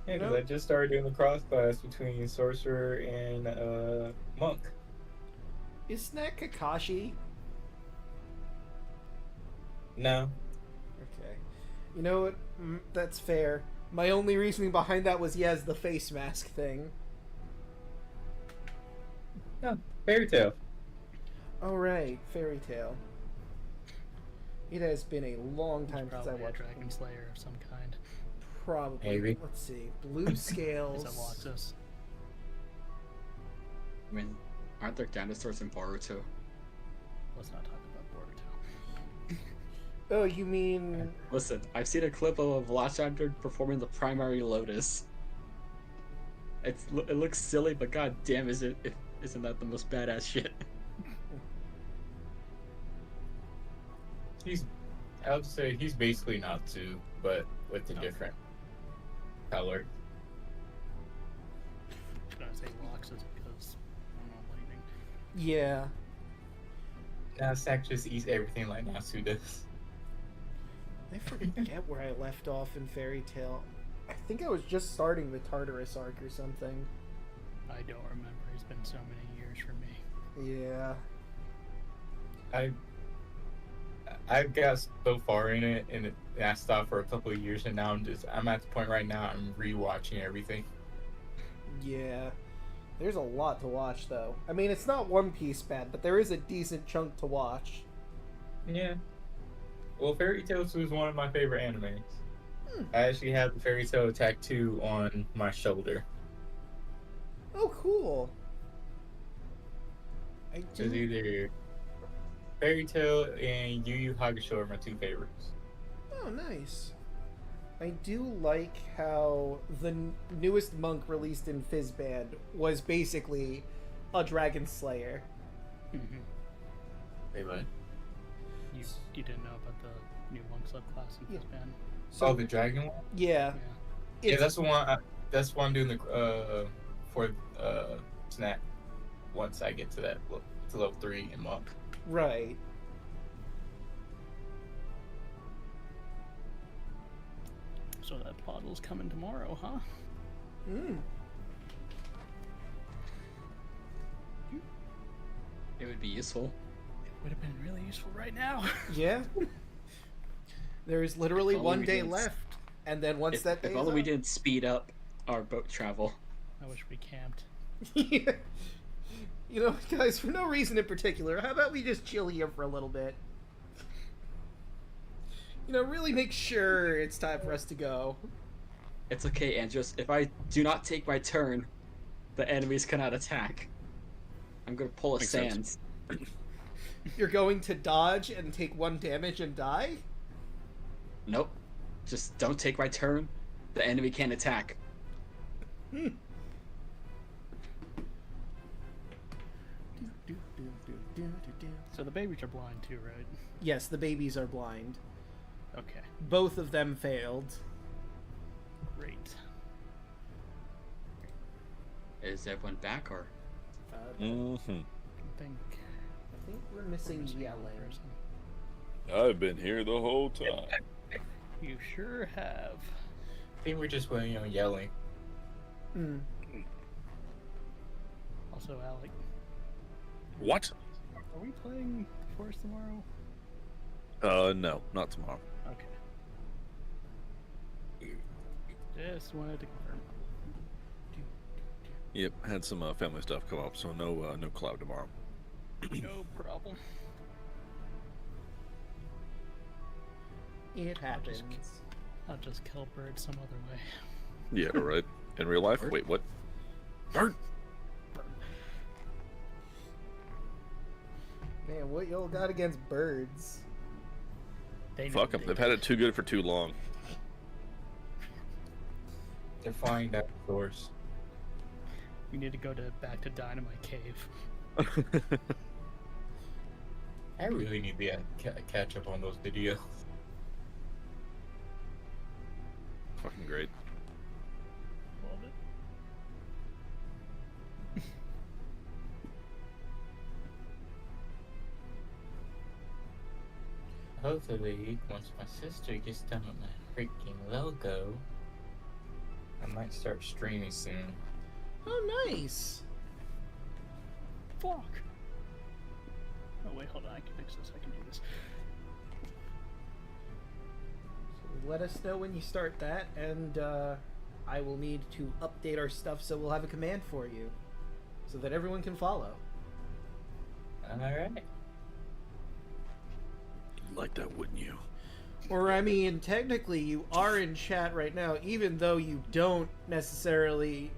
Yeah, because I just started doing the cross class between sorcerer and monk. Isn't that Kakashi? No, Okay. You know what? That's fair. My only reasoning behind that was, yes, the face mask thing. no, fairy tale. Alright, Fairy Tale. It has been a long He's time since I probably a watched dragon it. slayer of some kind. Probably. Maybe. Let's see. Blue Is Scales. that Loxus? I mean, aren't there dinosaurs in Boruto? Let's not talk about Boruto. Oh, you mean... Listen, I've seen a clip of a Velociraptor performing the primary Lotus. It looks silly, but god damn, isn't that the most badass shit? I would say he's basically Natsu, but with a different color. I was gonna say Loxus because I don't know lightning. Yeah. Nastak just eats everything like Natsu does. I forget where I left off in Fairy Tale. I think I was just starting the Tartarus arc or something. I don't remember. It's been so many years for me. Yeah. I got so far in it, and I stopped for a couple of years, and now I'm at the point right now I'm rewatching everything. Yeah. There's a lot to watch, though. I mean, it's not One Piece bad, but there is a decent chunk to watch. Yeah. Well, Fairy Tales was one of my favorite animes. I actually have the Fairy Tale tattoo on my shoulder. Oh, cool. I It's do. either Fairy Tale and Yu Yu Hakusho are my two favorites. Oh, nice. I do like how the newest monk released in Fizzband was basically a Dragon Slayer. Mm-hmm. Wait, what? You didn't know about the new monk subclass in this band? Oh, the dragon one? Yeah. Yeah, that's the one. That's what I'm doing for snack. Once I get to that to level 3 in monk. Right. So that bottle's coming tomorrow, huh? Mm. It would be useful. It would have been really useful right now. Yeah. There is literally If only one we day didn't- left, and then once that day If is only we up- didn't speed up our boat travel. I wish we camped. Yeah. You know, guys, for no reason in particular, how about we just chill here for a little bit? You know, really make sure it's time for us to go. It's okay, Andros. If I do not take my turn, the enemies cannot attack. I'm gonna pull a Makes sense. Sans. You're going to dodge and take 1 damage and die? Nope. Just don't take my turn. The enemy can't attack. So the babies are blind too, right? Yes, the babies are blind. Okay, Both of them failed. great. Is everyone back or? I Mm-hmm. think think we're missing missing one yelling. person. I've been here the whole time. You sure have. I think we're just waiting on yelling. Mm. Also, Alec, What? are we playing the Force tomorrow? No, not tomorrow. Okay. Just wanted to confirm. Yep, had some family stuff come up, so no cloud tomorrow. No problem. It happens. I'll just kill birds some other way. Yeah, right. In real life? Wait, what? Bird? Man, what y'all got against birds? They know Fuck them. They've had it too good for too long. They're flying dinosaurs. We need to go back to Dynamite Cave. I really need to catch up on those videos. Fucking great. Love it. I hopefully, once my sister gets done with my freaking logo, I might start streaming soon. Oh, nice. Fuck. Oh wait, hold on. I can fix this. I can do this. So let us know when you start that, and I will need to update our stuff so we'll have a command for you, so that everyone can follow. Alright. You'd like that, wouldn't you? Or, I mean, technically you are in chat right now, even though you don't necessarily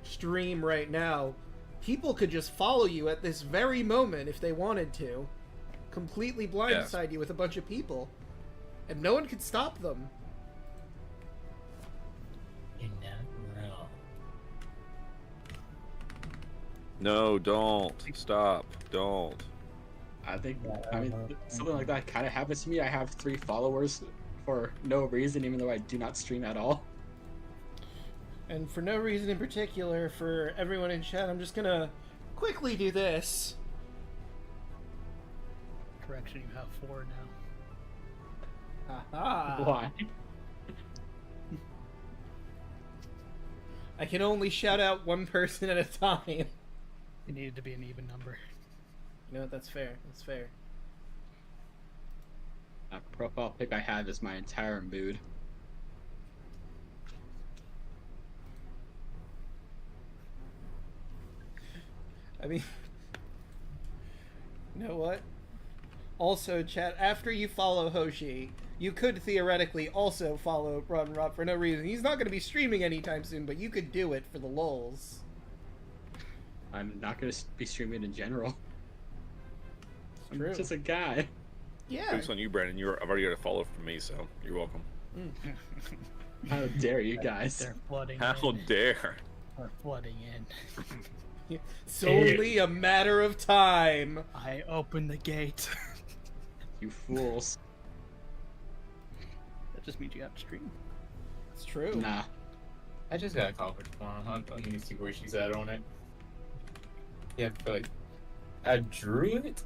stream right now. People could just follow you at this very moment if they wanted to. Completely blindside you with a bunch of people. And no one could stop them. You're not wrong. No, don't. Stop. Don't. I think, I mean, something like that kind of happens to me. I have 3 followers for no reason, even though I do not stream at all. And for no reason in particular, for everyone in chat, I'm just gonna quickly do this. Correction, you have 4 now. Aha! Why? I can only shout out one person at a time. It needed to be an even number. You know what? That's fair. That's fair. That profile pic I have is my entire mood. I mean, you know what? Also, chat, after you follow Hoshi, you could theoretically also follow Rod Rod for no reason. He's not going to be streaming anytime soon, but you could do it for the lulz. I'm not going to be streaming in general. It's true. I'm just a guy. Yeah. Joke's on you, Brandon. I've already got a follow from me, so you're welcome. How dare you guys? They're flooding How in. dare? They're flooding in. It's only a matter of time. I open the gate. You fools. That just means you have to stream. It's true. Nah. I just got a call for tomorrow. I need to see where she's at on it. Yeah, I feel like I drew it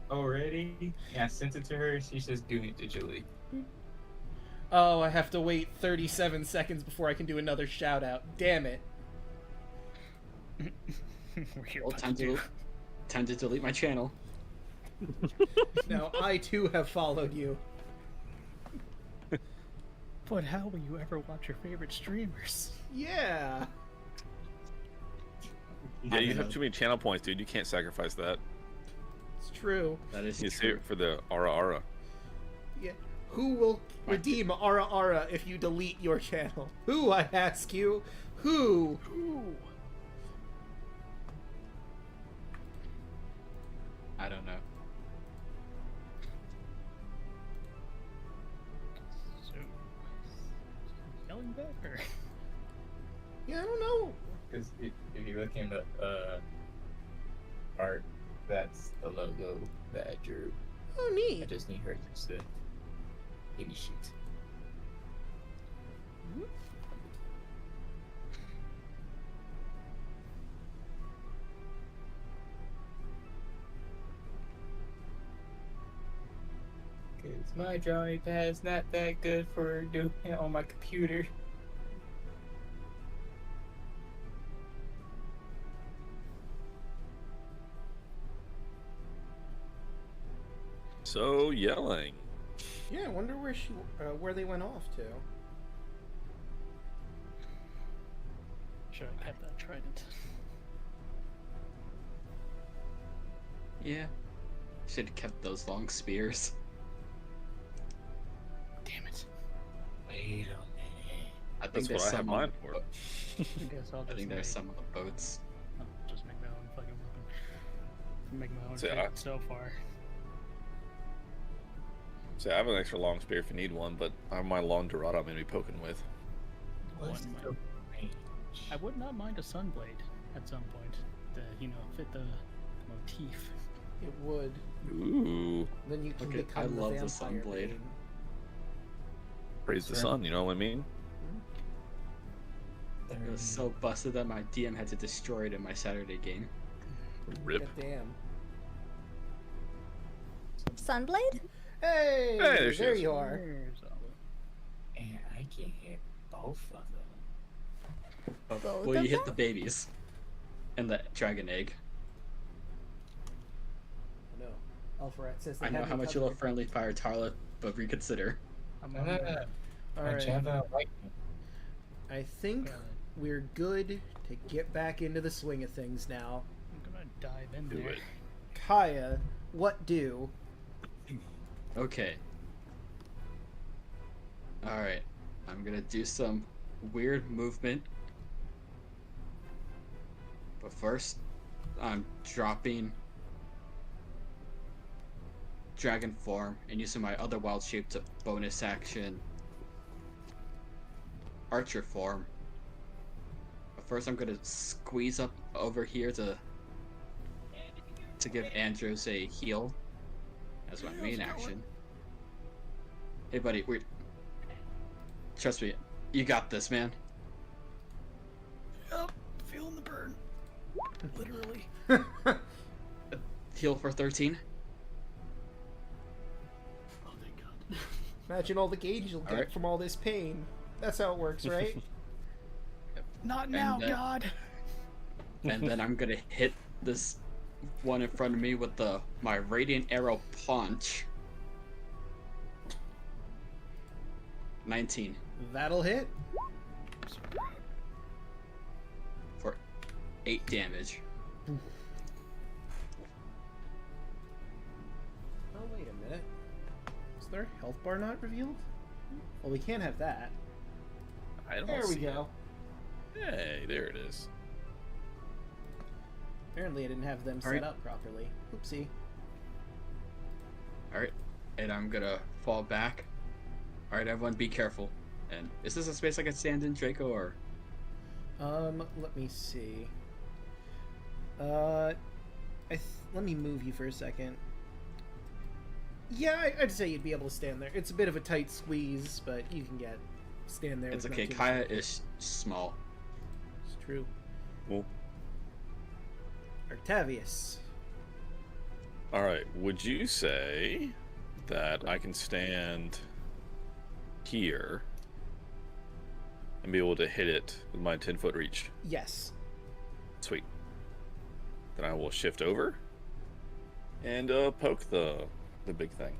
already. Yeah, I sent it to her. She's just doing it digitally. Oh, I have to wait 37 seconds before I can do another shout out. Damn it. Well, time to delete my channel. Now I too have followed you. But how will you ever watch your favorite streamers? Yeah. Yeah, you have too many channel points, dude. You can't sacrifice that. It's true. That is You see true. it for the Ara Ara. Yeah. Who will redeem Ara Ara if you delete your channel? Who, I ask you? Who? I don't know. So, yelling back or? Yeah, I don't know. Because if you look in the art, that's the logo that I drew. Oh, I neat. just need her to use the baby sheet. Cause my drawing pad's not that good for doing it on my computer. So yelling. Yeah, I wonder where they went off to. Should have kept that trident. Yeah. Should have kept those long spears. Damn it. Wait a minute. I think That's there's what I have some mine on, for. I guess I'll I just think there's some on the boats. I'll just make my own fucking weapon. Make my own So, shit so far. So I have an extra long spear if you need one, but I have my long Dorado I'm going to be poking with. What's One the range? I would not mind a sunblade at some point to, fit the motif. It would. Ooh. Then you can Okay, become I the love the vampire Sunblade. maiden. Praise the Sure. sun, you know what I mean? It was so busted that my DM had to destroy it in my Saturday game. Rip. God damn. Sunblade? Hey, there she there is. you are. There's Alek. And I can hit both of them. Both Well, of you hit the them? babies. And the dragon egg. No, Alpharat says they I know have how me much you covered. love friendly fire, Tarla, but reconsider. I'm No, on no, there. no. All My right, Java like I think we're good to get back into the swing of things now. I'm gonna dive in Do there. it. Kaya, what do? Okay. Alright. I'm gonna do some weird movement. But first, I'm dropping dragon form and using my other wild shape to bonus action archer form. But first, I'm gonna squeeze up over here to give Andros a heal as my main action. Hey, buddy, trust me, you got this, man. Yep, feeling the burn. Literally. Heal for 13. Oh, thank God. Imagine all the gauge you'll get Alright. from all this pain. That's how it works, right? Not now, then- God. And then I'm gonna hit this one in front of me with my radiant arrow punch. 19 That'll hit. So proud. for 8 damage. Oh, wait a minute. Is their health bar not revealed? Well, we can't have that. I don't There we see go. it. Hey, there it is. Apparently I didn't have them set Alright. up properly. Oopsie. Alright, and I'm gonna fall back. Alright, everyone, be careful. And is this a space I can stand in, Draco, or? Let me see. Let me move you for a second. Yeah, I'd say you'd be able to stand there. It's a bit of a tight squeeze, but you can stand there. It's with okay, no too Kaya much- is small. It's true. Well, Octavius. all right. Would you say that I can stand here and be able to hit it with my 10-foot reach? Yes. Sweet. Then I will shift over and poke the big thing.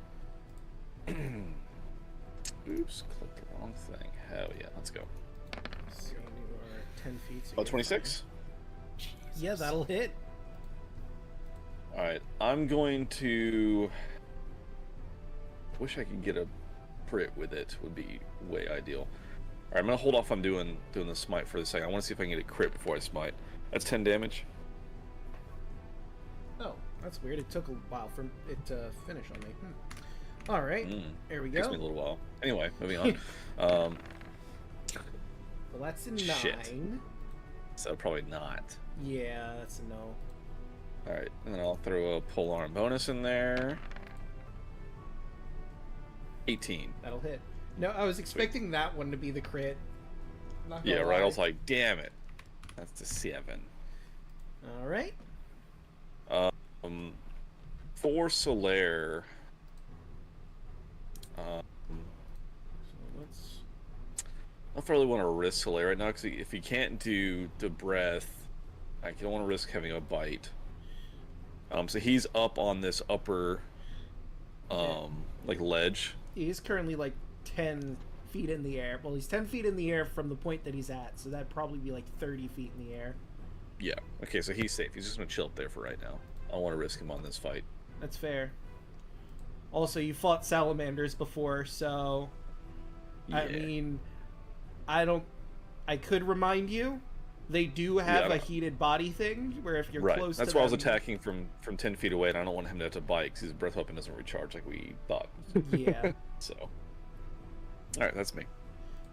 Oops, clicked the wrong thing. Hell yeah, let's go. So you are 10 feet. So About you're 26. fine. Yeah, that'll hit. All right, I'm going to. Wish I could get a crit with it. Would be way ideal. All right, I'm gonna hold off on doing the smite for a second. I want to see if I can get a crit before I smite. That's 10 damage. Oh, that's weird. It took a while for it to finish on me. All right, there we Takes me a go. little while. Anyway, moving on. Well, that's a 9. Shit. So probably not. Yeah, that's a no. All right, and then I'll throw a polearm bonus in there. 18. That'll hit. No, I was expecting that one to be the crit. Not Yeah, gonna right. I lie. was like, damn it. That's a 7. All right. For Solaire. So let's. I don't really want to risk Solaire right now because if he can't do the breath, I don't want to risk having a bite. So he's up on this upper, like ledge. He's currently like 10 feet in the air. Well, he's 10 feet in the air from the point that he's at, so that'd probably be like 30 feet in the air. Yeah. Okay, so he's safe. He's just gonna chill up there for right now. I don't want to risk him on this fight. That's fair. Also, you fought salamanders before, so I Yeah. mean, I could remind you, they do have Yeah, a heated body thing where if you're Right. close That's to why I was them- attacking from 10 feet away, and I don't want him to have to bite because his breath weapon doesn't recharge like we thought. Yeah. So. All right, that's me.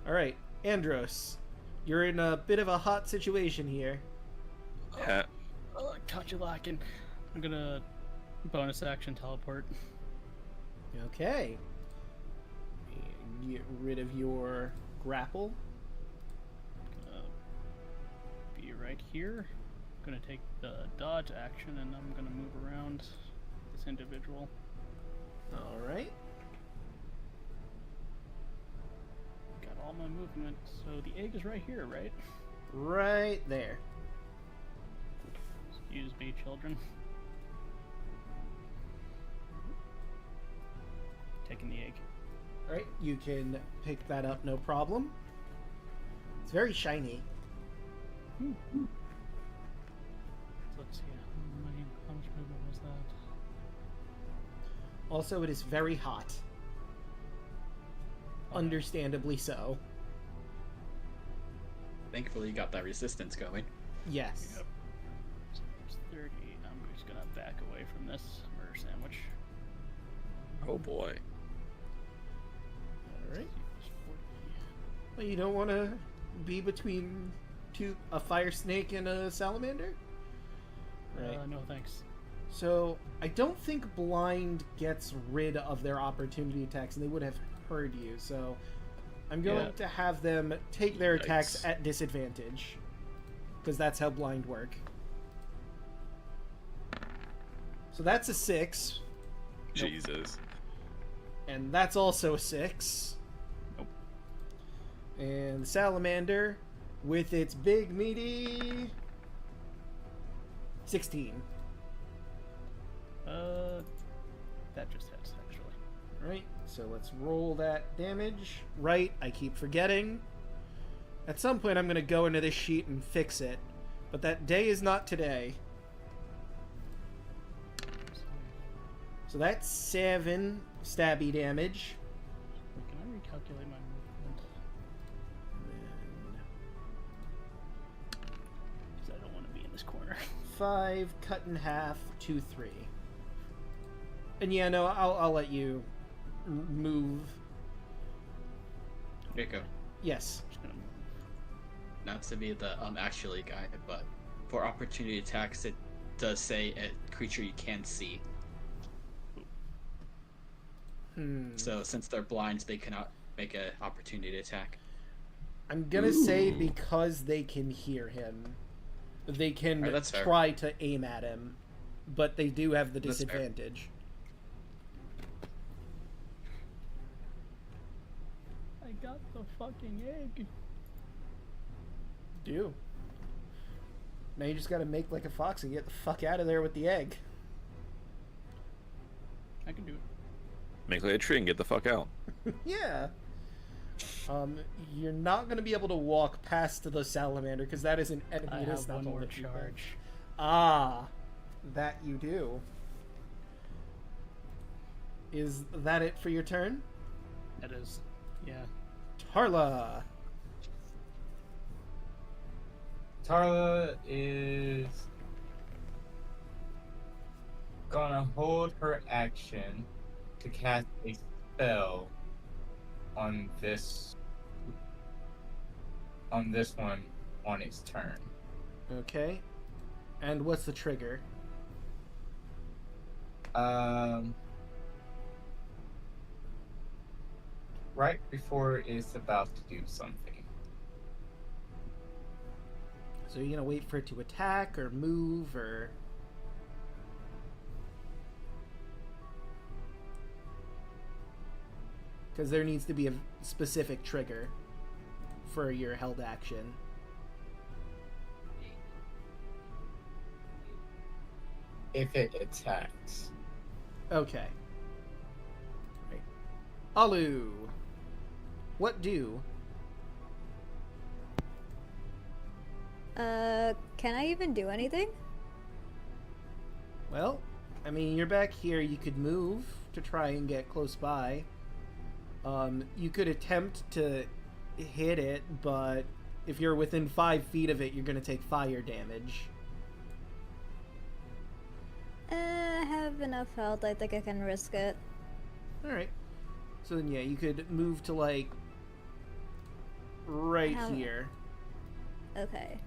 All right, Andros, you're in a bit of a hot situation here. Ha- Caught you lacking. I'm gonna bonus action teleport. Okay. Get rid of your grapple. Gonna be right here. Gonna take the dodge action and I'm gonna move around this individual. All right. Got all my movement. So the egg is right here, right? Right there. Excuse me, children. Taking the egg. All right, you can pick that up, no problem. It's very shiny. So let's see. How much movement was that? Also, it is very hot. Understandably so. Thankfully, you got that resistance going. Yes. Yep. So it's 30. I'm just gonna back away from this murder sandwich. Oh boy. All right. Well, you don't want to be between a fire snake and a salamander? Right. No thanks. So, I don't think blind gets rid of their opportunity attacks, and they would have heard you, so I'm going to have them take their attacks at disadvantage, because that's how blind work. So that's a 6. Jesus. And that's also a 6. Nope. And the salamander, with its big meaty 16. That just hits, actually. Right, so let's roll that damage. Right, I keep forgetting. At some point I'm going to go into this sheet and fix it, but that day is not today. So that's 7 stabby damage. Can I recalculate my movement? Because I don't want to be in this corner. 5 cut in half to 3. And yeah, no, I'll let you move. Rico, Yes. Just gonna move. not to be the actually guy, but for opportunity attacks, it does say a creature you can see. So since they're blind, they cannot make an opportunity attack. I'm gonna say because they can hear him, they can Alright, that's fair. try to aim at him, but they do have the That's fair. disadvantage. I got the fucking egg. Do. Now you just gotta make like a fox and get the fuck out of there with the egg. I can do it. Make like a tree and get the fuck out. Yeah. You're not gonna be able to walk past the salamander because that is an enemy. I It is have not one gonna more let you go. charge. Ah, that you do. Is that it for your turn? That is, yeah. Tarla. Tarla is gonna hold her action to cast a spell on this one on its turn. Okay. And what's the trigger? Right before it's about to do something. So you're gonna wait for it to attack or move or... Because there needs to be a specific trigger for your held action. If it attacks. Okay. Right. Alu. What do? Can I even do anything? Well, I mean, you're back here. You could move to try and get close by. You could attempt to hit it, but if you're within 5 feet of it, you're going to take fire damage. I have enough health. I think I can risk it. Alright. So then, yeah, you could move to, like, right How- here. Okay.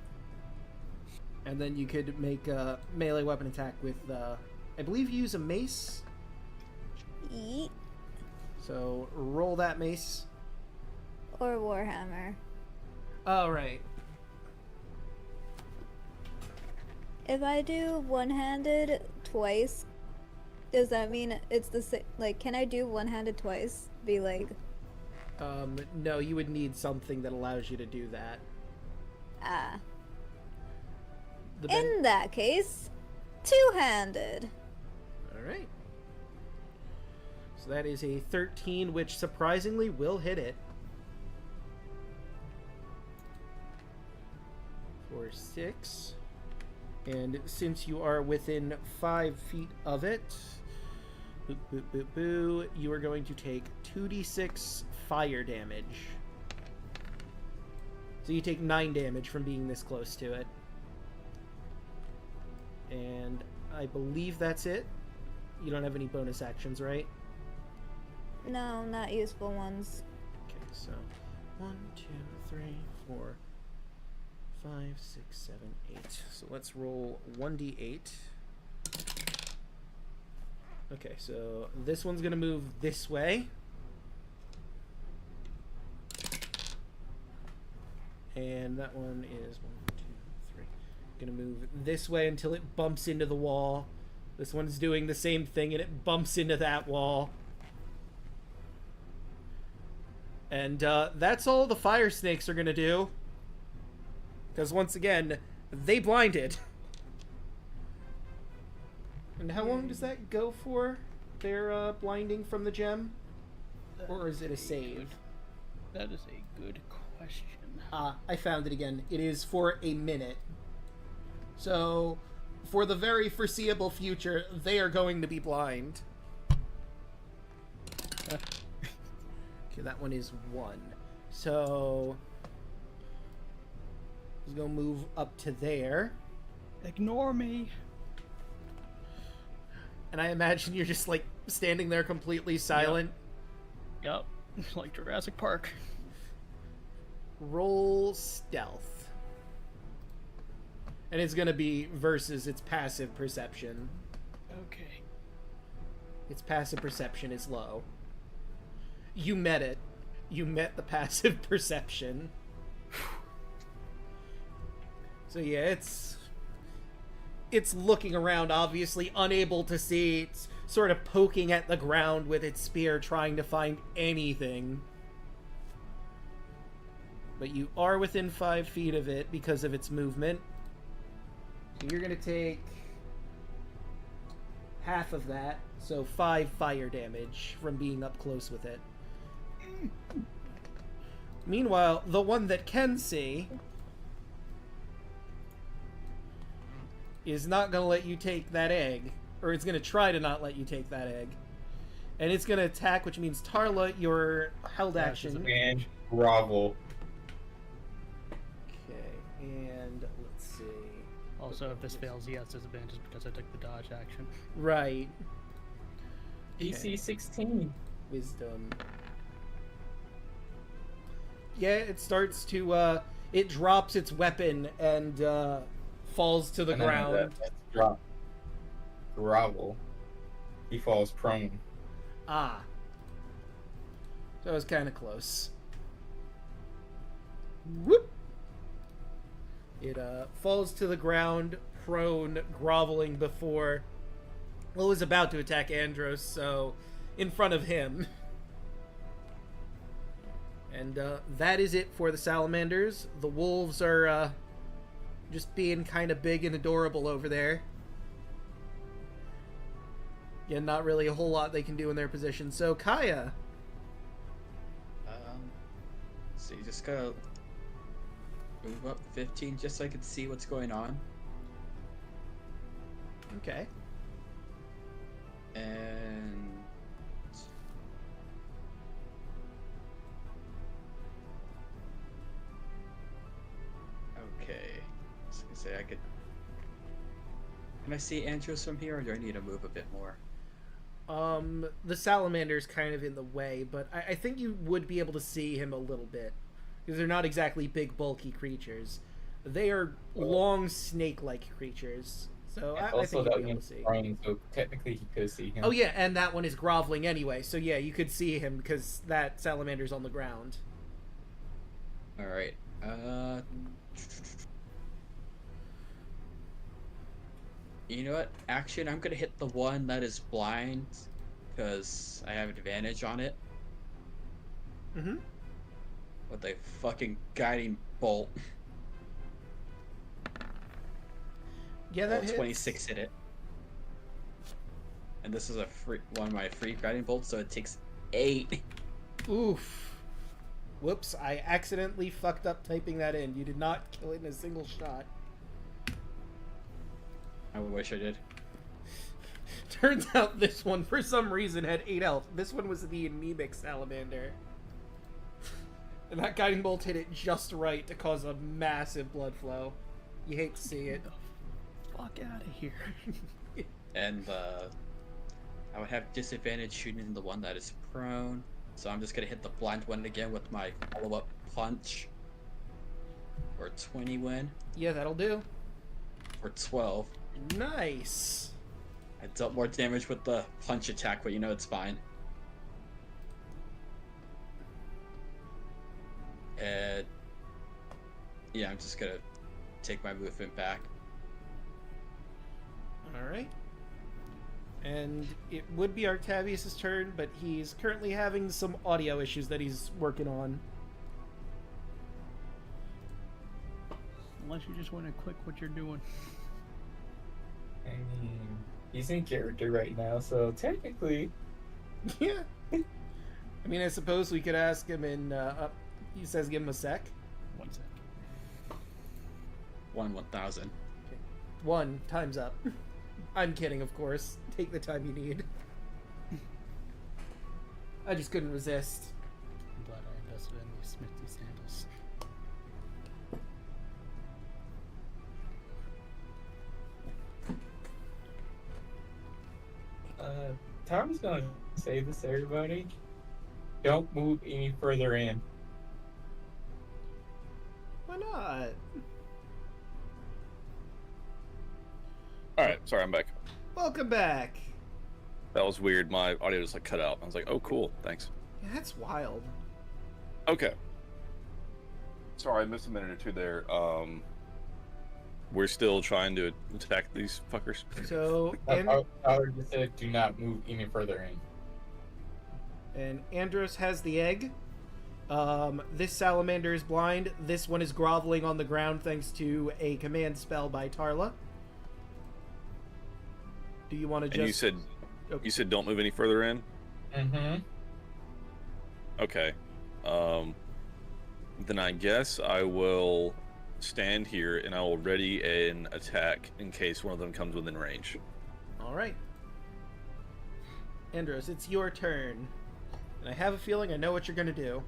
And then you could make a melee weapon attack with, I believe you use a mace. Yeet. So roll that mace. Or Warhammer. Alright. If I do one-handed twice, Does that mean it's the same? Like, can I do one-handed twice? Be like, No, you would need something that allows you to do that. ah. The In that case, two-handed. Alright. So that is a 13, which surprisingly will hit it. For 6. And since you are within 5 feet of it, boop, boop, boop, boo, you are going to take 2d6 fire damage. So you take 9 damage from being this close to it. And I believe that's it. You don't have any bonus actions, right? No, not useful ones. Okay, so 1, 2, 3, 4, 5, 6, 7, 8. So let's roll 1d8. Okay, so this one's gonna move this way. And that one is 1, 2, 3. Gonna move this way until it bumps into the wall. This one's doing the same thing and it bumps into that wall. And that's all the fire snakes are gonna do. Because once again, they blinded. And how long does that go for? Their blinding from the gem? Or is it a save? That is a good question. I found it again. It is for a minute. So, for the very foreseeable future, they are going to be blind. Okay, that one is 1. So, he's gonna move up to there. Ignore me. And I imagine you're just, like, standing there completely silent. Yep. Like Jurassic Park. Roll stealth. And it's gonna be versus its passive perception. Okay. Its passive perception is low. You met it. You met the passive perception. So yeah, it's looking around, obviously unable to see. It's sort of poking at the ground with its spear, trying to find anything. But you are within 5 feet of it because of its movement. So you're going to take half of that, so 5 fire damage from being up close with it. Meanwhile, the one that can see is not going to let you take that egg. Or it's going to try to not let you take that egg. And it's going to attack, which means Tarla, your held action. And grovel. Okay, and let's see. Also, if this fails, he has disadvantage because I took the dodge action. Right. DC 16. Wisdom. Yeah, it starts to, it drops its weapon and, falls to the ground. That's drop. Grovel. He falls prone. Ah. So it was kind of close. Whoop! It, falls to the ground, prone, groveling before... Well, it was about to attack Andros, so... in front of him. And, that is it for the salamanders. The wolves are, just being kind of big and adorable over there. Yeah, not really a whole lot they can do in their position. So, Kaya. So you just gotta move up 15 just so I can see what's going on. Okay. And okay. I was gonna say I could. Can I see Andros from here, or do I need to move a bit more? The salamander's kind of in the way, but I think you would be able to see him a little bit. Because they're not exactly big, bulky creatures. They are long, snake-like creatures. So I Also, think that you'd be able one's to see. prone, so technically he could see him. Oh yeah, and that one is groveling anyway, so yeah, you could see him because that salamander's on the ground. Alright. You know what? Action, I'm gonna hit the one that is blind, because I have advantage on it Mm-hmm. with a fucking guiding bolt. Yeah, that hits. 26 hit it. And this is a free one of my free guiding bolts, so it takes 8. Oof. Whoops, I accidentally fucked up typing that in. You did not kill it in a single shot. I wish I did. Turns out this one, for some reason, had 8 health. This one was the anemic salamander. And that guiding bolt hit it just right to cause a massive blood flow. You hate to see it. Get the fuck out of here. And I would have disadvantage shooting the one that is prone. So I'm just gonna hit the blind one again with my follow-up punch. For 20 win. Yeah, that'll do. For 12. Nice. I dealt more damage with the punch attack, but you know it's fine. And yeah, I'm just gonna take my movement back. Alright. And it would be Octavius' turn, but he's currently having some audio issues that he's working on. Unless you just want to click what you're doing. I mean, he's in character right now, so technically, Yeah. I mean, I suppose we could ask him in, he says give him a sec. 1 sec. 1,000. Okay. 1, time's up. I'm kidding, of course. Take the time you need. I just couldn't resist. I'm glad I invested in these Smithy sandals. Tom's gonna say this to everybody. Don't move any further in. Why not? Alright, sorry, I'm back. Welcome back. That was weird. My audio just like cut out. I was like, oh, cool, thanks. Yeah, that's wild. Okay. Sorry, I missed a minute or two there. We're still trying to attack these fuckers. So, Tyler just said do not move any further in. and Andros has the egg. This salamander is blind. This one is groveling on the ground thanks to a command spell by Tarla. Do you want to just... And you said don't move any further in? Mm-hmm. Okay. Then I guess I will stand here and I will ready an attack in case one of them comes within range. Alright. Andros, it's your turn. And I have a feeling I know what you're gonna do.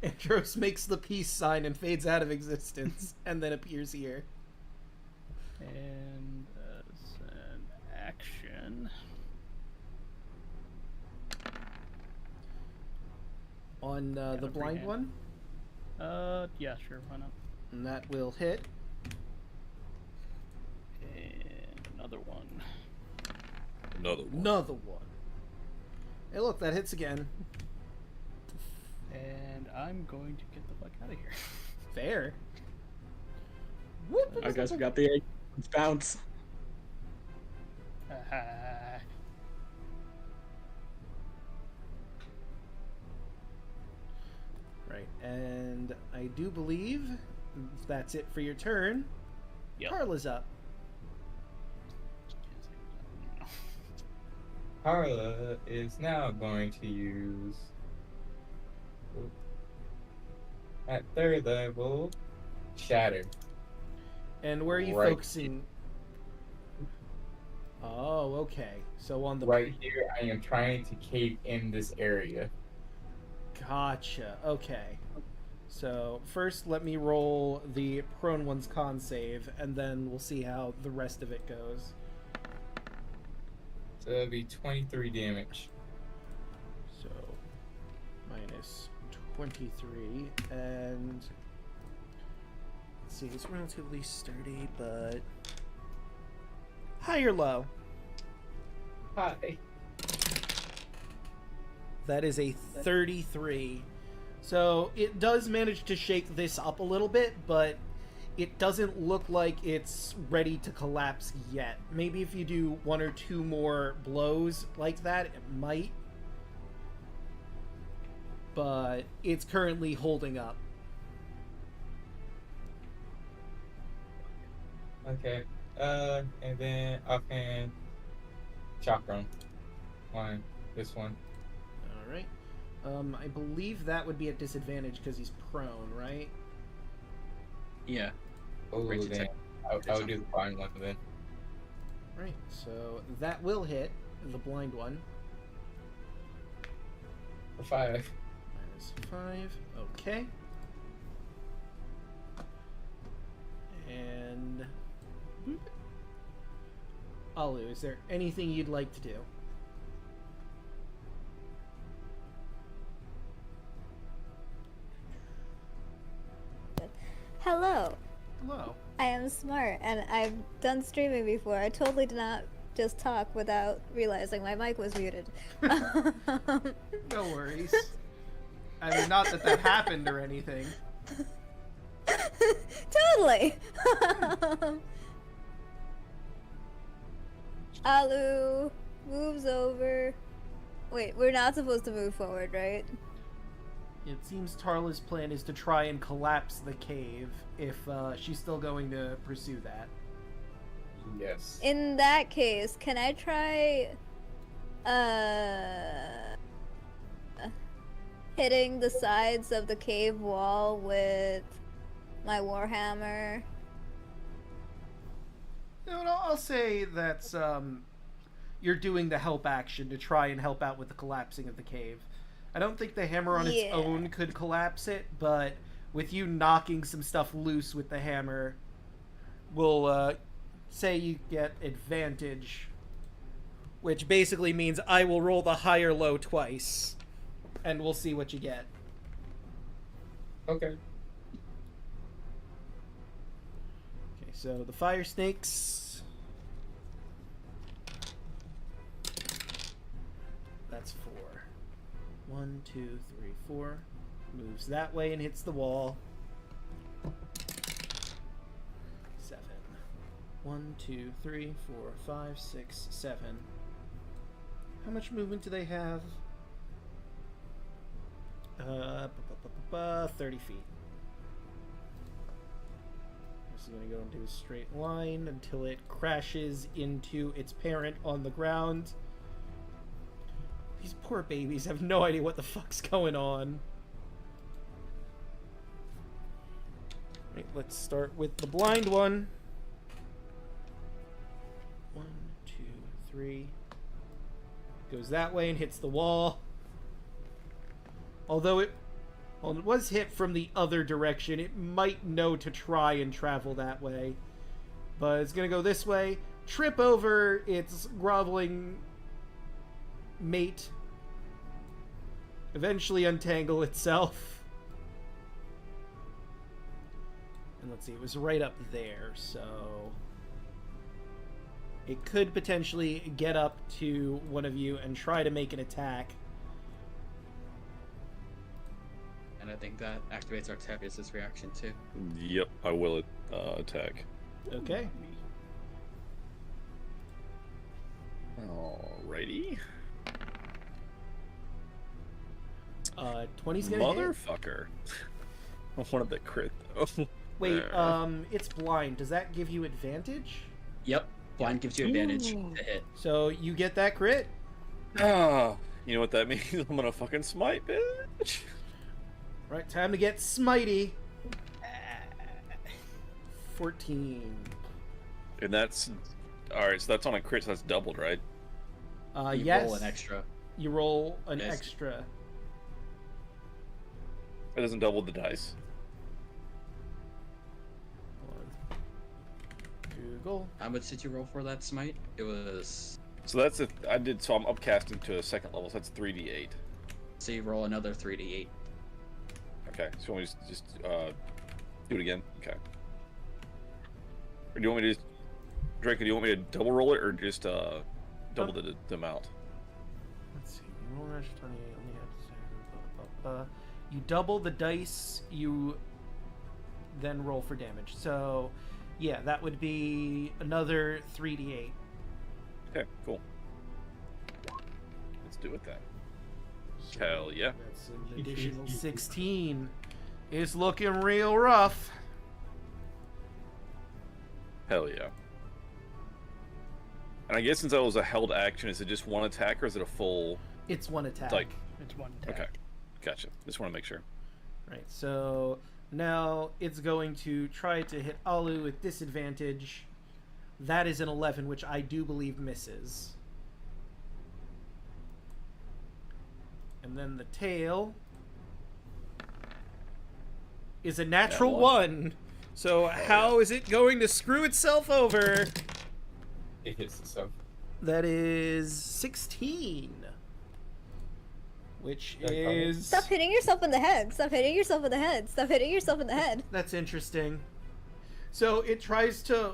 Andros makes the peace sign and fades out of existence, and then appears here. And as an action, On the the blind free one, yeah, sure, why not? and that will hit. And another one. Another one. Another one. Hey, look, that hits again. And I'm going to get the fuck out of here. Fair. Whoop! I guess we got the egg. Let's bounce. Right, and I do believe that's it for your turn. Yep. Carla's up. Carla is now going to use at 3rd level Shatter. And where are you Right. focusing? Oh, okay. So on the Right here, I am trying to cave in this area. Gotcha. Okay. So first, let me roll the prone one's con save, and then we'll see how the rest of it goes. So that'll be 23 damage. So minus 23, and let's see, it's relatively sturdy, but high or low? Hi. That is a 33. So it does manage to shake this up a little bit, but it doesn't look like it's ready to collapse yet. Maybe if you do 1 or 2 more blows like that, it might. But it's currently holding up. Okay. And then offhand, chakram. One. This one. All right. I believe that would be at disadvantage because he's prone, right? Yeah. Oh, Great to then check. I would do the blind one then. Right. So that will hit the blind one. For 5. -5. Okay. And Alu, is there anything you'd like to do? Hello. Hello. I am smart, and I've done streaming before. I totally did not just talk without realizing my mic was muted. No worries. I mean, not that that happened or anything. Totally. Alu moves over. Wait, we're not supposed to move forward, right? It seems Tarla's plan is to try and collapse the cave if she's still going to pursue that. Yes. In that case, can I try hitting the sides of the cave wall with my warhammer? No, I'll say that's you're doing the help action to try and help out with the collapsing of the cave. I don't think the hammer on its own could collapse it, but with you knocking some stuff loose with the hammer, we'll say you get advantage, which basically means I will roll the high or low twice, and we'll see what you get. Okay. Okay, so the fire snakes. That's 4. 1, 2, 3, 4. Moves that way and hits the wall. 7. 1, 2, 3, 4, 5, 6, 7. How much movement do they have? 30 feet. This is going to go into a straight line until it crashes into its parent on the ground. These poor babies have no idea what the fuck's going on. Right, let's start with the blind one. 1, 2, 3. Goes that way and hits the wall. Although it was hit from the other direction, it might know to try and travel that way. But it's gonna go this way, trip over its groveling mate, eventually untangle itself. And let's see, it was right up there, so it could potentially get up to one of you and try to make an attack. And I think that activates Octavius' reaction too. Yep, I will attack. Okay. Alrighty. 20's gonna hit. Motherfucker. I wanted the crit though. Wait, it's blind. Does that give you advantage? Yep. Blind gives you advantage to hit. So you get that crit? Ah, you know what that means? I'm gonna fucking smite, bitch. Right, time to get smitey. 14. And that's alright. So that's on a crit. So that's doubled, right? You Yes. roll an extra. You roll an Yes. extra. It doesn't double the dice. Google. How much did you roll for that smite? It was. So that's if I did. So I'm upcasting to a second level. So that's 3d8. So you roll another 3d8. Okay. So we just do it again. Okay. Or do you want me to, Draco? Do you want me to double roll it or just double the amount? Let's see. You roll an extra 20. Only have to say, you double the dice. You then roll for damage. So, yeah, that would be another 3d8. Okay, cool. Let's do it then. Hell yeah. That's an additional 16. It's looking real rough. Hell yeah. And I guess since that was a held action, is it just one attack or is it a full? It's one attack. Like, It's one attack. okay, gotcha. Just want to make sure. Right, so now it's going to try to hit Alu with disadvantage. That is an 11, which I do believe misses. And then the tail is a natural one. So how is it going to screw itself over? It hits itself. That is 16. Which Okay. is... Stop hitting yourself in the head. Stop hitting yourself in the head. Stop hitting yourself in the head. That's interesting. So it tries to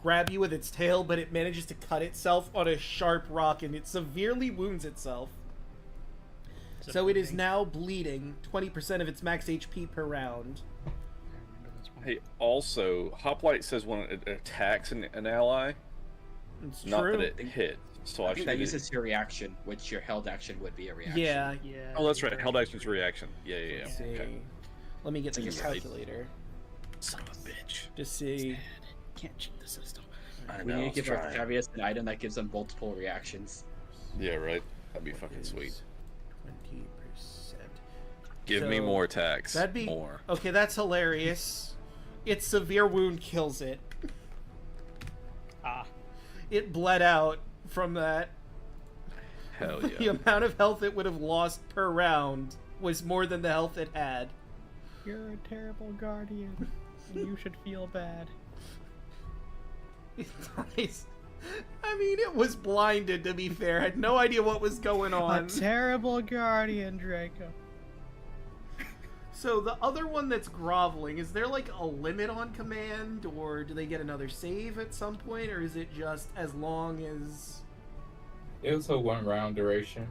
grab you with its tail, but it manages to cut itself on a sharp rock, and it severely wounds itself. It's a So it is bleeding. now bleeding 20% of its max HP per round. I remember this one. Hey, also, Hoplite says when it attacks an ally, It's not true. that it hits. So I I think should that be- uses your reaction, which your held action would be a reaction. Yeah. Yeah. Oh, that's right. Held action's reaction. Yeah, yeah, Let's yeah. see. Okay. Let me get the You're right. calculator Son of a bitch. to see. Can't cheat the system. I We know. need I to was give our trying. Travius an item that gives them multiple reactions. Yeah, right. That'd be What fucking is sweet. 20%. Give me So, more attacks. That'd be more. okay. That's hilarious. Its severe wound kills it. Ah. It bled out from that. Hell The yeah. amount of health it would have lost per round was more than the health it had. You're a terrible guardian. And you should feel bad. It dies. I mean, it was blinded, to be fair. Had no idea what was going on. A terrible guardian, Draco. So the other one that's groveling, is there like a limit on command, or do they get another save at some point, or is it just as long as... It was a 1 round duration.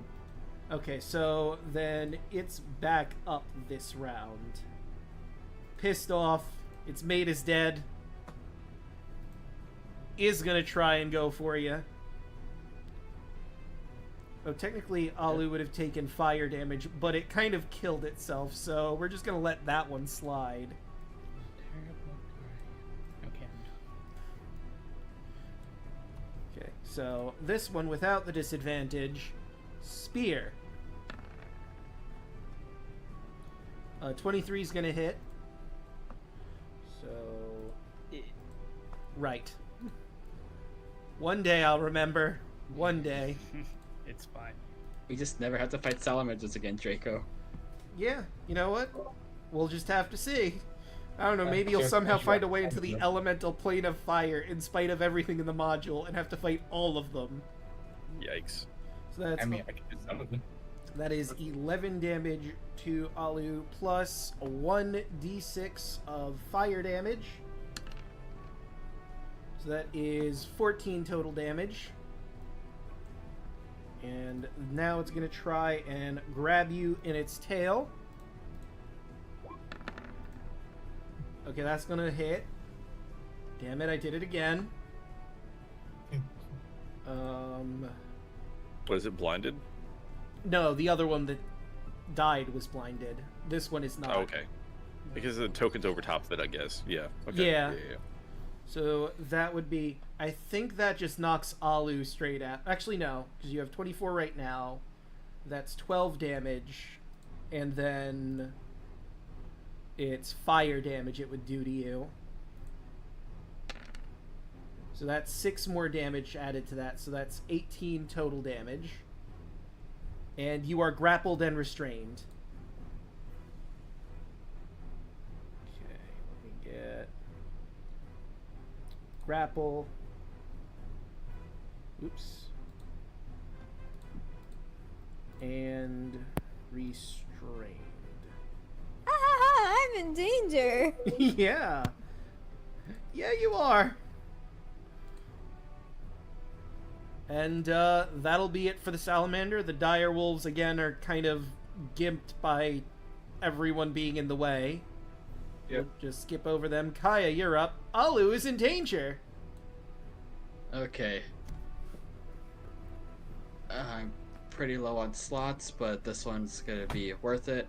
Okay, so then it's back up this round. Pissed off, its mate is dead. Is gonna try and go for you. Oh, technically, Alu would have taken fire damage, but it kind of killed itself, so we're just gonna let that one slide. Terrible guardian. Okay. Okay, so this one without the disadvantage, spear. 23 is gonna hit. So, right. One day I'll remember. One day. It's fine. We just never have to fight salamanders again, Draco. Yeah, you know what? We'll just have to see. I don't know, maybe you'll Sure, somehow sure. find a way into the elemental plane of fire in spite of everything in the module and have to fight all of them. Yikes. So that's I mean, I can do some of them. that is 11 damage to Alu plus 1d6 of fire damage. So that is 14 total damage. And now it's going to try and grab you in its tail. Okay, that's going to hit. Damn it, I did it again. What is it, blinded? No, the other one that died was blinded. This one is not. Oh, okay. Because the token's over top of it, I guess. Yeah. Okay. Yeah. Yeah. So that would be... I think that just knocks Alu straight out. Actually, no, because you have 24 right now. That's 12 damage. And then... it's fire damage it would do to you. So that's 6 more damage added to that. So that's 18 total damage. And you are grappled and restrained. Okay, let me get... grapple. Oops. And restrained. Ha ha ha! I'm in danger. Yeah. Yeah, you are. And that'll be it for the salamander. The dire wolves again are kind of gimped by everyone being in the way. We'll just skip over them. Kaya, you're up. Alu is in danger. Okay. I'm pretty low on slots, but this one's gonna be worth it.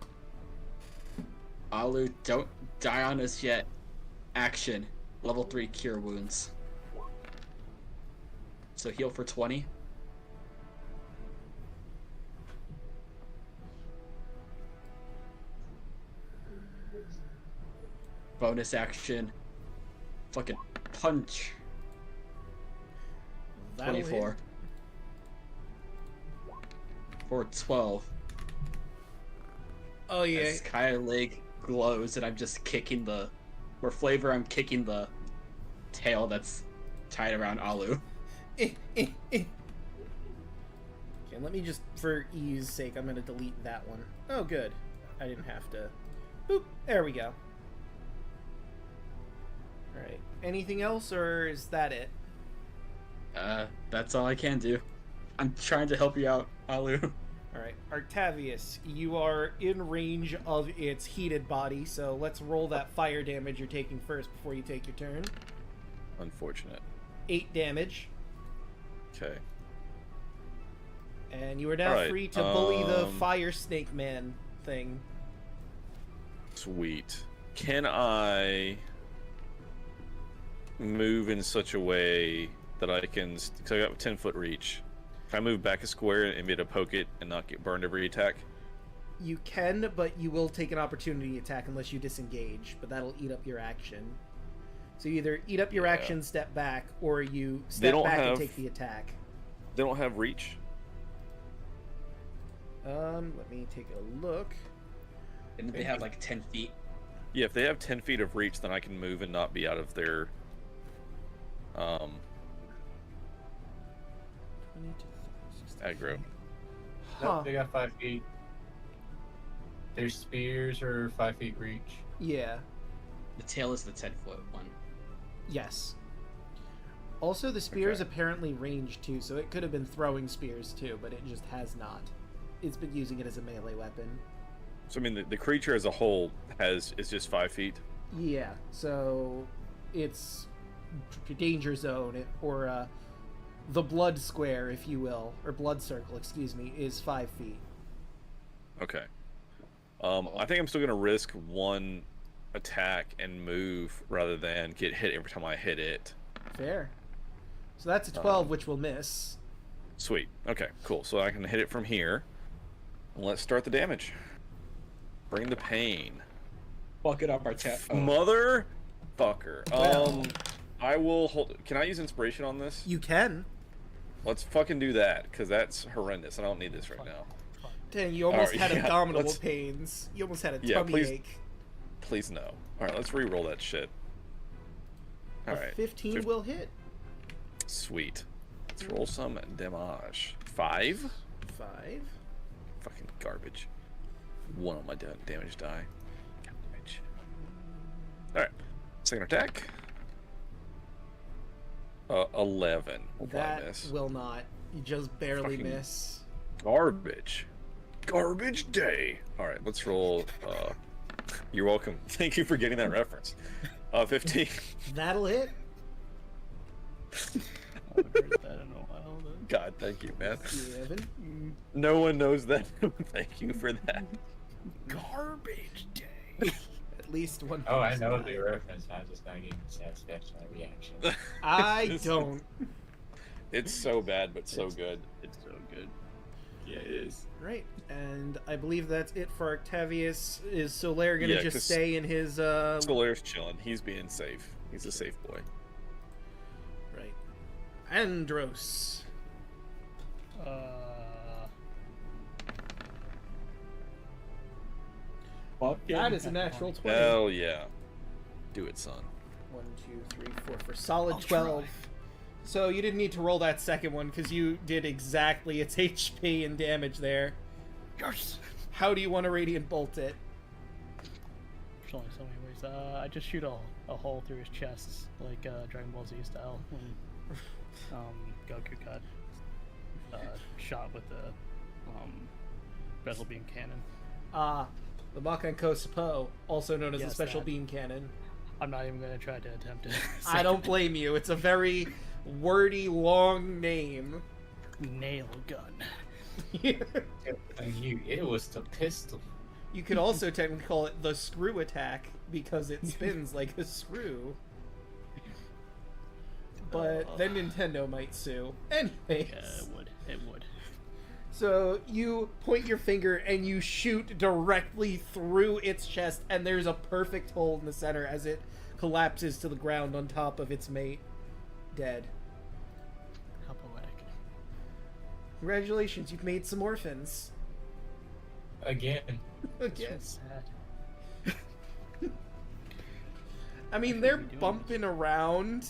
Alu, don't die on us yet. Action. Level 3 cure wounds. So heal for 20. Bonus action. Fucking punch. That'll 24. hit. For 12. Oh yeah. As Kaya leg glows and I'm just kicking the... For flavor, I'm kicking the tail that's tied around Alu. Okay, let me just, for ease sake, I'm gonna delete that one. Oh, good. I didn't have to. Boop. There we go. Alright. Anything else, or is that it? That's all I can do. I'm trying to help you out, Alu. Alright. Octavius, you are in range of its heated body, so let's roll that fire damage you're taking first before you take your turn. Unfortunate. 8 damage. Okay. And you are now Alright, free to bully the fire snake man thing. Sweet. Can I move in such a way that I can... Because I got 10-foot reach. Can I move back a square and be able to poke it and not get burned every attack? You can, but you will take an opportunity attack unless you disengage, but that'll eat up your action. So you either eat up your action, step back, or you step back and take the attack. They don't have reach? Let me take a look. And they have like 10 feet. Yeah, if they have 10 feet of reach, then I can move and not be out of their... aggro. Huh. Nope, they got 5 feet. Their spears are 5 feet reach. Yeah. The tail is the 10-foot one. Yes. Also, the spear is Okay. apparently ranged too, so it could have been throwing spears too, but it just has not. It's been using it as a melee weapon. So, I mean, the creature as a whole is just 5 feet? Yeah, so it's danger zone, or the blood square, if you will, or blood circle, excuse me, is 5 feet. Okay. I think I'm still going to risk one attack and move rather than get hit every time I hit it. Fair. So that's a 12, which will miss. Sweet. Okay, cool. So I can hit it from here. Let's start the damage. Bring the pain. Fuck it up our chat. Motherfucker. Well. I will hold... Can I use inspiration on this? You can. Let's fucking do that, because that's horrendous. I don't need this right now. Dang, you almost Alright, had yeah, abdominal let's- pains. You almost had a Yeah, tummy please. ache. Please no. Alright, let's re-roll that shit. A Alright. 15 will hit. Sweet. Let's roll some damage. 5? 5. Fucking garbage. 1 on my damage die. Garbage. Alright. Second attack. 11. Will probably That miss. will not. You just barely Fucking- miss. Garbage. Garbage day. Alright, let's roll. You're welcome. Thank you for getting that reference. 15. That'll hit. I haven't heard that in a while. But... God, thank you, man. 11. No one knows that. Thank you for that. Garbage day. At least one. Oh, I person know died. the reference. I'm just not getting satisfaction on reaction. I don't. It's so bad, but so It's- good. It's so good. Yeah, it is. Right, and I believe that's it for Octavius. Is Solaire gonna Yeah, just 'cause stay in his Solaire's chilling. He's being safe. He's a safe boy. Right. Andros. That is a natural 20. Hell yeah. Do it, son. 1, 2, 3, 4 for solid I'll 12. try. So you didn't need to roll that second one because you did exactly its HP and damage there. Yes. How do you want to Radiant Bolt it? There's only so many ways. I just shoot a hole through his chest, like Dragon Ball Z style, when Goku got shot with the bezel beam cannon. The Makanko Sapo, also known as the Yes, Special that. Beam Cannon. I'm not even gonna try to attempt to. I don't blame you. It's a very wordy, long name. Nail gun. It was the pistol. You could also technically call it the screw attack because it spins like a screw. But then Nintendo might sue. Anyways. Yeah, it would. It would. So you point your finger and you shoot directly through its chest, and there's a perfect hole in the center as it collapses to the ground on top of its mate, dead. How poetic. Congratulations, you've made some orphans. Again. Again. So sad. I mean, shouldn't they're be doing bumping around.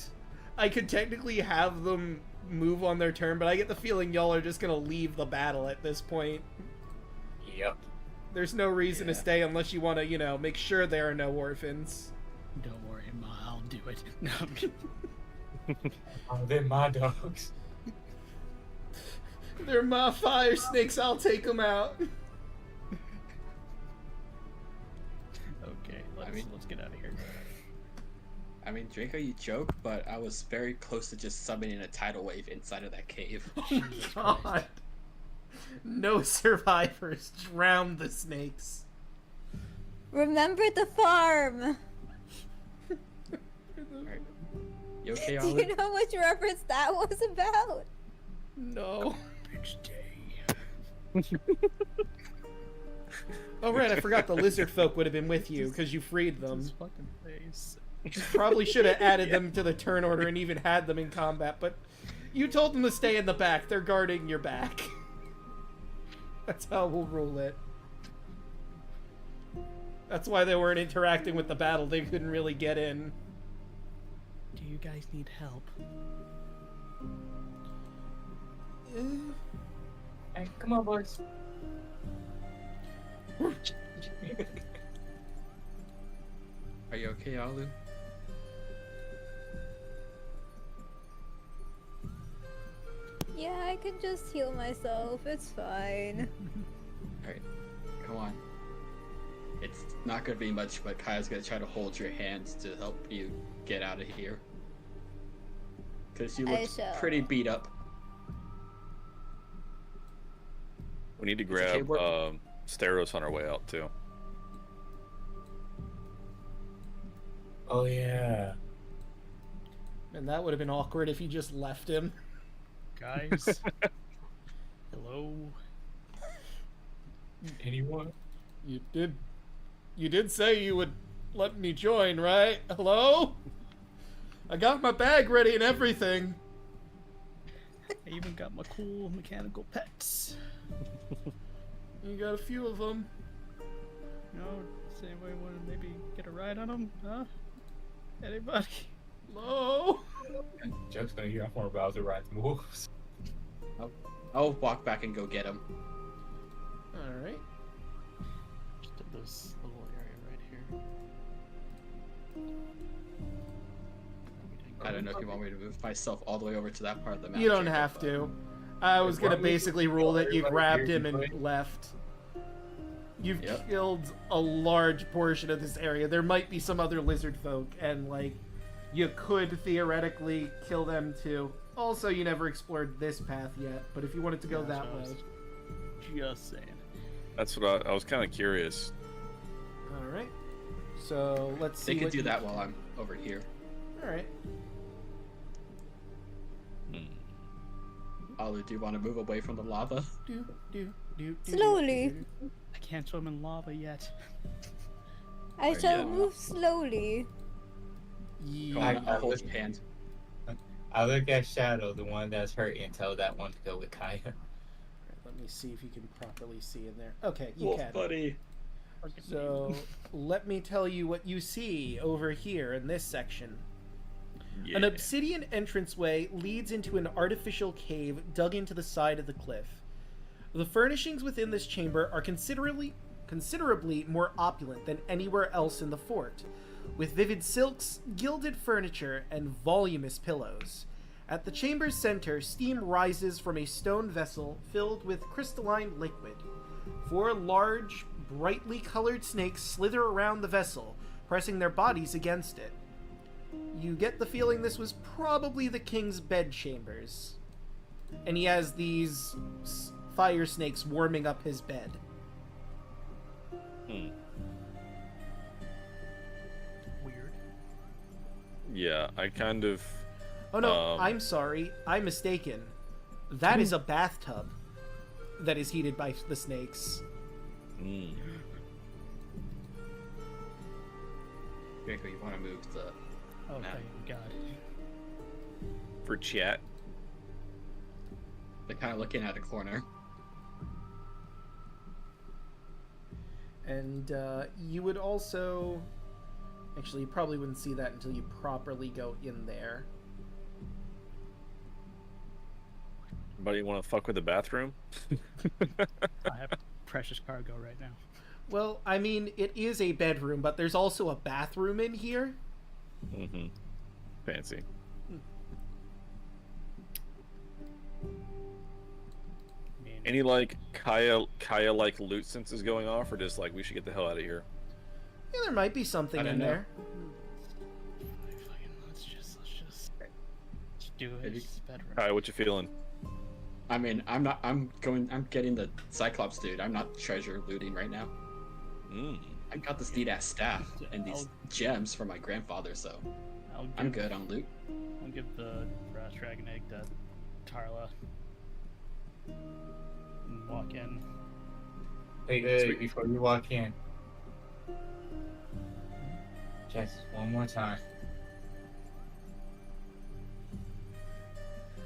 I could technically have them move on their turn, but I get the feeling y'all are just gonna leave the battle at this point. Yep. There's no reason to Yeah. stay unless you want to, you know, make sure there are no orphans. Don't worry, Ma. I'll do it. No, I'm kidding. Oh, they're my dogs. They're my fire snakes, I'll take them out. Okay, let's get out of here. I mean, Draco, you joke, but I was very close to just summoning a tidal wave inside of that cave. Oh my god. No survivors. Drown the snakes. Remember the farm. Alright. You okay, Do Ollie? you know which reference that was about? No. Bitch day. Oh right, I forgot the lizard folk would have been with you because you freed them. His fucking face. Probably should have added them to the turn order and even had them in combat, but you told them to stay in the back. They're guarding your back. That's how we'll rule it. That's why they weren't interacting with the battle. They couldn't really get in. Do you guys need help? Hey, come on, boys. Are you okay, Alu? Yeah, I can just heal myself. It's fine. Alright, come on. It's not gonna be much, but Kaya's gonna try to hold your hands to help you get out of here. Because you I look shall. pretty beat up. We need to okay, grab we're- Steros on our way out too. Oh yeah. And that would have been awkward if you just left him. Guys? Hello? Anyone? You did say you would let me join, right? Hello? I got my bag ready and everything. I even got my cool mechanical pets. You got a few of them. You know, does anybody want to maybe get a ride on them? Huh? Anybody? Hello? Joke's gonna hear more about the right moves. I'll walk back and go get him. Alright. Just in this little area right here. I don't know if you want me to move myself all the way over to that part of the map. You don't Jacob, have but- to. I was gonna Why don't we basically just rule kill that you everybody grabbed here him and anyway? left. You've Yep. killed a large portion of this area. There might be some other lizard folk, and like, you could theoretically kill them too. Also, you never explored this path yet, but if you wanted to go That's that what I way. was just saying. That's what I was kind of curious. Alright. So, let's see They could what do you- that while I'm over here. Alright. Alu, do you want to move away from the lava? Slowly. I can't swim in lava yet. I Alright, shall yeah. move slowly. Come Yeah. on, I'll hold your hand. I look at Shadow, the one that's hurt, and tell that one to go with Kaya. Let me see if you can properly see in there. Okay, you Wolf can. buddy. So, let me tell you what you see over here in this section. Yeah. An obsidian entranceway leads into an artificial cave dug into the side of the cliff. The furnishings within this chamber are considerably more opulent than anywhere else in the fort, with vivid silks, gilded furniture, and voluminous pillows. At the chamber's center, steam rises from a stone vessel filled with crystalline liquid. 4 large, brightly colored snakes slither around the vessel, pressing their bodies against it. You get the feeling this was probably the king's bedchambers. And he has these fire snakes warming up his bed. Hmm. Weird. Yeah, I kind of. Oh no, I'm sorry. I'm mistaken. That is a bathtub that is heated by the snakes. Mm. Draco, you want to move the Okay, map? got it. For chat. They're kind of looking at a corner. And you would also... Actually, you probably wouldn't see that until you properly go in there. Anybody want to fuck with the bathroom? I have precious cargo right now. Well, I mean, it is a bedroom, but there's also a bathroom in here. Mm-hmm. Fancy. I mean, Any like Kaya like loot senses going off, or just like we should get the hell out of here? Yeah, there might be something I don't in know. there. let's just do Maybe- his bedroom. Kaya, what you feeling? I mean, I'm getting the Cyclops dude. I'm not treasure looting right now. Mm. I got this neat ass staff and these gems from my grandfather, so I'm good on loot. I'll give the brass dragon egg to Tarla. And walk in. Hey, before you walk in, just one more time.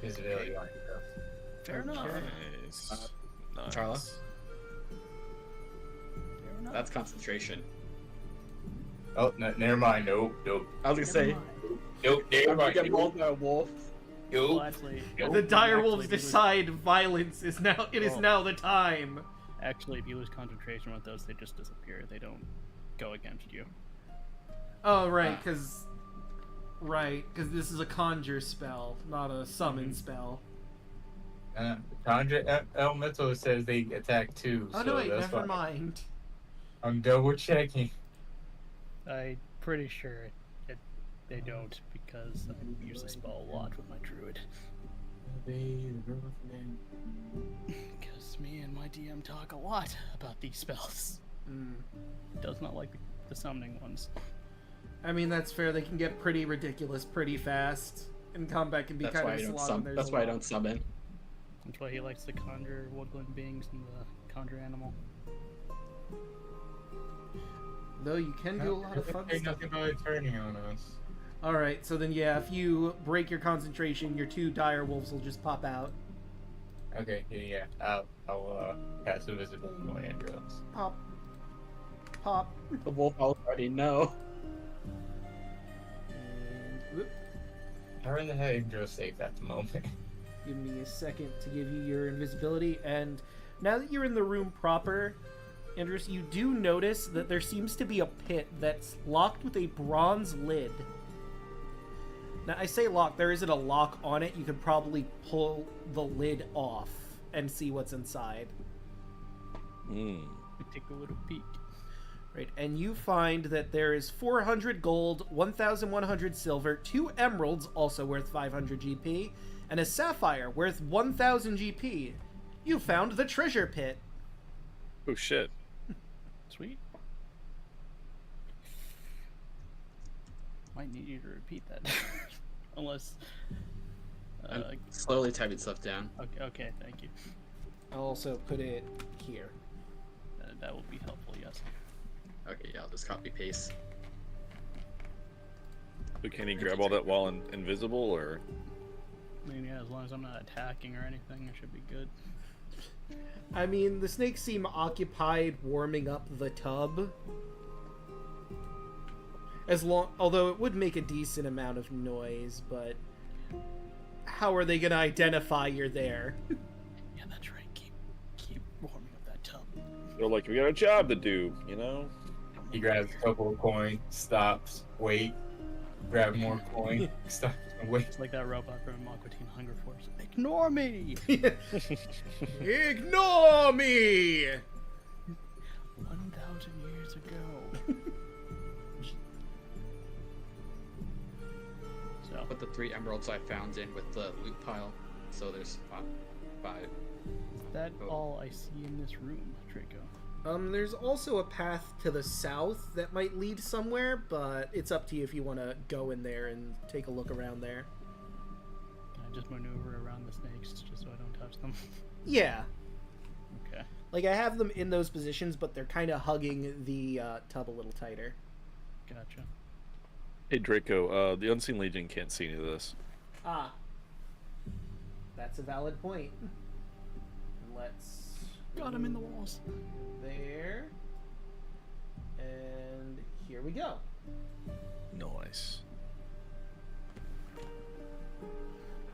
Visibility on you, bro. Fair enough. Nice. Nice. Charla? Fair enough. That's concentration. Oh, no, never mind. Nope. I was gonna say, Nope. Never I'm gonna mind. get mauled by a wolf. Well, Nope. actually, Nope. The dire Actually, wolves we lose- decide violence is now. It is Oh. now the time. Actually, if you lose concentration with those, they just disappear. They don't go against you. Oh right, Ah. because this is a conjure spell, not a summon spell. Conjure Elemental says they attack too. Oh so no, wait, that's never fine. mind. I'm double checking. I'm pretty sure they don't because I use the spell a lot with my druid. Because me and my DM talk a lot about these spells. Mm. Does not like the summoning ones. I mean, that's fair. They can get pretty ridiculous pretty fast, and combat can be That's kind why of I don't slow. summon. That's why I don't summon. That's why he likes to conjure woodland beings and the conjure animal. Though you can do a lot of fun Ain't stuff. nothing about it turning on us. All right, so then yeah, if you break your concentration, your two dire wolves will just pop out. Okay, yeah. I'll cast invisibility on Andros. Pop. Pop. The wolf already know. And whoop, How in the hell Andros safe at the moment? give me a second to give you your invisibility. And now that you're in the room proper, Andrews, you do notice that there seems to be a pit that's locked with a bronze lid. Now, I say locked, there isn't a lock on it. You could probably pull the lid off and see what's inside. Mm. We take a little peek. Right, and you find that there is 400 gold, 1,100 silver, 2 emeralds, also worth 500 GP, and a sapphire worth 1,000 GP. You found the treasure pit. Oh shit. Sweet. Might need you to repeat that. Unless... I'm slowly typing stuff down. okay, thank you. I'll also put it here. That will be helpful, yes. Okay, yeah, I'll just copy paste. So can he grab all that while invisible, or? I mean, yeah, as long as I'm not attacking or anything, I should be good. I mean, the snakes seem occupied warming up the tub. Although it would make a decent amount of noise, but how are they gonna identify you're there? Yeah, that's right. Keep warming up that tub. They're like, we got a job to do, you know? He grabs a couple of coins, stops, wait, grab more coin, stops, and wait. It's like that robot from Aqua Teen Hunger Force. Ignore me! Ignore me! 1,000 years ago. So, Put the 3 emeralds I found in with the loot pile. So there's 5. is that all I see in this room, Draco? There's also a path to the south that might lead somewhere, but it's up to you if you want to go in there and take a look around there. Can I just maneuver around the snakes just so I don't touch them? Yeah. Okay. Like, I have them in those positions, but they're kind of hugging the tub a little tighter. Gotcha. Hey Draco, the Unseen Legion can't see any of this. Ah. That's a valid point. Let's... Got him in the walls. There. And here we go. Nice.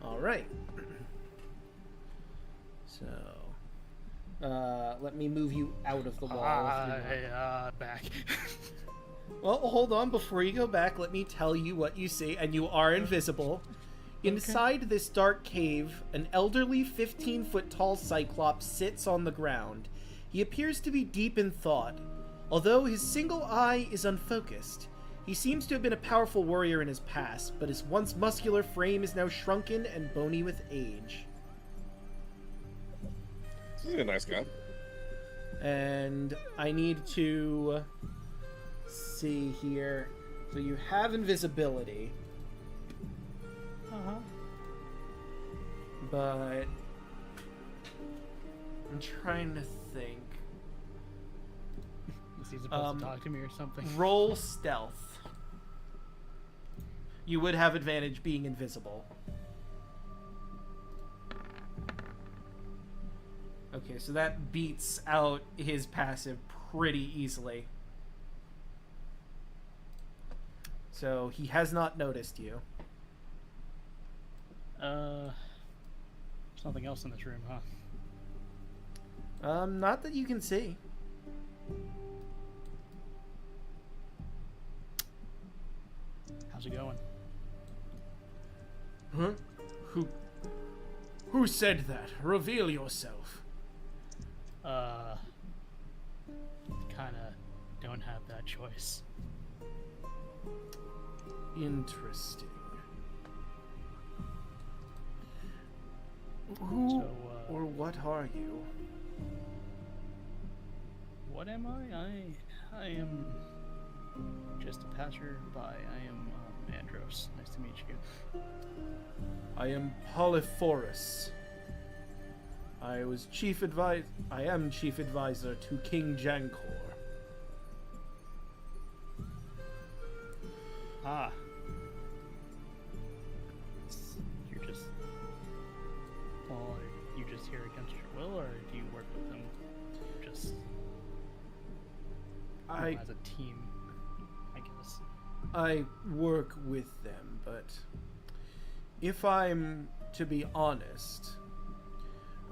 All right. So, let me move you out of the wall. Back. Well, hold on. Before you go back, let me tell you what you see. And you are invisible. Inside this dark cave, an elderly 15-foot tall Cyclops sits on the ground. He appears to be deep in thought. Although his single eye is unfocused, he seems to have been a powerful warrior in his past, but his once muscular frame is now shrunken and bony with age. He's a nice guy. And I need to see here. So you have invisibility, but I'm trying to think. Is he supposed to talk to me or something? Roll stealth. You would have advantage being invisible. Okay, so that beats out his passive pretty easily. So he has not noticed you. There's nothing else in this room, huh? Not that you can see. How's it going? Huh? Who said that? Reveal yourself. Kinda don't have that choice. Interesting. Who So, or what are you? What am I? I am just a passerby. I am Andros. Nice to meet you. I am Polyphorus. I am chief advisor to King Jankor. Ah. You're just... Well, are you just here against your will, or do you work with them just as a team, I guess? I work with them, but if I'm to be honest,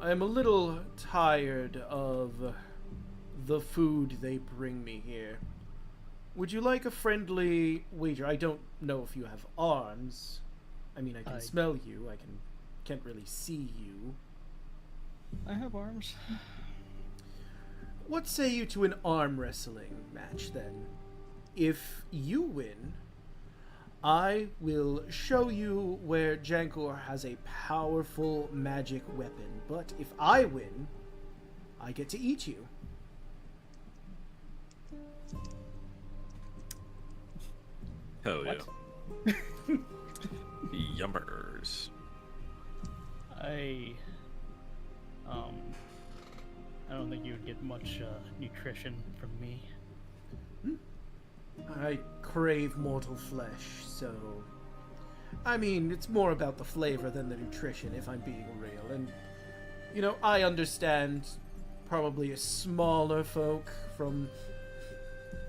I'm a little tired of the food they bring me here. Would you like a friendly wager? I don't know if you have arms. I mean, I can smell you. Can't really see you. I have arms. What say you to an arm wrestling match, then? If you win, I will show you where Jankor has a powerful magic weapon. But if I win, I get to eat you. Hell What? yeah. Yummers. I don't think you would get much nutrition from me. I crave mortal flesh, so... I mean, it's more about the flavor than the nutrition, if I'm being real. And, you know, I understand probably a smaller folk from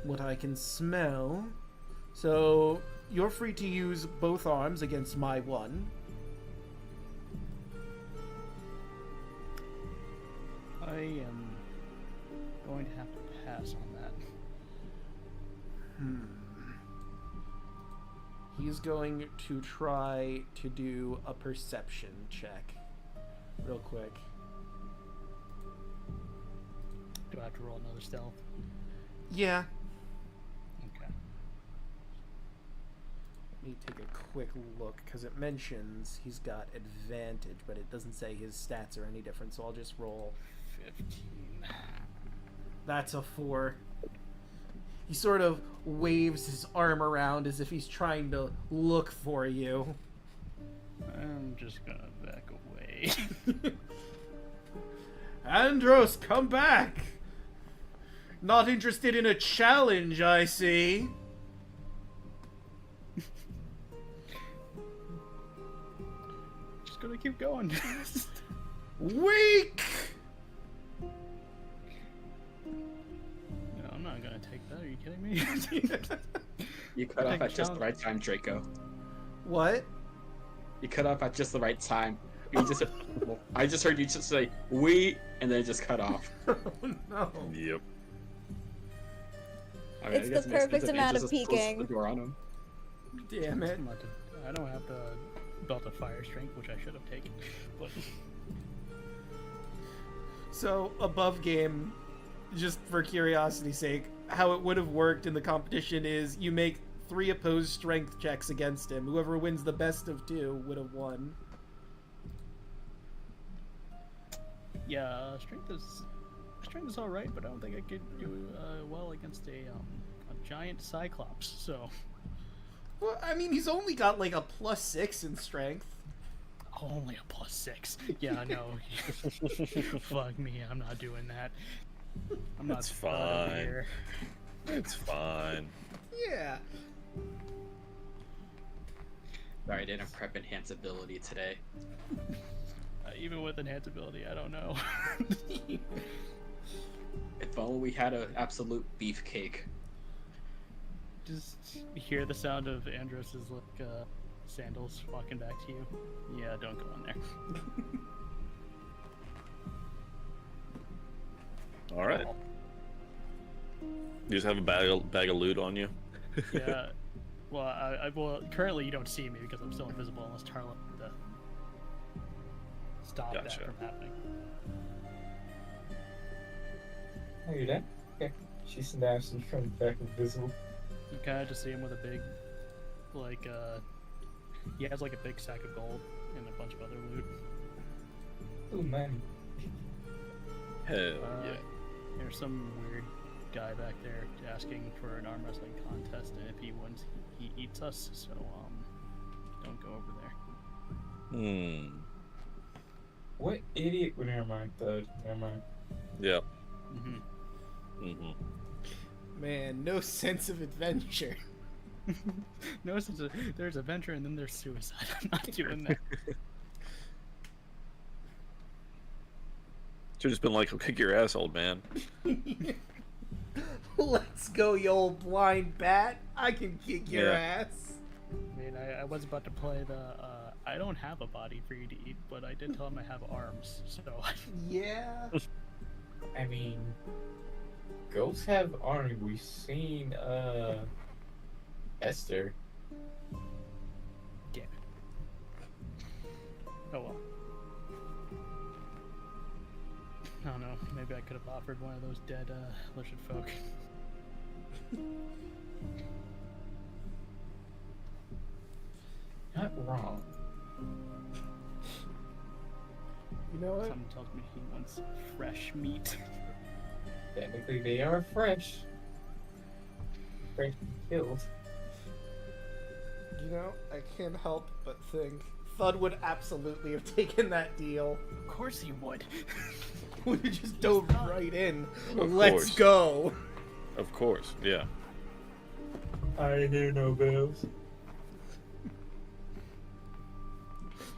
what I can smell. So, you're free to use both arms against my one. I am going to have to pass on that. He's going to try to do a perception check. Real quick. Do I have to roll another stealth? Yeah. Okay. Let me take a quick look, because it mentions he's got advantage, but it doesn't say his stats are any different, so I'll just roll. 15. That's a 4. He sort of waves his arm around as if he's trying to look for you. I'm just gonna back away. Andros, come back! Not interested in a challenge, I see. Just gonna keep going. Weak! No, I'm not gonna take that. Are you kidding me? You cut off Take at just the challenge. right time, Draco. What? You cut off at just the right time. You just, I just heard you just say "we" and then it just cut off. Oh, no. Yep. I It's I guess the it makes sense perfect if amount Angel of just closes peeking. the door on him. Damn it. I don't have the belt of fire strength, which I should have taken. But So, above game, just for curiosity's sake, how it would have worked in the competition is you make 3 opposed strength checks against him. Whoever wins the best of 2 would have won. yeah, strength is all right, but I don't think I could do well against a giant cyclops. So Well, I mean, he's only got like a +6 in strength. only a +6. Yeah, no. Fuck me, I'm not doing that. I'm not That's thought over fine. here. It's fine. Yeah. Sorry, I didn't prep enhance ability today. Even with enhanced ability, I don't know. If only we had an absolute beefcake. Just hear the sound of Andros's like sandals walking back to you. Yeah, don't go in there. All right. You just have a bag of loot on you. Yeah. Well, well, currently you don't see me because I'm still invisible unless Tarla stop that Gotcha. from happening. Oh, you're done? Okay. She snaps and comes back invisible. You kind of just see him with a big, like, he has like a big sack of gold and a bunch of other loot. Ooh, man. Hell Uh, yeah. There's some weird guy back there asking for an arm wrestling contest, and if he wins, he eats us. So, don't go over there. Hmm. What idiot? Well, never mind, Thud. Never mind. Yep. Mm-hmm. Mm-hmm. Man, no sense of adventure. No, there's adventure and then there's suicide. I'm not doing that. Should've just been like, "I'll kick your ass, old man." Let's go, you old blind bat. I can kick your Yeah. ass. I mean, I was about to play the, I don't have a body for you to eat, but I did tell him I have arms, so... Yeah. I mean, ghosts have army. We've seen, Esther. Damn it. Oh well. I don't know, maybe I could have offered one of those dead, lizard folk. Not wrong. You know what? Someone tells me he wants fresh meat. Technically, they are fresh. Fresh killed. You know, I can't help but think Thud would absolutely have taken that deal. Of course he would. Would have just dove right in. Of Let's course. go. Of course. Yeah. I hear no bells.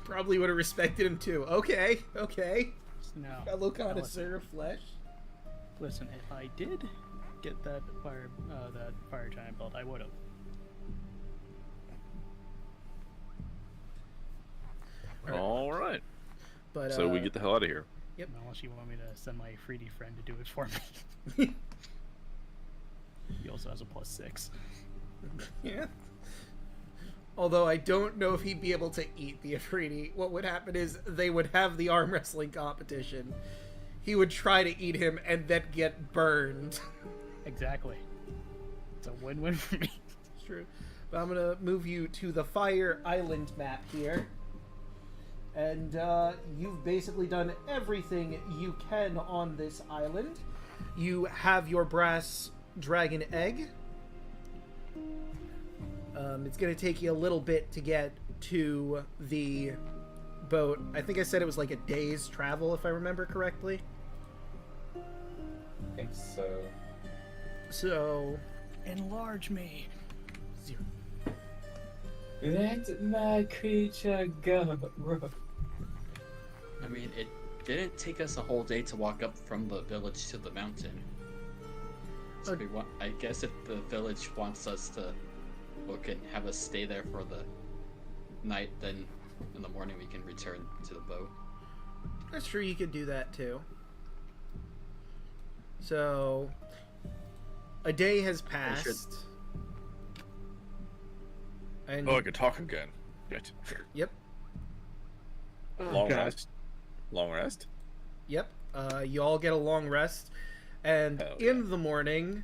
Probably would have respected him too. Okay, okay. No. Fellow connoisseur of flesh. Listen, if I did get that fire giant belt, I would have. All right. But So we get the hell out of here. Unless you want me to send my 3D friend to do it for me. He also has a +6. yeah. Although I don't know if he'd be able to eat the Afridi. What would happen is they would have the arm wrestling competition. he would try to eat him and then get burned. Exactly. It's a win-win for me. It's true. But I'm gonna move you to the Fire Island map here. And you've basically done everything you can on this island. You have your brass dragon egg. It's going to take you a little bit to get to the boat. I think I said it was like a day's travel, if I remember correctly. I think so. So... Enlarge me. 0. Let my creature go. I mean, it didn't take us a whole day to walk up from the village to the mountain. So I guess if the village wants us to book and have us stay there for the night, then in the morning we can return to the boat. That's true, you could do that too. So... a day has passed. And Oh, I can talk again. Good. Yep. Long rest. Long rest? Yep. You all get a long rest. And Hell in yeah. the morning,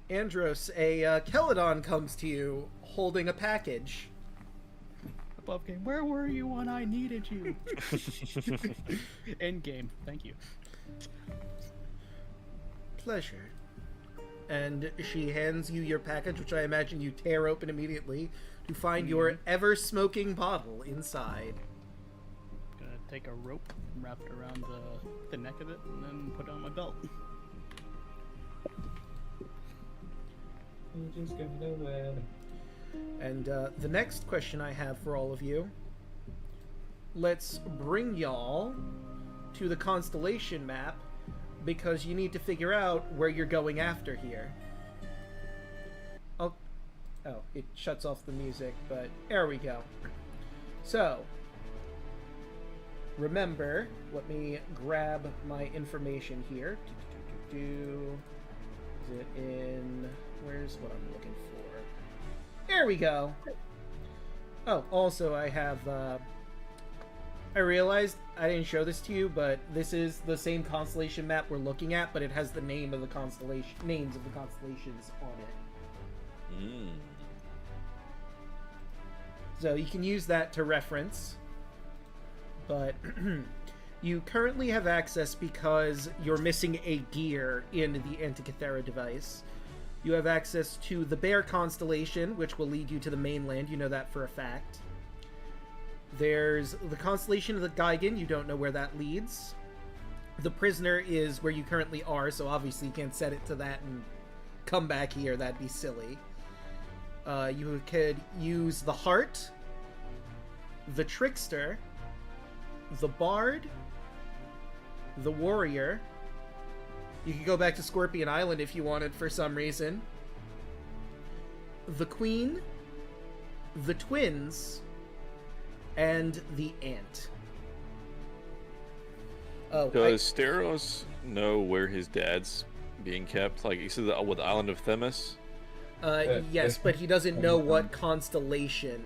Andros, a Keladon comes to you holding a package. Above game, where were you when I needed you? End game, thank you. Pleasure. And she hands you your package, which I imagine you tear open immediately, to find your ever-smoking bottle inside. Gonna take a rope and wrap it around the neck of it, and then put it on my belt. You just go nowhere. And the next question I have for all of you, let's bring y'all to the constellation map, because you need to figure out where you're going after here. Oh, it shuts off the music, but there we go. So, remember, let me grab my information here. Is it in... where's what I'm looking for? There we go. Oh, also I have, I realized I didn't show this to you, but this is the same constellation map we're looking at, but it has the name of the constellation, names of the constellations on it. So you can use that to reference. But you currently have access, because you're missing a gear in the Antikythera device. You have access to the Bear constellation, which will lead you to the mainland. You know that for a fact. There's the constellation of the Gigan. You don't know where that leads. The Prisoner is where you currently are, so obviously you can't set it to that and come back here. That'd be silly. You could use the Heart, the Trickster, the Bard, the Warrior. You could go back to Scorpion Island if you wanted for some reason. The Queen, the Twins, and the Ant. Oh, Does Steros know where his dad's being kept? Like, you said, with the island of Themis? Yes, but he doesn't know what constellation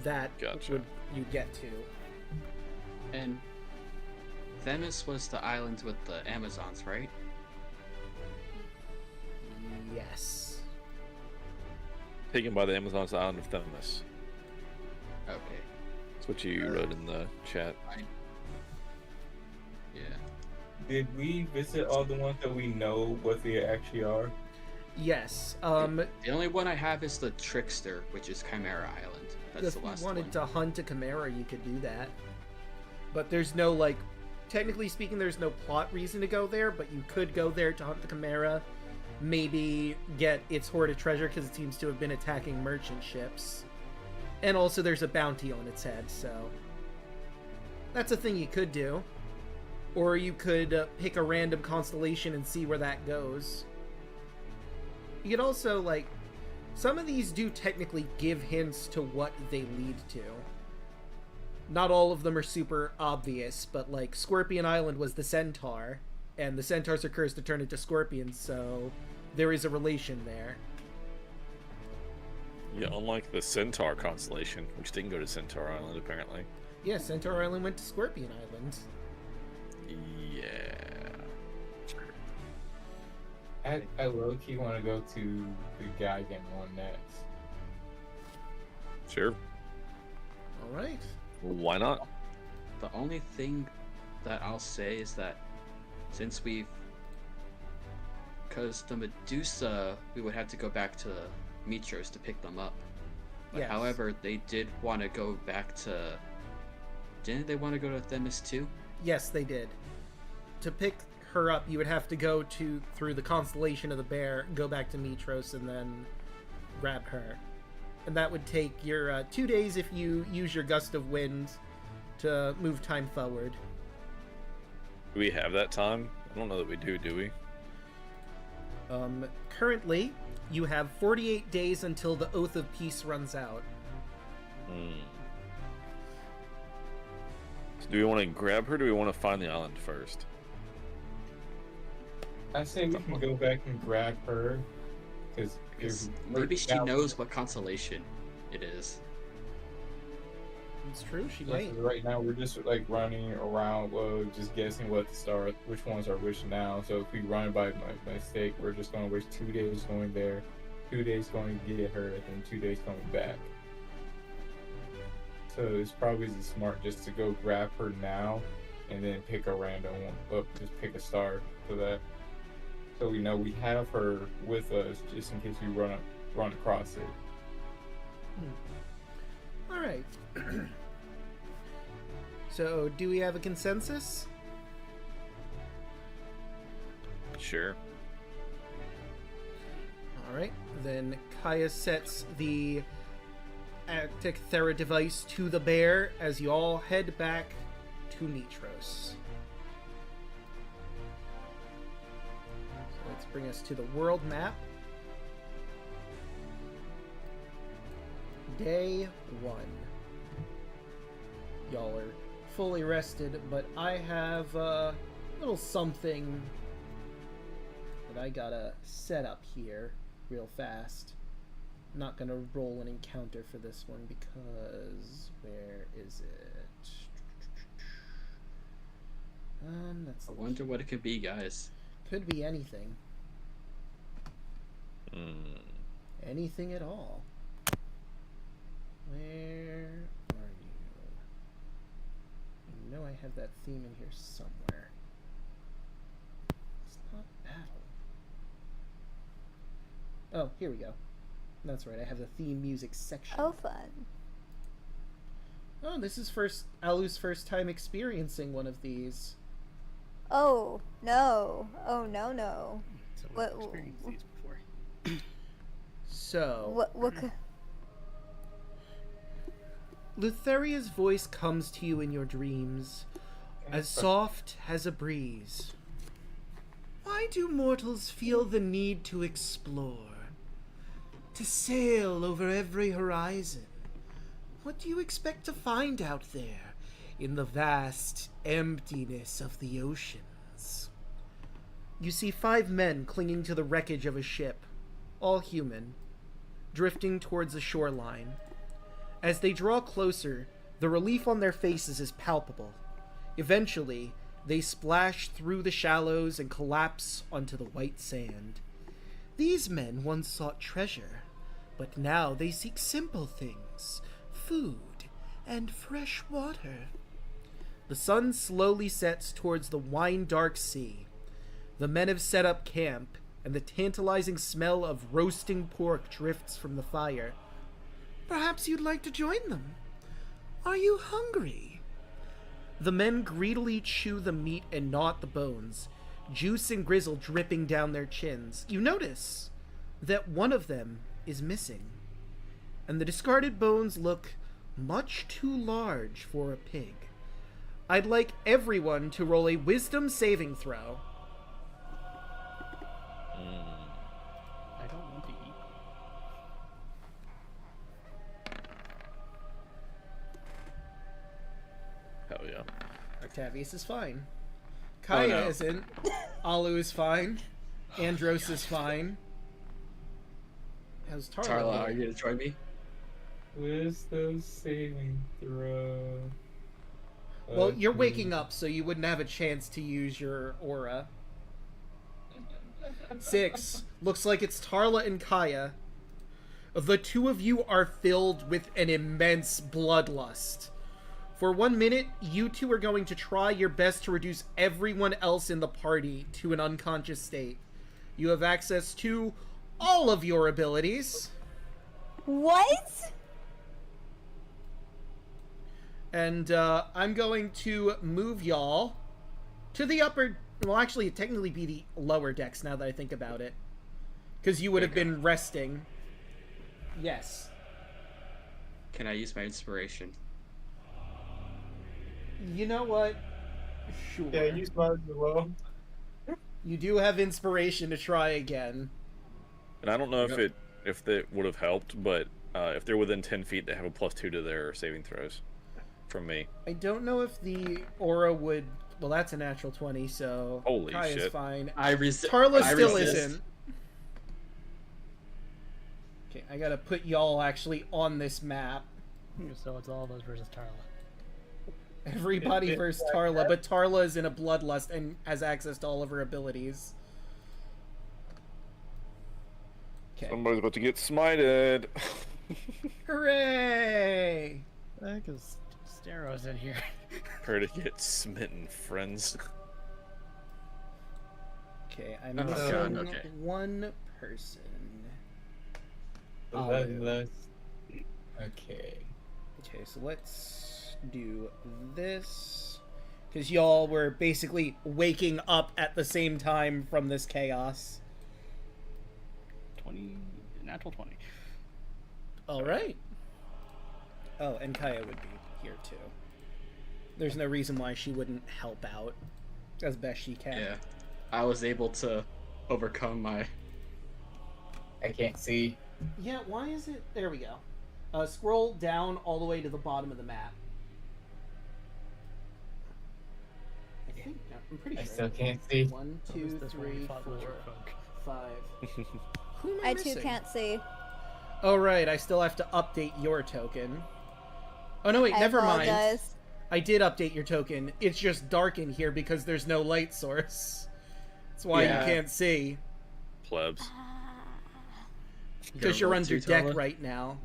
that Gotcha. you'd get to. And Themis was the island with the Amazons, right? Yes. Taken by the Amazon's island of Themis. Okay. That's what you wrote in the chat. Yeah. Did we visit all the ones that we know what they actually are? Yes. The only one I have is the Trickster, which is Chimera Island. That's If the you last wanted one. to hunt a chimera, you could do that. But there's no, like, technically speaking, there's no plot reason to go there, but you could go there to hunt the chimera. Maybe get its hoard of treasure, because it seems to have been attacking merchant ships. And also there's a bounty on its head, so... that's a thing you could do. Or you could pick a random constellation and see where that goes. You could also, like... some of these do technically give hints to what they lead to. Not all of them are super obvious, but, like, Scorpion Island was the Centaur, and the Centaurs are cursed to turn into scorpions, so there is a relation there. Yeah, unlike the Centaur constellation, which didn't go to Centaur Island, apparently. Yeah, Centaur Island went to Scorpion Island. Yeah. I low-key want to go to the Geigen one next. Sure. All right. Why not? The only thing that I'll say is that since because the Medusa, we would have to go back to Mitros to pick them up. But Yes. however, they did want to go back to. Didn't they want to go to Themis too? Yes, they did. To pick her up, you would have to go through the constellation of the bear, go back to Mitros, and then grab her. And that would take your 2 days if you use your gust of wind to move time forward. Do we have that time? I don't know that we do we? Currently, you have 48 days until the Oath of Peace runs out. So do we want to grab her, or do we want to find the island first? I say we can go back and grab her, because Maybe she knows what constellation it is. It's true, she might. Right now, we're just like running around, just guessing what the star, which ones are which now. So if we run by mistake, we're just going to waste 2 days going there, 2 days going to get her, and then 2 days coming back. So it's probably smart just to go grab her now, and then pick a random one. Just pick a star for that. So we know we have her with us, just in case we run across it. All right. So, do we have a consensus? Sure. All right. Then Kaya sets the Actic Thera device to the bear as you all head back to Mitros. So let's bring us to the world map. Day 1. Y'all are fully rested, but I have a little something that I gotta set up here real fast. I'm not gonna roll an encounter for this one because where is it? That's I wonder what it could be, guys. could be anything. Hmm. Anything at all. Where are you? I know I have that theme in here somewhere. It's not battle. Oh, here we go. That's right, I have the theme music section. Oh, fun. Oh, this is Alu's first time experiencing one of these. Oh, no. Oh, no, no. So we've What- experienced these before. So, What could... Lutheria's voice comes to you in your dreams, as soft as a breeze. Why do mortals feel the need to explore? To sail over every horizon? What do you expect to find out there in the vast emptiness of the oceans? You see 5 men clinging to the wreckage of a ship, all human, drifting towards the shoreline. As they draw closer, the relief on their faces is palpable. Eventually, they splash through the shallows and collapse onto the white sand. These men once sought treasure, but now they seek simple things, food and fresh water. The sun slowly sets towards the wine-dark sea. The men have set up camp, and the tantalizing smell of roasting pork drifts from the fire. Perhaps you'd like to join them. Are you hungry? The men greedily chew the meat and gnaw at the bones, juice and grizzle dripping down their chins. You notice that one of them is missing, and the discarded bones look much too large for a pig. I'd like everyone to roll a wisdom saving throw. I don't want to eat. Hell yeah. Octavius is fine. Kaya no. isn't. Alu is fine. Andros is fine. How's Tarla? Tarla, are you gonna join me? Wisdom saving throw. Well, you're waking up, so you wouldn't have a chance to use your aura. 6. Looks like it's Tarla and Kaya. The two of you are filled with an immense bloodlust. For 1 minute, you two are going to try your best to reduce everyone else in the party to an unconscious state. You have access to all of your abilities. What? And I'm going to move y'all to the upper... Well, actually, it'd technically be the lower decks now that I think about it. Because you would have been resting. Yes. Can I use my inspiration? You know what? Sure. Yeah, use mine as well. You do have inspiration to try again. And I don't know if that would have helped, but if they're within 10 feet, they have a +2 to their saving throws from me. I don't know if the aura would... Well, that's a natural 20, so... Holy Kaya's shit. fine. Tarla still isn't. Okay, I gotta put y'all actually on this map. So it's all of us versus Tarla. Everybody versus Tarla, but Tarla is in a bloodlust and has access to all of her abilities. Okay. Somebody's about to get smited. Hooray! Because Stero's in here. Her to get smitten, friends. Okay, I'm Oh, missing God, okay. one person. Okay. Okay, so let's do this. Because y'all were basically waking up at the same time from this chaos. 20, natural 20. Alright. Oh, and Kaya would be here too. There's no reason why she wouldn't help out as best she can. Yeah. I was able to overcome my... I can't see. Yeah, why is it... There we go. Scroll down all the way to the bottom of the map. I think... I'm pretty I sure. still can't see. 1, 2, This one 3, we fought 4, Witcher folk. 5. Who am I missing? too can't see. Oh, right, I still have to update your token. Oh, no, wait, I never mind. apologize. I did update your token. It's just dark in here because there's no light source. That's why Yeah. you can't see. Plebs. Because you're Roll under two, deck Tarla. right now.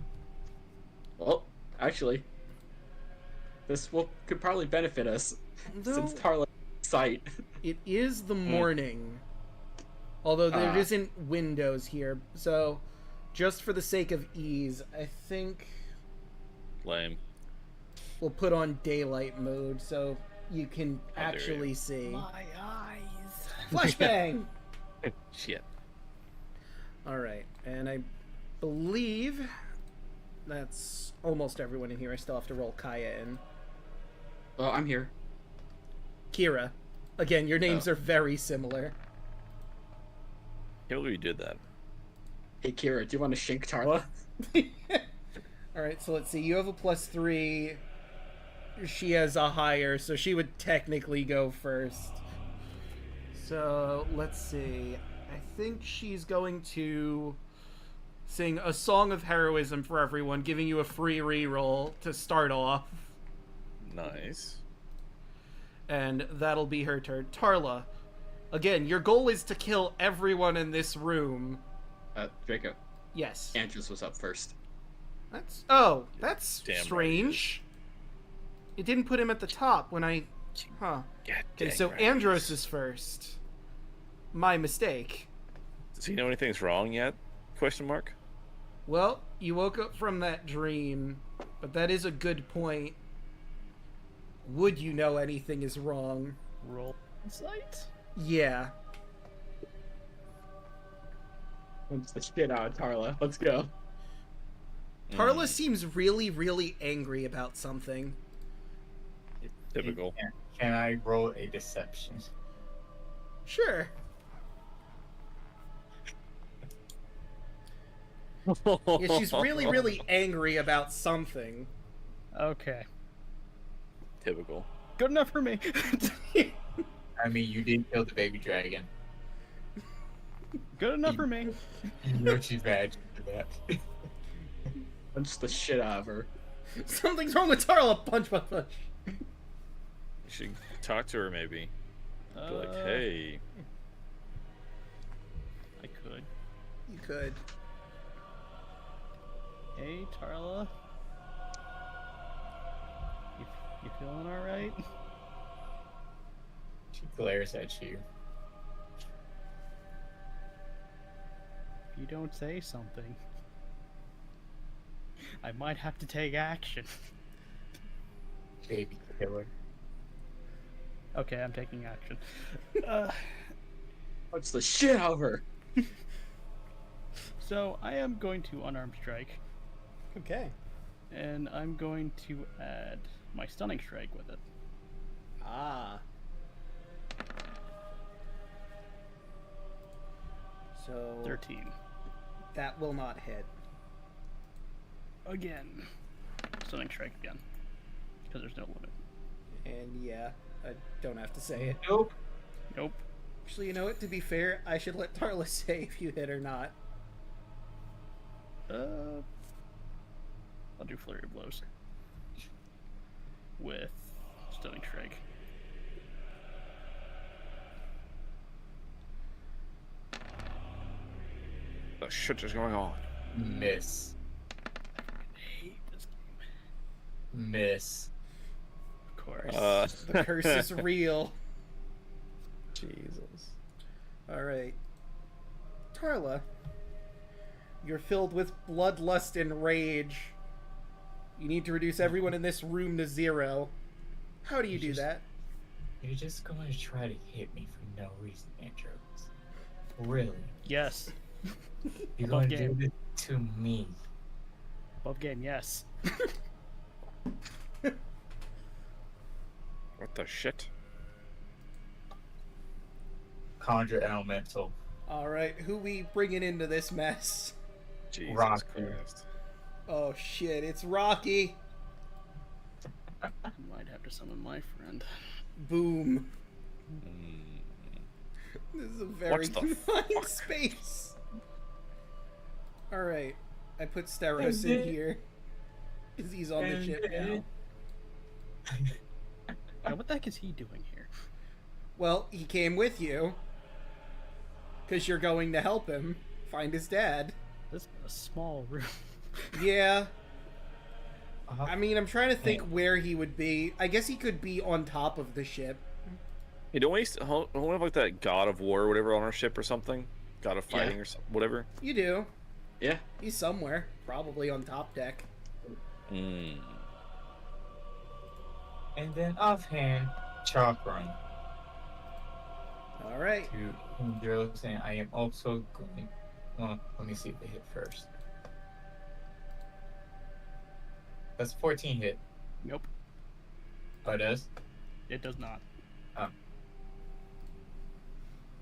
Well, actually, this could probably benefit us Though since Tarla's sight. it is the morning. Although there Ah. isn't windows here. So, just for the sake of ease, I think Lame. we'll put on daylight mode so you can How dare actually you. see. My eyes. Flashbang! Shit. Alright, and I believe that's almost everyone in here. I still have to roll Kaya in. Well, I'm here. Kira. Again, your names Oh. are very similar. Can't believe you did that. Hey, Kira, do you want to shink Tarla? Alright, so let's see. You have a +3. She has a higher, so she would technically go first. So, let's see. I think she's going to sing a song of heroism for everyone, giving you a free reroll to start off. Nice. And that'll be her turn. Tarla, again, your goal is to kill everyone in this room. Draco, Yes. Andrews was up first. That's Damn right strange. It didn't put him at the top when I... Huh. God Okay, dang so right. Andros is first. My mistake. Does he know anything's wrong yet? Question mark. Well, you woke up from that dream, but that is a good point. Would you know anything is wrong? Roll insight. Yeah. Let's the shit out of Tarla. Let's go. Tarla seems really, really angry about something. Typical. Can I roll a deception? Sure. Yeah, she's really, really angry about something. Okay. Typical. Good enough for me. I mean, you did kill the baby dragon. Good enough for me. You know she's mad for that. Punch the shit out of her. Something's wrong with Tarla. Punch, punch, punch. You should talk to her maybe. Be like, hey. I could. You could. Hey, Tarla. You feeling alright? She glares at you. If you don't say something, I might have to take action. Baby killer. Okay, I'm taking action. What's the shit out of her? So I am going to unarmed strike, Okay. and I'm going to add my stunning strike with it. Ah. So 13. that will not hit. Again. Stunning strike again. Because there's no limit. And yeah, I don't have to say it. Nope. Nope. Actually, you know what? To be fair, I should let Tarla say if you hit or not. I'll do flurry of blows. With stunning strike. The shit is going on. Miss. I hate this game. Miss. Of course. The curse is real. Jesus. Alright. Tarla, you're filled with bloodlust and rage. You need to reduce everyone in this room to 0. How do you do that? You're just going to try to hit me for no reason, Andrews. Really? Yes. You're Above going to do game. this to me. Above game, yes. What the shit? Conjure elemental. Alright, who we bringing into this mess? Jesus Rocky. Christ. Oh shit, it's Rocky. I might have to summon my friend. Boom. Mm. This is a very What the confined fuck? space. Alright, I put Steros in here. Because he's on the ship now. Yeah, what the heck is he doing here? Well, he came with you. Because you're going to help him find his dad. This is a small room. Yeah. Uh-huh. I mean, I'm trying to think where he would be. I guess he could be on top of the ship. Hey, don't we have like that God of War or whatever on our ship or something? God of Fighting Yeah. or something, whatever? You do. Yeah. He's somewhere. Probably on top deck. Mm. And then offhand, chalk run Alright. to Andros, and I am also going. Well, let me see if they hit first. That's 14 hit. Nope, Oh, it does? it does not.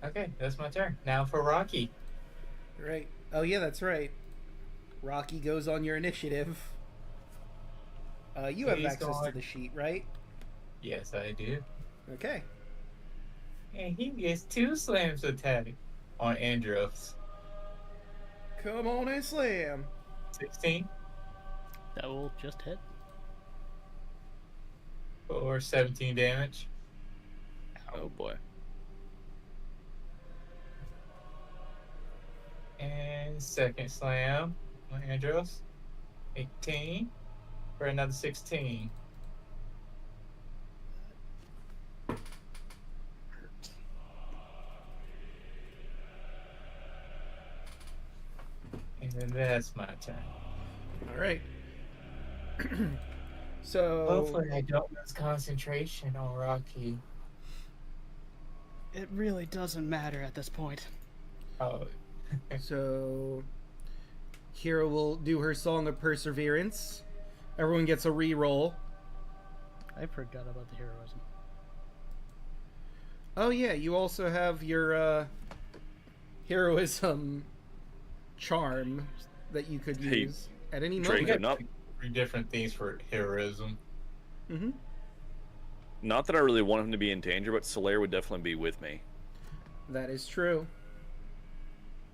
Okay, that's my turn. Now for Rocky. Right. Oh, yeah, that's right. Rocky goes on your initiative. You have He's access to going- the sheet, right? Yes, I do. Okay. And he gets 2 slams attack on Andros. Come on and slam. 16 That will just hit. for 17 damage. Oh boy. And second slam on Andros. 18 for another 16. And then that's my turn. Alright. So. Hopefully I don't lose concentration on Rocky. It really doesn't matter at this point. Oh, So. Kira will do her Song of Perseverance. Everyone gets a re-roll. I forgot about the heroism. Oh, yeah, you also have your heroism charm that you could Hey, use at any Draco, moment. not 3 different things for heroism. Mm-hmm. not that I really want him to be in danger, but Solaire would definitely be with me. That is true.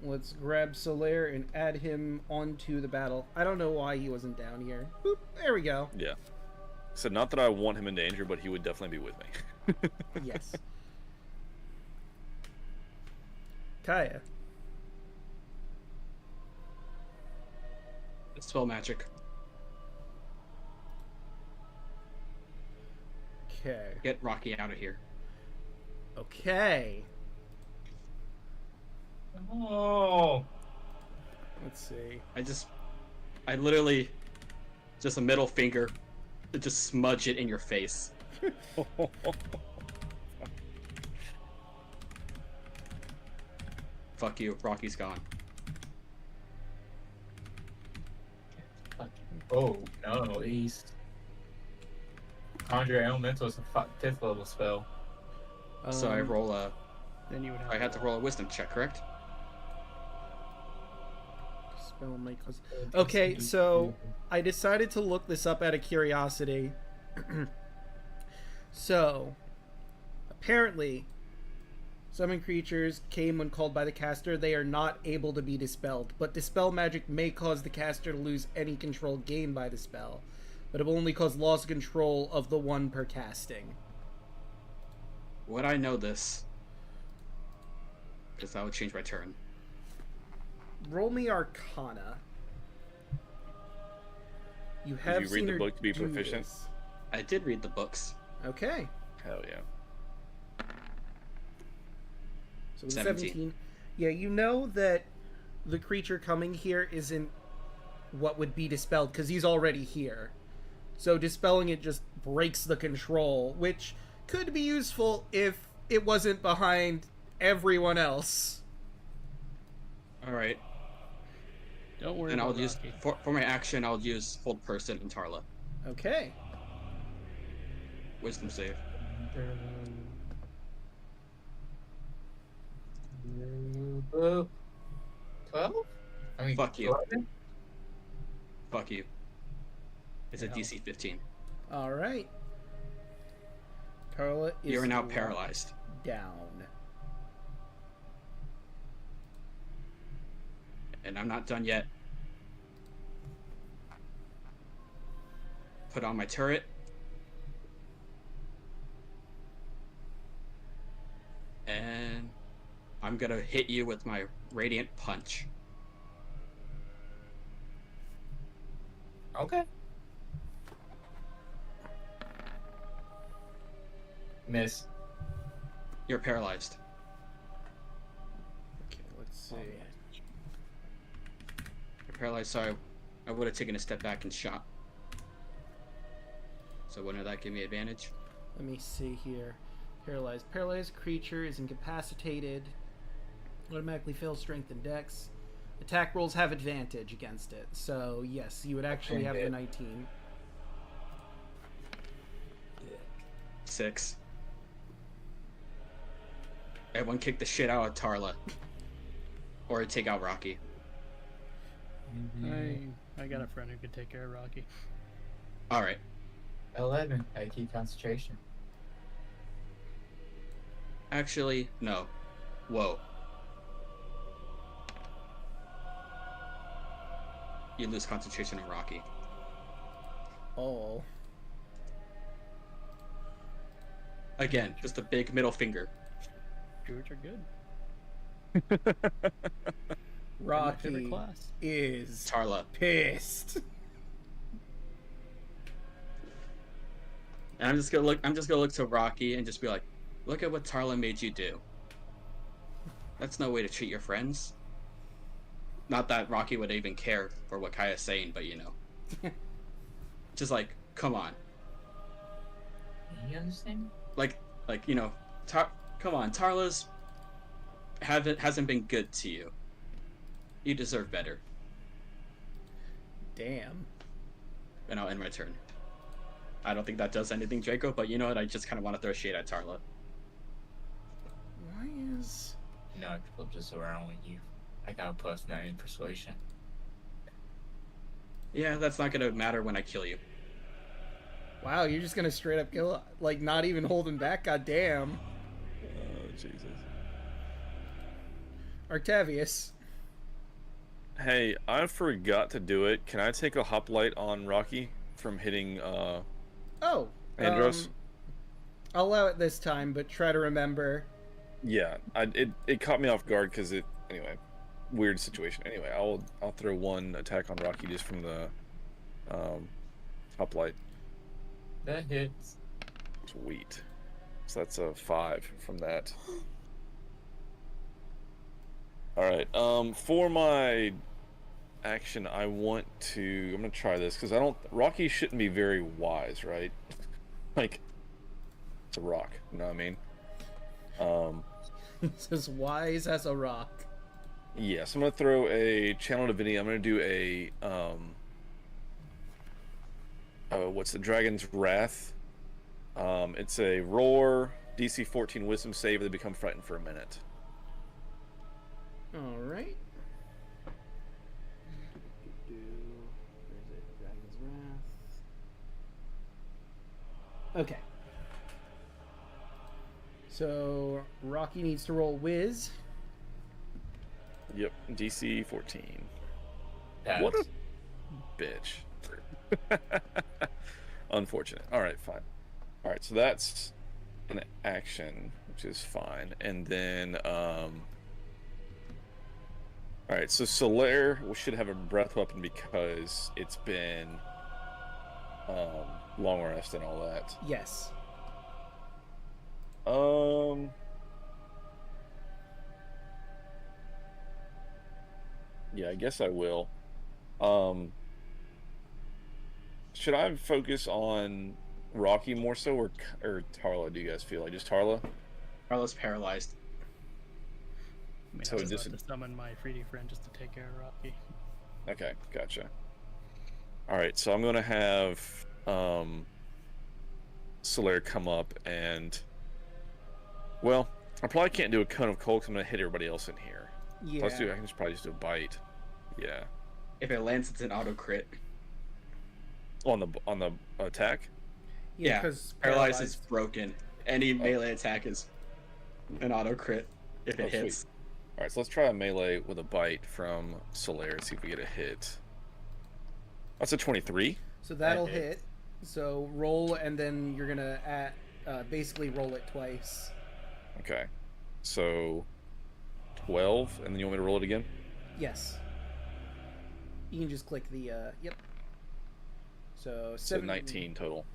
Let's grab Solaire and add him onto the battle. I don't know why he wasn't down here. Boop, there we go. Yeah. So not that I want him in danger, but he would definitely be with me. Yes. Kaya. Spell magic. Okay. Get Rocky out of here. Okay. Oh. Let's see. I literally, just a middle finger, to just smudge it in your face. Fuck you, Rocky's gone. Oh no, he's Conjure Elemental is a 5th level spell. So I roll a. Then you would have. I had to roll a wisdom check, correct? Spell may cause. Okay, so I decided to look this up out of curiosity. So, apparently, summon creatures came when called by the caster. They are not able to be dispelled, but dispel magic may cause the caster to lose any control gained by the spell, but it will only cause loss of control of the one per casting. Would I know this? Because that would change my turn. Roll me Arcana. You Did have you read seen the her book to be do proficient? this. I did read the books. Okay. Hell yeah. So it's 17. 17. Yeah, you know that the creature coming here isn't what would be dispelled because he's already here. So dispelling it just breaks the control, which could be useful if it wasn't behind everyone else. Alright. Don't worry. And I'll about use, Rocky. for my action, I'll use Hold Person and Tarla. Okay. Wisdom save. 12? I mean, Fuck you. 11? Fuck you. It's a No. DC 15. Alright. Carla is You're now locked paralyzed. down. And I'm not done yet. Put on my turret. And I'm gonna hit you with my Radiant Punch. Okay. Miss. You're paralyzed. Okay, let's see. You're paralyzed, so I would have taken a step back and shot. So wouldn't that give me advantage? Let me see here. Paralyzed. Paralyzed creature is incapacitated. Automatically fails strength and dex. Attack rolls have advantage against it. So, yes, you would actually have the 19. 6. Everyone kick the shit out of Tarla. Or take out Rocky. I got a friend who could take care of Rocky. Alright. 11. I keep concentration. Actually, no. Whoa. You lose concentration on Rocky. Oh. Again, just a big middle finger. Druids are good. My favorite Rocky class. is Tarla. pissed. And I'm just gonna look to Rocky and just be like, look at what Tarla made you do. That's no way to treat your friends. Not that Rocky would even care for what Kaya's saying, but you know. Just like, come on. You understand? Like you know, come on, Tarla's hasn't been good to you. You deserve better. Damn. And I'll end my turn. I don't think that does anything, Draco, but you know what? I just kind of want to throw shade at Tarla. Why is... No, people just around with you. I got a +9 in persuasion. Yeah, that's not gonna matter when I kill you. Wow, you're just gonna straight up kill, like, not even holding back, goddamn. Oh, Jesus. Artavius. Hey, I forgot to do it. Can I take a hoplite on Rocky from hitting Oh, Andros? I'll allow it this time, but try to remember. Yeah, it caught me off guard because anyway, weird situation. Anyway, I'll throw one attack on Rocky just from the top light. That hits. Sweet. So that's a 5 from that. All right. For my action, I'm gonna try this because Rocky shouldn't be very wise, right? Like, it's a rock. You know what I mean? It's as wise as a rock. Yes, I'm gonna throw a channel divinity. I'm gonna do a what's the Dragon's Wrath? It's a roar, DC 14 Wisdom save. They become frightened for a minute. All right. Where's it? Dragon's Wrath. Okay. So Rocky needs to roll Wiz. Yep, DC 14. Pass. What a bitch. Unfortunate. All right, fine. All right, so that's an action, which is fine. And then, all right, so Solaire should have a breath weapon because it's been long rest and all that. Yes. Yeah, I guess I will. Should I focus on Rocky more so, or Tarla? Do you guys feel like just Tarla? Carlos paralyzed. I mean, So I was just about to summon my 3D friend just to take care of Rocky. Okay, gotcha. All right, so I'm gonna have Solaire come up and, well, I probably can't do a cone of cold because I'm gonna hit everybody else in here. Yeah. I can just probably just do a bite. Yeah. If it lands, it's an auto crit. On the attack. Yeah, Yeah, because paralyzed is broken. Any melee attack is an auto crit if it Oh, hits. sweet. All right, so let's try a melee with a bite from Solaire. See if we get a hit. That's a 23. So that'll That hit. hits. So roll, and then you're gonna basically roll it twice. Okay. So 12, and then you want me to roll it again? Yes. You can just click the yep. So So 19 total.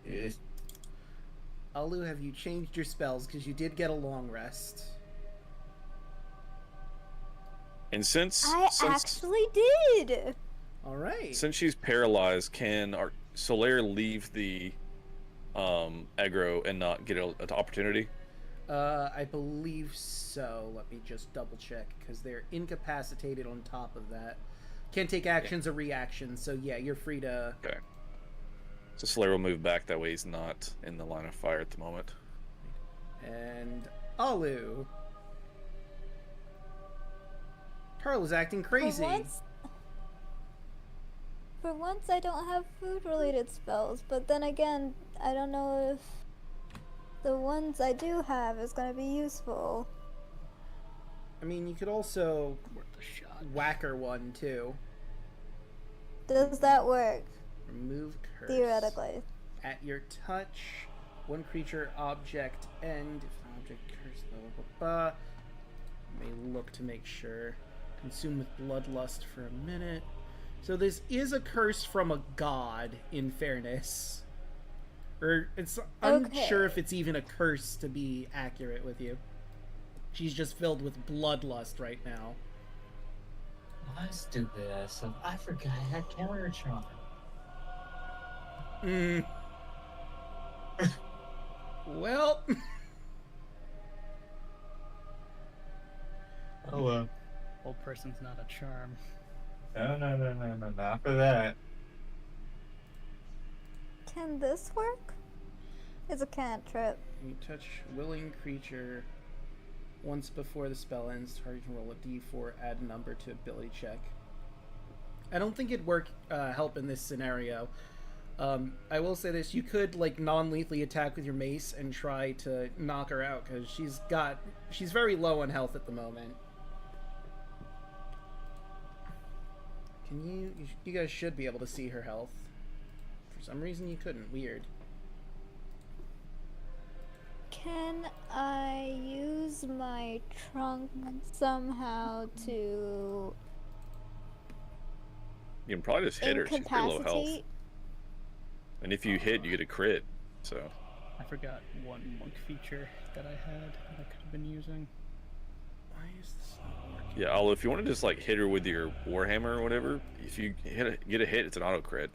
Yes. Alu, have you changed your spells? Because you did get a long rest. And since I actually did. All right. since she's paralyzed, can our Solaire leave the aggro and not get an opportunity? I believe so. Let me just double check because they're incapacitated on top of that. Can't take actions or reactions, so yeah, you're free to. Okay. So Solaire will move back. That way he's not in the line of fire at the moment. And Alu. Tarla's acting crazy. For once, I don't have food-related spells, but then again, I don't know if the ones I do have is going to be useful. I mean, you could also Worth a shot. whacker one too. Does that work? Remove curse. Theoretically. At your touch, one creature, object, end. If an object curse, blah, blah, blah, blah. May look to make sure. Consume with bloodlust for a minute. So this is a curse from a god, in fairness. Or it's unsure if it's even a curse, to be accurate with you. She's just filled with bloodlust right now. My stupid ass. I forgot I had counter charm. Well. Oh well. Old person's not a charm. No, not for that. Can this work? It's a cantrip. You touch willing creature once before the spell ends. Target can roll a d4, add a number to ability check. I don't think it'd help in this scenario. I will say this: you could like non-lethally attack with your mace and try to knock her out because she's very low on health at the moment. Can you? You guys should be able to see her health. For some reason, you couldn't. Weird. Can I use my trunk somehow to You can probably just hit her. She's pretty low health. incapacitate? And if you hit, you get a crit. So. I forgot one monk feature that I had that I could have been using. Why is this not working? Yeah, although if you want to just like hit her with your warhammer or whatever, if you get a hit, it's an auto crit.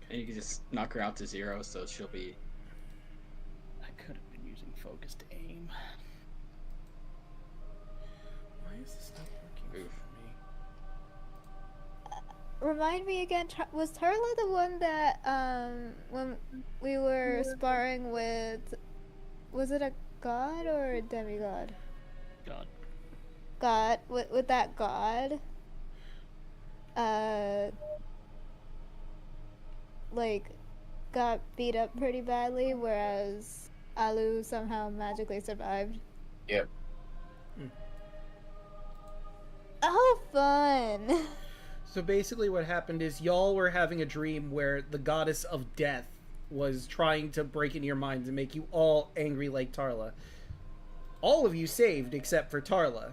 And you can just knock her out to 0, so she'll be. I could have been using focused aim. Why is this not working Oof. for me? Remind me again, was Tarla the one that, when we were sparring with, was it a god or a demigod? God. God, with that god, like, got beat up pretty badly, whereas Alu somehow magically survived. Yep. Oh, fun! So basically what happened is y'all were having a dream where the goddess of death was trying to break into your minds and make you all angry like Tarla. All of you saved except for Tarla.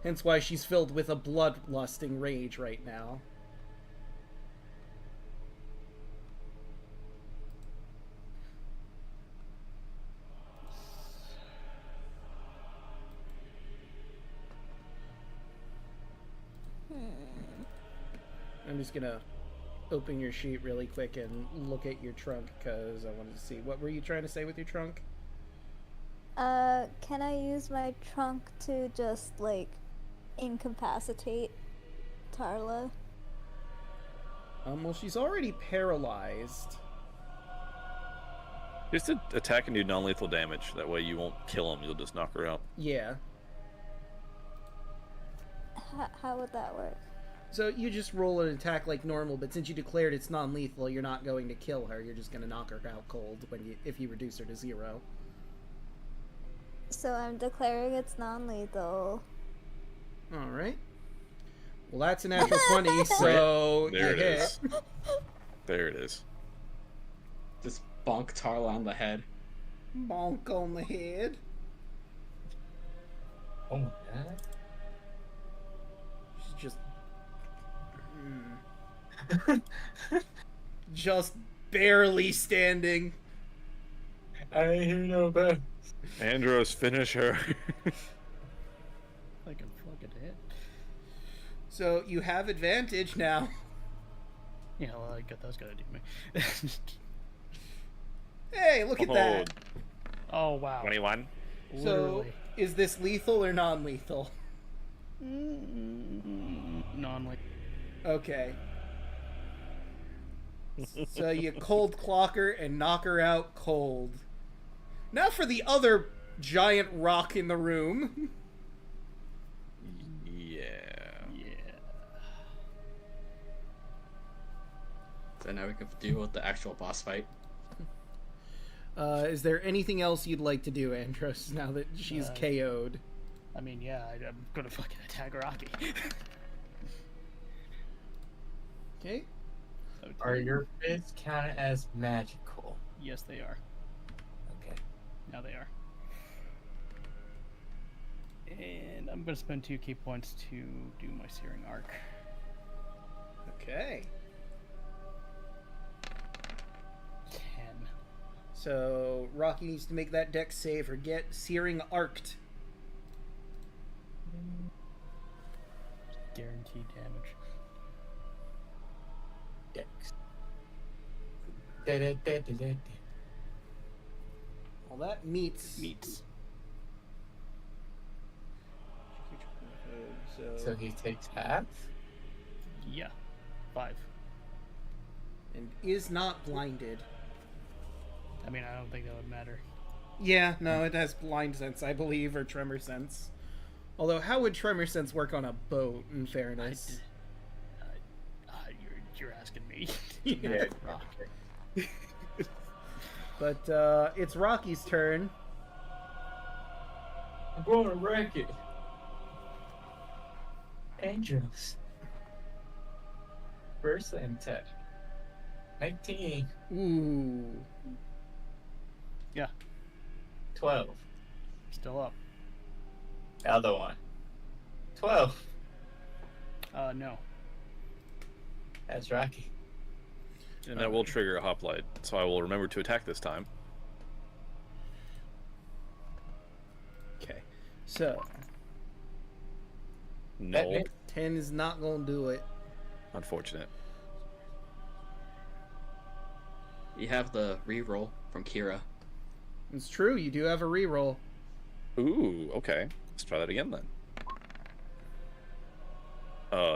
Hence why she's filled with a bloodlusting rage right now. I'm just gonna open your sheet really quick and look at your trunk because I wanted to see. What were you trying to say with your trunk? Can I use my trunk to just, like, incapacitate Tarla? Well, she's already paralyzed. Just to attack and do non-lethal damage. That way you won't kill him. You'll just knock her out. Yeah. How would that work? So you just roll an attack like normal, but since you declared it's non-lethal, you're not going to kill her. You're just going to knock her out cold if you reduce her to 0. So I'm declaring it's non-lethal. All right. Well, that's a natural 20, so There you it hit. is. There it is. Just bonk Tarla on the head. Bonk on the head. Oh my god. She's just... just barely standing. I ain't hear no about. Andros, finish her. I can fucking hit. So you have advantage now. Yeah, well, I got that's gonna do me. Hey, look at that. Oh wow. 21. So, Literally. is this lethal or non-lethal? Non-like. Okay. So you cold clock her and knock her out cold. Now for the other giant rock in the room. Yeah. Yeah. So now we can deal with the actual boss fight. Is there anything else you'd like to do, Andros, now that she's KO'd? I mean, yeah, I'm gonna fucking attack Rocky. Okay. Are your fists counted as magical? Yes, they are. Okay. Now they are. And I'm gonna spend 2 key points to do my Searing Arc. Okay. 10. So Rocky needs to make that dex save or get Searing Arced. Guaranteed damage. Dex. Da-da-da-da-da-da. Well, that meets. Meats. So he takes half? Yeah. 5. And is not blinded. I mean, I don't think that would matter. Yeah, no, it has blind sense, I believe, or tremor sense. Although, how would tremor sense work on a boat, in fairness? You're asking me. Yeah. But, it's Rocky's turn. I'm going to wreck it. Angels. First attack. 19. Ooh. Yeah, 12. still up. Other one. 12. No. That's Rocky. And that will trigger a hoplite, so I will remember to attack this time. Okay. So, No, 10 is not going to do it. unfortunate. You have the reroll from Kira. It's true, you do have a reroll. Ooh, okay. Let's try that again then.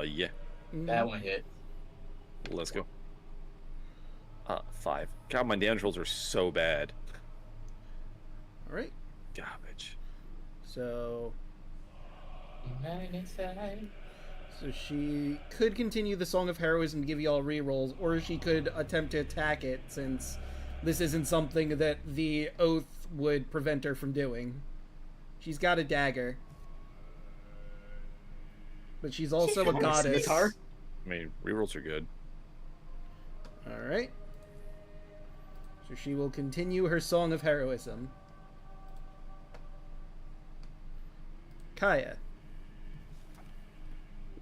Yeah. That one hit. Let's go. 5. God, my damage rolls are so bad. Alright. Garbage. So, United side. so she could continue the Song of Heroism and give you all rerolls, or she could attempt to attack it, since this isn't something that the oath would prevent her from doing. She's got a dagger. But she's also a goddess. I mean, rerolls are good. Alright. So she will continue her Song of Heroism. Kaya.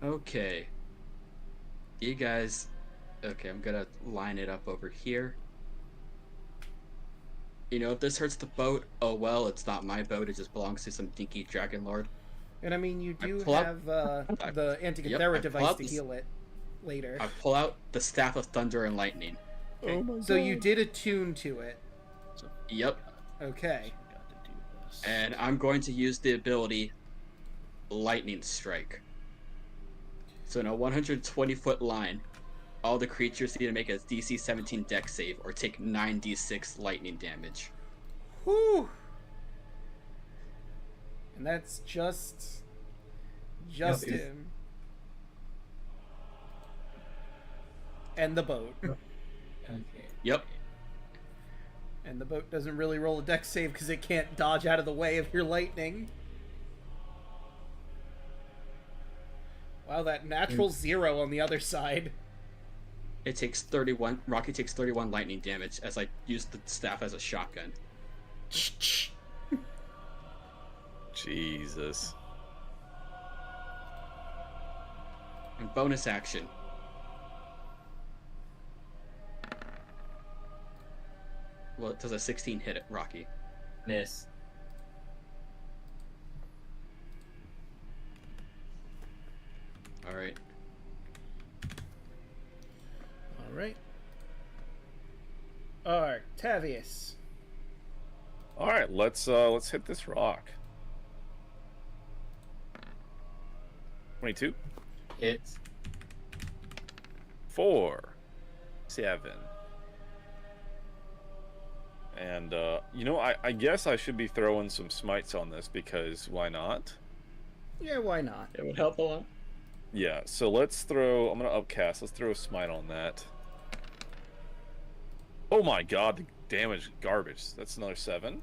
Okay. You guys. Okay, I'm gonna line it up over here. You know, if this hurts the boat, oh well, it's not my boat, it just belongs to some dinky dragon lord. And I mean, you do pull out- have the Antikythera I pull device out to this- heal it later. I pull out the Staff of Thunder and Lightning. Oh my So you did attune to it. Yep. Okay. Got to do this. And I'm going to use the ability Lightning Strike. So in a 120-foot line, all the creatures need to make a DC 17 dex save or take 9d6 lightning damage. Whew. And that's just it's- him. And the boat. Okay. Yep. And the boat doesn't really roll a dex save because it can't dodge out of the way of your lightning. Wow, that natural 0 on the other side. It takes 31. Rocky takes 31 lightning damage as I use the staff as a shotgun. Jesus. And bonus action. Well, does a 16 hit it, Rocky? Miss. All right. Alright. Octavius. All right, let's hit this rock. 22, Hits. 4, 7. And you know, I guess I should be throwing some smites on this because why not? Yeah, why not? It would help a lot. Yeah, so let's throw. I'm gonna upcast. Let's throw a smite on that. Oh my god, the damage garbage. That's another 7.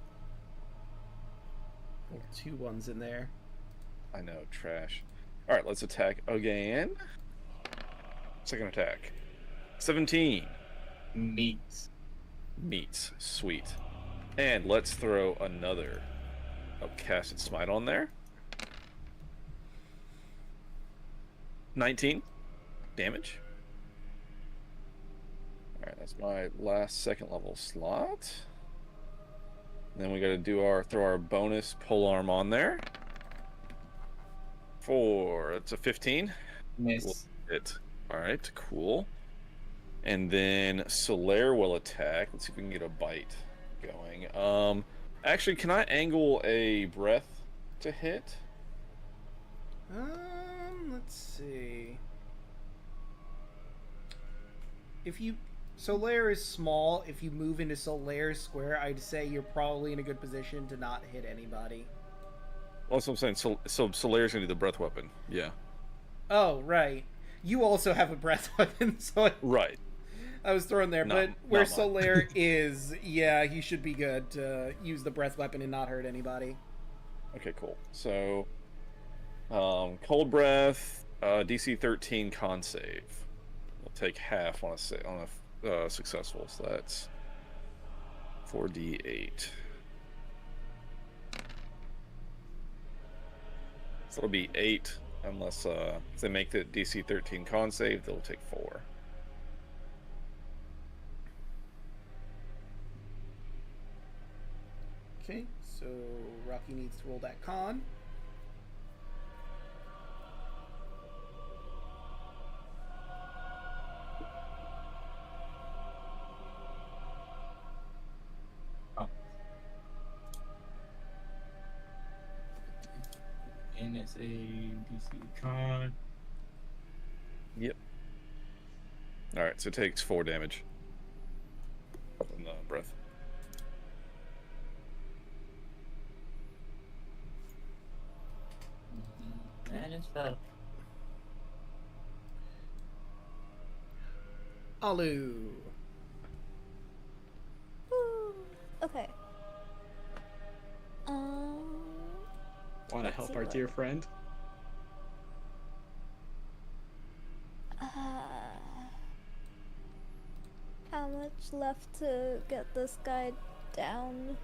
Oh, 2 1s in there. I know, trash. All right, let's attack again. Second attack. 17. Meats. Meats. Sweet. And let's throw another upcasted smite on there. 19 damage. Alright, that's my last second level slot. Then we gotta do throw our bonus pole arm on there. 4, that's a 15. Miss. It. Alright, cool. And then Solaire will attack. Let's see if we can get a bite going. Actually, can I angle a breath to hit? Let's see. If you... Solaire is small. If you move into Solaire's square, I'd say you're probably in a good position to not hit anybody. Well, that's what I'm saying. So Solaire's gonna do the breath weapon. Yeah. Oh, right. You also have a breath weapon, so Right. I was thrown there. Not- but where not mine. Solaire is, yeah, he should be good to use the breath weapon and not hurt anybody. Okay, cool. So, cold breath, DC 13 con save. We'll take half on a successful, so that's 4d8. So it'll be 8, unless if they make the DC 13 con save, they'll take 4. Okay, so Rocky needs to roll that con. And it's a DC con. Yep. Alright, so it takes 4 damage from the breath. And it's up. Alu. Woo. Okay. Want to Let's help see our what- dear friend? How much left to get this guy down?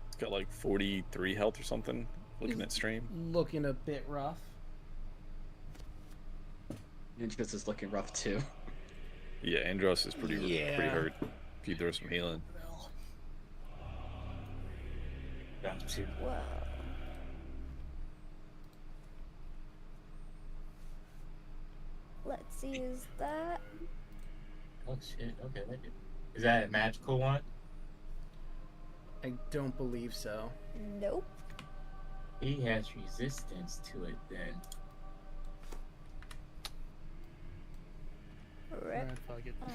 It's got like 43 health or something, looking at stream. Looking a bit rough. Ninjas is looking rough too. Yeah, Andros is pretty Yeah. hurt. If you throw some healing. Down to 2. Wow. Let's use that. Oh shit, okay. Is that a magical one? I don't believe so. Nope. He has resistance to it then. Rip. Alright, fuck it. Oh.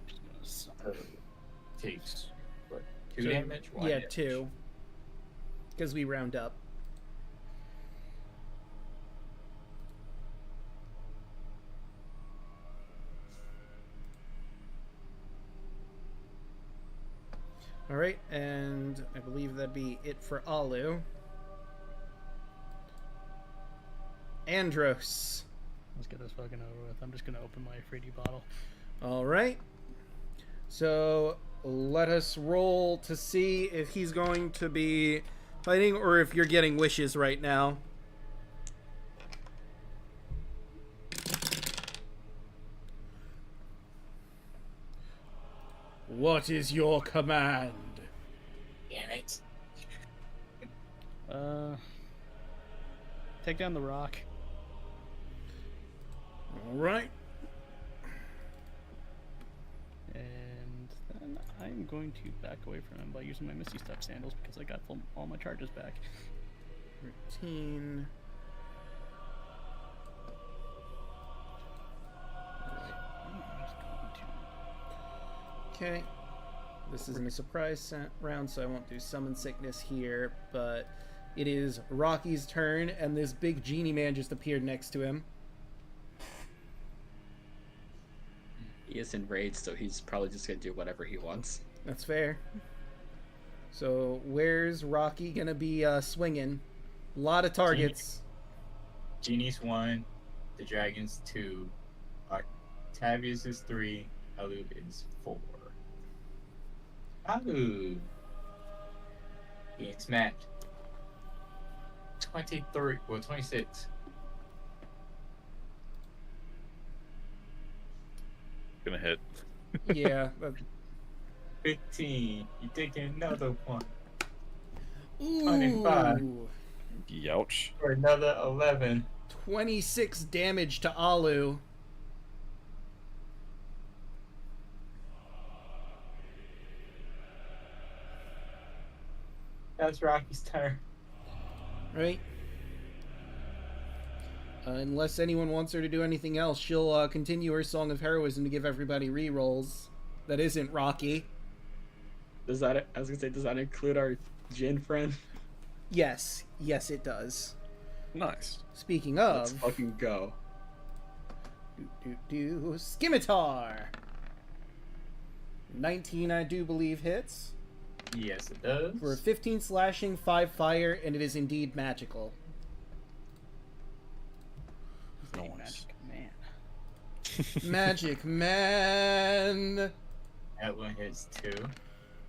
Just gonna suck. Takes, what, 2 So, damage? 1 yeah, damage. 2. Because we round up. Alright, and I believe that'd be it for Alu. Andros. Let's get this fucking over with. I'm just gonna open my fruity bottle. Alright. So let us roll to see if he's going to be fighting or if you're getting wishes right now. What is your command? Damn it. Take down the rock. Alright. And then I'm going to back away from him by using my Misty Step sandals because I got all my charges back. 13. Okay. This isn't a surprise round, so I won't do Summon Sickness here, but it is Rocky's turn, and this big genie man just appeared next to him. He is enraged, so he's probably just gonna do whatever he wants. That's fair. So, where's Rocky gonna be swinging? A lot of targets. Genie's 1, the Dragon's 2, Octavius is 3, Alu is 4. Alu! Getting smacked. 23, well, 26. Gonna hit. Yeah. 15. You taking another one. Ooh, 25. Youch. For another 11. 26 damage to Alu. That's Rocky's turn. Right? Unless anyone wants her to do anything else, she'll continue her Song of Heroism to give everybody rerolls. That isn't Rocky. Does that? I was gonna say, does that include our Jin friend? Yes. Yes, it does. Nice. Speaking Let's of... fucking go. Scimitar! 19, I do believe, hits. Yes, it does. For 15 slashing, 5 fire, and it is indeed magical. He's a Nice. magic man. Magic man! That one hits 2.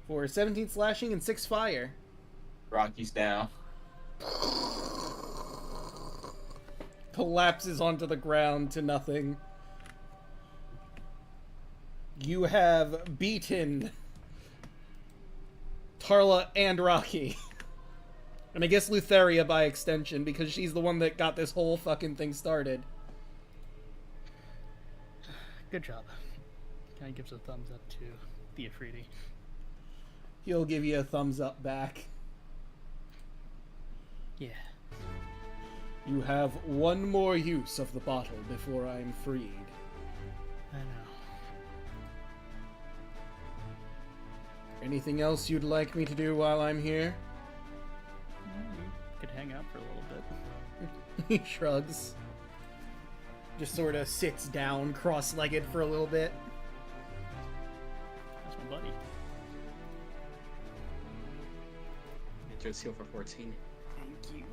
For 17 slashing and 6 fire. Rocky's down. Collapses onto the ground to nothing. You have beaten Tarla and Rocky. And I guess Lutheria by extension, because she's the one that got this whole fucking thing started. Good job. Kind of gives a thumbs up to the Afridi. He'll give you a thumbs up back. Yeah. You have one more use of the bottle before I'm freed. I know. Anything else you'd like me to do while I'm here? You could hang out for a little bit. He shrugs. Just sort of sits down, cross-legged for a little bit. That's my buddy. Just heal for 14. Thank you.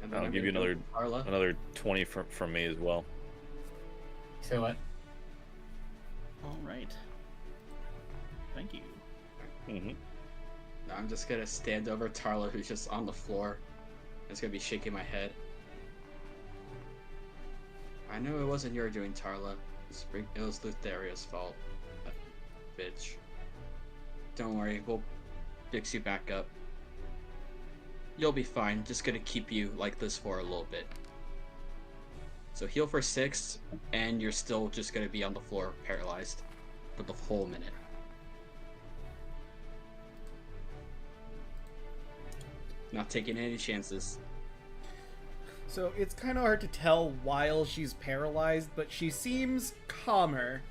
And then I'll I'm give you gonna go another Carla. another 20 from me as well. So what? All right. Thank you. Mm-hmm. Now I'm just gonna stand over Tarla, who's just on the floor. It's gonna be shaking my head. I know it wasn't your doing, Tarla. It was Lutheria's fault. That bitch. Don't worry, we'll fix you back up. You'll be fine. Just gonna keep you like this for a little bit. So heal for 6, and you're still just gonna be on the floor, paralyzed, for the whole minute. Not taking any chances. So it's kind of hard to tell while she's paralyzed, but she seems calmer.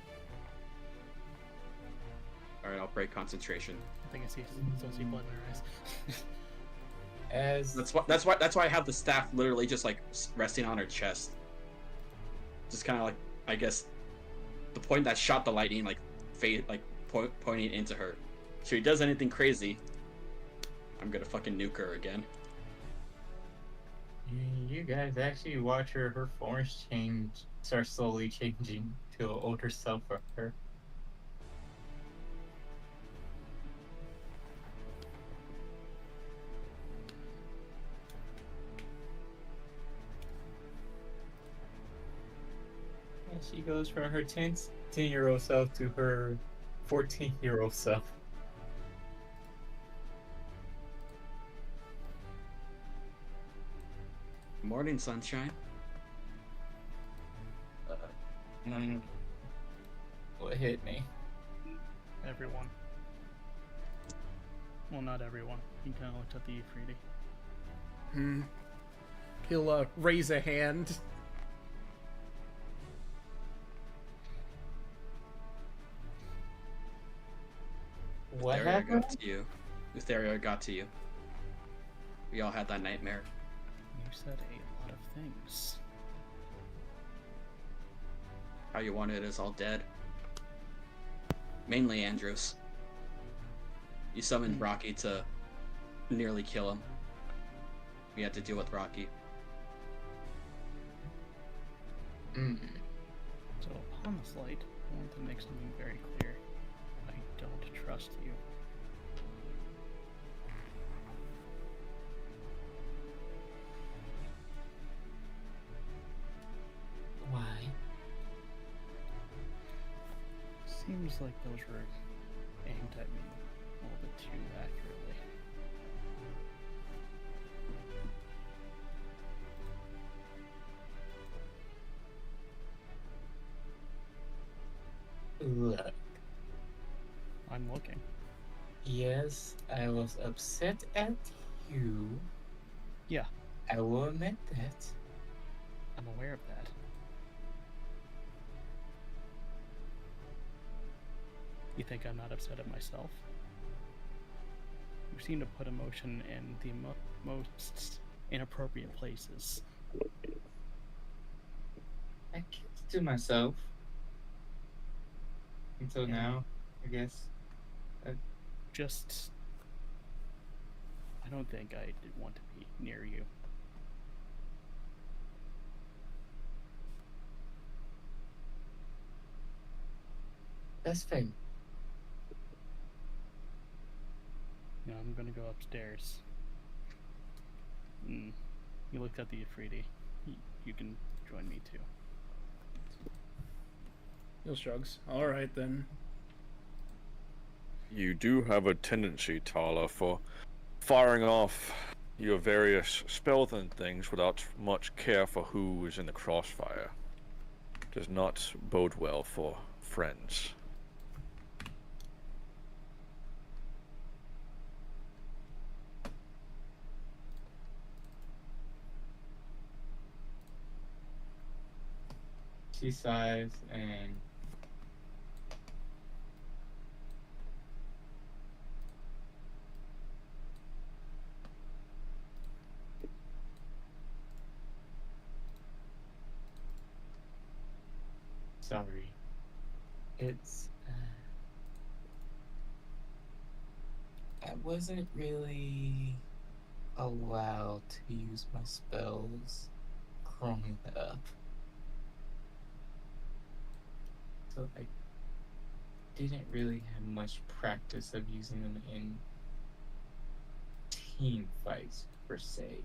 All right, I'll break concentration. I think I see blood in her eyes. As That's why I have the staff literally just like resting on her chest. Just kind of like, I guess, the point that shot the lightning, like pointing into her. If she does anything crazy, I'm gonna fucking nuke her again. you guys actually watch her forms start slowly changing to an older self for her. And she goes from her 10-year-old self to her 14-year-old self. Morning, sunshine. What hit me? Everyone. Well, not everyone. He kind of looked at the Afridi. He'll raise a hand. What Lutheria happened? got to you. Lutheria got to you. We all had that nightmare. You said a lot of things. How you wanted is all dead. Mainly Andrews. You summoned Rocky to nearly kill him. We had to deal with Rocky. So, upon the flight, I want to make something very clear. I don't trust you. Why? Seems like those were aimed at me a little bit too accurately. Look, I'm looking. yes, I was upset at you. Yeah, I will admit that. I'm aware of that. You think I'm not upset at myself? You seem to put emotion in the most inappropriate places. I kept it to myself until now. I guess. Just, I don't think I did want to be near you. That's fair. Now I'm gonna go upstairs. You looked at the Afridi. You can join me too. He'll shrugs. All right then. You do have a tendency, Tala, for firing off your various spells and things without much care for who is in the crossfire. Does not bode well for friends. She sighs and sorry. It's I wasn't really allowed to use my spells growing up. So I didn't really have much practice of using them in team fights per se.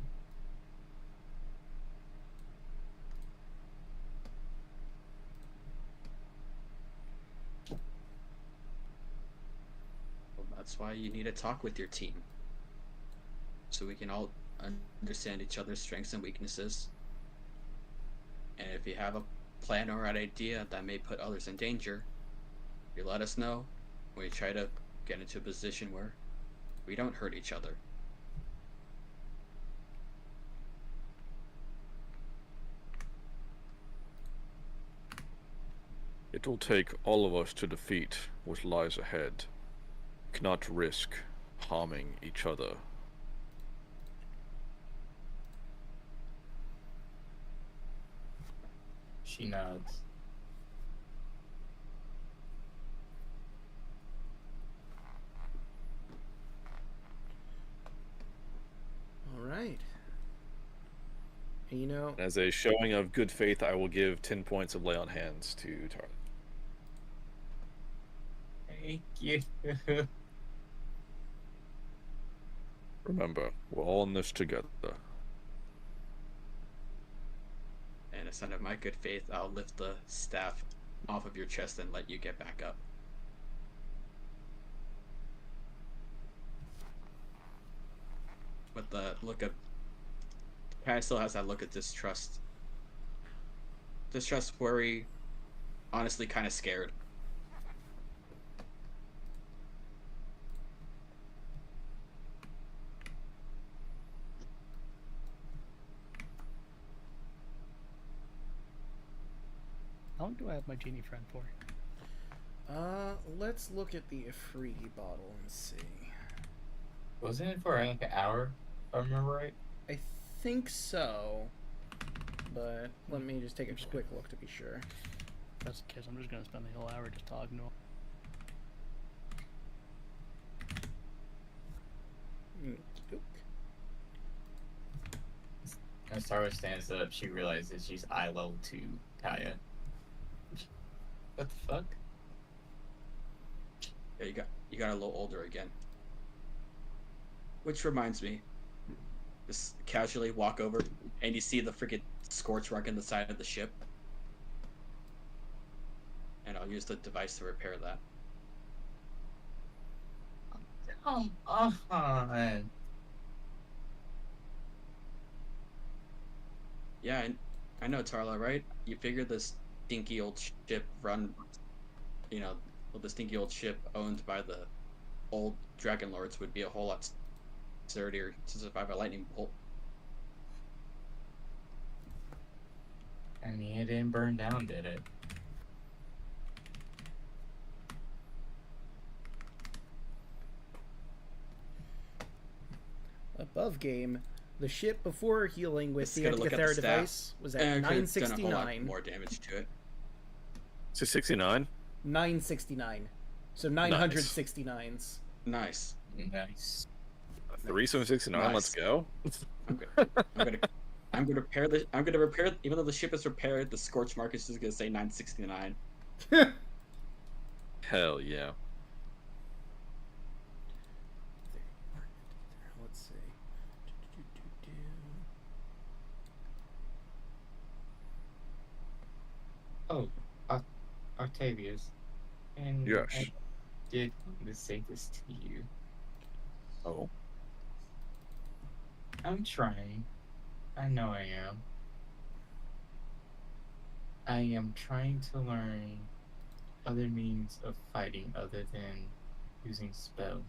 Well, that's why you need to talk with your team. So we can all understand each other's strengths and weaknesses. And if you have a plan or an idea that may put others in danger, you let us know. We try to get into a position where we don't hurt each other. It will take all of us to defeat what lies ahead. We cannot risk harming each other. She nods. All right. And you know, As a showing of good faith, I will give 10 points of lay on hands to Tala. Thank you. Remember, we're all in this together. And a sign of my good faith, I'll lift the staff off of your chest and let you get back up. With the look of... Kai still has that look of distrust. Distrust, worry, honestly kind of scared. How long do I have my genie friend for? let's look at the Afridi bottle and see. Wasn't it for like an hour, if I remember right? I think so, but let me just take a quick look to be sure. If that's the case, I'm just gonna spend the whole hour just talking to him. Okey-doke. As Tara stands up, she realizes she's eye level to Kaya. What the fuck? Yeah, you got a little older again. Which reminds me, just casually walk over and you see the freaking scorch mark in the side of the ship. And I'll use the device to repair that. Come on. Yeah, I know, Tarla, right? You figure this stinky old ship the stinky old ship owned by the old Dragon Lords would be a whole lot sturdier to survive a lightning bolt. I mean, it didn't burn down, did it? Above game, the ship before healing with Just the gonna look at the Antikythera staff. device was at And I could've done a whole lot 969. more damage to it. Is it 69? 969. So 969s. Nice. Nice. 3769. Nice. Let's go. I'm gonna repair the. I'm gonna repair. Even though the ship is repaired, the scorch mark is just gonna say 969. Hell yeah. Let's see. Oh, Octavius. And Yes. I did want to say this to you. Oh. I'm trying. I know I am. I am trying to learn other means of fighting other than using spells.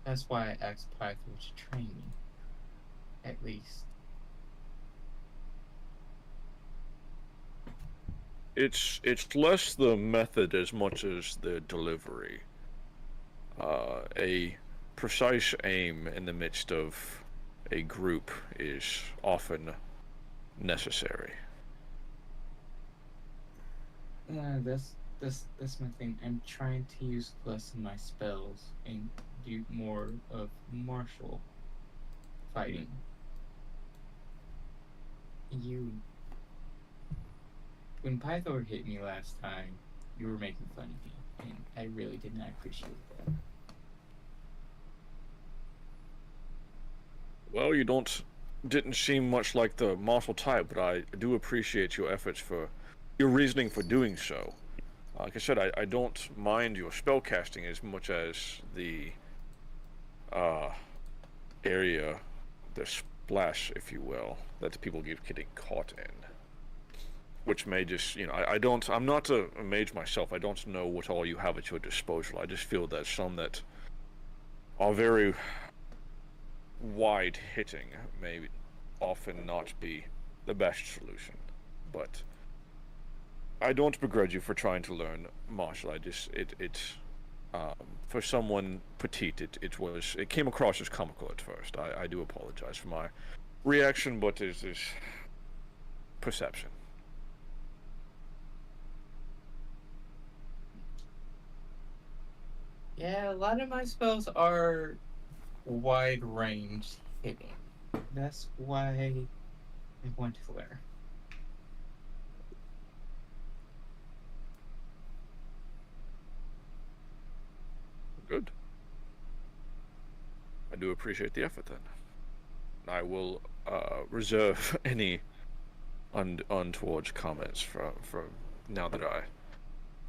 That's why I asked Pythor to train me. At least. It's less the method as much as the delivery. A precise aim in the midst of a group is often necessary. That's my thing. I'm trying to use less of my spells and do more of martial fighting. When Pythor hit me last time, you were making fun of me, and I really did not appreciate that. Well, you didn't seem much like the martial type, but I do appreciate your efforts for your reasoning for doing so. Like I said, I don't mind your spellcasting as much as the area, the splash, if you will, that the people keep getting caught in. Which may just, I'm not a mage myself. I don't know what all you have at your disposal. I just feel that some that are very wide-hitting may often not be the best solution. But I don't begrudge you for trying to learn martial. For someone petite, it came across as comical at first. I do apologize for my reaction, but it is perception. Yeah, a lot of my spells are wide range hitting. That's why I want to learn. Good. I do appreciate the effort then. I will reserve any untoward comments for now that I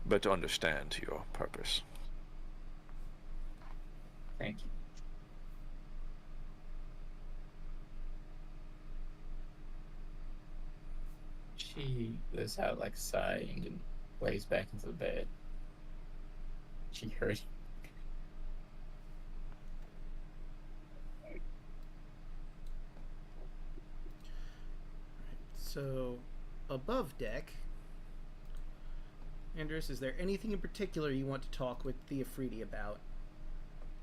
better understand your purpose. Thank you. She lets out like a sigh and lays back into the bed. She heard. So, above deck, Andrus, is there anything in particular you want to talk with Theofridi about?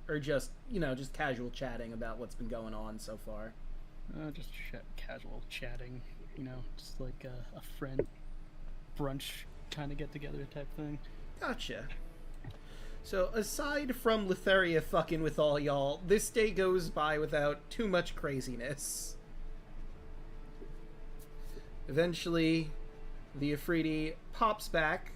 Or just, just casual chatting about what's been going on so far? Just casual chatting, just like a friend brunch kind of get together type thing. Gotcha. So, aside from Letheria fucking with all y'all, this day goes by without too much craziness. Eventually, the Afridi pops back,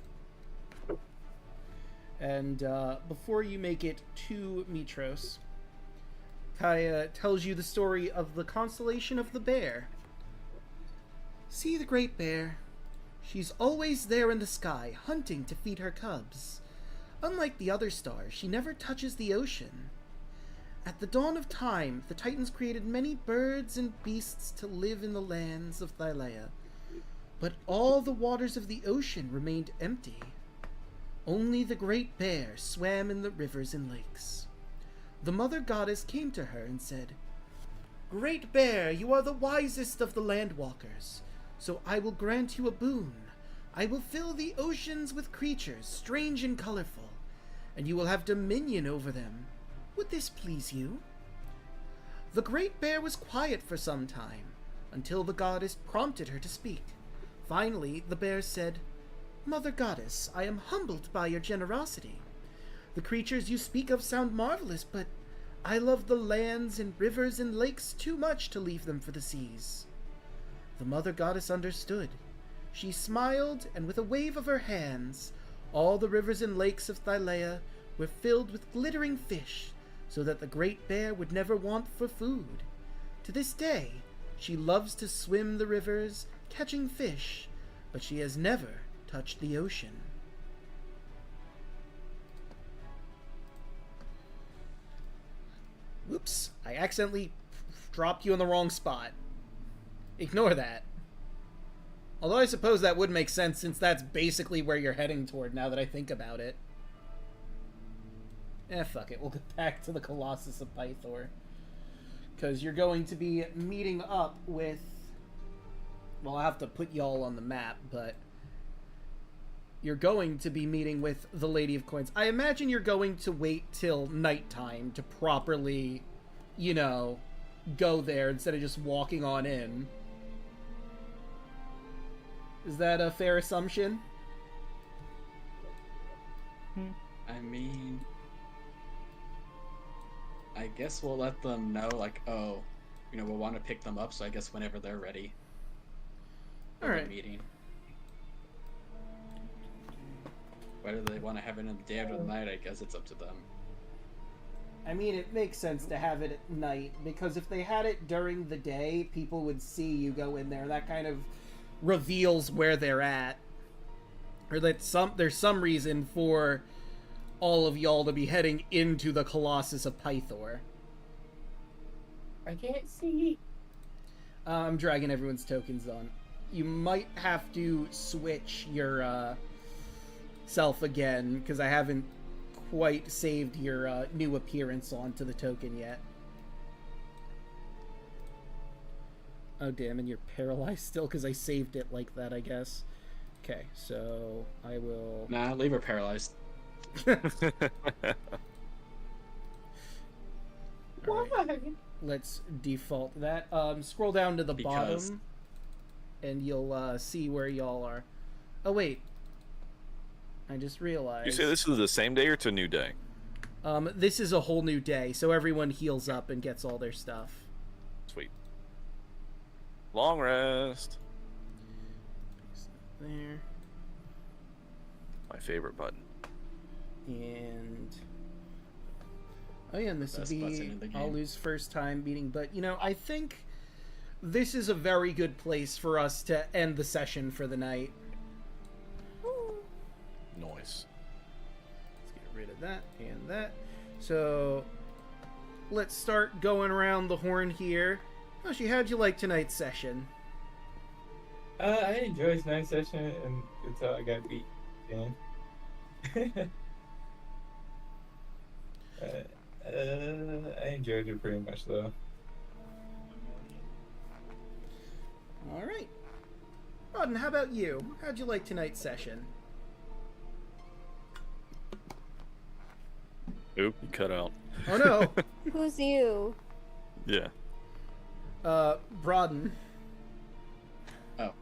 and before you make it to Mitros, Kaya tells you the story of the constellation of the bear. See the great bear? She's always there in the sky, hunting to feed her cubs. Unlike the other stars, she never touches the ocean. At the dawn of time, the Titans created many birds and beasts to live in the lands of Thylea. But all the waters of the ocean remained empty. Only the great bear swam in the rivers and lakes. The mother goddess came to her and said, "Great bear, you are the wisest of the landwalkers, so I will grant you a boon. I will fill the oceans with creatures, strange and colorful, and you will have dominion over them. Would this please you?" The great bear was quiet for some time, until the goddess prompted her to speak. Finally, the bear said, "Mother goddess, I am humbled by your generosity. The creatures you speak of sound marvelous, but I love the lands and rivers and lakes too much to leave them for the seas. The mother goddess understood. She smiled, and with a wave of her hands, all the rivers and lakes of Thylea were filled with glittering fish, so that the great bear would never want for food. To this day, she loves to swim the rivers, catching fish, but she has never touched the ocean. Whoops, I accidentally dropped you in the wrong spot. Ignore that. Although I suppose that would make sense since that's basically where you're heading toward now that I think about it. Fuck it. We'll get back to the Colossus of Pythor. Because you're going to be meeting up with... Well, I'll have to put y'all on the map, but... You're going to be meeting with the Lady of Coins. I imagine you're going to wait till nighttime to properly, you know, go there instead of just walking on in. Is that a fair assumption? I mean, I guess we'll let them know, like, oh, you know, we'll want to pick them up, so I guess whenever they're ready. For Alright. the meeting. Whether they want to have it in the day or the night, I guess it's up to them. I mean, it makes sense to have it at night, because if they had it during the day, people would see you go in there. That kind of reveals where they're at. Or that there's some reason for all of y'all to be heading into the Colossus of Pythor. I can't see. I'm dragging everyone's tokens on. You might have to switch your self again, because I haven't quite saved your new appearance onto the token yet. Oh damn, and you're paralyzed still because I saved it like that, I guess. Okay, so I will... Nah, leave her paralyzed. Alright, let's default that. Scroll down to the bottom, and you'll see where y'all are. Oh wait, I just realized. You say this is the same day or it's a new day? This is a whole new day, so everyone heals up and gets all their stuff. Sweet. Long rest. There. My favorite button. And... Oh yeah, and this Best would button be... in the game. I'll lose first time beating, but, you know, I think this is a very good place for us to end the session for the night. Noise. Let's get rid of that and that. So, let's start going around the horn here. Yoshi, how'd you like tonight's session? I enjoyed tonight's session until I got beat again. I enjoyed it pretty much though. Alright. Rodden, how about you? How'd you like tonight's session? Oop, you cut out. Oh no! Who's you? Yeah. Broaden. Oh.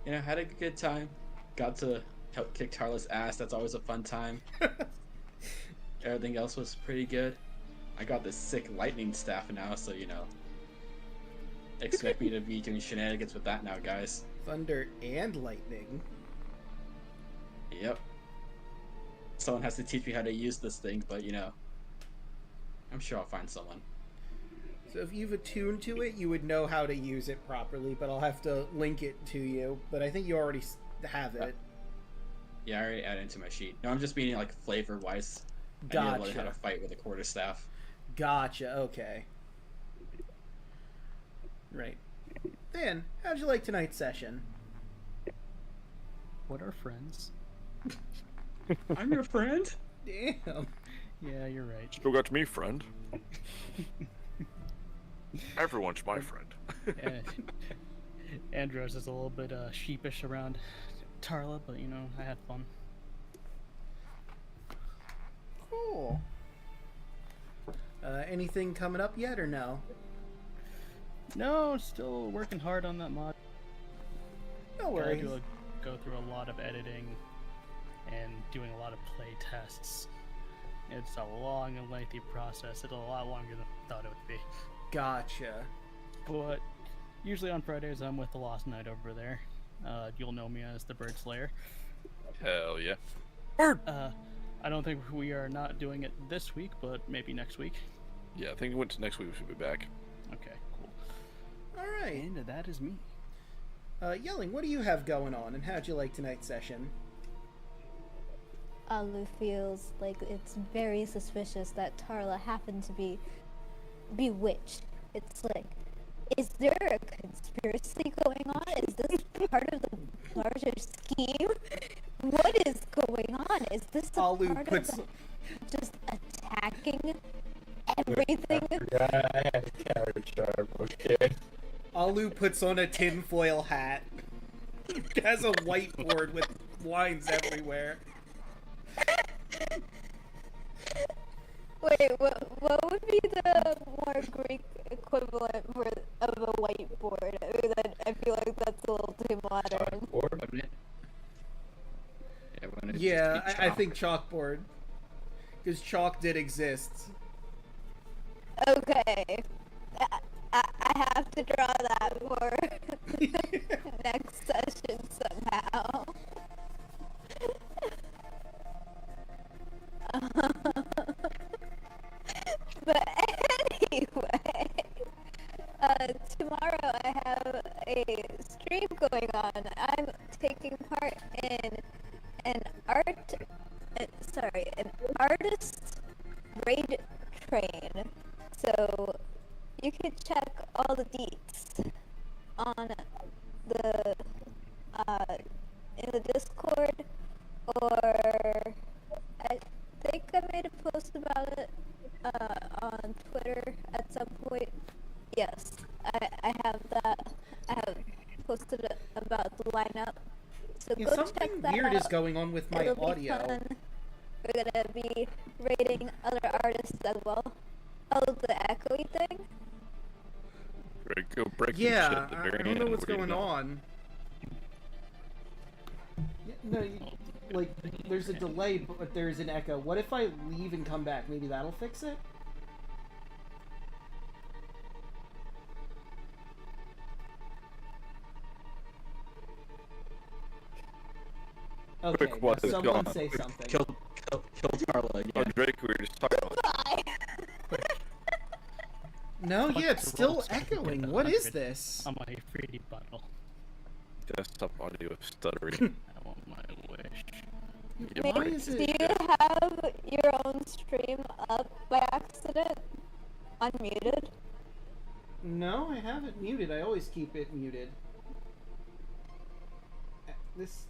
You know, had a good time. Got to help kick Tarla's ass. That's always a fun time. Everything else was pretty good. I got this sick lightning staff now, so, you know. Expect me to be doing shenanigans with that now, guys. Thunder and lightning. Yep. Someone has to teach me how to use this thing, but, you know. I'm sure I'll find someone. So if you've attuned to it, you would know how to use it properly, but I'll have to link it to you. But I think you already have it. Yeah, I already added it to my sheet. No, I'm just meaning, like, flavor-wise. I need to learn how to Gotcha. fight with a quarterstaff. Gotcha, okay. Right. Dan, how'd you like tonight's session? What are friends? I'm your friend? Damn. Yeah, you're right. Still got me, friend. Everyone's my friend. And Andros is a little bit sheepish around Tarla, but you know, I had fun. Cool. Anything coming up yet or no? No, still working hard on that mod. No Gotta worries. go through a lot of editing and doing a lot of play tests It's a long and lengthy process. It's a lot longer than I thought it would be. Gotcha. But usually on Fridays, I'm with the Lost Knight over there. You'll know me as the Bird Slayer. Hell yeah. I don't think we are not doing it this week, but maybe next week. Yeah, I think next week we should be back. Okay, cool. All right. And that is me. Yelling, what do you have going on, and how'd you like tonight's session? Alu feels like it's very suspicious that Tarla happened to be bewitched. It's like, is there a conspiracy going on? Is this part of the larger scheme? What is going on? Is this a Alu part puts- of the, just attacking everything? I had a carrot sharp, okay? Alu puts on a tinfoil hat. Has a whiteboard with lines everywhere. Wait, what would be the more Greek equivalent of a whiteboard? I feel like that's a little too modern. Wouldn't it? Yeah, wouldn't it Yeah, just be I chalk? think chalkboard. Because chalk did exist. Okay. I have to draw that for next session somehow. But anyway, tomorrow I have a stream going on. I'm taking part in an an artist raid train. So you can check all the deets on the in the Discord, or I think I made a post about it on Twitter at some point. Yes, I have that. I have posted it about the lineup. So Yeah, go something check that weird out. is going on with my It'll be audio. fun. We're gonna be rating other artists as well. Oh, the echoey thing? Ready to go break some shit Yeah, at the I very don't know end. what's Where do you going go? on. Yeah, no, like, there's a delay, but there's an echo. What if I leave and come back? Maybe that'll fix it? Okay, Quick, what now is someone gone? say something. Kill Tarla Oh, again. Drake, we were just talking about. No, yeah, it's to roll still so I can get echoing. the What is 100 this? On my 3D bundle. Desktop audio stuttering. I want my wish. Yeah, Why right. is Do it? you have your own stream up by accident? Unmuted? No, I have it muted. I always keep it muted.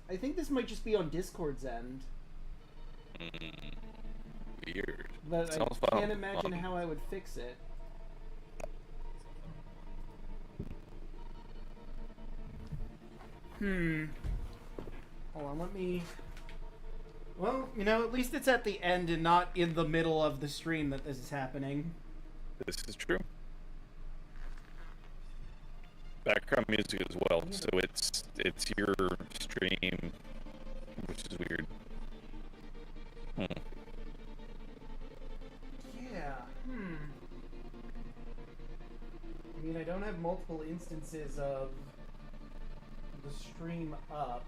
I think this might just be on Discord's end. Weird. But Sounds I fun. can't imagine how I would fix it. Hold on, let me... Well, you know, at least it's at the end and not in the middle of the stream that this is happening. This is true. Background music as well, so it's your stream, which is weird. Yeah, I mean, I don't have multiple instances of the stream up.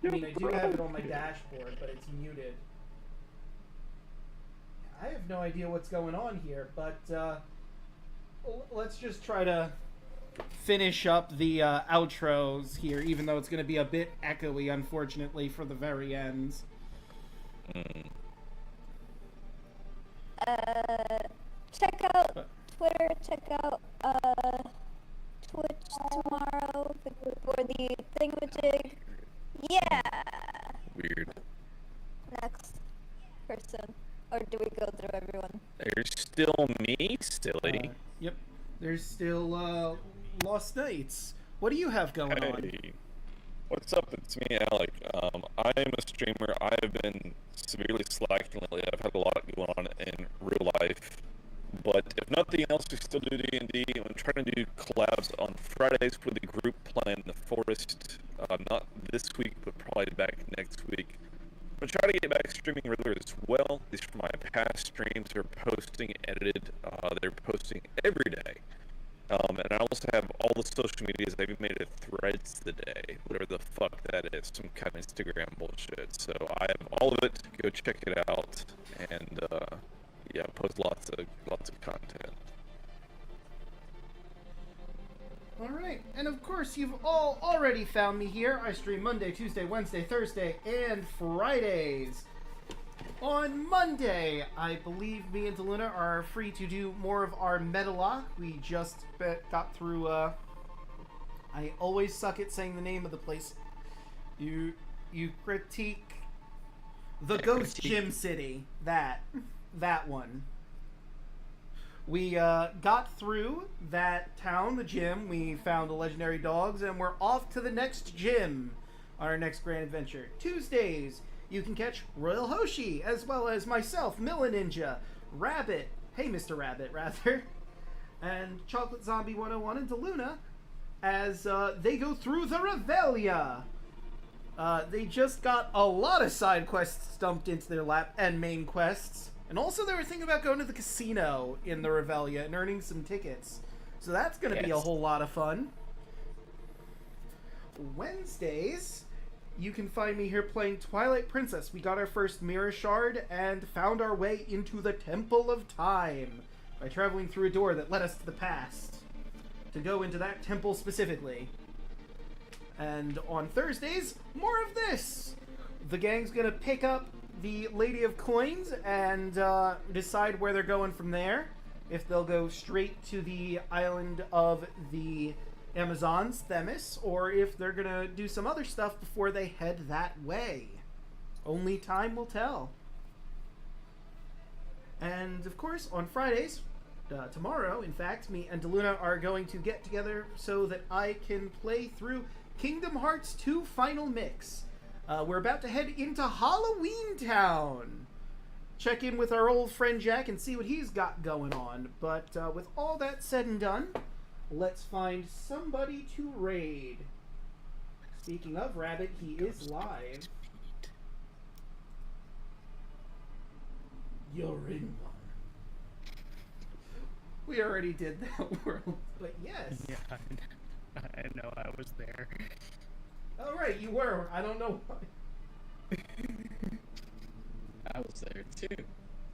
I mean, I do have it on my dashboard, but it's muted. I have no idea what's going on here, but let's just try to finish up the outros here, even though it's going to be a bit echoey, unfortunately, for the very ends. Check out Twitter, check out Twitch tomorrow for the thingamajig. Yeah! Weird. Next person. Or do we go through everyone? There's still me, silly. Yep. There's still Lost Nights. What do you have going on? Hey, what's up? It's me, Alec. I am a streamer. I have been severely slacking lately. I've had a lot going on in real life. But if nothing else, we still do D&D. I'm trying to do collabs on Fridays for the group playing the Forest. Not this week, but probably back next week. I'm going to try to get back streaming regular as well, at least for my past streams are posting edited. They're posting every day. And I also have all the social medias. I even made a Threads today, whatever the fuck that is, some kind of Instagram bullshit. So I have all of it. Go check it out, and yeah, post lots of content. Alright, and of course you've all already found me here. I stream Monday, Tuesday, Wednesday, Thursday, and Fridays. On Monday, I believe me and DeLuna are free to do more of our Metalock. We just got through, I always suck at saying the name of the place. You critique the Ghost Gym City. That one. We got through that town, the gym. We found the legendary dogs, and we're off to the next gym on our next grand adventure. Tuesdays, you can catch Royal Hoshi, as well as myself, Milla Ninja, Rabbit, hey Mr. Rabbit, rather, and Chocolate Zombie 101 and DeLuna, as they go through the Revelia. They just got a lot of side quests dumped into their lap, and main quests. And also they were thinking about going to the casino in the Revelia and earning some tickets. So that's going to be a whole lot of fun. Wednesdays, you can find me here playing Twilight Princess. We got our first Mirror Shard and found our way into the Temple of Time by traveling through a door that led us to the past to go into that temple specifically. And on Thursdays, more of this. The gang's going to pick up the Lady of Coins and decide where they're going from there. If they'll go straight to the island of the Amazons, Themis, or if they're gonna do some other stuff before they head that way. Only time will tell. And of course, on Fridays, tomorrow, in fact, me and DeLuna are going to get together so that I can play through Kingdom Hearts 2 Final Mix. We're about to head into Halloween Town. Check in with our old friend Jack and see what he's got going on. But with all that said and done, let's find somebody to raid. Speaking of Rabbit, he is live. You're in one. We already did that world, but yes. Yeah, I know I was there. Oh, right, you were. I don't know why. I was there too.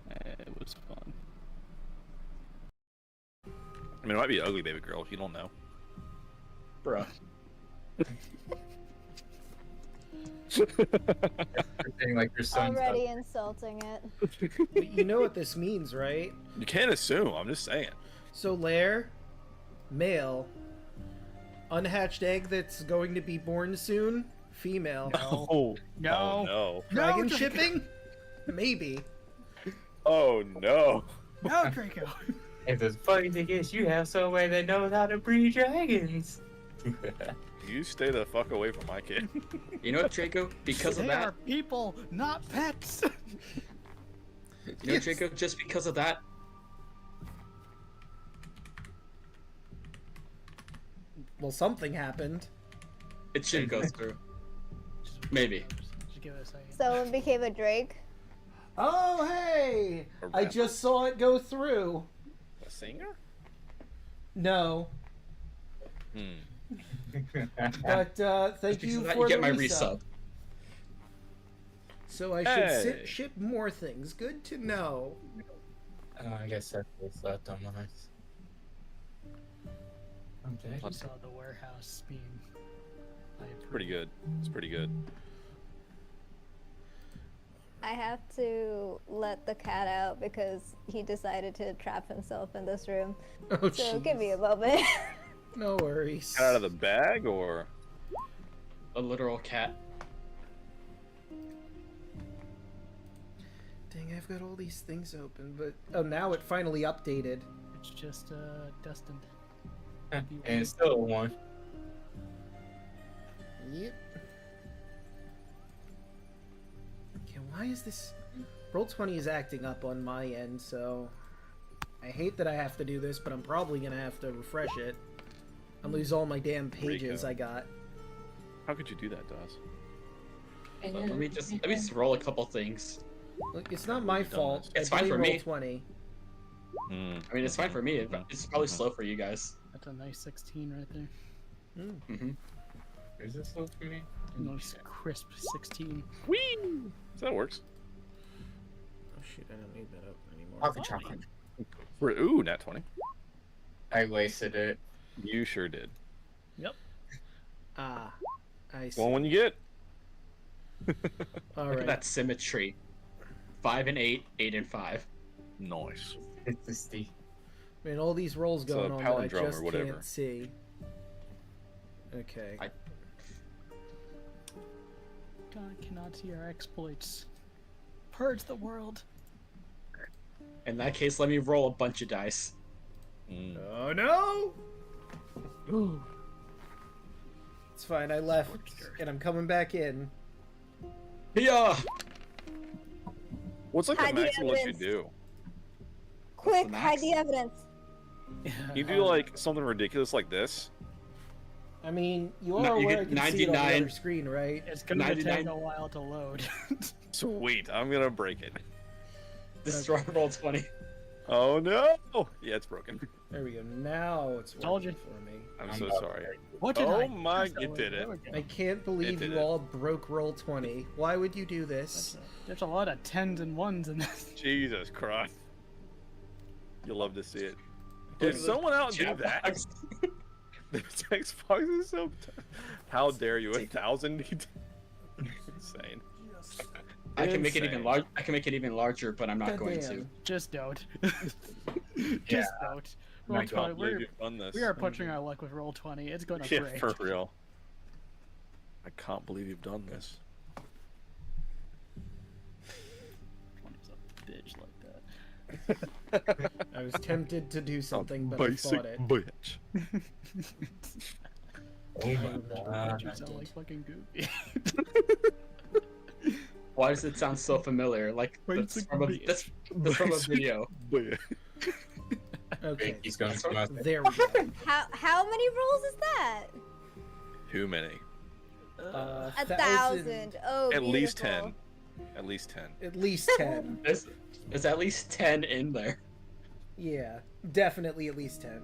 It was fun. I mean, it might be an ugly baby girl. You don't know. Bruh. Everything like your son's Already insulting it. But you know what this means, right? You can't assume. I'm just saying. So, Lair, male, unhatched egg that's going to be born soon, female. Oh No. Oh, no. Dragon No, shipping? Maybe. Oh no. No, Draco. And the funny thing is, you have somebody that knows how to breed dragons. You stay the fuck away from my kid. You know what, Draco? Because of They that, are people, not pets. you know, Draco, just because of that, Well, something happened. it shouldn't go through. Maybe. Just give it a second. Someone became a Drake. Oh, hey! A I rapper. just saw it go through. A singer? No. But thank Because you of that, for you get the my resub. resub. So I Hey. should ship more things. Good to know. I guess that's what's left on mine. I'm dead. I saw the warehouse being. Pretty good. It's pretty good. I have to let the cat out because he decided to trap himself in this room. Oh, So jeez. give me a moment. No worries. Got out of the bag or? A literal cat. Dang, I've got all these things open, but oh, now it finally updated. It's just destined. And it's still a one. Yep. Okay, why is this? Roll20 is acting up on my end, so I hate that I have to do this, but I'm probably gonna have to refresh it and lose all my damn pages Rico. I got. How could you do that, Dawes? Let me just roll a couple things. Look, it's not my fault. It's I fine for blame me. Roll20. I mean, it's fine for me. It's probably slow for you guys. That's a nice 16 right there. Mm-hmm. Is this slow for me? Nice crisp 16. Whee! So that works. Oh shoot, I don't need that up anymore. Pocket chocolate. Ooh, nat 20. I wasted it. You sure did. Yep. Ah, I see. One when you get. All Look right. at that symmetry. 5 and 8, 8 and 5. Nice. It's the Steve. Man, all these rolls It's a going on that I palindrome or just whatever. can't see. Okay. God cannot see our exploits. Purge the world. In that case, let me roll a bunch of dice. Oh no! It's fine, I left, and I'm coming back in. Yeah. What's like Hide the the maximum let you evidence. do? Quick, the hide max? the evidence. You do like something ridiculous like this. I mean, you No, are you aware I get can see it on the 99. other screen, right? It's gonna take 99. a while to load. Sweet, I'm gonna break it. Destroy roll 20. Oh no! Yeah, it's broken. There we go. Now it's Told working you. for me. I'm I'm so not sorry. What did Oh I? my- That's it not did what- it. there we go. I can't believe did you it. all broke Roll20. Why would you do this? There's a lot of 10s and 1s in this. Jesus Christ. You'll love to see it. Look Did at the someone out do chat that? box. The text box is so. How dare you? 1,000? Insane. I can make it Insane. even large. I can make it even larger, but I'm not going to. Goddamn. Just don't. Yeah. Just don't. My Roll God, 20. Believe you've done this. We are pushing our luck with roll 20. It's gonna Yeah, break. for real. I can't believe you've done this. 20's a bitch like that. I was tempted to do something, but I Basic fought it. bitch. Oh my god. You sound like fucking Goofy. Why does it sound so familiar? Like that's Basic from a, bitch. that's from a Basic video. bitch. Okay, He's going to us. there we go. How many rolls is that? Too many. 1,000. Oh, At least beautiful. 10. At least 10. At least 10. There's at least 10 in there. Yeah, definitely at least 10.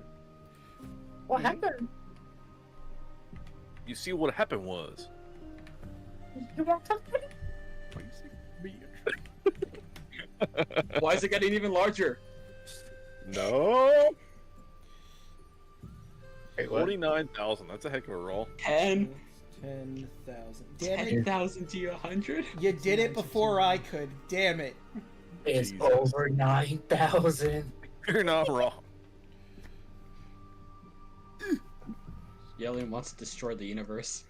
What happened? You see what happened was. You want something? Basic bitch. Why is it getting even larger? No! Wait, what? 49,000. That's a heck of a roll. 10, 10,000. Damn it. 10,000 to 100? You did it before I could. Damn it. It's Jesus. over 9,000. You're not wrong. The alien wants to destroy the universe.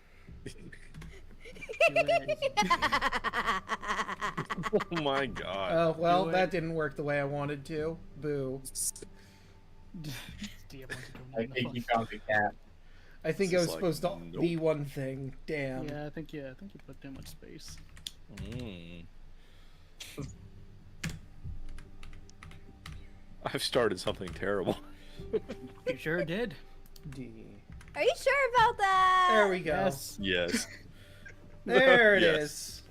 Oh my god. Oh, well, Do that it. didn't work the way I wanted to. Boo. DM wants to go I in the think you fuck. found the cat. I think This I is was like, supposed to be one thing. Damn. Yeah, I think you put too much space. Mm. I've started something terrible. You sure did. D. Are you sure about that? There we go. Yes. Yes. There it Yes. is.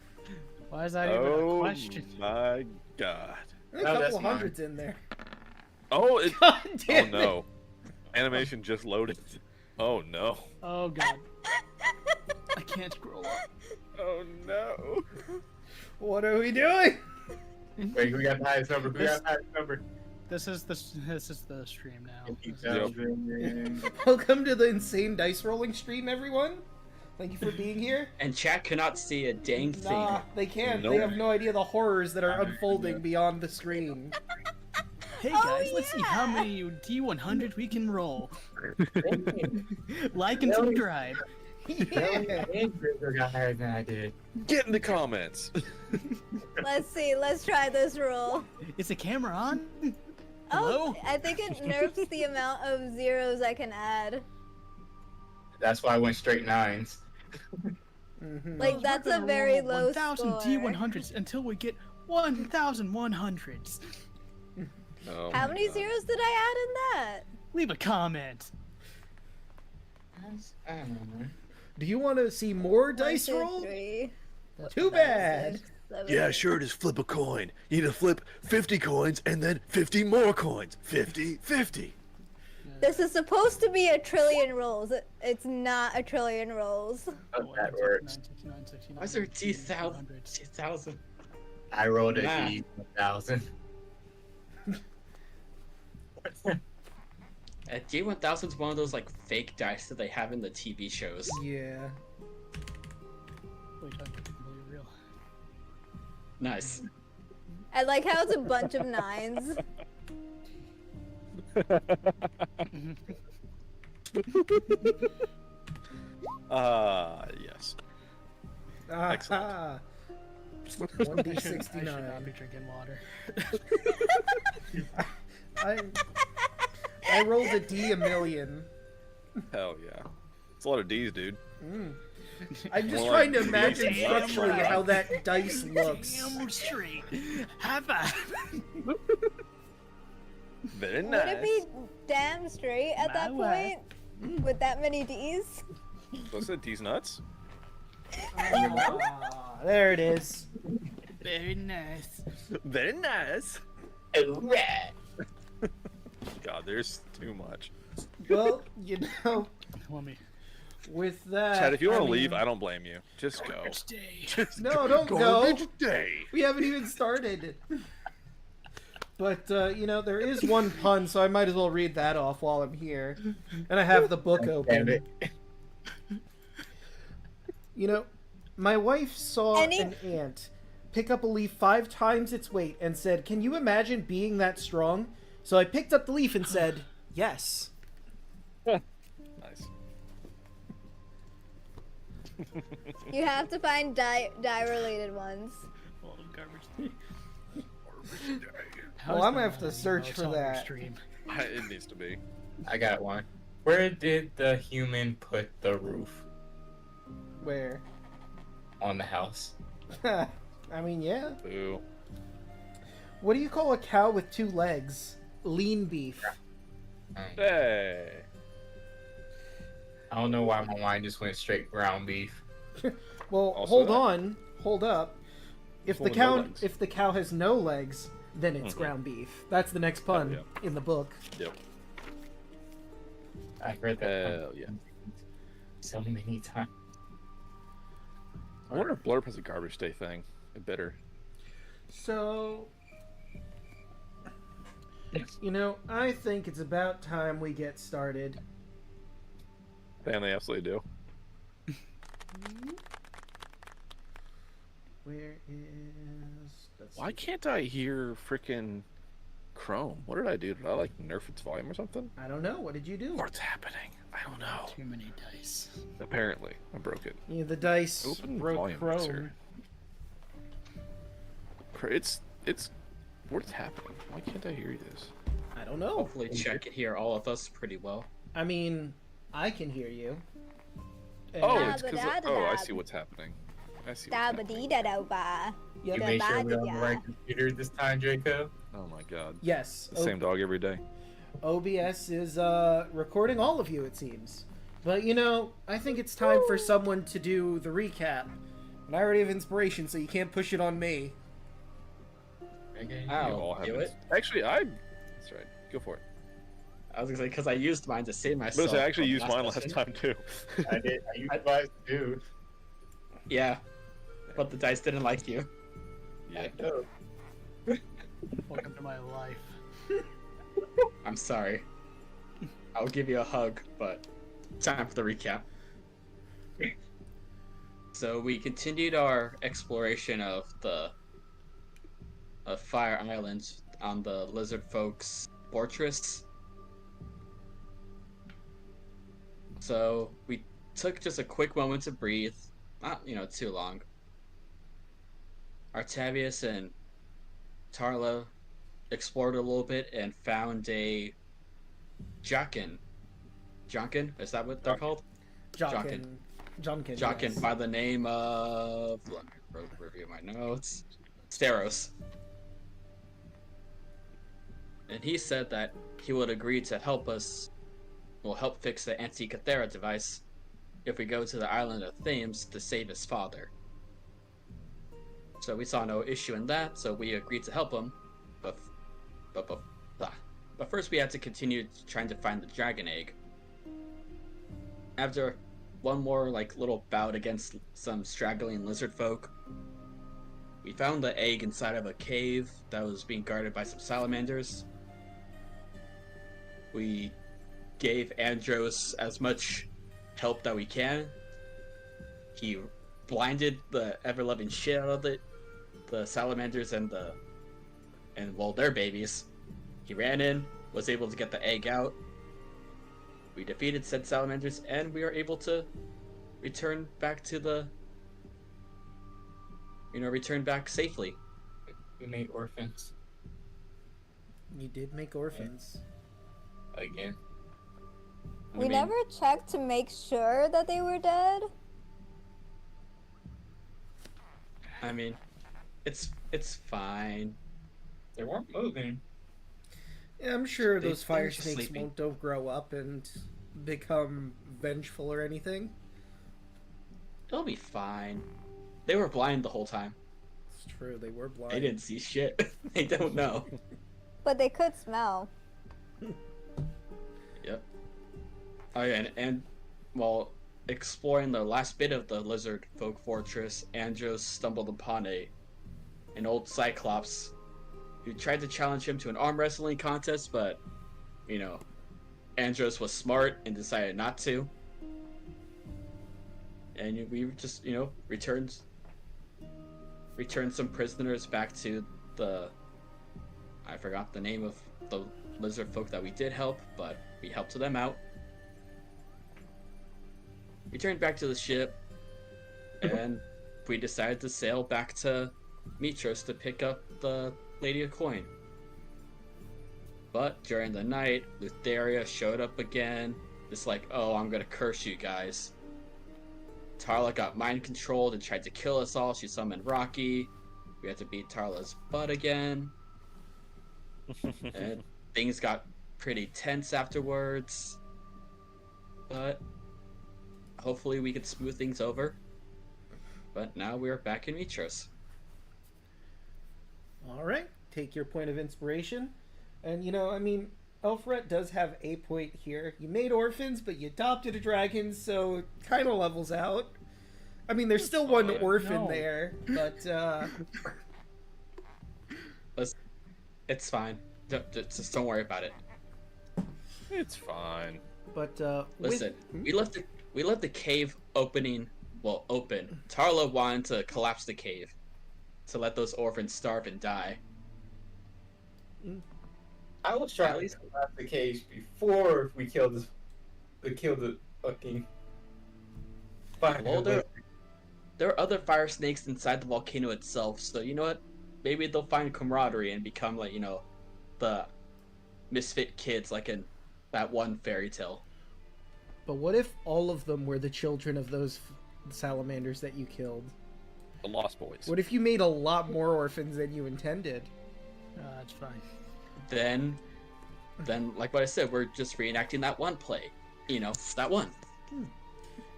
Why is that even a Oh question? my god. A No, that's couple mine. hundreds in there. Oh, it. God Oh damn it. no. Animation just loaded. Oh no. Oh god. I can't scroll up. Oh no. What are we doing? Wait, we got the highest number. We got the highest number. This is the stream now. 50,000. Welcome to the insane dice rolling stream, everyone. Thank you for being here. And chat cannot see a dang thing. Nah, they can't. Nope. They have no idea the horrors that are unfolding beyond the screen. Hey Oh, guys, let's see how yeah. many D100 we can roll. Like and subscribe. Yeah. And Grizzer got higher than I did. Get in the comments. Let's see. Let's try this roll. Is the camera on? Oh, Hello? I think it nerfs the amount of zeros I can add. That's why I went straight nines. Mhm. Like, We're that's a gonna very roll low 1,000 score. D100s until we get 1,100s. Oh How my many God. zeros did I add in that? Leave a comment. I don't know. Do you want to see more dice One, two, roll? three. Too bad. Yeah, sure it is. Flip a coin. You need to flip 50 coins and then 50 more coins. 50, 50. This is supposed to be a trillion rolls. It's not a trillion rolls. Oh, that works. 69, Why is there 200. 2,000? I rolled a Nah. D1000. D1000 is one of those like fake dice that they have in the TV shows. Yeah. Wait, I'm completely real. Nice. I like how it's a bunch of nines. Yes. Ah, I 1d69. should not be drinking water. I rolled a D a million. Hell yeah. It's a lot of D's, dude. I'm just More trying like to imagine D8 structurally right. how that dice looks. Damn straight. Have a. Very Would nice. it be damn straight at that My way. point? With that many D's? What's that? D's nuts? Ah, there it is. Very nice. Very nice. Alright. God, there's too much. Well, you know, Let me. with that. Chad, if you want to I leave, mean- I don't blame you. Just go. Stay. No, don't go. Garbage day. We haven't even started. But, you know, there is one pun, so I might as well read that off while I'm here. And I have the book Damn open. it. You know, my wife saw Any- an ant pick up a leaf 5 times its weight and said, "Can you imagine being that strong?" So I picked up the leaf and said, "Yes." Nice. You have to find die-related ones. Well, garbage. Well, I'm gonna have to search for that. Stream. It needs to be. I got one. Where did the human put the roof Where? on the house? I mean, yeah. Boo. What do you call a cow with 2 legs? Lean beef. Hey. I don't know why my mind just went straight ground beef. Well, Also hold that. on. Hold up. If the Full of no cow legs. if the cow has no legs, then it's Mhm. ground beef. That's the next pun yeah. in the book. Yep. I heard that Hell yeah. so many times. I wonder if Blurb has a garbage day thing. It better. So, you know, I think it's about time we get started. And they absolutely do. Where is? Let's Why see. can't I hear freaking Chrome? What did I do? Did I like nerf its volume or something? I don't know. What did you do? What's happening? I don't know. Too many dice. Apparently, I broke it. Yeah, the dice Open broke volume Chrome. mixer. It's what's happening? Why can't I hear this? I don't know. Hopefully, Chuck can hear all of us pretty well. I mean, I can hear you. And- Oh, Da it's ba because da da oh, I da. see what's happening. I see. What's happening. Da-ba-dee-da-do-ba. Yep. You Da made sure ba we're da on the da. right computer this time, Draco? Oh my god. Yes. The same dog every day. OBS is recording all of you, it seems. But you know, I think it's time for someone to do the recap. And I already have inspiration, so you can't push it on me. Okay. Ow. You all have do it? Actually, that's right. Go for it. I was gonna say because I used mine to save But myself. I actually from used mine last session. time too. I did. I used mine too. Yeah, but the dice didn't like you. Yeah. I know. Welcome to my life. I'm sorry. I'll give you a hug, but time for the recap. So we continued our exploration of the Fire Island on the Lizard Folks fortress. So we took just a quick moment to breathe, not too long. Artavius and Tarla explored a little bit and found a Jockin. Jonkin? Is that what they're called? Jonkin. Jockin Yes. by the name of... Let me review my notes. Steros. And he said that he would agree to help us, help fix the Antikythera device if we go to the island of Thames to save his father. So we saw no issue in that, so we agreed to help him. But, but, but, but first we had to continue trying to find the dragon egg. After one more like little bout against some straggling lizard folk, we found the egg inside of a cave that was being guarded by some salamanders. We gave Andros as much help that we can. He blinded the ever-loving shit out of the salamanders and their babies. He ran in, was able to get the egg out. We defeated said salamanders, and we are able to return back to return back safely. We made orphans You did make orphans. again. We never checked to make sure that they were dead. I mean, it's fine. They weren't moving. Yeah, I'm sure They- those they were fire just snakes sleeping. won't grow up and become vengeful or anything. It'll be fine. They were blind the whole time. It's true, they were blind. They didn't see shit. They don't know. But they could smell. Yep. Oh yeah, and while exploring the last bit of the lizard folk fortress, Andros stumbled upon an old cyclops who tried to challenge him to an arm wrestling contest, but Andros was smart and decided not to. And we just returned some prisoners back to I forgot the name of the lizard folk that we did help, but we helped them out. We turned back to the ship, and we decided to sail back to Mitros to pick up the Lady of Coin. But during the night, Lutheria showed up again. Just like, oh, I'm gonna curse you guys. Tarla got mind controlled and tried to kill us all. She summoned Rocky. We had to beat Tarla's butt again. And things got pretty tense afterwards. But hopefully we could smooth things over. But now we're back in Mitros. Alright, take your point of inspiration. And Elfret does have a point here. You made orphans, but you adopted a dragon, so it kind of levels out. I mean, there's still one orphan No. there, but It's fine. Just don't worry about it. It's fine. Listen, we left the cave open. Tarla wanted to collapse the cave to let those orphans starve and die. I was trying at least collapse the cage before we killed the fucking fire. Well, there are other fire snakes inside the volcano itself, so you know what? Maybe they'll find camaraderie and become like, the misfit kids like in that one fairy tale. But what if all of them were the children of those salamanders that you killed? The Lost Boys. What if you made a lot more orphans than you intended? That's fine. Then like what I said, we're just reenacting that one play. That one.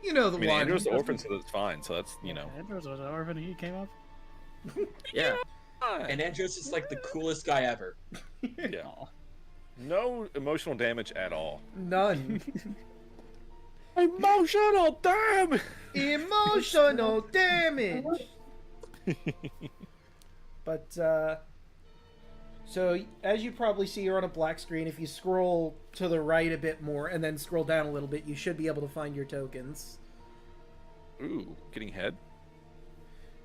You know the I mean, one. Andrew's the orphan, so that's fine. So that's, Andros was an orphan. He came up. Yeah. And Andros is like the coolest guy ever. Yeah. No emotional damage at all. None. Emotional damage! Emotional damage! But, so, as you probably see, you're on a black screen. If you scroll to the right a bit more, and then scroll down a little bit, you should be able to find your tokens. Ooh, getting head?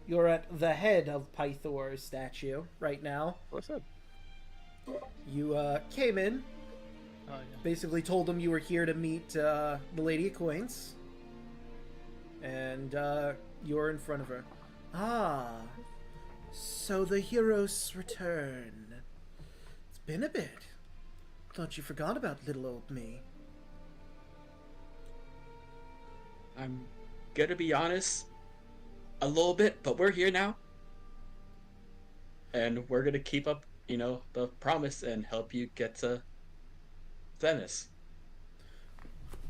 You're at the head of Pythor's statue right now. What's that? You, came in, Oh yeah. basically told him you were here to meet, the Lady of Coins. And, you're in front of her. Ah, so the heroes return. It's been a bit. Thought you forgot about little old me. I'm gonna be honest, a little bit, but we're here now. And we're gonna keep up, the promise and help you get to Venice.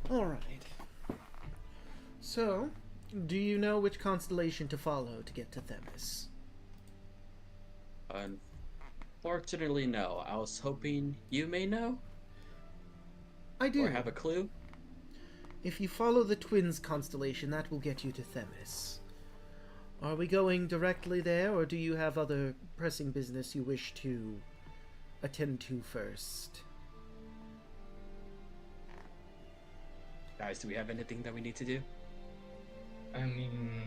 Alright. So, do you know which constellation to follow to get to Themis? Unfortunately, no. I was hoping you may know I do. or have a clue. If you follow the Twins constellation, that will get you to Themis. Are we going directly there, or do you have other pressing business you wish to attend to first? Guys, do we have anything that we need to do? I mean,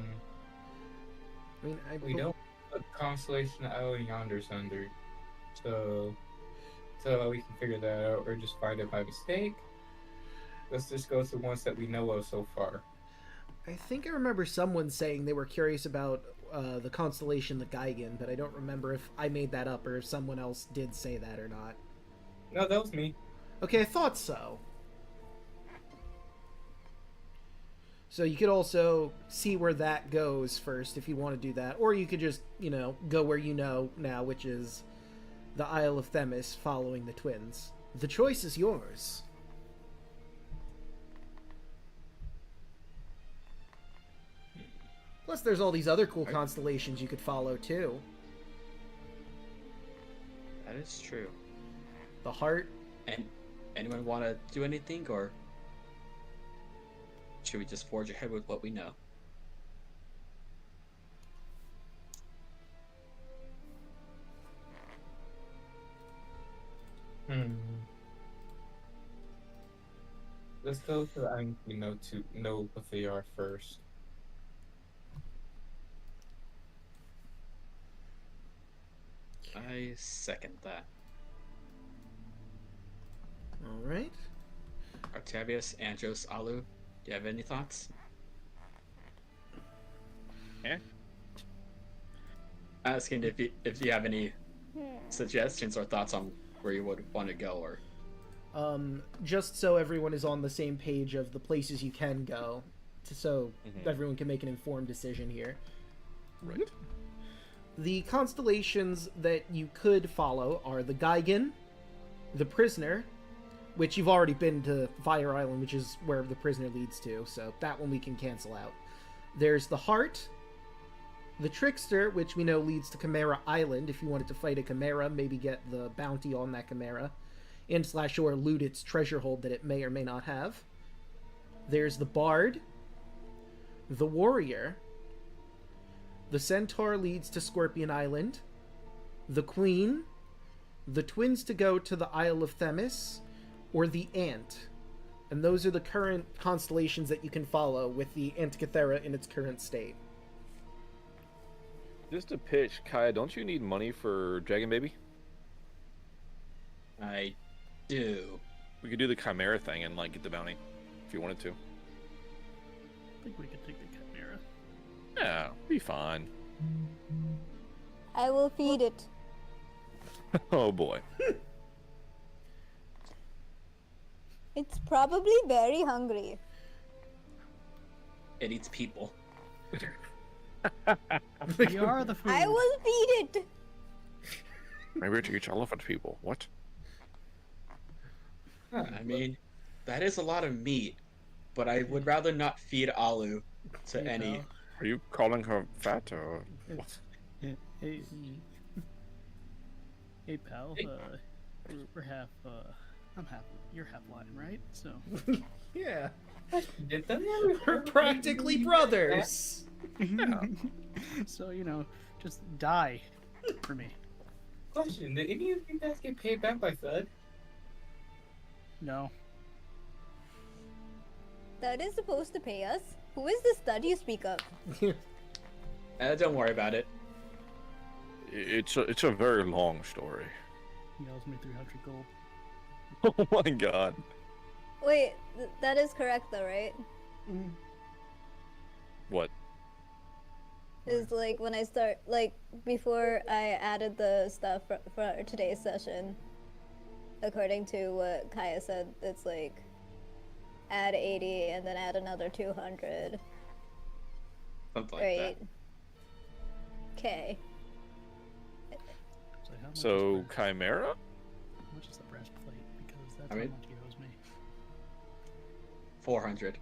I mean, we don't put Constellation Island yonder under, so we can figure that out, or just find it by mistake. Let's just go to the ones that we know of so far. I think I remember someone saying they were curious about the constellation, the Geigen, but I don't remember if I made that up or if someone else did say that or not. No, that was me. Okay, I thought so. So you could also see where that goes first if you want to do that. Or you could just, go where you know now, which is the Isle of Themis following the Twins. The choice is yours. Plus, there's all these other cool constellations you could follow, too. That is true. The Heart. And anyone want to do anything, or should we just forge ahead with what we know? Let's go to the island we know what they are first. I second that. All right. Octavius, Andros, Alu, do you have any thoughts? Yeah. Asking if you have any suggestions or thoughts on where you would want to go, or Just so everyone is on the same page of the places you can go, so everyone can make an informed decision here. Right. The constellations that you could follow are the Geigen, the Prisoner, which you've already been to Fire Island, which is where the Prisoner leads to, so that one we can cancel out. There's the Heart, the Trickster, which we know leads to Chimera Island. If you wanted to fight a Chimera, maybe get the bounty on that Chimera, and / or loot its treasure hold that it may or may not have. There's the Bard, the Warrior, the Centaur leads to Scorpion Island, the Queen, the Twins to go to the Isle of Themis, or the Ant. And those are the current constellations that you can follow with the Antikythera in its current state. Just to pitch, Kaya, don't you need money for Dragon Baby? I do. We could do the Chimera thing and get the bounty if you wanted to. I think we could take the Chimera. Yeah, be fine. I will feed it. Oh boy. It's probably very hungry. It eats people. We are the food. I will feed it. Maybe to each elephant people. What? I mean, that is a lot of meat, but I would rather not feed Alu to any. pal. Are you calling her fat or what? Hey, hey, pal. We're half. I'm half. You're half Latin, right? So. Yeah. Did that We're practically brothers. Yeah. So just die for me. Question: did any of you guys get paid back by Thud? No. Thud is supposed to pay us. Who is this Thud you speak of? Don't worry about it. It's a very long story. He owes me 300 gold. Oh my god. Wait, that is correct though, right? What? Is when I start, before I added the stuff for today's session, according to what Kaya said, it's add 80 and then add another 200. Something like Right. that. Okay. So how much So is Chimera? how much is the breastplate? Because that's I mean- how much he owes me. 400.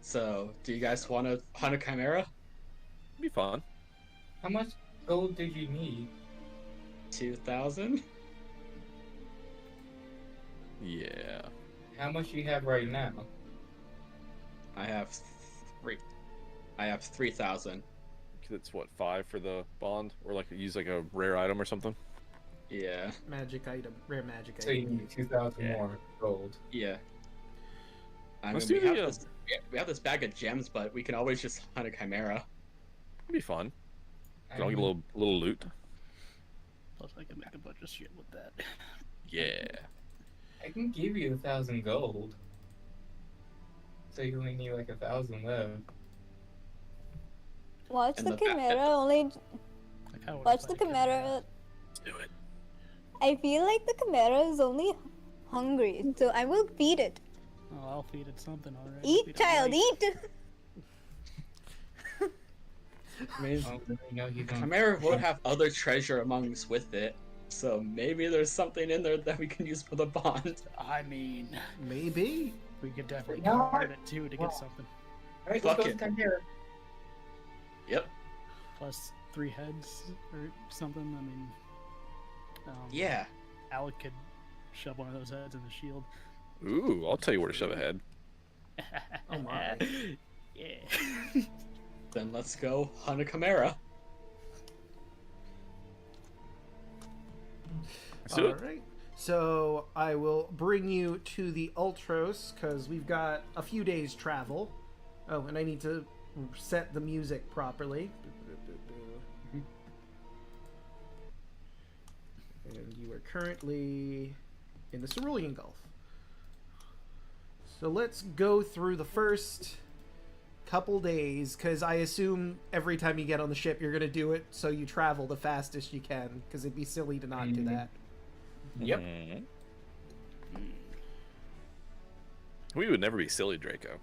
So, do you guys want to hunt a Chimera? Be fun. How much gold did you need? 2,000. Yeah. How much you have right now? I have three. I have 3,000. It's what, 5 for the bond, or like use like a rare item or something. Yeah. Magic item, rare magic So you item. need 2,000 Yeah. more gold. Yeah. I Let's mean, do we the, have this. We have this bag of gems, but we can always just hunt a chimera. It'd be fun. I Can I get a mean, little loot? Plus, I can make a bunch of shit with that. Yeah. I can give you 1,000 gold. So you only need like 1,000 left. Watch And the the ba- chimera only. I kinda wanna Watch the fight a chimera. Let's do it. I feel like the chimera is only hungry, so I will feed it. Oh, I'll feed it something already. Eat, child, eat! I mean, Oh, you know he's on. chimera will have other treasure amongst with it, so maybe there's something in there that we can use for the bond. I mean, Maybe. we could definitely You know guard what? it too to Well- get something. Alright, Fuck let's it. go to Chimera. Yep. Plus 3 heads or something. I mean, Yeah. Alek could shove one of those heads in the shield. Ooh, I'll tell you where to shove ahead. Oh my. Yeah. Then let's go hunt a chimera. Let's do All it. right. So I will bring you to the Ultros because we've got a few days travel. Oh, and I need to set the music properly. And you are currently in the Cerulean Gulf. So let's go through the first couple days, because I assume every time you get on the ship you're going to do it so you travel the fastest you can, because it'd be silly to not do that. Yep. Mhm. We would never be silly, Draco.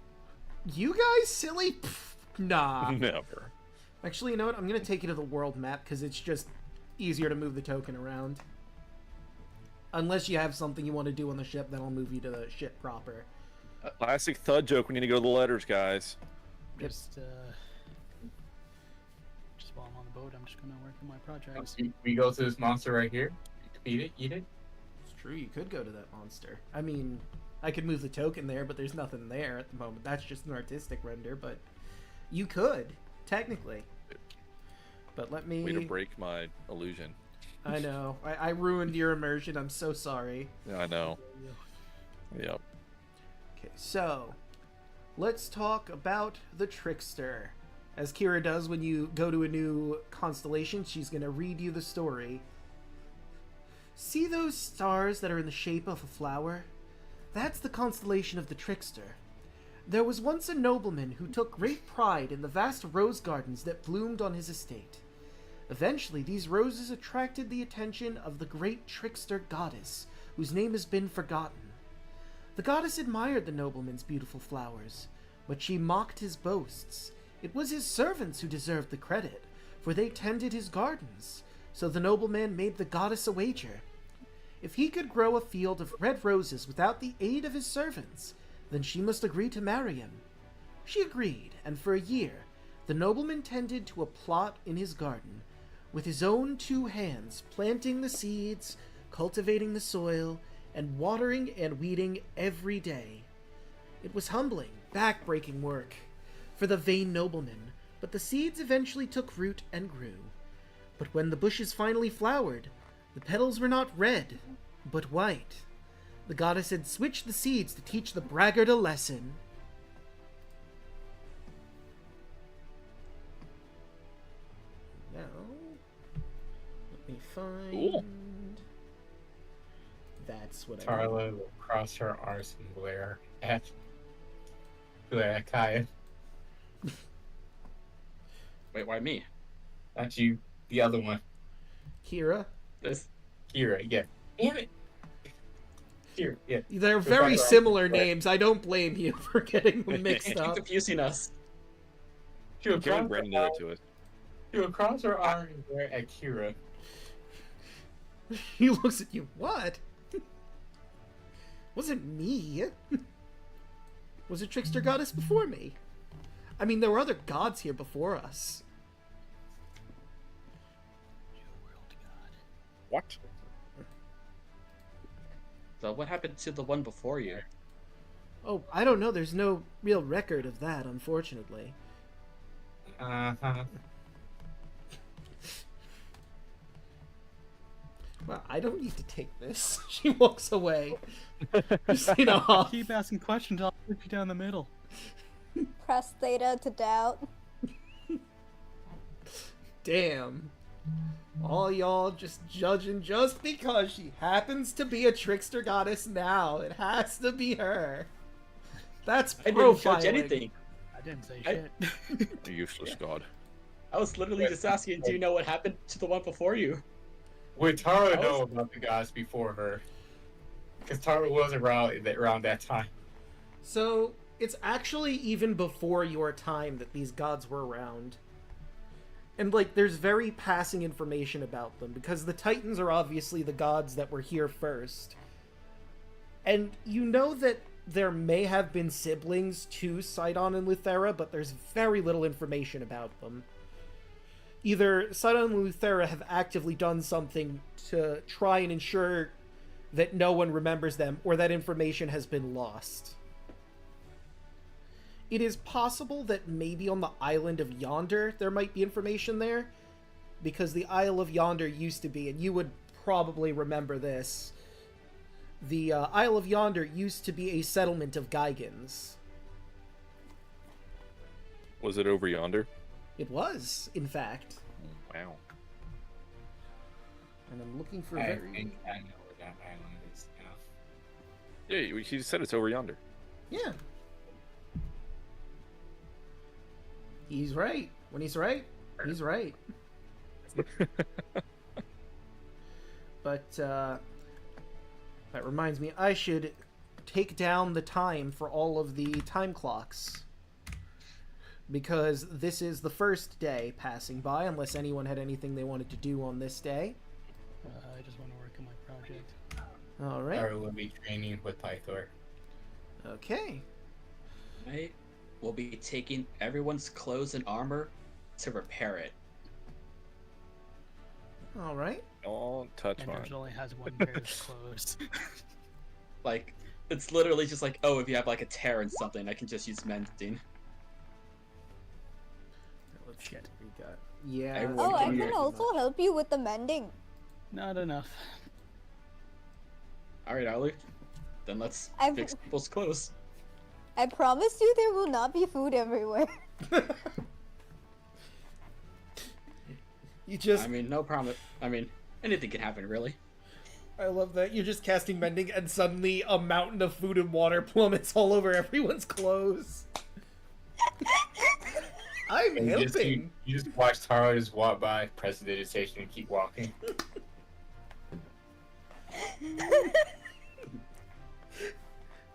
You guys silly? Pff, nah. Never. Actually, you know what? I'm going to take you to the world map because it's just easier to move the token around. Unless you have something you want to do on the ship, then I'll move you to the ship proper. Classic thud joke. We need to go to the letters, guys. Just while I'm on the boat, I'm just gonna work on my projects. We go to this monster right here. Feed it, eat it. It's true, you could go to that monster. I mean, I could move the token there, but there's nothing there at the moment. That's just an artistic render, but you could, technically. But let me... Way to break my illusion. I know. I ruined your immersion. I'm so sorry. Yeah, I know. Yep. Okay, so let's talk about the Trickster. As Kira does when you go to a new constellation, she's going to read you the story. See those stars that are in the shape of a flower? That's the constellation of the Trickster. There was once a nobleman who took great pride in the vast rose gardens that bloomed on his estate. Eventually, these roses attracted the attention of the great trickster goddess, whose name has been forgotten. The goddess admired the nobleman's beautiful flowers, but she mocked his boasts. It was his servants who deserved the credit, for they tended his gardens. So the nobleman made the goddess a wager. If he could grow a field of red roses without the aid of his servants, then she must agree to marry him. She agreed, and for a year, the nobleman tended to a plot in his garden, with his own 2 hands, planting the seeds, cultivating the soil, and watering and weeding every day. It was humbling, back-breaking work for the vain nobleman, but the seeds eventually took root and grew. But when the bushes finally flowered, the petals were not red, but white. The goddess had switched the seeds to teach the braggart a lesson. Now, let me find... Cool. That's what I Tarla will cross her arms and glare at Kaya. Wait, why me? Not you, the other one. Kira. This. Kira, yeah. Damn it. Kira, yeah. They're Goodbye, very Rob. similar Bye. names. I don't blame you for getting them mixed Keep up. confusing us. She will Karen cross Brandon her did arms- that to us. she will cross her arms and glare at Kira. He looks at you. What? Wasn't me. Was a trickster goddess before me? I mean, there were other gods here before us. What? So what happened to the one before you? Oh, I don't know. There's no real record of that, unfortunately. Uh-huh. Well, I don't need to take this. She walks away. Just, you know, Keep asking questions, I'll put you down the middle. Press theta to doubt. damn. All y'all just judging just because she happens to be a trickster goddess now. It has to be her. That's I profiling. didn't judge anything. I didn't say I- shit. The useless god. I was literally just asking, do you know what happened to the one before you? Would Tara I know was- about the gods before her? Because Tara was around that time. So, it's actually even before your time that these gods were around. And, like, there's very passing information about them, because the Titans are obviously the gods that were here first. And you know that there may have been siblings to Sidon and Luthera, but there's very little information about them. Either Sidon and Luthera have actively done something to try and ensure that no one remembers them, or that information has been lost. It is possible that maybe on the island of Yonder there might be information there, because the Isle of Yonder used to be, and you would probably remember this, the Isle of Yonder used to be a settlement of Gigans. Was it over yonder? It was, in fact. Wow. And I'm looking for I very... think I know where that island is now. Yeah, he said it's over yonder. Yeah. He's right. When he's right, he's right. But, that reminds me, I should take down the time for all of the time clocks. Because this is the first day passing by, unless anyone had anything they wanted to do on this day. I just want to work on my project. Alright. Tara will be training with Pythor. Okay. I will be taking everyone's clothes and armor to repair it. Alright. Don't touch And mine. George only has one pair of clothes. Like, it's literally just like, oh, if you have like a tear in something, I can just use mending. Let's see Shit. what we got. Yeah. Everyone Oh, I can can hear. also help you with the mending. Not enough. Alright, Alek. Then let's I've- fix people's clothes. I promise you there will not be food everywhere. You just... I mean, no promise. I mean, anything can happen, really. I love that. You're just casting mending and suddenly a mountain of food and water plummets all over everyone's clothes. I'm And helping. you just watch Tara just walk by, press the digitation, and keep walking.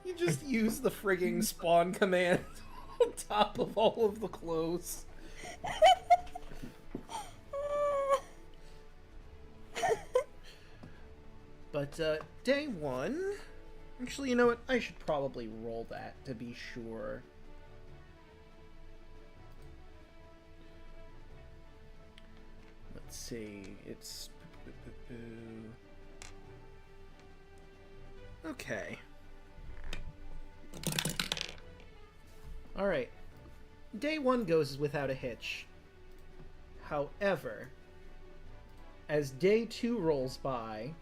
You just use the frigging spawn command on top of all of the clothes. But, day one... Actually, you know what? I should probably roll that to be sure. Let's see. It's... Okay. Alright. Day one goes without a hitch. However, as day two rolls by...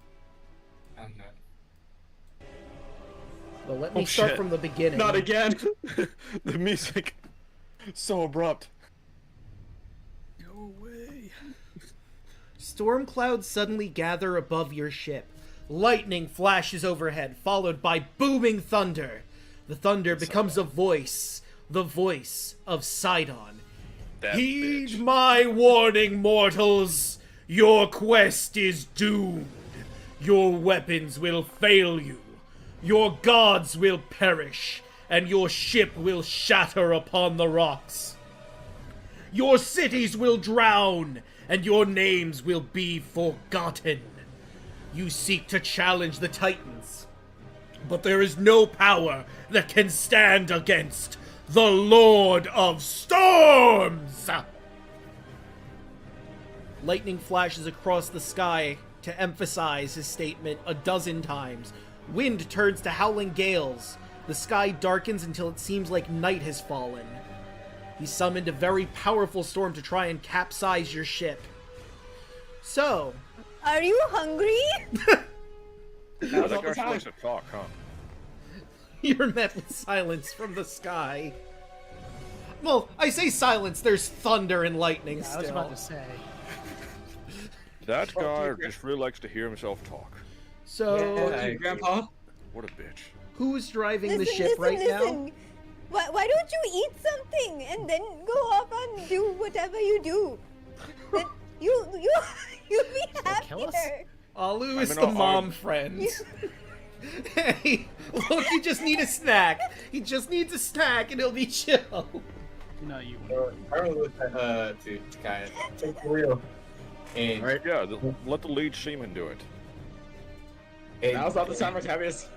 Well, let me Oh, start shit. from the beginning. Not again! The music, so abrupt. No way. Storm clouds suddenly gather above your ship. Lightning flashes overhead, followed by booming thunder. The thunder becomes a voice, the voice of Sidon. That Heed bitch. my warning, mortals! Your quest is doomed. Your weapons will fail you. Your gods will perish, and your ship will shatter upon the rocks. Your cities will drown, and your names will be forgotten. You seek to challenge the Titans, but there is no power that can stand against the Lord of Storms! Lightning flashes across the sky to emphasize his statement a dozen times. Wind turns to howling gales. The sky darkens until it seems like night has fallen. He summoned a very powerful storm to try and capsize your ship. So, Are you hungry? That all the guy's time. supposed to talk, huh? you're met with silence from the sky. Well, I say silence, there's thunder and lightning Yeah, still. I was about to say. That guy just really likes to hear himself talk. So, Hey, Grandpa. What a bitch. who's driving the Listen, ship listen, right listen. now? Why don't you eat something and then go off and do whatever you do? Then you'll be kill us? happier. Alu I is mean, the I'll- mom friend. Hey, look, you just need a snack. He just needs a snack and he'll be chill. No, you. I would look at to kind of take the wheel. And, Alright, Yeah, let the lead seaman do it. and, now's not the time we're happiest.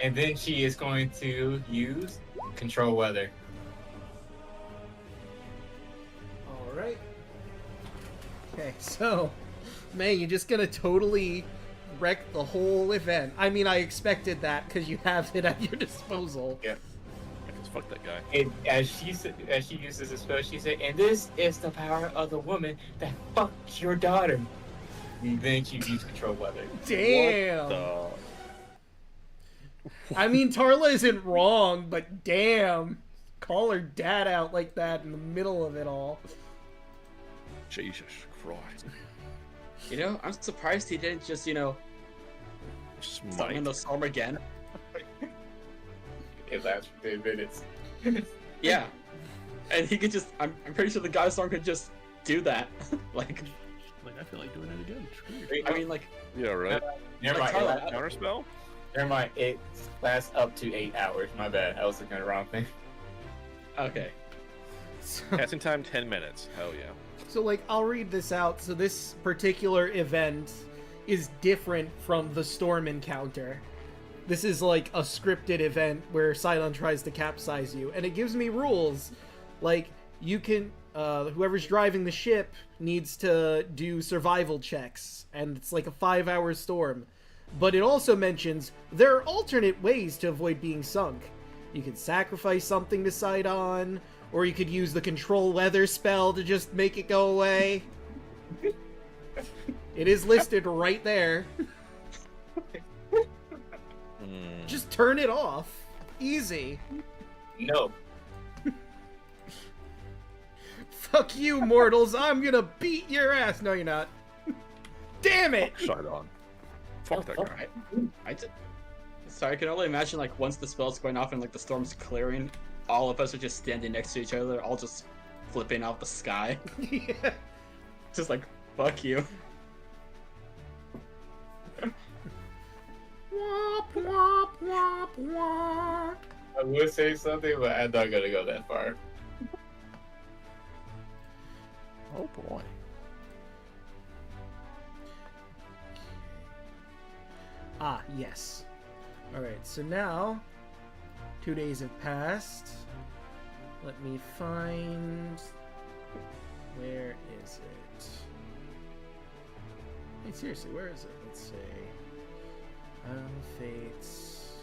and then she is going to use control weather. Alright. Okay, so, May, you're just gonna totally wreck the whole event. I mean, I expected that because you have it at your disposal. Yeah. Because fuck that guy. And as she uses this spell, she said, "And this is the power of the woman that fucked your daughter." And then she used control weather. Damn. What I mean, Tarla isn't wrong, but damn. Call her dad out like that in the middle of it all. Jesus Christ. You know, I'm surprised he didn't just, summon Smite. the storm again. It lasts for 10 minutes. Yeah. And he could just, I'm pretty sure the God Storm could just do that. Like, I feel like doing it again. It's weird. I mean, like, Yeah, right? Never Like mind. Tarla- Counterspell? Never mind. It lasts up to 8 hours. My bad. I was looking at the wrong thing. okay. Casting time 10 minutes. Hell yeah. So, like, I'll read this out. So, this particular event is different from the storm encounter. This is like a scripted event where Cylon tries to capsize you, and it gives me rules. Like, you can, whoever's driving the ship needs to do survival checks, and it's like a 5-hour storm. But it also mentions there are alternate ways to avoid being sunk. You can sacrifice something to Sidon, or you could use the control weather spell to just make it go away. It is listed right there. Just turn it off. Easy. No. Fuck you, mortals. I'm gonna beat your ass. No, you're not. Damn it! Side on. Fuck that guy. I did. Sorry, I can only imagine, like, once the spell's going off and, like, the storm's clearing, all of us are just standing next to each other, all just flipping out the sky. Yeah. Just like, fuck you. Womp, womp, womp, womp. I would say something, but I'm not gonna go that far. Oh boy. Ah, yes. Alright, so now 2 days have passed. Let me find... Where is it? Hey, seriously, where is it? Let's see. Fates...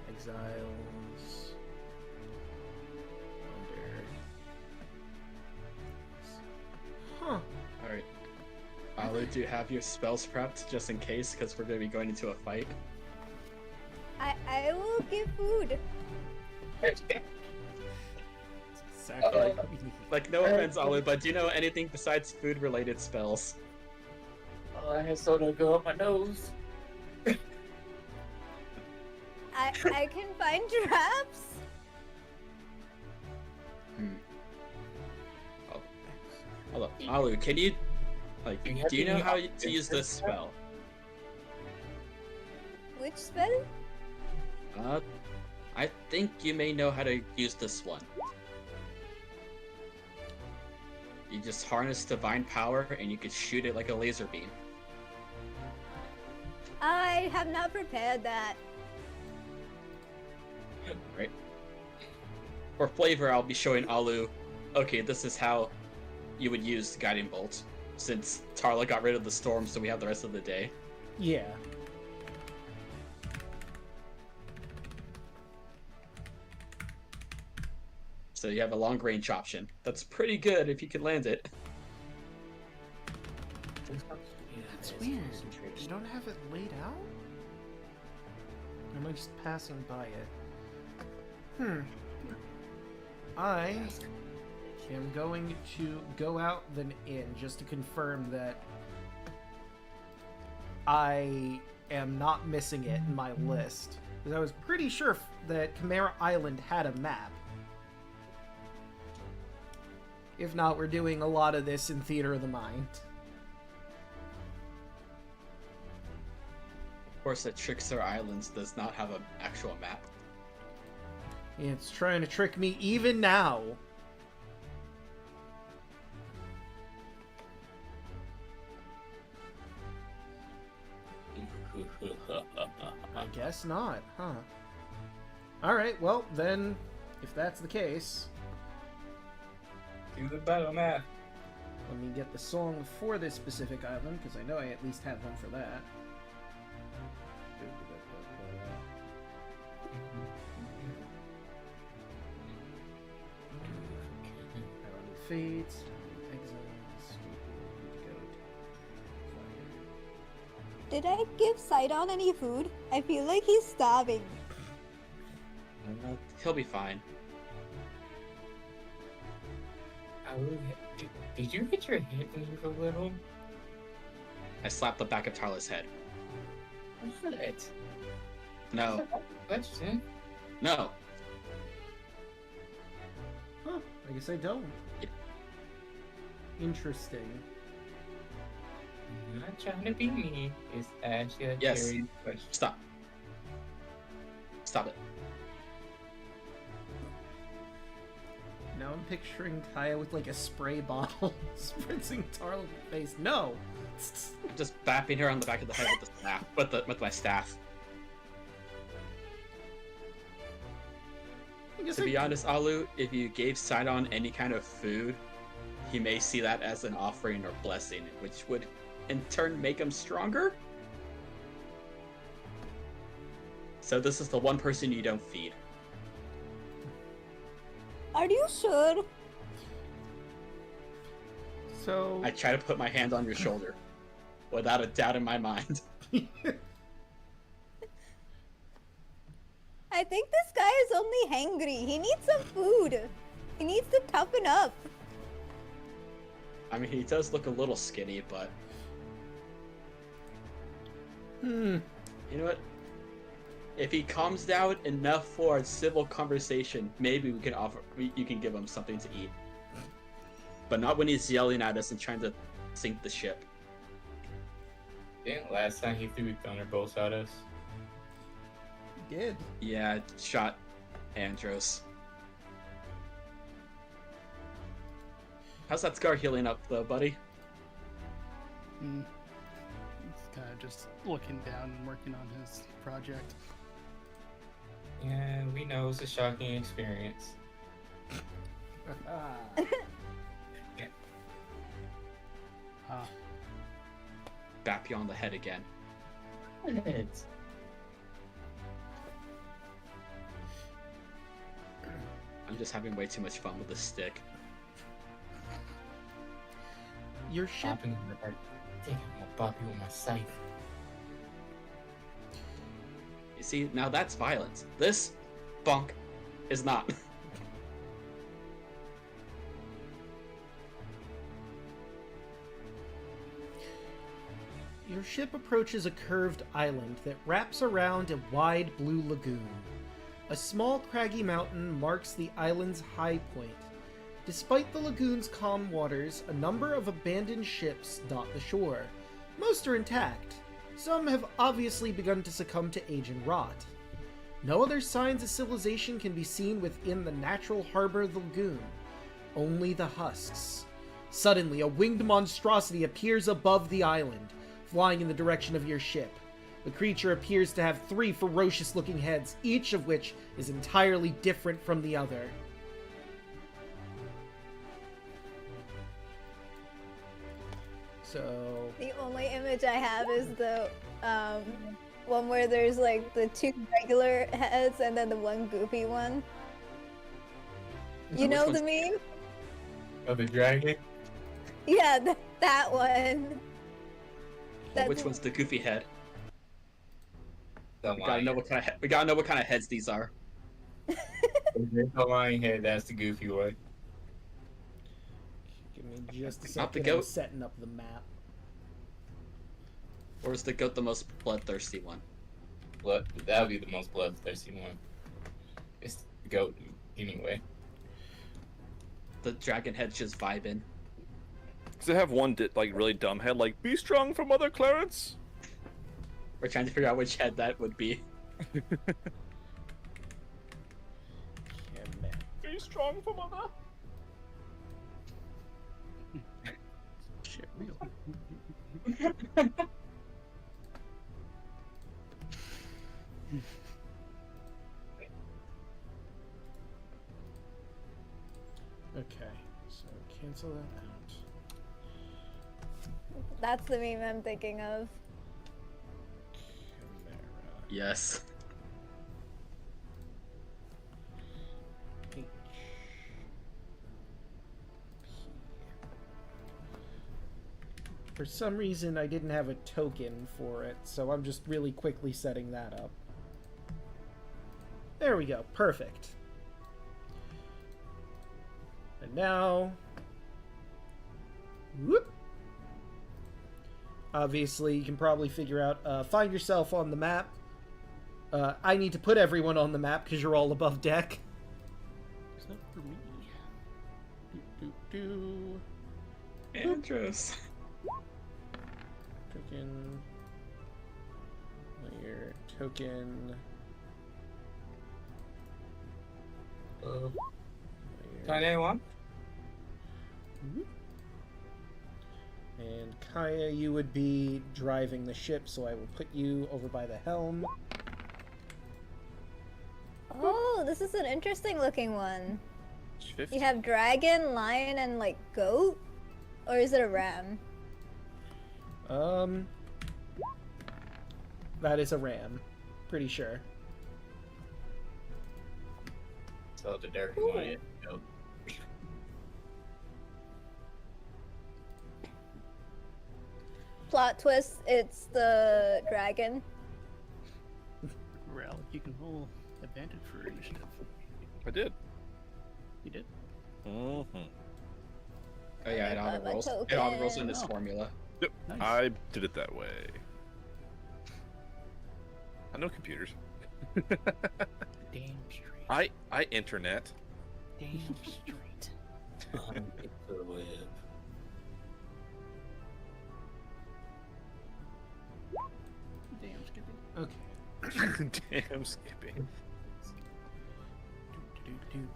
Exiles... Wonder... Huh. Alright. Alu, do you have your spells prepped just in case? Because we're going to be going into a fight. I will give food. Exactly. Like, no offense, Alu, but do you know anything besides food-related spells? Oh, I had soda go up my nose. I can find traps. Hold up. Alu, can you... Like, You have do you to know use how it. to use this spell? Which spell? I think you may know how to use this one. You just harness divine power and you could shoot it like a laser beam. I have not prepared that. Right? For flavor, I'll be showing Alu, okay, this is how you would use Guiding Bolt. since Tarla got rid of the storm, so we have the rest of the day. Yeah. So you have a long range option. That's pretty good if you can land it. That's weird. You don't have it laid out? Or am I just passing by it? I am going to go out then in just to confirm that I am not missing it in my list. Because I was pretty sure that Chimera Island had a map. If not, we're doing a lot of this in Theater of the Mind. Of course, the Trickster Islands does not have an actual map. It's trying to trick me even now. I guess not, huh? Alright, well, then, if that's the case, Do the battle map. let me get the song for this specific island, because I know I at least have one for that. Fates, exiles, Did I give Sidon any food? I feel like he's starving. He'll be fine. Did you get your head moved a little? I slapped the back of Tarla's head. What? No. Question. No. Huh, I guess I don't. Interesting. I'm not trying to be mean. It's actually a Yes. serious question. Stop. Stop it. Now I'm picturing Kaya with like a spray bottle spritzing Tarl in the face. No! I'm just bapping her on the back of the head with the staff, with my staff. I guess To be honest, Alu, if you gave Sidon any kind of food, he may see that as an offering or blessing, which would in turn make him stronger. So this is the one person you don't feed. Are you sure? So I try to put my hand on your shoulder, without a doubt in my mind. I think this guy is only hangry. He needs some food. He needs to toughen up. I mean, he does look a little skinny, but you know what? If he calms down enough for a civil conversation, maybe we can you can give him something to eat. But not when he's yelling at us and trying to sink the ship. Didn't last time he threw thunderbolts at us? did. Yeah, shot Andros. How's that scar healing up, though, buddy? He's kind of just looking down and working on his project. Yeah, we know it's a shocking experience. Bap you on the head again. It's I'm just having way too much fun with this stick. Your ship. popping in the dark. I think I'm gonna bop you with my scythe. You see, now that's violence. This bunk is not. Your ship approaches a curved island that wraps around a wide blue lagoon. A small craggy mountain marks the island's high point. Despite the lagoon's calm waters, a number of abandoned ships dot the shore. Most are intact. Some have obviously begun to succumb to age and rot. No other signs of civilization can be seen within the natural harbor of the lagoon. Only the husks. Suddenly, a winged monstrosity appears above the island, flying in the direction of your ship. The creature appears to have 3 ferocious-looking heads, each of which is entirely different from the other. So The only image I have is the one where there's like the two regular heads and then the one goofy one. You know the meme? Oh, the dragon? Yeah, that one. Well, which one's the goofy head? The We gotta know what kind of we gotta know what kind of heads these are. The lion head, that's the goofy one. give me just a Not the second. I'm goat. setting up the map. Or is the goat the most bloodthirsty one? That would be the most bloodthirsty one. It's the goat, anyway. The dragon head's just vibing. Does it have one like really dumb head, like "Be strong for Mother Clarence"? We're trying to figure out which head that would be. Be strong for Mother. Shit, real. Okay, so cancel that out. That's the meme I'm thinking of. Chimera. Yes. H. P. For some reason, I didn't have a token for it, so I'm just really quickly setting that up. There we go. Perfect. And now... Whoop! Obviously, you can probably figure out, find yourself on the map. I need to put everyone on the map because you're all above deck. Except for me. Do. Andros. Token. Layer. Token. Layer. Kanye one? And Kaya, you would be driving the ship, so I will put you over by the helm. Oh, this is an interesting looking one. It's 50. You have dragon, lion, and like goat? Or is it a ram? That is a ram. Pretty sure. So the dirty one, yeah. Nope. Plot twist, it's the dragon. Alek, you can roll advantage for initiative. I did. You did? Mm-hmm. Oh yeah, it I auto buy rolls. my It auto rolls in token. this formula. Yep. Nice. I did it that way. I know computers. Damn straight. I internet. Damn straight. The web. Damn skipping. Okay. Damn skipping.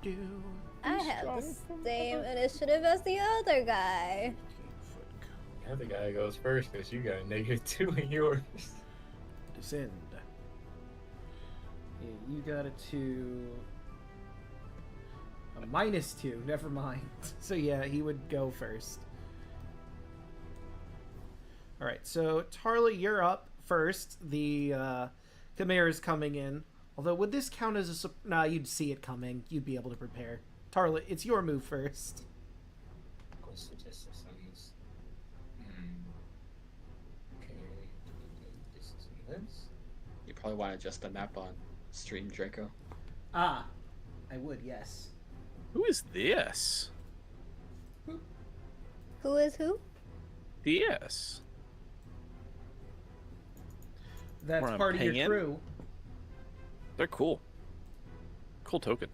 Do. I have the same initiative as the other guy. The other guy goes first because you got a -2 in yours. Descend. Yeah, you got a 2. A -2. Never mind. So yeah, he would go first. All right. So Tarla, you're up first. The Chimera's coming in. Although, would this count as a... Nah, you'd see it coming. You'd be able to prepare. Tarla, it's your move first. Okay. This is this. You probably want to adjust the map on stream, Draco. Ah, I would, yes. Who is this? Who is who? DS. That's Where I'm part of your paying? crew. They're cool. Cool token.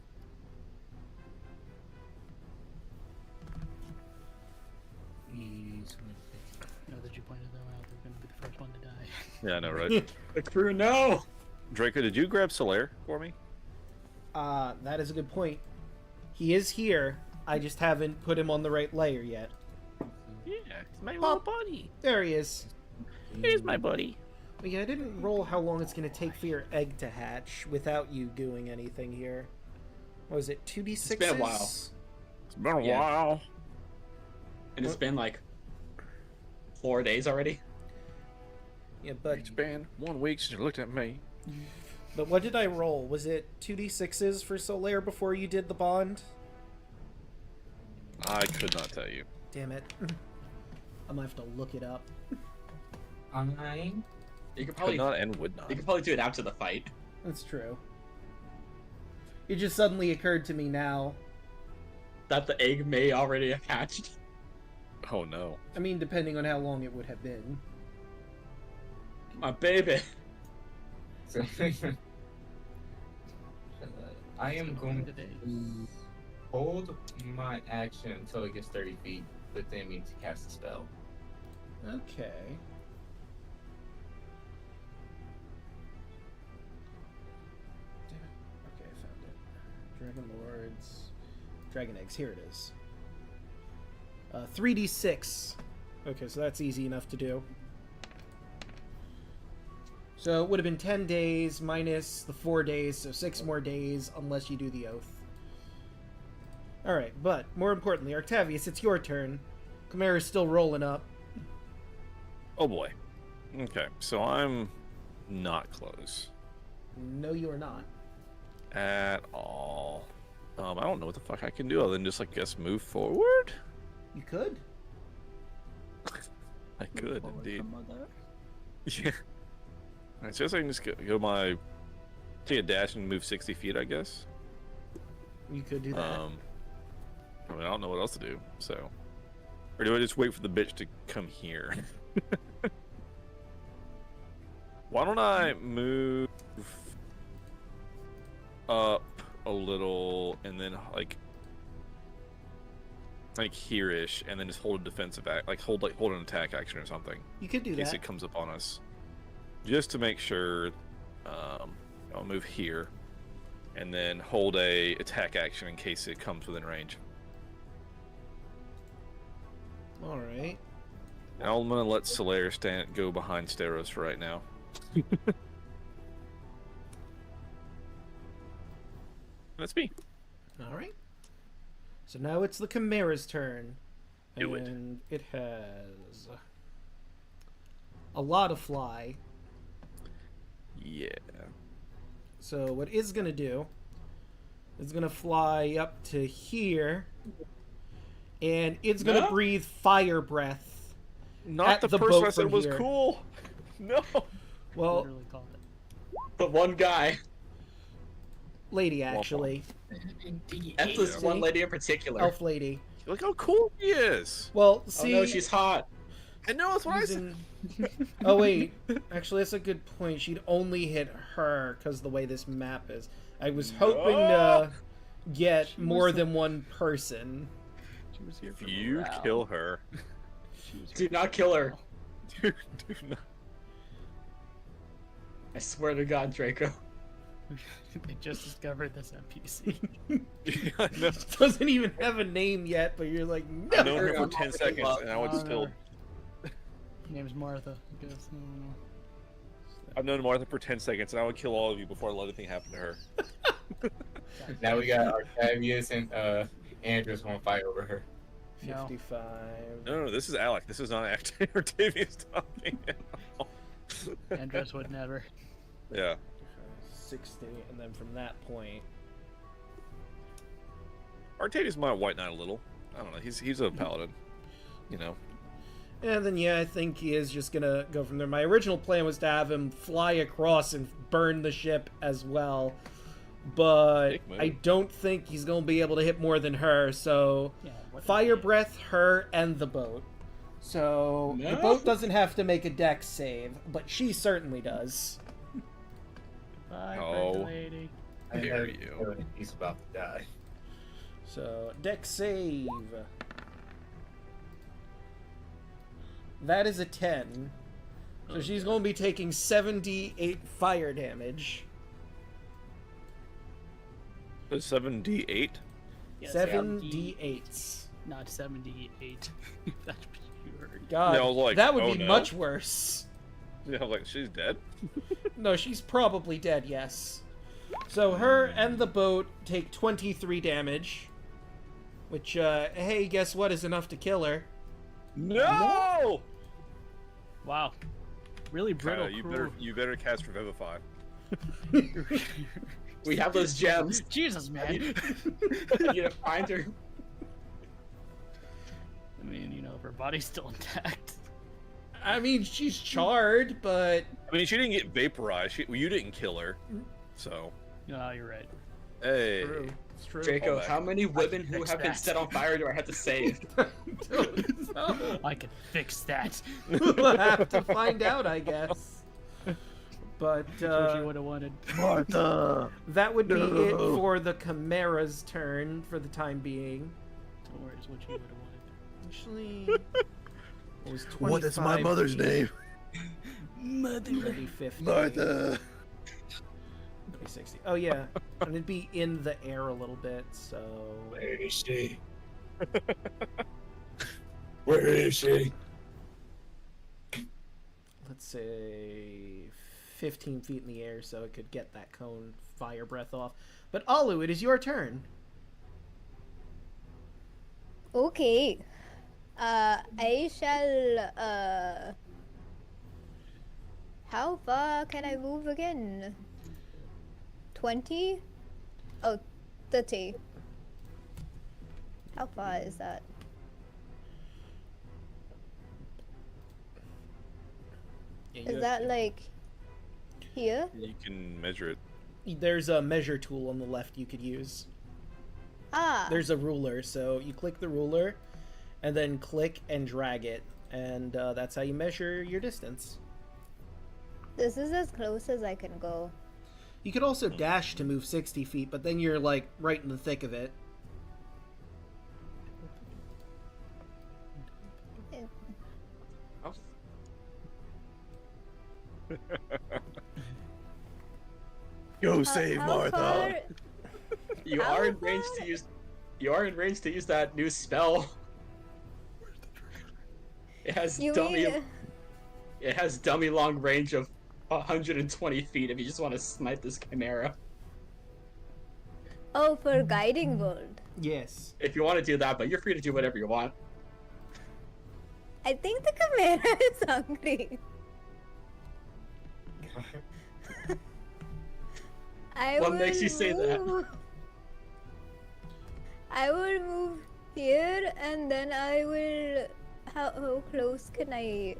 Now that you pointed them out, they're going to be the first one to die. Yeah, I know, right? The crew, no! Draco, did you grab Solaire for me? That is a good point. He is here. I just haven't put him on the right layer yet. Yeah, it's my little buddy. There he is. Here's my buddy. But yeah, I didn't roll how long it's going to take for your egg to hatch without you doing anything here. What was it, 2d6s? It's been a while. It's been a Yeah. while. And it's been like 4 days already. Yeah, but It's been 1 week since you looked at me. what did I roll? Was it 2d6s for Solaire before you did the bond? I could not tell you. Damn it. I'm gonna have to look it up. I You could Could probably not and would not. you could probably do it after the fight. That's true. It just suddenly occurred to me now. That the egg may already have hatched. Oh no. I mean, depending on how long it would have been. My baby. I am going Today. to hold my action until it gets 30 feet within me to cast a spell. Okay. Damn it. Okay, I found it. Dragon Lords. Dragon Eggs. Here it is. 3d6. Okay, so that's easy enough to do. So it would have been 10 days minus the 4 days, so 6 more days unless you do the oath. Alright, but more importantly, Octavius, it's your turn. Chimera's still rolling up. Oh boy. Okay, so I'm not close No, you are not. at all. I don't know what the fuck I can do other than just, guess, move forward. You could. I could Forward indeed. from mother. Yeah. Alright, so I guess I can just go my take a dash and move 60 feet, I guess. You could do that. I mean, I don't know what else to do, so. Or do I just wait for the bitch to come here? Why don't I move up a little and then like here-ish, and then just hold a defensive act, hold an attack action or something You could do in case that. it comes up on us, just to make sure. I'll move here, and then hold a attack action in case it comes within range. Alright. Now I'm gonna let Solaire go behind Steros for right now. That's me. Alright. So now it's the Chimera's turn. Do it. And it has a lot of fly. Yeah. So what it's gonna do is gonna fly up to here, and it's gonna No. breathe fire breath. Not At the the person boat I said from was here. cool. No. Well, Literally called it. The one guy. lady actually, That's this one lady in particular. elf lady. Look how cool he is. Well, Oh see, no, she's hot. I know that's what I said. using... Oh wait, actually that's a good point. She'd only hit her because the way this map is. I was hoping to get She more was- than one person. She was here for If you morale. kill her, She was here Do not kill her. do not. I swear to God, Draco. They just discovered this NPC. I know. Doesn't even have a name yet, but you're like, I've no. known her for I'm 10 not seconds, gonna- and I would No, still. no. Her name's Martha. I guess. No. I've known Martha for 10 seconds, and I would kill all of you before I let anything happen to her. Now we got Octavius and Andrew's gonna fight over her. No. 55. No, this is Alec. This is not Octavius talking. Andres would never. Yeah. 60, and then from that point, Octavius might white knight a little. I don't know. He's a paladin. You know. and then yeah, I think he is just gonna go from there. My original plan was to have him fly across and burn the ship as well, but Dick move. I don't think he's gonna be able to hit more than her. So Yeah. What fire breath, her, and the boat. So the No. boat doesn't have to make a dex save, but she certainly does. Bye, Oh. pretty lady. I Dare heard you. he's about to die. So dex save. That is a 10. So she's going to be taking 78 fire damage. 7d8. Yeah, 7d8s. Not 78. That's what you heard. God, Yeah, I was like, that would oh be no. much worse. Yeah, I was like, she's dead. No, she's probably dead, yes. So her and the boat take 23 damage. Which, hey, guess what is enough to kill her? No! Wow. Really brittle. You better cast Revivify. We have those gems. Jesus, man. You need to find her. I mean, you know, if her body's still intact. I mean, she's charred, but I mean, she didn't get vaporized. You didn't kill her, so. No, you're right. Hey. true. It's true. Draco, Callback. how many women who fix have been that. set on fire do I have to save? No. I can fix that. We'll have to find out, I guess. But That's what you would have wanted. that would be it for the Chimera's turn for the time being. Don't worry, it's what you would have wanted. Actually, it was 25 What is my mother's feet. name? Mother. It'd be 50. Martha. It'd be 60. Oh yeah, and it'd be in the air a little bit. So Where is she? Where is she? let's say 15 feet in the air, so it could get that cone fire breath off. But Alu, it is your turn. Okay. I shall, how far can I move again? 20? Oh, 30. How far is that? Is that like here? You can measure it. There's a measure tool on the left you could use. Ah, There's a ruler, so you click the ruler, and then click and drag it, and that's how you measure your distance. this is as close as I can go. You could also dash to move 60 feet, but then you're like right in the thick of it. Oh, Go save How Martha. far- you How are in range far? to use. You are in range to use that new spell. It has You dummy. mean It has dummy long range of 120 feet. If you just want to snipe this chimera, oh, for guiding bolt? Yes. if you want to do that, but you're free to do whatever you want. I think the Chimera is hungry. I What will makes you say that? move- I will move here and then I will. How close can I?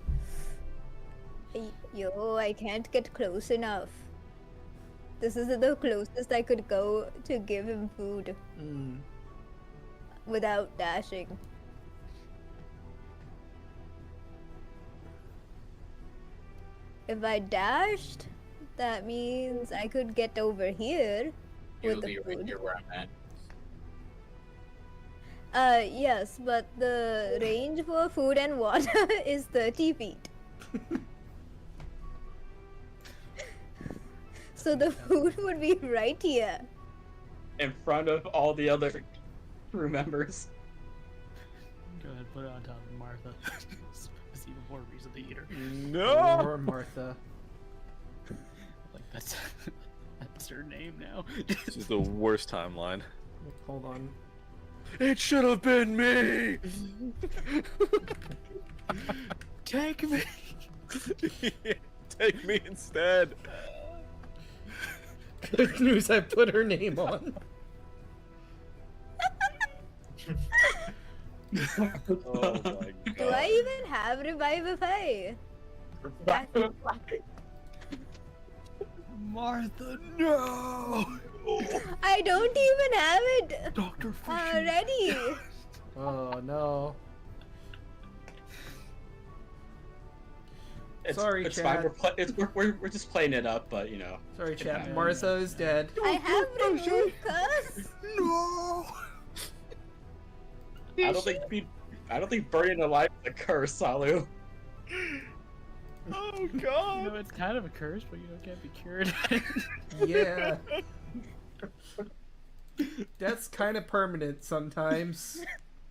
Yo, I can't get close enough. This is the closest I could go to give him food Mm. without dashing. If I dashed, that means I could get over here You'll with the be right food. here where I'm at. Yes, but the range for food and water is 30 feet. So the food would be right here. In front of all the other crew members. Go ahead, put it on top of Martha. It's even more reason to eat her. No. Or Martha. Like that's that's her name now. This is the worst timeline. Hold on. It should have been me. Take me. Take me instead. Good news, I put her name on. Oh my god. Do I even have Revivify? Martha, no. I don't even have it Dr. Fisher. already. Oh no. It's, Sorry, it's Chad. fine. We're just playing it up, but you know. Sorry, chat. Yeah. Martha is dead. I have removed curse. No. I don't think burning alive is a curse, Salu. Oh You god. know, it's kind of a curse, but you know, it can't be cured. Yeah. That's kind of permanent sometimes.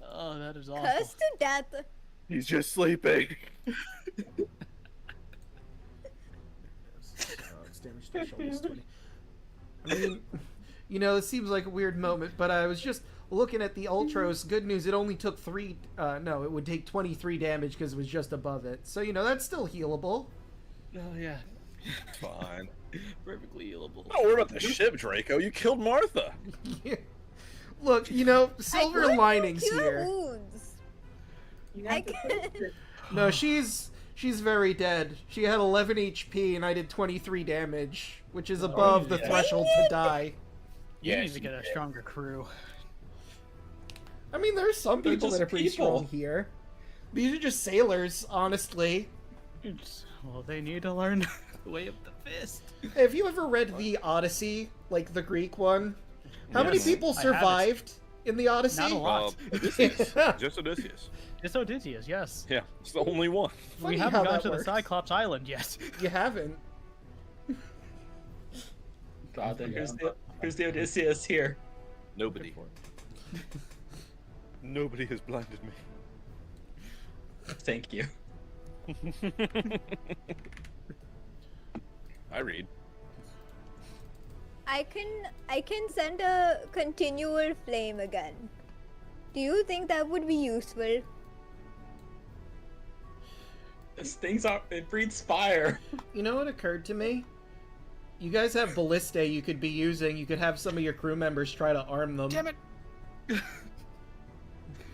Oh, that is awful. Curse to death. He's just sleeping. Damage threshold is 20. I mean, You know, it seems like a weird moment, but I was just looking at the Ultros. Good news, it only took no, it would take 23 damage because it was just above it. So, you know, that's still healable. Oh yeah. Fine. Perfectly healable. Don't worry about the ship, Draco. You killed Martha. Look, you know, silver I couldn't linings cure here. wounds. You I have to can No, she's very dead. She had 11 HP and I did 23 damage, which is above the yeah. threshold to die. You Yeah, need to she get a did. stronger crew. I mean, there's some They're people just that are pretty people. strong here. These are just sailors, honestly. Well, they need to learn the way of the fist. Hey, have you ever read the Odyssey, like the Greek one? How many Yes. people I have it. survived in the Odyssey? Not a lot. Odysseus. Just Odysseus. It's Odysseus, yes. Yeah, it's the only one. Funny We how haven't that gone to works. the Cyclops Island yet. You haven't. God, then here's the Odysseus here. Nobody. Nobody has blinded me. Thank you. I read. I can send a continual flame again. Do you think that would be useful? This thing's it breathes fire. You know what occurred to me? You guys have ballistae you could be using. You could have some of your crew members try to arm them. Damn it!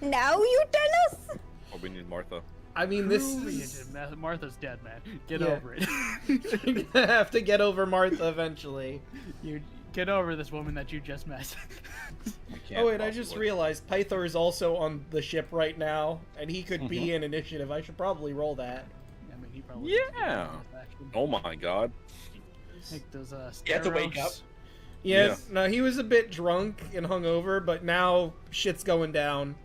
Now you tell us? Oh, we need Martha. I mean, this Ooh, you is... did. Martha's dead, man. Get Yeah. over it. You're gonna have to get over Martha eventually. You get over this woman that you just met. We can't Oh wait, I just possibly. realized Pythor is also on the ship right now, and he could Mm-hmm. be in initiative. I should probably roll that. I mean, he probably. Yeah. Oh my god. Take those, You have to wake steroids. up. Yeah, Yeah. no, he was a bit drunk and hungover, but now shit's going down.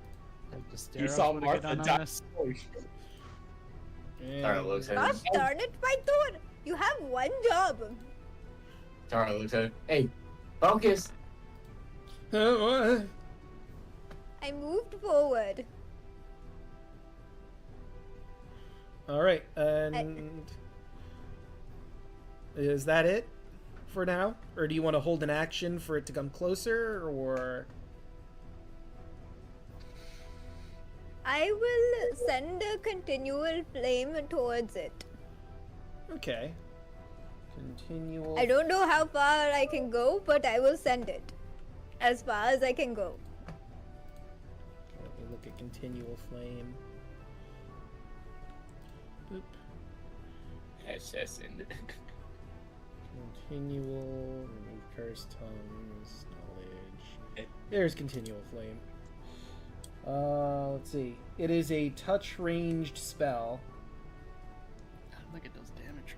Take the You steroids, saw wanna get Martha done on die. this? Holy shit. Tara looks at Gosh him. darn it, Python! You have one job. Tara looks at him. Hey, focus. What? I moved forward. All right, and is that it for now, or do you want to hold an action for it to come closer, or? I will send a continual flame towards it. Okay. Continual. I don't know how far I can go, but I will send it. As far as I can go. Let me look at continual flame. Boop. Assassin. Continual. Remove cursed tongues. Knowledge. Eh. There's continual flame. Let's see. It is a touch ranged spell. I don't think it does damage.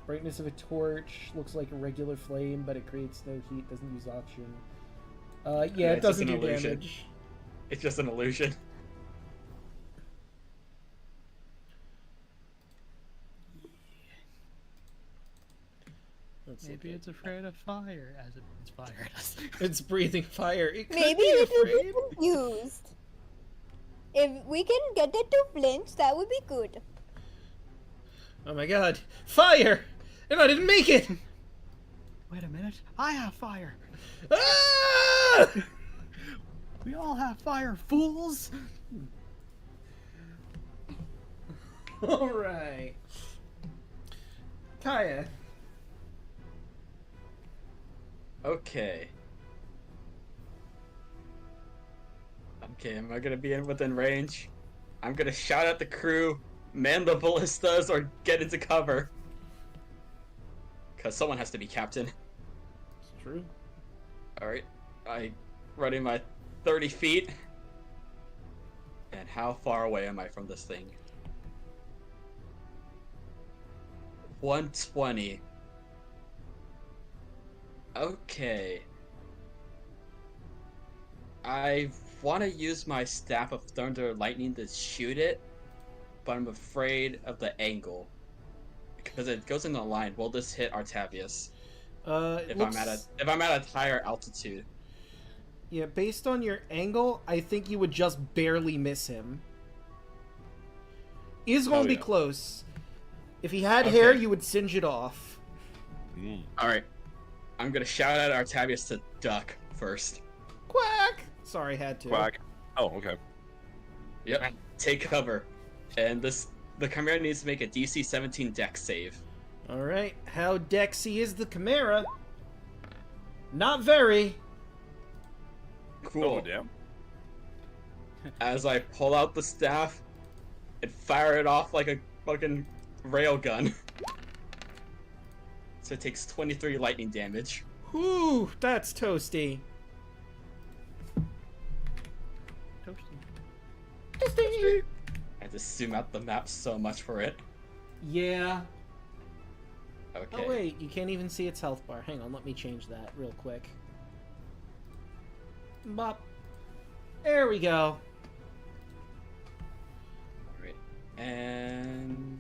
Brightness of a torch looks like a regular flame, but it creates no heat. Doesn't use oxygen. Yeah, Yeah, it it's just doesn't an do illusion. damage. It's just an illusion. Let's Maybe see. it's afraid of fire, as it breathes fire at us. It's breathing fire. It could Maybe be it will afraid. be confused. If we can get it to flinch, that would be good. Oh my god. Fire! And I didn't make it! Wait a minute. I have fire. Ah! We all have fire, fools. Alright. Kaya. Okay. Okay, am I gonna be within range? I'm gonna shout at the crew, man the ballistas, or get into cover. Cause someone has to be captain. It's true. Alright, I running my 30 feet. And how far away am I from this thing? 120. Okay. I want to use my Staff of Thunder Lightning to shoot it, but I'm afraid of the angle. Because it goes in the line. Will this hit Artavius? It If looks, I'm at a higher altitude. yeah, based on your angle, I think you would just barely miss him. He is going Oh, to be yeah. close. If he had hair, Okay. you would singe it off. Mm. Alright. I'm gonna shout at Artavius to duck first. Quack! Sorry, had to. Quack. Oh, okay. Yep. Take cover. And the Chimera needs to make a DC 17 Dex save. Alright, how Dexy is the Chimera? Not very. Cool. Oh, damn. As I pull out the staff and fire it off like a fucking railgun. So it takes 23 lightning damage. Whew, that's toasty. Toasty. I had to zoom out the map so much for it. Yeah. Okay. Oh wait, you can't even see its health bar. Hang on, let me change that real quick. Bop. There we go. Alright. And...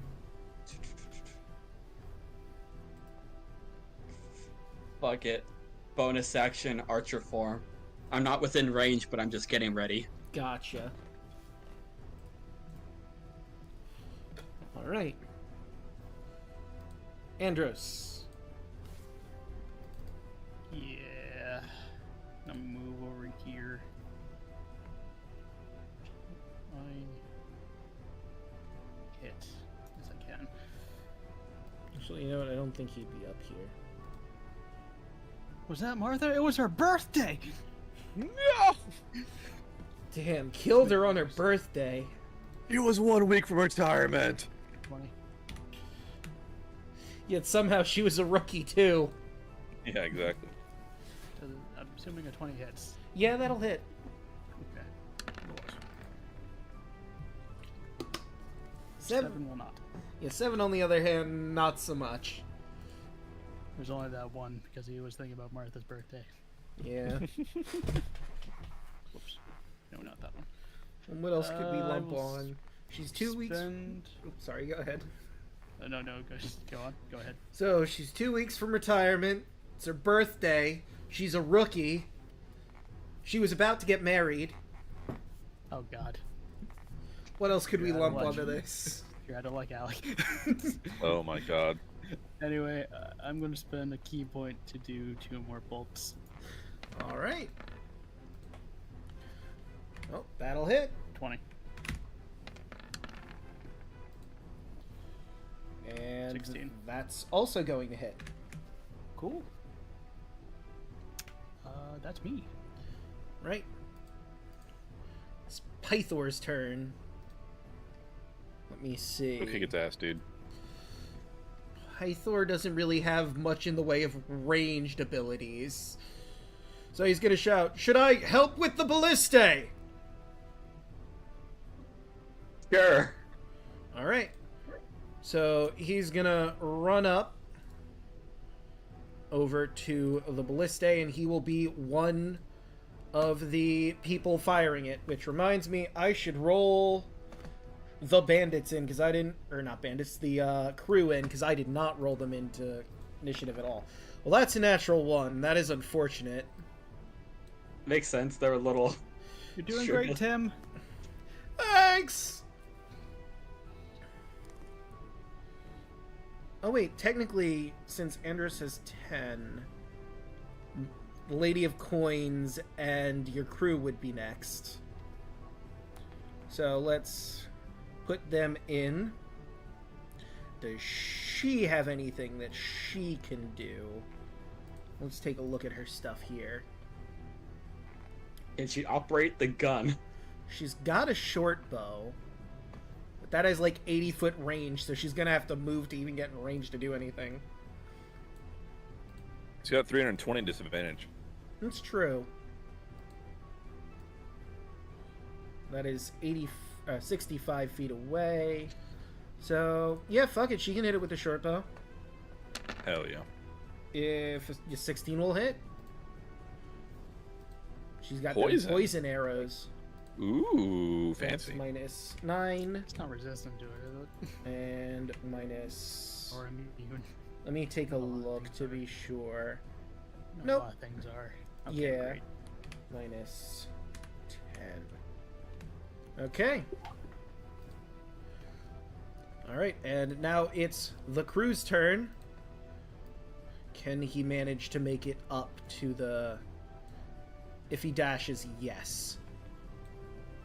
Fuck it. Bonus action, archer form. I'm not within range, but I'm just getting ready. Gotcha. Alright. Andros. Yeah. I'm gonna move over here. I hit as I can. Actually, you know what? I don't think he'd be up here. Was that Martha? It was her birthday! No! Damn, killed her on her birthday. He was 1 week from retirement. 20. Yet somehow she was a rookie too. Yeah, exactly. I'm assuming a 20 hits. Yeah, that'll hit. Okay. 7. 7 will not. Yeah, 7 on the other hand, not so much. There's only that one because he was thinking about Martha's birthday. Yeah. Whoops. No, not that one. And what else could we I lump will on? She's 2 weeks. Spend... Oops, sorry, go ahead. No, go on. Go ahead. So she's 2 weeks from retirement. It's her birthday. She's a rookie. She was about to get married. Oh God. What else could we You're out of lump luck. onto this? You're out of luck, Alec. Oh my god. Anyway, I'm going to spend a key point to do 2 more bolts. All right. Oh, that'll hit. 20. And 16. that's also going to hit. Cool. That's me. Right. It's Pythor's turn. Let me see. Go kick its ass, dude. Pythor doesn't really have much in the way of ranged abilities. So he's gonna shout, "Should I help with the ballistae?" Sure. Alright. So he's gonna run up over to the ballistae and he will be one of the people firing it. Which reminds me, I should roll the bandits in because I didn't, or not bandits, the crew in because I did not roll them into initiative at all. Well, that's a natural 1. That is unfortunate. Makes sense. They're a little. You're doing Sure. great, Tim. Thanks! Oh wait, technically, since Andros has 10, the Lady of Coins and your crew would be next. So let's put them in. Does she have anything that she can do? Let's take a look at her stuff here. Can she operate the gun? She's got a short bow. But that has like 80-foot range, so she's gonna have to move to even get in range to do anything. She's got 320 disadvantage. That's true. That is 65 feet away. So, yeah, fuck it. She can hit it with the short bow. Hell yeah. If 16 will hit. She's got Poison. poison arrows. Ooh, That's fancy. minus 9 It's not resistant to it, is it? and minus... Or immune. Let me take a A lot of look things to are. be sure. No, Nope. A lot of things are. Okay, Yeah. Great. Minus 10. Okay. Alright, and now it's the crew's turn. Can he manage to make it up to the... If he dashes, yes.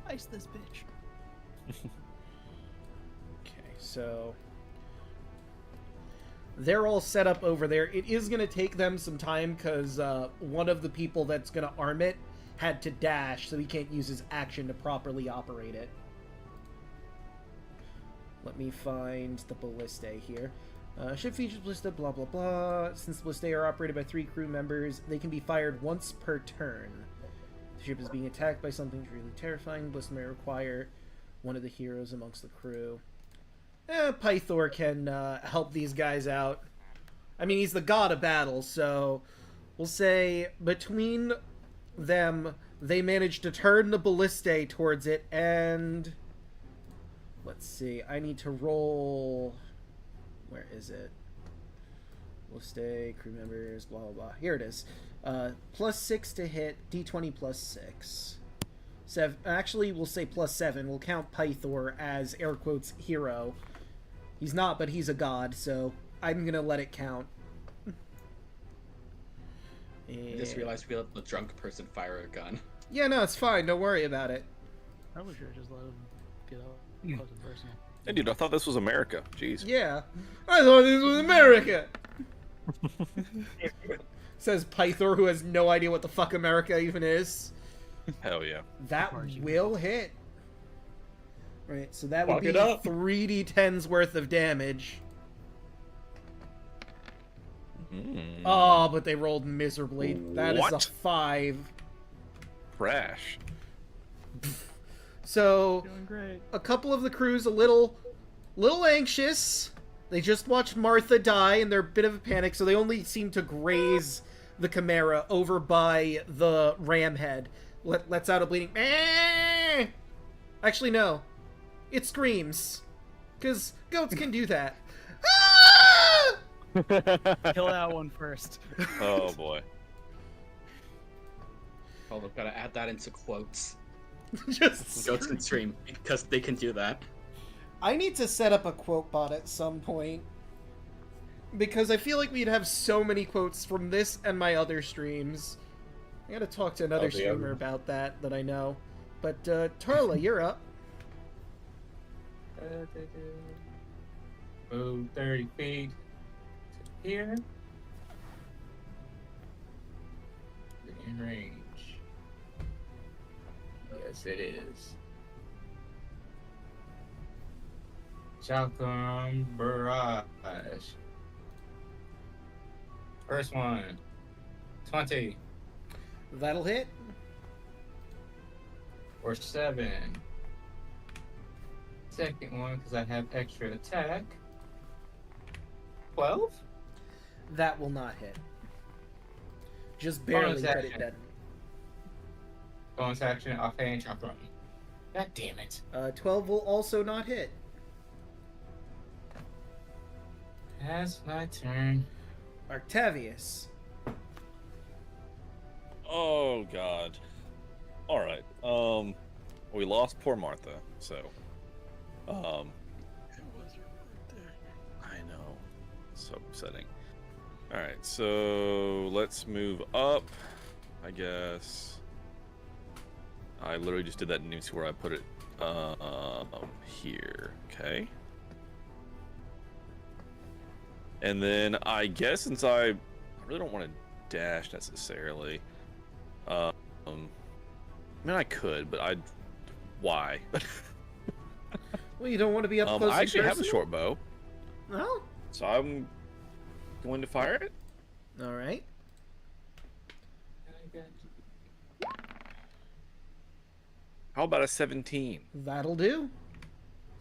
Ice this bitch. Okay, so... They're all set up over there. It is going to take them some time because one of the people that's going to arm it had to dash, so he can't use his action to properly operate it. Let me find the ballistae here. Ship features ballista, blah blah blah. Since the ballistae are operated by 3 crew members, they can be fired once per turn. The ship is being attacked by something truly terrifying. Ballista may require one of the heroes amongst the crew. Pythor can help these guys out. I mean, he's the god of battle, so we'll say between them, they managed to turn the ballistae towards it, and let's see, I need to roll... Where is it? Ballistae, crew members, blah blah blah. Here it is. +6 to hit, d20 +6. Actually, we'll say +7. We'll count Pythor as, air quotes, hero. He's not, but he's a god, so I'm gonna let it count. I just realized we let the drunk person fire a gun. Yeah, no, it's fine. Don't worry about it. Probably should have just let him get out close and personal. Hey, dude, I thought this was America. Jeez. Yeah. I thought this was America! Says Pythor, who has no idea what the fuck America even is. Hell yeah. That will hit. Right, so that would Fuck be it up. 3d10's worth of damage. Mm. Oh, but they rolled miserably. That is a What? 5. Crash. So, Doing great. a couple of the crew's a little anxious. They just watched Martha die, and they're a bit of a panic, so they only seem to graze the Chimera over by the ram head. Lets out a bleeding... "Meh!" Actually, no. It screams. Because goats can do that. Ah! Kill that one first. Oh boy. Oh, we've got to add that into quotes. Just Goats can stream because they can do that. I need to set up a quote bot at some point. Because I feel like we'd have so many quotes from this and my other streams. I gotta talk to another the streamer other. about that I know. But, Tarla, you're up. Move 30 feet to here. In range. Yes, it is. Shotgun barrage. First one. 20 That'll hit. or 7. Second one, because I have extra attack. 12? That will not hit. Just barely, Bonus but it action. doesn't. Bonus action, offhand chopper. God damn it. 12 will also not hit. That's my turn. Octavius. Oh god. All right. We lost poor Martha, so. It was her birthday. I know. So upsetting. All right, so let's move up. I guess. I literally just did that and didn't see where I put it. Here. Okay. And then I guess since I really don't want to dash necessarily. I mean, I could, but I'd. Why? Well, you don't want to be up close I actually and have a personal? short bow, Oh, so I'm going to fire it. all right. How about a 17? That'll do.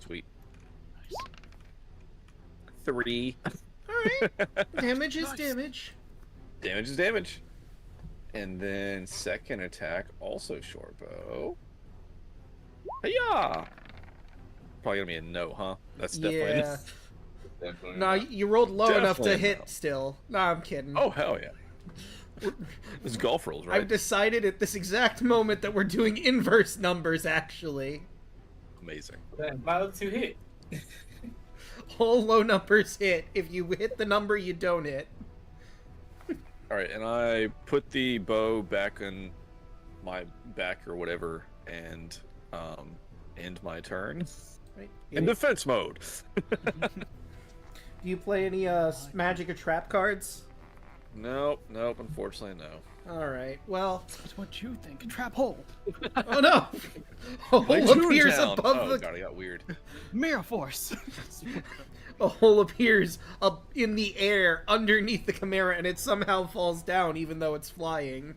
Sweet. 3. All right. Damage is damage. Damage is damage. And then second attack, also short bow. Yeah. Probably gonna be a no, huh? That's definitely. Yeah. Definitely. No, you rolled low enough to Definitely hit no. still. No, I'm kidding. Oh hell yeah. It's golf rules, right? I've decided at this exact moment that we're doing inverse numbers, actually. Amazing. My other 2 hit. All low numbers hit. If you hit the number, you don't hit. All right, and I put the bow back in my back or whatever, and end my turn Right. in defense mode. Do you play any magic or trap cards? Nope, unfortunately, no. All right. Well, That's what you think. A trap hole. oh no! A My hole appears Toontown. above Oh the. god, it got weird. Mirror force. A hole appears up in the air underneath the Chimera, and it somehow falls down, even though it's flying.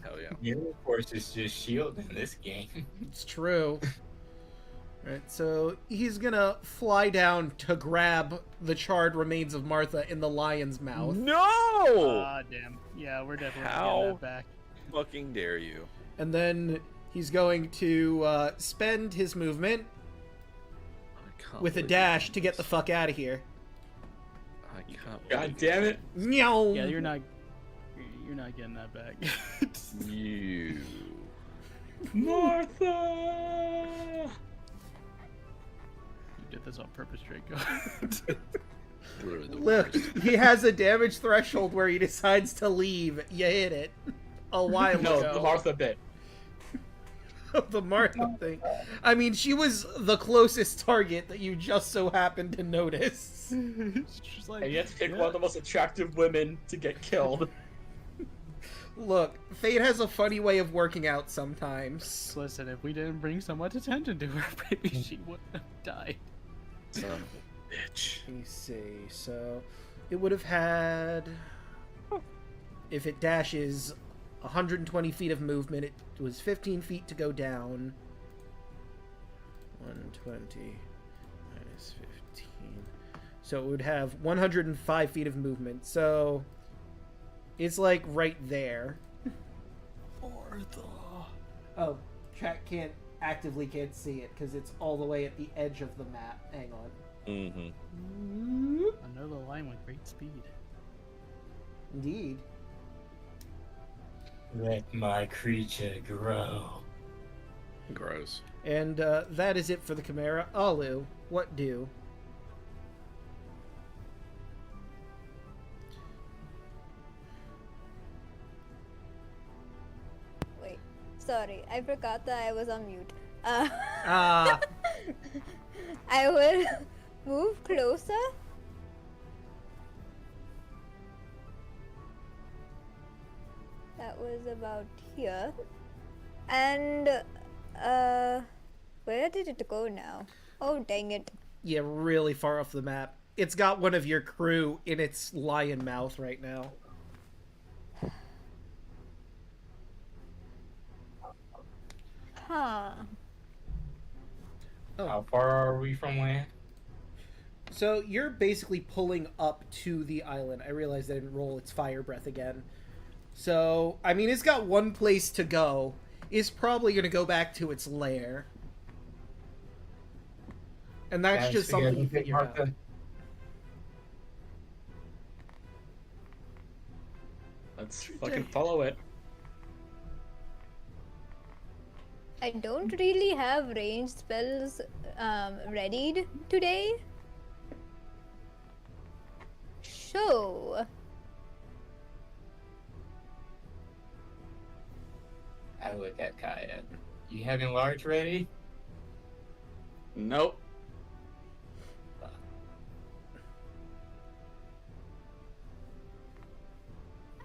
Hell yeah. Mirror Force is just shield in this game. It's true. Right, so he's gonna fly down to grab the charred remains of Martha in the lion's mouth. No! Ah, damn. Yeah, we're definitely How? getting that back. Fucking dare you. And then he's going to spend his movement I can't with a believe dash you to get the did fuck out of here. this. I can't God believe damn it! Meow. Yeah, you're not getting that back. You. Martha! You did this on purpose, Draco. Literally the Look, worst. he has a damage threshold where he decides to leave. You hit it a while No, ago. the Martha bit. The Martha thing. I mean, she was the closest target that you just so happened to notice. She's like, And you have to pick yeah. one of the most attractive women to get killed. Look, fate has a funny way of working out sometimes. Listen, if we didn't bring so much attention to her, maybe she wouldn't have died. Son of a bitch. Let me see. So, it would have had. If it dashes 120 feet of movement, it was 15 feet to go down. 120 minus 15. So it would have 105 feet of movement. So it's like right there. Martha. Oh, chat can't see it because it's all the way at the edge of the map. Hang on. Mm-hmm. Another line with great speed. Indeed. Let my creature grow. Gross. And that is it for the Chimera. Alu, what do? Wait, sorry, I forgot that I was on mute. Ah. I will move closer. That was about here. And, where did it go now? Oh, dang it. Yeah, really far off the map. It's got one of your crew in its lion mouth right now. Huh. How far are we from land? So you're basically pulling up to the island. I realized I didn't roll its fire breath again. So, I mean, it's got one place to go. It's probably going to go back to its lair. And that's Guys, just we gotta something you pick figure out. Martha. Let's fucking follow it. I don't really have ranged spells readied today. So, I look at Kaya. You having large ready? Nope.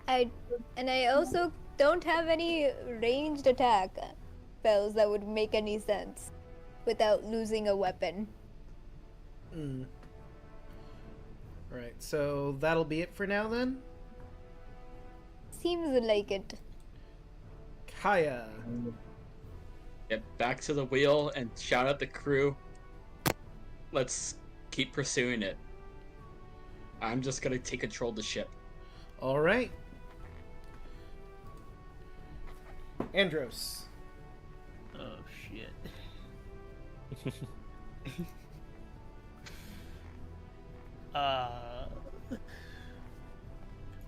I also don't have any ranged attack spells that would make any sense without losing a weapon. Mm. Alright, so that'll be it for now then? Seems like it. Kaya. Get back to the wheel and shout at the crew. Let's keep pursuing it. I'm just gonna take control of the ship. Alright. Andros. Oh shit.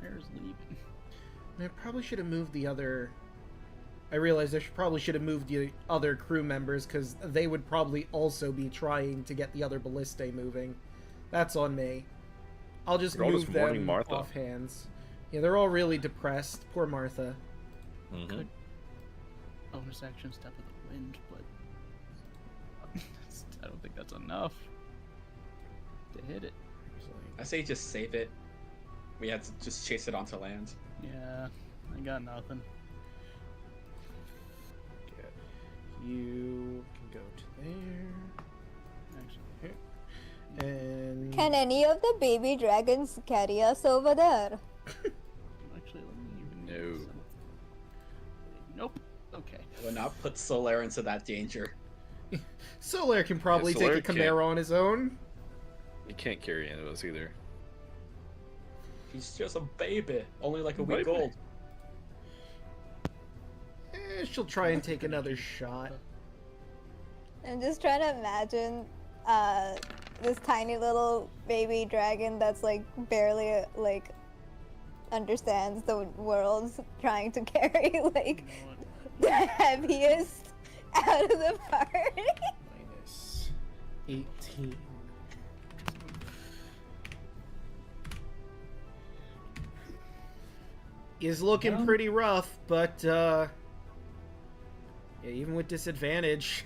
Where's leaving? I probably should have moved the other... I realized I probably should have moved the other crew members because they would probably also be trying to get the other ballista moving. That's on me. I'll just We're all move just mourning them Martha. off hands. Yeah, they're all really depressed. Poor Martha. Mm-hmm. Could bonus action step of the wind, but I don't think that's enough to hit it. I say just save it. We had to just chase it onto land. Yeah, I got nothing. You can go to there. Actually, And Can any of the baby dragons carry us over there? actually, let me even. No. Nope. Okay. Will not put Solaire into that danger. Solaire can probably Yeah, take a Solaire can't. Chimera on his own. You can't carry any of us either. He's just a baby, only like a week Baby. old. She'll try and take another shot. I'm just trying to imagine this tiny little baby dragon that's like barely like understands the world trying to carry like the heaviest out of the party. Minus 18. Is looking Yeah. pretty rough, but yeah, even with disadvantage,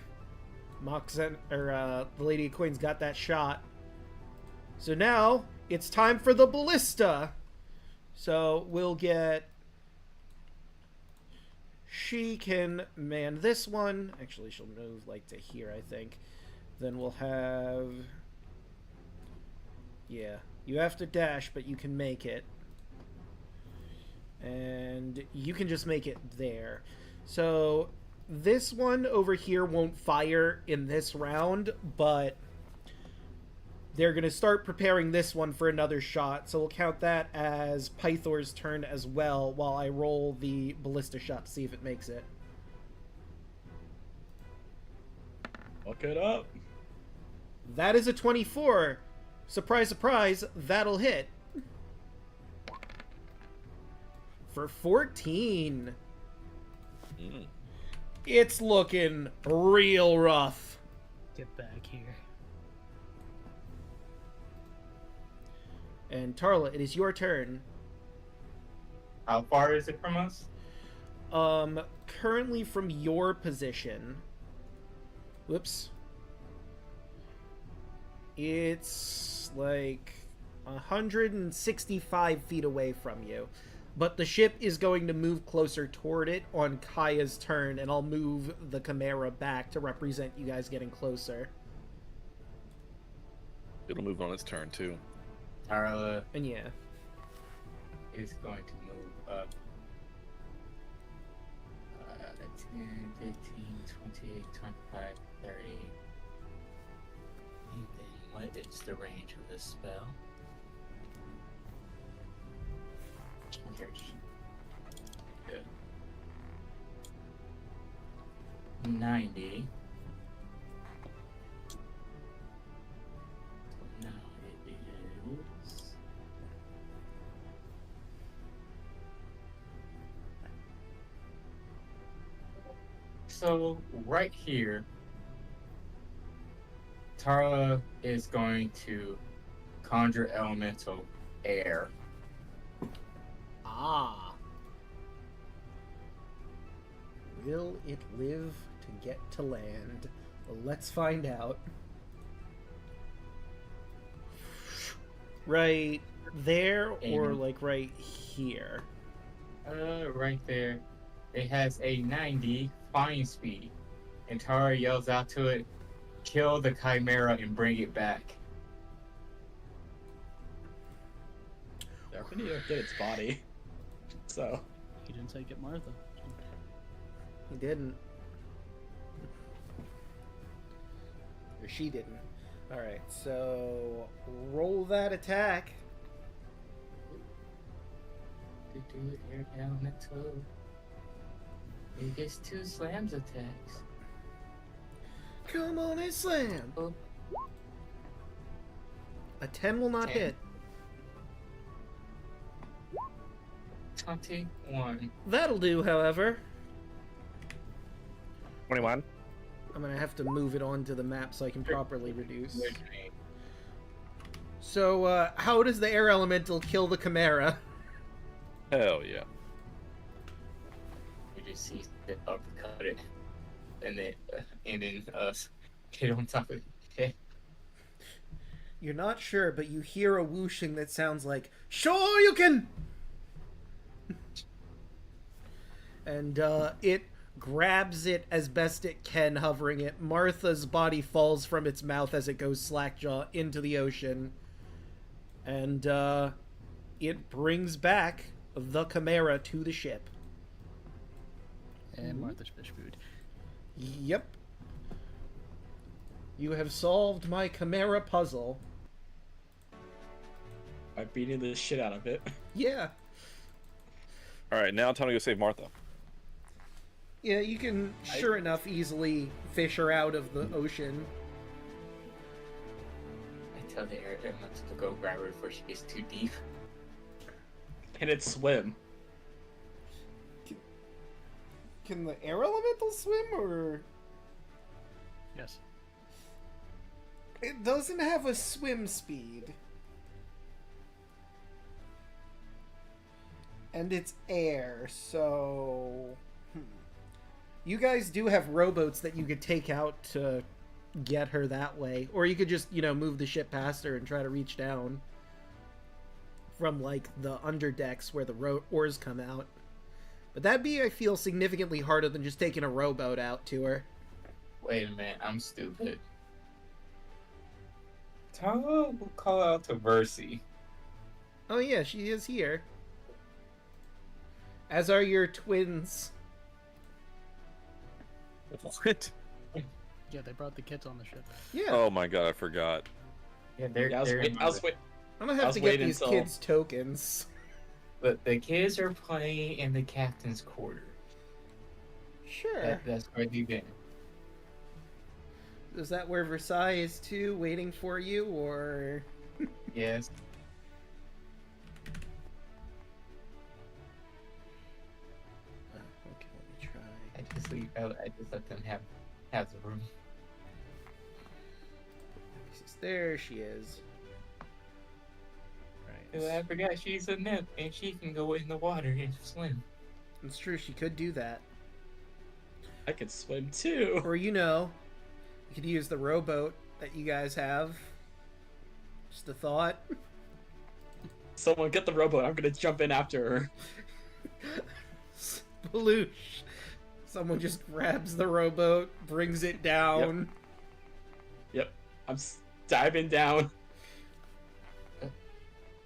the Lady of Coins got that shot. So now it's time for the ballista. So we'll get. She can man this one. Actually, she'll move like to here, I think. Then we'll have. Yeah, you have to dash, but you can make it. And you can just make it there. So this one over here won't fire in this round, but they're going to start preparing this one for another shot. So we'll count that as Pythor's turn as well while I roll the ballista shot to see if it makes it. Look it up. That is a 24. Surprise, surprise, that'll hit. For 14. Mm. It's looking real rough. Get back here. And Tarla, it is your turn. How far is it from us? Currently from your position. Whoops. It's like 165 feet away from you. But the ship is going to move closer toward it on Kaya's turn, and I'll move the Chimera back to represent you guys getting closer. It'll move on its turn too. Tarla And yeah. is going to move up 10, 15, 28, 25, 30. And then what is the range of this spell? 30. Good. 90. Now it is. So, right here, Tara is going to conjure elemental air. Ah. Will it live to get to land? Well, let's find out. Right there or like right here? Right there. It has a 90 flying speed. And Tara yells out to it, kill the Chimera and bring it back. They're pretty get its body. So He didn't take it, Martha. He didn't. Or she didn't. Alright, so roll that attack. To do air elemental. It gets 2 slams attacks. Come on and slam! Oh. A 10 will not 10. hit. 21. That'll do, however. 21. I'm gonna have to move it onto the map so I can properly reduce. So, how does the air elemental kill the Chimera? Hell yeah. You just see it uppercut it, and then get on top of it. You're not sure, but you hear a whooshing that sounds like "Sure you can," and it grabs it as best it can, hovering it. Martha's body falls from its mouth as it goes slackjaw into the ocean, and it brings back the Chimera to the ship. And Martha's fish food. Yep. You have solved my Chimera puzzle. By beating the shit out of it. Yeah. All right, now time to go save Martha. Yeah, you can, sure enough, easily fish her out of the ocean. I tell the air elemental to go grab her before she gets too deep. Can it swim? Can the air elemental swim, or... Yes. It doesn't have a swim speed. And it's air, so... You guys do have rowboats that you could take out to get her that way. Or you could just, move the ship past her and try to reach down. From, the underdecks where the oars come out. But that'd be, I feel, significantly harder than just taking a rowboat out to her. Wait a minute, I'm stupid. Tala will call out to Versi. Oh yeah, she is here. As are your twins. What? Yeah, they brought the kids on the ship. Yeah. Oh my god, I forgot. Yeah, they're. Yeah, I was wait. I'm gonna I have was to get waiting these until- kids tokens. But the kids are playing in the captain's quarters. Sure. That's where they've been. Is that where Versailles is too, waiting for you, or... Yes. Okay, let me try. I just let them have the room. There she is. Oh, I forgot she's a nymph and she can go in the water and swim. It's true, she could do that. I could swim too. Or, you could use the rowboat that you guys have. Just a thought. Someone get the rowboat. I'm gonna jump in after her. Sploosh. Someone just grabs the rowboat, brings it down. Yep. I'm diving down.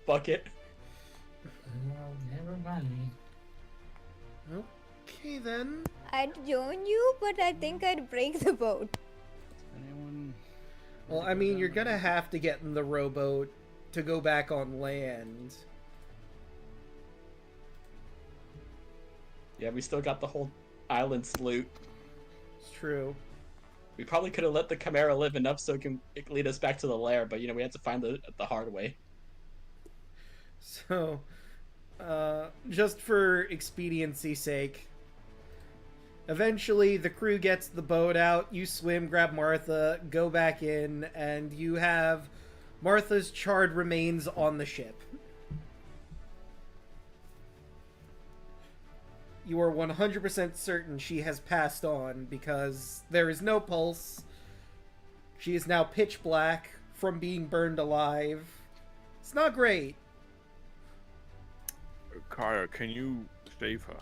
Bucket. Oh, never mind. Okay, then. I'd join you, but I think I'd break the boat. Anyone? Well, I mean, you're gonna have to get in the rowboat to go back on land. Yeah, we still got the whole island's loot. It's true. We probably could have let the Chimera live enough so it can lead us back to the lair, but we had to find the hard way. So, just for expediency's sake, eventually the crew gets the boat out, you swim, grab Martha, go back in, and you have Martha's charred remains on the ship. You are 100% certain she has passed on because there is no pulse. She is now pitch black from being burned alive. It's not great. Kaya, can you save her?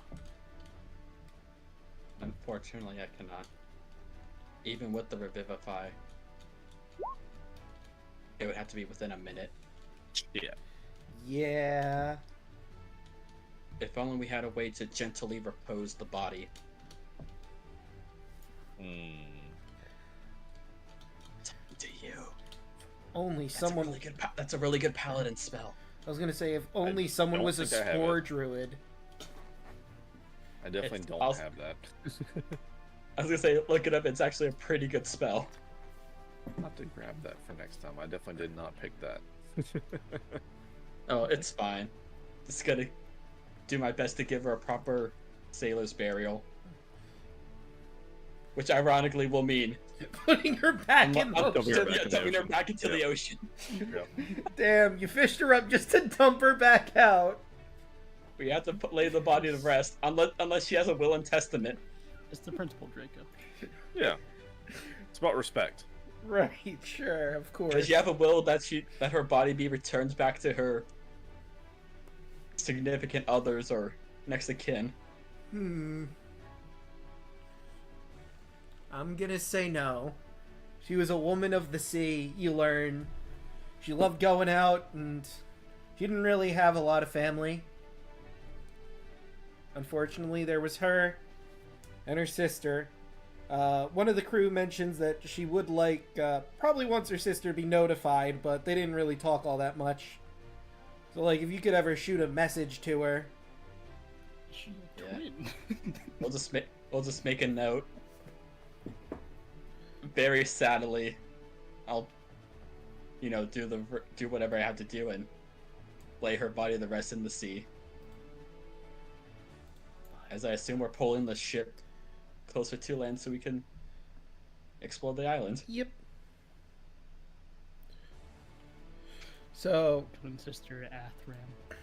Unfortunately, I cannot. Even with the Revivify. It would have to be within a minute. Yeah. Yeah. If only we had a way to gently repose the body. To you. Only That's someone. A really good that's a really good paladin spell. I was gonna say, if only someone don't was a think I have spore it. druid. I definitely It's don't also- have that. I was gonna say, look it up. It's actually a pretty good spell. I'll have to grab that for next time. I definitely did not pick that. Oh, it's fine. Just gonna do my best to give her a proper sailor's burial. Which ironically will mean Putting her back in the Dumping her ocean. back in the dumping her ocean. back into the Yeah. ocean. Yep. Damn, you fished her up just to dump her back out. We have to lay the body to rest, unless she has a will and testament. It's the principle, Draco. Yeah. It's about respect. Right, sure, of course. Does she have a will that her body be returned back to her significant others or next of kin? I'm gonna say no. She was a woman of the sea, you learn. She loved going out, and she didn't really have a lot of family. Unfortunately, there was her and her sister. One of the crew mentions that she would like, probably wants her sister to be notified, but they didn't really talk all that much. So, like, if you could ever shoot a message to her. She's a twin. We'll just make a note. Very sadly, I'll, do whatever I have to do and lay her body to rest in the sea. As I assume we're pulling the ship closer to land so we can explore the island. Yep. So, Twin sister Athram.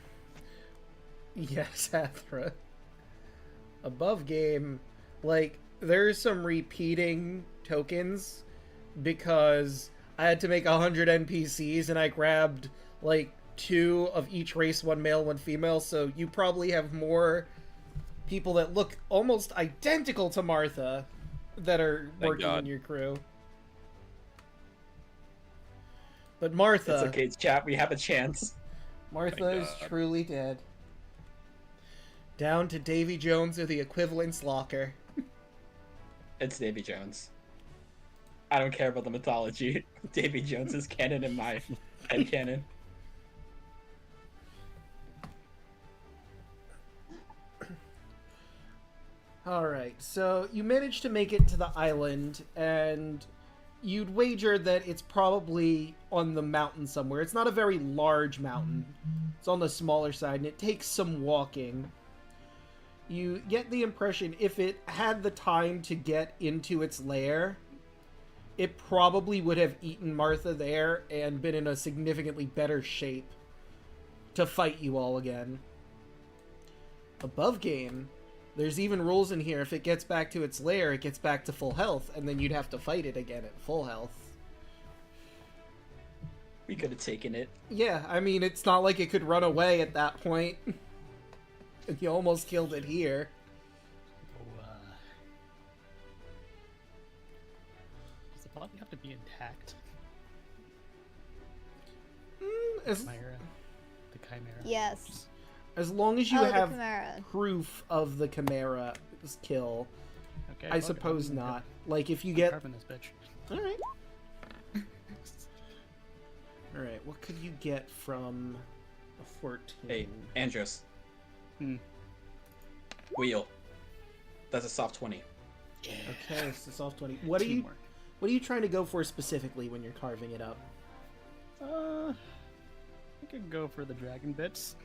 yes, Athra. Above game, like, there's some repeating tokens because I had to make 100 NPCs and I grabbed, like, 2 of each race, 1 male, 1 female, so you probably have more people that look almost identical to Martha that are Thank working God. in your crew. But Martha... It's okay, chat. We have a chance. Martha Thank is God. truly dead. Down to Davy Jones or the equivalence locker. It's Davy Jones. I don't care about the mythology. Davy Jones is canon in my head canon. Alright, so you managed to make it to the island, and you'd wager that it's probably on the mountain somewhere. It's not a very large mountain. It's on the smaller side, and it takes some walking. You get the impression if it had the time to get into its lair, it probably would have eaten Martha there and been in a significantly better shape to fight you all again. Above game, there's even rules in here. If it gets back to its lair, it gets back to full health, and then you'd have to fight it again at full health. We could have taken it. Yeah, I mean, it's not like it could run away at that point. And you almost killed it here. Oh, does the body have to be intact? As, Chimera? The Chimera? Yes. as long as you Oh, the have Chimera. proof of the Chimera's kill, Okay, I fuck it, suppose I'm not. Like, if you I'm get... carving this bitch. Alright. Alright, what could you get from a 14? Hey, Andros. Hmm. Wheel. That's a soft 20. Okay, so soft 20. What are you trying to go for specifically when you're carving it up? I could go for the dragon bits.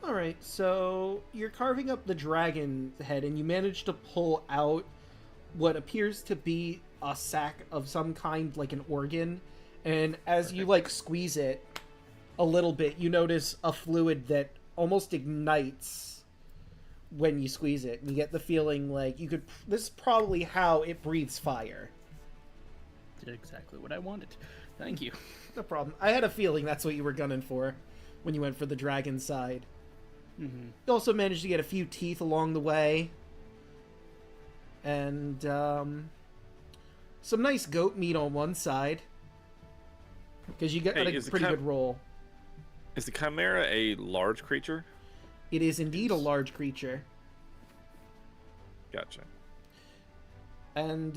Alright, so you're carving up the dragon head and you manage to pull out what appears to be a sack of some kind, like an organ, and as you, like, squeeze it a little bit, you notice a fluid that almost ignites when you squeeze it. You get the feeling like you could... This is probably how it breathes fire. Did exactly what I wanted. Thank you. No problem. I had a feeling that's what you were gunning for when you went for the dragon side. Mm-hmm. You also managed to get a few teeth along the way. And, some nice goat meat on one side. Because you got Hey, a is the pretty good roll. Is the Chimera a large creature? It is indeed a large creature. Gotcha. And,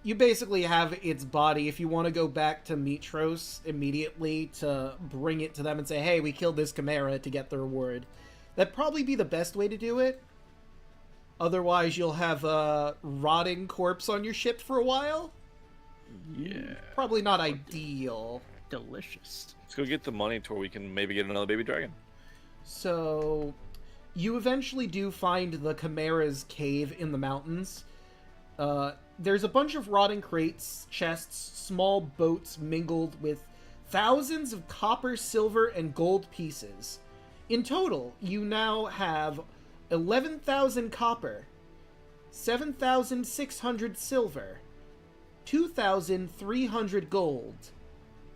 you basically have its body. If you want to go back to Mitros immediately to bring it to them and say, hey, we killed this Chimera to get the reward, that'd probably be the best way to do it. Otherwise, you'll have a rotting corpse on your ship for a while. Yeah. Probably not ideal. Delicious. Let's go get the money to where we can maybe get another baby dragon. So, you eventually do find the Chimera's cave in the mountains. There's a bunch of rotting crates, chests, small boats mingled with thousands of copper, silver, and gold pieces. In total, you now have 11,000 copper, 7,600 silver, 2,300 gold.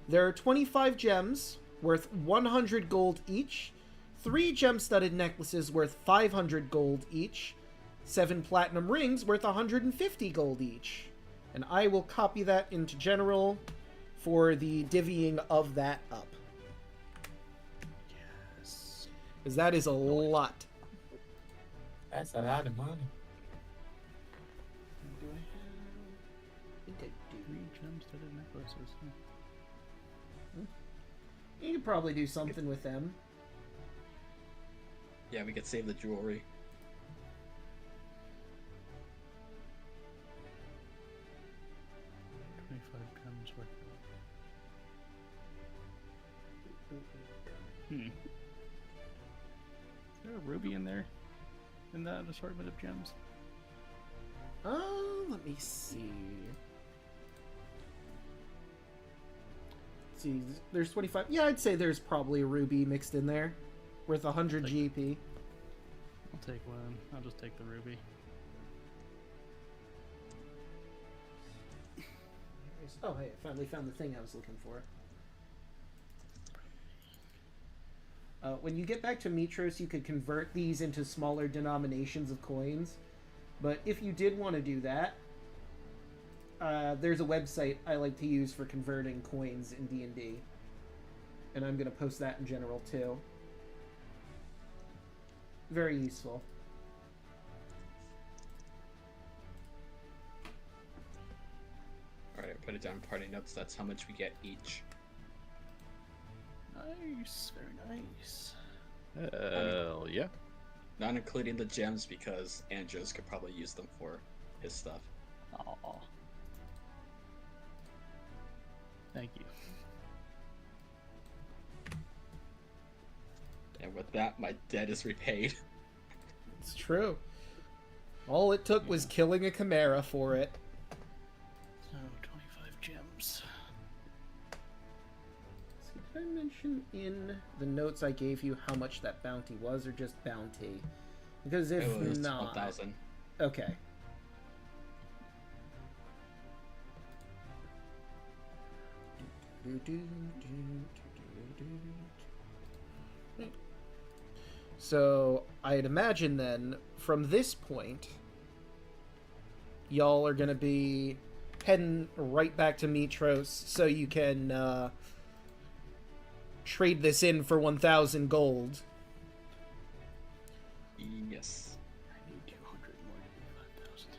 There are 25 gems worth 100 gold each, 3 gem-studded necklaces worth 500 gold each, 7 platinum rings worth 150 gold each. And I will copy that into general for the divvying of that up. Yes. Because that is a lot. That's a lot of money. Do I have? I think I do. 3 gem-studded necklaces. You could probably do something with them. Yeah, we could save the jewelry. Gems worth. Is there a ruby in there? In that assortment of gems? Let me see. See, there's 25. Yeah, I'd say there's probably a ruby mixed in there, worth 100 GP. I'll take one. I'll just take the ruby. Oh, hey, I finally found the thing I was looking for. When you get back to Mitros, you could convert these into smaller denominations of coins. But if you did want to do that, there's a website I like to use for converting coins in D&D. And I'm going to post that in general, too. Very useful. Alright, put it down in party notes. That's how much we get each. Nice, very nice. Hell yeah. Not including the gems because Andros could probably use them for his stuff. Aw. Thank you. And with that, my debt is repaid. It's true. All it took was killing a chimera for it. So, 25 gems. So did I mention in the notes I gave you how much that bounty was, or just bounty? Because if It was not... 1,000. Okay. So, I'd imagine then, from this point, y'all are gonna be heading right back to Mitros so you can trade this in for 1,000 gold. Yes. I need 200 more to be 5,000.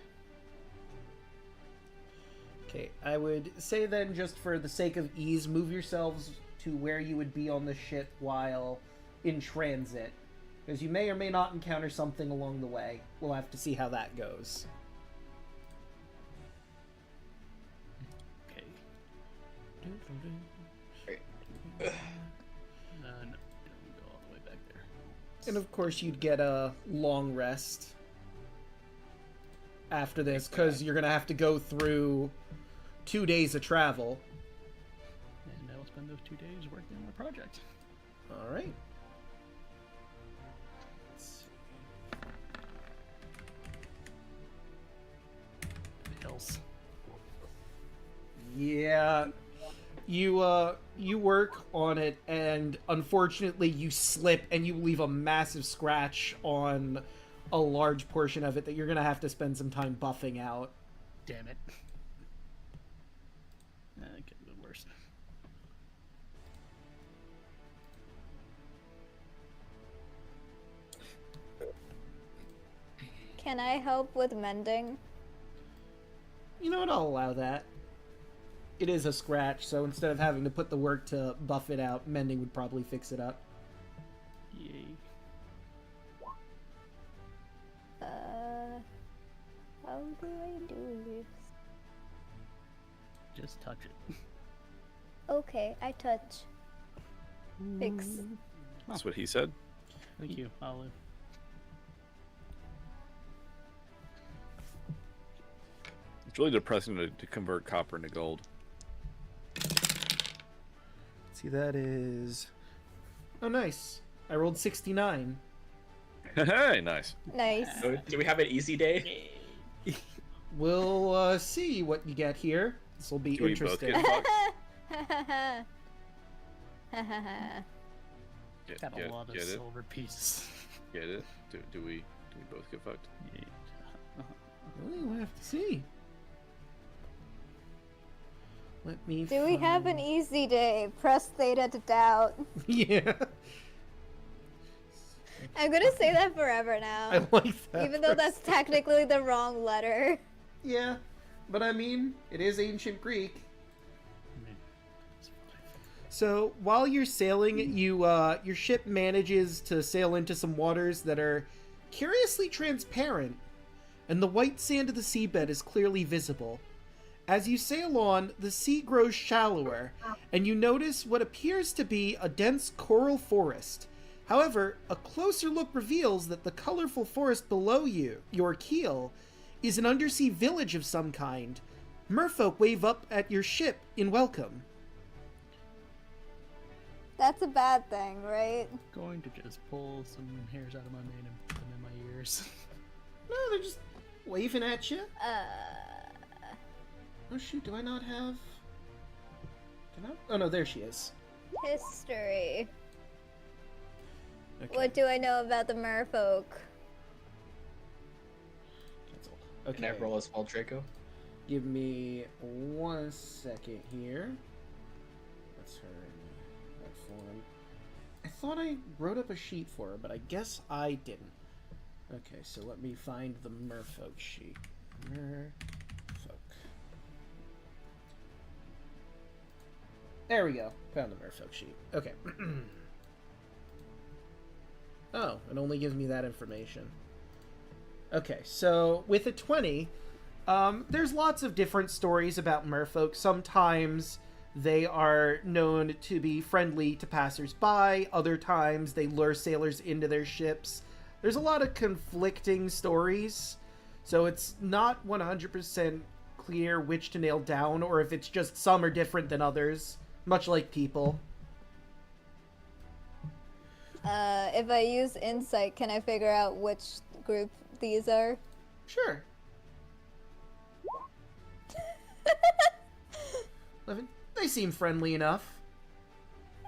Okay, I would say then, just for the sake of ease, move yourselves to where you would be on the ship while in transit. Because you may or may not encounter something along the way. We'll have to see how that goes. Okay. Right. No, don't go all the way back there. And of course, you'd get a long rest after this, because you're going to have to go through 2 days of travel. And I will spend those 2 days working on the project. Alright. Hills. Yeah. You work on it, and unfortunately you slip and you leave a massive scratch on a large portion of it that you're going to have to spend some time buffing out. Damn it. It could have been worse. Can I help with mending? You know what, I'll allow that. It is a scratch, so instead of having to put the work to buff it out, mending would probably fix it up. Yay. How do I do this? Just touch it. Okay, I touch. Fix. That's what he said. Thank you, Olive. It's really depressing to convert copper into gold. See, that is... Oh, nice. I rolled 69. Hey, nice. Nice. So, do we have an easy day? We'll see what you get here. This will be Do we both interesting. get fucked? Got a lot of get it? silver pieces. Get it? Do we both get fucked? Well, we'll have to see. Let me. Do we have an find- easy day? Press theta to doubt. Yeah. I'm gonna say that forever now. I like that. Even though that's technically the wrong letter. Yeah, but I mean, it is ancient Greek. So while you're sailing, your ship manages to sail into some waters that are curiously transparent, and the white sand of the seabed is clearly visible. As you sail on, the sea grows shallower, and you notice what appears to be a dense coral forest. However, a closer look reveals that the colorful forest below you, your keel, is an undersea village of some kind. Merfolk wave up at your ship in welcome. That's a bad thing, right? Going to just pull some hairs out of my mane and put them in my ears. No, they're just waving at you. Uh, Oh shoot, do I not have... Can I? Oh no, there she is. history. Okay. What do I know about the merfolk? Cancel. Can I Okay. roll as well, Draco? Give me 1 second here. That's her in that form. I thought I wrote up a sheet for her, but I guess I didn't. Okay, so let me find the merfolk sheet. Merfolk. There we go. Found the merfolk sheet. Okay. Oh, it only gives me that information. Okay, so with a 20, there's lots of different stories about merfolk. Sometimes they are known to be friendly to passers-by. Other times they lure sailors into their ships. There's a lot of conflicting stories, so it's not 100% clear which to nail down, or if it's just some are different than others, much like people. If I use insight, can I figure out which group these are? Sure. 11. They seem friendly enough.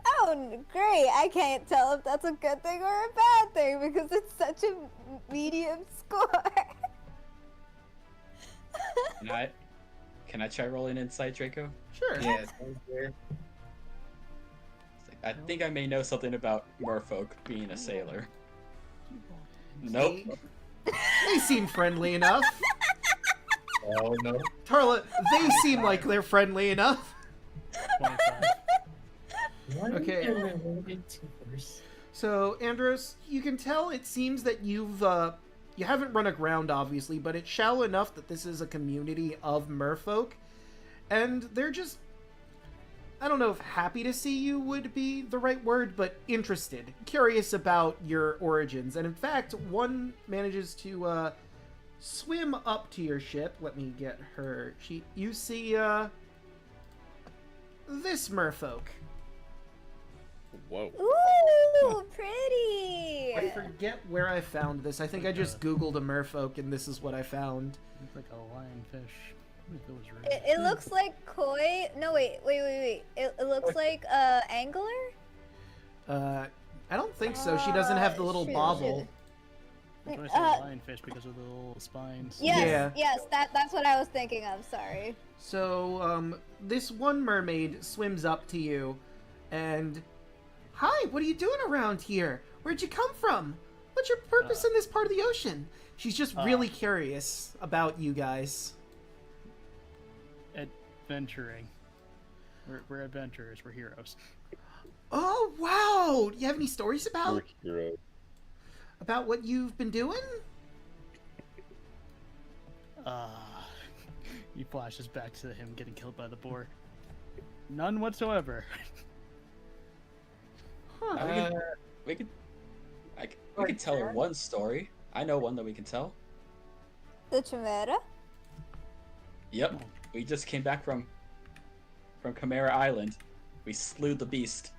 Oh, great! I can't tell if that's a good thing or a bad thing because it's such a medium score. Can I try rolling insight, Draco? Sure. Yeah, sounds weird. I think I may know something about merfolk being a sailor. Nope. They seem friendly enough. Oh no. Tarla, they seem like they're friendly enough. 25. What Okay. are we related to first? So, Andros, you can tell it seems that you haven't run aground, obviously, but it's shallow enough that this is a community of merfolk. And they're just, I don't know if happy to see you would be the right word, but interested, curious about your origins. And in fact, one manages to swim up to your ship. Let me get her. You see this merfolk. Whoa. Ooh, pretty! I forget where I found this. I think I just Googled a merfolk and this is what I found. Looks like a lionfish. If it was red. It looks like koi. No, wait. It looks like angler. I don't think so. She doesn't have the little shoot, bobble. That's why I say lionfish because of the little spines. Yes, Yeah. yes, that's what I was thinking of. Sorry. So, this one mermaid swims up to you and... Hi, what are you doing around here? Where'd you come from? What's your purpose in this part of the ocean? She's just really curious about you guys. Adventuring. We're adventurers. We're heroes. Oh, wow! Do you have any stories about Hero. what you've been doing? He flashes back to him getting killed by the boar. None whatsoever. Huh. We could tell her one story. I know one that we can tell. The Chimera. Yep. We just came back from Chimera Island. We slew the beast.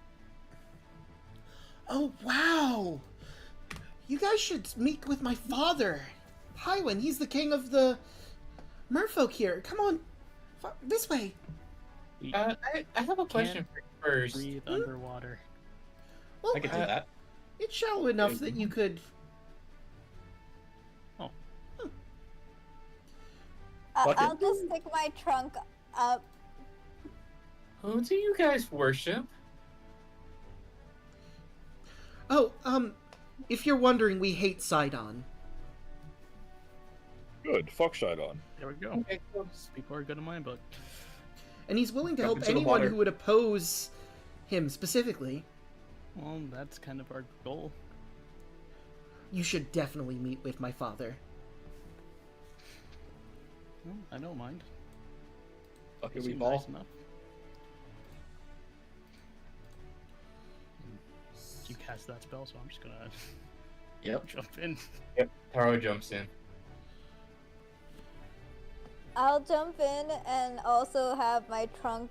Oh, wow! You guys should meet with my father. Highwind, he's the king of the merfolk here. Come on, this way. We I have a question Can't for you first. breathe underwater. Well, I could do that. it's shallow enough that you could... Bucket? I'll just stick my trunk up. Who do you guys worship? Oh, if you're wondering, we hate Sidon. Good. Fuck Shidon. There we go. Okay, cool. People are good in my book. And he's willing to Jump help into the anyone water. who would oppose him specifically. Well, that's kind of our goal. You should definitely meet with my father. Well, I don't mind. Okay, He we seems ball. nice enough. You cast that spell, so I'm just gonna Yep. jump in. Yep, Taro jumps in. I'll jump in and also have my trunk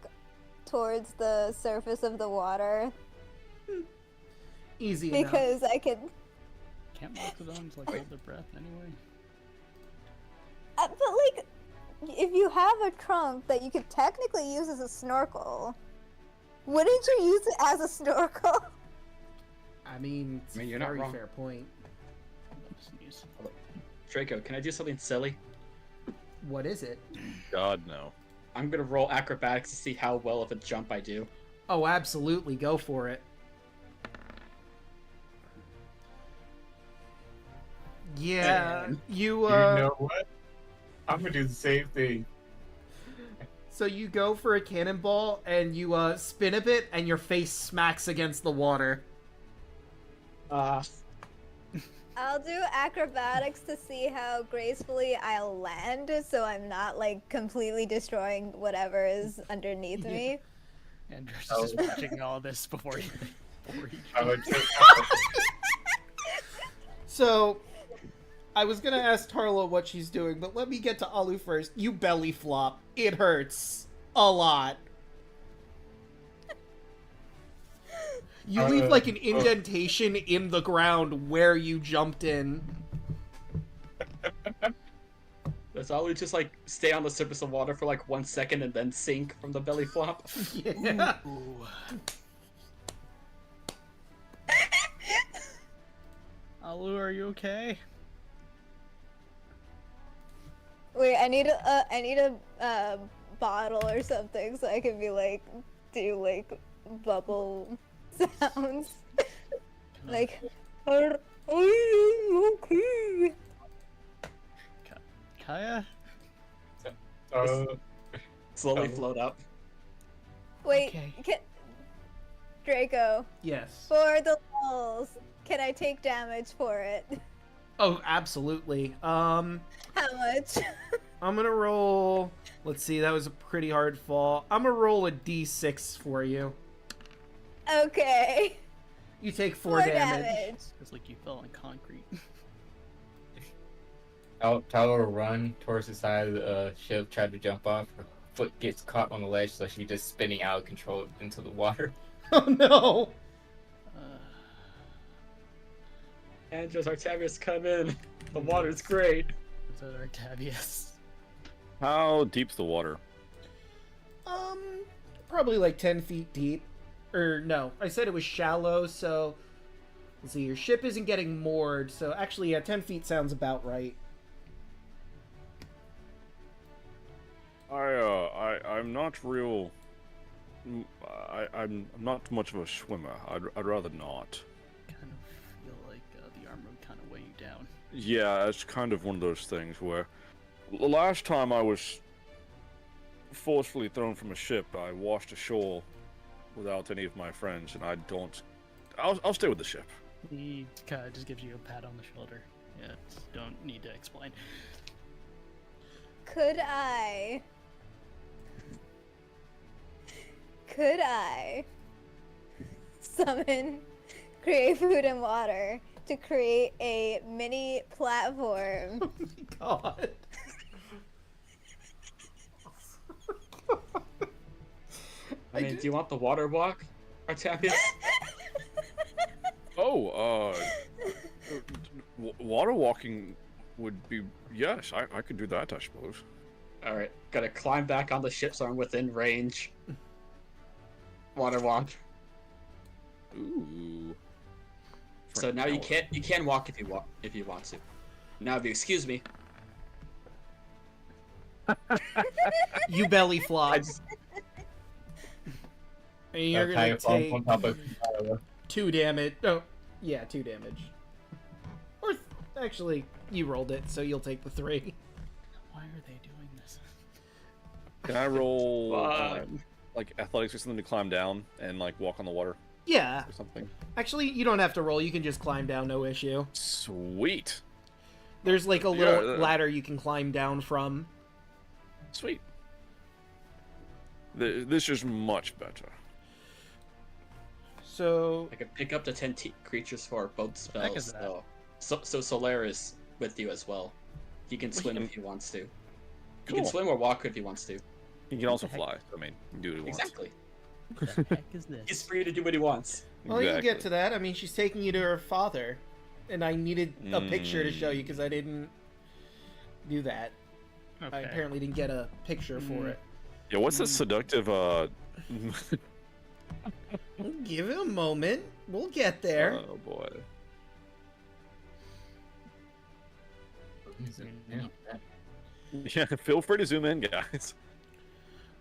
towards the surface of the water Easy enough. because I can. Can't Mocodons like hold their breath anyway? But like, if you have a trunk that you could technically use as a snorkel, wouldn't you use it as a snorkel? I mean, it's you're a not very wrong. fair point. Sneeze. Draco, can I do something silly? What is it? God, no. I'm gonna roll acrobatics to see how well of a jump I do. Oh, absolutely, go for it. Yeah, And- you You know what? I'm gonna do the same thing. So you go for a cannonball and you spin a bit and your face smacks against the water. I'll do acrobatics to see how gracefully I'll land, so I'm not like completely destroying whatever is underneath me. Andrew's Oh. just watching all this before he I would take So, I was gonna ask Tarla what she's doing, but let me get to Alu first. You belly flop. It hurts. A lot. You leave like an indentation in the ground where you jumped in. Does Alu just like stay on the surface of water for like 1 second and then sink from the belly flop? Yeah. Ooh. Alu, are you okay? Wait, I need a bottle or something so I can be like do like bubble sounds. Like okay. Kaya? Slowly Oh. float up. Wait, Okay. Draco, Yes. for the lulz, can I take damage for it? Oh, absolutely. How much? I'm gonna roll. Let's see, that was a pretty hard fall. I'm gonna roll a d6 for you. Okay. You take 4 damage. It's like you fell on concrete. Tyler will run towards the side of the ship, try to jump off. Her foot gets caught on the ledge, so she's just spinning out of control into the water. Oh no! Andros, Artavius, come in. The water's great. Is that Artavius? How deep's the water? Probably like 10 feet deep. Or no, I said it was shallow, so... Let's see, your ship isn't getting moored, so actually, yeah, 10 feet sounds about right. I'm not real. I'm not much of a swimmer. I'd rather not. Kind of feel like the armor would kind of weigh you down. Yeah, it's kind of one of those things where the last time I was forcefully thrown from a ship, I washed ashore without any of my friends, and I don't. I'll stay with the ship. He kind of just gives you a pat on the shoulder. Yeah, don't need to explain. Could I summon create food and water to create a mini platform? Oh my god. I mean, do you want the water walk, Artavius? Oh, water walking would be, yes, I could do that, I suppose. Alright, gotta climb back on the ship so I'm within range. Water walk. Ooh. So now you can walk if you want to. Now if you excuse me. You belly flop. I just, And you're That gonna kind of falls take on top of 2 damage. Oh, yeah, 2 damage. Or, actually, you rolled it, so you'll take the 3. Why are they doing this? Can I roll Fun. like athletics or something to climb down and like walk on the water Yeah. or something? Actually, you don't have to roll. You can just climb down, no issue. Sweet. There's like a little Yeah, ladder you can climb down from. Sweet. This is much better. So, I can pick up to 10 creatures for both heck is spells. So Solaire is with you as well. He can swim if he wants to. He Cool. can swim or walk if he wants to. He can also heck? fly. I mean, he can do what he wants. Exactly. What the heck is this? He's free to do what he wants. well, you can get to that. I mean, she's taking you to her father. And I needed a picture to show you because I didn't do that. Okay. I apparently didn't get a picture for it. Yeah, what's the seductive Give it a moment. We'll get there. Oh boy. Yeah. Yeah, feel free to zoom in, guys.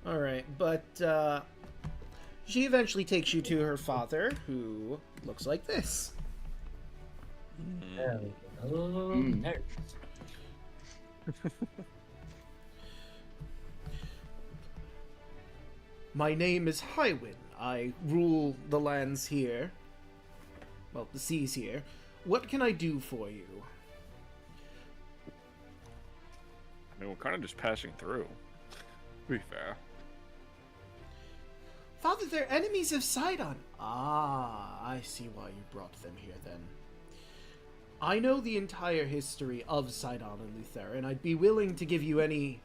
Alright, but she eventually takes you to her father, who looks like this. There we go. Mm. There. My name is Highwind. I rule the lands here. Well, the seas here. What can I do for you? I mean, we're kind of just passing through. To be fair. Father, they're enemies of Sidon. Ah, I see why you brought them here then. I know the entire history of Sidon and Luther, and I'd be willing to give you any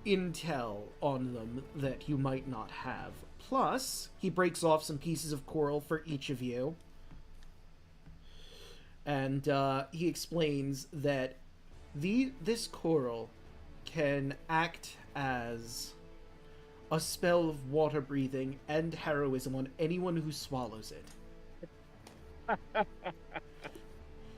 intel on them that you might not have. Plus, he breaks off some pieces of coral for each of you. And he explains that this coral can act as a spell of water breathing and heroism on anyone who swallows it.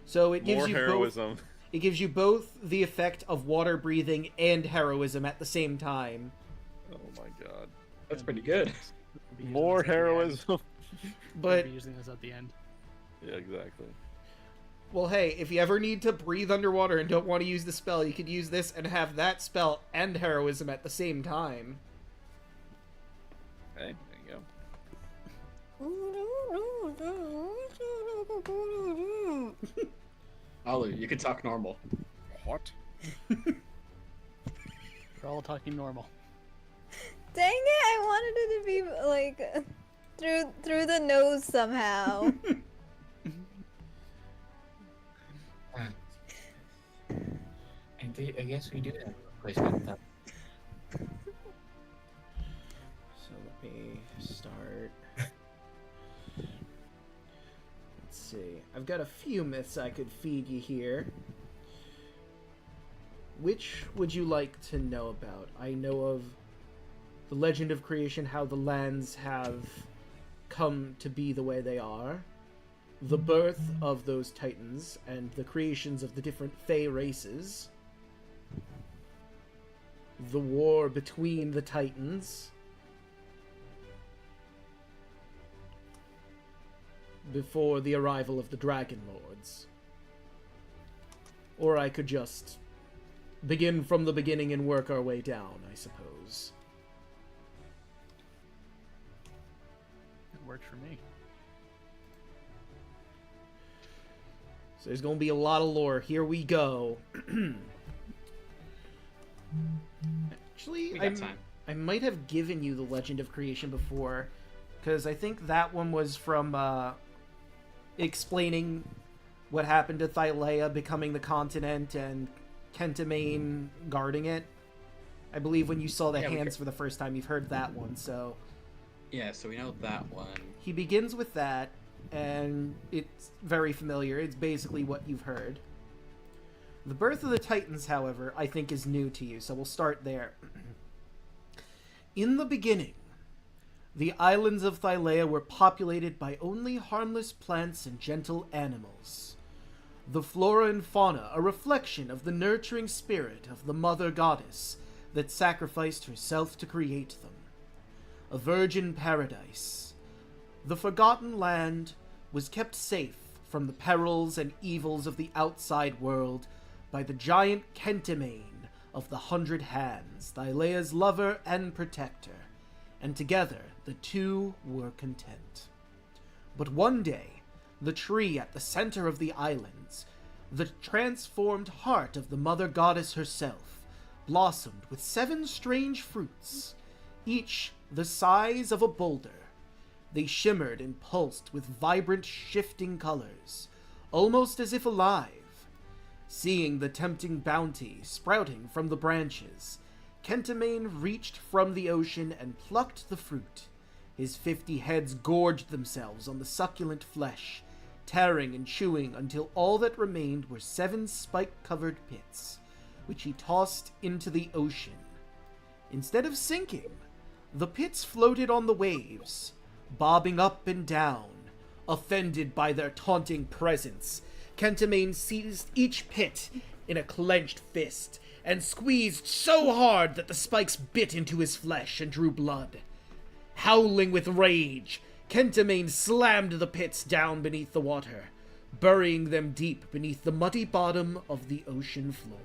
So it gives More you heroism. both. It gives you both the effect of water breathing and heroism at the same time. Oh my god. That's pretty good. We'll be using More this at the end. heroism. We'll But be using this at the end. Yeah, exactly. well, hey, if you ever need to breathe underwater and don't want to use the spell, you could use this and have that spell and heroism at the same time. Hey, there you go. Alu, you can talk normal. What? We're all talking normal. Dang it! I wanted it to be like through the nose somehow. I guess we do have a replacement though. So let me start. Let's see. I've got a few myths I could feed you here. Which would you like to know about? I know of the legend of creation, how the lands have come to be the way they are, the birth of those titans, and the creations of the different Fey races, the war between the titans, before the arrival of the Dragon Lords. Or I could just begin from the beginning and work our way down, I suppose. It worked for me. So there's going to be a lot of lore. Here we go. Actually, We got time. I might have given you the Legend of Creation before, because I think that one was from explaining what happened to Thylea becoming the continent and Kentamane guarding it. I believe when you saw the Yeah, we hands for the first time, you've heard that one. So Yeah, so we know that one. he begins with that, and it's very familiar. It's basically what you've heard. The birth of the Titans, however, I think is new to you, so we'll start there. In the beginning, the islands of Thylea were populated by only harmless plants and gentle animals. The flora and fauna, a reflection of the nurturing spirit of the mother goddess that sacrificed herself to create them. A virgin paradise. The forgotten land was kept safe from the perils and evils of the outside world by the giant Kentimane of the 100 Hands, Thylea's lover and protector, and together the two were content. But one day, the tree at the center of the islands, the transformed heart of the mother goddess herself, blossomed with 7 strange fruits, each the size of a boulder. They shimmered and pulsed with vibrant, shifting colors, almost as if alive. Seeing the tempting bounty sprouting from the branches, Kentimane reached from the ocean and plucked the fruit. His 50 heads gorged themselves on the succulent flesh, tearing and chewing until all that remained were 7 spike-covered pits, which he tossed into the ocean. Instead of sinking, the pits floated on the waves, bobbing up and down. Offended by their taunting presence, Kentimane seized each pit in a clenched fist and squeezed so hard that the spikes bit into his flesh and drew blood. Howling with rage, Kentimane slammed the pits down beneath the water, burying them deep beneath the muddy bottom of the ocean floor.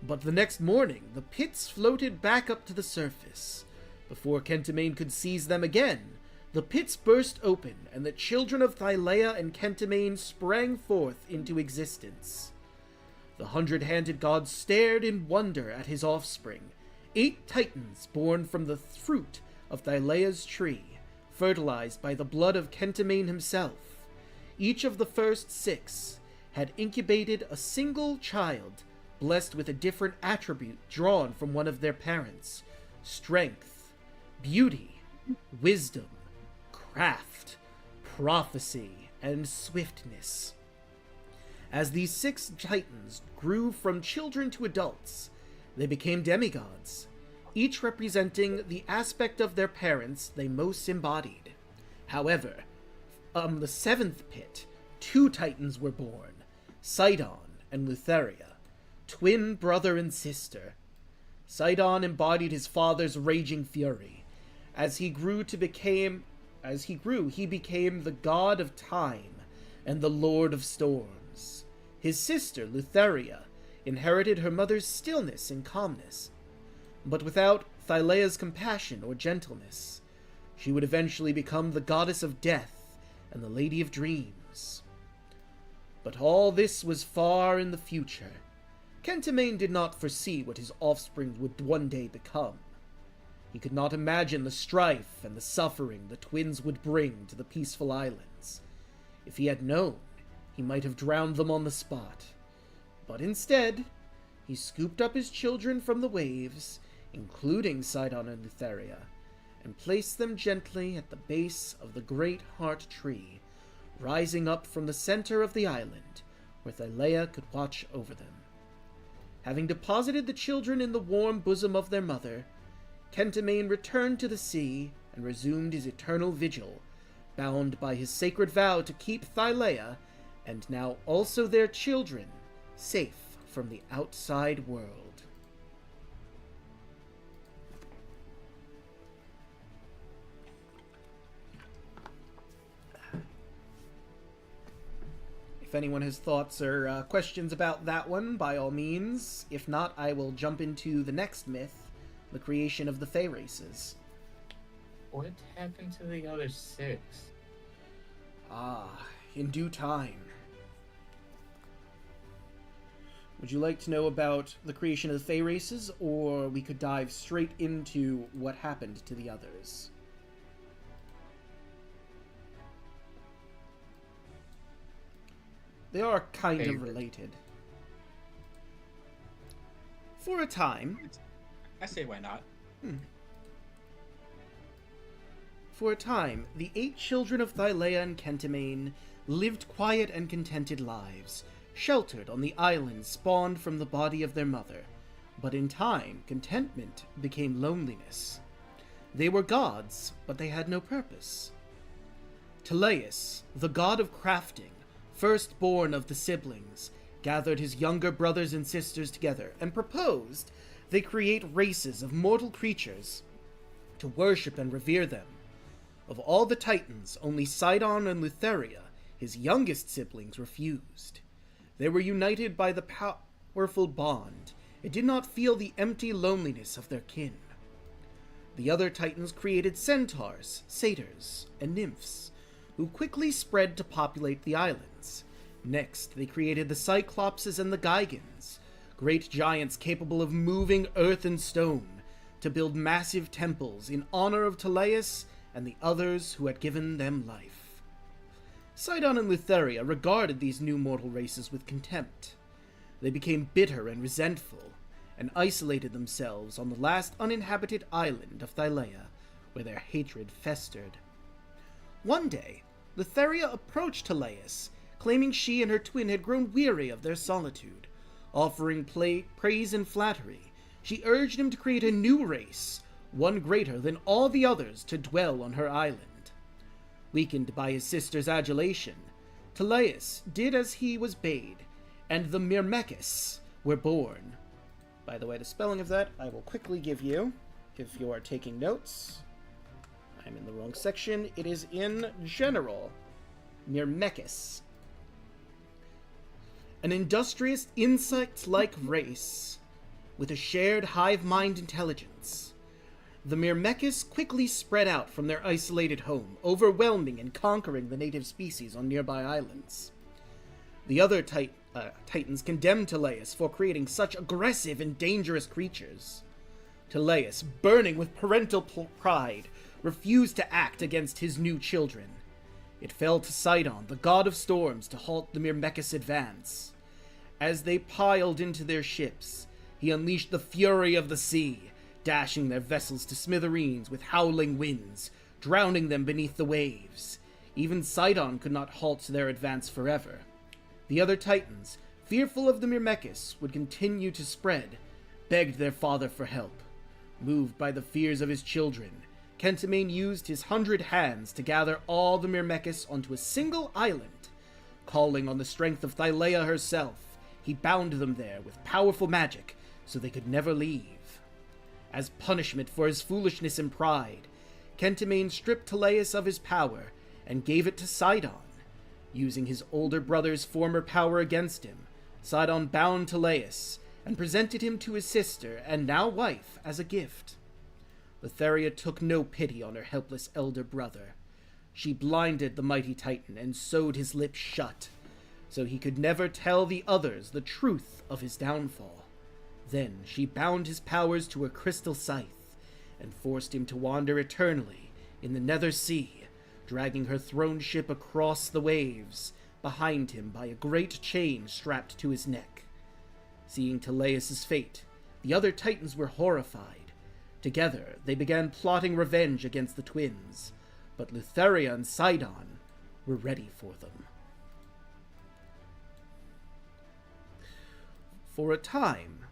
But the next morning, the pits floated back up to the surface. Before Kentimane could seize them again, the pits burst open, and the children of Thylea and Kentimane sprang forth into existence. The 100-handed god stared in wonder at his offspring, 8 titans born from the fruit of Thylea's tree, fertilized by the blood of Kentimane himself. Each of the first 6 had incubated a single child, blessed with a different attribute drawn from one of their parents: strength, beauty, wisdom, craft, prophecy, and swiftness. As these 6 titans grew from children to adults, they became demigods, each representing the aspect of their parents they most embodied. However, on the 7th pit, 2 titans were born, Sidon and Lutheria, twin brother and sister. Sidon embodied his father's raging fury. As he grew, he became the god of time and the lord of storms. His sister, Lutheria, inherited her mother's stillness and calmness, but without Thylea's compassion or gentleness. She would eventually become the goddess of death and the lady of dreams. But all this was far in the future. Kentimane did not foresee what his offspring would one day become. He could not imagine the strife and the suffering the twins would bring to the peaceful islands. If he had known, he might have drowned them on the spot. But instead, he scooped up his children from the waves, including Sidon and Lutheria, and placed them gently at the base of the great heart tree, rising up from the center of the island, where Thylea could watch over them. Having deposited the children in the warm bosom of their mother, Kentimane returned to the sea and resumed his eternal vigil, bound by his sacred vow to keep Thylea, and now also their children, safe from the outside world. If anyone has thoughts or questions about that one, by all means. If not, I will jump into the next myth, the creation of the Fey races. What happened to the other 6? In due time. Would you like to know about the creation of the Fey races, or we could dive straight into what happened to the others? They are kind of related. For a time. I say why not. For a time, the 8 children of Thylea and Kentimane lived quiet and contented lives, sheltered on the island spawned from the body of their mother. But in time, contentment became loneliness. They were gods, but they had no purpose. Teleus, the god of crafting, firstborn of the siblings, gathered his younger brothers and sisters together and proposed they create races of mortal creatures to worship and revere them. Of all the Titans, only Sidon and Lutheria, his youngest siblings, refused. They were united by the powerful bond. It did not feel the empty loneliness of their kin. The other Titans created centaurs, satyrs, and nymphs, who quickly spread to populate the islands. Next, they created the Cyclopses and the Gigans, great giants capable of moving earth and stone, to build massive temples in honor of Teleus and the others who had given them life. Sidon and Lutheria regarded these new mortal races with contempt. They became bitter and resentful, and isolated themselves on the last uninhabited island of Thylea, where their hatred festered. One day, Lutheria approached Teleus, claiming she and her twin had grown weary of their solitude. Offering praise and flattery, she urged him to create a new race, one greater than all the others, to dwell on her island. Weakened by his sister's adulation, Teleus did as he was bade, and the Myrmekis were born. By the way, the spelling of that I will quickly give you, if you are taking notes. I'm in the wrong section. It is in general. Myrmekis. An industrious, insect-like race with a shared hive mind intelligence. The Myrmekis quickly spread out from their isolated home, overwhelming and conquering the native species on nearby islands. The other Titans condemned Teleus for creating such aggressive and dangerous creatures. Teleus, burning with parental pride, refused to act against his new children. It fell to Sidon, the god of storms, to halt the Myrmekis' advance. As they piled into their ships, he unleashed the fury of the sea, dashing their vessels to smithereens with howling winds, drowning them beneath the waves. Even Sidon could not halt their advance forever. The other Titans, fearful of the Myrmekis would continue to spread, begged their father for help. Moved by the fears of his children, Kentimane used his 100 hands to gather all the Myrmekis onto a single island. Calling on the strength of Thylea herself, he bound them there with powerful magic so they could never leave. As punishment for his foolishness and pride, Kentimane stripped Teleus of his power and gave it to Sidon. Using his older brother's former power against him, Sidon bound Teleus and presented him to his sister and now wife as a gift. Lutheria took no pity on her helpless elder brother. She blinded the mighty Titan and sewed his lips shut, so he could never tell the others the truth of his downfall. Then she bound his powers to a crystal scythe and forced him to wander eternally in the Nether Sea, dragging her throne ship across the waves, behind him by a great chain strapped to his neck. Seeing Teleus' fate, the other Titans were horrified. Together, they began plotting revenge against the twins, but Lutheria and Sidon were ready for them. For a time,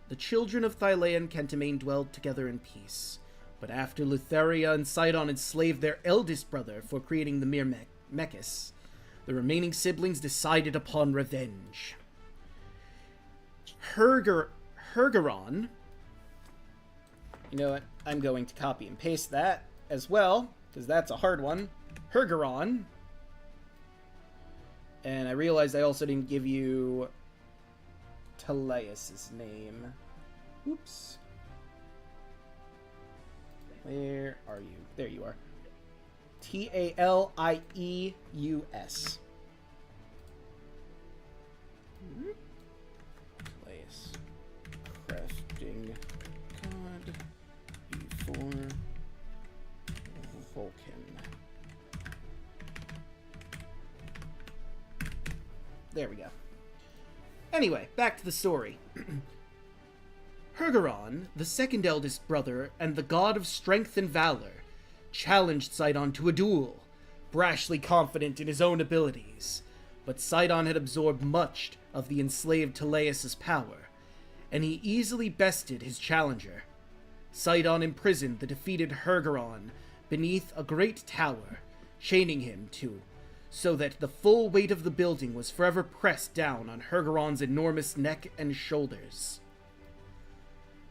the children of Thylea and Kentimane dwelled together in peace. But after Lutheria and Sidon enslaved their eldest brother for creating the Myrmekis, the remaining siblings decided upon revenge. Hergeron, you know what, I'm going to copy and paste that as well, because that's a hard one. Hergeron. And I realized I also didn't give you Teleus' name. Oops. Where are you? There you are. Talieus. Place crafting god before Vulcan. There we go. Anyway, back to the story. Hergeron, the second eldest brother and the god of strength and valor, challenged Sidon to a duel, brashly confident in his own abilities. But Sidon had absorbed much of the enslaved Teleus' power, and he easily bested his challenger. Sidon imprisoned the defeated Hergeron beneath a great tower, chaining him to, so that the full weight of the building was forever pressed down on Hergeron's enormous neck and shoulders.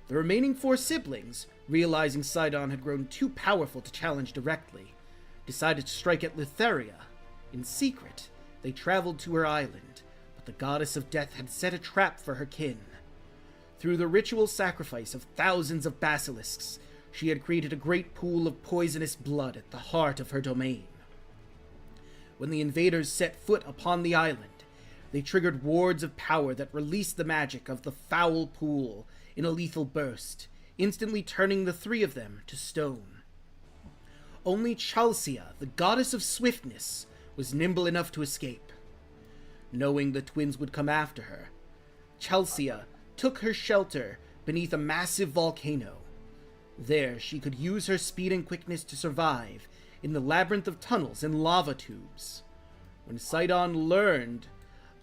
The remaining 4 siblings, realizing Sidon had grown too powerful to challenge directly, decided to strike at Lutheria. In secret, they traveled to her island, but the goddess of death had set a trap for her kin. Through the ritual sacrifice of thousands of basilisks, she had created a great pool of poisonous blood at the heart of her domain. When the invaders set foot upon the island, they triggered wards of power that released the magic of the foul pool in a lethal burst, instantly turning the 3 of them to stone. Only Chalcia, the goddess of swiftness, was nimble enough to escape. Knowing the twins would come after her, Chalcia took her shelter beneath a massive volcano. There she could use her speed and quickness to survive in the labyrinth of tunnels and lava tubes. When Sidon learned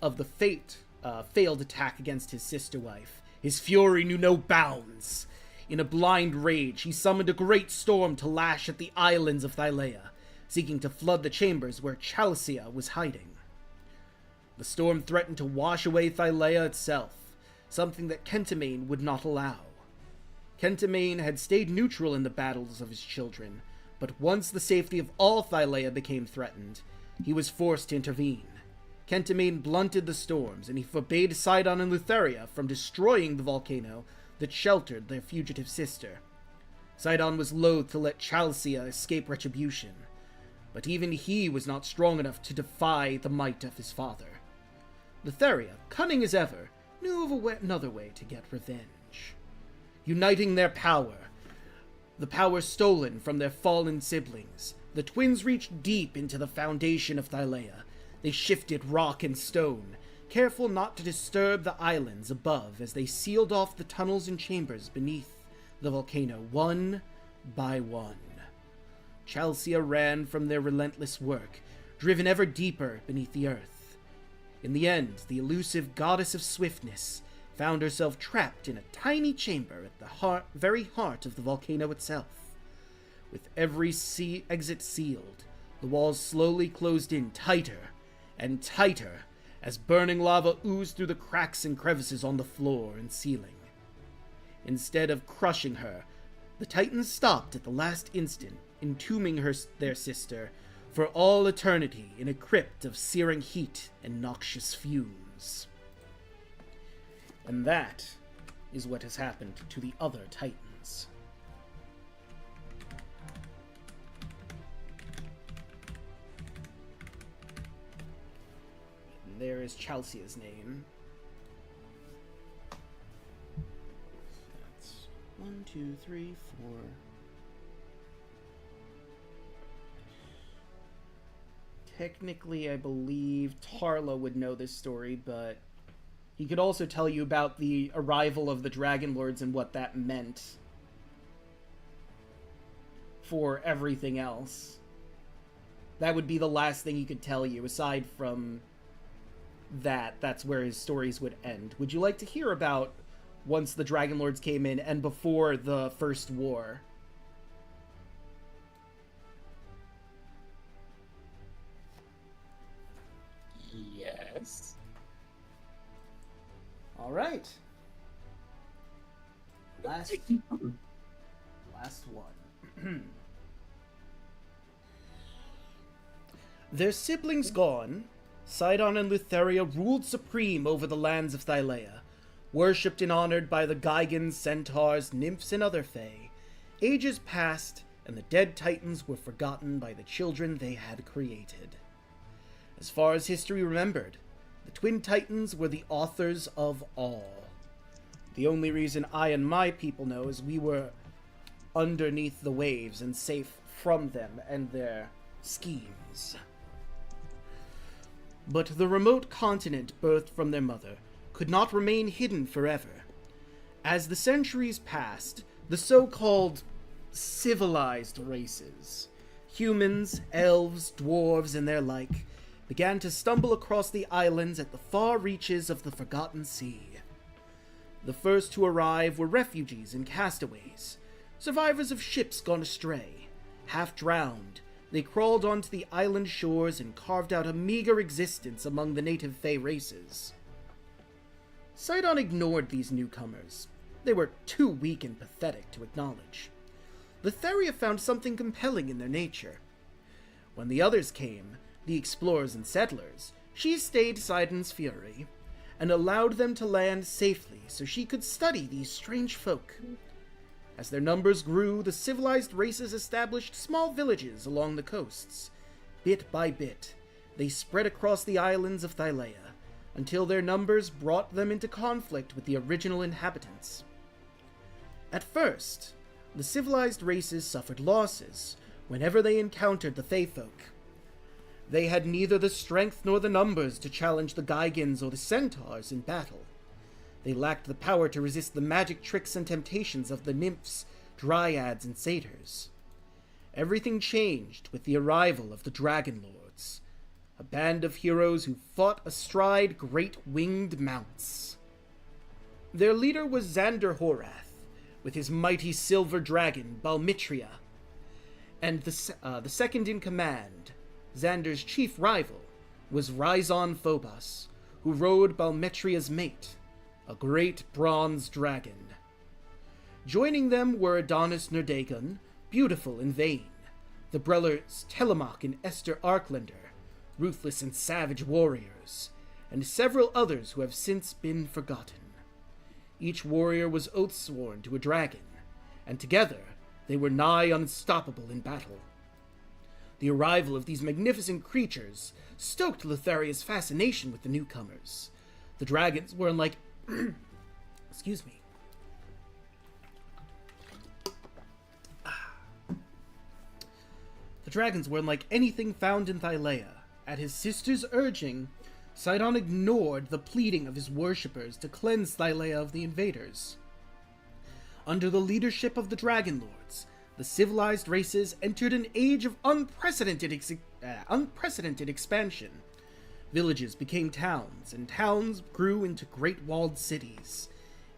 of the failed attack against his sister wife, his fury knew no bounds. In a blind rage, he summoned a great storm to lash at the islands of Thylea, seeking to flood the chambers where Chalcia was hiding. The storm threatened to wash away Thylea itself, something that Kentamane would not allow. Kentamane had stayed neutral in the battles of his children, but once the safety of all Thylea became threatened, he was forced to intervene. Kentamane blunted the storms, and he forbade Sidon and Lutheria from destroying the volcano that sheltered their fugitive sister. Sidon was loath to let Chalcia escape retribution, but even he was not strong enough to defy the might of his father. Lutheria, cunning as ever, knew of another way to get revenge. Uniting their power, the power stolen from their fallen siblings, the twins reached deep into the foundation of Thylea. They shifted rock and stone, careful not to disturb the islands above as they sealed off the tunnels and chambers beneath the volcano one by one. Chalcia ran from their relentless work, driven ever deeper beneath the earth. In the end, the elusive goddess of swiftness found herself trapped in a tiny chamber at the very heart of the volcano itself. With every exit sealed, the walls slowly closed in tighter and tighter as burning lava oozed through the cracks and crevices on the floor and ceiling. Instead of crushing her, the Titans stopped at the last instant, entombing their sister for all eternity in a crypt of searing heat and noxious fumes. And that is what has happened to the other Titans. And there is Chalcia's name. That's 1, 2, 3, 4. Technically, I believe Tarla would know this story, but he could also tell you about the arrival of the Dragon Lords and what that meant for everything else. That would be the last thing he could tell you. Aside from that, that's where his stories would end. Would you like to hear about once the Dragon Lords came in and before the First War? Yes. All right. Last one. Their siblings gone, Sidon and Lutheria ruled supreme over the lands of Thylea, worshipped and honored by the Gigans, centaurs, nymphs, and other fae. Ages passed, and the dead Titans were forgotten by the children they had created. As far as history remembered, the Twin Titans were the authors of all. The only reason I and my people know is we were underneath the waves and safe from them and their schemes. But the remote continent birthed from their mother could not remain hidden forever. As the centuries passed, the so-called civilized races, humans, elves, dwarves, and their like, began to stumble across the islands at the far reaches of the Forgotten Sea. The first to arrive were refugees and castaways, survivors of ships gone astray. Half drowned, they crawled onto the island shores and carved out a meager existence among the native Fey races. Sidon ignored these newcomers. They were too weak and pathetic to acknowledge. Letheria found something compelling in their nature. When the others came, the explorers and settlers, she stayed Sidon's fury, and allowed them to land safely so she could study these strange folk. As their numbers grew, the civilized races established small villages along the coasts. Bit by bit, they spread across the islands of Thylea, until their numbers brought them into conflict with the original inhabitants. At first, the civilized races suffered losses whenever they encountered the Fey folk. They had neither the strength nor the numbers to challenge the Gygans or the Centaurs in battle. They lacked the power to resist the magic tricks and temptations of the nymphs, dryads, and satyrs. Everything changed with the arrival of the Dragon Lords, a band of heroes who fought astride great winged mounts. Their leader was Xander Horath, with his mighty silver dragon, Balmitria, and the second in command, Xander's chief rival, was Rhizon Phobos, who rode Balmetria's mate, a great bronze dragon. Joining them were Adonis Nerdagon, beautiful and vain, the brothers Telemach and Esther Arklander, ruthless and savage warriors, and several others who have since been forgotten. Each warrior was oath-sworn to a dragon, and together they were nigh unstoppable in battle. The arrival of these magnificent creatures stoked Letheria's fascination with the newcomers. The dragons were unlike... Excuse me. The dragons were unlike anything found in Thylea. At his sister's urging, Sidon ignored the pleading of his worshippers to cleanse Thylea of the invaders. Under the leadership of the Dragon Lords, the civilized races entered an age of unprecedented expansion. Villages became towns, and towns grew into great walled cities.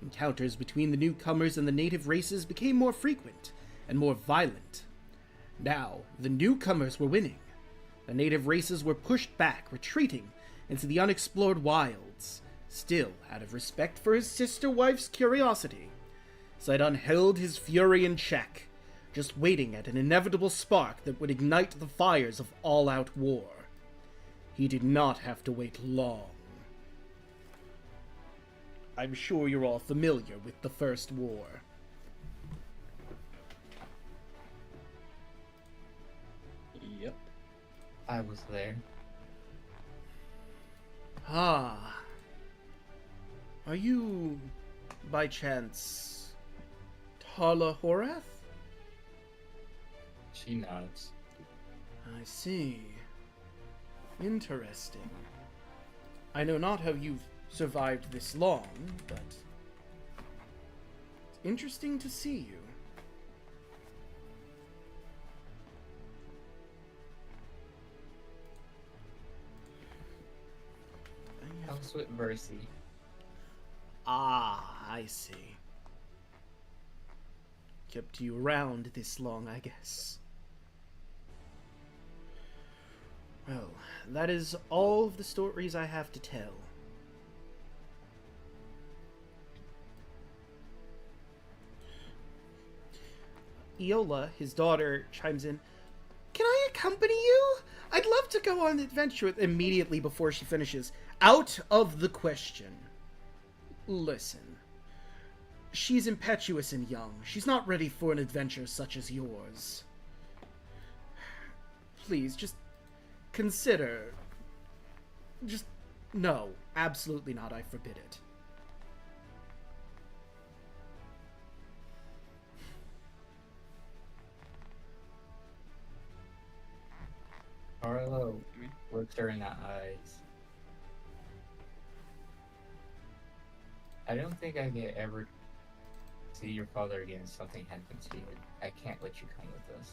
Encounters between the newcomers and the native races became more frequent and more violent. Now, the newcomers were winning. The native races were pushed back, retreating into the unexplored wilds. Still, out of respect for his sister-wife's curiosity, Sidon held his fury in check, just waiting at an inevitable spark that would ignite the fires of all-out war. He did not have to wait long. I'm sure you're all familiar with the First War. Yep. I was there. Ah. Are you, by chance, Tarla Horath? She nods. I see. Interesting. I know not how you've survived this long, but it's interesting to see you. House with Mercy. Ah, I see. Kept you around this long, I guess. Well, that is all of the stories I have to tell. Iola, his daughter, chimes in. Can I accompany you? I'd love to go on an adventure with... Immediately before she finishes. Out of the question. Listen. She's impetuous and young. She's not ready for an adventure such as yours. Please, just consider... Just... No, absolutely not. I forbid it. Arlo looked her in the eyes. I don't think I could ever see your father again, something happens here. I can't let you come with us.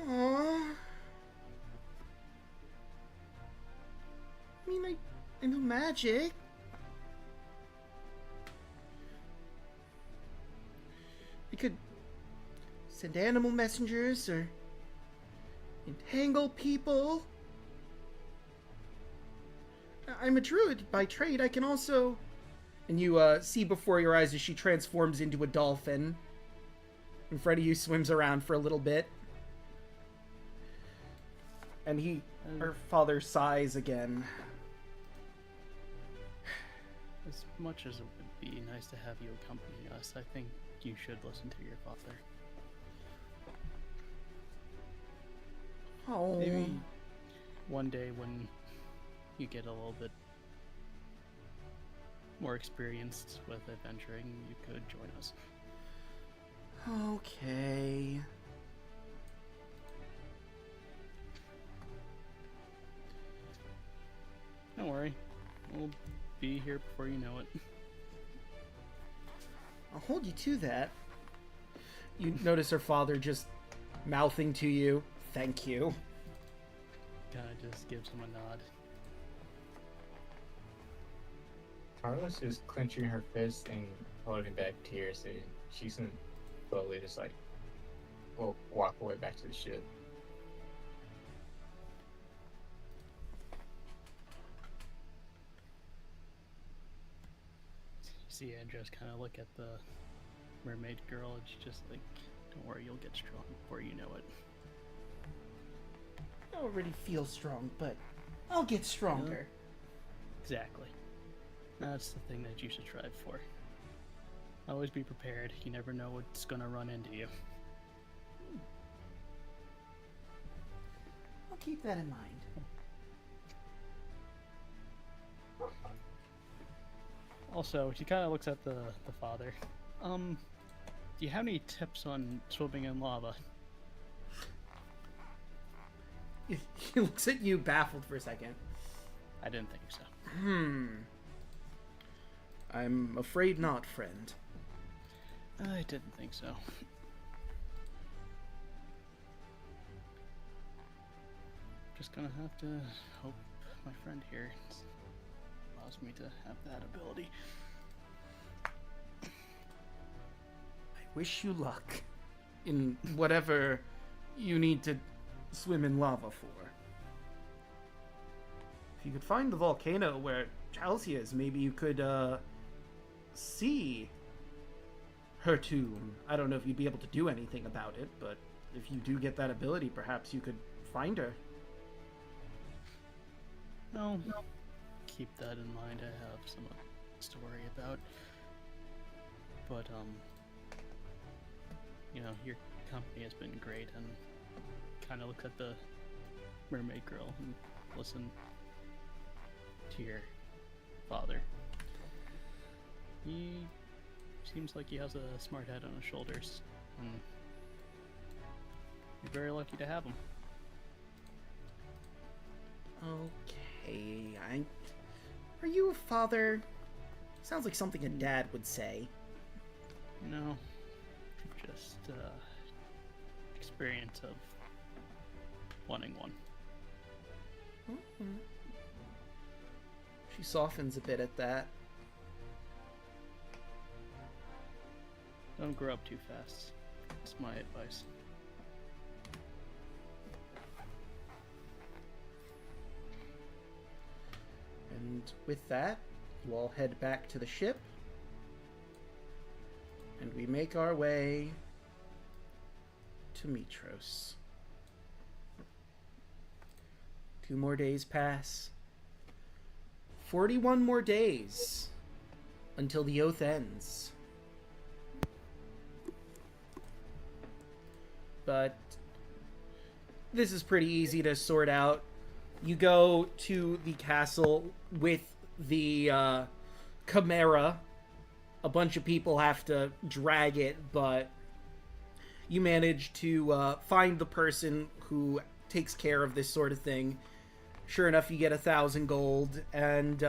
Aww. I mean, I know magic. I could send animal messengers or entangle people. I'm a druid by trade. I can also... And you see before your eyes as she transforms into a dolphin. In front of you swims around for a little bit. And her father sighs again. As much as it would be nice to have you accompany us, I think you should listen to your father. Oh. Maybe one day when you get a little bit more experienced with adventuring, you could join us. Okay. Don't worry. We'll be here before you know it. I'll hold you to that. You notice her father just mouthing to you, thank you. Kinda just gives him a nod. Carla's just clenching her fist and holding back tears, so she's gonna slowly just like, well, walk away back to the ship. See Andros kind of look at the mermaid girl and she's just like, don't worry, you'll get strong before you know it. I already feel strong, but I'll get stronger. Exactly. That's the thing that you should strive for. Always be prepared. You never know what's gonna run into you. I'll keep that in mind. Also, she kind of looks at the father. Do you have any tips on swimming in lava? He looks at you baffled for a second. I didn't think so. I'm afraid not, friend. I didn't think so. Just gonna have to hope my friend here allows me to have that ability. I wish you luck in whatever you need to swim in lava for. If you could find the volcano where Chelsea is, maybe you could see her tomb. I don't know if you'd be able to do anything about it, but if you do get that ability, perhaps you could find her. No, keep that in mind. I have some to worry about. But, you know, your company has been great, and kind of looks at the mermaid girl and listen to your father. He seems like he has a smart head on his shoulders, and you're very lucky to have him. Okay, Are you a father? Sounds like something a dad would say. No, just experience of wanting one. Mm-hmm. She softens a bit at that. Don't grow up too fast. That's my advice. And with that, you all head back to the ship. And we make our way to Mitros. 2 more days pass. 41 more days until the oath ends. But this is pretty easy to sort out. You go to the castle with the chimera. A bunch of people have to drag it, but you manage to find the person who takes care of this sort of thing. Sure enough, you get 1,000 gold, and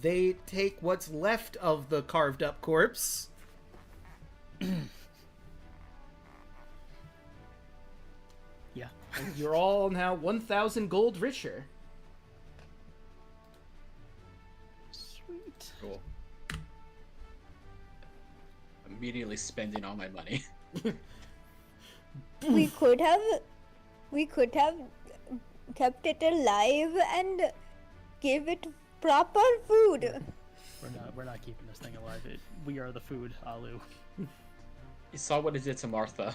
they take what's left of the carved up corpse Yeah. And you're all now 1,000 gold richer. Sweet. Cool. Immediately spending all my money. We could have kept it alive and gave it proper food. We're not keeping this thing alive. We are the food, Alu. You saw what it did to Martha.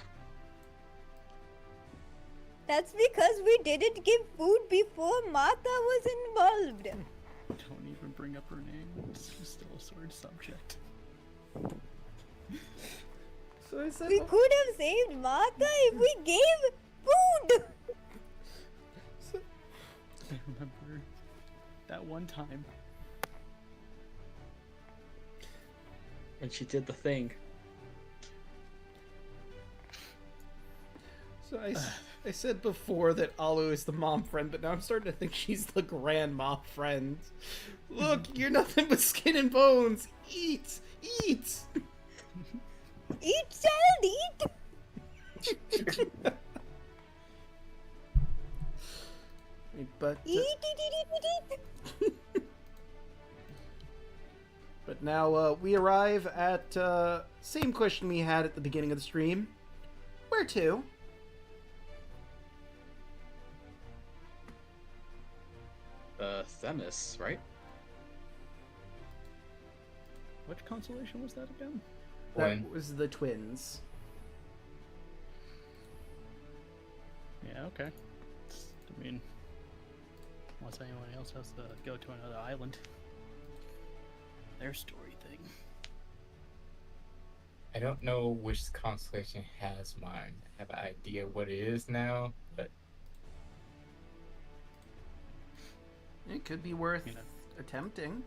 That's because we didn't give food before Martha was involved. Don't even bring up her name. It's still a sore subject. So I said, We could have saved Martha if we gave food. I remember that one time. And she did the thing. so I said before that Alu is the mom friend, but now I'm starting to think she's the grandma friend. Look, you're nothing but skin and bones. Eat, eat. Eat, child, eat. But Eat, eat, eat, eat, eat. but now we arrive at same question we had at the beginning of the stream. Where to? Themis, right? Which constellation was that again? When? That was the twins. Yeah, okay. I mean, unless anyone else has to go to another island. Their story thing. I don't know which constellation has mine. I have an idea what it is now, but It could be worth You know. attempting.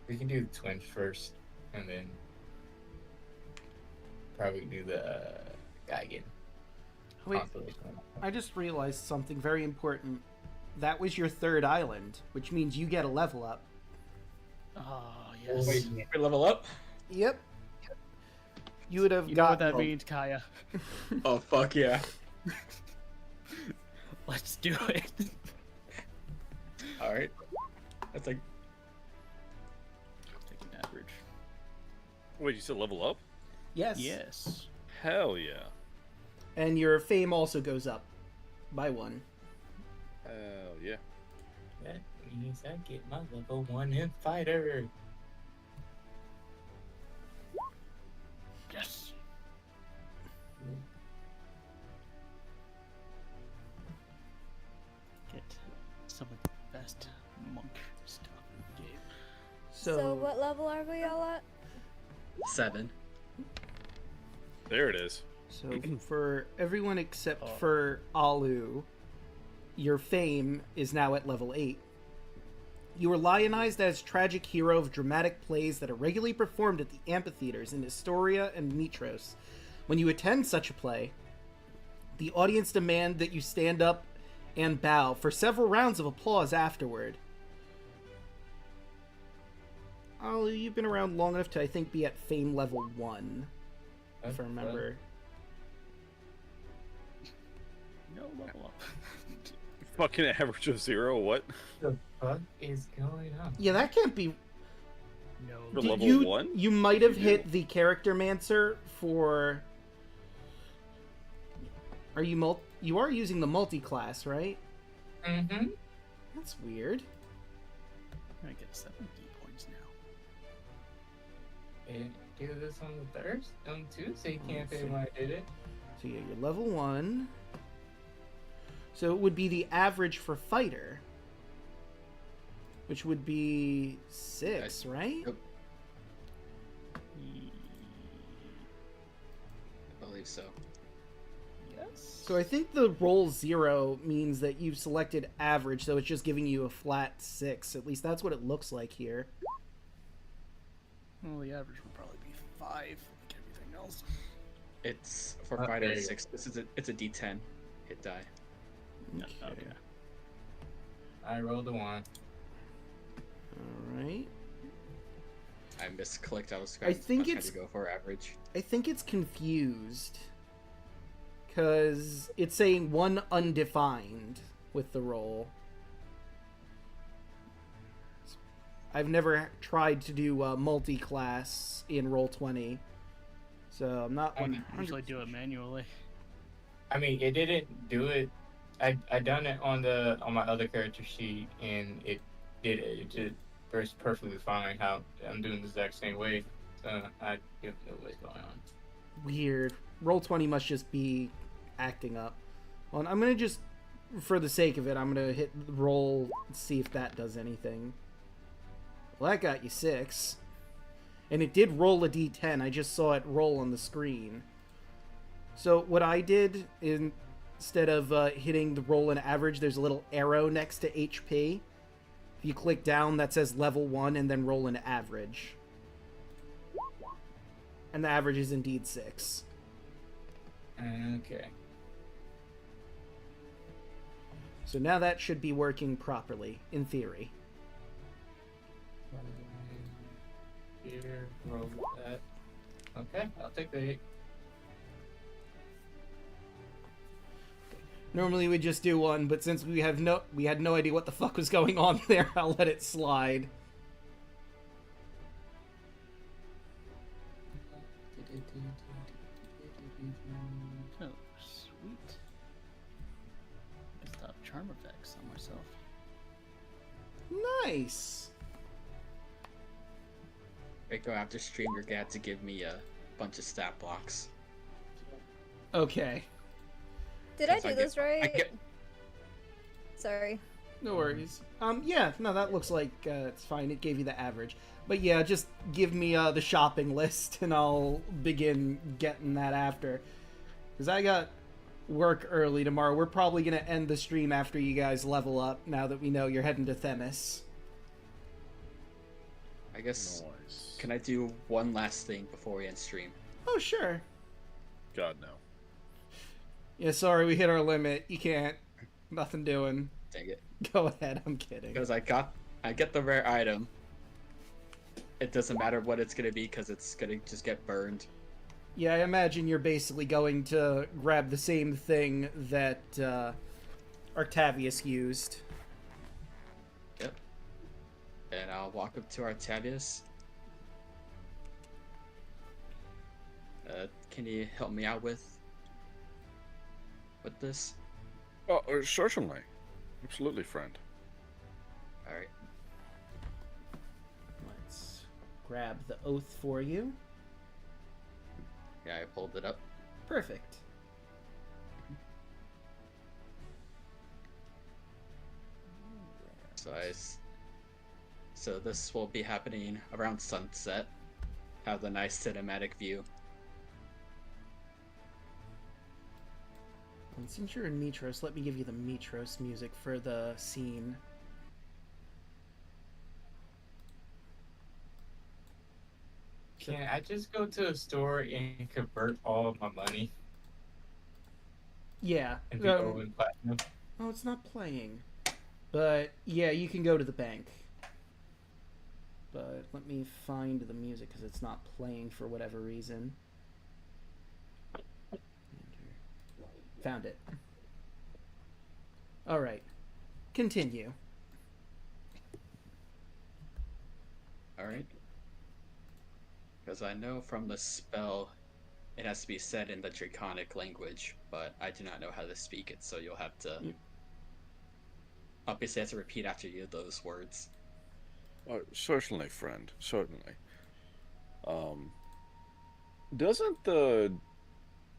we can do the twins first, and then probably do the Geigen Wait, constellation. I just realized something very important. That was your third island, which means you get a level up. Oh, yes. Wait, We level up? Yep. You would have You know what got that means, Kaya. Oh, fuck yeah. Let's do it. Alright. That's like. Take an average. Wait, you said level up? Yes. Yes. Hell yeah. And your fame also goes up by 1. Hell yeah. That means I get my level 1 in fighter. Yes. Get some of the best monk stuff in the game. So what level are we all at? 7. There it is. So for everyone except Oh. for Alu, your fame is now at level 8. You are lionized as tragic hero of dramatic plays that are regularly performed at the amphitheaters in Astoria and Mitros. When you attend such a play, the audience demand that you stand up and bow for several rounds of applause afterward. Alu, you've been around long enough to, I think, be at fame level 1, if I remember. No level up. Fucking average of 0, what? The fuck is going on? Yeah, that can't be. No For Did level you, 1? You might have hit the character mancer for. Are you You are using the multi-class, right? Mm-hmm. That's weird. I get 70 points now. And do this on the Thursday, on Tuesday campaign when I did it. So yeah, you're level 1. So it would be the average for fighter, which would be 6, right? Yep. I believe so. Yes. So I think the roll 0 means that you've selected average, so it's just giving you a flat 6. At least that's what it looks like here. Well, the average would probably be 5, like everything else. It's for there fighter you go. 6. It's a D10 hit die. Okay. I rolled a 1. Alright. I'm misclicked. I was I think trying it's- to go for average. I think it's confused. Because it's saying one undefined with the roll. I've never tried to do multi-class in Roll20. So I'm not I 100%. Usually do it manually. I mean, it didn't do it. I done it on my other character sheet, and it did it. It did perfectly fine. How I'm doing the exact same way. So I don't know what's going on. Weird. Roll20 must just be acting up. Well, I'm gonna just, for the sake of it, I'm gonna hit roll and see if that does anything. Well, that got you 6. And it did roll a d10. I just saw it roll on the screen. So what I did, instead of hitting the roll and average, there's a little arrow next to HP. If you click down, that says level 1, and then roll an average. And the average is indeed 6. Okay. So now that should be working properly, in theory. Here, roll that. Okay, I'll take the 8. Normally we just do one, but since we had no idea what the fuck was going on there, I'll let it slide. Oh, sweet. I stop charm effects on myself. Nice. Rico, after stream, you're gonna have to give me a bunch of stat blocks. Okay. Did I Yes, do I this right? I get Sorry. No worries. Yeah, no, that looks like it's fine. It gave you the average. But yeah, just give me the shopping list and I'll begin getting that after. Because I got work early tomorrow. We're probably going to end the stream after you guys level up, now that we know you're heading to Themis. I guess. Nice. Can I do one last thing before we end stream? Oh, sure. God, no. Yeah, sorry, we hit our limit. You can't. Nothing doing. Dang it. Go ahead, I'm kidding. Because I get the rare item. It doesn't matter what it's gonna be because it's gonna just get burned. Yeah, I imagine you're basically going to grab the same thing that Octavius used. Yep. And I'll walk up to Artavius. Can you help me out with this? Oh, certainly. Absolutely, friend. Alright. Let's grab the oath for you. Yeah, I pulled it up. Perfect. So this will be happening around sunset. Have a nice cinematic view. And since you're in Mitros, let me give you the Mitros music for the scene. Can I just go to a store and convert all of my money Yeah. and be going platinum? Oh, it's not playing. But yeah, you can go to the bank. But let me find the music because it's not playing for whatever reason. Found it. Alright. Continue. Alright. Because I know from the spell it has to be said in the Draconic language, but I do not know how to speak it, so you'll have to obviously have to repeat after you those words. Certainly, friend. Certainly. Don't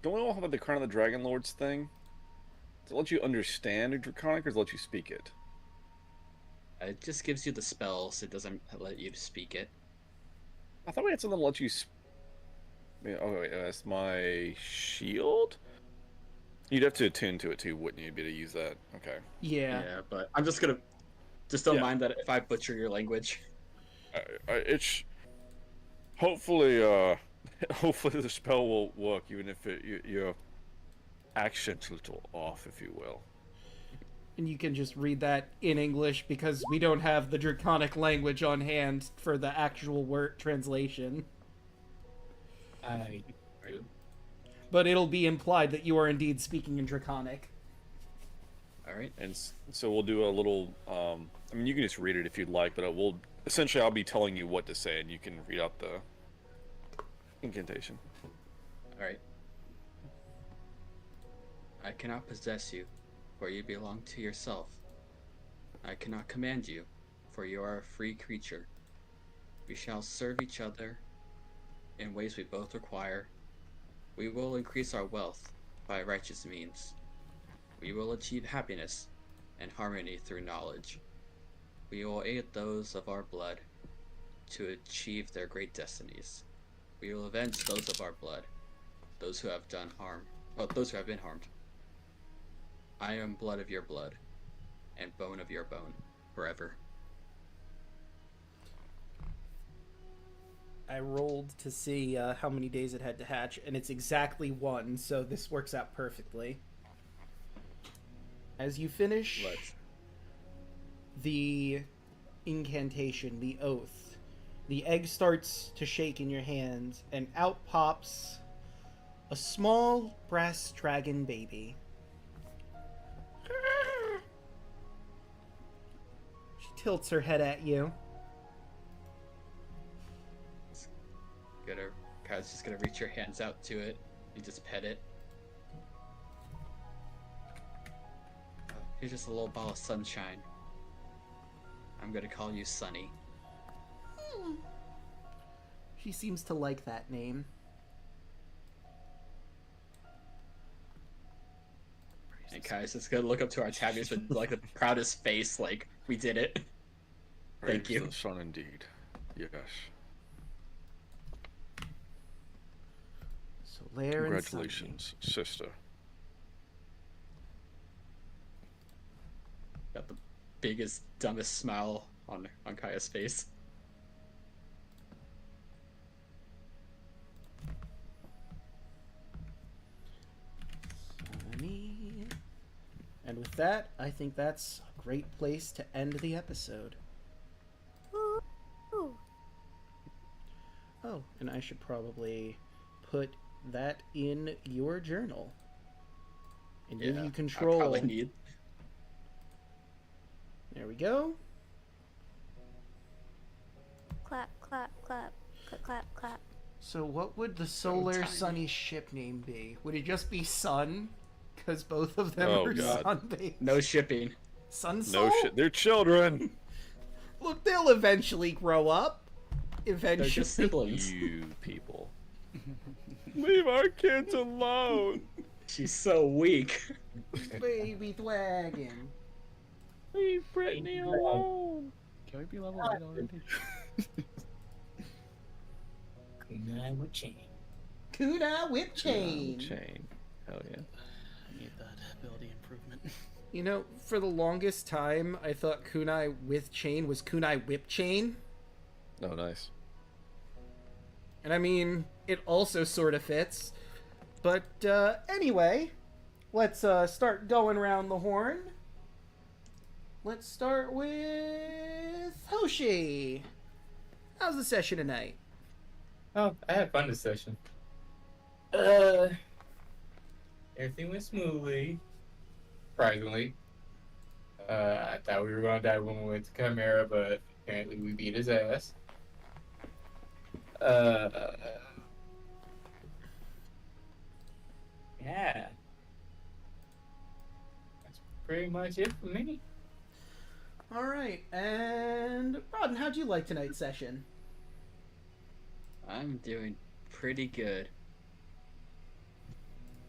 we all have the Crown of the Dragon Lords thing? Does it let you understand a Draconic, or does it let you speak it? It just gives you the spells, it doesn't let you speak it. I thought we had something to let you. Oh wait, that's my shield. You'd have to attune to it too, wouldn't you? Be able to use that. Okay. Yeah. But I'm just gonna. Just don't mind that if I butcher your language. It's hopefully, hopefully the spell will work, even if your accent's a little off, if you will. And you can just read that in English because we don't have the Draconic language on hand for the actual word translation. I But it'll be implied that you are indeed speaking in Draconic. All right. And so we'll do a little. I mean, you can just read it if you'd like, but I'll be telling you what to say, and you can read out the incantation. All right. I cannot possess you, for you belong to yourself. I cannot command you, for you are a free creature. We shall serve each other in ways we both require. We will increase our wealth by righteous means. We will achieve happiness and harmony through knowledge. We will aid those of our blood to achieve their great destinies. We will avenge those of our blood, those who have done harm, those who have been harmed. I am blood of your blood, and bone of your bone, forever. I rolled to see how many days it had to hatch, and it's exactly 1, so this works out perfectly. As you finish the incantation, the oath, the egg starts to shake in your hands, and out pops a small brass dragon baby. She tilts her head at you. Kyle's just gonna reach your hands out to it and just pet it. You're just a little ball of sunshine. I'm gonna call you Sunny. She seems to like that name. And Kai's just gonna look up to our tabbies with like the proudest face, like, we did it. Thank you. Praise the sun indeed. Yes. So Lair and Sunny. Congratulations, sister. Got the biggest, dumbest smile on Kaya's face. Sunny. And with that, I think that's a great place to end the episode. Ooh. Oh, and I should probably put that in your journal and give you control. I probably need. There we go. Clap, clap, clap, clap, clap, clap. So what would the Solar tiny. Sunny ship name be? Would it just be Sun? Because both of them Oh, are God. sun-based. No shipping. Sun No Soul? shit. They're children. Look, they'll eventually grow up. They're Eventually. just siblings. You people. Leave our kids alone. She's so weak. Baby dragon. Leave Brittany alone. Can we be level 8 already? Kunai with chain. Kuna whip chain. Chain. Hell yeah. I need that ability improvement. You know, for the longest time, I thought kunai with chain was kunai whip chain. Oh, nice. And I mean, it also sort of fits. But anyway, let's start going around the horn. Let's start with Hoshi. How's the session tonight? Oh, I had fun this session. Everything went smoothly. Surprisingly. I thought we were gonna die when we went to Chimera, but apparently we beat his ass. Yeah. That's pretty much it for me. All right, and Rodden, how'd you like tonight's session? I'm doing pretty good.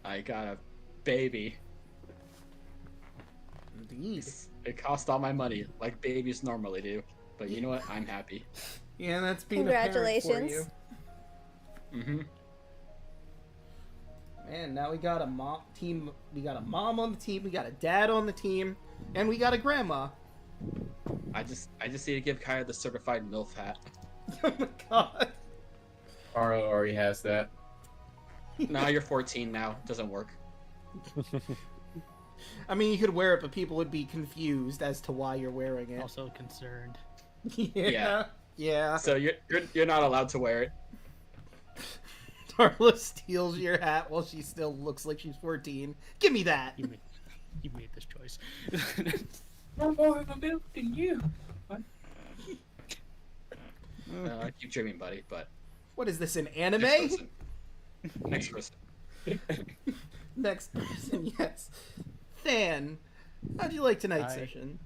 I got a baby. Indeed. It cost all my money, like babies normally do. But you know what? I'm happy. Yeah, that's being a parent for you. Congratulations. Mm-hmm. Man, now we got a mom team. We got a mom on the team. We got a dad on the team, and we got a grandma. I just need to give Kaya the certified MILF hat. Oh my god. Arlo already has that. Nah, you're 14 now. Doesn't work. I mean, you could wear it, but people would be confused as to why you're wearing it. Also concerned. Yeah. Yeah. So you're not allowed to wear it. Darla steals your hat while she still looks like she's 14. Give me that. You made this choice. I'm more of a build than you. I keep dreaming, buddy. But What is this, an anime? next person. Next person. Next person, yes. Than, how'd you like tonight's Hi. session?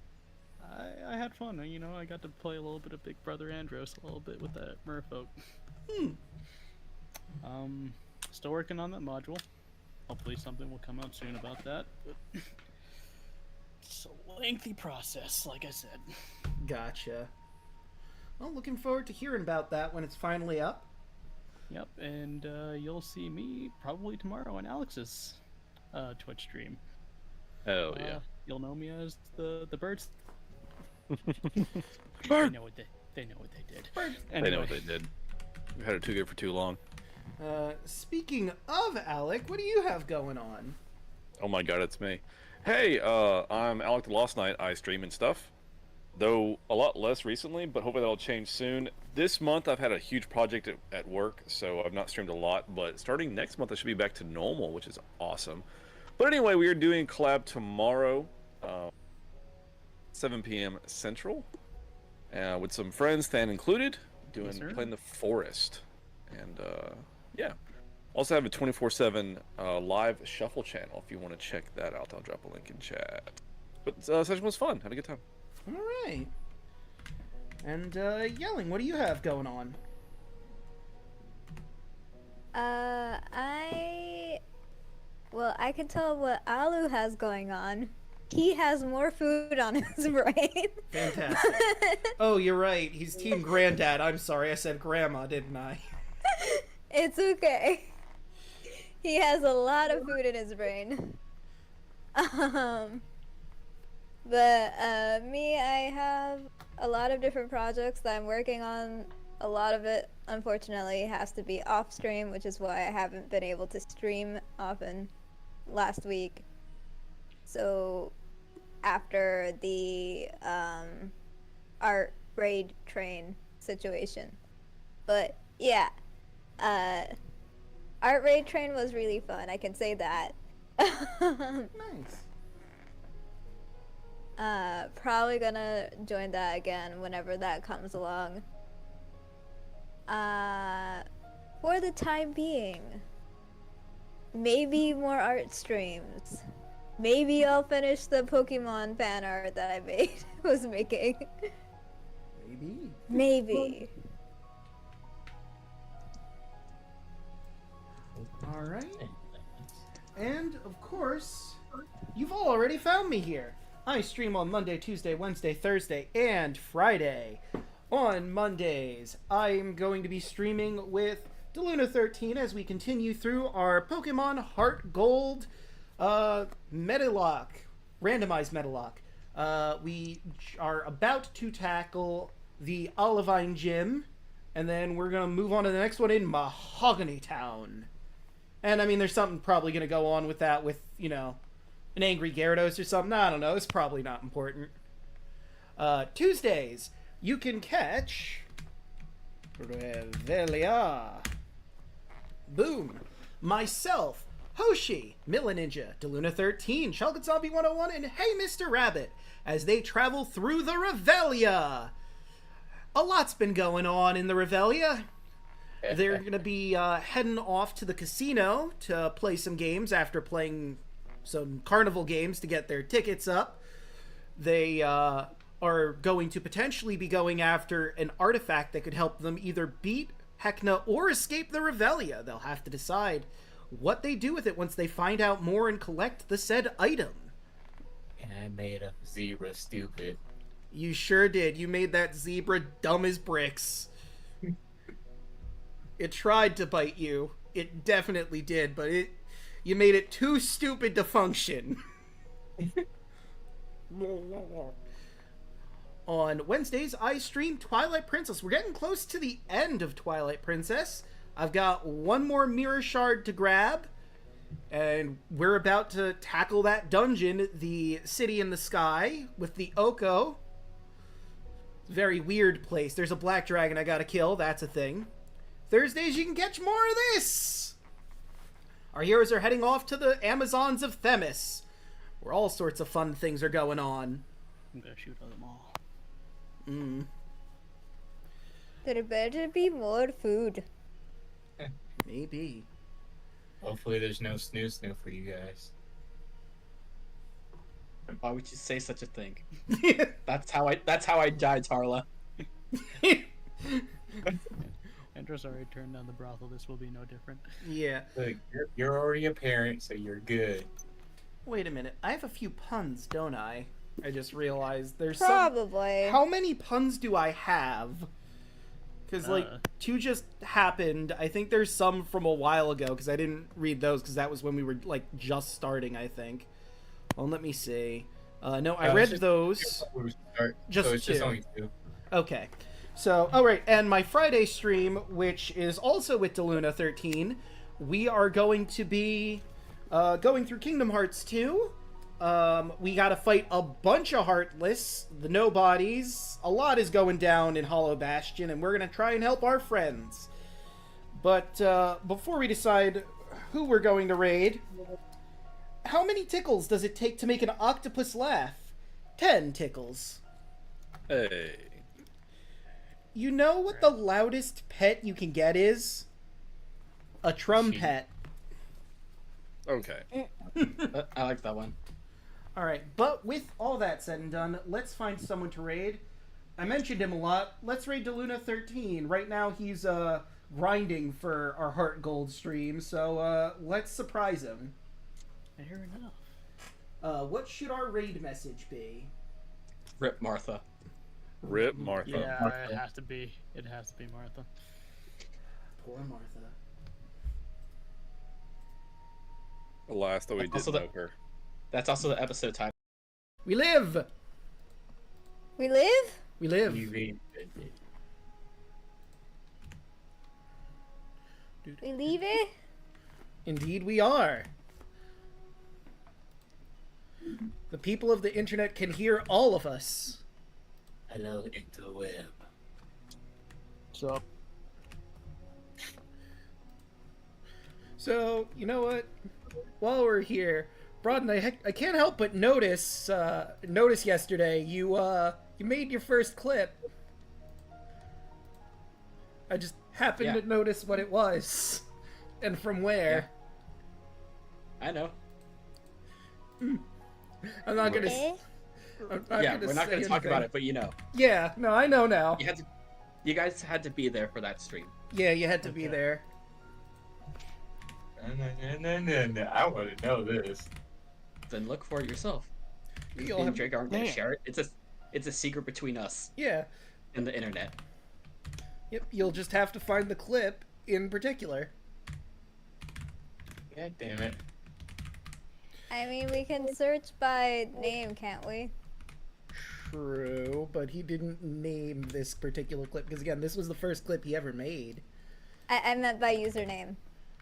I had fun. You know, I got to play a little bit of Big Brother Andros, a little bit with that merfolk. Still working on that module. Hopefully something will come out soon about that. But it's a lengthy process, like I said. Gotcha. Well, looking forward to hearing about that when it's finally up. Yep, and you'll see me probably tomorrow on Alex's Twitch stream. Hell yeah. You'll know me as the birds. Bird. They know what they did. They know what they did. We've had it too good for too long. Speaking of Alec, what do you have going on? Oh my god, it's me. Hey, I'm Alec the Lost Knight. I stream and stuff. Though a lot less recently, but hopefully that'll change soon. This month I've had a huge project at work, so I've not streamed a lot, but starting next month I should be back to normal, which is awesome. But anyway, we are doing collab tomorrow, 7 p.m. Central, with some friends, Than included, playing the Forest. And yeah. Also have a 24/7 live shuffle channel if you want to check that out. I'll drop a link in chat. But session was fun. Had a good time. All right. And Yelling, what do you have going on? I can tell what Alu has going on. He has more food on his brain. Fantastic. Oh, you're right. He's Team Granddad. I'm sorry, I said Grandma, didn't I? It's okay. He has a lot of food in his brain. Me, I have a lot of different projects that I'm working on. A lot of it, unfortunately, has to be off stream, which is why I haven't been able to stream often last week. So, after the art raid train situation. But, yeah. Art raid train was really fun, I can say that. Nice. Probably gonna join that again whenever that comes along. For the time being, maybe more art streams. Maybe I'll finish the Pokemon fan art that I was making. Maybe. Maybe. All right. And, of course, you've all already found me here. I stream on Monday, Tuesday, Wednesday, Thursday, and Friday. On Mondays, I'm going to be streaming with Deluna13 as we continue through our Pokemon Heart Gold Metalock, randomized Metalock. We are about to tackle the Olivine Gym, and then we're going to move on to the next one in Mahogany Town. And, I mean, there's something probably going to go on with that with, you know, an angry Gyarados or something. I don't know. It's probably not important. Tuesdays, you can catch Revelia. Boom. Myself, Hoshi, Milla Ninja, Deluna13, Shulkin Zombie 101, and Hey Mr. Rabbit as they travel through the Revelia. A lot's been going on in the Revelia. They're going to be heading off to the casino to play some games after playing some carnival games to get their tickets up. They are going to potentially be going after an artifact that could help them either beat Hecna or escape the Revelia. They'll have to decide what they do with it once they find out more and collect the said item. And I made a zebra stupid. You sure did. You made that zebra dumb as bricks. It tried to bite you. It definitely did, but you made it too stupid to function. On Wednesdays, I stream Twilight Princess. We're getting close to the end of Twilight Princess. I've got one more mirror shard to grab, And we're about to tackle that dungeon, the City in the Sky, with the Oko. Very weird place. There's a black dragon I gotta kill, that's a thing. Thursdays you can catch more of this! Our heroes are heading off to the Amazons of Themis, where all sorts of fun things are going on. I'm gonna shoot them all. There better be more food. Maybe. Hopefully there's no snoo for you guys. Why would you say such a thing? That's how I die, Tarla. Andrew's already turned down the brothel. This will be no different. Yeah. Look, you're already a parent, so you're good. Wait a minute. I have a few puns, don't I? I just realized there's Probably. How many puns do I have? Because, like, 2 just happened. I think there's some from a while ago, because I didn't read those, because that was when we were, like, just starting, I think. Well, let me see. No, I read those. Just 2. Just only 2. Okay. So, alright, and my Friday stream, which is also with Deluna13, we are going to be going through Kingdom Hearts 2. We gotta fight a bunch of Heartless, the Nobodies. A lot is going down in Hollow Bastion, and we're gonna try and help our friends. But before we decide who we're going to raid, how many tickles does it take to make an octopus laugh? 10 tickles. Hey. You know what the loudest pet you can get is? A trumpet. Okay. I like that one. Alright, but with all that said and done, let's find someone to raid. I mentioned him a lot. Let's raid Deluna13. Right now he's grinding for our Heart Gold stream, so let's surprise him. Fair enough. What should our raid message be? Rip Martha. Rip Martha. Yeah, Martha. it has to be. It has to be Martha. Poor Martha. Alas, though we did Also know her. That's also the episode title. We live! We live? We live. You read. We leave it? Indeed we are. The people of the internet can hear all of us. Hello, interweb. So, So, you know what? While we're here, Broaden, I can't help but notice yesterday you made your first clip. I just happened Yeah. to notice what it was and from where. I know. I'm not gonna. Eh? I'm not Yeah, gonna we're not say going to talk anything. about it, but you know. Yeah, no, I know now. You guys had to be there for that stream. Yeah, you had to be Okay. there. No. I want to know this. Then look for it yourself. Me You'll and have- Drake aren't going to Man. share it. It's a secret between us Yeah. and the internet. Yep. You'll just have to find the clip in particular. God damn it. I mean, we can search by name, can't we? True, but he didn't name this particular clip because again, this was the first clip he ever made. I meant by username.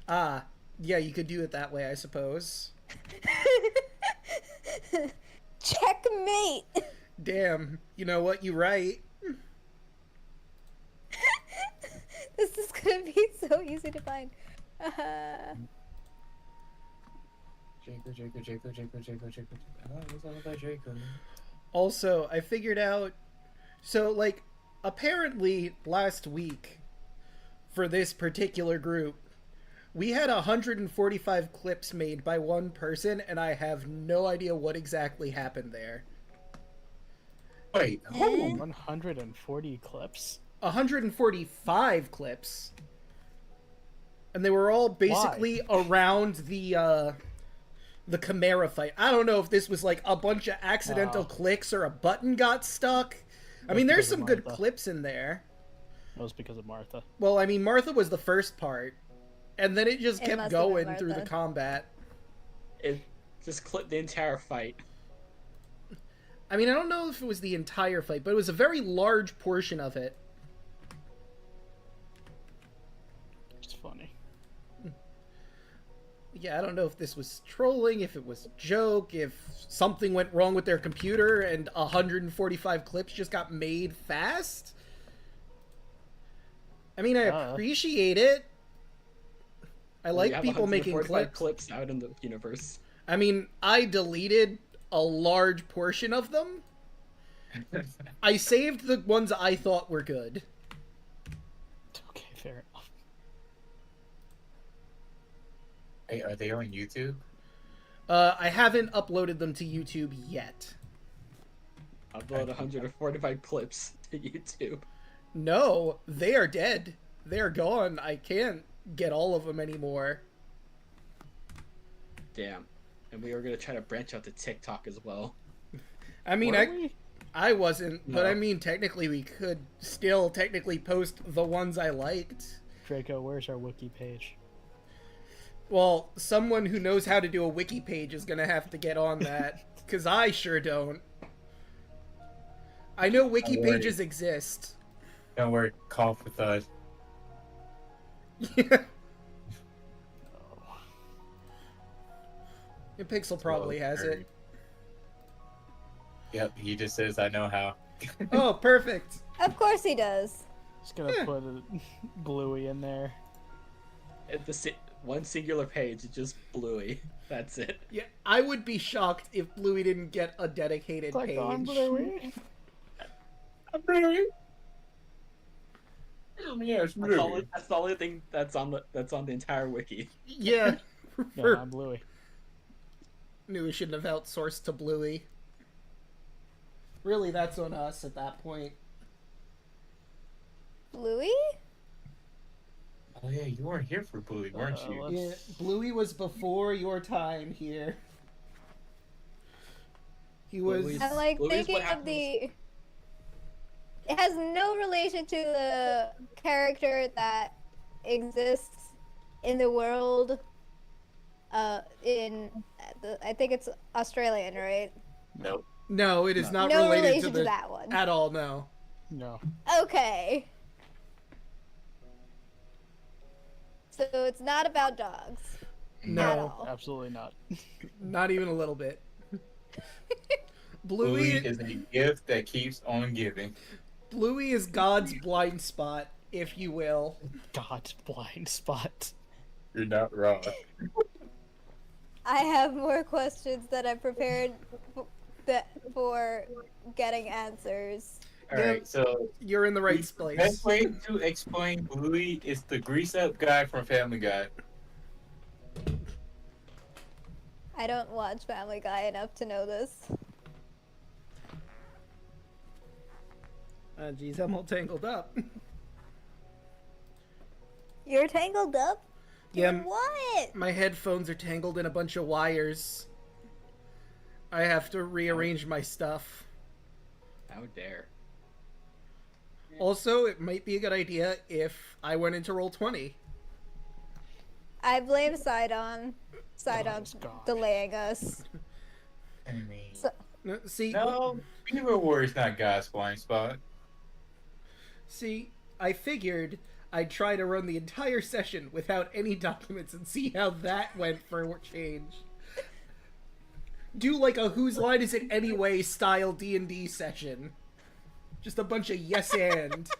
Ah, yeah, you could do it that way, I suppose. Checkmate! Damn, you know what? You right. This is gonna be so easy to find. Jacob. Oh, what's all about Jacob? Also, I figured out. So, like, apparently last week for this particular group, we had 145 clips made by one person, and I have no idea what exactly happened there. Wait, Eh? 140 clips. 145 clips, and they were all basically around the Chimera fight. I don't know if this was like a bunch of accidental clicks or a button got stuck. I mean, there's because of some good Martha. clips in there. That was because of Martha. Well, I mean, Martha was the first part, and then it just It kept must have been going through the Martha. combat. It just clipped the entire fight. I mean, I don't know if it was the entire fight, but it was a very large portion of it. It's funny. Yeah, I don't know if this was trolling, if it was a joke, if something went wrong with their computer and 145 clips just got made fast. I mean, I appreciate it. I We like have people making 145 clips. out in the universe. I mean, I deleted a large portion of them. I saved the ones I thought were good. Okay, fair enough. Hey, are they on YouTube? I haven't uploaded them to YouTube yet. Upload 145 clips to YouTube. No, they are dead. They are gone. I can't get all of them anymore. Damn. And we are gonna try to branch out to TikTok as well. I mean, I wasn't, but No. I mean, technically we could still technically post the ones I liked. Draco, where's our wiki page? Well, someone who knows how to do a wiki page is gonna have to get on that, because I sure don't. I know wiki Don't worry. pages exist. Don't worry, call for thud. Pixel probably has it. Yep, he just says, I know how. Oh, perfect. Of course he does. Just gonna put a Bluey in there. At the one singular page, it's just Bluey. That's it. Yeah, I would be shocked if Bluey didn't get a dedicated Click page. on Bluey. I'm Bluey. Yes, That's the only thing that's on the entire wiki. Yeah. No, I'm Bluey. Knew we shouldn't have outsourced to Bluey. Really, that's on us at that point. Bluey? Oh yeah, you weren't here for Bluey, weren't you? Yeah, Bluey was before your time here. He was. Bluey's- I'm like Bluey's what thinking of happens- the. It has no relation to the character that exists in the world. I think it's Australian, right? Nope. No, it is not No related relation to to that one. at all. No. No. Okay. So it's not about dogs. At No, all. Absolutely not. not even a little bit. Bluey Bluey is a gift that keeps on giving. Bluey is God's blind spot, if you will. God's blind spot. You're not wrong. I have more questions that I prepared for getting answers. Alright, so You're in the right the place. best way to explain Bluey is the grease up guy from Family Guy. I don't watch Family Guy enough to know this. Geez, I'm all tangled up. You're tangled up? Yeah, In what? my headphones are tangled in a bunch of wires. I have to rearrange my stuff. How dare. Also, it might be a good idea if I went into Roll20. I blame Sidon. Sidon's gosh. delaying us. I mean, So, See, no, Beaver Warrior's not God's blind spot. see, I figured I'd try to run the entire session without any documents and see how that went for a change. Do like a whose line is it anyway style D&D session. Just a bunch of yes and.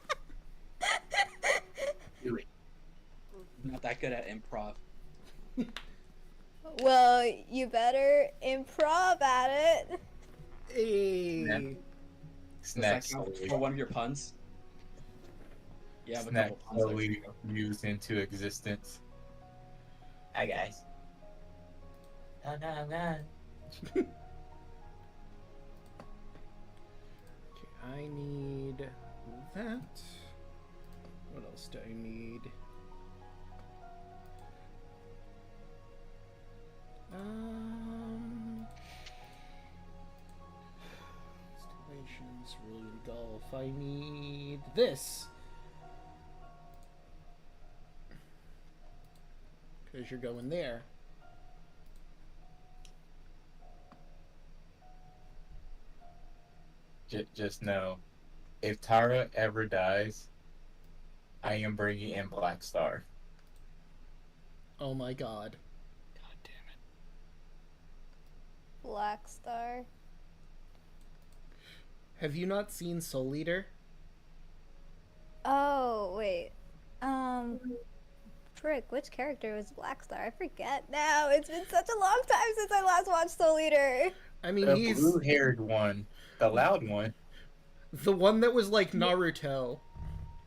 Do it. I'm not that good at improv. well, you better improv at it. Hey. Yeah. Does Snack that count slowly, for one of your puns? Yeah, I have a snack couple puns. there. slowly used into existence. Hi guys. No. Okay, I need that. What else do I need? Installations, really golf. I need this. Because you're going there. Just know, if Tara ever dies, I am bringing in Black Star. Oh my god. God Black Star. Have you not seen Soul Eater? Oh, wait. Frick, which character was Black Star? I forget now. It's been such a long time since I last watched Soul Eater. I mean, The he's blue-haired one, the loud one. the one that was like Naruto,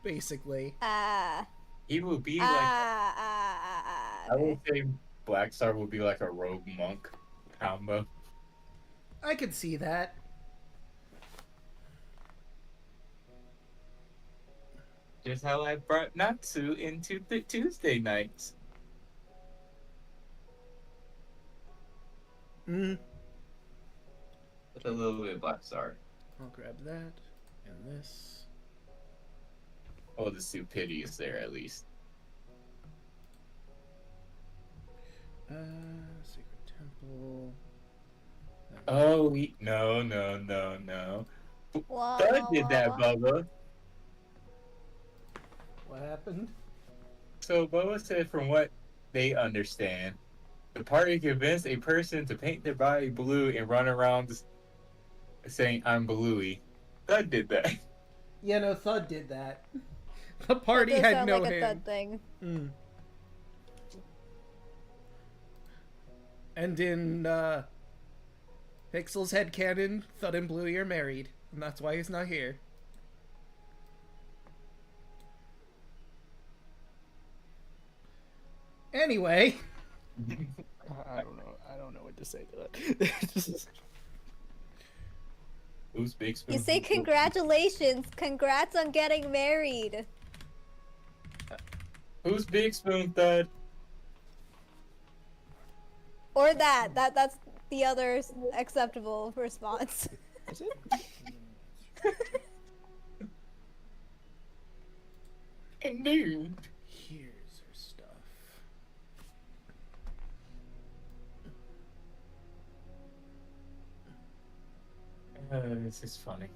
basically. Ah. He would be like. I Okay. would say Black Star would be like a rogue monk combo. I could see that. Just how I brought Natsu into the Tuesday nights. Mm. With a little bit of Black Star. I'll grab that and this. Oh, the stupidity is there at least. Secret Temple. Oh, no. Thud did that, Bubba. What happened? So Bubba said from what they understand, the party convinced a person to paint their body blue and run around saying, I'm bluey. Thud did that. Yeah, no, Thud did that. The party That does had sound no like a hand. Thud thing. Mm. And in Pixel's headcanon, Thud and Bluey are married, and that's why he's not here. Anyway. I don't know. I don't know what to say to that. Who's Big Spoon? You say congratulations. Congrats on getting married. Who's Big Spoon, Thud? Or that's the other acceptable response. Is it? Indeed. Here's her stuff. This is funny.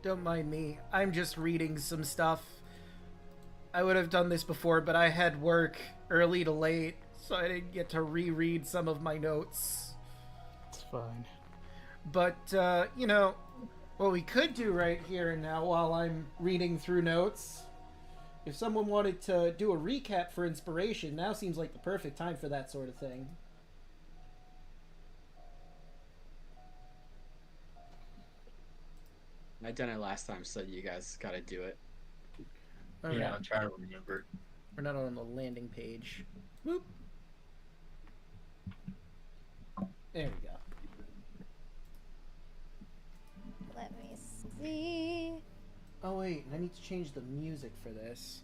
Don't mind me. I'm just reading some stuff. I would have done this before, but I had work early to late, so I didn't get to reread some of my notes. It's fine. But, you know, what we could do right here and now while I'm reading through notes, if someone wanted to do a recap for inspiration, now seems like the perfect time for that sort of thing. I done it last time, so you guys gotta do it. All Yeah, right. I'm trying to remember. We're not on the landing page. Whoop. There we go. Let me see. Oh wait, I need to change the music for this.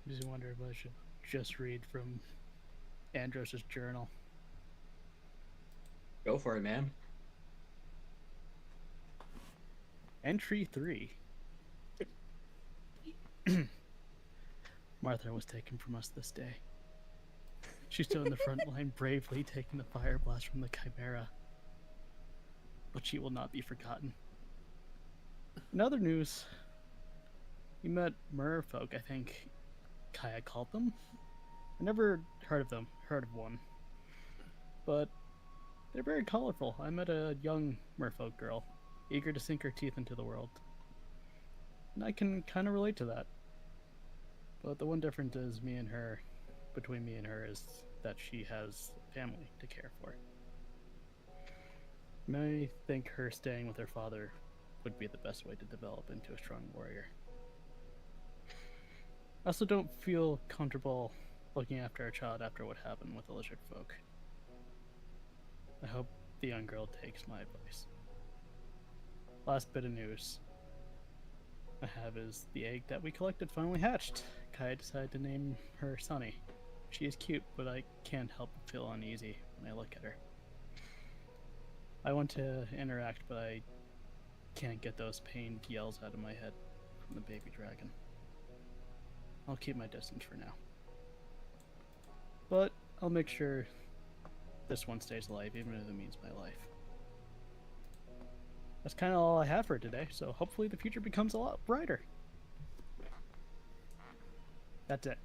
Just wonder if I should just read from Andros's journal. Go for it, man. Entry 3. Martha was taken from us this day. She stood in the front line bravely taking the fire blast from the Chimera. But she will not be forgotten. In other news, we met merfolk, I think Kaya called them. I never heard of them, heard of one. But they're very colorful. I met a young merfolk girl, eager to sink her teeth into the world. And I can kind of relate to that. But the one difference is between me and her is that she has family to care for. I think her staying with her father would be the best way to develop into a strong warrior. I also don't feel comfortable looking after a child after what happened with the lizard folk. I hope the young girl takes my advice. Last bit of news I have is the egg that we collected finally hatched. Kaya decided to name her Sunny. She is cute, but I can't help but feel uneasy when I look at her. I want to interact, but I can't get those pained yells out of my head from the baby dragon. I'll keep my distance for now. But I'll make sure this one stays alive, even if it means my life. That's kind of all I have for today, so hopefully the future becomes a lot brighter. That's it.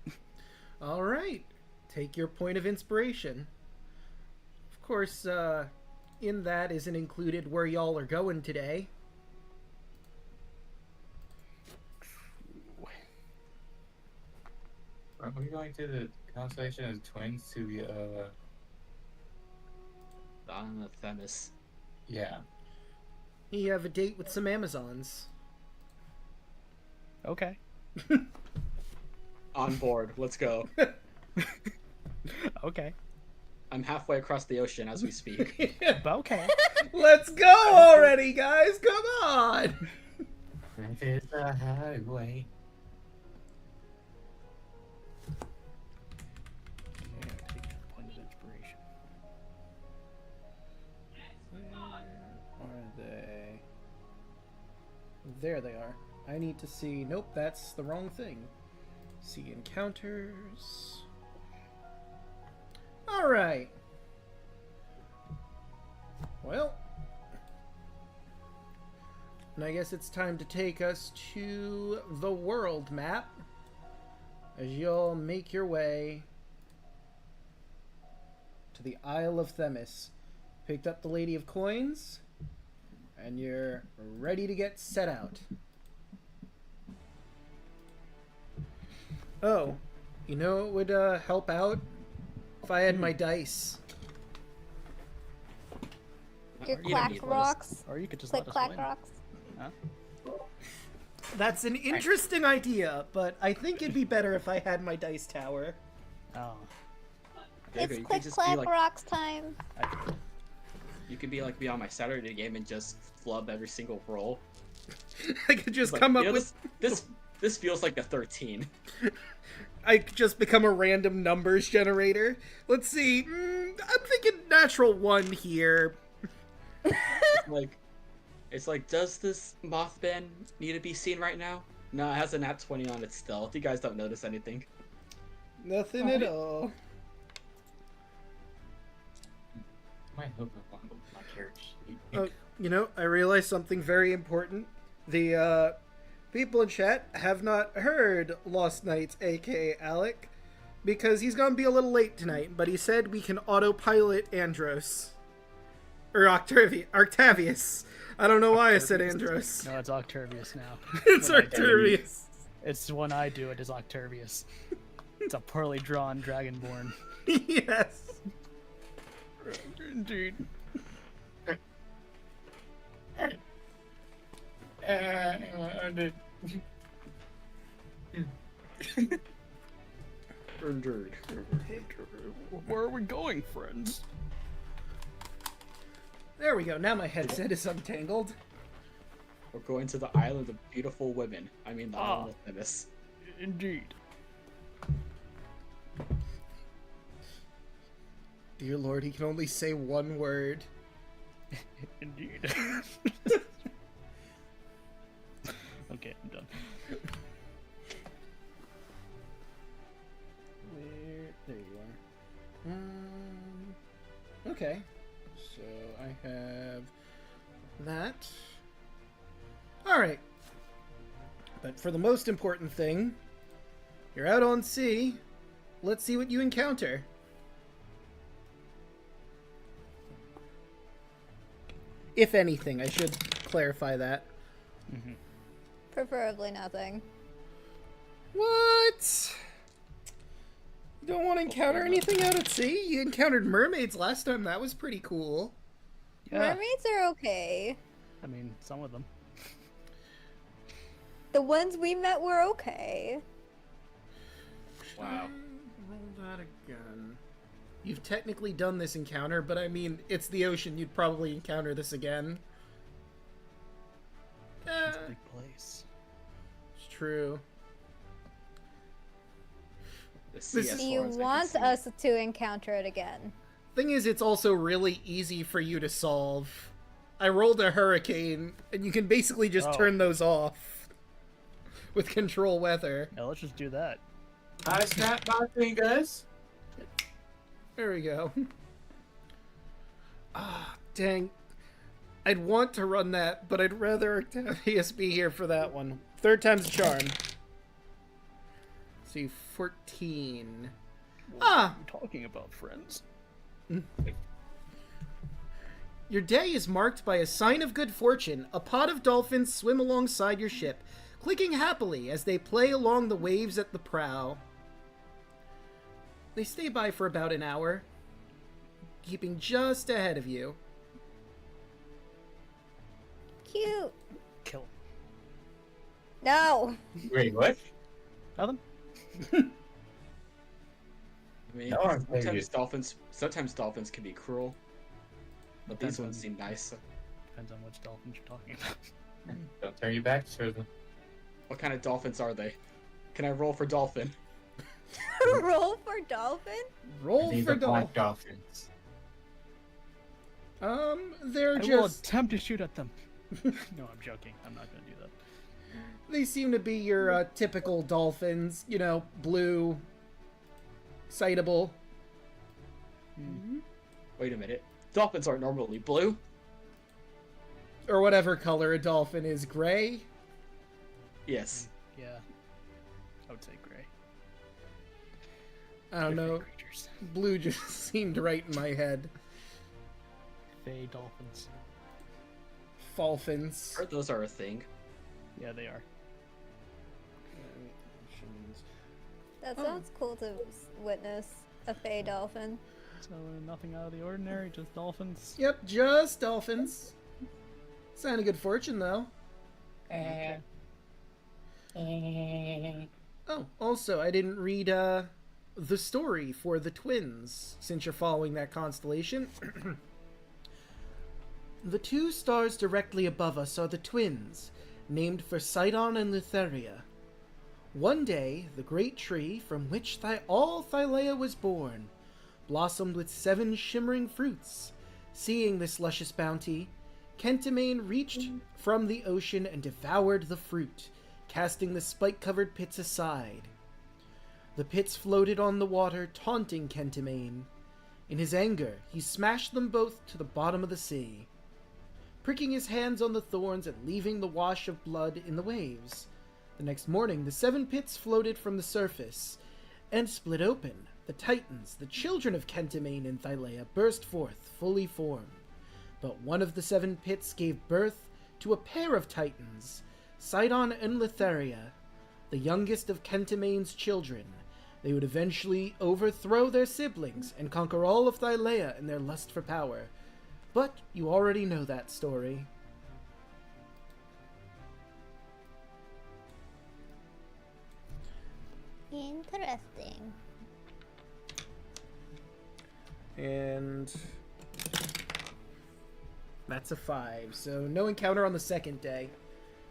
All right. Take your point of inspiration. Of course, in that isn't included where y'all are going today. Are we going to the constellation of twins to the On the Themis. yeah. You have a date with some Amazons. Okay. On board. Let's go. Okay. I'm halfway across the ocean as we speak. Okay. Let's go already, guys! Come on! If it's a highway. Yeah, take a point of inspiration. Where are they? There they are. I need to see... Nope, that's the wrong thing. See encounters... Alright. Well. And I guess it's time to take us to the world map. As you'll make your way to the Isle of Themis. Picked up the Lady of Coins. And you're ready to get set out. Oh. You know it would help out? If I had my dice. Your You don't clack need those. rocks. Or you could just Click let us clack win. rocks. Huh? That's an interesting idea, but I think it'd be better if I had my dice tower. Oh. There you It's go. You click could just clack be like, rocks time. you could be like me on my Saturday game and just flub every single roll. I could just Like, come up you know, with... this feels like a 13. I could just become a random numbers generator. Let's see. I'm thinking natural 1 here. It's like, does this Mothman need to be seen right now? No, it has a nat 20 on it still. If you guys don't notice anything. Nothing at all. My hope of my carriage. Oh, you know, I realized something very important. The people in chat have not heard Lost Knights, aka Alek, because he's gonna be a little late tonight, but he said we can autopilot Andros. Or Octavius. I don't know why I said Andros. No, it's Octavius now. It's When I do it, Arcturus. It's when I do it is Octavius. It's a poorly drawn dragonborn. Yes. Indeed. Indeed. Where are we going, friends? There we go. Now my headset is untangled. We're going to the island of beautiful women. I mean, the island of Themis. Indeed. Dear Lord, he can only say one word. Indeed. Okay, I'm done. There you are. Okay. So I have that. Alright. But for the most important thing, you're out on sea. Let's see what you encounter. If anything, I should clarify that. Mm-hmm. Preferably nothing. What? You don't want to encounter anything out at sea? You encountered mermaids last time. That was pretty cool. Yeah. Mermaids are okay. I mean, some of them. The ones we met were okay. Wow. Roll that again. You've technically done this encounter, but I mean, it's the ocean. You'd probably encounter this again. It's a big place. It's true. The sea as Do you far as I can want see. us to encounter it again? Thing is, it's also really easy for you to solve. I rolled a hurricane, and you can basically just turn those off with control weather. Yeah, let's just do that. I snapped my fingers. There we go. Ah, dang. I'd want to run that, but I'd rather Octavius be here for that one. Third time's a charm. Let's see, 14. What Ah! are you talking about, friends? Your day is marked by a sign of good fortune. A pod of dolphins swim alongside your ship, clicking happily as they play along the waves at the prow. They stay by for about an hour, keeping just ahead of you. Cute. Kill. No. Wait, what? Nothing? I mean, No, I'm sometimes dolphins can be cruel, but these ones seem nice. Depends on which dolphins you're talking about. Don't turn your back to them. What kind of dolphins are they? Can I roll for dolphin? Roll for dolphin? Roll These for are black dolphin. dolphins. They're I will just... attempt to shoot at them. No, I'm joking. I'm not going to do that. They seem to be your typical dolphins. You know, blue, sightable. Wait a minute. Dolphins aren't normally blue. Or whatever color a dolphin is. Gray? Yes. Yeah. I would say gray. I don't They're know. fey creatures. Blue just seemed right in my head. Fey dolphins. Dolphins. Heard those are a thing. Yeah, they are. That Oh. sounds cool to witness a fey dolphin. So nothing out of the ordinary, just dolphins. Yep, just dolphins. Sign of good fortune, though. Okay. Oh, also, I didn't read the story for the twins, since you're following that constellation. The two stars directly above us are the twins, named for Sidon and Lutheria. One day, the great tree from which all Thylea was born blossomed with 7 shimmering fruits. Seeing this luscious bounty, Kentimane reached from the ocean and devoured the fruit, casting the spike-covered pits aside. The pits floated on the water, taunting Kentimane. In his anger, he smashed them both to the bottom of the sea, pricking his hands on the thorns and leaving the wash of blood in the waves. The next morning, the 7 pits floated from the surface and split open. The Titans, the children of Kentimane and Thylea, burst forth, fully formed. But one of the 7 pits gave birth to a pair of Titans, Sidon and Lutheria, the youngest of Kentimane's children. They would eventually overthrow their siblings and conquer all of Thylea in their lust for power. But you already know that story. Interesting. And that's a 5. So no encounter on the second day.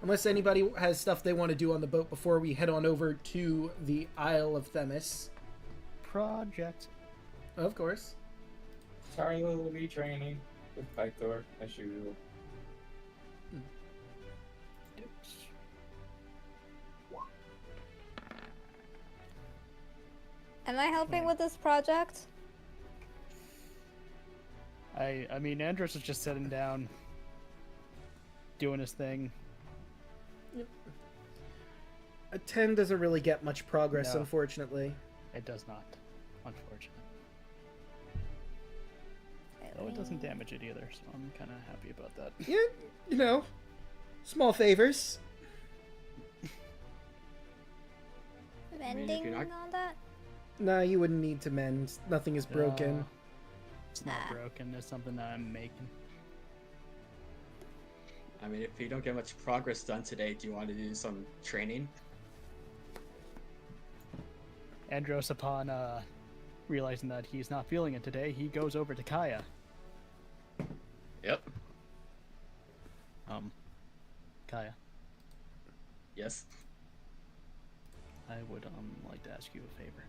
Unless anybody has stuff they want to do on the boat before we head on over to the Isle of Themis. Project. Of course. Sorry, little retraining with Pythor, as usual. Am I helping with this project? I mean, Andros is just sitting down, doing his thing. A 10 doesn't really get much progress, No. unfortunately. It does not, unfortunately. Oh, it doesn't damage it either, so I'm kind of happy about that. Yeah, you know, small favors. Mending you're not- on that? Nah, you wouldn't need to mend. Nothing is broken. No, it's not Ah. broken. It's something that I'm making. I mean, if you don't get much progress done today, do you want to do some training? Andros, upon realizing that he's not feeling it today, he goes over to Kaya. Yep. Kaya, Yes. I would like to ask you a favor.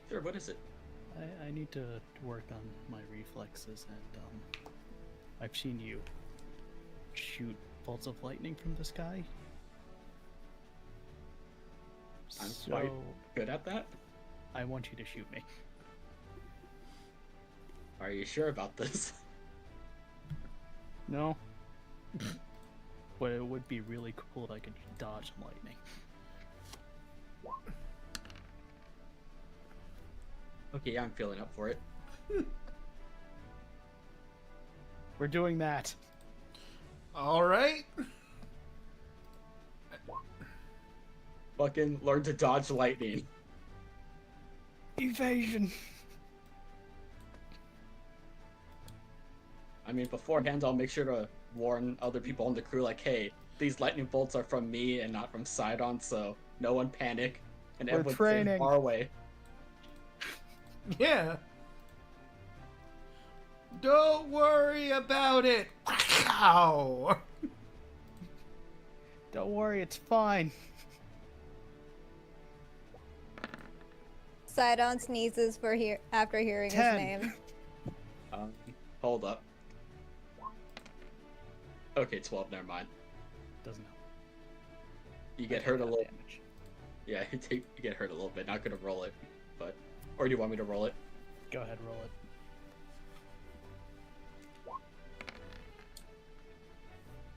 Sure, what is it? I need to work on my reflexes, and I've seen you shoot bolts of lightning from the sky. I'm quite good at that. I want you to shoot me. Are you sure about this? No. But it would be really cool if I could dodge some lightning. Okay, yeah, I'm feeling up for it. We're doing that. All right. Fucking learn to dodge lightning. Evasion. I mean, beforehand, I'll make sure to warn other people on the crew, like, hey, these lightning bolts are from me and not from Sidon, so no one panic. And We're everyone's training. far away. Yeah. Don't worry about it. Ow. Don't worry, it's fine. Sidon sneezes after hearing 10. his name. Hold up. Okay, 12, never mind. Doesn't help. You get hurt a little. Damage. Yeah, you get hurt a little bit. Not gonna roll it, but. Or do you want me to roll it? Go ahead, roll it.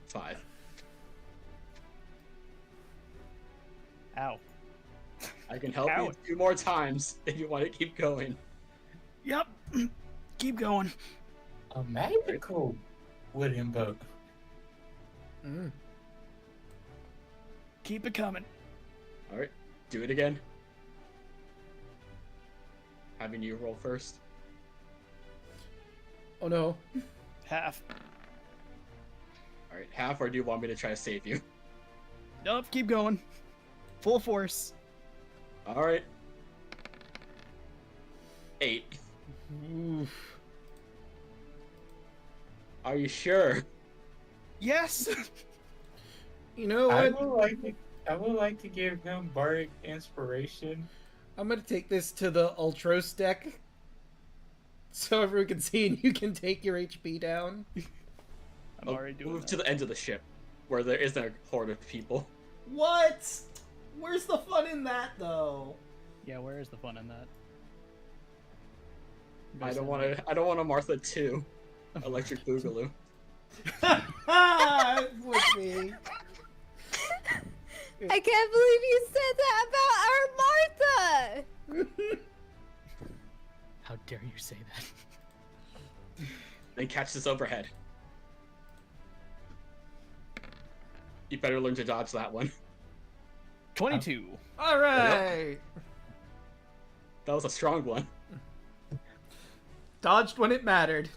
5. Ow. I can help Ow. you 2 more times if you want to keep going. Yep. Keep going. A magical wooden boat. Mm. Keep it coming. Alright, do it again. Having you roll first. Oh no. Half. Alright, half, or do you want me to try to save you? Nope, keep going. Full force. Alright. 8. Oof. Are you sure? Yes. You know I what? would like to give him bardic inspiration. I'm gonna take this to the Ultros deck, so everyone can see and you can take your HP down. I'm already doing Move that. to the end of the ship, where there isn't a horde of people. What? Where's the fun in that, though? Yeah, where is the fun in that? I don't want to Martha 2. Electric Boogaloo. With me. I can't believe you said that about our Martha! How dare you say that? Then catch this overhead. You better learn to dodge that one. 22. All right. That was a strong one. Dodged when it mattered.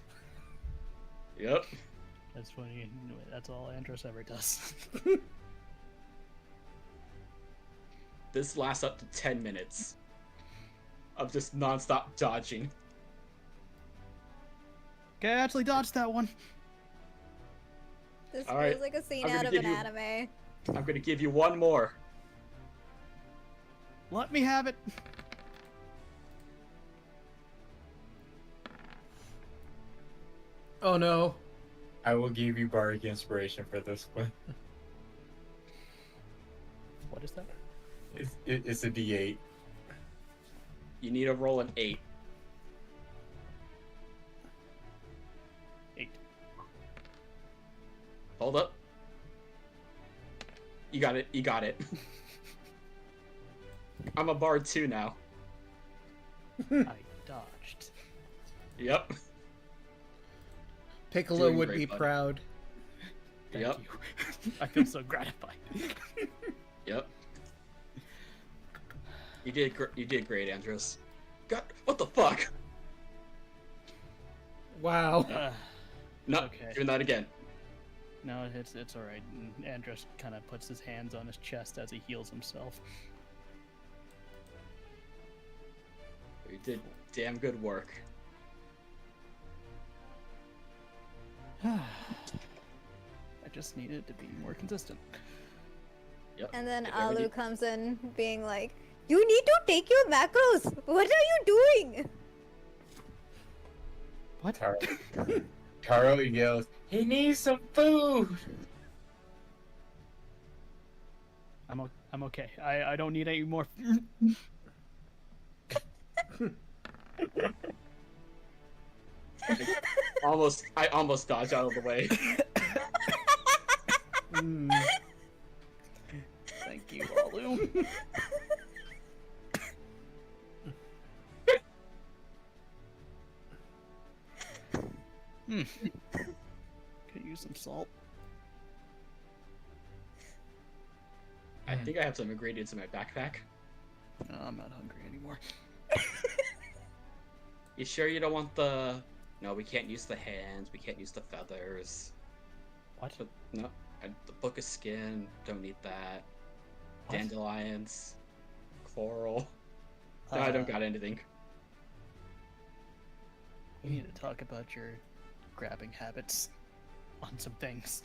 Yep. That's funny. That's all Andros ever does. This lasts up to 10 minutes of just non-stop dodging. Okay, I actually dodged that one. This All right, feels like a scene I'm gonna out of give an you- anime. I'm gonna give you one more. Let me have it. Oh no. I will give you bardic inspiration for this one. What is that? It's a D8. You need to roll an 8. 8. Hold up. You got it. You got it. I'm a bard too now. I dodged. Yep. Piccolo Doing would great, be bud. proud. Thank Yep. you. I feel so gratified. Yep. You did great, Andros. God, what the fuck? Wow. No, Okay. doing that again. No, it's all right. And Andros kind of puts his hands on his chest as he heals himself. You did damn good work. I just needed to be more consistent. Yep. And then Get ready. Alu comes in being like, "You need to take your macros! What are you doing?" What? Taro yells, "He needs some food!" I'm okay. I don't need any more. I almost dodged out of the way. Thank you, Alu. Could use some salt. I think I have some ingredients in my backpack. No, I'm not hungry anymore. You sure you don't want the... No, we can't use the hands, we can't use the feathers. What? But, no, the book of skin, don't need that. What? Dandelions. Coral. No, I don't got anything. We need to talk about your grabbing habits on some things.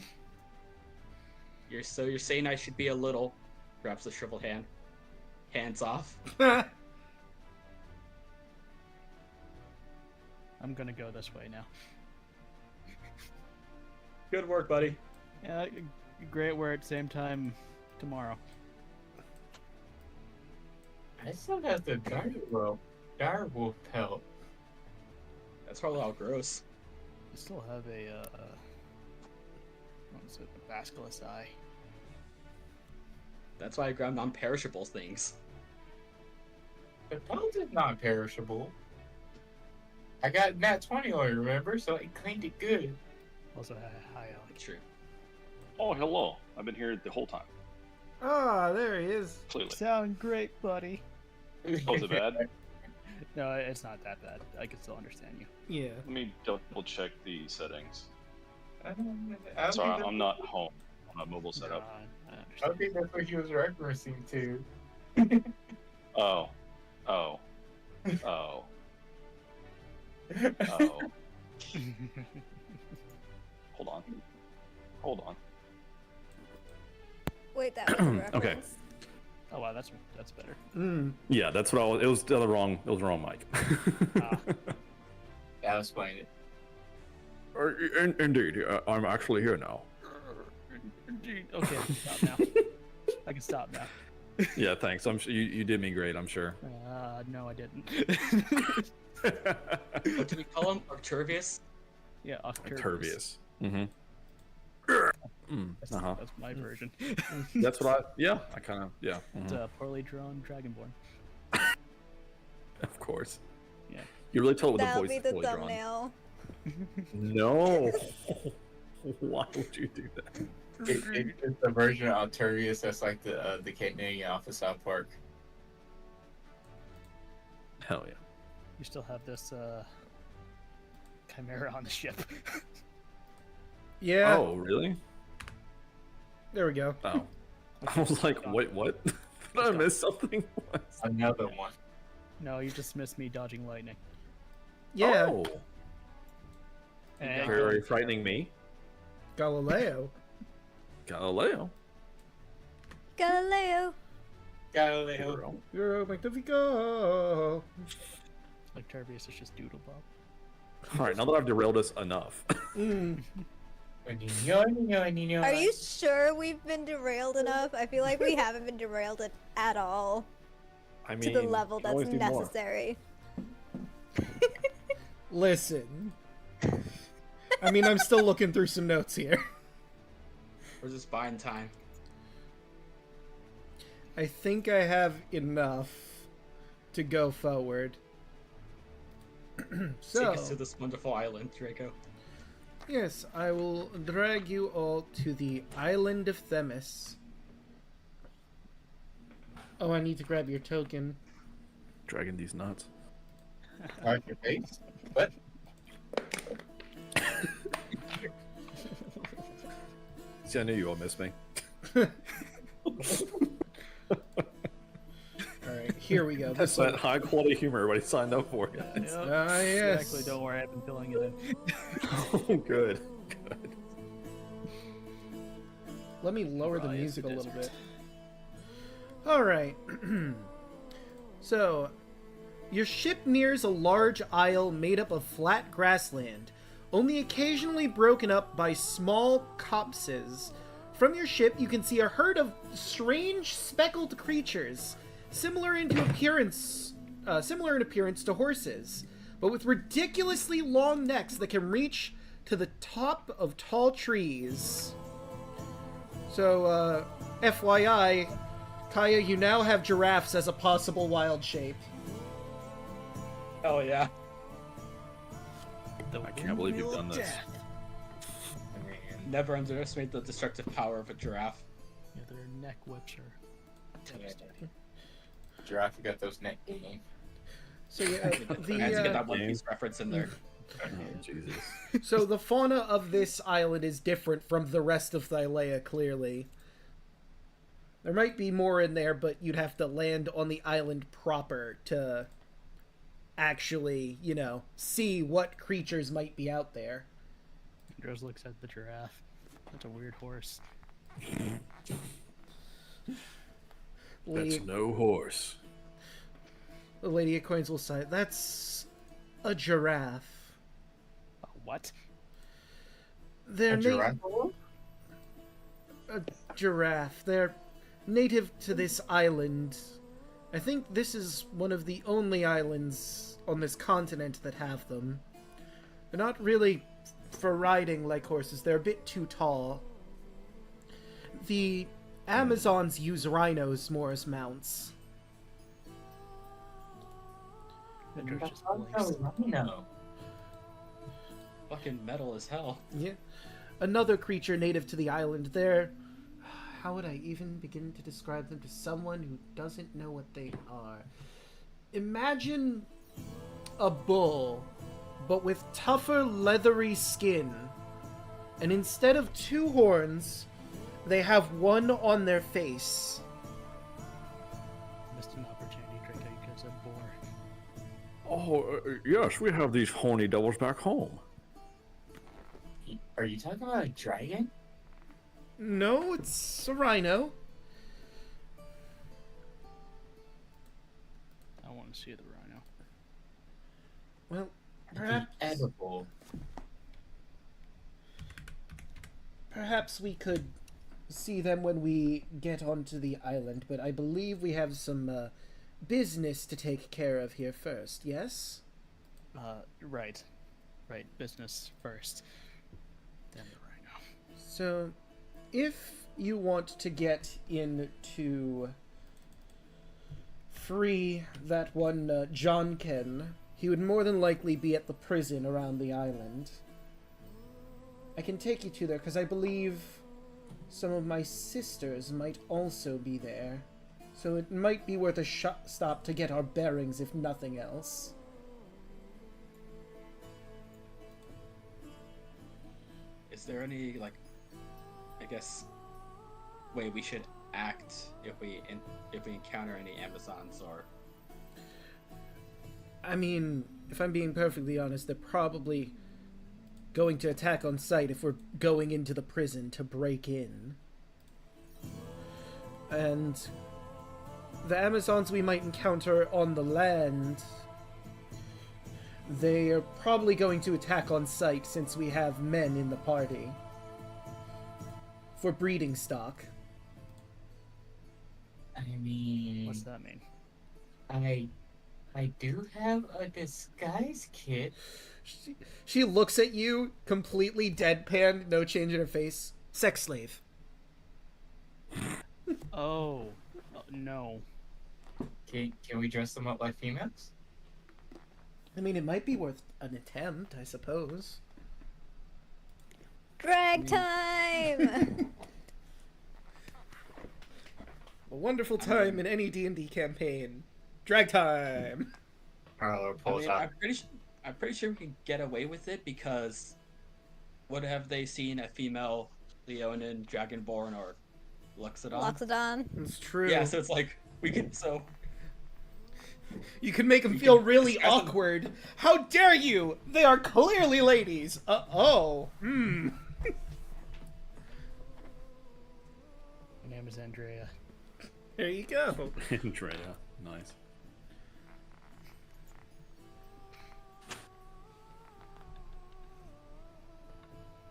You're saying I should be a little... Grabs the shriveled hand. Hands off. I'm gonna go this way now. Good work, buddy. Yeah, great work. Same time tomorrow. I still have the direwolf pelt. That's probably all gross. I still have a what was it? A basilisk eye. That's why I grabbed non-perishable things. The pelt is not perishable. I got nat 20 on it, remember? So I cleaned it good. Also, hi, Alek. True. Oh, hello. I've been here the whole time. Ah, there he is. Clearly. Sound great, buddy. Oh, is it bad? No, it's not that bad. I can still understand you. Yeah. Let me double check the settings. I don't Sorry, think I'm not home. I'm a mobile setup. I I understand. don't think that's what he was referencing to. Oh. Oh. Oh. Oh. Hold on. Hold on. Wait, that was a reference. Okay. Oh wow, that's better. Yeah, that's what I was. It was the wrong. It was the wrong mic. I'll explain it. Indeed, I'm actually here now. Indeed. Okay, I can stop now. I can stop now. Yeah, thanks. I'm sure you did me great. I'm sure. No, I didn't. What do we call him? Arcturvius? Yeah, Octavius. Turbius. Mm-hmm. Uh-huh. That's my version. That's what I. Yeah, I kind of. Yeah. It's mhm. a poorly drawn dragonborn. Of course. Yeah. You really told with the That'll voice. be is the fully drawn. thumbnail. No. Why would you do that? It's the version of Arcturvius that's like the Canadian off of South Park. Hell yeah. You still have this chimera on the ship. Yeah. Oh, really? There we go. Oh. I was like, wait, what? Did I miss something? Another one. No, you just missed me dodging lightning. Yeah. Oh. And Very frightening me. Galileo. Galileo. Galileo. Galileo. Euro Magnifico. Octavius is just Doodle Bob. All right, now that I've derailed us enough. Are you sure we've been derailed enough? I feel like we haven't been derailed at all I mean, to the level you can always that's do more. necessary. Listen. I mean, I'm still looking through some notes here. We're just buying time. I think I have enough to go forward. Take So, us to this wonderful island, Draco. yes, I will drag you all to the island of Themis. Oh, I need to grab your token. Dragging these nuts. Mark your face. What? See, I knew you all missed me. Alright, here we go. That's that high quality humor everybody signed up for, guys. Ah, yes. Exactly, don't worry, I've been filling it in. Oh, good. Good. Let me lower the Dry as music a the little bit. desert. Alright. So, your ship nears a large isle made up of flat grassland, only occasionally broken up by small copses. From your ship, you can see a herd of strange speckled creatures, similar in appearance similar in appearance to horses, but with ridiculously long necks that can reach to the top of tall trees. So, FYI, Kaya, you now have giraffes as a possible wild shape. Hell yeah. The I can't believe you've windmill done this. of death. I mean, Never underestimate the destructive power of a giraffe. Yeah, their neck whips are devastating. Giraffe, you got those neck game. So yeah, I had to get the that One Piece reference in there. Oh, Jesus. so the fauna of this island is different from the rest of Thylea, clearly. There might be more in there, but you'd have to land on the island proper to actually, you know, see what creatures might be out there. Andros looks at the giraffe. That's a weird horse. Lady, That's no horse. the Lady of Coins will say, "That's a giraffe. What? They're a giraffe? a giraffe. They're native to this island. I think this is one of the only islands on this continent that have them. They're not really for riding like horses. They're a bit too tall. The Amazons use rhinos more as mounts." Andros just Oh, blinks. rhino. Fucking metal as hell. Yeah. Another creature native to the island. They're... How would I even begin to describe them to someone who doesn't know what they are? Imagine a bull, but with tougher, leathery skin. And instead of two horns, they have one on their face. Missed an opportunity, Draco. You could have said boar. Oh, yes, we have these horny devils back home. Are you talking about a dragon? No, it's a rhino. I want to see the rhino. Well, The perhaps... edible. Perhaps we could see them when we get onto the island, but I believe we have some business to take care of here first, yes? Right. Right, business first. Then the rhino. So, if you want to get into free that one John Ken, he would more than likely be at the prison around the island. I can take you to there, because I believe some of my sisters might also be there. So it might be worth a stop to get our bearings, if nothing else. Is there any, like, I guess, way we should act if we encounter any Amazons or? I mean, if I'm being perfectly honest, they're probably going to attack on sight if we're going into the prison to break in. And the Amazons we might encounter on the land, they are probably going to attack on sight since we have men in the party. For breeding stock. I mean, What's that mean? I do have a disguise kit. She looks at you, completely deadpan, no change in her face. Sex slave. Oh, no. Can we dress them up like females? I mean, it might be worth an attempt, I suppose. Drag time! A wonderful time in any D&D campaign. Drag time! Carlo I pulls mean, out. I'm pretty sure we can get away with it because what have they seen a female Leonin, Dragonborn, or Luxodon? Loxodon. It's true. Yeah, so it's like we can You can make them We feel can really discuss them. awkward. How dare you! They are clearly ladies! Oh. My name is Andrea. There you go. Andrea. Nice.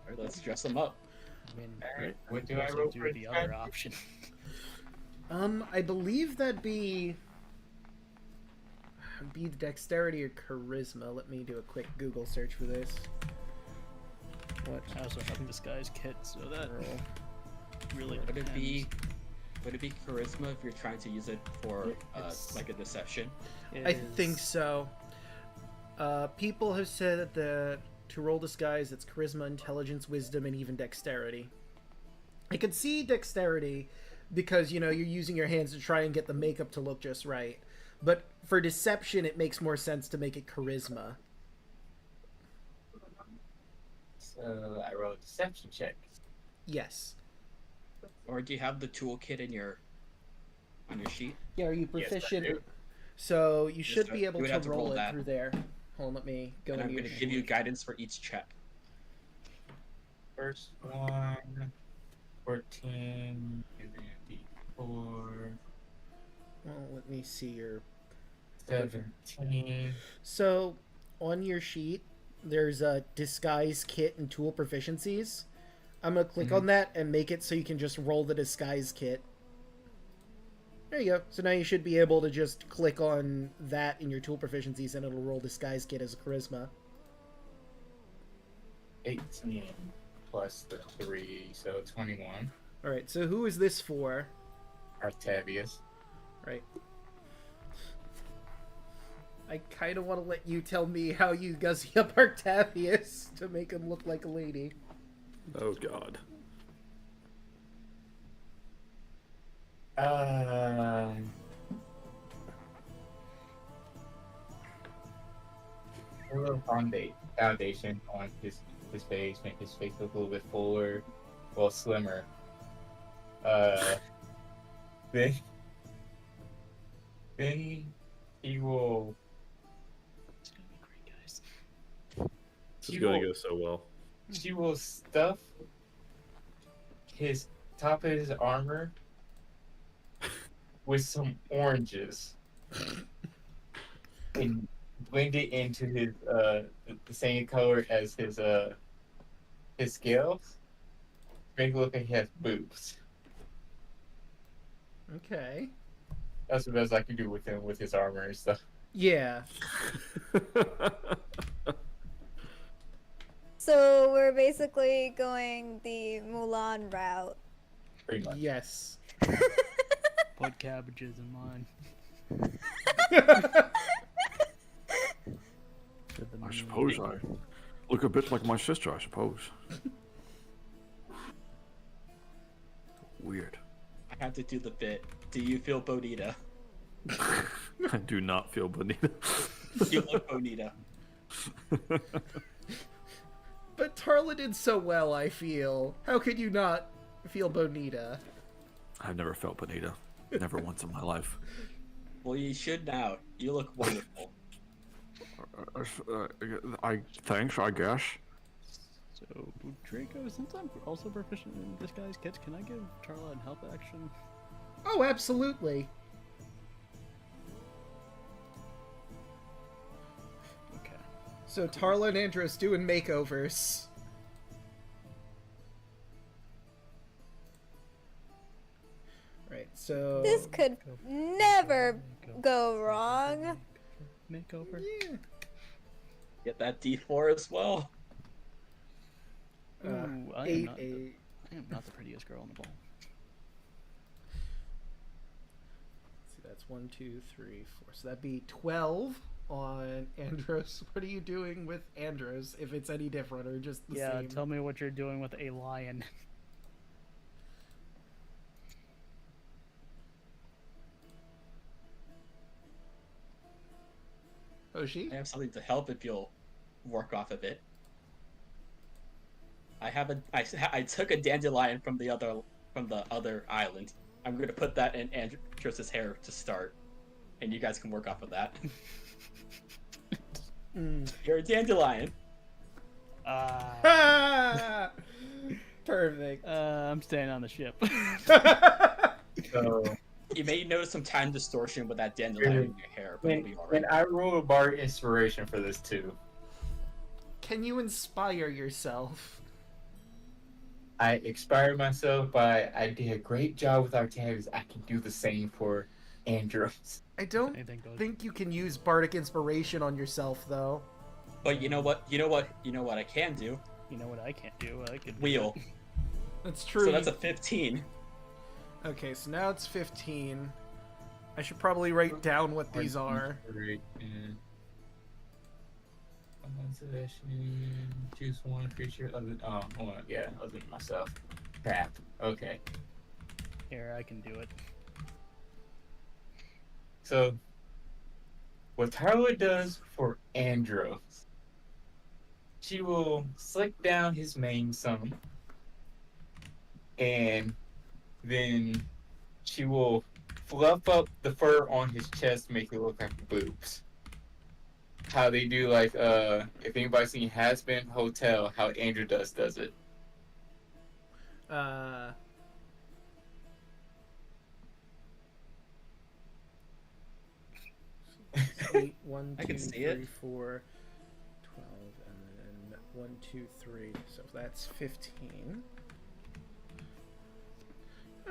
Alright, let's dress them up. I mean, Alright, what do you I also roll do for the disguise? other option. I believe that'd be... Be dexterity or charisma. Let me do a quick Google search for this. What? I also have a disguise kit, so that Roll. really Would it be depends. would it be charisma if you're trying to use it for It's- like a deception? It I think is- so. People have said that to roll disguise, it's charisma, intelligence, wisdom, and even dexterity. I could see dexterity because, you're using your hands to try and get the makeup to look just right. But for deception, it makes more sense to make it charisma. So I roll a deception check. Yes. Or do you have the toolkit on your sheet? Yeah, are you Yes, I proficient? do. So you should Yes, be you able would to have to roll roll it that. through there. Hold on, let me go And I'm into going your to give you sheet. guidance for each check. First one, 14, and then D4, Well, let me see your... 17. So, on your sheet, there's a disguise kit and tool proficiencies. I'm going to click on that and make it so you can just roll the disguise kit. There you go. So now you should be able to just click on that in your tool proficiencies and it'll roll disguise kit as a charisma. 18 plus the 3, so 21. Alright, so who is this for? Artavius. Right. I kind of want to let you tell me how you gussy up Octavius to make him look like a lady. Oh god. A little foundation on his face, make his face look a little bit fuller, well, slimmer. Then he will. It's gonna be great, guys. This is gonna go so well. She will stuff his top of his armor with some oranges and blend it into his the same color as his scales. Make it look like he has boobs. Okay. That's the best I can do with him with his armor and stuff. Yeah. So we're basically going the Mulan route. Pretty much. Yes. Put cabbages in mine. I suppose I look a bit like my sister, I suppose. Weird. I have to do the bit. Do you feel bonita? I do not feel bonita. You look bonita. But Tarla did so well, I feel. How could you not feel bonita? I've never felt bonita. Never once in my life. Well, you should now. You look wonderful. Thanks, I guess. So, Draco, since I'm also proficient in disguise kits, can I give Tarla an help action? Oh, absolutely. Okay. So Tarla and Andros doing makeovers. Right, so... This could never go wrong. Makeover. Yeah. Get that D4 as well. Ooh, I am 8, not. 8. I am not the prettiest girl in the ball. See, that's 1, 2, 3, 4. So that'd be 12 on Andros. What are you doing with Andros, if it's any different or just the Yeah, same? tell me what you're doing with a lion. Hoshi? I have something to help if you'll work off of it. I took a dandelion from the other island. I'm gonna put that in Andros's hair to start, and you guys can work off of that. You're a dandelion. Ah! Perfect. I'm staying on the ship. So You may notice some time distortion with that dandelion in your hair, but it'll be alright. when I roll a bar inspiration for this too, Can you inspire yourself? I inspired myself by I did a great job with Artavius. I can do the same for Andros. I don't Anything goes. think you can use bardic inspiration on yourself, though. But you know what? You know what I can do? You know what I can't do? I could Wheel. That's true. So that's a 15. Okay, so now it's 15. I should probably write down what these are. Choose one creature other. Oh, hold on. Yeah, other than myself. Crap. Okay. Here, I can do it. So, what Tarla does for Andros, she will slick down his mane some, and then she will fluff up the fur on his chest to make it look like boobs. How they do, like, if anybody's seen Has Been Hotel, how Andrew does it. Eight, 1, I 2, can see 3, it. 4, 12, and then 1, 2, 3. So that's 15.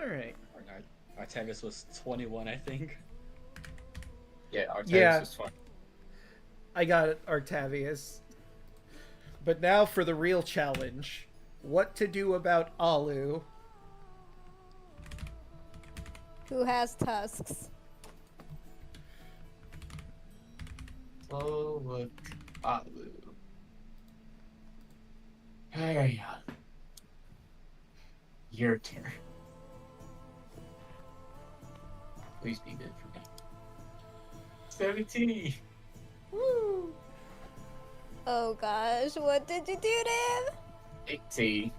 Alright. Artavis was 21, I think. Yeah, Artavis Yeah. is fun. I got it, Octavius. But now for the real challenge. What to do about Alu? Who has tusks? So look, Alu. Hey, your turn. Please be good for me. 17. Woo! Oh gosh, what did you do to him? 18.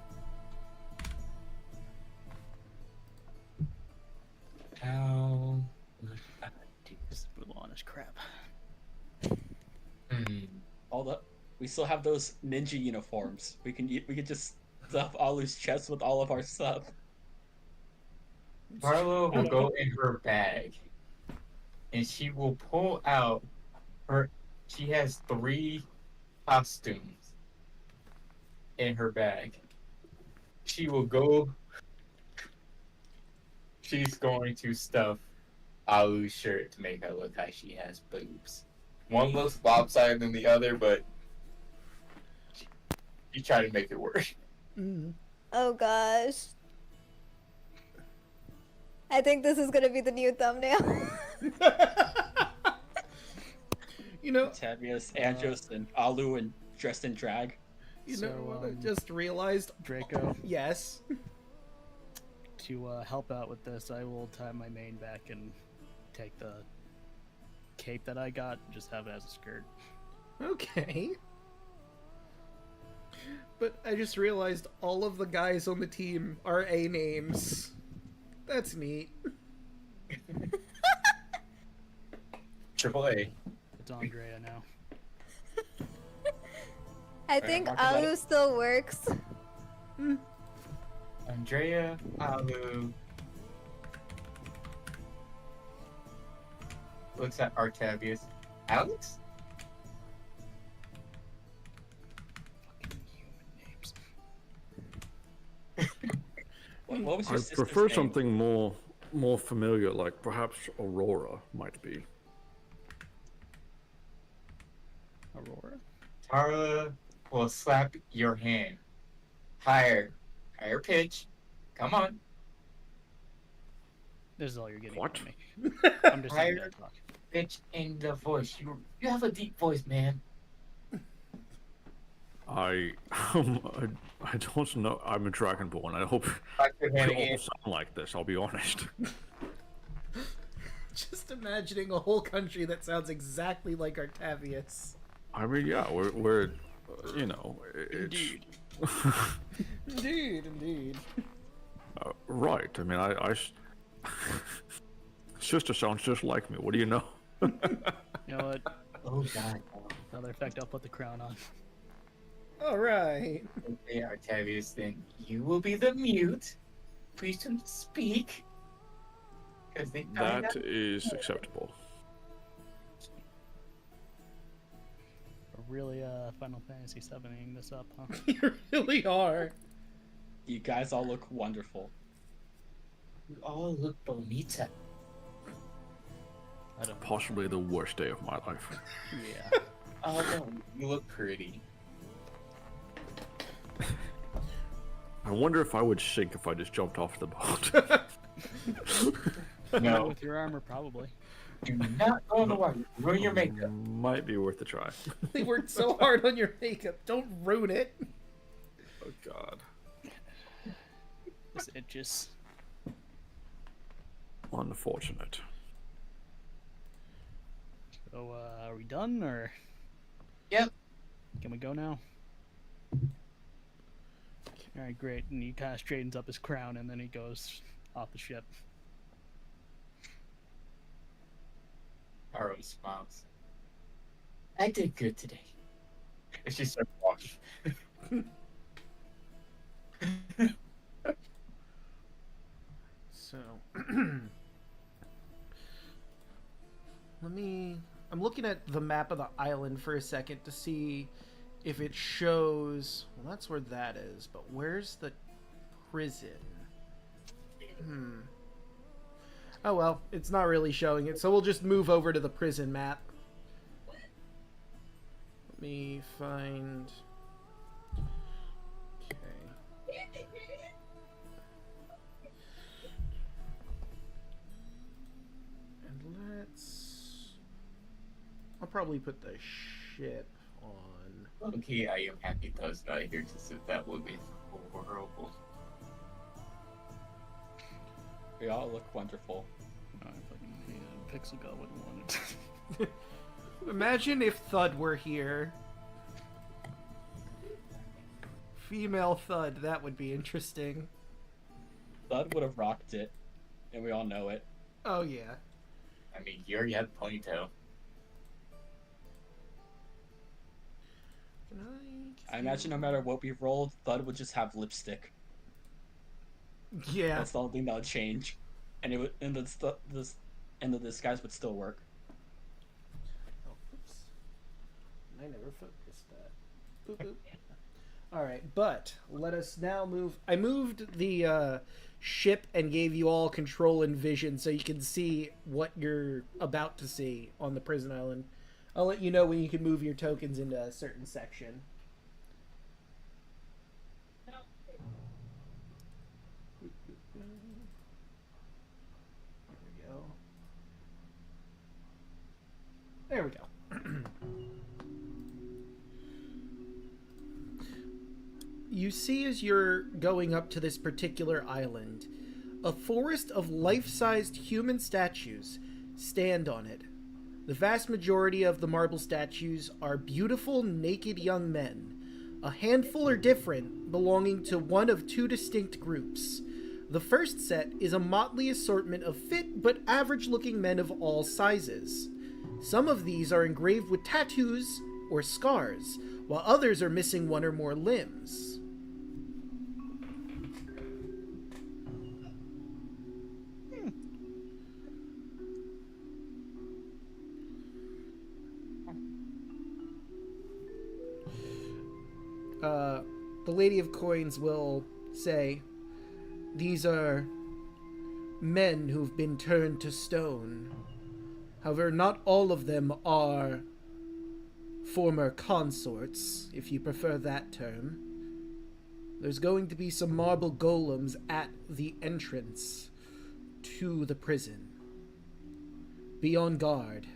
How would I do This Mulan is crap. We still have those ninja uniforms. We can just stuff Alu's chest with all of our stuff. Carlo will go in her bag and she will pull out she has 3 costumes in her bag. She's going to stuff Alu's shirt to make her look like she has boobs. One looks lopsided than the other, but she tried to make it work. Oh gosh. I think this is gonna be the new thumbnail. You know, Tavius, Andros, and Alu and dressed in drag. you know So, what I just realized? Draco, Yes. to help out with this, I will tie my mane back and take the cape that I got and just have it as a skirt. Okay. But I just realized all of the guys on the team are A names. That's neat. Triple A. It's Andrea now. I think mark it Alu still works. Andrea, Alu. Looks at Artavius. Alex? Fucking human names. What was I your sister's prefer name? something more familiar, like perhaps Aurora might be. Aurora? Tara will slap your hand. Higher pitch. Come on. This is all you're getting What? from me. I'm just saying Higher that talk. pitch in the voice. You have a deep voice, man. I I don't know. I'm a dragonborn. I hope Slap your we hand all again. sound like this. I'll be honest. Just imagining a whole country that sounds exactly like Artavius. I mean, yeah, we're you know, it's Indeed. Indeed. right. I mean, sister sounds just like me. What do you know? You know what? Oh god. Another effect, I'll put the crown on. Alright. Okay, Artavius, then you will be the mute. Please don't speak. Because they That is acceptable. We're really Final Fantasy 7ing this up, huh? You really are. You guys all look wonderful. You all look bonita. I don't know. Possibly the worst day of my life. Yeah. Oh no, you look pretty. I wonder if I would sink if I just jumped off the boat. No, With your armor, probably. do not go in the water. Ruin your makeup. Might be worth a try. They worked so hard on your makeup. Don't ruin it. Oh god. This itches. Unfortunate. So, are we done, or Yep. can we go now? All right, great. And he kind of straightens up his crown, and then he goes off the ship. Haru smiles. I did good today. And she starts walking. So, I'm looking at the map of the island for a second to see if it shows. Well, that's where that is, but where's the prison? Oh well, it's not really showing it, so we'll just move over to the prison map. Let me find. Okay. And I'll probably put the ship on. Okay, I am happy Toad's not here to sit that would be horrible. We all look wonderful. I fucking hated Pixel God wouldn't want it. Imagine if Thud were here. Female Thud, that would be interesting. Thud would have rocked it, and we all know it. Oh yeah. I mean, you already had the ponytail. Can I imagine no matter what we rolled, Thud would just have lipstick. Yeah. That's the only thing that would change, and it would, and the disguise would still work. Oh, oops. I never focused that. Boop, boop. All right, but let us now move. I moved the ship and gave you all control and vision so you can see what you're about to see on the prison island. I'll let you know when you can move your tokens into a certain section. There we go. You see as you're going up to this particular island, a forest of life-sized human statues stand on it. The vast majority of the marble statues are beautiful, naked young men. A handful are different, belonging to one of two distinct groups. The first set is a motley assortment of fit but average-looking men of all sizes. Some of these are engraved with tattoos or scars, while others are missing one or more limbs. The Lady of Coins will say, "These are men who've been turned to stone. However, not all of them are former consorts, if you prefer that term. There's going to be some marble golems at the entrance to the prison. Be on guard."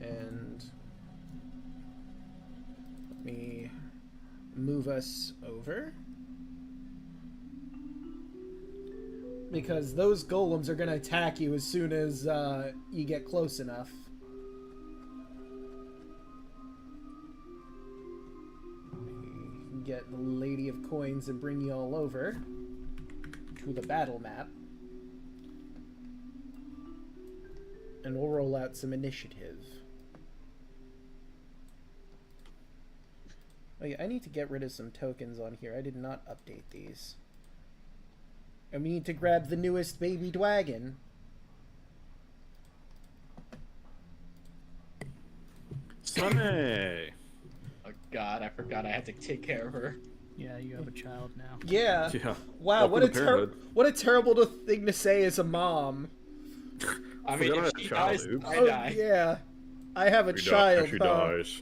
And let me move us over, because those golems are going to attack you as soon as you get close enough. Get the Lady of Coins and bring you all over to the battle map. And we'll roll out some initiative. Oh yeah, I need to get rid of some tokens on here. I did not update these. And we need to grab the newest baby dwagon. Sunny! God, I forgot I had to take care of her. Yeah, you have a child now. Yeah. Yeah. Wow, Welcome what to a parenthood. what a terrible thing to say as a mom. I mean, Forgot I if had a she child, dies, oops. I Oh die. yeah. I have a She child, she huh? dies.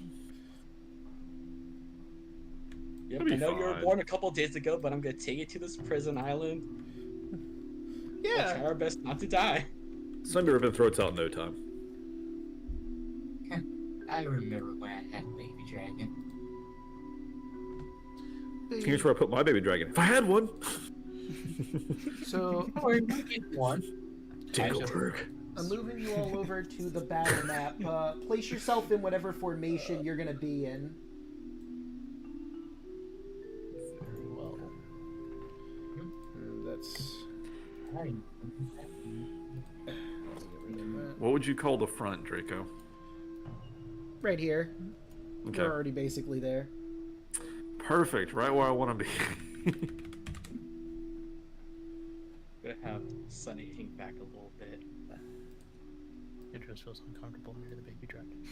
Yep, It'll I be know you were fine. born a couple days ago, but I'm gonna take you to this prison island. We'll try Yeah. our best not to die. Send her up and throats out in no time. I remember when I had a baby dragon. Here's where I put my baby dragon. If I had one. So Don't worry, we'll get one. Dingleberg. I'm moving you all over to the battle map. Place yourself in whatever formation you're gonna be in. Very well. That's. Right. What would you call the front, Draco? Right here. Okay. You're already basically there. Perfect. Right where I want to be. Gonna have Sunny hang back a little bit. It just feels uncomfortable near the baby dragon.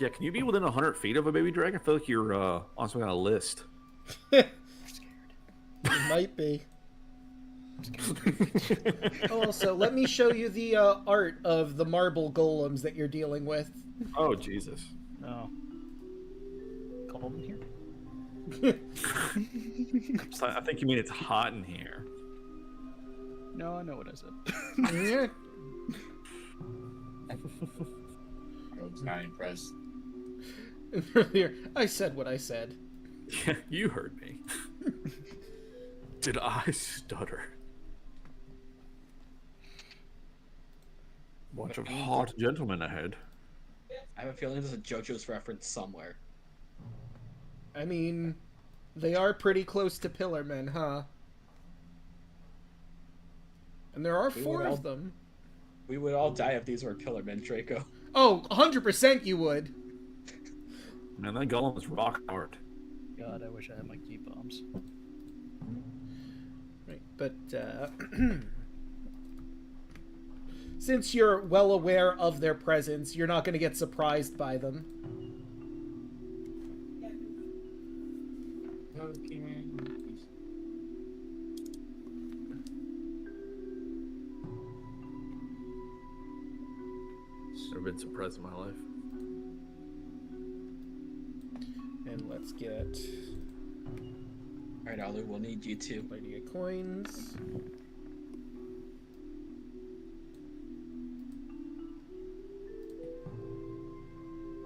Yeah, can you be within 100 feet of a baby dragon? I feel like you're on some kind of list. I'm scared. It might be. Also, let me show you the art of the marble golems that you're dealing with. Oh, Jesus. Oh. Cold in here? I think you mean it's hot in here. No, I know what I said. Yeah. I was not impressed. Earlier, I said what I said. Yeah, you heard me. Did I stutter? Bunch of hot gentlemen ahead. I have a feeling there's a JoJo's reference somewhere. I mean, they are pretty close to Pillarmen, huh? And there are We four would all- of them. We would all die if these were Pillarmen, Draco. Oh, 100% you would. Man, that golem is rock hard. God, I wish I had my key bombs. Right, but since you're well aware of their presence, you're not going to get surprised by them. Okay. Never been surprised in my life. And let's get Alright, Alu, we'll need you too. plenty of coins.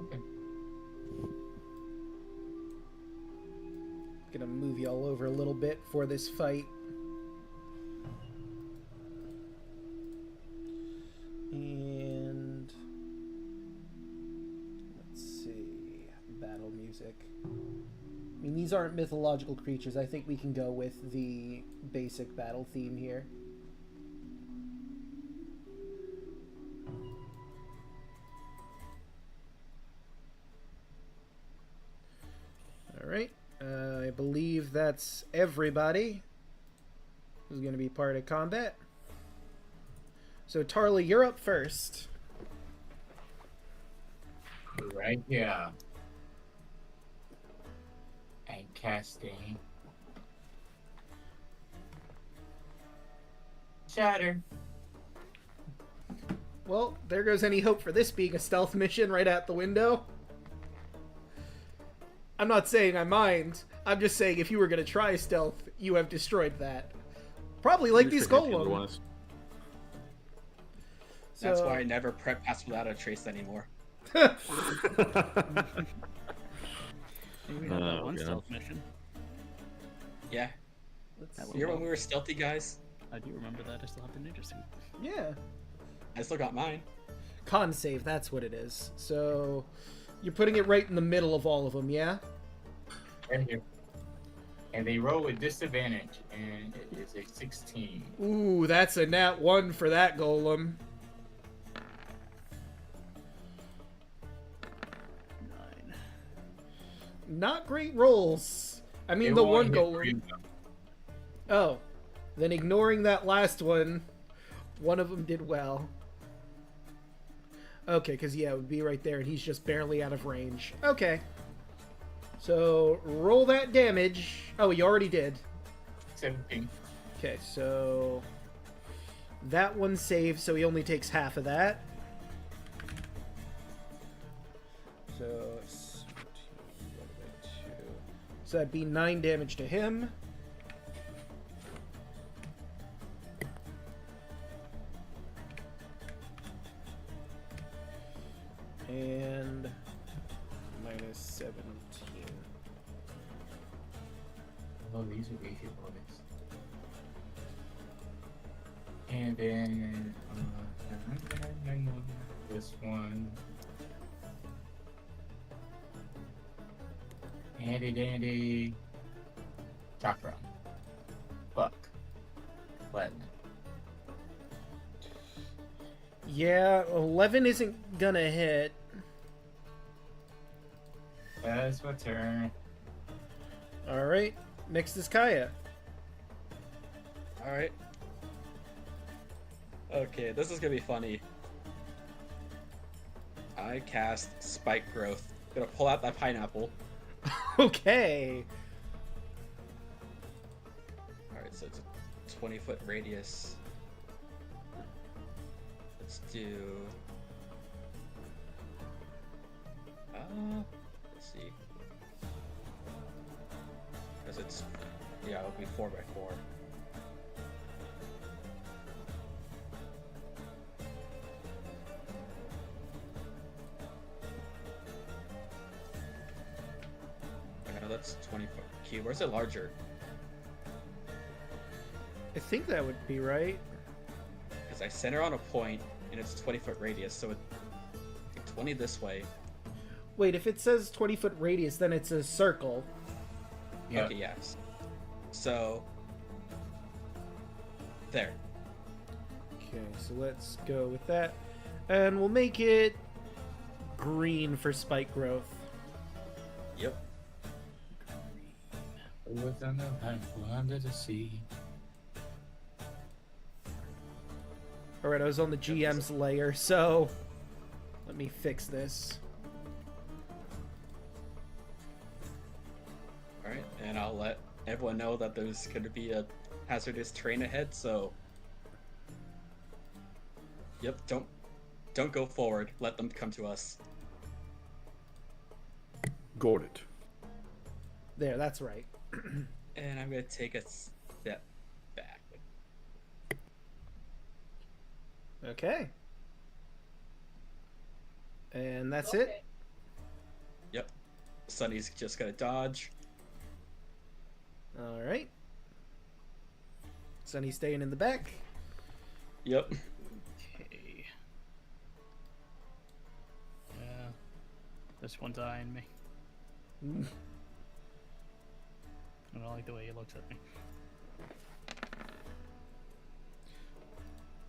Okay. Gonna move you all over a little bit for this fight. And let's see, battle music. I mean, these aren't mythological creatures. I think we can go with the basic battle theme here. All right. I believe that's everybody who's going to be part of combat. So, Tarly, you're up first. Right here. And casting. Shatter. Well, there goes any hope for this being a stealth mission right out the window. I'm not saying I mind. I'm just saying if you were going to try stealth, you have destroyed that. Probably like these golems. That's So- why I never prep pass without a trace anymore. Hey, we had that Oh, one God. stealth mission. Yeah. That You remember went when we were stealthy guys? I do remember that. I still have the ninja suit. Yeah. I still got mine. Con save, that's what it is. So, you're putting it right in the middle of all of them, yeah? Right here. And they roll with disadvantage, and it is a 16. Ooh, that's a nat 1 for that golem. 9. Not great rolls. I mean, They the will one hit golem. three of them. Oh, then ignoring that last one, one of them did well. Okay, because, yeah, it would be right there, and he's just barely out of range. Okay. So, roll that damage. Oh, you already did. 17. Okay, so... that one saves, so he only takes half of that. So, 17 divided by 2. So that'd be 9 damage to him. And minus 17. Oh, these are easy bonus. And then this one. Handy dandy. Chakra. Fuck. What? Yeah, 11 isn't gonna hit. That's my turn. Alright, next is Kaya. All right. Okay, this is gonna be funny. I cast Spike Growth. Gonna pull out that pineapple. Okay. Alright, so it's a 20-foot radius. Let's do... let's see. Because it's... yeah, it'll be 4x4. I know that's 20-foot cube. Where's it larger? I think that would be right. Because I center on a point, and it's a 20-foot radius, so it's 20 this way. Wait, if it says 20-foot radius, then it's a circle. Yeah. Okay, yes. So... there. Okay, so let's go with that. And we'll make it green for spike growth. Yep. Within the pineapple under the sea. Alright, I was on the GM's layer, so let me fix this. Alright, and I'll let everyone know that there's going to be a hazardous terrain ahead, so... Yep, don't go forward. Let them come to us. Got it. There, that's right. And I'm going to take a step back. Okay. And that's it. Yep. Sunny's just going to dodge. Alright. Sunny's staying in the back. Yep. Okay. Yeah. This one's eyeing me. I don't like the way he looks at me.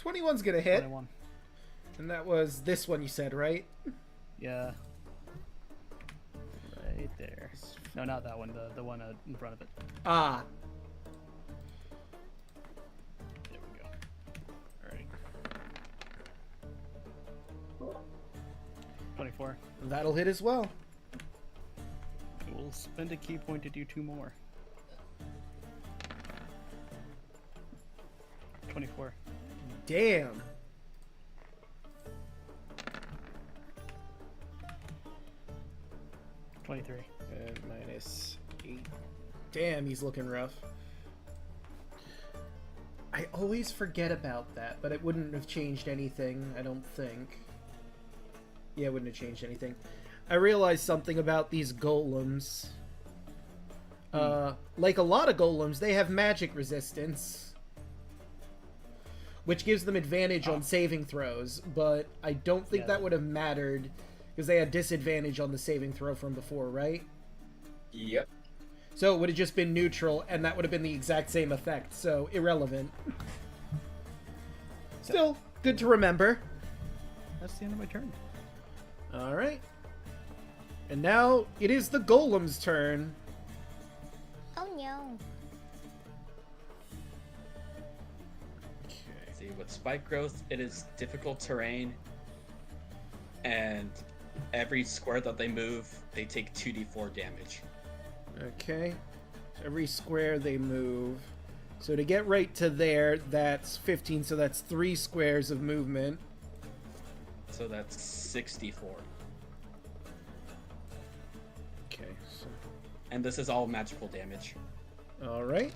21's gonna hit. 21. And that was this one you said, right? Yeah. Right there. No, not that one. The one in front of it. Ah. There we go. Alright. 24. That'll hit as well. We'll spend a key point to do 2 more. 24. Damn. $23. And minus 8. Damn, he's looking rough. I always forget about that, but it wouldn't have changed anything, I don't think. Yeah, it wouldn't have changed anything. I realized something about these golems. Like a lot of golems, they have magic resistance, which gives them advantage on saving throws, but I don't think that would have mattered because they had disadvantage on the saving throw from before, right? Yep. So it would have just been neutral, and that would have been the exact same effect, so irrelevant. Still, good to remember. That's the end of my turn. Alright. And now it is the golem's turn. Oh no. Okay. See, with spike growth, it is difficult terrain. and every square that they move, they take 2d4 damage. Okay. So every square they move. So to get right to there, that's 15, so that's 3 squares of movement. So that's 64. Okay, so... And this is all magical damage. Alright.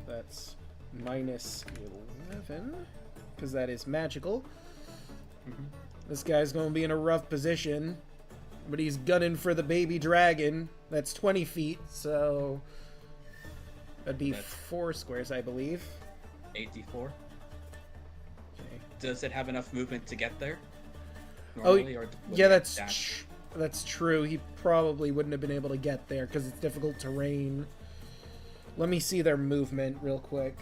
That's minus 11, because that is magical. This guy's going to be in a rough position, but he's gunning for the baby dragon. That's 20 feet, so that'd be That's- 4 squares, I believe. 84. Okay. Does it have enough movement to get there? Oh, Normally, or would yeah, it that's dash? that's true. He probably wouldn't have been able to get there because it's difficult terrain. Let me see their movement real quick.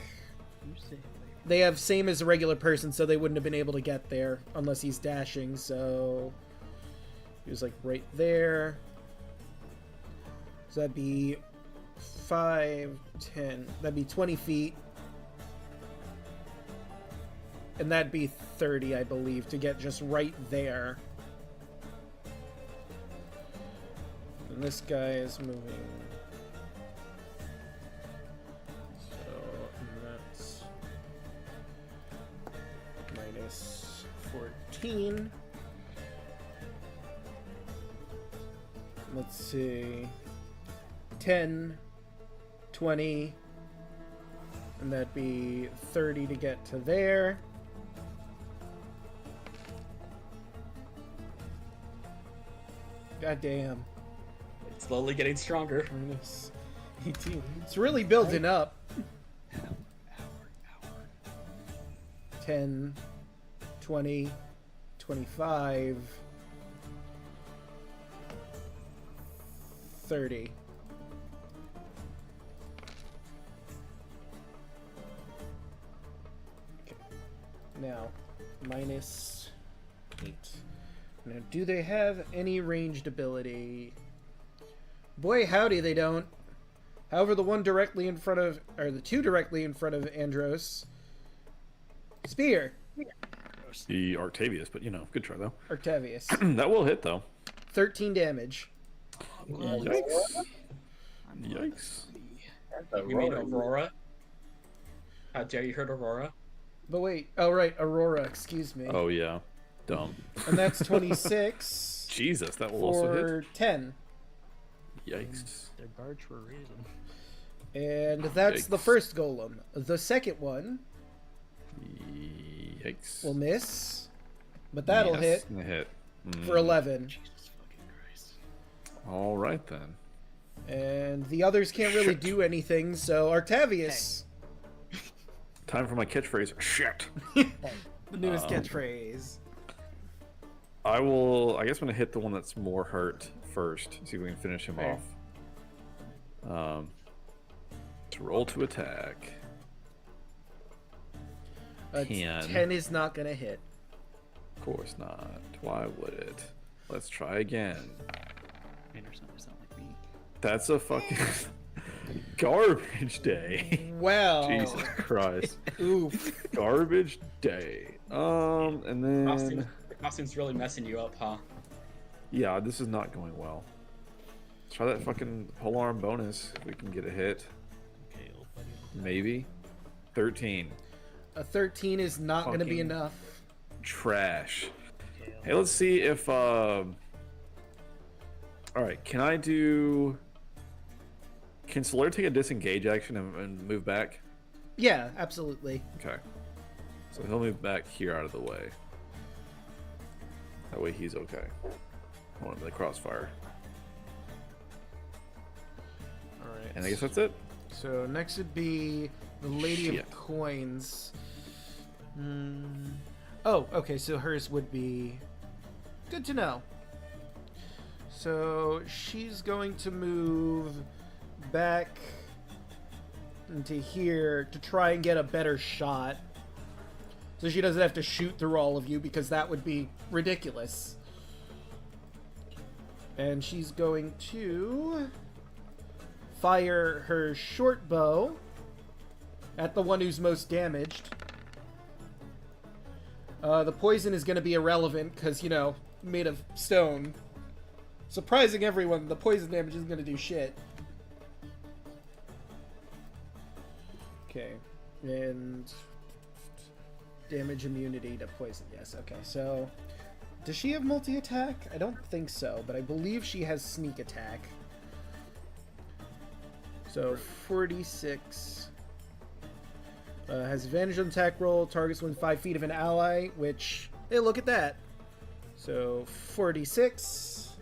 You say They have same as a regular person, so they wouldn't have been able to get there unless he's dashing, so... He was, like, right there. So that'd be 5, 10... That'd be 20 feet. And that'd be 30, I believe, to get just right there. And this guy is moving... So, that's... minus 14. Let's see. 10, 20, and that'd be 30 to get to there. God damn. It's slowly getting stronger. Minus 18. It's really building up. 10, 20, 25, 30. Okay. Now, minus 8. Now, do they have any ranged ability? Boy, howdy, they don't. However, the one directly in front of, or the two directly in front of Andros. Spear. The Octavius, but you know, good try though. Octavius. That will hit though. 13 damage. Yikes! Yikes! You mean Aurora? How dare you hurt Aurora? But wait, oh right, Aurora, excuse me. Oh yeah, dumb. And that's 26 Jesus, that will also for 10. hit. Yikes! They're guards for a reason. And that's the Yikes. first golem. The second one Yikes! will miss, but that'll hit A hit. for 11. Jesus fucking Christ. All right then. And the others can't really Shit. do anything, so Octavius. Time for my catchphrase. Shit. The newest catchphrase. I will. I guess I'm gonna hit the one that's more hurt first. See if we can finish him Fair. off. To roll to attack. A 10. 10 is not gonna hit. Of course not. Why would it? Let's try again. Anderson does not like me. That's a fucking garbage day. Well. Jesus Christ. Oof. Garbage day. And then The costume's really messing you up, huh? yeah, this is not going well. Let's try that fucking polearm bonus if we can get a hit. Okay, old buddy. Maybe. 13. A 13 is not gonna be Fucking- enough. Trash. Okay, Hey, let's see if alright, can I do... Can Solaire take a disengage action and move back? Yeah, absolutely. Okay. So he'll move back here out of the way. That way he's okay. I want him to crossfire. Alright. And I guess that's it. So next would be the Lady Shit. of Coins. Oh, okay, so hers would be... Good to know. So she's going to move back into here to try and get a better shot. So she doesn't have to shoot through all of you because that would be ridiculous. And she's going to fire her short bow at the one who's most damaged. The poison is going to be irrelevant because, you know, made of stone. Surprising everyone, the poison damage isn't going to do shit. Okay. And damage immunity to poison. Yes, okay. So, does she have multi-attack? I don't think so, but I believe she has sneak attack. So, 46... has advantage on attack roll, targets within 5 feet of an ally, which, hey, look at that. So, 46.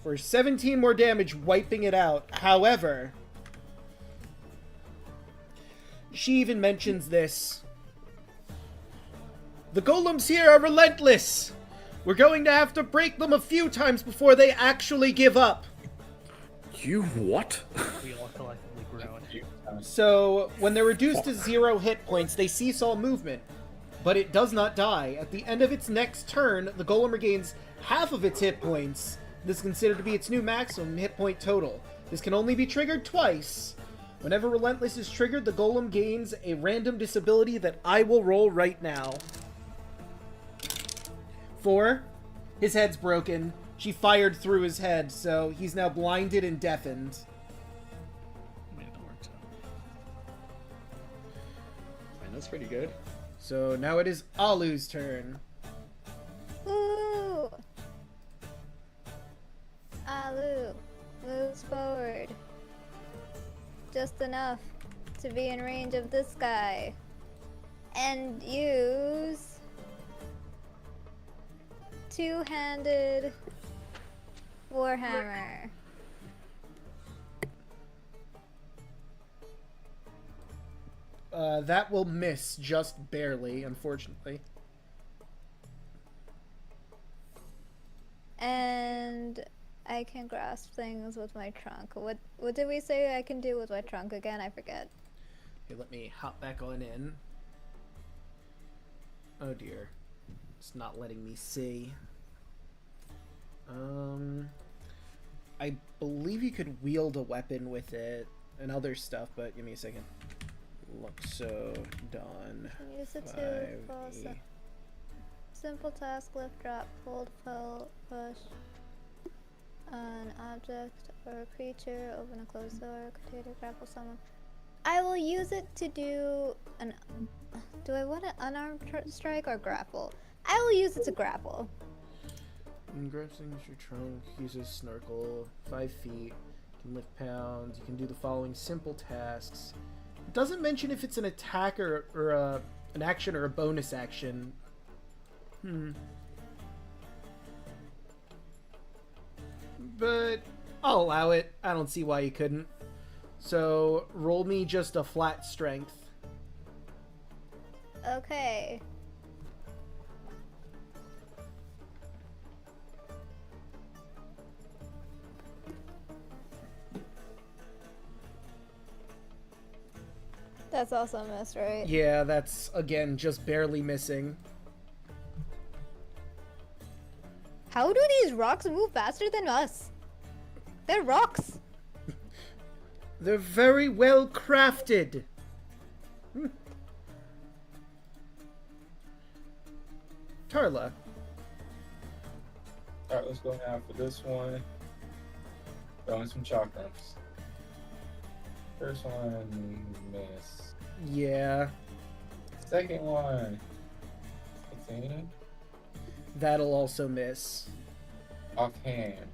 For 17 more damage, wiping it out. However, she even mentions this. The golems here are relentless. We're going to have to break them a few times before they actually give up. You what? We all collectively groan. So, when they're reduced to 0 hit points, they cease all movement. But it does not die. At the end of its next turn, the golem regains half of its hit points. This is considered to be its new maximum hit point total. This can only be triggered twice. Whenever Relentless is triggered, the golem gains a random disability that I will roll right now. 4. His head's broken. She fired through his head, so he's now blinded and deafened. I mean, that works out. Man, that's pretty good. So now it is Alu's turn. Ooh! Alu moves forward. Just enough to be in range of this guy. And use... two-handed Warhammer. That will miss just barely, unfortunately. And I can grasp things with my trunk. What did we say I can do with my trunk again? I forget. Okay, let me hop back on in. Oh dear. It's not letting me see. I believe you could wield a weapon with it and other stuff, but give me a second. Look, so done. Use it to 5e. simple task: lift, drop, hold, pull, push. An object or a creature, open a closed door, continue to grapple someone. I will use it to do an. Do I want an unarmed strike or grapple? I will use it to grapple. Grab things your trunk, uses snorkel, 5 feet, can lift pounds, you can do the following simple tasks. It doesn't mention if it's an attack or an action or a bonus action. But I'll allow it. I don't see why you couldn't. So roll me just a flat strength. Okay. That's also a miss, right? Yeah, that's, again, just barely missing. How do these rocks move faster than us? They're rocks. They're very well crafted. Tarla. Alright, let's go now for this one. Throwing some chakrams. First one, miss. Yeah. Second one, 15. That'll also miss. Offhand,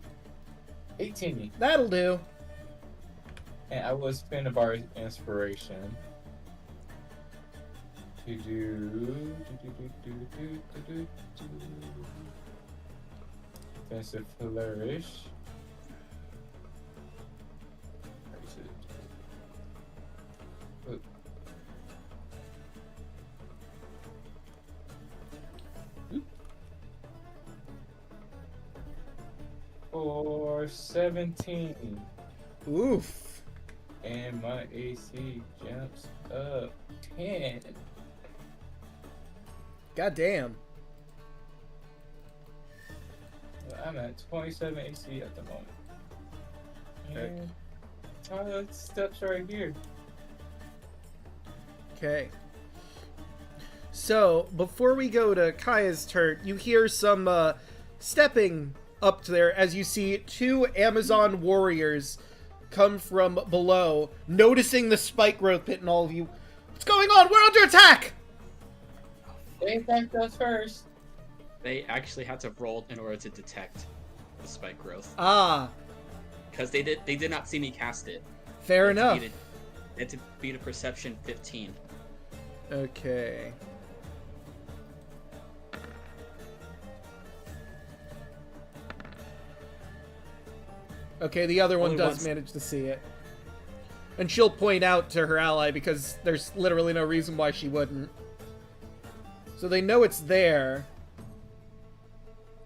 18. That'll do. And I will spend a bar of inspiration to do defensive flourish. For 17. Oof. And my AC jumps up 10. Goddamn. I'm at 27 AC at the moment. Okay. And Tyler steps right here. Okay. So, before we go to Kaya's turn, you hear some stepping up there as you see two Amazon warriors come from below, noticing the spike growth pit and all of you. What's going on? We're under attack! They attacked us first. They actually had to roll in order to detect the spike growth. Ah, Because they did not see me cast it. fair They had to enough. They had to beat a perception 15. Okay. Okay, the other one Only does once. manage to see it. And she'll point out to her ally because there's literally no reason why she wouldn't. So they know it's there.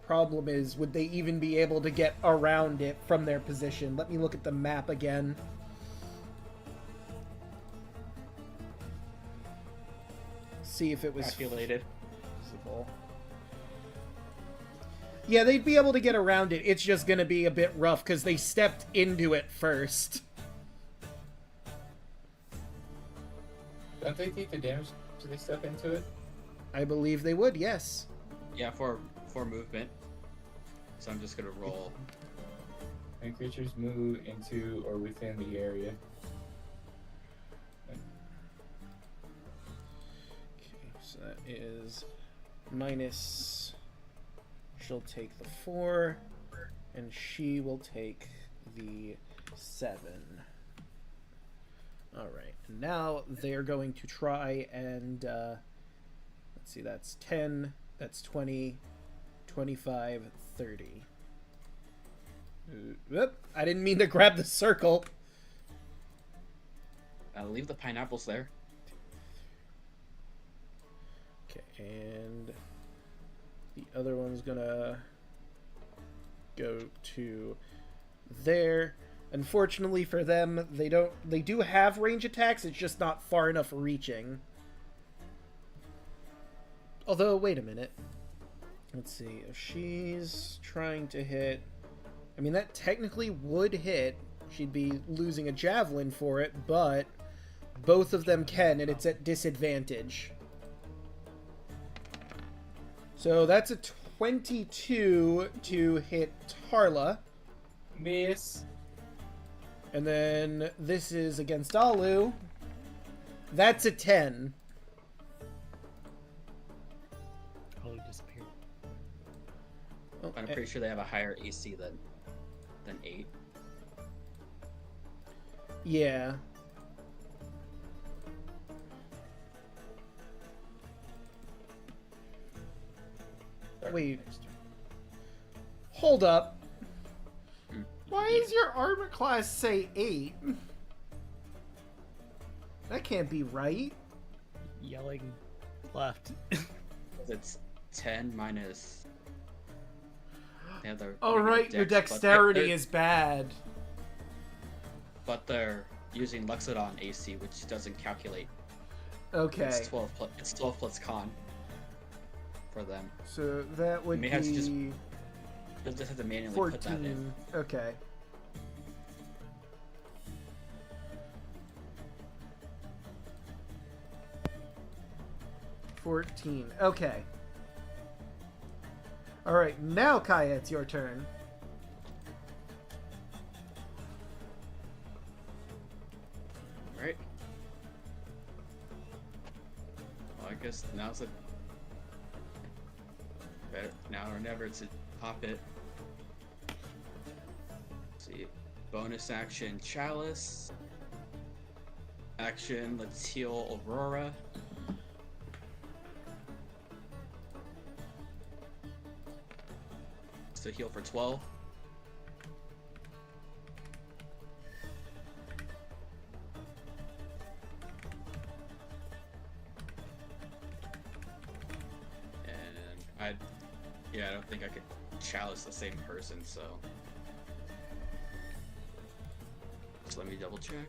Problem is, would they even be able to get around it from their position? Let me look at the map again. See if it was Calculated. feasible. Yeah, they'd be able to get around it. It's just gonna be a bit rough because they stepped into it first. Don't they take the damage so they step into it? I believe they would, yes. Yeah, for movement. So I'm just gonna roll. And creatures move into or within the area. Okay, so that is minus. She'll take the 4, and she will take the 7. Alright, now they're going to try and, let's see, that's 10, that's 20, 25, 30. Whoop, I didn't mean to grab the circle. Leave the pineapples there. Okay, and the other one's gonna go to there. Unfortunately for them, they do have range attacks, it's just not far enough reaching. Although, wait a minute. Let's see, if she's trying to hit, I mean, that technically would hit. She'd be losing a javelin for it, but both of them can, and it's at disadvantage. So that's a 22 to hit Tarla. Miss. And then this is against Alu. That's a 10. Probably disappeared. Oh, But I'm pretty sure they have a higher AC than 8. yeah. Wait. Hold up. Why does your armor class say 8? That can't be right. Yelling left. It's 10 minus. They have their Oh negative right, your dex, but dexterity they're- is bad. But they're using Luxodon AC, which doesn't calculate. Okay. It's 12 plus con for them. So that would may have to just be You'll just have to manually put that in. 14. Okay. Okay. Alright, now Kaya, it's your turn. Alright. Well, I guess now's a better now or never to pop it. Let's see. Bonus action Chalice. Action, let's heal Aurora. To heal for 12. And I don't think I could chalice the same person, so just let me double check.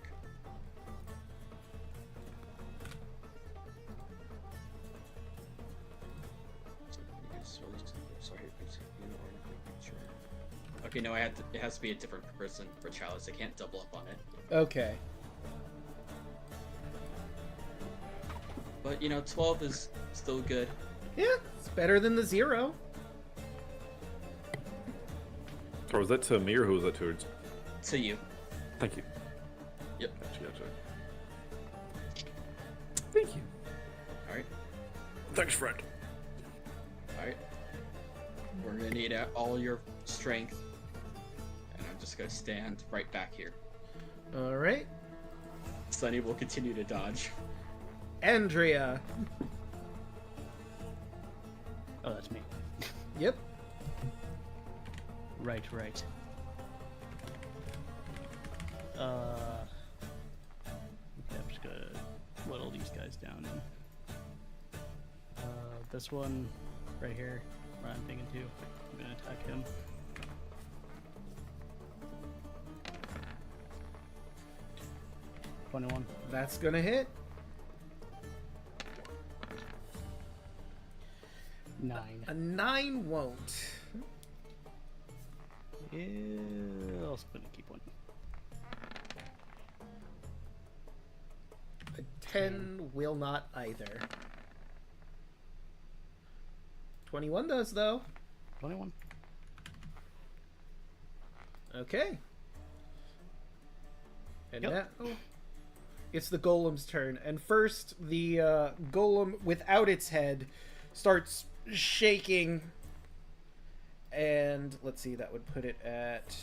Okay, no, it has to be a different person for chalice. I can't double up on it. Okay. But 12 is still good. Yeah, it's better than the 0. Or was that to me or who was that towards? To you. Thank you. Yep. Gotcha. Thank you. All right. Thanks, friend. All right. We're gonna need all your strength, and I'm just gonna stand right back here. All right. Sunny will continue to dodge. Andrea. Oh, that's me. Yep. Right. Okay, I'm just gonna whittle these guys down. This one right here, where I'm thinking too. I'm gonna attack him. $21. That's gonna hit. 9. A 9 won't. Yeah, I'll spin and keep one. A 10 will not either. 21 does, though. 21. Okay. And Yep. now it's the golem's turn. And first, the golem without its head starts shaking. And let's see, that would put it at...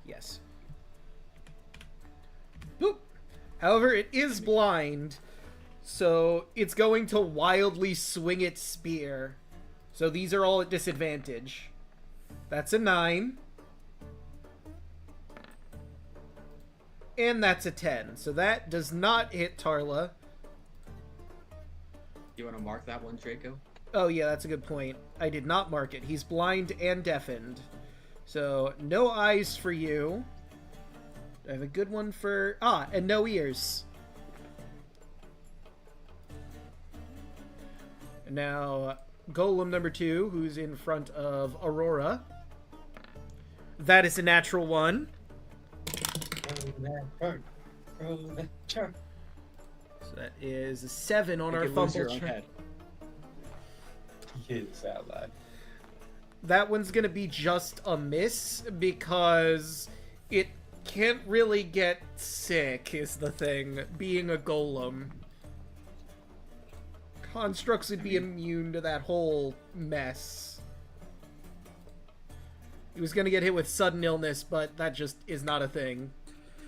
yes. Boop. However, it is blind, so it's going to wildly swing its spear. So these are all at disadvantage. That's a 9. And that's a 10. So that does not hit Tarla. You want to mark that one, Draco? Oh yeah, that's a good point. I did not mark it. He's blind and deafened. So, no eyes for you. I have a good one for... and no ears. Now, Golem number 2, who's in front of Aurora. That is a natural 1. So that is a 7 on You our can lose your fumble own check. head. Kids out loud. That one's gonna be just a miss because it can't really get sick, is the thing, being a golem. Constructs would be immune to that whole mess. He was gonna get hit with sudden illness, but that just is not a thing.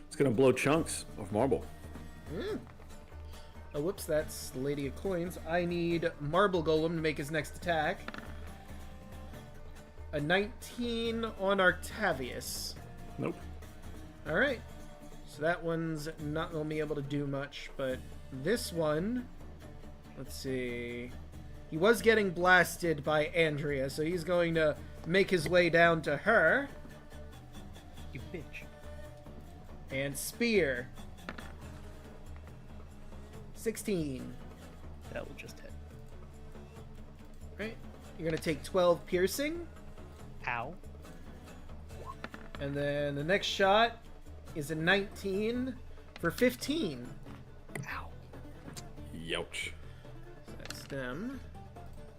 It's gonna blow chunks of marble. Oh, whoops, that's the Lady of Coins. I need Marble Golem to make his next attack. A 19 on Octavius. Nope. Alright. So that one's not going to be able to do much, but this one... Let's see... He was getting blasted by Andrea, so he's going to make his way down to her. You bitch. And Spear. 16. That will just hit. Right. You're going to take 12 piercing. Ow. And then the next shot is a 19 for 15. Ow. Youch. So that's them.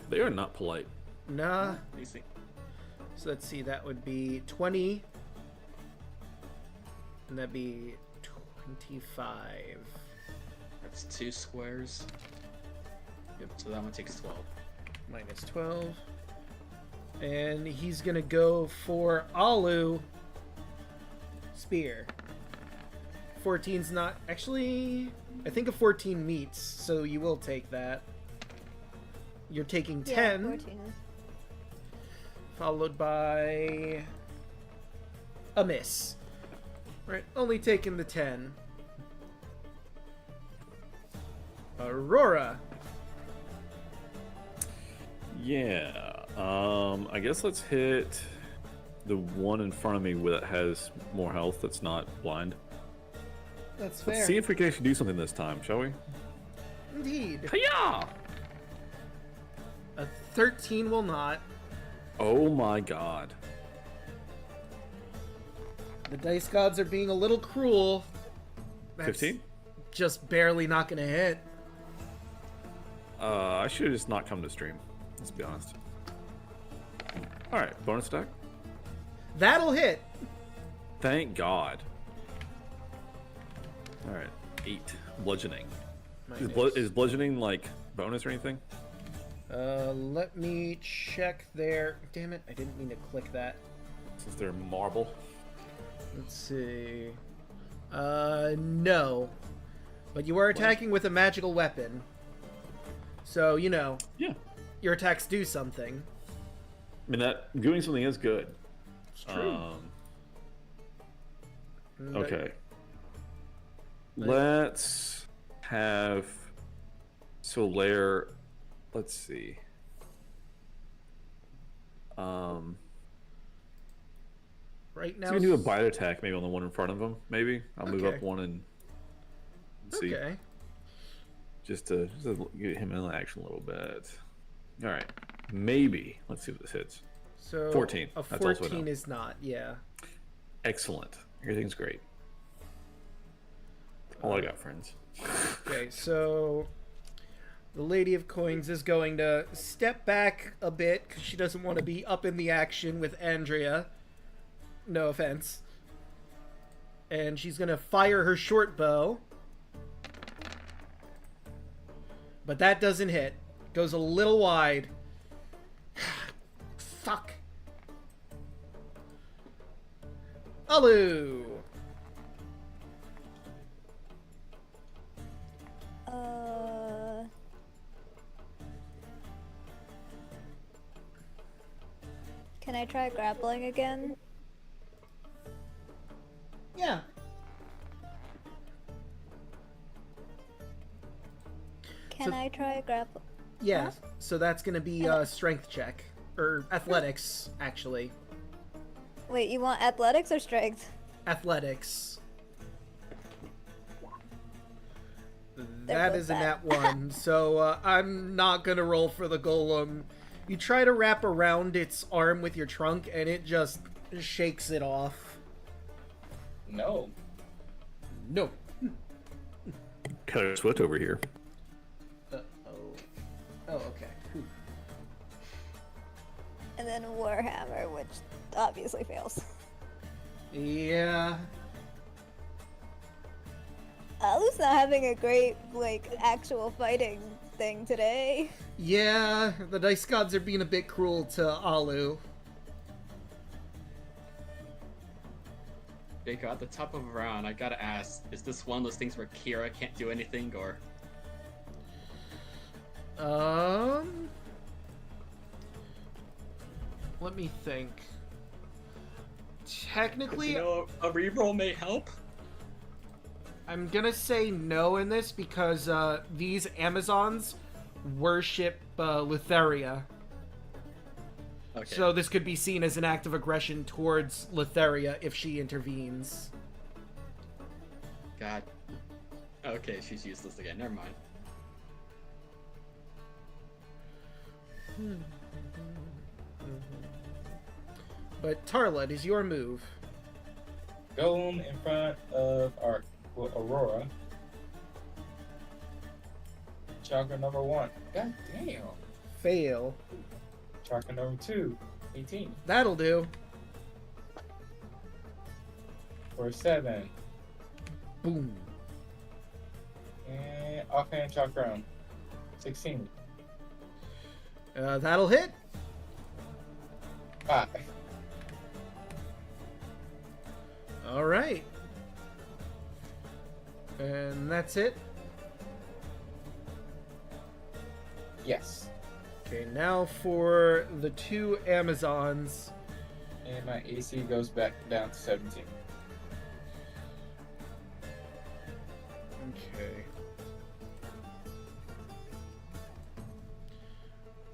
They are not polite. Nah. Easy. So let's see, that would be 20. And that'd be 25. That's 2 squares. Yep. So that one takes 12. Minus 12. And he's gonna go for Alu. Spear. 14's not... Actually, I think a 14 meets, so you will take that. You're taking 10. Yeah, 14. Followed by... a miss. Right, only taking the 10. Aurora. Yeah. I guess let's hit the one in front of me that has more health that's not blind. That's fair. Let's see if we can actually do something this time, shall we? Indeed. Hiya! A 13 will not. Oh my god. The dice gods are being a little cruel. That's 15? just barely not gonna hit. I should have just not come to stream. Let's be honest. All right, bonus attack. That'll hit. Thank God. All right, 8 bludgeoning. Minus. Is bludgeoning like bonus or anything? Let me check there. Damn it, I didn't mean to click that. Since they're marble. Let's see. No. But you are attacking with a magical weapon. So, you know, Yeah. your attacks do something. I mean, that doing something is good. It's true. Okay. Let's have Solaire. Let's see. Right now. So we can do a bite attack maybe on the one in front of him. Maybe I'll move Okay. up one and see. Okay. Just to get him in action a little bit. All right. Maybe. Let's see if this hits. So 14. A That's also 14 no. is not, yeah. Excellent. Everything's great. All I got, friends. Okay, so the Lady of Coins is going to step back a bit because she doesn't want to be up in the action with Andrea. No offense. And she's going to fire her short bow. But that doesn't hit. Goes a little wide. Fuck. Alu. Can I try grappling again? Yeah. Can So- I try grapple? Yeah. Huh? So that's going to be a strength check. Or athletics, actually. Wait, you want athletics or strength? Athletics. They're That both is a bad. nat 1, so I'm not gonna roll for the golem. You try to wrap around its arm with your trunk, and it just shakes it off. No. No. Taylor Swift over here. Oh. Oh, okay. And then Warhammer, which obviously fails. Yeah. Alu's not having a great, actual fighting thing today. Yeah, the dice gods are being a bit cruel to Alu. Jacob, at the top of a round, I gotta ask, is this one of those things where Kira can't do anything, or... Let me think. Technically, You know, a reroll may help? I'm gonna say no in this because these Amazons worship Lutheria. Okay. So this could be seen as an act of aggression towards Lutheria if she intervenes. God. Okay, she's useless again. Never mind. But Tarla, it is your move. Golem in front of our Aurora. Chakra number 1. God damn. Fail. Chakra number 2. 18. That'll do. For 7. Boom. And offhand chakra 16. That'll hit. 5. All right. And that's it. Yes. Okay, now for the two Amazons. And my AC goes back down to 17. Okay.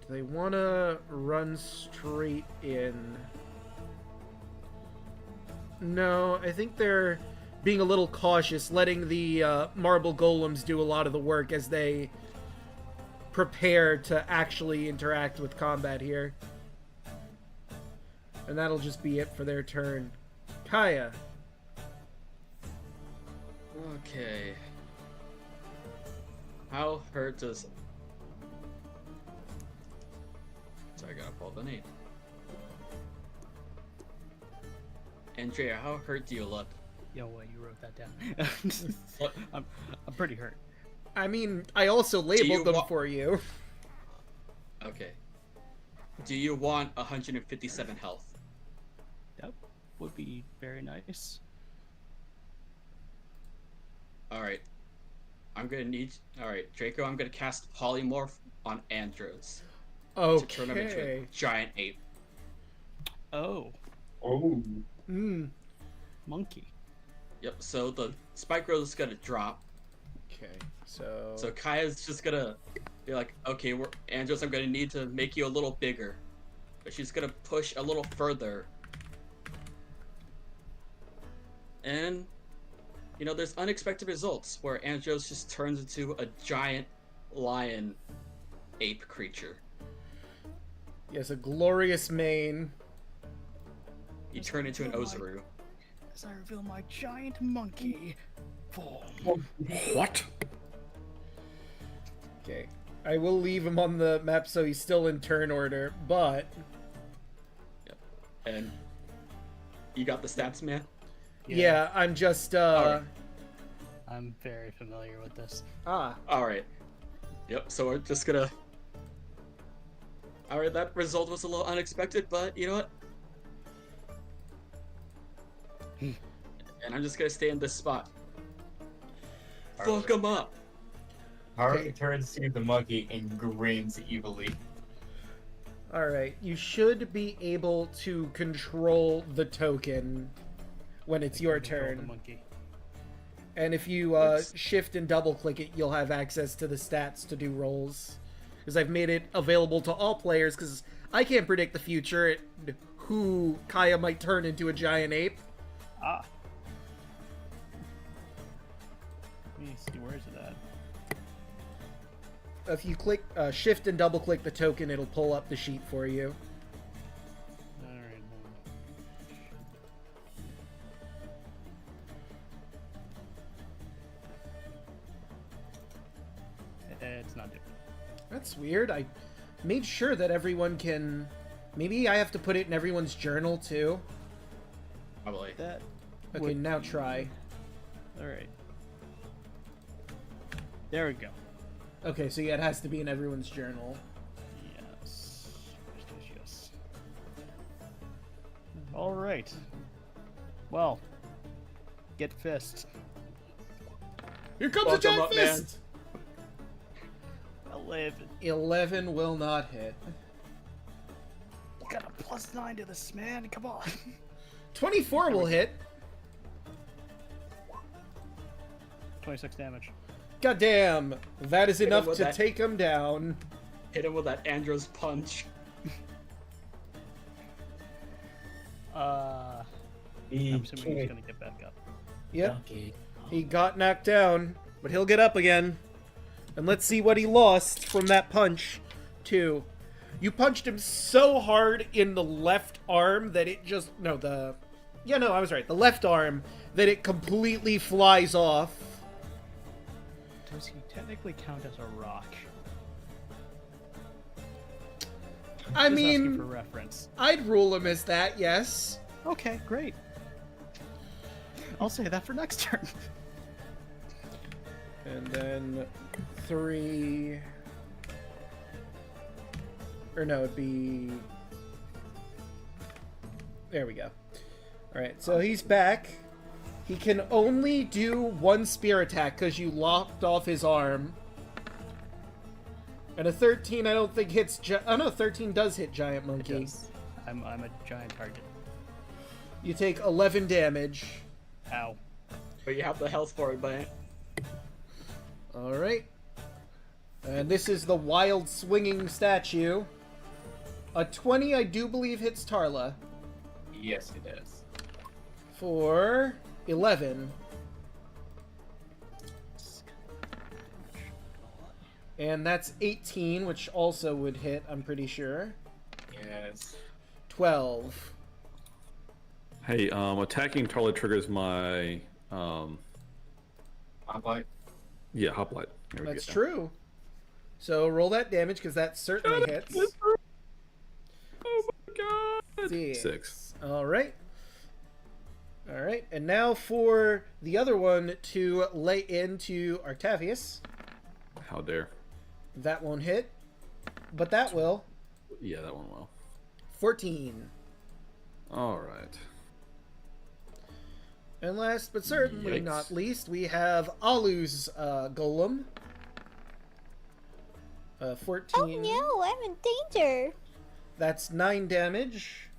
Do they want to run straight in? No, I think they're being a little cautious, letting the marble golems do a lot of the work as they prepare to actually interact with combat here. And that'll just be it for their turn. Kaya. Okay. How hurt does... Sorry, I gotta pull the name. Andrea, how hurt do you look? Yo, wait, you wrote that down. I'm pretty hurt. I mean, I also labeled them wa- for you. Okay. Do you want 157 health? That would be very nice. Alright. I'm gonna need... Alright, Draco, I'm gonna cast Polymorph on Andros. To turn him into a Okay. giant ape. Oh, Oh. monkey. Yep, so the spike growth is gonna drop. Okay, so... So Kaya's just gonna be like, okay, Andros, I'm gonna need to make you a little bigger. But she's gonna push a little further. And, you know, there's unexpected results where Andros just turns into a giant lion ape creature. Yes, a glorious mane. You turn into an Ozaru. As I reveal my giant monkey form. What? Okay. I will leave him on the map so he's still in turn order, but... And you got the stats, man? Yeah, I'm just, Alright. I'm very familiar with this. Alright. Yep, so we're just gonna... Alright, that result was a little unexpected, but you know what? And I'm just gonna stay in this spot. Fuck him up! Haruka turns to the monkey and grins evilly. Alright, you should be able to control the token when it's your Control the turn. monkey. And if you shift and double click it, you'll have access to the stats to do rolls. Because I've made it available to all players, because I can't predict the future, who Kaya might turn into a giant ape. Ah. Let me see, where is it at? If you click shift and double click the token, it'll pull up the sheet for you. Alright, it's not doing it. That's weird. I made sure that everyone can... Maybe I have to put it in everyone's journal, too. Probably. That. Okay, would now be- try. Alright. There we go. Okay, so yeah, it has to be in everyone's journal. Yes. Yes. Alright. Well. Get fist. Here comes Welcome a giant up, man. fist! 11. 11 will not hit. You got a +9 to this, man. Come on. 24 will hit. 26 damage. Goddamn, that is Hit him enough with to that. take him down. Hit him with that Andros punch. I'm assuming he's gonna get back up. Yep, Donkey. he got knocked down, but he'll get up again. And let's see what he lost from that punch, too. You punched him so hard in the left arm that it just... No, the... Yeah, no, I was right. The left arm, that it completely flies off. Does he technically count as a rock? I Just asking mean, for reference. I'd rule him as that, yes. Okay, great. I'll say that for next turn. And then 3... Or no, it'd be... There we go. Alright, so he's back. He can only do one spear attack because you lopped off his arm. And a 13 I don't think hits... Oh no, 13 does hit Giant Monkey. I'm a giant target. You take 11 damage. Ow. But you have the health for it, man. Alright. And this is the wild swinging statue. A 20 I do believe hits Tarla. Yes, it does. For 11. And that's 18, which also would hit, I'm pretty sure. Yes. 12. Hey, attacking Tarla triggers my My bite. Yeah, hoplite. There we That's go. true. So roll that damage because that certainly hits. Oh my god! 6. 6. All right. All right. And now for the other one to lay into Octavius. How dare. That won't hit, but that will. Yeah, that one will. 14. Alright. And last but certainly Yikes. not least, we have Alu's golem. 14. Oh no, I'm in danger. That's 9 damage.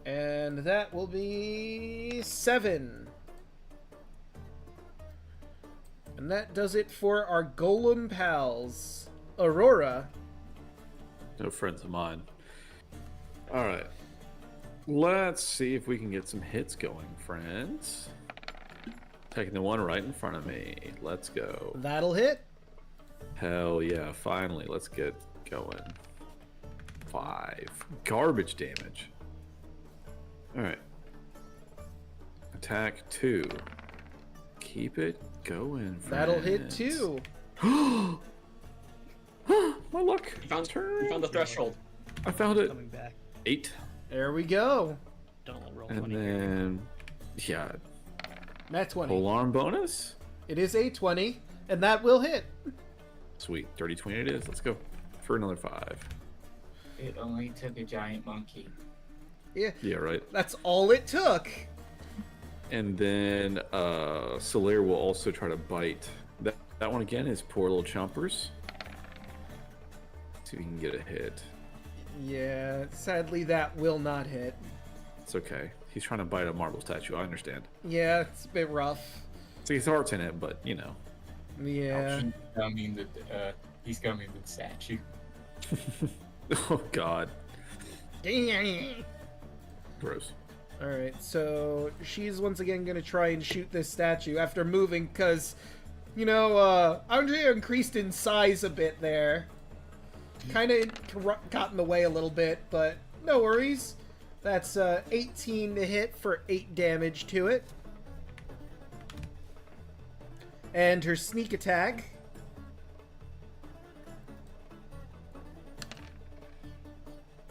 And that will be 7. And that does it for our golem pals. Aurora. No friends of mine. Alright. Let's see if we can get some hits going, friends. Taking the one right in front of me. Let's go. That'll hit. Hell yeah, finally. Let's get going. 5. Garbage damage. Alright. Attack 2. Keep it going, friends. That'll hit too. My luck. You found the threshold. I found it. Coming back. 8. There we go. Don't roll And 20 here. then, yeah, Nat 20. whole arm bonus. It is a 20, and that will hit. Sweet, 30-20 it is. Let's go for another 5. It only took a giant monkey. Yeah, Yeah, right. that's all it took. And then Solaire will also try to bite. That one again is poor little chompers. See if we can get a hit. Yeah, sadly that will not hit. It's okay. He's trying to bite a marble statue. I understand. Yeah, it's a bit rough. So his heart's in it, but you know. Yeah. I mean that he's coming with the statue. Oh God. Gross. Alright, so she's once again gonna try and shoot this statue after moving, because, you know, Andrea increased in size a bit there. Kind of got in the way a little bit, but no worries. That's 18 to hit for 8 damage to it. And her sneak attack.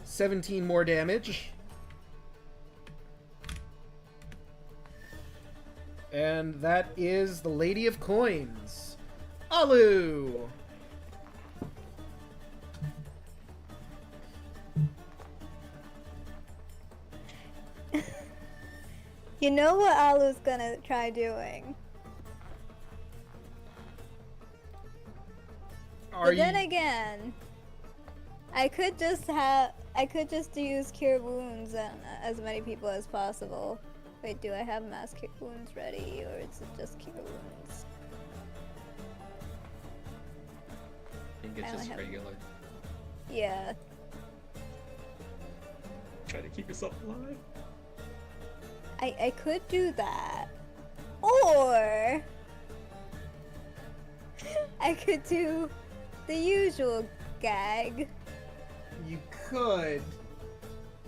$17 more damage. And that is the Lady of Coins. Alu! You know what Alu's gonna try doing. But then again, I could just use cure wounds on as many people as possible. Wait, do I have mass cure wounds ready, or is it just cure wounds? I think it's I only just have- regular. Yeah. Try to keep yourself alive. I could do that. Or I could do the usual gag. You could.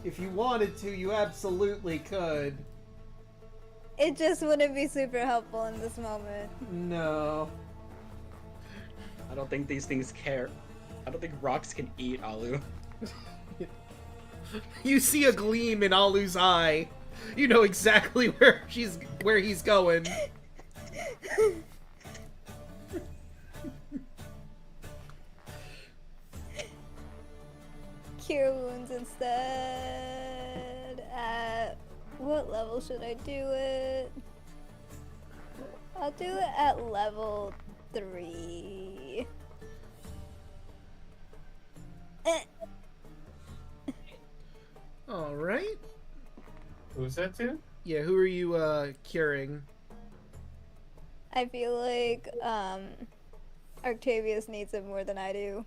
If you wanted to, you absolutely could. It just wouldn't be super helpful in this moment. No. I don't think these things care. I don't think rocks can eat Alu. You see a gleam in Alu's eye. You know exactly where he's going. Cure wounds instead. At what level should I do it? I'll do it at level 3. All right. Who's that to? Yeah, who are you curing? I feel like Octavius needs it more than I do.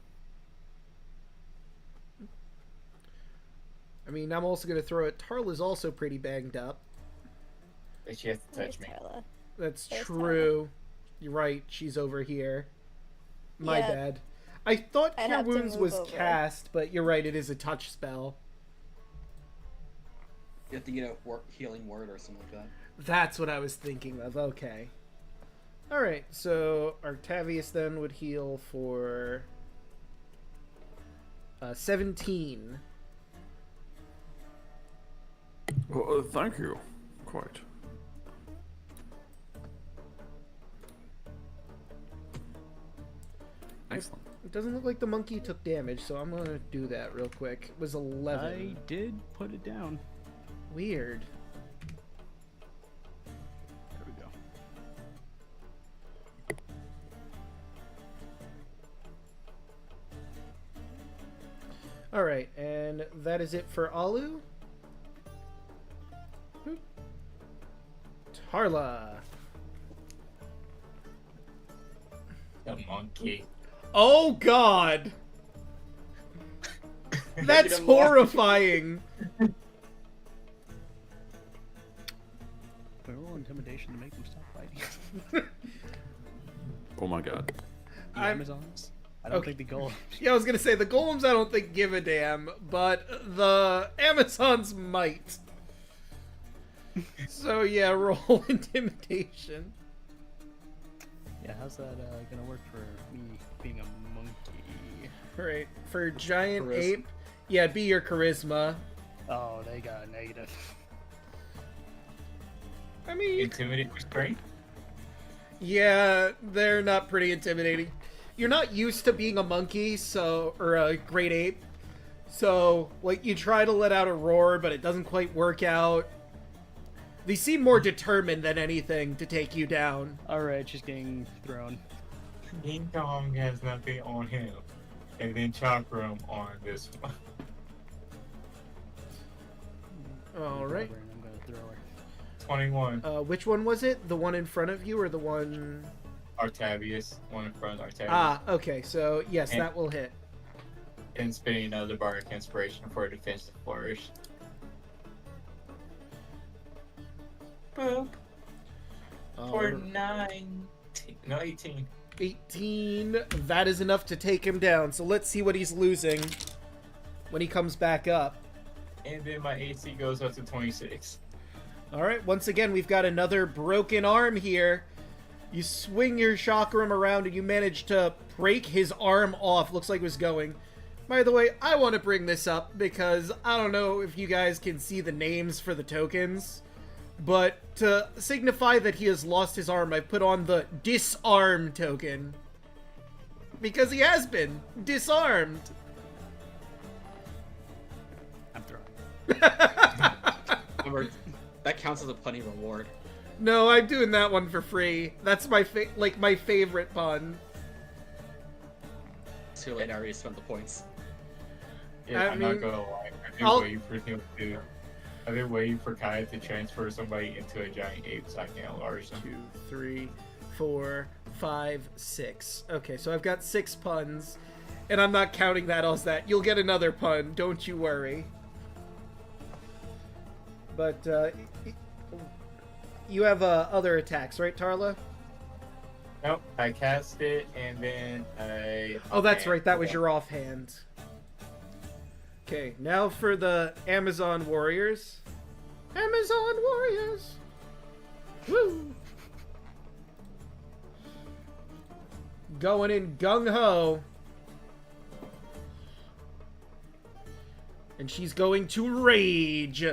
I mean, I'm also gonna throw it. Tarla's also pretty banged up. But she has to touch me. Where's Tarla? That's There's true. You're right. She's over here. My Yeah. bad. I thought I'd Cure have to Wounds move was over. cast, but you're right. It is a touch spell. You have to get a healing word or something like that. That's what I was thinking of. Okay. Alright, so Octavius then would heal for 17. Well, thank you. Quite. Excellent. It doesn't look like the monkey took damage, so I'm gonna do that real quick. It was 11. I did put it down. Weird. There we go. Alright, and that is it for Alu. Boop. Tarla. The monkey. Oh god! That's Get him off. horrifying! Can I roll intimidation to make them stop fighting? Oh my god. The I'm- Amazons? I don't Okay. think the goal. Yeah, I was gonna say, the golems I don't think give a damn, but the Amazons might. So yeah, roll intimidation. Yeah, how's that gonna work for me being a monkey? Right, for giant Charisma. ape, yeah, it'd be your charisma. Oh, they got a negative. I mean, Intimidate restraint? yeah, they're not pretty intimidating. You're not used to being a monkey, so, or a great ape, so, like, you try to let out a roar, but it doesn't quite work out. They seem more determined than anything to take you down. Alright, she's getting thrown. King Kong has nothing on him. And then Chakram on this one. All right. I'm gonna throw her. 21. Which one was it? The one in front of you, or the one? Artavius. One in front of Artavius. Ah, okay. So yes, And- that will hit. And spinning another bardic inspiration for a defensive flourish. Boop. For 9. No, 18. 18. That is enough to take him down. So let's see what he's losing when he comes back up. And then my AC goes up to 26. All right. Once again, we've got another broken arm here. You swing your chakram around and you manage to break his arm off. Looks like it was going. By the way, I want to bring this up because I don't know if you guys can see the names for the tokens, but to signify that he has lost his arm, I put on the disarm token. Because he has been disarmed. I'm throwing. Remember, that counts as a plenty reward. No, I'm doing that one for free. That's my my favorite pun. It's too late, I already spent the points. Yeah, I I'm mean, not gonna lie. I'll- I've been waiting for Kai to transfer somebody into a giant ape so I can enlarge them. 2, 3, 4, 5, 6. Okay, so I've got 6 puns, and I'm not counting that as that. You'll get another pun, don't you worry. But you have other attacks, right, Tarla? Nope, I cast it and then I. Oh, that's right. That was your offhand. Okay, now for the Amazon Warriors. Amazon Warriors! Woo! Going in gung-ho. And she's going to rage.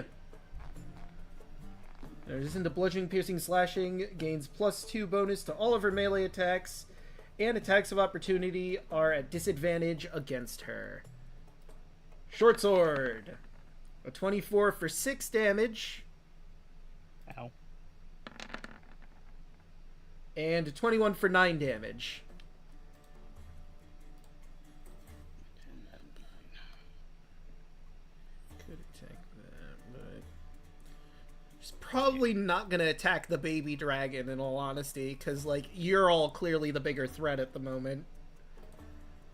Resistant to bludgeoning, piercing, slashing, gains +2 bonus to all of her melee attacks, and attacks of opportunity are at disadvantage against her. Short sword. A 24 for 6 damage, Ow. and a 21 for 9 damage. Could attack that, but she's probably not gonna attack the baby dragon, in all honesty, because, like, you're all clearly the bigger threat at the moment.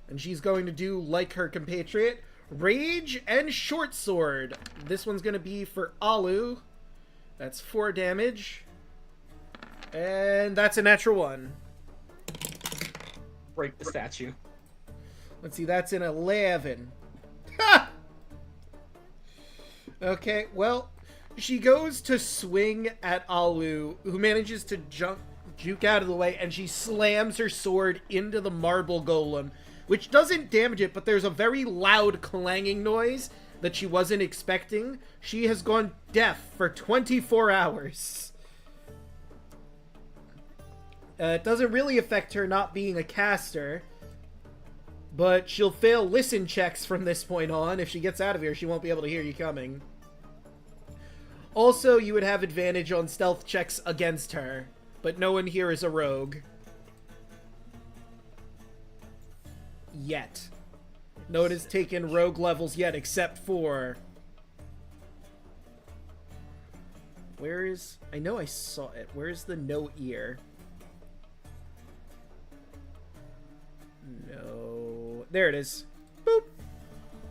And she's going to do, like her compatriot, Rage and Short Sword. This one's going to be for Alu. That's 4 damage. And that's a natural 1. Break the statue. Let's see, that's an 11. Ha! Okay, well, She goes to swing at Alu, who manages to juke out of the way, and she slams her sword into the marble golem, which doesn't damage it, but there's a very loud clanging noise that she wasn't expecting. She has gone deaf for 24 hours. It doesn't really affect her not being a caster, but she'll fail listen checks from this point on. If she gets out of here, she won't be able to hear you coming. Also, you would have advantage on stealth checks against her, but no one here is a rogue. Yet. No one has taken rogue levels yet, except for... Where is... I know I saw it. Where's the no ear? No... There it is. Boop!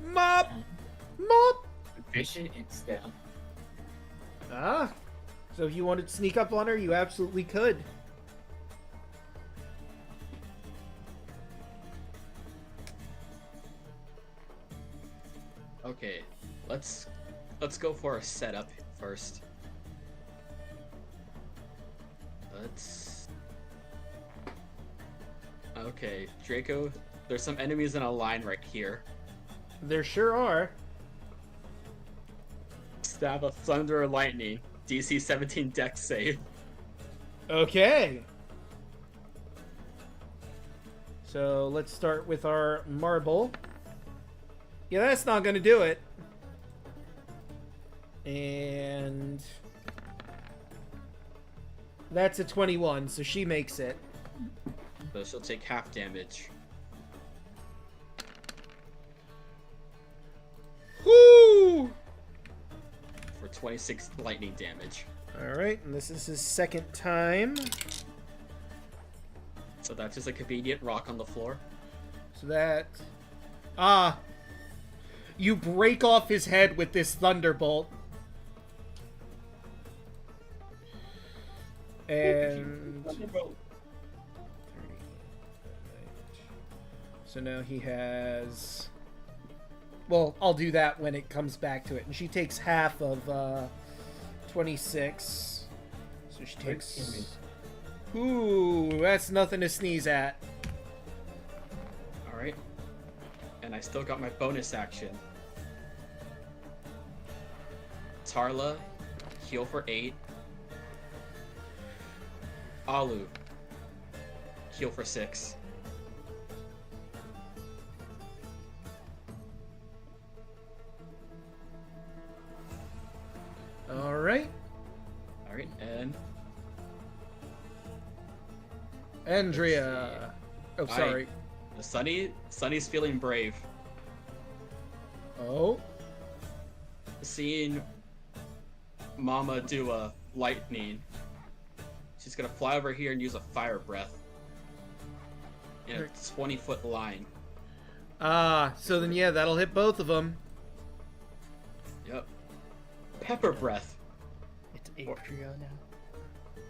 Mop! Mop! Vision and stealth. Ah. So if you wanted to sneak up on her, you absolutely could. Okay, let's go for a setup first. Okay, Draco, there's some enemies in a line right here. There sure are. Stab of Thunder or Lightning. DC 17 Dex save. Okay. So let's start with our marble. Yeah, that's not gonna do it. And that's a 21, so she makes it. So she'll take half damage. Whoo! For 26 lightning damage. Alright, and this is his second time. So that's just a convenient rock on the floor. So that... Ah! You break off his head with this thunderbolt. And... So now he has... Well, I'll do that when it comes back to it. And she takes half of 26. So she takes... Ooh, that's nothing to sneeze at. Alright. And I still got my bonus action. Tarla, heal for 8. Alu, heal for 6. Alright. Alright, and... Andrea. Oh, sorry. Sunny's feeling brave. Oh. Seeing Mama do a lightning, she's gonna fly over here and use a fire breath in a 20-foot line. Ah, so then yeah, that'll hit both of them. Yep. Pepper breath. It's Atrio now.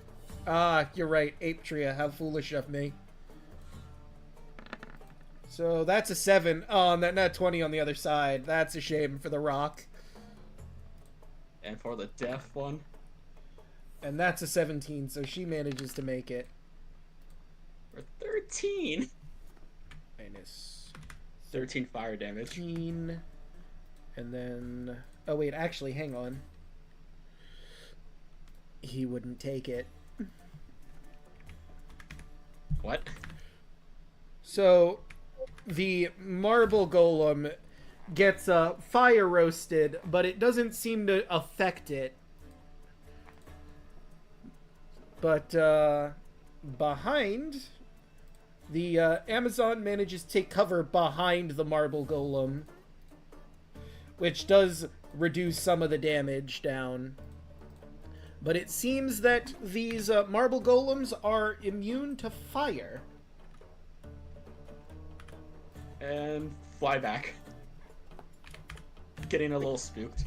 Ah, you're right, Apetria. How foolish of me. So that's a 7. Oh, not 20 on the other side. That's a shame for the rock. And for the deaf one. And that's a 17, so she manages to make it. For 13. Minus 13 fire damage. 13. And then... Oh, wait, actually, hang on. He wouldn't take it. What? So, the marble golem gets fire roasted, but it doesn't seem to affect it. But behind, the Amazon manages to take cover behind the marble golem, which does reduce some of the damage down. But it seems that these marble golems are immune to fire. And fly back. Getting a little spooked.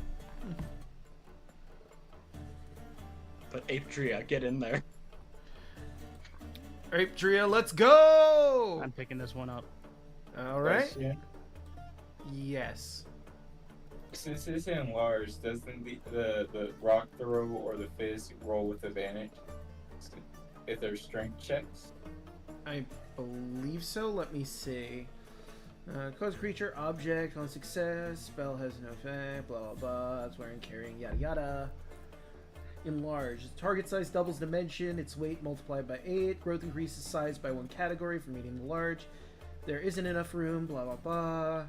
But Apetria, get in there. Apetria, let's go! I'm picking this one up. All right. Yeah. Yes. Since it's enlarged, doesn't the rock throw or the fist roll with advantage if there's strength checks? I believe so. Let me see. Cause creature, object, on success, spell has no effect, blah blah blah, it's wearing, carrying, yada yada. Enlarged. Target size doubles dimension, its weight multiplied by 8, growth increases size by 1 category from medium to large. There isn't enough room, blah blah blah.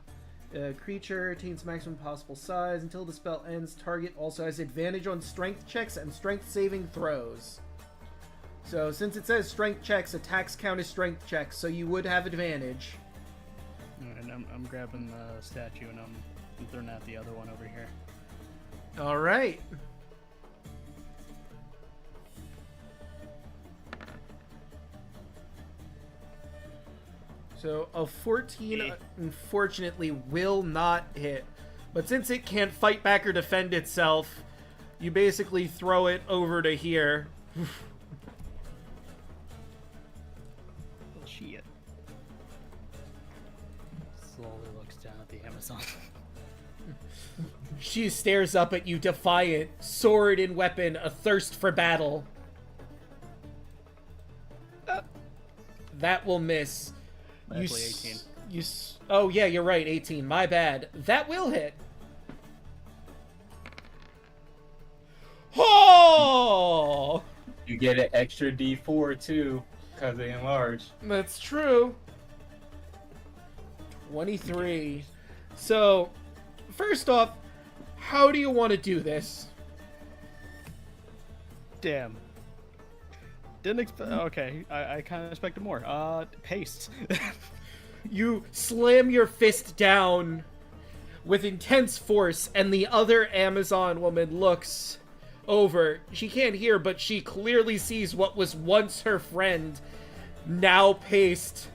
Creature attains maximum possible size. Until the spell ends, target also has advantage on strength checks and strength saving throws. So since it says strength checks, attacks count as strength checks, so you would have advantage. And I'm grabbing the statue and I'm throwing out the other one over here. All right. So a 14 unfortunately will not hit. But since it can't fight back or defend itself, you basically throw it over to here. Shit. Slowly looks down at the Amazon. She stares up at you defiant, sword in weapon, athirst for battle. That will miss. Actually, 18. Oh yeah, you're right, 18. My bad. That will hit. Oh! You get an extra D4 too, because they enlarge. That's true. 23. So, first off, how do you want to do this? Damn. Didn't expect. Okay, I kind of expected more. Haste. You slam your fist down with intense force, and the other Amazon woman looks over. She can't hear, but she clearly sees what was once her friend, now paced.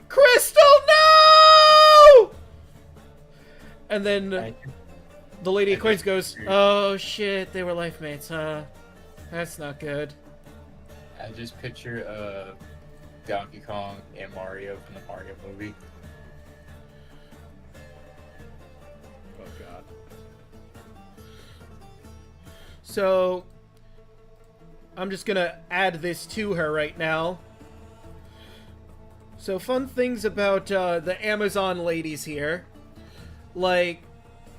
Crystal, no! And then the Lady of Coins goes, oh shit, they were life mates, huh? That's not good. I just picture Donkey Kong and Mario from the Mario movie. Oh god. So, I'm just gonna add this to her right now. So, fun things about the Amazon ladies here. Like,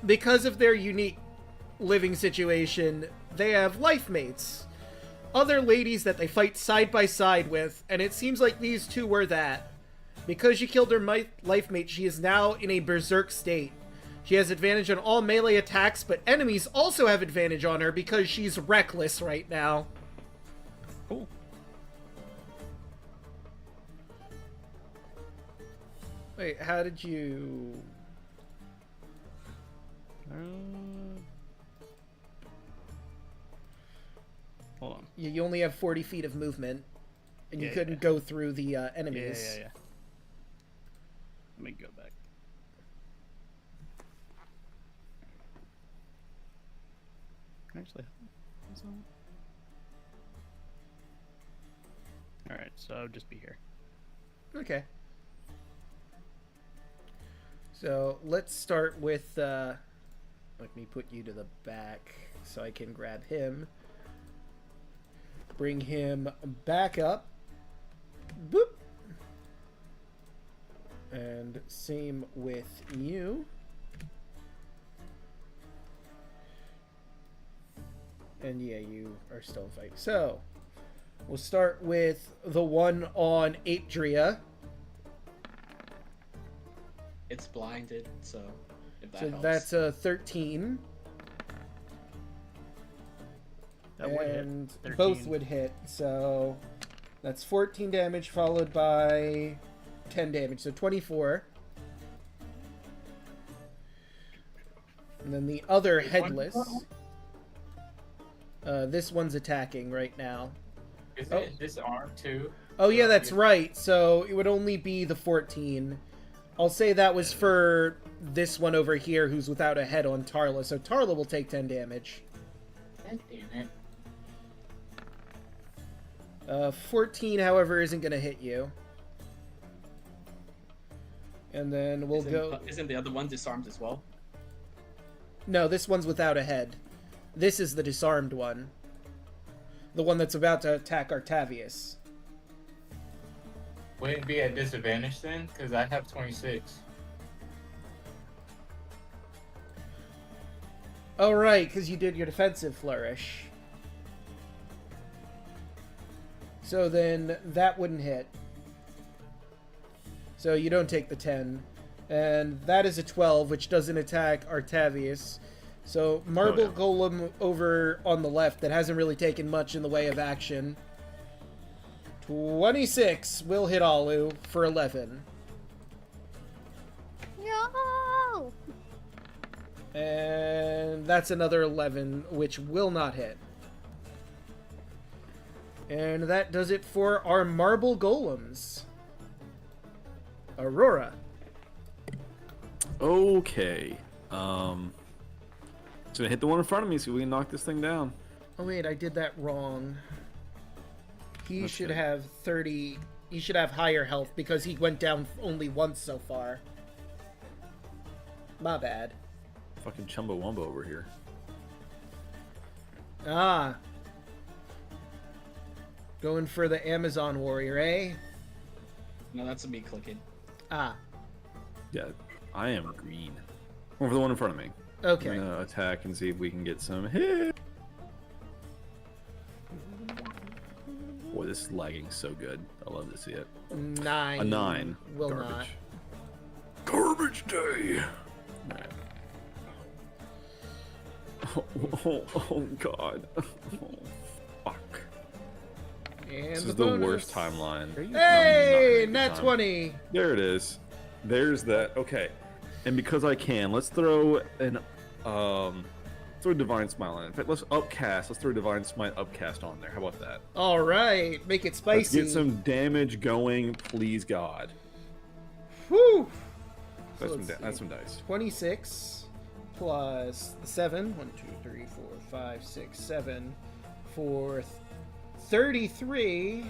because of their unique living situation, they have life mates. Other ladies that they fight side by side with, and it seems like these two were that. Because she killed her life mate, she is now in a berserk state. She has advantage on all melee attacks, but enemies also have advantage on her because she's reckless right now. Cool. Wait, how did you... Hold on. You only have 40 feet of movement, and you Yeah, couldn't yeah. go through the enemies. Yeah. Let me go back. Actually, alright, so just be here. Okay. So let's start with, let me put you to the back so I can grab him. Bring him back up. Boop. And same with you. And yeah, you are still in fight. So, we'll start with the one on Apedria. It's blinded, so if that So helps. that's a 13. That would hit. And 13. both would hit. So that's 14 damage followed by 10 damage. So 24. And then the other headless. This one's attacking right now. Is Oh. it disarmed too? Oh yeah, that's right. So it would only be the 14. I'll say that was for this one over here who's without a head on Tarla. So Tarla will take 10 damage. God damn it. 14, however, isn't going to hit you. And then we'll go... Isn't the other one disarmed as well? No, this one's without a head. This is the disarmed one. The one that's about to attack Artavius. Wouldn't it be at disadvantage then? Because I have 26. Oh, right, because you did your defensive flourish. So then that wouldn't hit. So you don't take the 10. And that is a 12, which doesn't attack Artavius. So Marble Golem over on the left that hasn't really taken much in the way of action. 26 will hit Alu for 11. No! And that's another 11, which will not hit. And that does it for our Marble Golems. Aurora. Okay. Just gonna hit the one in front of me so we can knock this thing down. Oh wait, I did that wrong. He That's should good. have 30... He should have higher health because he went down only once so far. My bad. Fucking Chumbawamba over here. Ah. Going for the Amazon warrior, eh? No, that's me clicking. Ah. Yeah, I am green. Over the one in front of me. Okay. I'm gonna attack and see if we can get some hit. Boy, this is lagging so good. I love to see it. 9. A 9. Will Garbage. not. Garbage day. Alright. Oh, God. Oh, fuck. And This the is the bonus. worst timeline. Hey, Not nat time. 20. There it is. There's that. Okay. And because I can, let's throw an throw a Divine Smile in. In fact, let's upcast. Let's throw Divine Smite upcast on there. How about that? All right, make it Let's spicy. get some damage going, please God. Whew. That's, let's that's see. some dice. 26 plus the 7. 1, 2, 3, 4, 5, 6, 7. For 33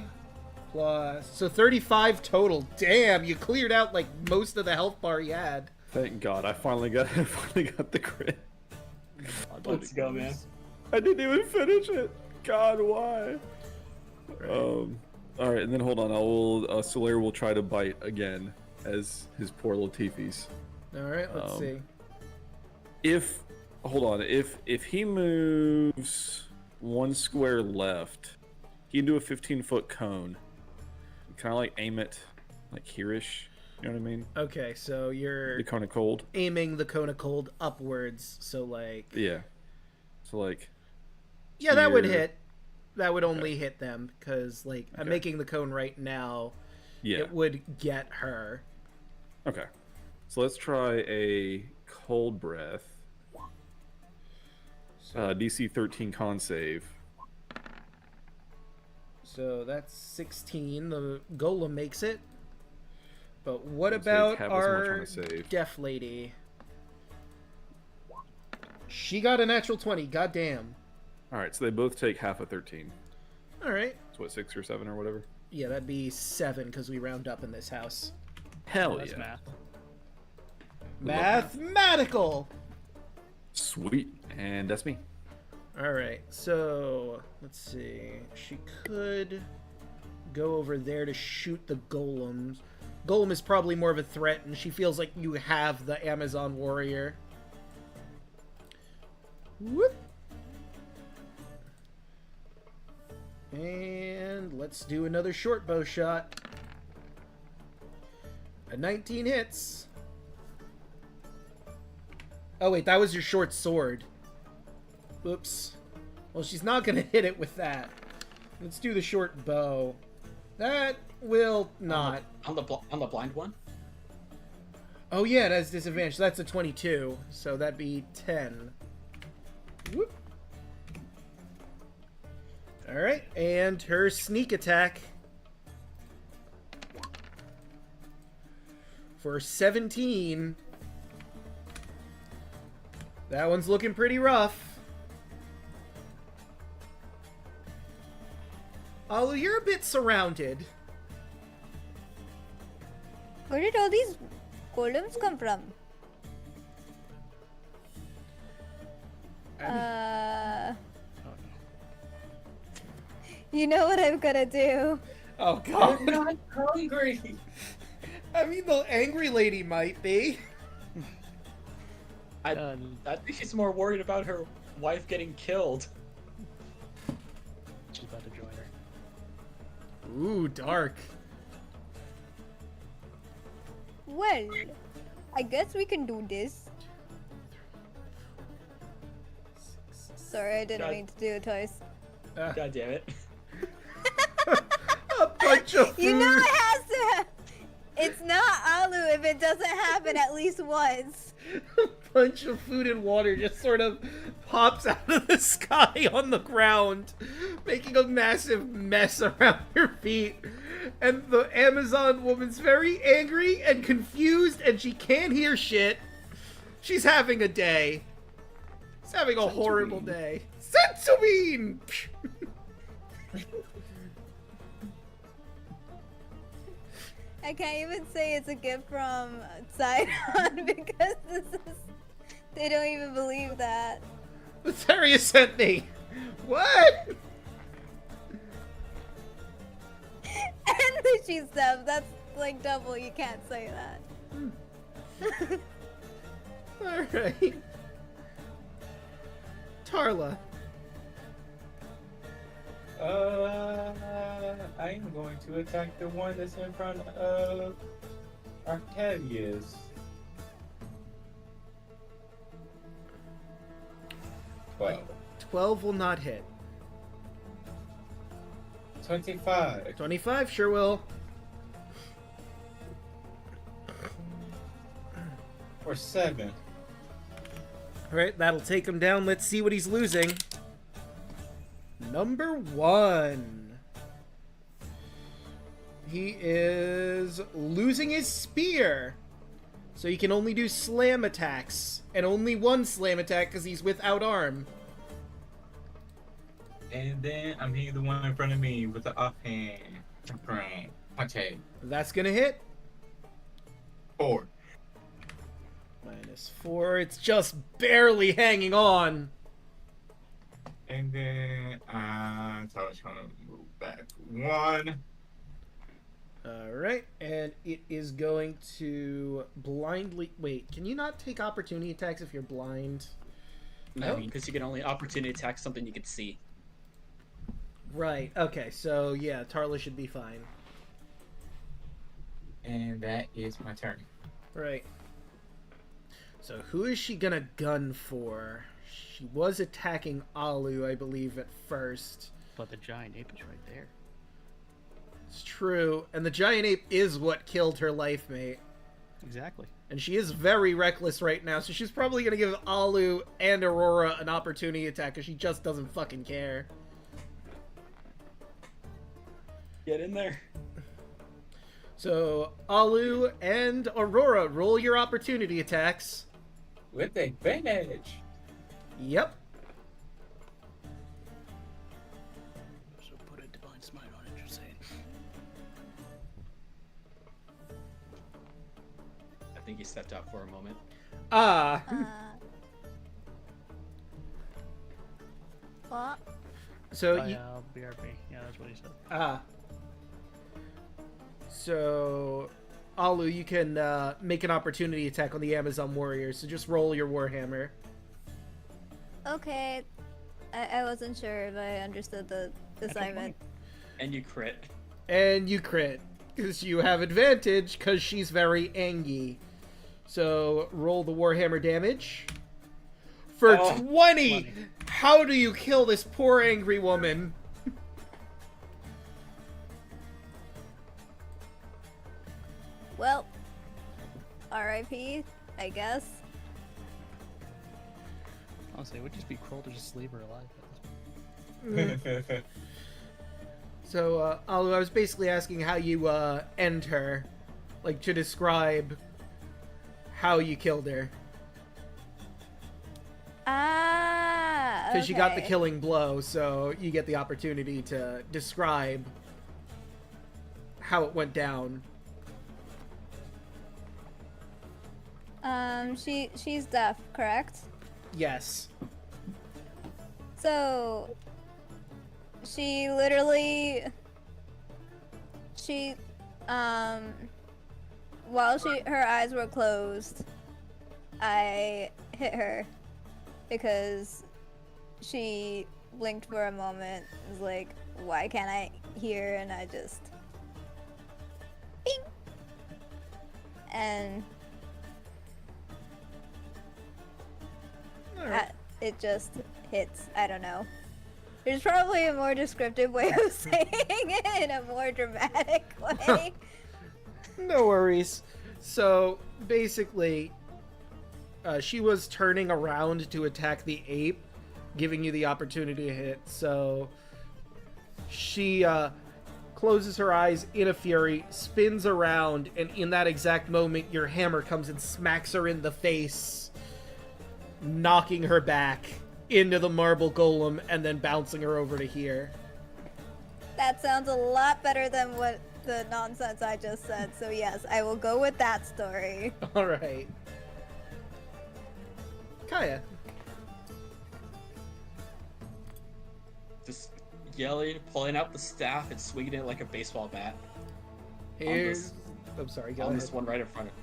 plus... So 35 total. Damn, you cleared out like most of the health bar you had. Thank God, I finally got the crit. Let's go, man. I didn't even finish it. God, why? All right, and then hold on. Solaire will try to bite again as his poor little teefies. All right, let's see. If he moves one square left, he can do a 15-foot cone. Kind of like aim it like here-ish. You know what I mean? Okay, so you're The cone of cold. aiming the cone of cold upwards. So like, Yeah. So like. yeah, that would here. hit. That would only hit them because like I'm Okay. making the cone right now. Yeah. It would get her. Okay. So let's try a cold breath. DC 13 con save. So that's 16. The golem makes it. But what Looks about like half as much on our a save. deaf lady? She got a natural 20. Goddamn. All right, so they both take half of 13. All right. So what, 6 or 7 or whatever? Yeah, that'd be 7 because we round up in this house. Hell That's yeah. math. Mathematical. Sweet. And that's me. All right. So let's see. She could go over there to shoot the golems. Golem is probably more of a threat, and she feels like you have the Amazon warrior. Whoop. And let's do another short bow shot. A 19 hits. Oh wait, that was your short sword. Oops. Well, she's not gonna hit it with that. Let's do the short bow. That will not. On the blind one? Oh yeah, it has disadvantage. So that's a 22. So that'd be 10. Whoop. Alright, and her sneak attack. For 17. That one's looking pretty rough. Although you're a bit surrounded. Where did all these golems come from? Oh, no. You know what I'm gonna do. Oh I'm god. not hungry. I mean, the angry lady might be. I think she's more worried about her wife getting killed. She's about to join her. Ooh, dark. Well, I guess we can do this. Sorry, I didn't God. mean to do it twice. God damn it. A bunch of food. You know it has to. It's not Alu if it doesn't happen at least once. A bunch of food and water just sort of pops out of the sky on the ground, making a massive mess around your feet. And the Amazon woman's very angry and confused, and she can't hear shit. She's having a day. She's having a horrible day. Sensubin! I can't even say it's a gift from Sidon because they don't even believe that. Lotharia sent me. What? And the cheese stuff, that's like double, you can't say that. Alright. Tarla. I'm going to attack the one that's in front of Arcadius. Well, 12 will not hit. 25. 25 sure will. Or 7. Alright, that'll take him down. Let's see what he's losing. Number 1. He is losing his spear. So he can only do slam attacks. And only one slam attack because he's without arm. And then I'm hitting the one in front of me with the offhand. Punch head. That's gonna hit. 4. -4. It's just barely hanging on. And then so I was gonna move back 1. Alright, and it is going to blindly... Wait, can you not take opportunity attacks if you're blind? No, because you can only opportunity attack something you can see. Right, okay, so yeah, Tarla should be fine. And that is my turn. Right. So who is she gonna gun for? She was attacking Alu, I believe, at first. But the giant ape is right there. It's true, and the giant ape is what killed her life mate. Exactly. And she is very reckless right now, so she's probably gonna give Alu and Aurora an opportunity attack because she just doesn't fucking care. Get in there. So, Alu and Aurora, roll your opportunity attacks. With advantage. Yep. So put a divine smite on it, you're saying. I think he stepped out for a moment. Ah. What? So, Oh, you, yeah, BRB. Yeah, that's what he said. ah. So, Alu, you can make an opportunity attack on the Amazon warriors. So just roll your warhammer. Okay. I wasn't sure if I understood the assignment. And you crit. And you crit. Because you have advantage, because she's very angry. So, roll the warhammer damage. For 20! How do you kill this poor angry woman? Well, RIP, I guess. Honestly, it would just be cruel to just leave her alive at this point. So, Alu, I was basically asking how you end her. Like, to describe how you killed her. Ah, Because you got the okay. killing blow, so you get the opportunity to describe how it went down. She's deaf, correct? Yes. So she literally while her eyes were closed, I hit her because she blinked for a moment. It was like, why can't I hear? And I just bing, and it just hits. I don't know. There's probably a more descriptive way of saying it in a more dramatic way. No worries. So basically, she was turning around to attack the ape, giving you the opportunity to hit. So she closes her eyes in a fury, spins around, and in that exact moment, your hammer comes and smacks her in the face, knocking her back into the marble golem and then bouncing her over to here. That sounds a lot better than what the nonsense I just said. So yes, I will go with that story. All right. Kaya. Just yelling, pulling out the staff, and swinging it like a baseball bat. Here's... I'm sorry, go On ahead. this one right in front of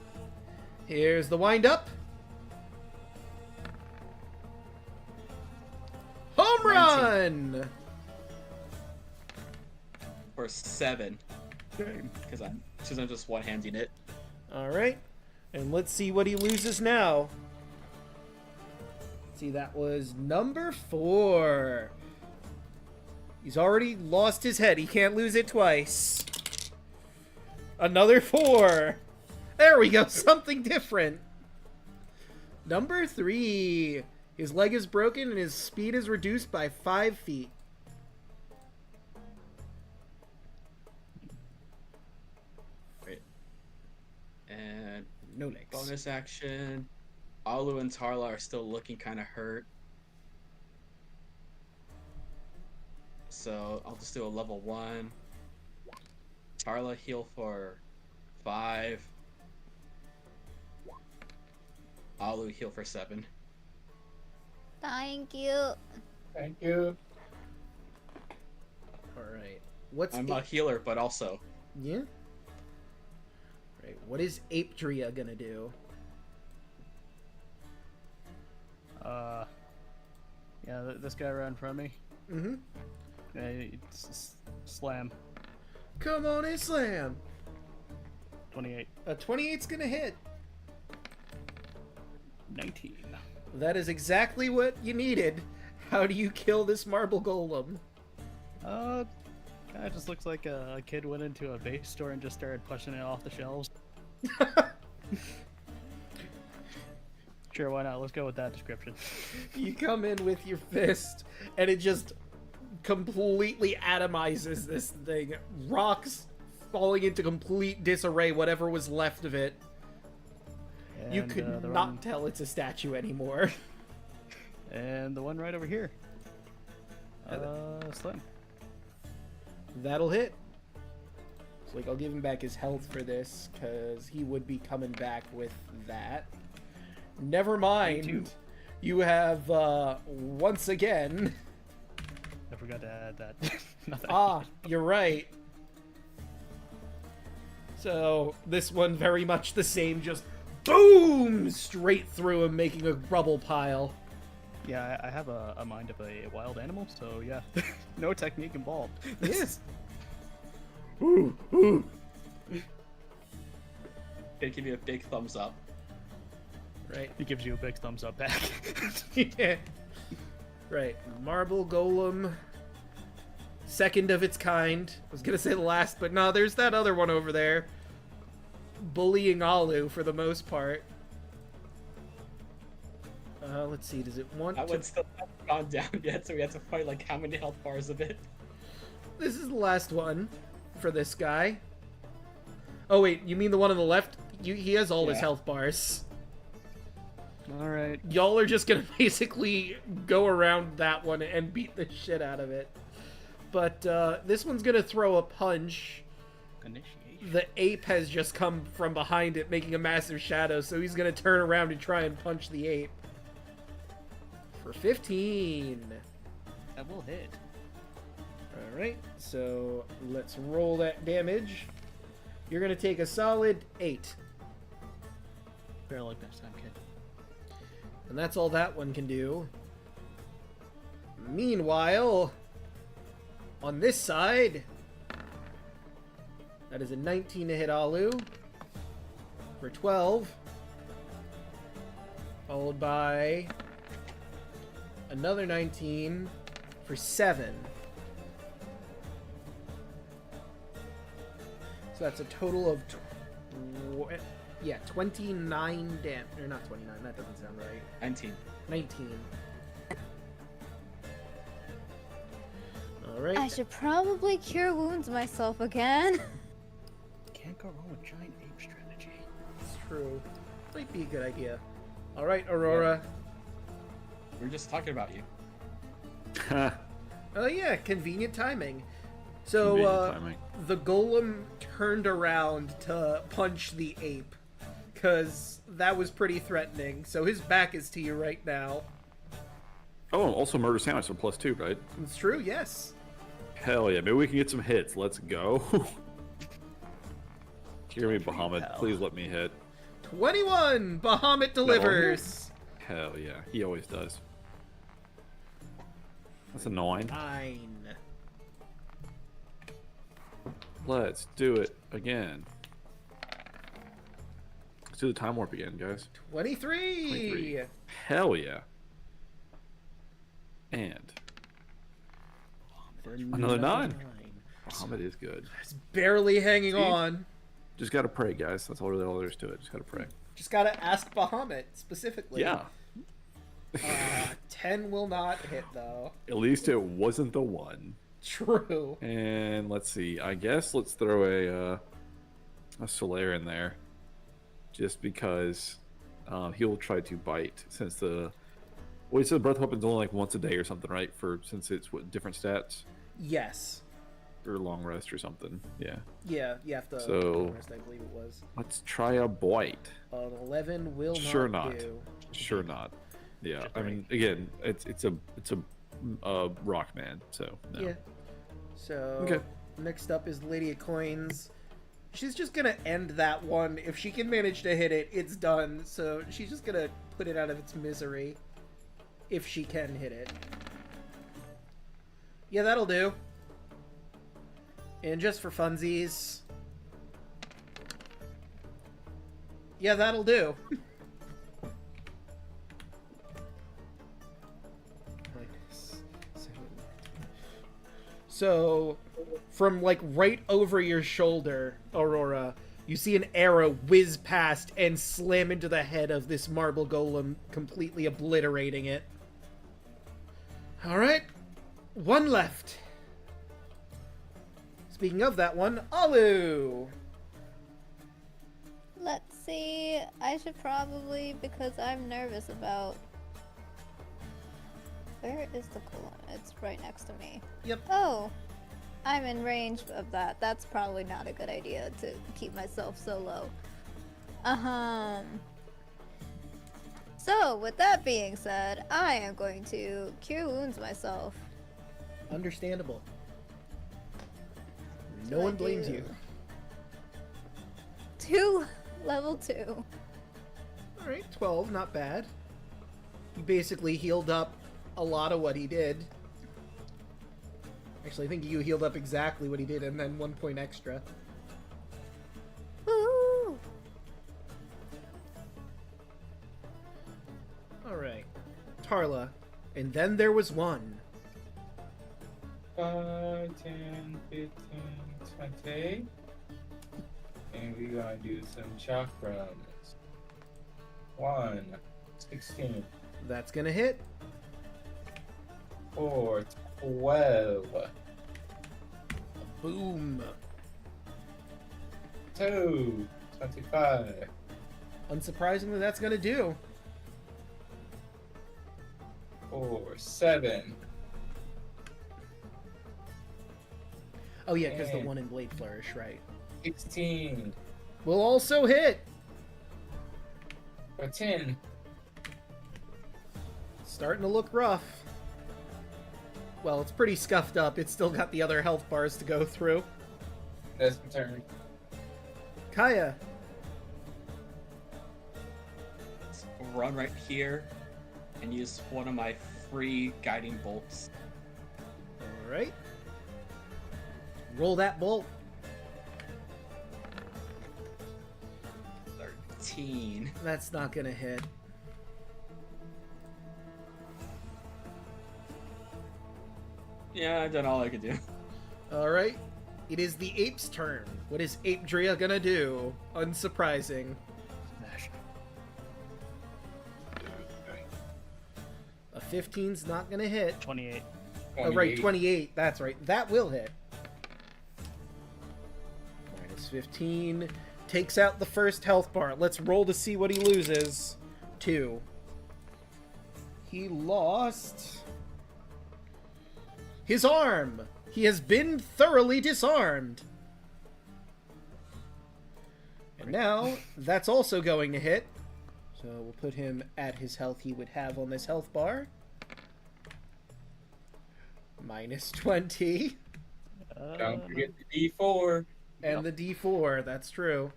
Here's the wind up. Home 19. run! for 7. Because I'm just one-handing it. All right. And let's see what he loses now. See, that was number 4. He's already lost his head. He can't lose it twice. Another 4. There we go. Something different. Number 3. His leg is broken and his speed is reduced by 5 feet. Right. And No legs. bonus action. Alu and Tarla are still looking kind of hurt. So I'll just do a level 1. Tarla heal for 5. Alu heal for 7. Thank you. Thank you. All right. What's I'm a healer, but also Yeah. Right. What is Apedria gonna do? Yeah, this guy right in front of me. Mm-hmm. Yeah, slam. Come on and slam. 28. A 28's gonna hit. 19. That is exactly what you needed. How do you kill this marble golem? Kind of just looks like a kid went into a base store and just started pushing it off the shelves. Sure, why not? Let's go with that description. You come in with your fist, and it just completely atomizes this thing. Rocks falling into complete disarray, whatever was left of it. You And, could the not one- tell it's a statue anymore. And the one right over here. Slim. That'll hit. So, like, I'll give him back his health for this, because he would be coming back with that. Never mind. 22. You have, once again... I forgot to add that. Nothing. Ah, you're right. So, this one very much the same, just boom! Straight through him, making a rubble pile. Yeah, I have a mind of a wild animal, so yeah. No technique involved. Yes. Ooh, ooh. they give you a big thumbs up. Right. He gives you a big thumbs up back. Yeah. Right. Marble Golem. Second of its kind. I was gonna say the last, but no, there's that other one over there. Bullying Alu for the most part. Let's see, does it want That to... one still hasn't gone down yet, so we have to fight like how many health bars of it? This is the last one for this guy. Oh wait, you mean the one on the left? He has all his Yeah. health bars. Alright. Y'all are just gonna basically go around that one and beat the shit out of it. But this one's gonna throw a punch. Initiation. The ape has just come from behind it, making a massive shadow, so he's gonna turn around and try and punch the ape. For 15. That will hit. Alright, so let's roll that damage. You're gonna take a solid 8. Better luck next time, kid. And that's all that one can do. Meanwhile, on this side, that is a 19 to hit Alu for 12. Followed by another 19 for 7. So that's a total of 29 damage. Or not 29, that doesn't sound right. 19. 19. Alright. I should probably cure wounds myself again. Can't go wrong with giant ape strategy. It's true. Might be a good idea. Alright, Aurora. We were just talking about you. Oh yeah, convenient timing. So, Convenient timing. the golem turned around to punch the ape. Because that was pretty threatening. So his back is to you right now. Oh, also murder sandwich for +2, right? It's true, yes. Hell yeah, maybe we can get some hits. Let's go. Hear me, Bahamut. pal. Please let me hit. 21! Bahamut delivers! Hell yeah, he always does. That's annoying. 9. Let's do it again. Let's do the time warp again, guys. 23! 23. Hell yeah. And another 9. Bahamut is good. It's barely hanging See? on. Just gotta pray, guys. That's all there is to it. Just gotta pray. Just gotta ask Bahamut specifically. Yeah. 10 will not hit, though. At least it wasn't the one. True. And let's see. I guess let's throw a Solaire in there, just because he'll try to bite. Since the you said breath weapon's only like once a day or something, right? Since it's what different stats Yes. or long rest or something. Yeah. Yeah, you have to. So- rest, I believe it was. Let's try a bite. An 11 will Sure not not. do. Sure not. Yeah. I mean, again, it's a rock man. So no. Yeah. So Okay. next up is Lady of Coins. She's just gonna end that one. If she can manage to hit it, it's done. So she's just gonna put it out of its misery. If she can hit it. Yeah, that'll do. And just for funsies. Yeah, that'll do. So, from like right over your shoulder, Aurora, you see an arrow whiz past and slam into the head of this marble golem, completely obliterating it. Alright, one left. Speaking of that one, Alu! Let's see. I should probably, because I'm nervous about. Where is the golem? It's right next to me. Yep. Oh, I'm in range of that. That's probably not a good idea to keep myself so low. So, with that being said, I am going to cure wounds myself. Understandable. No So I one blames do. you. Level 2. Alright, 12, not bad. He basically healed up a lot of what he did. Actually, I think you healed up exactly what he did and then 1 point extra. Woo! Alright. Tarla. And then there was one. 5, 10, 15, 20. And we're gonna do some chakrams. 1, 16. That's gonna hit. 4, 12. Boom. 2, 25. Unsurprisingly, that's gonna do. 4, 7. Oh yeah, because the And- one in Blade Flourish, right. 16. Will also hit. For 10. Starting to look rough. Well, it's pretty scuffed up. It's still got the other health bars to go through. That's my turn. Kaya. Let's run right here and use one of my free guiding bolts. Alright. Roll that bolt. 13. That's not gonna hit. Yeah, I've done all I could do. Alright. It is the ape's turn. What is Ape Drea gonna do? Unsurprising. Smash. A 15's not gonna hit. 28. Oh, right, 28. That's right. That will hit. Minus 15. Takes out the first health bar. Let's roll to see what he loses. 2. He lost his arm. He has been thoroughly disarmed. And now, that's also going to hit. So we'll put him at his health he would have on this health bar. Minus 20. Don't forget the D4. And the D4, that's true.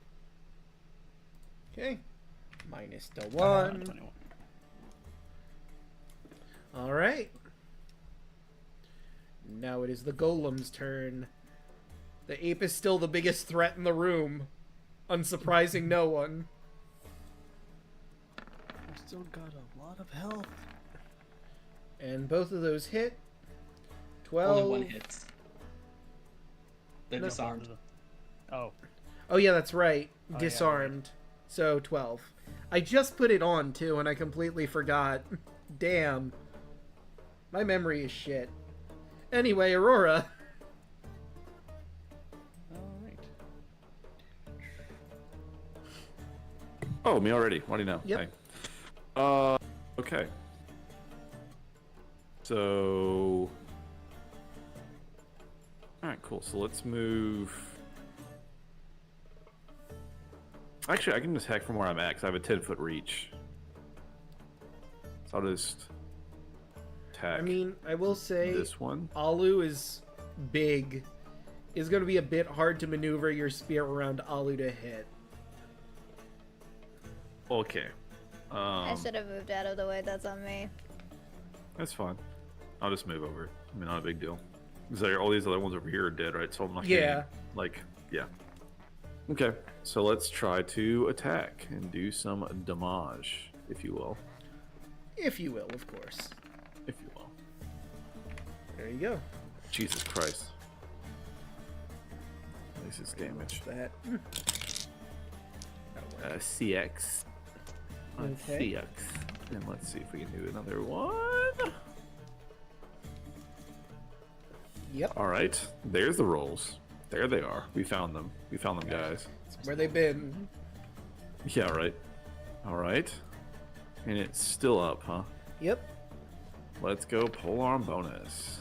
Okay. Minus the 1. 21. Alright. Now it is the golem's turn. The ape is still the biggest threat in the room. Unsurprising no one. I've still got a lot of health. And both of those hit. 12. Only one hits. They're No. disarmed. Oh, Oh yeah, that's right. yeah, Disarmed. So 12. I just put it on too and I completely forgot. Damn. My memory is shit. Anyway, Aurora. alright. Oh, me already. What do you know? Yep. Hey. Okay. So. Alright, cool. So let's move. Actually, I can just hack from where I'm at because I have a 10-foot reach. So I'll just attack I mean, I will say this one. Alu is big. It's going to be a bit hard to maneuver your spear around Alu to hit. Okay. I should have moved out of the way. That's on me. That's fine. I'll just move over. I mean, not a big deal. Because all these other ones over here are dead, right? So I'm not Yeah. getting, like, yeah. Okay, so let's try to attack and do some damage, if you will. If you will, of course. If you will. There you go. Jesus Christ. This is damage. That. CX. Okay. CX. And let's see if we can do another one. Yep. Alright, there's the rolls. There they are. We found them. We found them, guys. Where they've been. Yeah, right. Alright. And it's still up, huh? Yep. Let's go polearm bonus.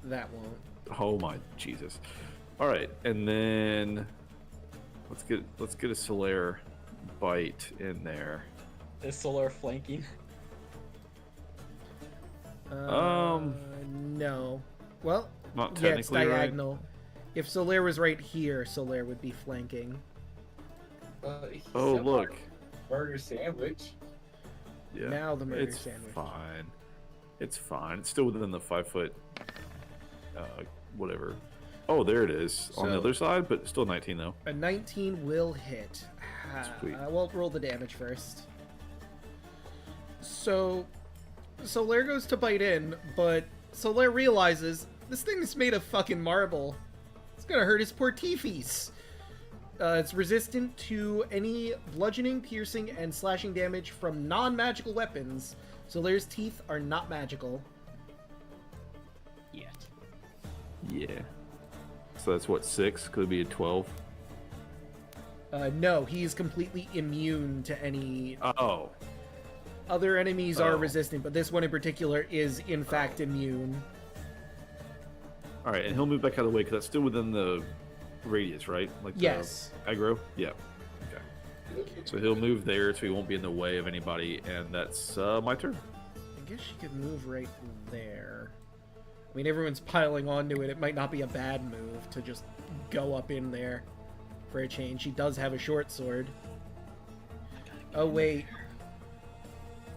That won't. Oh my Jesus. Alright, and then let's get a Solaire bite in there. Is Solar flanking? No. Well, Not yeah, it's technically, right? diagonal. If Solaire was right here, Solaire would be flanking. He's Oh, still look. on burger sandwich. Yeah. Now the murder it's sandwich. fine. It's fine. It's still within the 5-foot whatever. Oh, there it is. On the So- other side, but still 19 though. A 19 will hit. Sweet. We'll roll the damage first. So, Solaire goes to bite in, but Solaire realizes this thing is made of fucking marble. It's gonna hurt his poor teethies. It's resistant to any bludgeoning, piercing, and slashing damage from non-magical weapons. Solaire's teeth are not magical. Yet. Yeah. So that's what, 6? Could it be a 12? No, he's completely immune to any... Oh. Other enemies are Oh. resistant, but this one in particular is in fact immune. Alright, and he'll move back out of the way because that's still within the radius, right? Like Yes. the aggro? Yeah. Okay. So he'll move there so he won't be in the way of anybody, and that's my turn. I guess she could move right there. I mean, everyone's piling onto it. It might not be a bad move to just go up in there for a change. She does have a short sword. Oh, wait.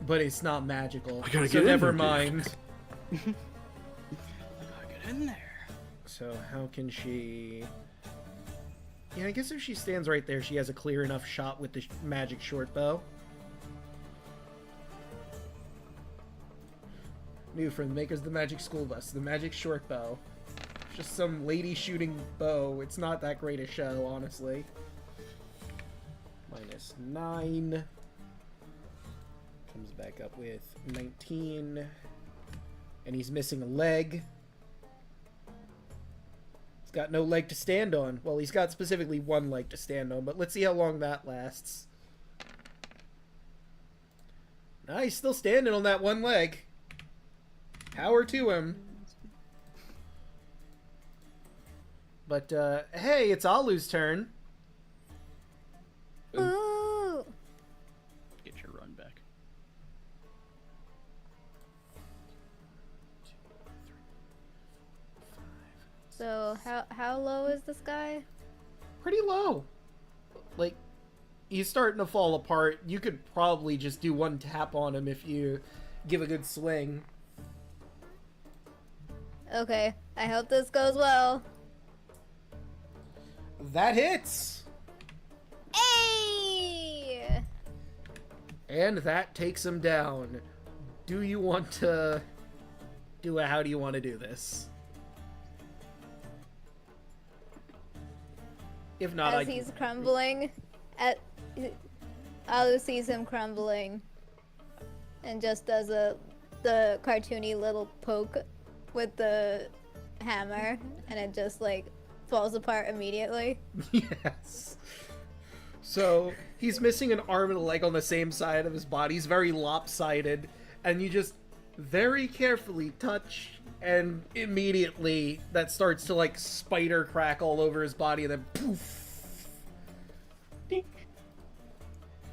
But it's not magical. I gotta So get in never there, dude. mind. I gotta get in there. So how can she... Yeah, I guess if she stands right there, she has a clear enough shot with the magic short bow. New from the makers of the Magic School Bus, the Magic Short Bow. Just some lady shooting bow. It's not that great a show, honestly. -9. Comes back up with 19. And he's missing a leg. He's got no leg to stand on. Well, he's got specifically one leg to stand on, but let's see how long that lasts. Nah, he's still standing on that one leg. Power to him. But, hey, it's Alu's turn. Ooh. Get your run back. So how low is this guy? Pretty low. Like, he's starting to fall apart. You could probably just do one tap on him if you give a good swing. Okay, I hope this goes well. That hits! Hey! And that takes him down. Do you want to do a how do you want to do this? If not, As he's crumbling, Alu sees him crumbling, and just does the cartoony little poke with the hammer, and it just like falls apart immediately. Yes. So he's missing an arm and a leg on the same side of his body. He's very lopsided, and you just very carefully touch, and immediately that starts to like spider crack all over his body, and then poof. Dink.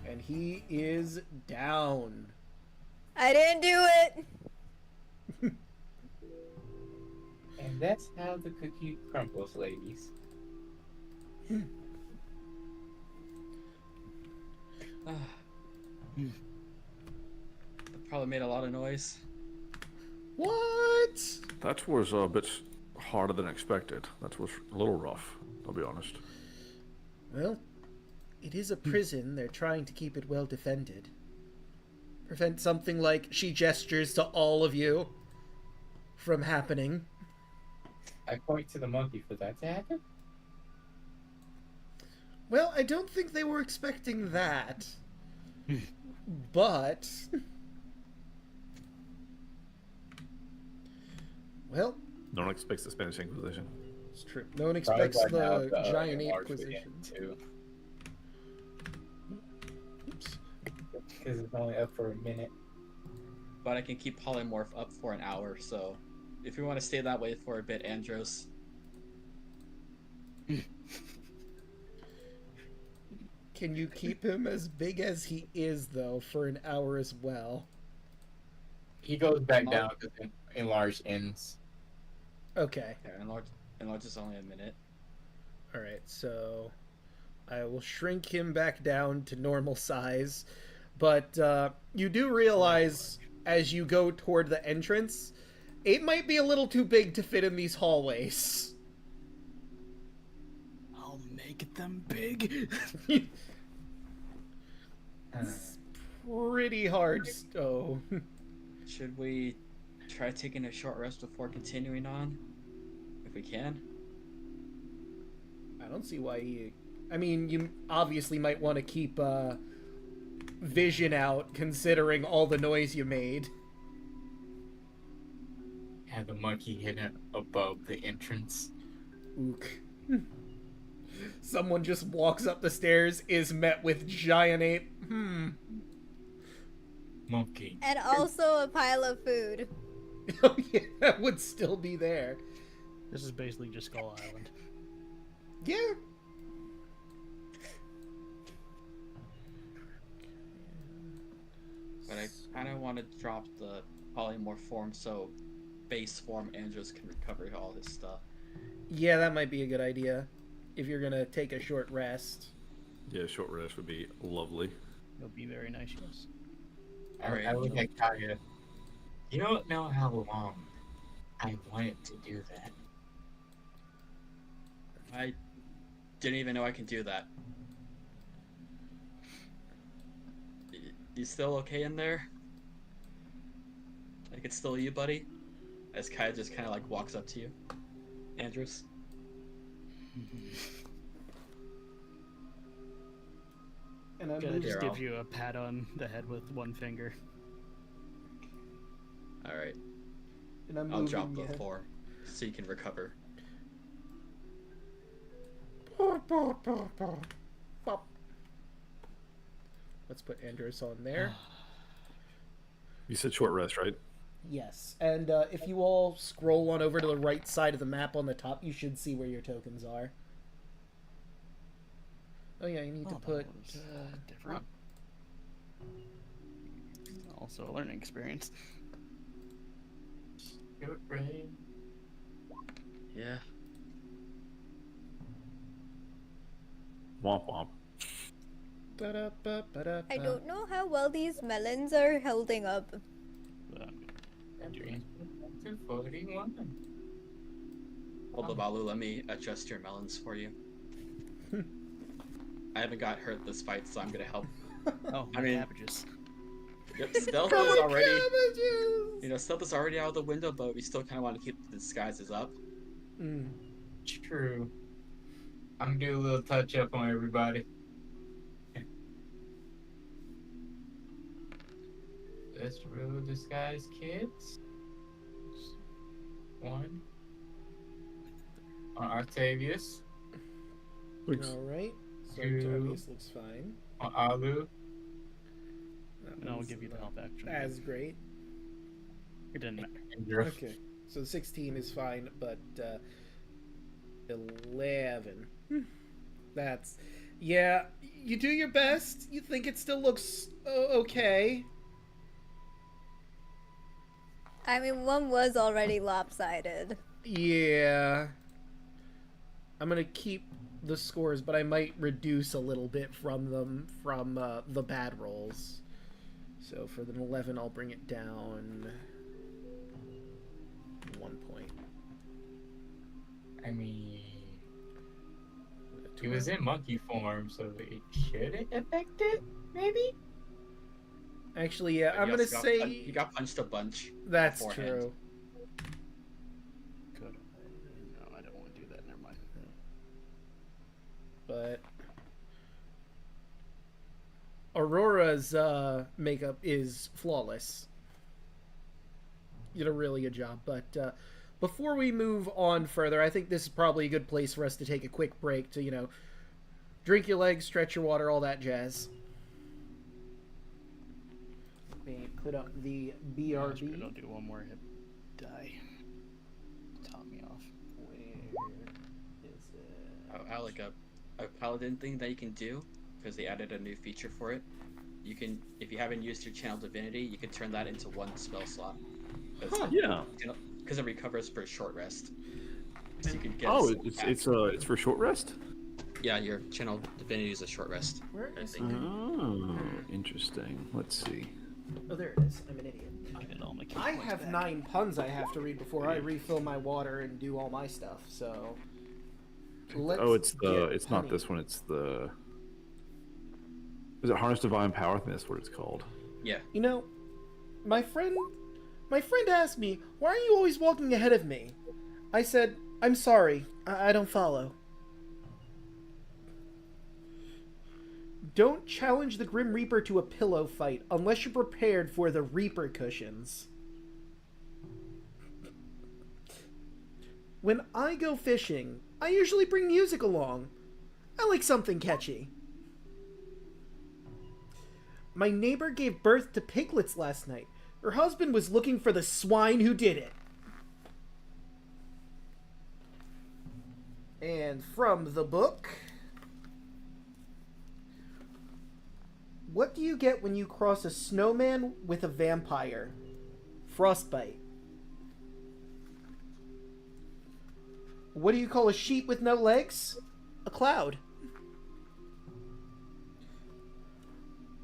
And he is down. I didn't do it. And that's how the cookie crumbles, ladies. That probably made a lot of noise. What? That was a bit harder than expected. That was a little rough, I'll be honest. Well, it is a prison. They're trying to keep it well defended. Prevent something like she gestures to all of you from happening. I point to the monkey for that to happen. Well, I don't think they were expecting that. But... Well, No one expects the Spanish Inquisition. it's true. No one Probably expects by now, the giant ape enlarged inquisition. too, Oops. because it's only up for a minute. But I can keep polymorph up for an hour, so if you want to stay that way for a bit, Andros. Can you keep him as big as he is, though, for an hour as well? He goes back down because enlarged ends. Okay. Yeah, enlarge is only a minute. Alright, so I will shrink him back down to normal size. But you do realize, as you go toward the entrance, it might be a little too big to fit in these hallways. I'll make them big. Pretty hard. Oh. Should we try taking a short rest before continuing on? If we can? I don't see why you... I mean, you obviously might want to keep vision out, considering all the noise you made. Have the monkey hidden above the entrance. Ook. Someone just walks up the stairs, is met with giant ape. Monkey. And also a pile of food. Oh yeah, that would still be there. This is basically just Skull Island. Yeah. But I kind of want to drop the polymorph form, so base form, Andros can recover all his stuff. Yeah, that might be a good idea. If you're gonna take a short rest. Yeah, short rest would be lovely. It'll be very nice, yes. Alright. I look at Kaya. You don't know how long I wanted to do that. I didn't even know I can do that. You still okay in there? Like it's still you, buddy? As Kaya just kind of like walks up to you. Andros? And I'm Gonna moving. just Here, give you a pat on the head with one finger. Alright. And I'm I'll moving drop the you. form so you can recover. Pop. Let's put Andros on there. You said short rest, right? Yes, and if you all scroll on over to the right side of the map on the top, you should see where your tokens are. Oh yeah, you need to Oh, that put... was, different. Also a learning experience. Good brain. Yeah. Womp womp. I don't know how well these melons are holding up. But I'm doing 241. Hold the Balu, let me adjust your melons for you. I haven't got hurt this fight, so I'm gonna help. Oh, I mean- cabbages. Yep, stealth is already... You know, stealth is already out of the window, but we still kind of want to keep the disguises up. Mm. True. I'm gonna do a little touch up on everybody. Let's real disguise kids. One. On Octavius. Alright, so Two. Octavius looks fine. On Alu. And I'll give you the help action. That's great. It didn't matter. And Griff. Okay, so 16 is fine, but 11. That's... Yeah, you do your best. You think it still looks okay. I mean, one was already lopsided. Yeah. I'm gonna keep the scores, but I might reduce a little bit from them from the bad rolls. So for the 11, I'll bring it down 1 point. I mean, he was in monkey form, so it shouldn't affect it, maybe? Actually, yeah, I'm Yes, gonna you got say you got punched a bunch. that's beforehand. true. Good. No, I don't want to do that. Never mind. But Aurora's makeup is flawless. You did a really good job. But before we move on further, I think this is probably a good place for us to take a quick break to, you know, drink your legs, stretch your water, all that jazz. Let me put up the BRB. I'll do one more hit die. Top me off. Where is it? Oh, Alec, a paladin thing that you can do, because they added a new feature for it. You can, if you haven't used your channel divinity, you can turn that into one spell slot. Yeah. Because it recovers for a short rest. So you can get Oh, a it's for short rest. yeah, your channel divinity is a short rest. Where I is think. it? Oh, interesting. Let's see. Oh, there it is. I'm an idiot. I get all my key I points have back. 9 puns I have to read before I refill my water and do all my stuff, so... Let's It's get it's not punny. this one. It's the. Is it Harness Divine Power? I think that's what it's called. Yeah. You know, my friend asked me, why are you always walking ahead of me? I said, I'm sorry, I don't follow. Don't challenge the Grim Reaper to a pillow fight unless you're prepared for the Reaper cushions. When I go fishing, I usually bring music along. I like something catchy. My neighbor gave birth to piglets last night. Her husband was looking for the swine who did it. And from the book... What do you get when you cross a snowman with a vampire? Frostbite. What do you call a sheep with no legs? A cloud.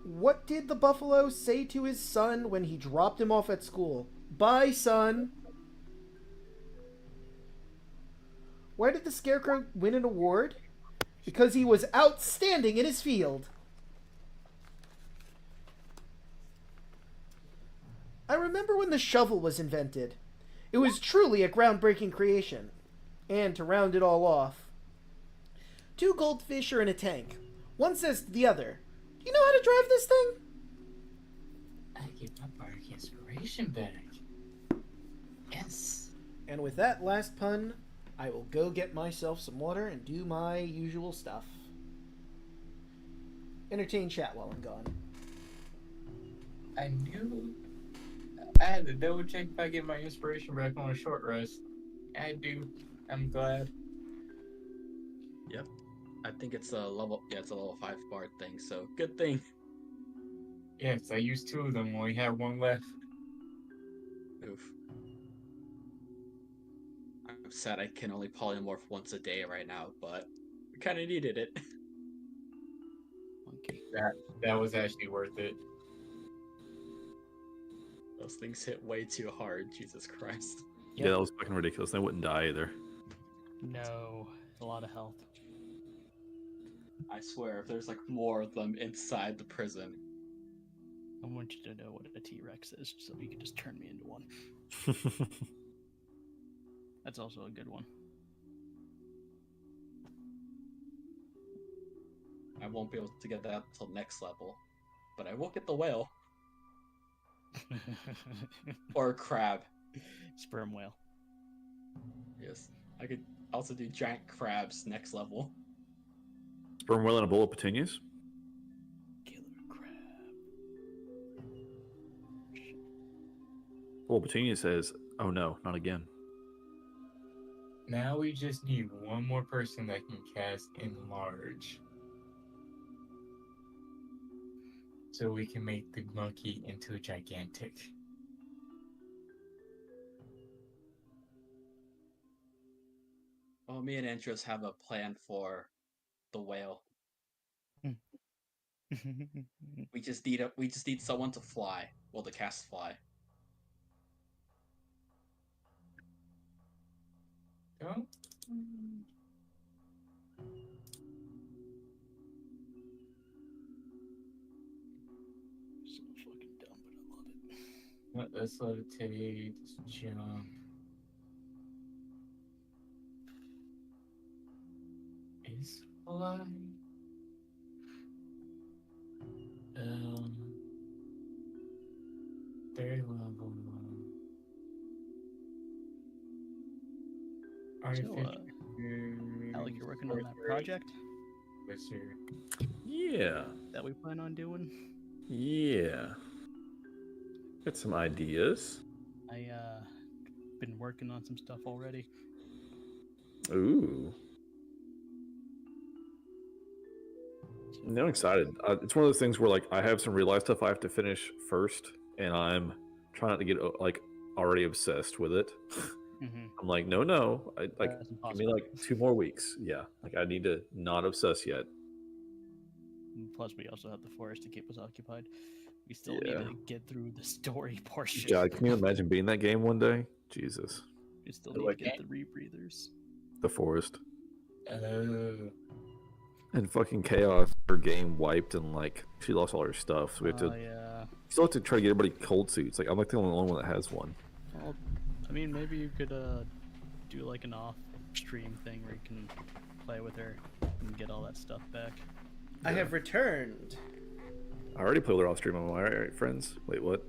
What did the buffalo say to his son when he dropped him off at school? Bye, son. Why did the scarecrow win an award? Because he was outstanding in his field. I remember when the shovel was invented. It was truly a groundbreaking creation. And to round it all off, 2 goldfish are in a tank. One says to the other, "Do you know how to drive this thing?" I get my bardic inspiration back. Yes. And with that last pun, I will go get myself some water and do my usual stuff. Entertain chat while I'm gone. I knew I had to double check if I get my inspiration back on a short rest. I do. I'm glad. Yep. I think it's a level. Yeah, it's a level 5 bard thing. So good thing. Yes, I used 2 of them. Only have 1 left. Oof. I'm sad I can only polymorph once a day right now, but we kind of needed it. Monkey. That was actually worth it. Those things hit way too hard. Jesus Christ. Yeah, that was fucking ridiculous. They wouldn't die either. No, a lot of health. I swear, if there's like more of them inside the prison. I want you to know what a T-Rex is, so you can just turn me into one. That's also a good one. I won't be able to get that until next level, but I will get the whale or a crab. Sperm whale. Yes, I could also do giant crabs next level. Sperm whale and a bowl of petunias? Killer crab. Bowl of petunias says, "Oh no, not again." Now we just need 1 more person that can cast Enlarge. So we can make the monkey into a gigantic. Well, me and Andros have a plan for the whale. We just need someone to fly. Well, to cast fly. Don't. So fucking dumb, but I love it. Let's levitate. Let's jump. Is fly. Third level. Artificial. Alec, you're working on that project Wizard. Yeah. that we plan on doing? Yeah. Got some ideas. I been working on some stuff already. Ooh. No, I'm excited. It's one of those things where like I have some real life stuff I have to finish first, and I'm trying not to get like already obsessed with it. Mm-hmm. I'm like, no, I like That's give impossible. me like 2 more weeks. Yeah, like I need to not obsess yet. Plus, we also have the forest to keep us occupied. We still need Yeah. to get through the story portion. God, can you imagine being that game one day? Jesus, We still The need what to get game? the rebreathers. the forest Oh. and fucking chaos. Her game wiped and like she lost all her stuff. So we have to Yeah. still have to try to get everybody cold suits. Like I'm like the only one that has one. Well, I mean, maybe you could do like an off-stream thing where you can play with her and get all that stuff back. I have returned. I already played with her off stream. Am I right, friends? Wait, what?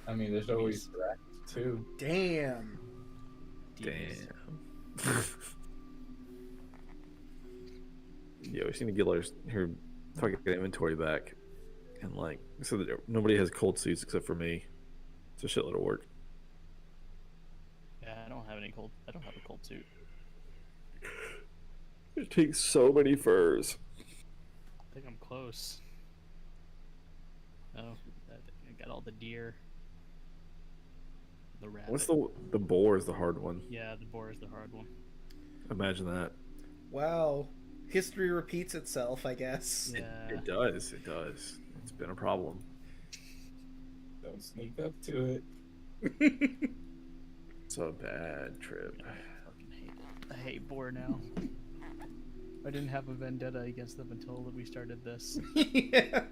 I mean, there's always that too. Damn. Jeez. Damn. Yeah, we just need to get her fucking inventory back, and like so that nobody has cold suits except for me. It's a shitload of work. Yeah, I don't have a cold suit. It takes so many furs. I think I'm close. Oh, I got all the deer. the rabbit. What's the boar is the hard one. Yeah, the boar is the hard one. Imagine that. Wow. History repeats itself, I guess. Yeah. It does. It does. It's been a problem. Don't sneak up to it. It's a bad trip. I fucking hate it. I hate boar now. I didn't have a vendetta against them until we started this. Yeah.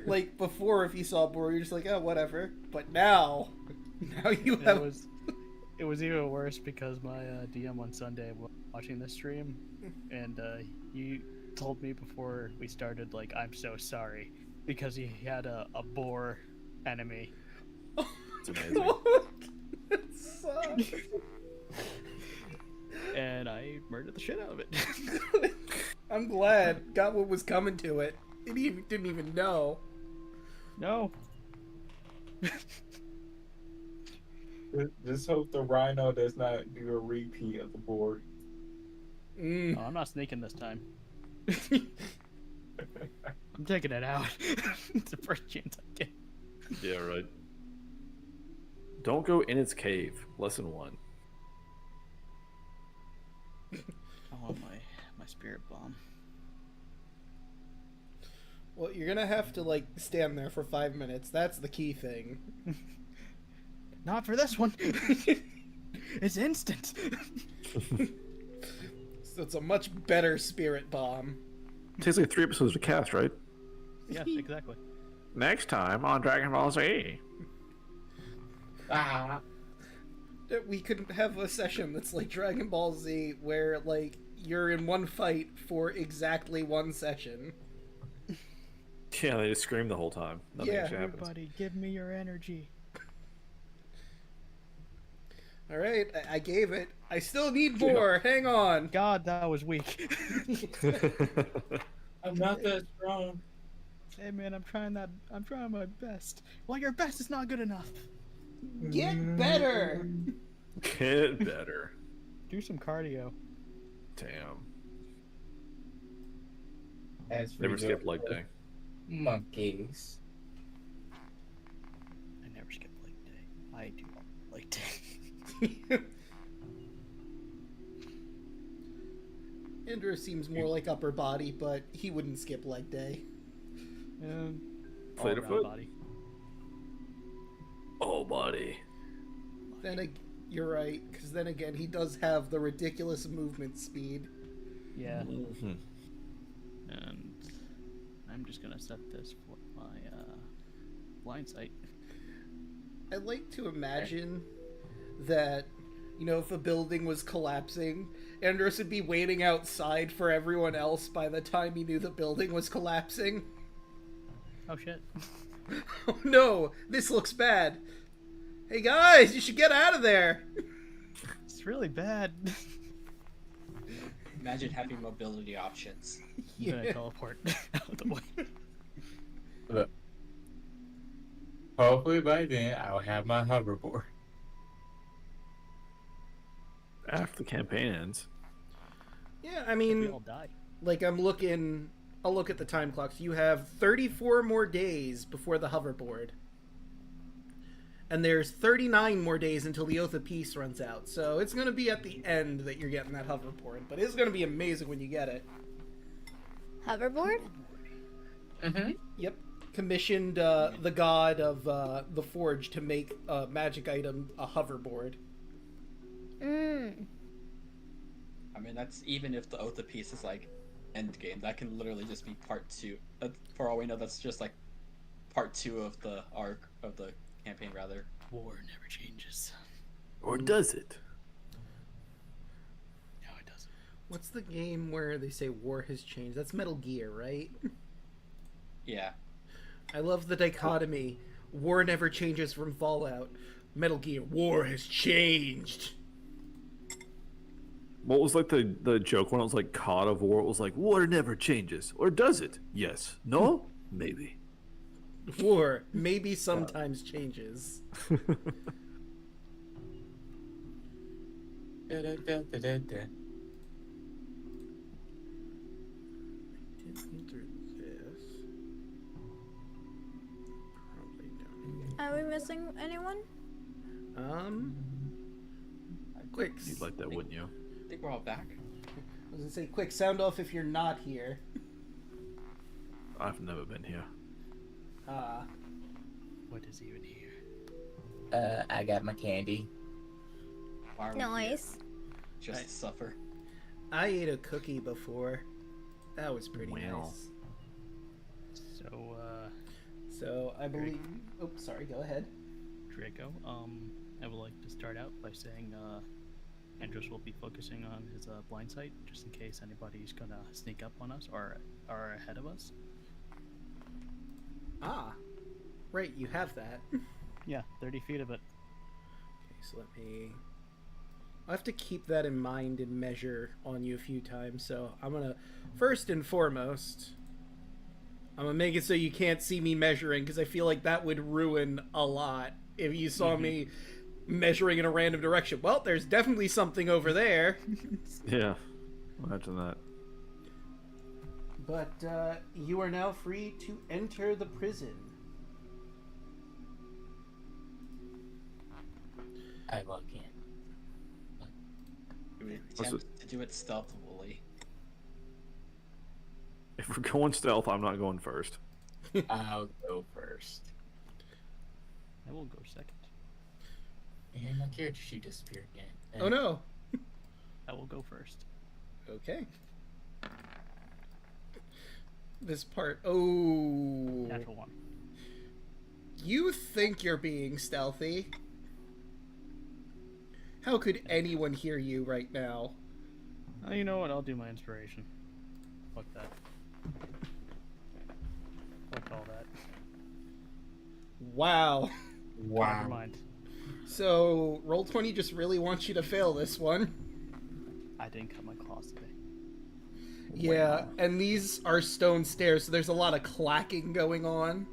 Like before, if you saw boar, you're just like, oh, whatever. But now you And have. it was even worse because my DM on Sunday was watching this stream, and he told me before we started, like, I'm so sorry, because he had a boar enemy. It's amazing. That sucks. And I murdered the shit out of it. I'm glad. Got what was coming to it. It didn't even know. No. Just hope the rhino does not do a repeat of the board. Mm. Oh, I'm not sneaking this time. I'm taking it out. It's the first chance I get. Yeah, right. Don't go in its cave. Lesson 1. I want my spirit bomb. Well, you're gonna have to like stand there for 5 minutes. That's the key thing. Not for this one. It's instant. So it's a much better spirit bomb. It takes like 3 episodes to cast, right? Yeah, exactly. Next time on Dragon Ball Z. Ah. We could have a session that's like Dragon Ball Z, where like you're in one fight for exactly one session. Yeah, they just scream the whole time. Nothing Yeah. actually happens. Everybody, give me your energy. All right, I gave it. I still need more. Hang on. God, that was weak. I'm not that strong. Hey man, I'm trying my best. Well, your best is not good enough. Get better. Get better. Do some cardio. Damn. As for Never the skip leg day. monkeys. I never skip leg day. I do leg day. Andrew seems more like upper body, but he wouldn't skip leg day. Plate of all-around foot? body. Oh, buddy. You're right, because then again, he does have the ridiculous movement speed. Yeah. Mhm. And I'm just gonna set this for my blind sight. I'd like to imagine that, you know, if a building was collapsing, Andros would be waiting outside for everyone else by the time he knew the building was collapsing. Oh shit. Oh no, this looks bad. Hey guys, you should get out of there. It's really bad. Imagine having mobility options. I'm gonna teleport out of the way. Look. Hopefully by then I'll have my hoverboard. After the campaign ends. Yeah, I We mean, all die. like I'll look at the time clocks. You have 34 more days before the hoverboard. And there's 39 more days until the Oath of Peace runs out. So it's going to be at the end that you're getting that hoverboard. But it's going to be amazing when you get it. Hoverboard? Mm-hmm. Yep. Commissioned the god of the Forge to make a magic item, a hoverboard. Mmm. I mean, that's even if the Oath of Peace is like end game. That can literally just be part 2. For all we know, that's just like part 2 of the arc of the campaign, rather. War never changes. Or does it? No, it doesn't. What's the game where they say war has changed? That's Metal Gear, right? Yeah. I love the dichotomy. War never changes from Fallout. Metal Gear, war has changed. What was like the joke when it was like COD of War? It was like, water never changes. Or does it? Yes. No? Maybe. War maybe sometimes changes. Da-da-da-da-da-da. Did enter this. Probably don't. Are we missing anyone? Um, quick. You'd like that, wouldn't you? I think we're all back. I was gonna say, quick sound off if you're not here. I've never been here. What is even here? I got my candy. Why are we here? Nice. Just to suffer. I ate a cookie before. That was pretty Wow. nice. So, So I believe. Oh, sorry. Go ahead. Draco, I would like to start out by saying, Andros will be focusing on his blind sight, just in case anybody's gonna sneak up on us or are ahead of us. Ah, right. You have that. Yeah, 30 feet of it. Okay, so let me. I have to keep that in mind and measure on you a few times. So I'm gonna, first and foremost, I'm gonna make it so you can't see me measuring because I feel like that would ruin a lot if you saw me measuring in a random direction. Well, there's definitely something over there. Yeah. Imagine that. But you are now free to enter the prison. I walk in. Do we What's attempt to do it stealthily? If we're going stealth, I'm not going first. I'll go first. I will go second. And my character sheet disappeared again. Oh no. I will go first. Okay. This part. Oh. Natural one. You think you're being stealthy? How could anyone hear you right now? You know what? I'll do my inspiration. Fuck that. Fuck all that. Wow. Never mind. So, Roll20 just really wants you to fail this one. I didn't cut my claws today. Yeah, and these are stone stairs, so there's a lot of clacking going on.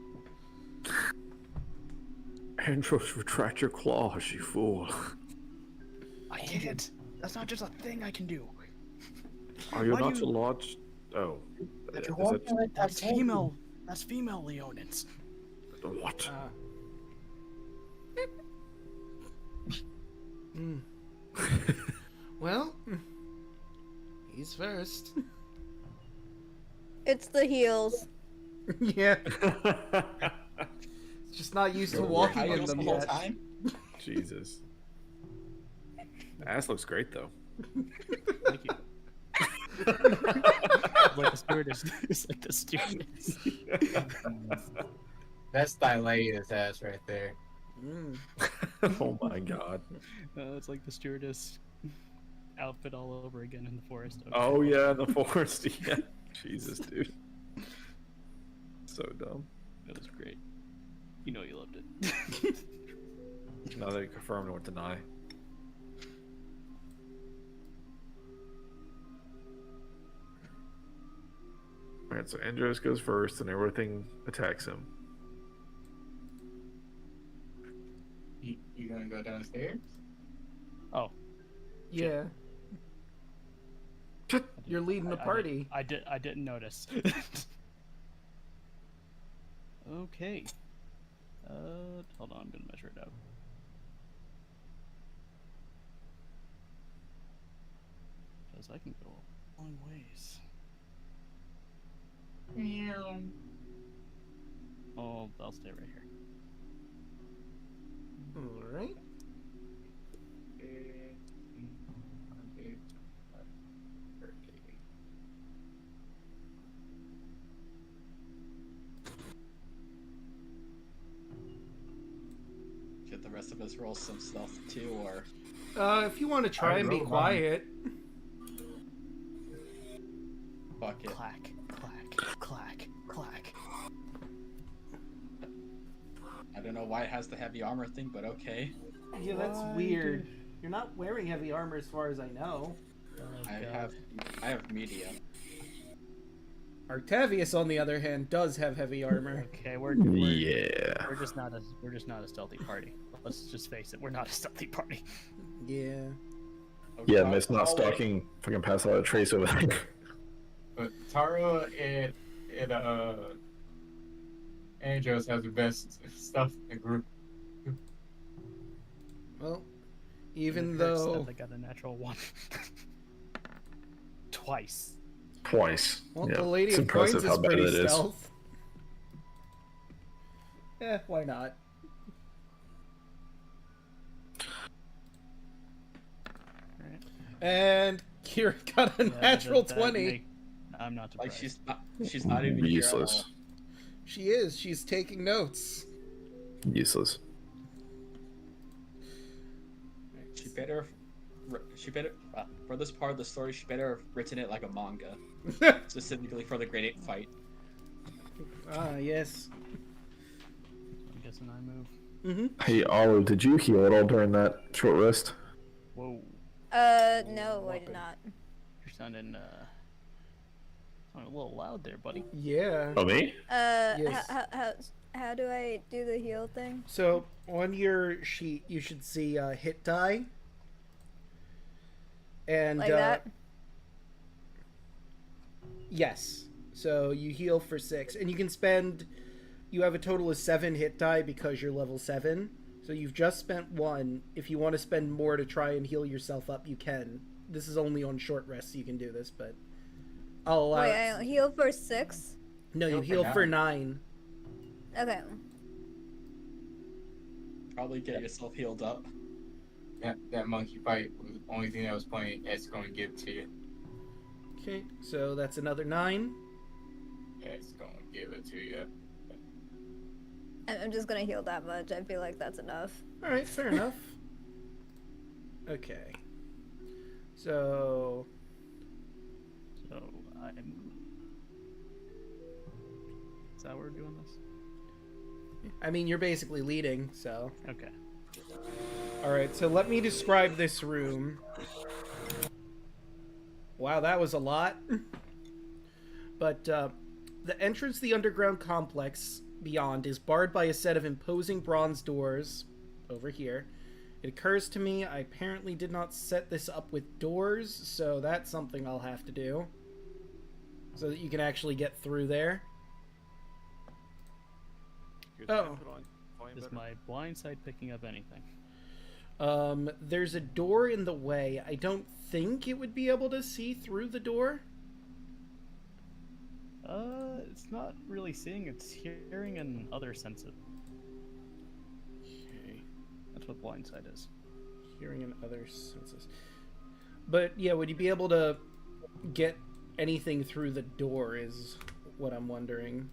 Andros, retract your claws, you fool. I didn't. That's not just a thing I can do. Are you Why not do to you- lodge? Oh. Is You're that... walking like that That's female. That's female Leonins. What? Well, he's first. It's the heels. Yeah, it's just not used to walking in them the whole yet. time? Jesus. Ass looks great, though. Thank you. Like the stewardess. It's like the stewardess. That's Dilaya's ass right there. Mm. Oh my god. It's like the stewardess outfit all over again in the forest. Okay. Oh yeah, the forest. Yeah. Jesus, dude. So dumb. That was great. You know you loved it. Now they confirm nor deny. Alright, so Andros goes first and everything attacks him. You gonna go downstairs? Oh, Yeah, you're leading the party. I didn't notice. Okay. Hold on. I'm gonna measure it out. Because I can go a long ways. Oh, I'll stay right here. All right. Should the rest of us roll some stealth too, or If you want to try I and be rolled quiet. fuck it? Clack, clack, clack, clack. I don't know why it has the heavy armor thing, but okay. Yeah, that's Why weird. You're not wearing heavy armor as far as I know. Oh, I God. have medium. Artavius, on the other hand, does have heavy armor. Okay, we're just not a stealthy party. Let's just face it, we're not a stealthy party. Yeah. Oh, Yeah, God, miss not oh, stalking. Fucking pass out a trace over there. But Taro and Andros have the best stuff in the group. Well, even It hurts though... that I got a natural 1. Twice. Twice. Well, yeah. the Lady It's of Coins impressive is how bad pretty it is. stealth. Why not? Right. And Kira got a Yeah, natural that 20. I'm not Like surprised. she's not even here at all. Useless. She is. She's taking notes. Useless. She better for this part of the story. She better have written it like a manga, specifically for the Grade 8 fight. Ah, yes. I'm guessing I move. Mm-hmm. Hey, Olive, did you heal at all during that short rest? Whoa. No, I did not. You're sounding a little loud there, buddy. Yeah. Oh, me? Yes. How do I do the heal thing? So, on your sheet, you should see hit die. And, Like that? Yes. So, you heal for 6. And you can spend... You have a total of 7 hit die because you're level 7. So, you've just spent 1. If you want to spend more to try and heal yourself up, you can. This is only on short rest, so you can do this, but... I'll allow Wait, it. I heal for 6? No, you Heal heal for for 9. Okay. Probably get yourself healed up. That monkey fight was the only thing that was playing. It's going to give to you. Okay, so that's another 9. Yeah, it's going to give it to you. I'm just gonna heal that much. I feel like that's enough. Alright, fair enough. Okay. So... So I'm. Is that how we're doing this? I mean, you're basically leading, so... Okay. Alright, so let me describe this room. Wow, that was a lot. But, the entrance to the underground complex beyond is barred by a set of imposing bronze doors over here. It occurs to me I apparently did not set this up with doors, so that's something I'll have to do. So that you can actually get through there. Oh. Is my blind side picking up anything? There's a door in the way. I don't think it would be able to see through the door. It's not really seeing, it's hearing and other senses. Okay. That's what blind sight is. Hearing and other senses. But, yeah, would you be able to get anything through the door is what I'm wondering.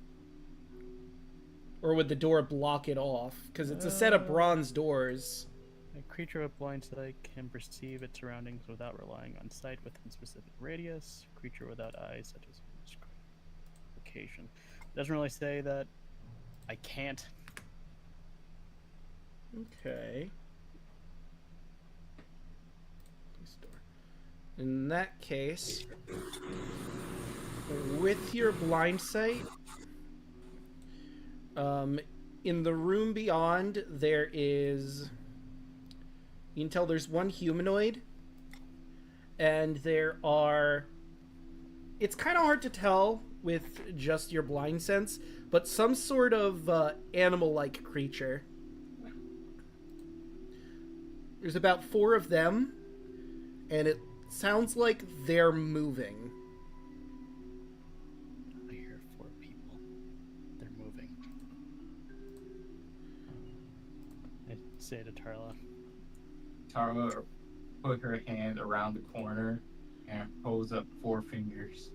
Or would the door block it off? Because it's a set of bronze doors. A creature with blind sight can perceive its surroundings without relying on sight within specific radius. Creature without eyes, such as location. Doesn't really say that I can't. Okay. In that case, with your blind sight, in the room beyond, there is... You can tell there's one humanoid, and there are... It's kind of hard to tell with just your blind sense, but some sort of animal-like creature. There's about 4 of them, and it sounds like they're moving. I hear 4 people. They're moving. I say to Tarla, Tarla put her hand around the corner and holds up 4 fingers.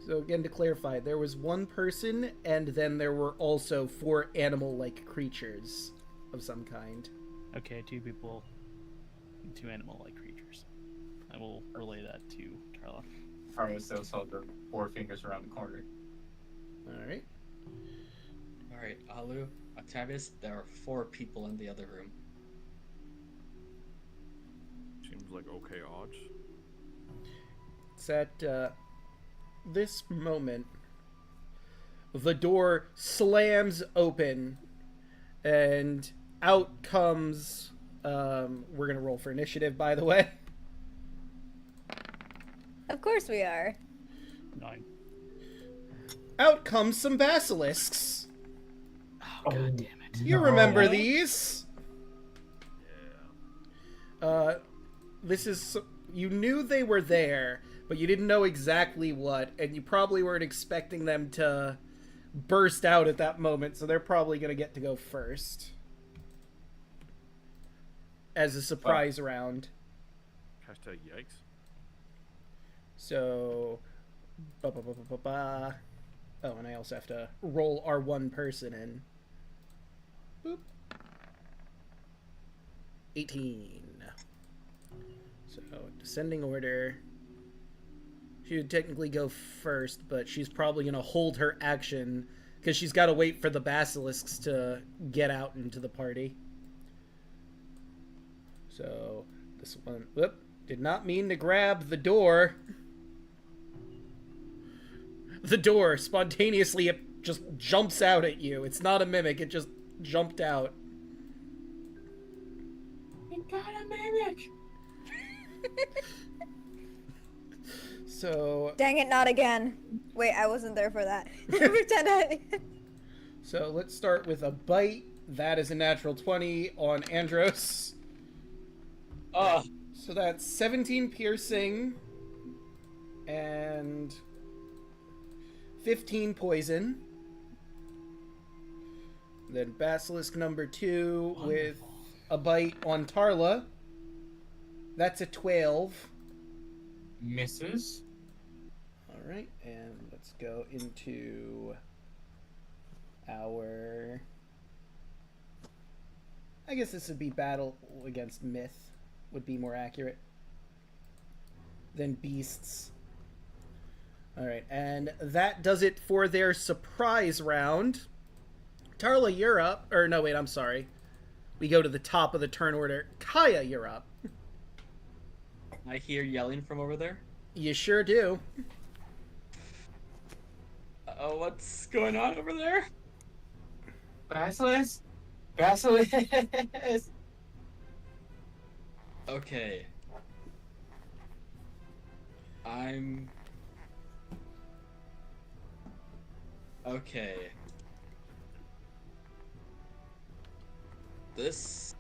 So again, to clarify, there was 1 person, and then there were also 4 animal-like creatures of some kind. okay, 2 people, 2 animal-like creatures. I will relay that to Tarla. Tarla still held her 4 fingers around the corner. Alright. Alright, Alu, Octavius, there are 4 people in the other room. Seems like okay odds. It's at this moment, the door slams open, and out comes... we're gonna roll for initiative, by the way. Of course we are. 9. Out comes some basilisks. Oh, god damn it. You remember these? This is... You knew they were there, but you didn't know exactly what, and you probably weren't expecting them to burst out at that moment, so they're probably going to get to go first. As a surprise round. Hashtag yikes. So... Oh, and I also have to roll our one person in. Boop. 18. So, descending order. She would technically go first, but she's probably going to hold her action because she's got to wait for the basilisks to get out into the party. So, this one... Whoop. Did not mean to grab the door. The door spontaneously it just jumps out at you. It's not a mimic, it just jumped out. You got a mimic! So... Dang it, not again. Wait, I wasn't there for that. Pretend I... So let's start with a bite. That is a natural 20 on Andros. So that's 17 piercing and 15 poison. Then Basilisk number 2 with a bite on Tarla. That's a 12. Misses. Alright, and let's go into our... I guess this would be battle against Myth. Would be more accurate than Beasts. Alright, and that does it for their surprise round. Tarla, you're up. Or, no, wait, I'm sorry. We go to the top of the turn order. Kaya, you're up. I hear yelling from over there. You sure do. Oh, what's going on over there? Basilisk? Basilisk! Okay. Okay. This...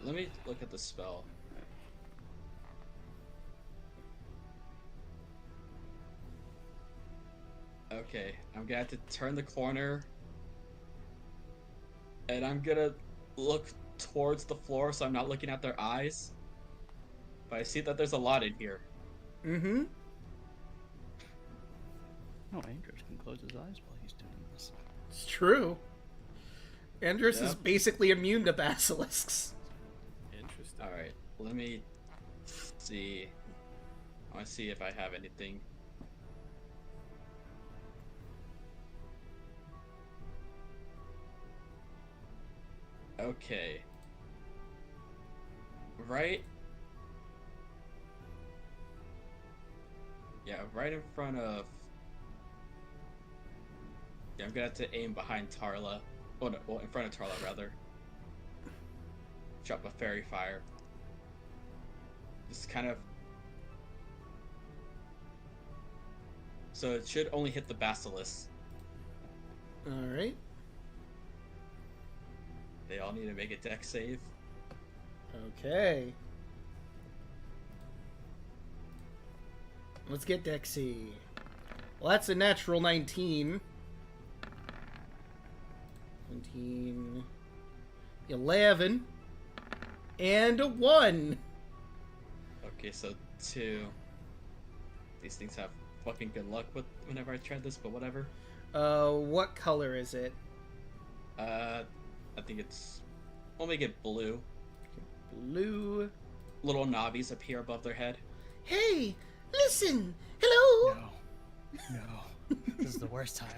let me look at the spell. Okay, I'm gonna have to turn the corner. And I'm gonna look towards the floor so I'm not looking at their eyes. But I see that there's a lot in here. Mm-hmm. Oh, Andros can close his eyes while he's doing this. It's true. Andros Yeah. is basically immune to basilisks. Interesting. Alright, let me see. I want to see if I have anything. Okay. Right? Yeah, right in front of... Yeah, I'm gonna have to aim behind Tarla. Oh, no, well, in front of Tarla, rather. Drop a fairy fire. Just kind of... So it should only hit the basilisk. Alright. They all need to make a deck save. Okay. Let's get Dexy. Well, that's a natural 19. 17. 11. And a 1. Okay, so 2. These things have fucking good luck with whenever I try this, but whatever. What color is it? I think it's... We'll make it blue. Blue. Little knobbies appear above their head. Hey, listen. Hello. No. This is the worst time.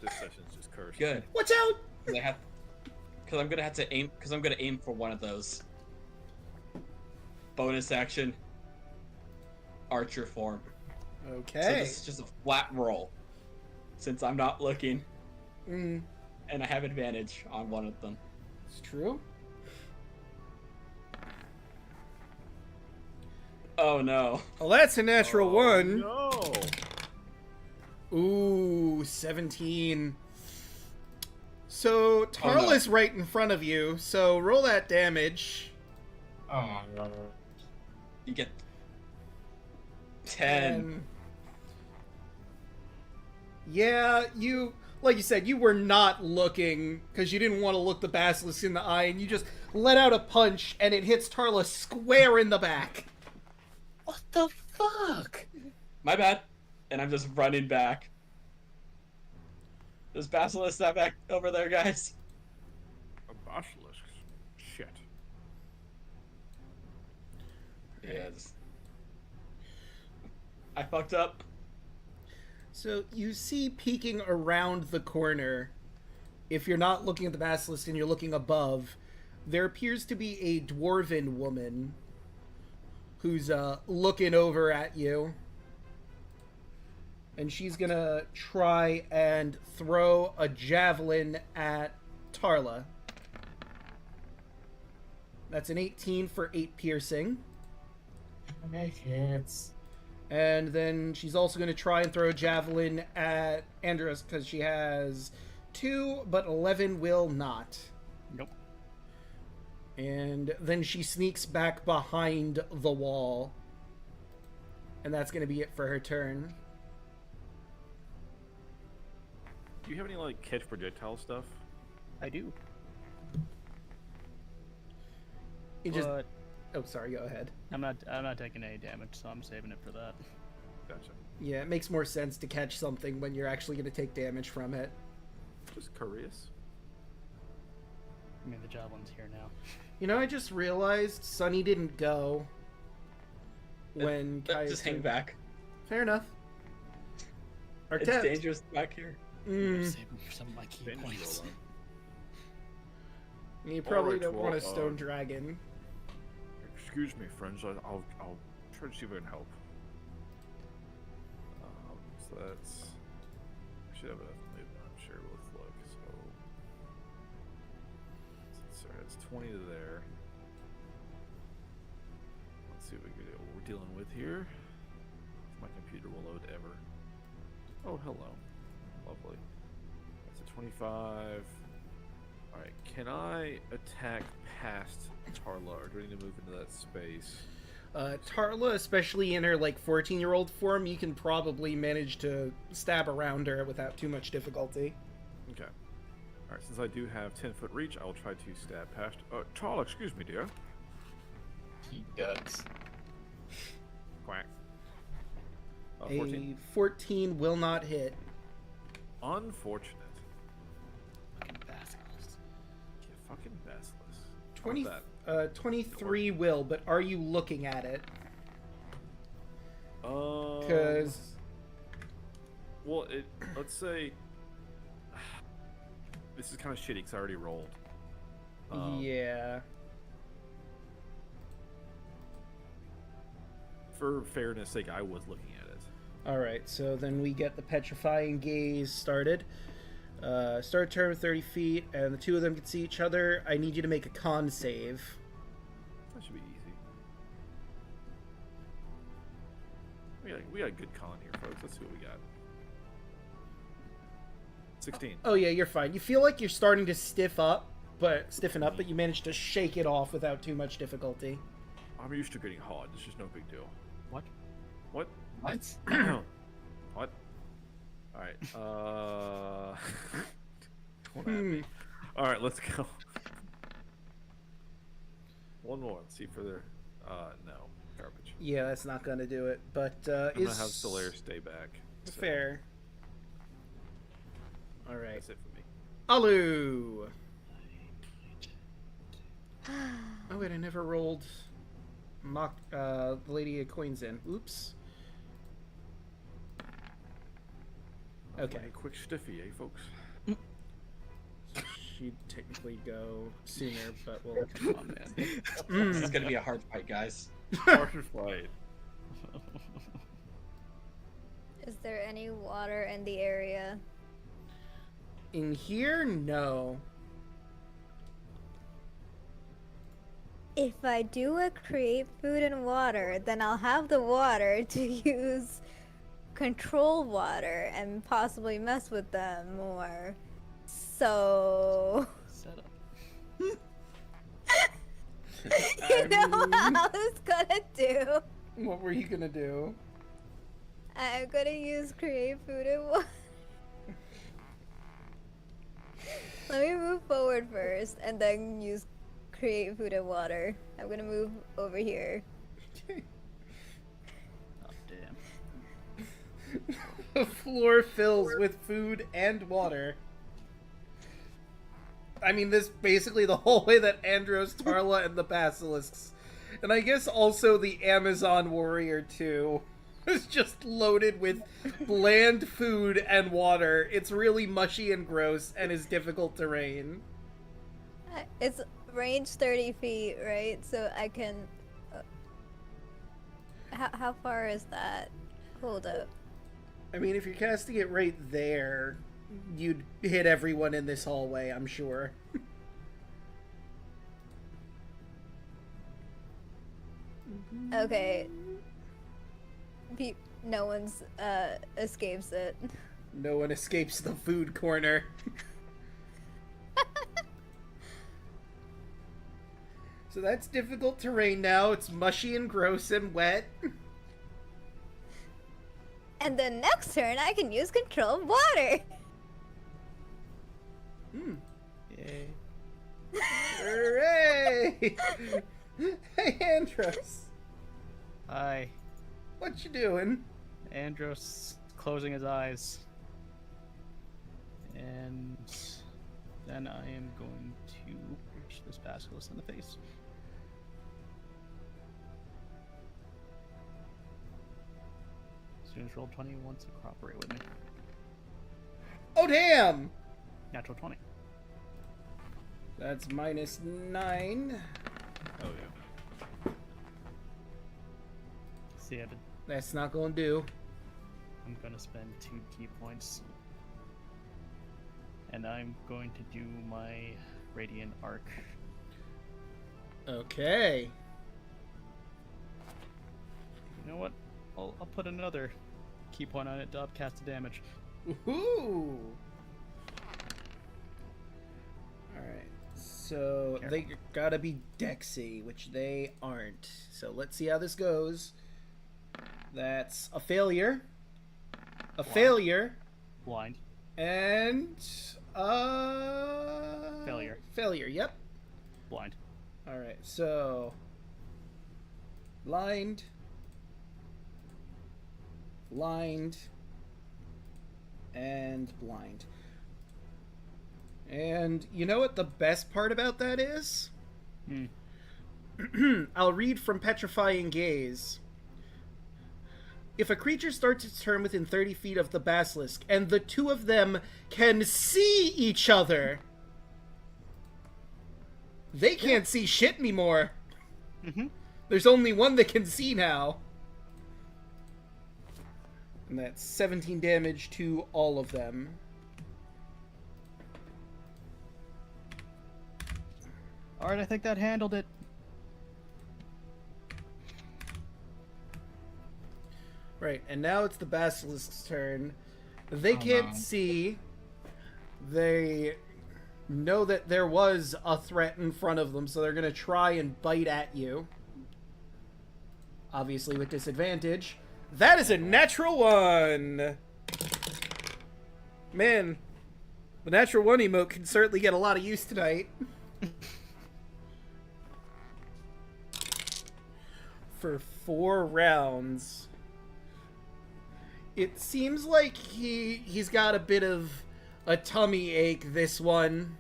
This session's just cursed. Good. Watch out. Because I'm gonna have to aim. Because I'm gonna aim for one of those. Bonus action. Archer form. Okay. So this is just a flat roll. Since I'm not looking. And I have advantage on one of them. It's true. Oh no. Well, that's a natural 1. No. Ooh, 17. So Tarla's right in front of you, so roll that damage. Oh my god. You get 10. And yeah, like you said, you were not looking because you didn't want to look the basilisk in the eye, and you just let out a punch, and it hits Tarla square in the back. What the fuck? My bad. And I'm just running back. There's basilisk that back over there, guys. A basilisk. Shit. Yes. I fucked up. So you see peeking around the corner, if you're not looking at the basilisk and you're looking above, there appears to be a dwarven woman who's looking over at you. And she's gonna try and throw a javelin at Tarla. That's an 18 for 8 piercing. It hits. And then she's also going to try and throw a javelin at Andros because she has 2, but 11 will not. Nope. And then she sneaks back behind the wall. And that's going to be it for her turn. Do you have any, like, catch projectile stuff? I do. You just... But Oh, sorry, go ahead. I'm not taking any damage, so I'm saving it for that. Gotcha. Yeah, it makes more sense to catch something when you're actually going to take damage from it. Just curious. I mean, the javelin's here now. You know, I just realized Sunny didn't go when Kai... Just hang back. Fair enough. It's Artet. dangerous back here. I'm saving for some of my key points. You probably Alright, don't want a well, stone dragon. Excuse me, friends. I'll try to see if I can help. So that's... I should have enough movement. I'm sure. Let's look. So it's 20 to there. Let's see what we're dealing with here. If my computer will load ever. Oh, hello. Lovely. That's a 25. Alright, can I attack past Tarla, or do I need to move into that space? Tarla, especially in her, 14-year-old form, you can probably manage to stab around her without too much difficulty. Okay. Alright, since I do have 10-foot reach, I will try to stab past... Tarla, excuse me, dear. He ducks. Quack. A 14. 14 will not hit. Unfortunate. Fucking basilisk. Yeah, fucking basilisk. 20, How about 23 will, but are you looking at it? that? Because... Well, let's say... This is kind of shitty because I already rolled. yeah. For fairness sake, I was looking at it. Alright, so then we get the Petrifying Gaze started. Start turn with 30 feet, and the two of them can see each other. I need you to make a con save. That should be easy. We got a good con here, folks. Let's see what we got. 16. Oh yeah, you're fine. You feel like you're starting to stiffen up, but you managed to shake it off without too much difficulty. I'm used to getting hot. It's just no big deal. What? What? What? What? Alright, Don't at me. Alright, let's go. One more. Let's see further. No. Garbage. Yeah, that's not gonna do it, but I'm gonna have Solaire stay back. so fair. Alright. That's it for me. Alu! Oh wait, I never rolled the Lady of Coins in. Oops. Okay. A quick stiffy, eh, folks? She'd technically go sooner, but we'll... Come on, man. This is gonna be a hard fight, guys. Hard fight. Is there any water in the area? In here, no. If I do a create food and water, then I'll have the water to use control water and possibly mess with them or So Setup. you know what I was gonna do? What were you gonna do? I'm gonna use create food and water. Let me move forward first and then use create food and water. I'm gonna move over here. Oh, damn. The floor fills with food and water. I mean, this basically the whole way that Andros, Tarla, and the Basilisks, and I guess also the Amazon Warrior too, is just loaded with bland food and water. It's really mushy and gross and is difficult terrain. It's range 30 feet, right? So I can... how far is that? Hold up. I mean, if you're casting it right there, you'd hit everyone in this hallway, I'm sure. Okay. No one's escapes it. No one escapes the food corner. So that's difficult terrain now. It's mushy and gross and wet. And then next turn, I can use control of water. Yay. Hooray! Hey, Andros. Hi. What you doing? Andros closing his eyes. And then I am going to punch this basilisk in the face. Students rolled 20 wants to cooperate with me. Oh, damn! Natural 20. That's -9. Oh, yeah. See, That's not gonna do. I'm gonna spend 2 key points. And I'm going to do my Radiant Arc. Okay. You know what? I'll put another key point on it to upcast the damage. Woohoo! Alright, so Careful. they gotta be Dexy, which they aren't. So let's see how this goes. That's a failure. A failure. Blind. And... Failure. Failure, yep. Blind. Alright, so... Blind. Blind. And blind. And you know what the best part about that is? I'll read from Petrifying Gaze. If a creature starts its turn within 30 feet of the basilisk, and the two of them can see each other, they can't see shit anymore. There's only one that can see now. And that's 17 damage to all of them. Alright, I think that handled it. Right, and now it's the basilisk's turn. They can't see. They know that there was a threat in front of them, so they're going to try and bite at you. Obviously with disadvantage. That is a natural 1! Man, the natural 1 emote can certainly get a lot of use tonight. For 4 rounds. It seems like he's got a bit of a tummy ache, this one.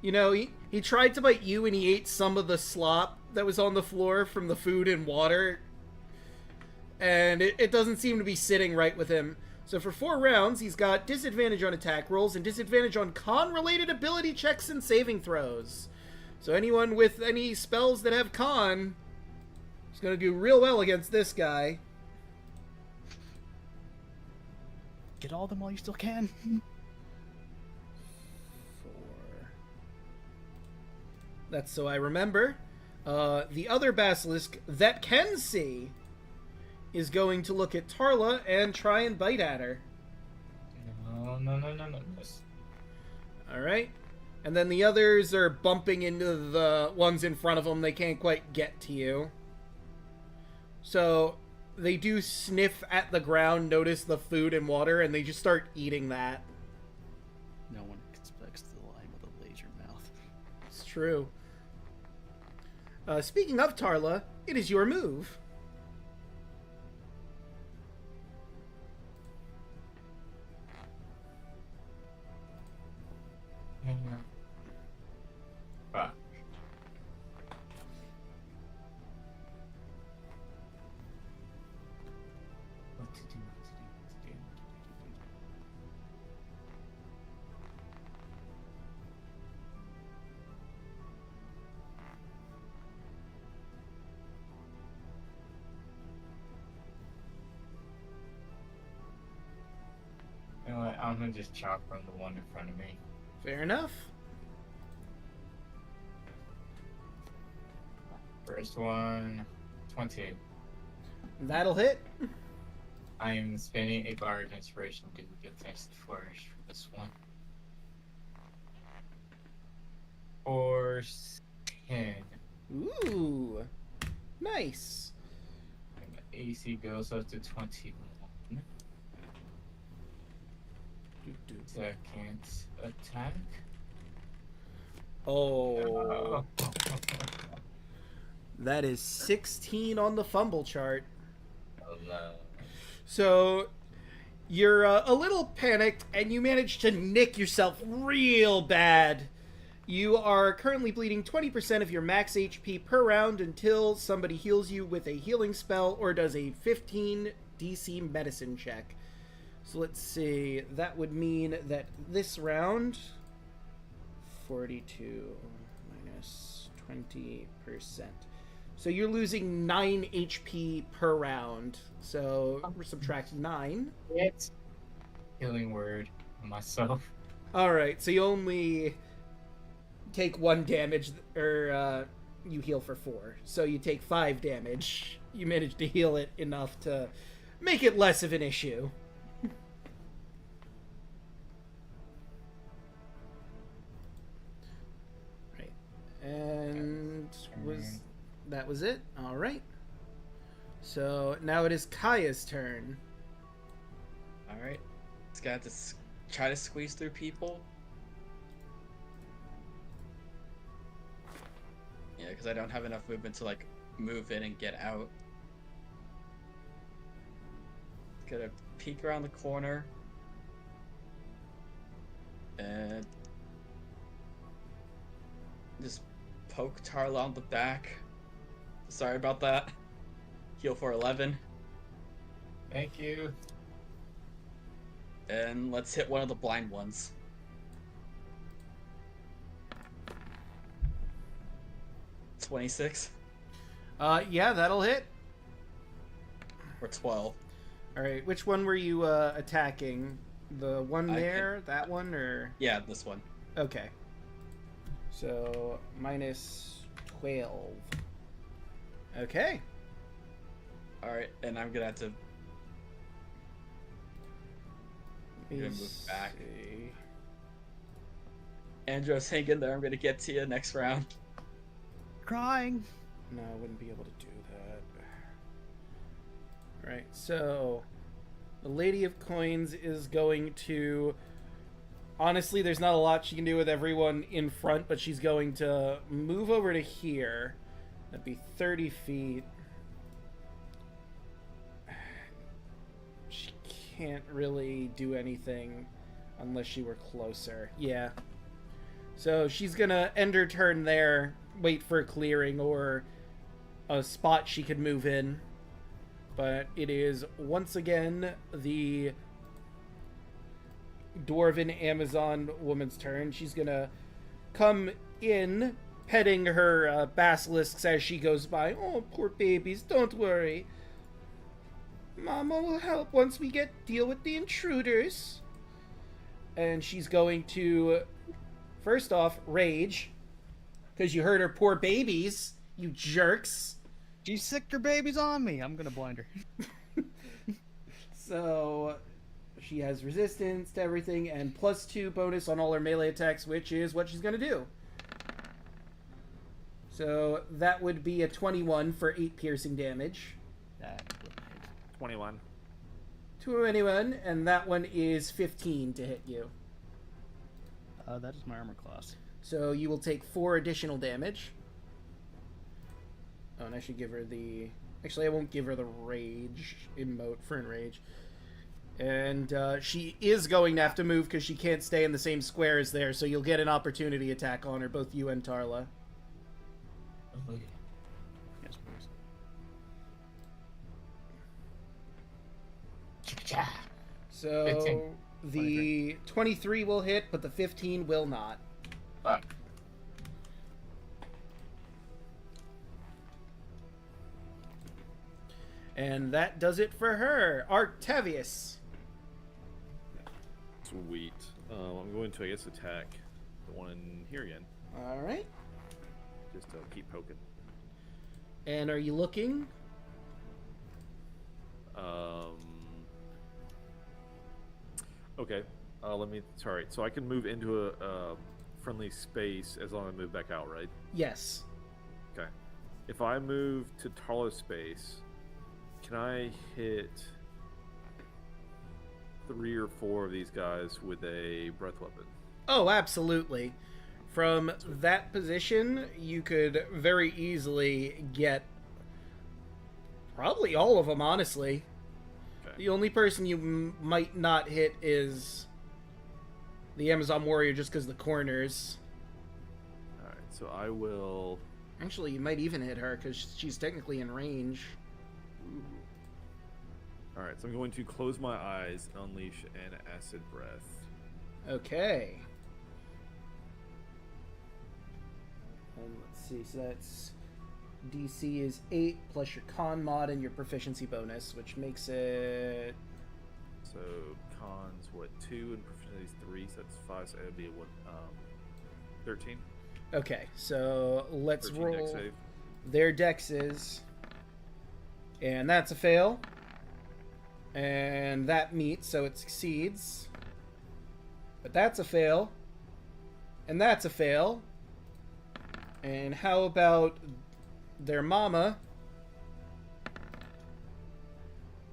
You know, he tried to bite you and he ate some of the slop that was on the floor from the food and water. And it doesn't seem to be sitting right with him. So for 4 rounds, he's got disadvantage on attack rolls and disadvantage on con-related ability checks and saving throws. So anyone with any spells that have con is going to do real well against this guy. Get all of them while you still can. 4. That's so I remember. The other basilisk that can see is going to look at Tarla and try and bite at her. No. All right. And then the others are bumping into the ones in front of them. They can't quite get to you. So they do sniff at the ground, notice the food and water, and they just start eating that. No one expects the lion with a laser mouth. It's true. Speaking of Tarla, it is your move. Fuck. What to do, what to do, what to do. You know what? I'm gonna just chop from the one in front of me. Fair enough. First one, 20. That'll hit. I am spending a bar of inspiration to get thanks to flourish for this one. Or 10. Ooh. Nice. And the AC goes up to 21. Second attack. Oh. That is 16 on the fumble chart. Oh no. So you're a little panicked and you manage to nick yourself real bad. You are currently bleeding 20% of your max HP per round until somebody heals you with a healing spell or does a 15 DC medicine check. So let's see. That would mean that this round, 42 minus 20%. So you're losing 9 HP per round. So we're subtracting 9. It's healing word on myself. Alright, so you only take 1 damage, or you heal for 4. So you take 5 damage. You manage to heal it enough to make it less of an issue. Right. And that was it? Alright. So now it is Kaya's turn. Alright. It's got to try to squeeze through people. Yeah, because I don't have enough movement to, like, move in and get out. Gonna peek around the corner. And just poke Tarla on the back. Sorry about that. Heal for 11. Thank you. And let's hit one of the blind ones. $26 Yeah, that'll hit. or 12. Alright, which one were you attacking? The one I there? That one, or? Yeah, this one. Okay. So, minus 12. Okay. Alright, and I'm gonna have to Let me move back. see. Andros, hang in there. I'm gonna get to you next round. Crying. No, I wouldn't be able to do that. Alright, so the Lady of Coins is going to... Honestly, there's not a lot she can do with everyone in front, but she's going to move over to here. That'd be 30 feet. She can't really do anything unless she were closer. Yeah. So she's gonna end her turn there, wait for a clearing or a spot she could move in. But it is once again the Dwarven Amazon woman's turn. She's gonna come in, petting her basilisks as she goes by. Oh, poor babies, don't worry. Mama will help once we deal with the intruders. And she's going to, first off, rage. Because you heard her poor babies, you jerks. She sicked her babies on me. I'm gonna blind her. So she has resistance to everything and +2 bonus on all her melee attacks, which is what she's going to do. So that would be a 21 for 8 piercing damage. That will hit. 21. 21, and that one is 15 to hit you. That is my armor class. So you will take 4 additional damage. Oh, and I should give her the... Actually, I won't give her the rage emote for enrage. And she is going to have to move because she can't stay in the same square as there, so you'll get an opportunity attack on her, both you and Tarla. Oh, yeah. Yes, please. Cha-cha. So 15. the 23 will hit, but the 15 will not. Fuck. And that does it for her. Arctavius. Sweet. I'm going to, I guess, attack the one in here again. All right. Just to keep poking. And are you looking? Okay. Sorry. So I can move into a friendly space as long as I move back out, right? Yes. Okay. If I move to Tarla's space, can I hit 3 or 4 of these guys with a breath weapon? Oh, absolutely. From that position, you could very easily get probably all of them, honestly. Okay. The only person you might not hit is the Amazon Warrior just because the corners. Alright, so I will... Actually, you might even hit her because she's technically in range. Alright, so I'm going to close my eyes and unleash an acid breath. Okay. Let's see, so that's DC is 8 plus your con mod and your proficiency bonus, which makes it... So cons, what, 2 and proficiency is 3, so that's 5, so it would be what, 13? Okay, so let's 13 roll dex save. their dexes. And that's a fail. And that meets, so it succeeds. But that's a fail. And that's a fail. And how about their mama?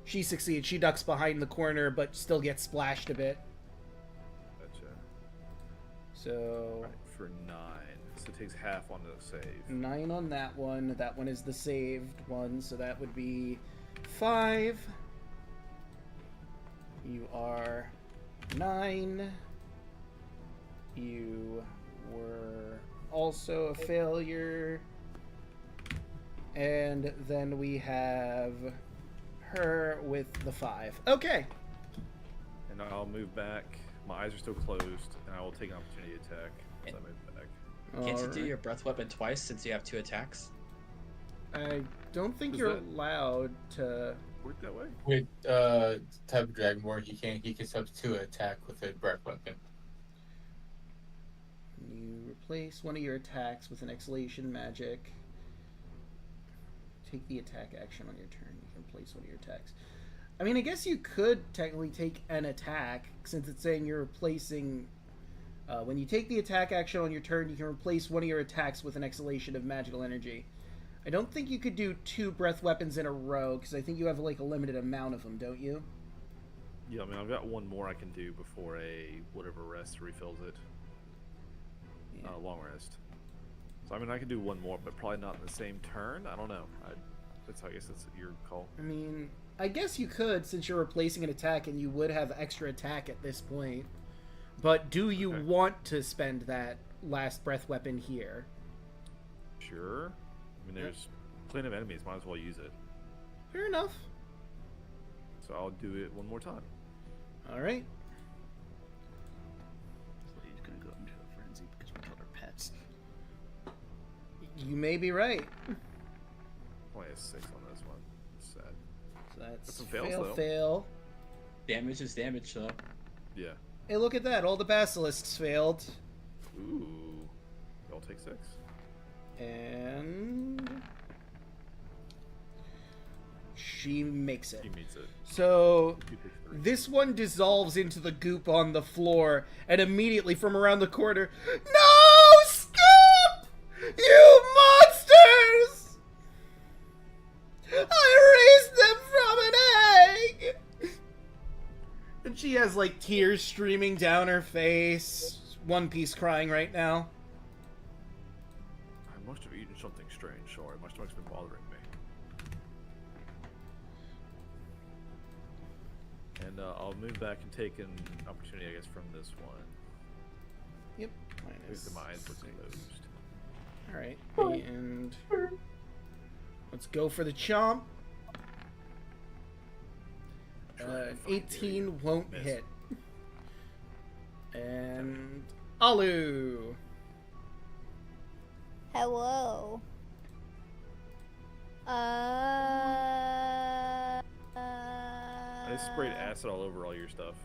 She succeeds. She ducks behind the corner, but still gets splashed a bit. Gotcha. So... Right, for 9. So it takes half on the save. 9 on that one. That one is the saved one, so that would be 5. You are 9. You were also a failure. And then we have her with the 5. Okay. And I'll move back. My eyes are still closed, and I will take an opportunity attack as I move back. Can't you do Alright. your breath weapon twice since you have 2 attacks? I don't think Is you're that- allowed to... Work that way? With type of Dragonborn, he can substitute an attack with a breath weapon. You replace one of your attacks with an exhalation magic. Take the attack action on your turn. You can place one of your attacks. I mean, I guess you could technically take an attack, since it's saying you're replacing... when you take the attack action on your turn, you can replace one of your attacks with an exhalation of magical energy. I don't think you could do 2 breath weapons in a row, because I think you have like a limited amount of them, don't you? Yeah, I mean, I've got one more I can do before a whatever rest refills it. Yeah. Long rest. So, I mean, I can do one more, but probably not in the same turn. I don't know. I guess that's your call. I mean, I guess you could, since you're replacing an attack, and you would have extra attack at this point. But do you Okay. want to spend that last breath weapon here? Sure. I mean, there's plenty of enemies. Might as well use it. Fair enough. So I'll do it one more time. Alright. This lady's gonna go into a frenzy because we killed her pets. You may be right. Only a 6 on this one. Sad. So that's That's some fails, fail, though. fail. Damage is damage, though. Yeah. Hey, look at that. All the basilisks failed. Ooh. Y'all take 6. And... she makes it. He meets it. So 2 takes 3. this one dissolves into the goop on the floor, and immediately from around the corner, "No, Skip! You monsters! I raised them from an egg!" And she has, like, tears streaming down her face. One Piece crying right now. I must have eaten something strange. Sorry, my stomach's been bothering me. And I'll move back and take an opportunity, I guess, from this one. Yep. Because the mines were closed. Alright, and let's go for the chomp. 18 won't Miss. hit. And Alu. Hello. I sprayed acid all over all your stuff.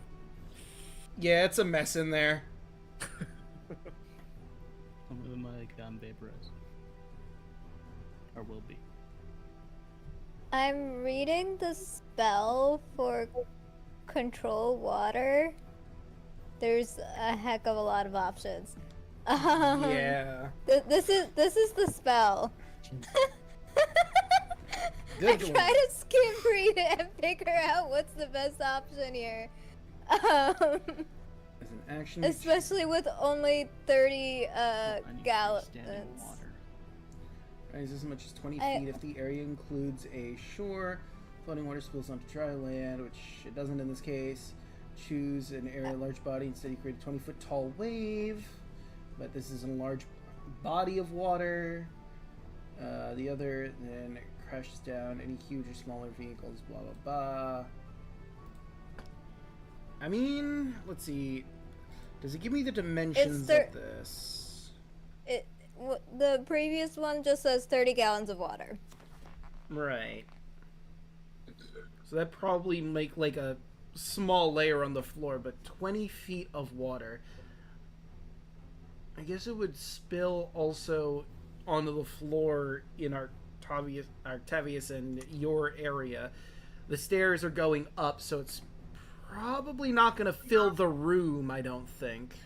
Yeah, it's a mess in there. Some of them got vaporized. Or will be. I'm reading the spell for control water. There's a heck of a lot of options. Yeah. This is the spell. I Good try one. to skim read it and figure out what's the best option here. As an action. Especially with only 30 I need gallons. standing water. Rise as much as 20 I- feet if the area includes a shore. Floating water spills onto dry land, which it doesn't in this case. Choose an area large body. Instead, you create a 20-foot tall wave. But this is a large body of water. The other then crashes down any huge or smaller vehicles. Blah blah blah. I mean, let's see. Does it give me the dimensions thir- of this? The previous one just says 30 gallons of water. Right. So that probably make like a small layer on the floor, but 20 feet of water. I guess it would spill also onto the floor in Octavius and your area. The stairs are going up, so it's probably not going to fill the room, I don't think.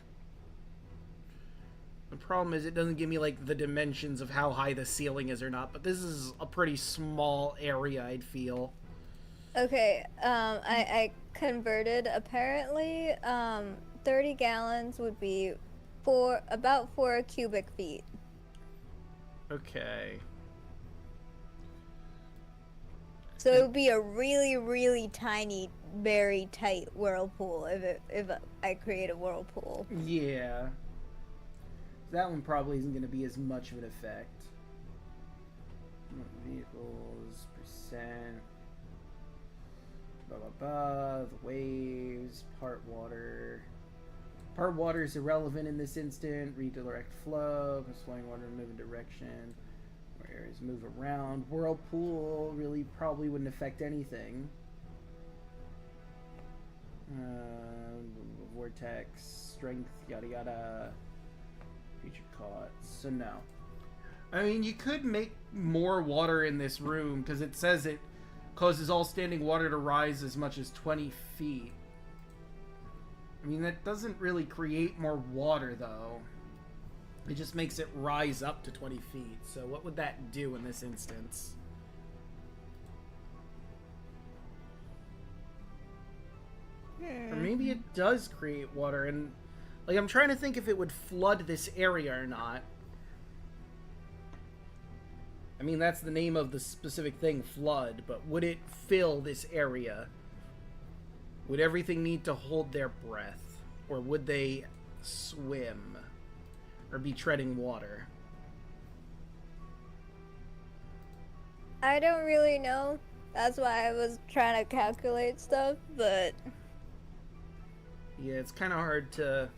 The problem is it doesn't give me like the dimensions of how high the ceiling is or not, but this is a pretty small area, I'd feel. Okay, I converted. Apparently, 30 gallons would be about 4 cubic feet. Okay. So it would be a really, really tiny, very tight whirlpool if I create a whirlpool. Yeah. That one probably isn't going to be as much of an effect. Vehicles, percent. Blah, blah, blah. The waves, part water. Part water is irrelevant in this instant. Redirect flow. Flowing water move in direction. Where areas move around. Whirlpool really probably wouldn't affect anything. Vortex, strength, yada yada. Future caught. So no. I mean, you could make more water in this room because it says it causes all standing water to rise as much as 20 feet. I mean, that doesn't really create more water, though. It just makes it rise up to 20 feet. So what would that do in this instance? Or maybe it does create water, and... Like, I'm trying to think if it would flood this area or not. I mean, that's the name of the specific thing, flood, but would it fill this area? Would everything need to hold their breath? Or would they swim? Or be treading water? I don't really know. That's why I was trying to calculate stuff, but... Yeah, it's kind of hard to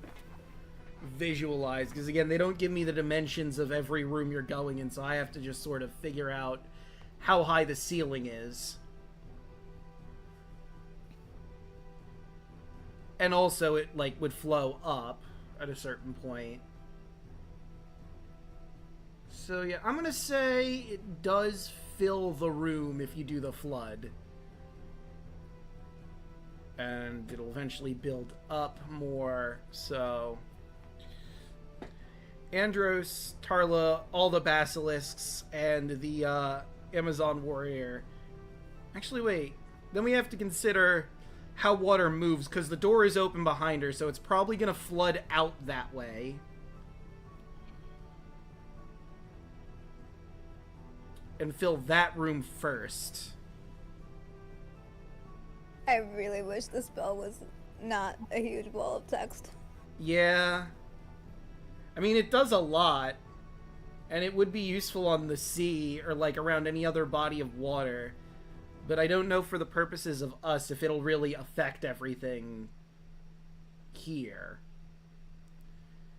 visualize, because again, they don't give me the dimensions of every room you're going in, so I have to just sort of figure out how high the ceiling is. And also, it, like, would flow up at a certain point. So, yeah, I'm gonna say it does fill the room if you do the flood. And it'll eventually build up more, so... Andros, Tarla, all the basilisks, and the Amazon warrior. Actually, wait. Then we have to consider how water moves, because the door is open behind her, so it's probably going to flood out that way. And fill that room first. I really wish the spell was not a huge wall of text. Yeah. I mean, it does a lot. And it would be useful on the sea, or like around any other body of water. But I don't know for the purposes of us if it'll really affect everything here.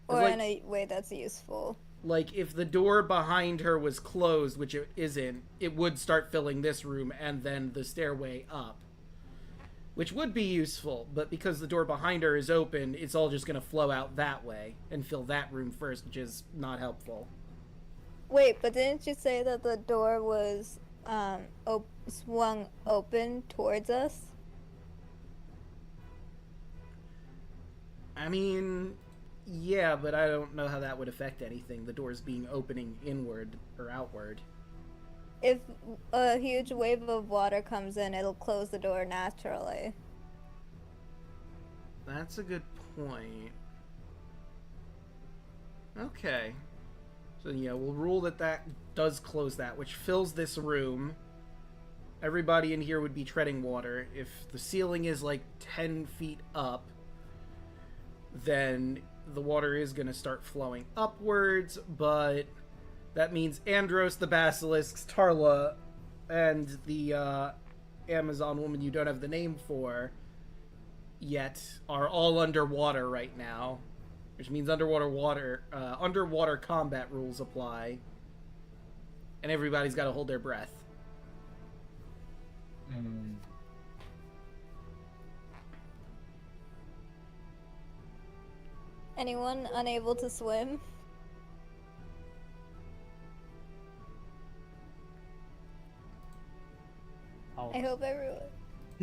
Or like, in a way that's useful. Like, if the door behind her was closed, which it isn't, it would start filling this room and then the stairway up. Which would be useful, but because the door behind her is open, it's all just going to flow out that way and fill that room first, which is not helpful. Wait, but didn't you say that the door was swung open towards us? I mean, yeah, but I don't know how that would affect anything. The door's being opening inward or outward. If a huge wave of water comes in, it'll close the door naturally. That's a good point. Okay. So, yeah, we'll rule that that does close that, which fills this room. Everybody in here would be treading water. If the ceiling is like 10 feet up, then the water is going to start flowing upwards, but that means Andros, the basilisks, Tarla, and the Amazon woman you don't have the name for yet are all underwater right now, which means underwater combat rules apply, and everybody's got to hold their breath. Anyone unable to swim? I hope everyone.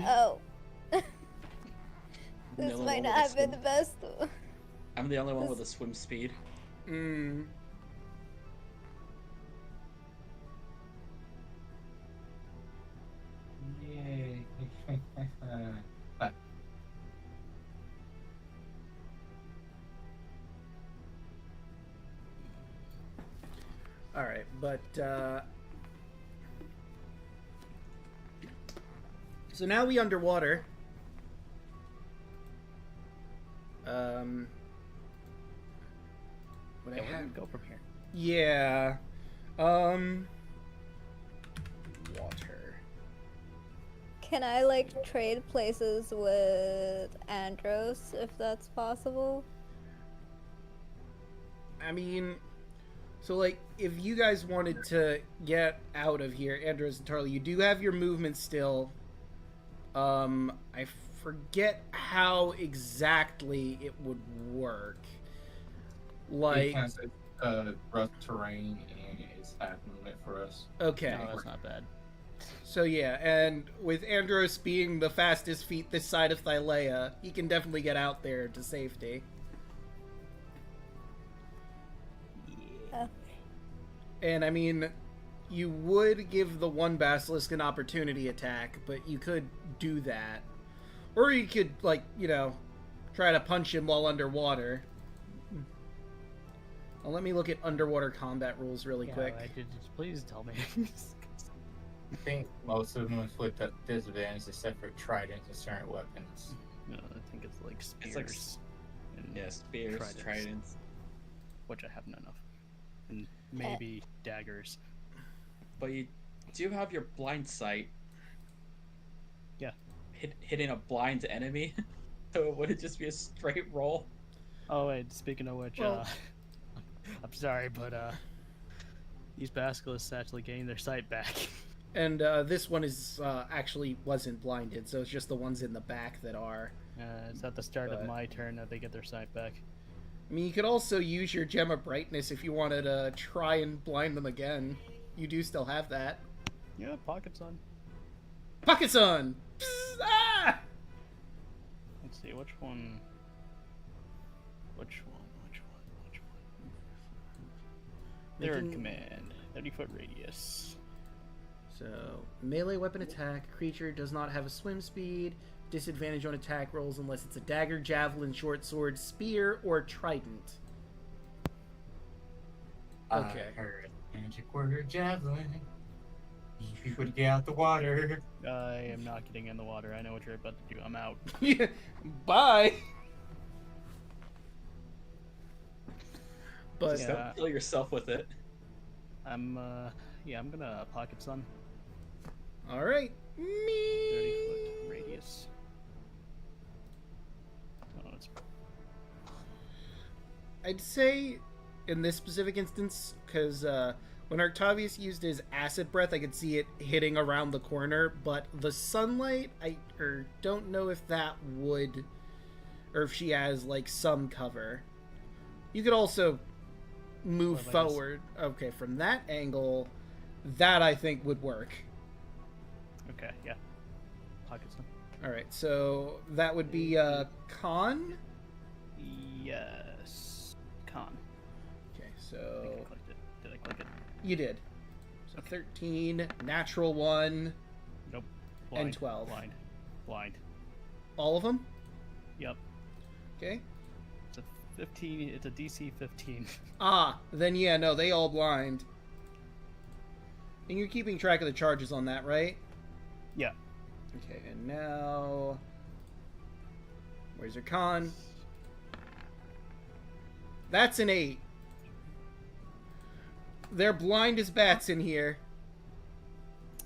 Oh. This might not have been the best. I'm the only one with a swim speed. Yay. Alright, but, so now we underwater. What Yeah, I where do have... we go from here? Yeah. Water. Can I, like, trade places with Andros, if that's possible? I mean, so, like, if you guys wanted to get out of here, Andros and Tarly, you do have your movement still. I forget how exactly it would work. Like, Because it's rough terrain and it's half movement for us. okay. No, that's not bad. So yeah, and with Andros being the fastest feet this side of Thylea, he can definitely get out there to safety. Yeah. And I mean, you would give the one basilisk an opportunity attack, but you could do that. Or you could, like, you know, try to punch him while underwater. Well, let me look at underwater combat rules really quick. Please tell me. I think most of them inflict a disadvantage except for tridents and certain weapons. No, I think it's like spears. It's like and yeah, spears, tridents. which I have none of, and maybe daggers. But you do have your blind sight. Yeah. Hitting a blind enemy. So would it just be a straight roll? Oh wait, speaking of which, Well- I'm sorry, but these basilisks actually gained their sight back. And this one is actually wasn't blinded, so it's just the ones in the back that are. It's at the start But- of my turn that they get their sight back. I mean, you could also use your Gem of Brightness if you wanted to try and blind them again. You do still have that. Yeah, pockets on. Pockets on! Psst, ah! Let's see, which one? They're in command. 30-foot radius. So, melee weapon attack. Creature does not have a swim speed. Disadvantage on attack rolls unless it's a dagger, javelin, short sword, spear, or trident. Okay. I heard magic word javelin. Need people to get out the water. I am not getting in the water. I know what you're about to do. I'm out. Bye! But Just don't kill yourself with it. I'm gonna pocket sun. alright. 30-foot radius. Oh, it's I'd say in this specific instance, because when Octavius used his acid breath, I could see it hitting around the corner, but the sunlight, I don't know if that would, or if she has like some cover. You could also move Like this. forward. Okay, from that angle, that I think would work. okay. Yeah. Pocket sun. All right, so that would be con. Yes. Con. Okay, I so think I clicked it. Did I click it? you did. So 13, natural 1, Nope. and 12. Blind. All of them. Yep. Okay. It's a 15. It's a DC 15. Ah, then yeah, no, they all blind. And you're keeping track of the charges on that, right? Yeah. Okay, and now... where's your con? That's an 8. They're blind as bats in here.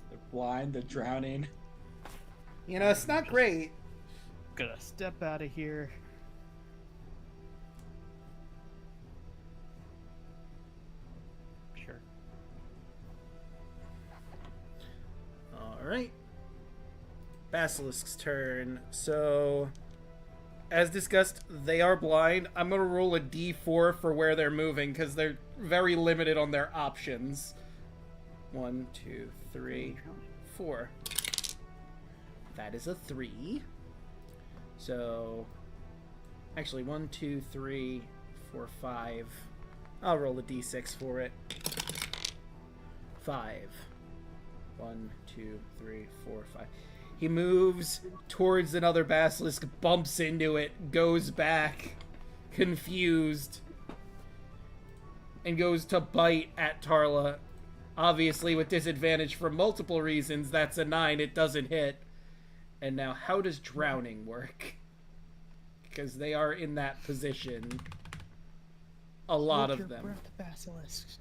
They're blind, they're drowning. You know, it's not great. Gonna step out of here. Sure. Alright. Basilisk's turn. So, as discussed, they are blind. I'm going to roll a d4 for where they're moving, because they're very limited on their options. 1, 2, 3, 4. That is a 3. So, actually, 1, 2, 3, 4, 5. I'll roll a d6 for it. 5. 1, 2, 3, 4, 5. He moves towards another basilisk, bumps into it, goes back, confused, and goes to bite at Tarla. Obviously, with disadvantage for multiple reasons, that's a 9. It doesn't hit. And now, how does drowning work? Because they are in that position. A lot of them. Basilisks.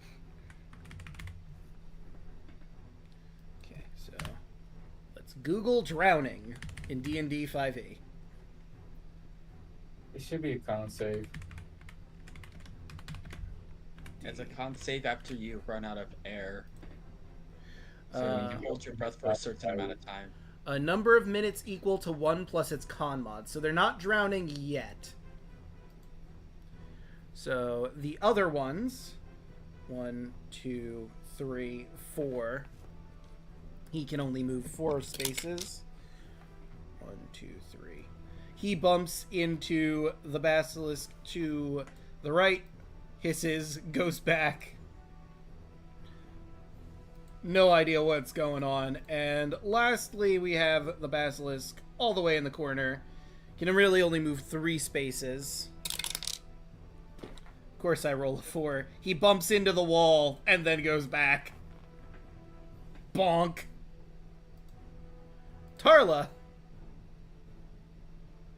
Okay, so let's Google drowning in D&D 5e. It should be a con save. It's a con save after you run out of air. So Uh, you hold your breath for a certain amount of time. A number of minutes equal to 1 plus its con mod. So they're not drowning yet. So the other ones, 1, 2, 3, 4. He can only move 4 spaces. 1, 2, 3. He bumps into the basilisk to the right, hisses, goes back. No idea what's going on. And lastly, we have the basilisk all the way in the corner. Can really only move 3 spaces. Of course I roll a 4. He bumps into the wall and then goes back. Bonk. Tarla.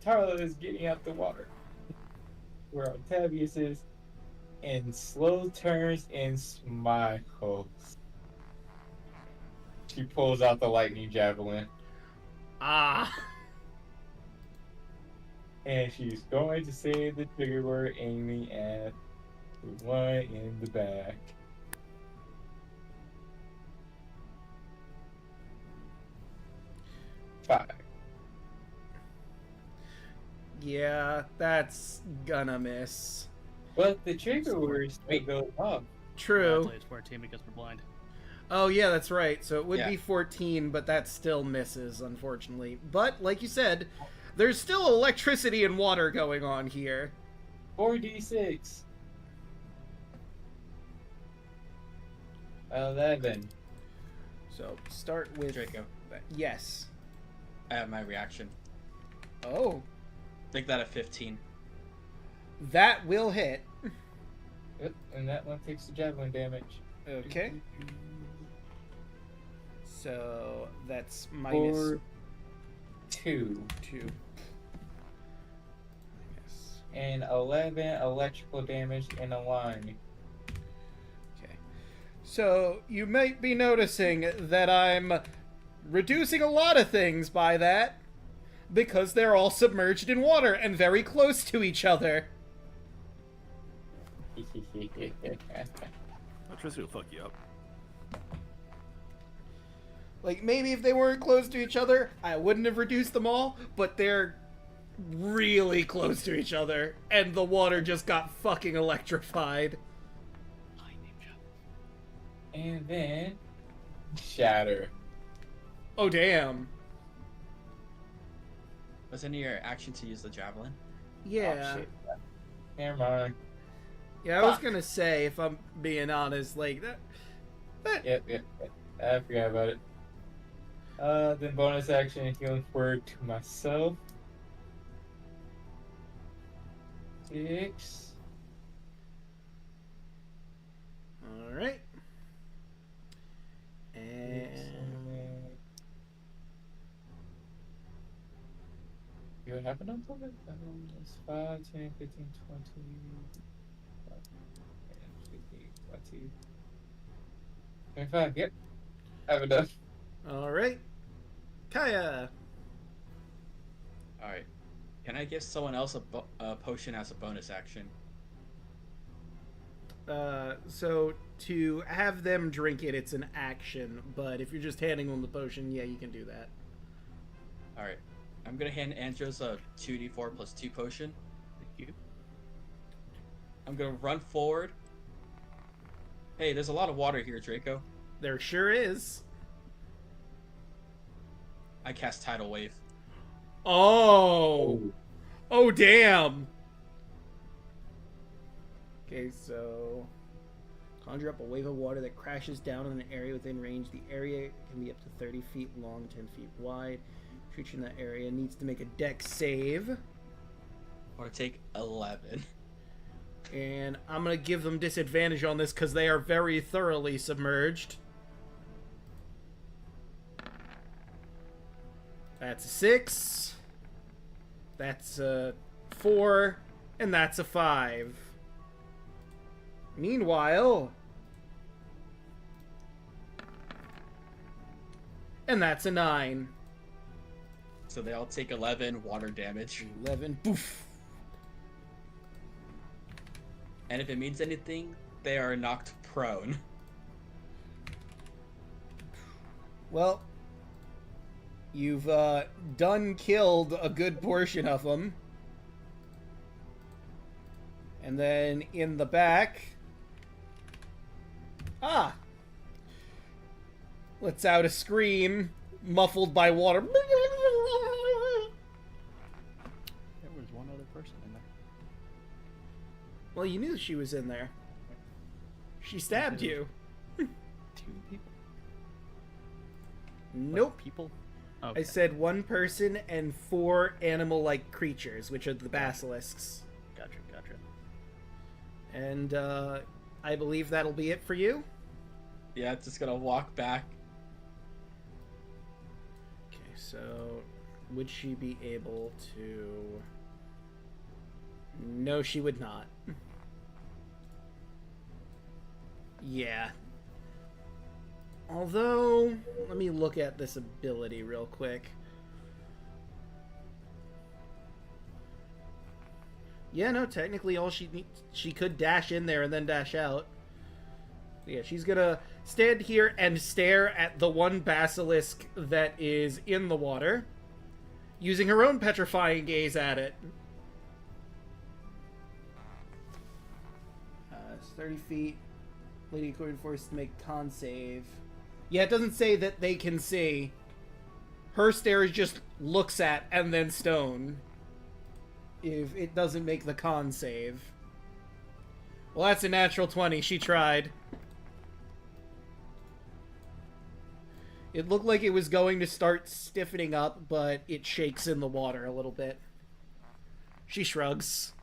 Tarla is getting out the water. Where Octavius is. And slow turns and smiles. She pulls out the lightning javelin. Ah. And she's going to say the trigger word, aiming at the one in the back. Five. Yeah, that's gonna miss. But the trigger word still goes up. True. Luckily, it's 14 because we're blind. Oh, yeah, that's right. So it would Yeah. be 14, but that still misses, unfortunately. But, like you said, there's still electricity and water going on here. 4d6. 11. So start with... Draco, Yes. I have my reaction. Oh, Make that a 15. that will hit. Yep, and that one takes the javelin damage. Okay. So that's minus For 2. 2. Yes. And 11 electrical damage in a line. Okay. So you might be noticing that I'm reducing a lot of things by that because they're all submerged in water and very close to each other. Electricity will fuck you up. Like, maybe if they weren't close to each other, I wouldn't have reduced them all, but they're really close to each other, and the water just got fucking electrified. And then shatter. Oh, damn. Wasn't it your action to use the javelin? Yeah. Oh, shit. Never mind. Yeah, I was Fuck. gonna say, if I'm being honest, like, that Yep. I forgot about it. Then bonus action, healing word to myself. 6. Alright. And... You what happened on top of it? It's 5, 10, 15, 20. 15, 20. 25, yep. I have enough. Alright. Kaya! Alright. Can I give someone else a potion as a bonus action? So to have them drink it, it's an action, but if you're just handing them the potion, yeah, you can do that. Alright. I'm gonna hand Andros a 2d4 plus 2 potion. Thank you. I'm gonna run forward. Hey, there's a lot of water here, Draco. There sure is. I cast Tidal Wave. Oh! Oh, damn! Okay, so... Conjure up a wave of water that crashes down on an area within range. The area can be up to 30 feet long, 10 feet wide. Creature in that area needs to make a dex save. Or take 11. And I'm gonna give them disadvantage on this because they are very thoroughly submerged. That's a 6. That's a 4. And that's a 5. Meanwhile... And that's a 9. So they all take 11 water damage. 11. Boof. And if it means anything, they are knocked prone. Well, you've done killed a good portion of them. And then in the back... lets out a scream, muffled by water. There was one other person in there. Well, you knew she was in there. She stabbed you. 2 people? Nope. People? I Okay. said 1 person and 4 animal-like creatures, which are the basilisks. Gotcha. And, I believe that'll be it for you. Yeah, it's just gonna walk back. Okay, so would she be able to... No, she would not. Yeah. Although, let me look at this ability real quick. Yeah, no, technically all she could dash in there and then dash out. Yeah, she's gonna stand here and stare at the one basilisk that is in the water, using her own petrifying gaze at it. It's 30 feet. Lady According forced to make con save. Yeah, it doesn't say that they can see. Her stare is just looks at and then stone. If it doesn't make the con save. Well, that's a natural 20. She tried. It looked like it was going to start stiffening up, but it shakes in the water a little bit. She shrugs.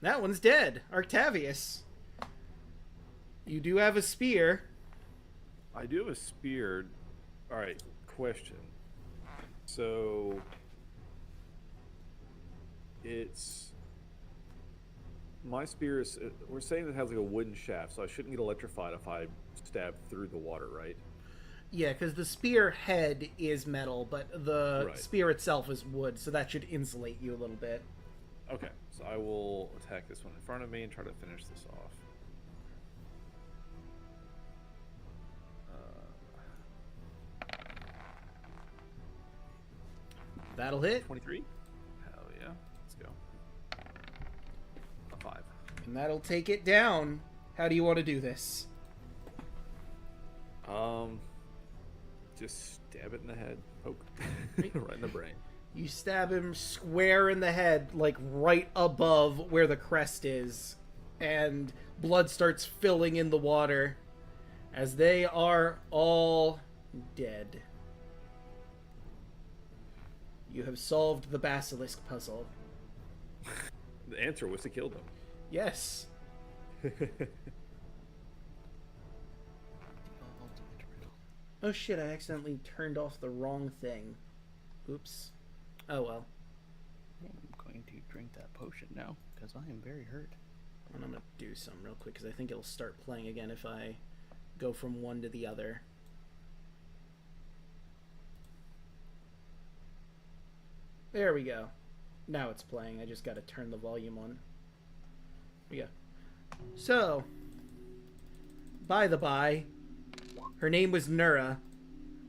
That one's dead. Arctavius. You do have a spear. I do have a spear. Alright, question. So... It's... My spear is... We're saying it has like a wooden shaft, so I shouldn't get electrified if I stab through the water, right? Yeah, because the spear head is metal, but the Right. spear itself is wood, so that should insulate you a little bit. Okay, so I will attack this one in front of me and try to finish this off. That'll hit, 23? Hell yeah. Let's go. A 5. and that'll take it down. How do you want to do this? Just stab it in the head. Poke. Right in the brain. You stab him square in the head, like right above where the crest is, and blood starts filling in the water as they are all dead. You have solved the basilisk puzzle. The answer was to kill them. Yes. Oh shit, I accidentally turned off the wrong thing. Oops. Oh well. I'm going to drink that potion now, because I am very hurt. And I'm gonna do some real quick, because I think it'll start playing again if I go from one to the other. There we go. Now it's playing. I just gotta turn the volume on. Here we go. So, by the by, her name was Nura,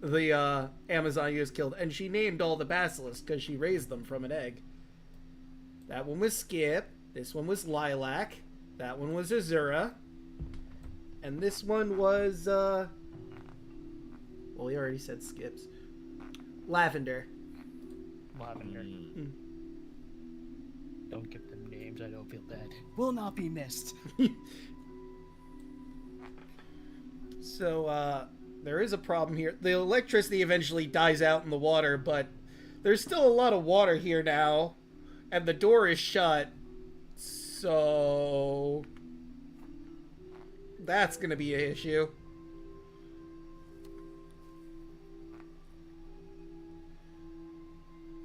the Amazon you just killed, and she named all the basilisks because she raised them from an egg. That one was Skip, this one was Lilac, that one was Azura, and this one was, well, we already said Skips. Lavender. Lavender. Mm. Don't give them names, I don't feel bad. Will not be missed. So, there is a problem here. The electricity eventually dies out in the water, but there's still a lot of water here now, and the door is shut, so that's gonna be an issue.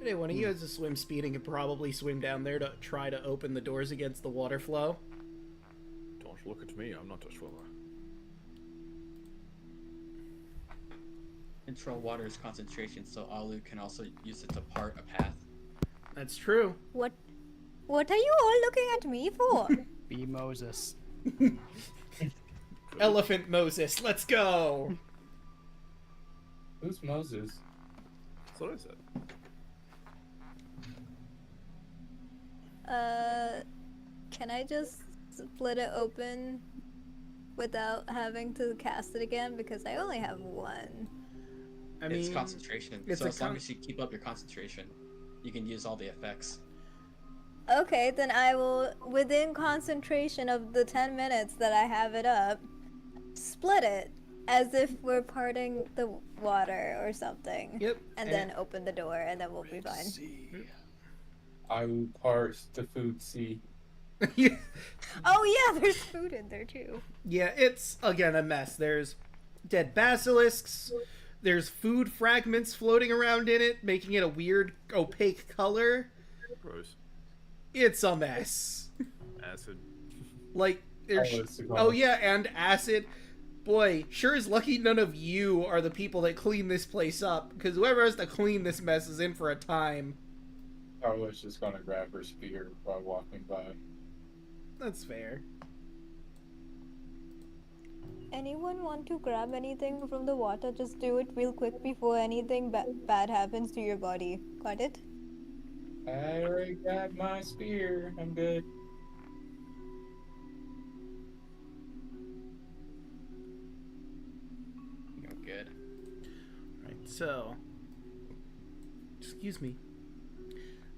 Hey, one of you has a swim speed and can probably swim down there to try to open the doors against the water flow. Don't look at me, I'm not a swimmer. Control water's concentration, so Alu can also use it to part a path. That's true. What are you all looking at me for? Be Moses. Elephant Moses, let's go! Who's Moses? That's what I said. Can I just split it open without having to cast it again? Because I only have one. I It's mean, concentration. it's So a as long as you keep up your concentration, you can use all the effects. Okay, then I will, within concentration of the 10 minutes that I have it up, split it as if we're parting the water or something. Yep. And then open the door, and then we'll be fine. I will parse the food sea. yeah, Oh yeah, there's food in there too. it's, again, a mess. There's dead basilisks, there's food fragments floating around in it, making it a weird, opaque color. Gross. It's a mess. Acid. Like, there's... Oh, yeah, and acid. Boy, sure is lucky none of you are the people that clean this place up, because whoever has to clean this mess is in for a time. Carla's just gonna grab her spear while walking by. That's fair. Anyone want to grab anything from the water? Just do it real quick before anything bad happens to your body. Got it? I already got my spear. I'm good. So, excuse me.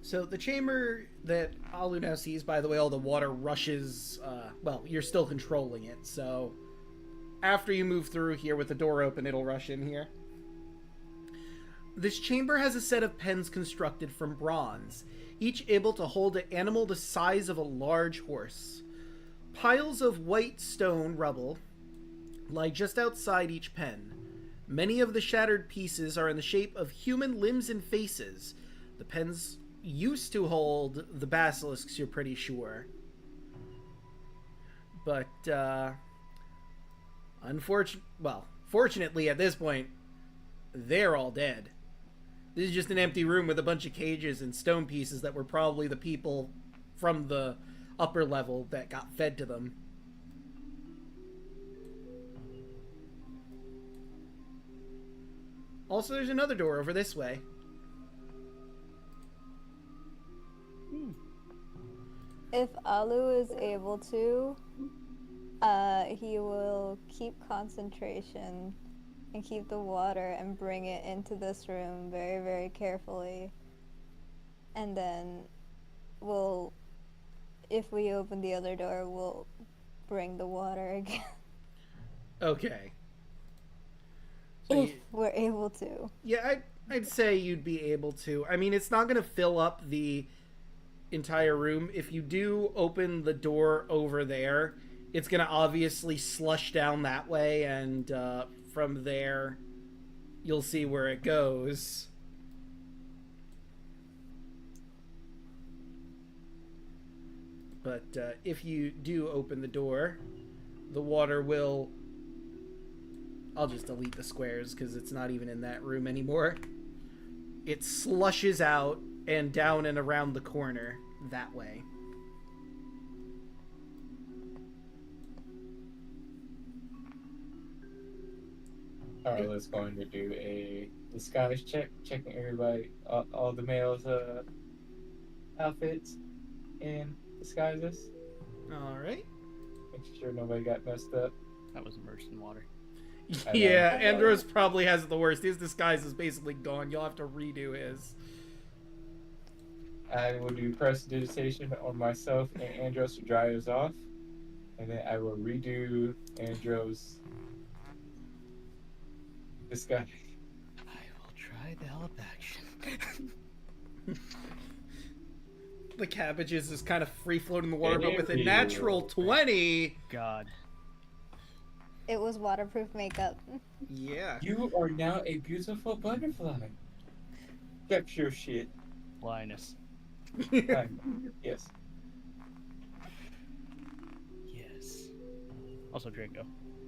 So the chamber that Alu now sees, by the way, all the water rushes, well, you're still controlling it, so after you move through here with the door open, it'll rush in here. This chamber has a set of pens constructed from bronze, each able to hold an animal the size of a large horse. Piles of white stone rubble lie just outside each pen. Many of the shattered pieces are in the shape of human limbs and faces. The pens used to hold the basilisks, you're pretty sure. But, fortunately at this point, they're all dead. This is just an empty room with a bunch of cages and stone pieces that were probably the people from the upper level that got fed to them. Also, there's another door over this way. If Alu is able to, he will keep concentration and keep the water and bring it into this room very, very carefully. And then if we open the other door, we'll bring the water again. Okay. So if we're able to. Yeah, I'd say you'd be able to. I mean, it's not going to fill up the entire room. If you do open the door over there, it's going to obviously slush down that way, and from there, you'll see where it goes. But if you do open the door, the water will... I'll just delete the squares because it's not even in that room anymore. It slushes out and down and around the corner that way. Alright, let's go to do a disguise check, checking everybody, all the males' outfits and disguises. Alright. Making sure nobody got messed up. That was immersed in water. Yeah, Andros probably has it the worst. His disguise is basically gone. You'll have to redo his. I will do prestidigitation on myself and Andros to dry us off. And then I will redo Andros' disguise. I will try the help action. The cabbages is kind of free floating in the water, but with a natural 20. God. It was waterproof makeup. Yeah. You are now a beautiful butterfly. Get your shit. Linus. Yes. Yes. Also, Draco.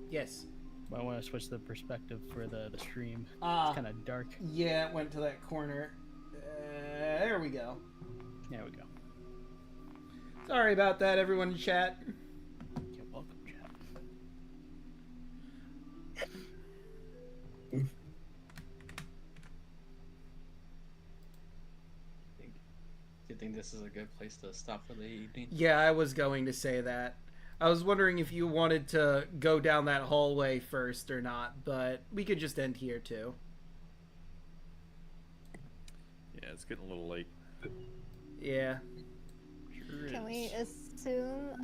Yes. I want to switch the perspective for the stream. Ah. It's kind of dark. Yeah, it went to that corner. There we go. There we go. Sorry about that, everyone in chat. You're welcome, chat. Do you think this is a good place to stop for the evening? Yeah, I was going to say that. I was wondering if you wanted to go down that hallway first or not, but we could just end here too. Yeah, it's getting a little late. Yeah. Sure Can we is. assume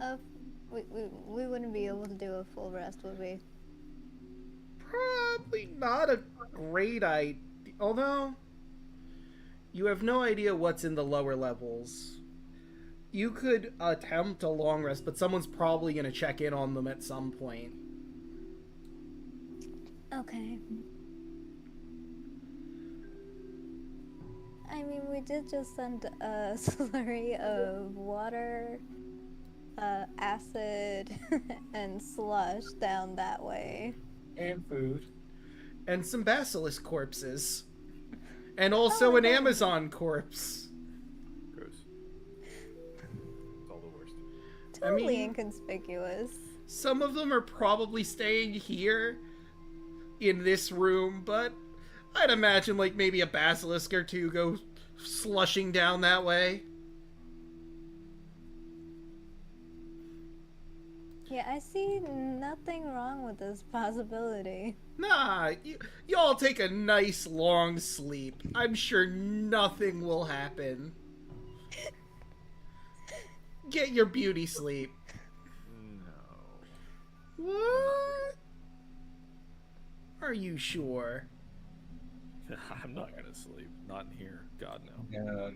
we wouldn't be able to do a full rest, would we? Probably not a great idea. Although, you have no idea what's in the lower levels. You could attempt a long rest, but someone's probably going to check in on them at some point. Okay. I mean, we did just send a slurry of water, acid, and slush down that way. And food. And some basilisk corpses. And also an Amazon corpse. Gross. It's all the worst. Totally inconspicuous. Some of them are probably staying here in this room, but I'd imagine like maybe a basilisk or two go slushing down that way. Yeah, I see nothing wrong with this possibility. Nah, y'all take a nice long sleep. I'm sure nothing will happen. Get your beauty sleep. No. What? Are you sure? I'm not gonna sleep. Not in here. God no. No.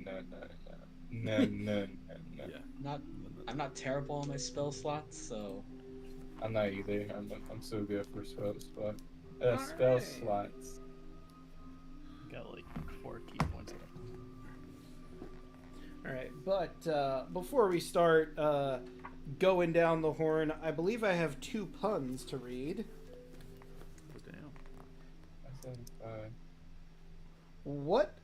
No. Yeah. I'm not terrible on my spell slots, so I'm not either. I'm so good for spell Alright. slots. Got like 4 key points left. Alright, but before we start going down the horn, I believe I have 2 puns to read. Oh, damn. I said, What?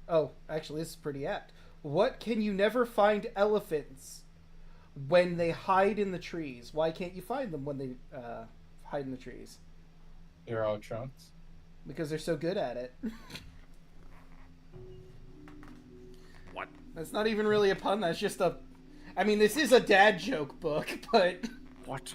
Oh, actually, this is pretty apt. What can you never find elephants when they hide in the trees? Why can't you find them when they hide in the trees? They're all trunks. Because they're so good at it. What? That's not even really a pun. That's just a. I mean, this is a dad joke book, but. What?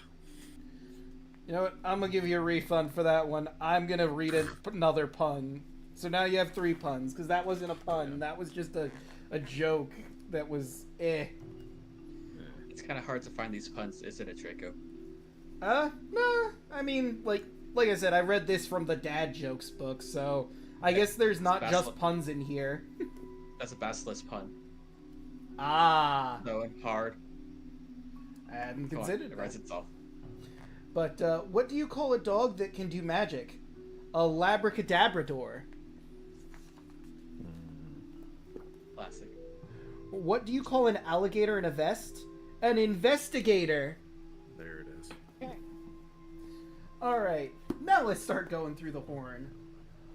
You know what? I'm gonna give you a refund for that one. I'm gonna read another pun. So now you have 3 puns, because that wasn't a pun. That was just a joke that was it's kind of hard to find these puns, isn't it, Draco? No. I mean, like I said, I read this from the dad jokes book, so I guess there's not just puns in here. That's a basilisk pun. Ah. No, and hard. I hadn't Come on, considered it writes that. itself. But what do you call a dog that can do magic? A labracadabrador. Classic. What do you call an alligator in a vest? An investigator. There it is. Alright, now let's start going through the horn.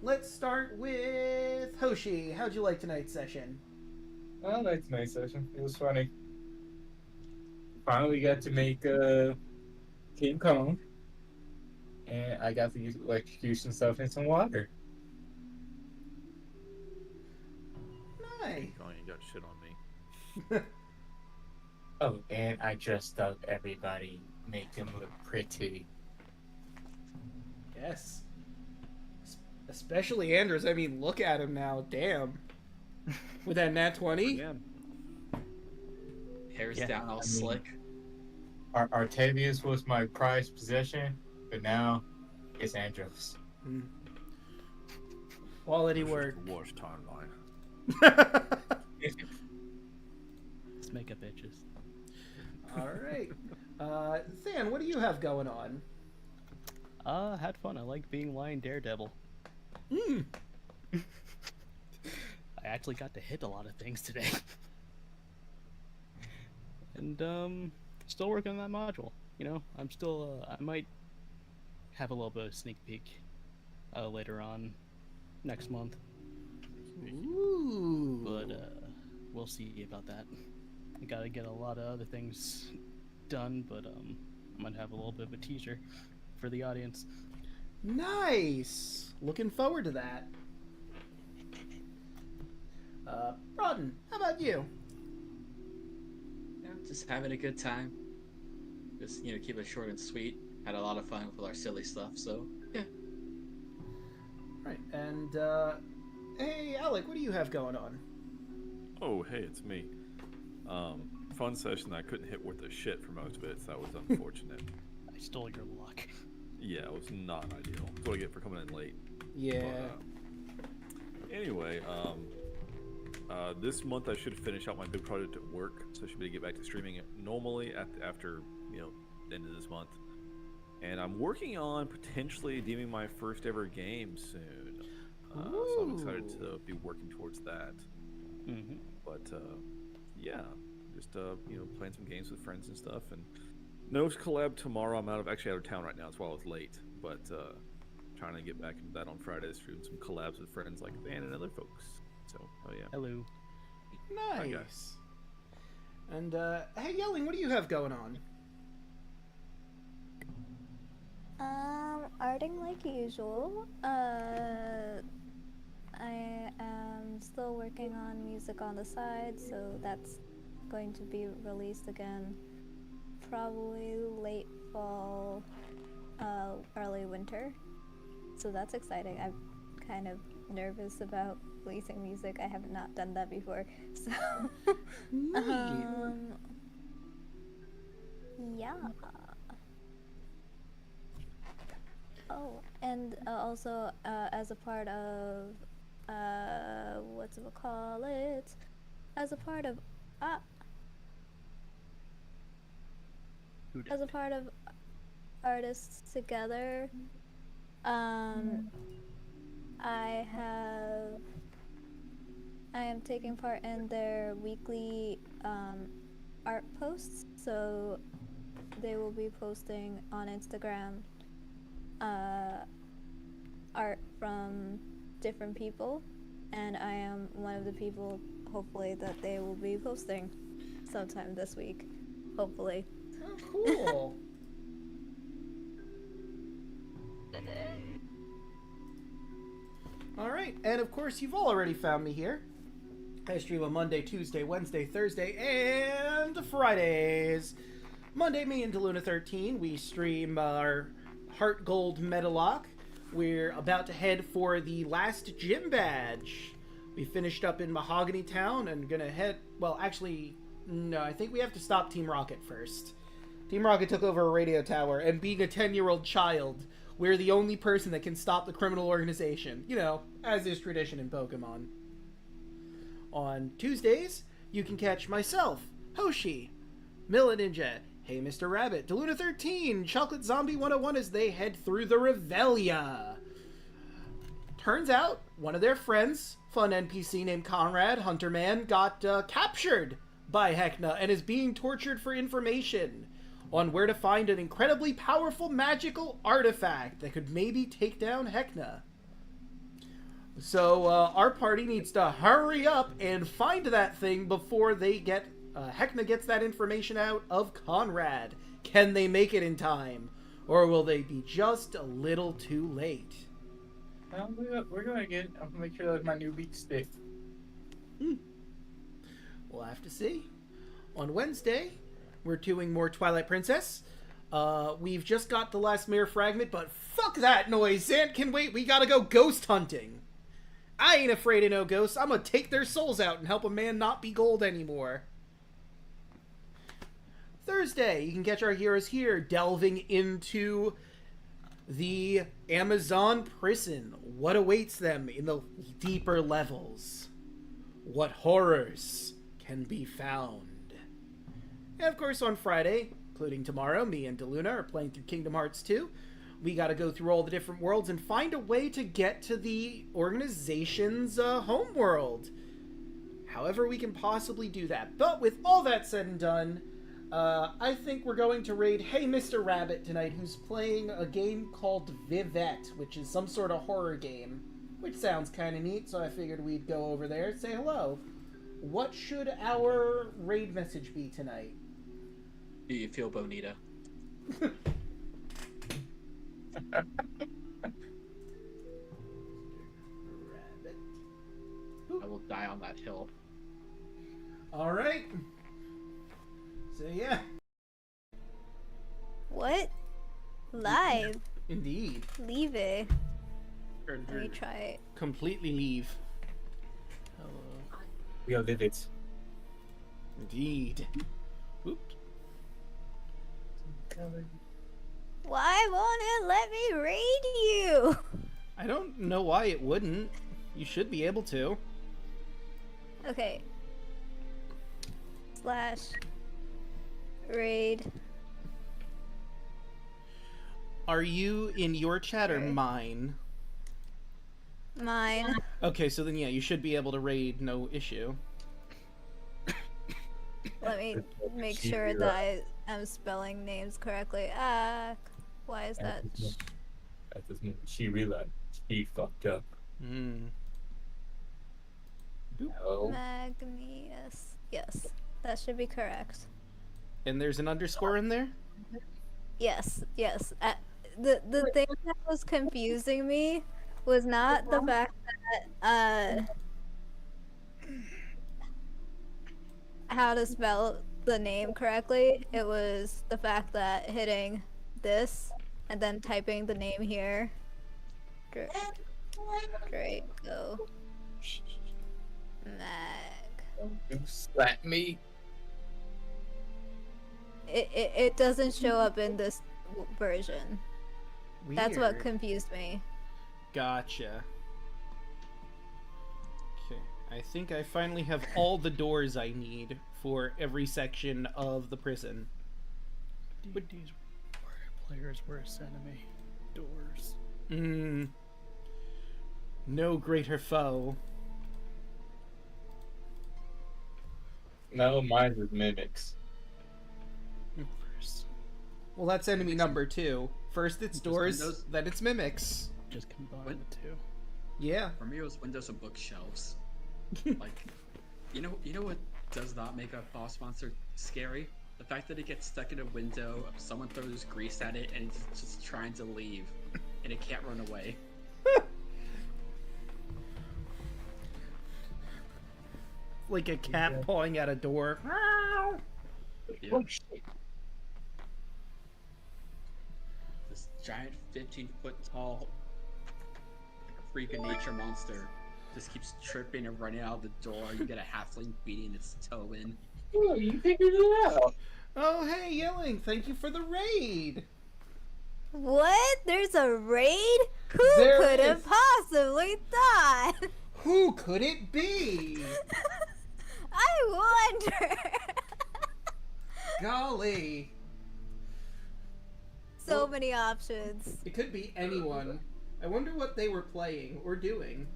Let's start with Hoshi. How'd you like tonight's session? I liked tonight's session. It was funny. Finally got to make King Kong. And I got to use electrocution stuff in some water. Nice. Oh, you got shit on me. Oh, and I dressed up everybody, make them look pretty. Yes. Especially Andrews. I mean, look at him now. Damn. With that nat 20? Yeah. Hair's Yeah, down all I mean- slick. Artavius was my prized possession, but now it's Andros. Quality work. Worst timeline. Let's make up bitches. Alright. Than, what do you have going on? Had fun. I like being Lion Daredevil. Mm. I actually got to hit a lot of things today. And still working on that module. You know, I'm still I might have a little bit of sneak peek later on next month. Ooh. But we'll see about that. I gotta get a lot of other things done, but I might have a little bit of a teaser for the audience. Nice. Looking forward to that. Rodden, how about you? Yeah, just having a good time. Just keep it short and sweet. Had a lot of fun with our silly stuff. So yeah. Right, and hey, Alek, what do you have going on? Oh, hey, it's me. Fun session. I couldn't hit worth a shit for most of it, so that was unfortunate. I stole your luck. Yeah, it was not ideal. That's what I get for coming in late. Yeah. But, anyway, this month I should finish out my big project at work, so I should be able to get back to streaming it normally after the end of this month. And I'm working on potentially deeming my first ever game soon. So I'm excited to be working towards that. Mm-hmm. But yeah, just playing some games with friends and stuff. And no collab tomorrow. I'm out of town right now. That's why I was late. But trying to get back into that on Fridays, doing some collabs with friends like Van and other folks. So yeah. Hello. Hi, Nice. guys. And hey, Yelling, what do you have going on? Arting like usual. I am still working on music on the side, so that's going to be released again probably late fall, early winter. So that's exciting. I'm kind of nervous about releasing music. I have not done that before. So, yeah. Oh, and also as a part of whatchamacallit, as a part of as a part of Artists Together, I am taking part in their weekly art posts, so they will be posting on Instagram art from different people, and I am one of the people, hopefully, that they will be posting sometime this week, hopefully. Oh, cool. All right, and of course, you've all already found me here. I stream on Monday, Tuesday, Wednesday, Thursday, and Fridays. Monday, me and DeLuna13, we stream our Heart Gold Medalock. We're about to head for the last gym badge. We finished up in Mahogany Town and gonna head... Well, actually, no, I think we have to stop Team Rocket first. Team Rocket took over a radio tower, and being a 10-year-old child, we're the only person that can stop the criminal organization. You know, as is tradition in Pokemon. On Tuesdays, you can catch myself, Hoshi, Milla Ninja, Hey Mr. Rabbit, DeLuna13, Chocolate Zombie 101 as they head through the Revelia. Turns out, one of their friends, fun NPC named Conrad, Hunter Man, got captured by Hecna and is being tortured for information on where to find an incredibly powerful magical artifact that could maybe take down Hecna. So our party needs to hurry up and find that thing before they get Hecna gets that information out of Conrad. Can they make it in time, or will they be just a little too late? We're gonna get. I'm gonna make sure that my new beat stick. We'll have to see. On Wednesday, we're doing more Twilight Princess. We've just got the last mirror fragment, but fuck that noise. Zant can wait. We gotta go ghost hunting. I ain't afraid of no ghosts. I'm gonna take their souls out and help a man not be gold anymore. Thursday, you can catch our heroes here delving into the Amazon prison. What awaits them in the deeper levels? What horrors can be found? And of course, on Friday, including tomorrow, me and DeLuna are playing through Kingdom Hearts 2. We gotta go through all the different worlds and find a way to get to the organization's home world. However we can possibly do that. But with all that said and done, I think we're going to raid Hey Mr. Rabbit tonight, who's playing a game called Vivette, which is some sort of horror game, which sounds kind of neat, so I figured we'd go over there and say hello. What should our raid message be tonight? Do you feel bonita? Rabbit. I will die on that hill. All right. So yeah. What? Live? Indeed. Leave it. Let me try it. Completely leave. Hello. We are vivid. Indeed. Oops. Why won't it let me raid you? I don't know why it wouldn't. You should be able to. Okay. /raid. Are you in your chat or mine? Mine. Okay, so then yeah, you should be able to raid, no issue. Let me make sure that I am spelling names correctly. Why is that? At this moment, she realized she fucked up. No. Magnius. Yes, that should be correct. And there's an underscore in there? Yes, yes. The thing that was confusing me was not the fact that how to spell the name correctly. It was the fact that hitting this and then typing the name here. Great. Great. Go. Mag. You slap me. It doesn't show up in this version. That's what Weird. confused me. Gotcha. Okay, I think I finally have all the doors I need for every section of the prison. DVD's players worst enemy. Doors. No greater foe. No, mine is mimics. First, Well, that's enemy number 2. First it's doors, Windows? then it's mimics. just combine What? the two. Yeah. For me, it was windows and bookshelves. Like, you know what does not make a boss monster scary? The fact that it gets stuck in a window, someone throws grease at it, and it's just trying to leave, and it can't run away. Like a cat pawing at a door. Yeah. This giant 15-foot tall freak of nature monster just keeps tripping and running out of the door. You get a halfling beating its toe in. Oh, you figured it out. Oh, hey, Yelling, thank you for the raid. What? There's a raid? Who There could have is. possibly thought? Who could it be? I wonder. Golly. So many options. It could be anyone. I wonder what they were playing or doing.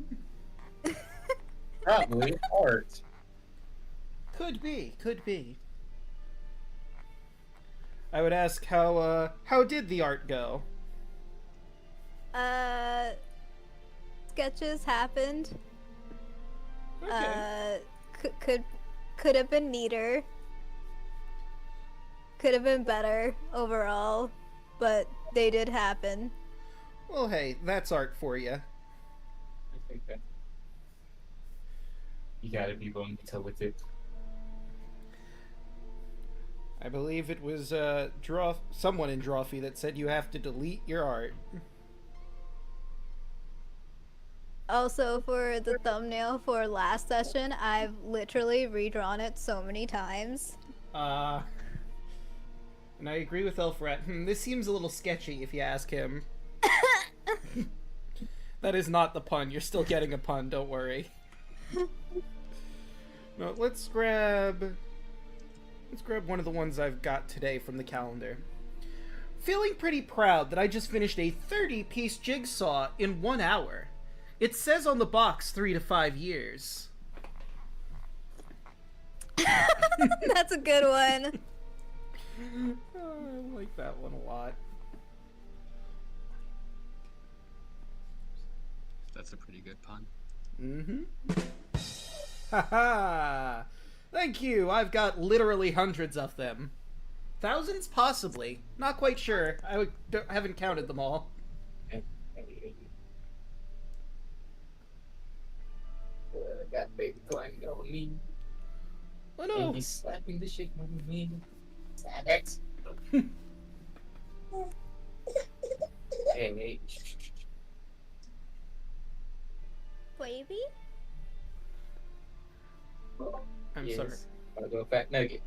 Probably art. Could be, could be. I would ask how did the art go? Sketches happened. Okay. Could have been neater. Could have been better overall, but they did happen. Well, hey, that's art for you. I think that you gotta be willing to with it. I believe it was someone in Drawfee that said you have to delete your art. Also, for the thumbnail for last session, I've literally redrawn it so many times. And I agree with Elfrat. This seems a little sketchy if you ask him. That is not the pun. You're still getting a pun, don't worry. No, let's grab one of the ones I've got today from the calendar. Feeling pretty proud that I just finished a 30-piece jigsaw in 1 hour. It says on the box 3 to 5 years. That's a good one. I like that one a lot. That's a pretty good pun. Mm-hmm. Haha! Thank you! I've got literally hundreds of them. Thousands? Possibly. Not quite sure. Haven't counted them all. Got baby climbing on me. Oh And no! he's slapping the shit out of me. Slap it. Hey. Baby? I'm Yes. sorry. Wanna go fat nugget?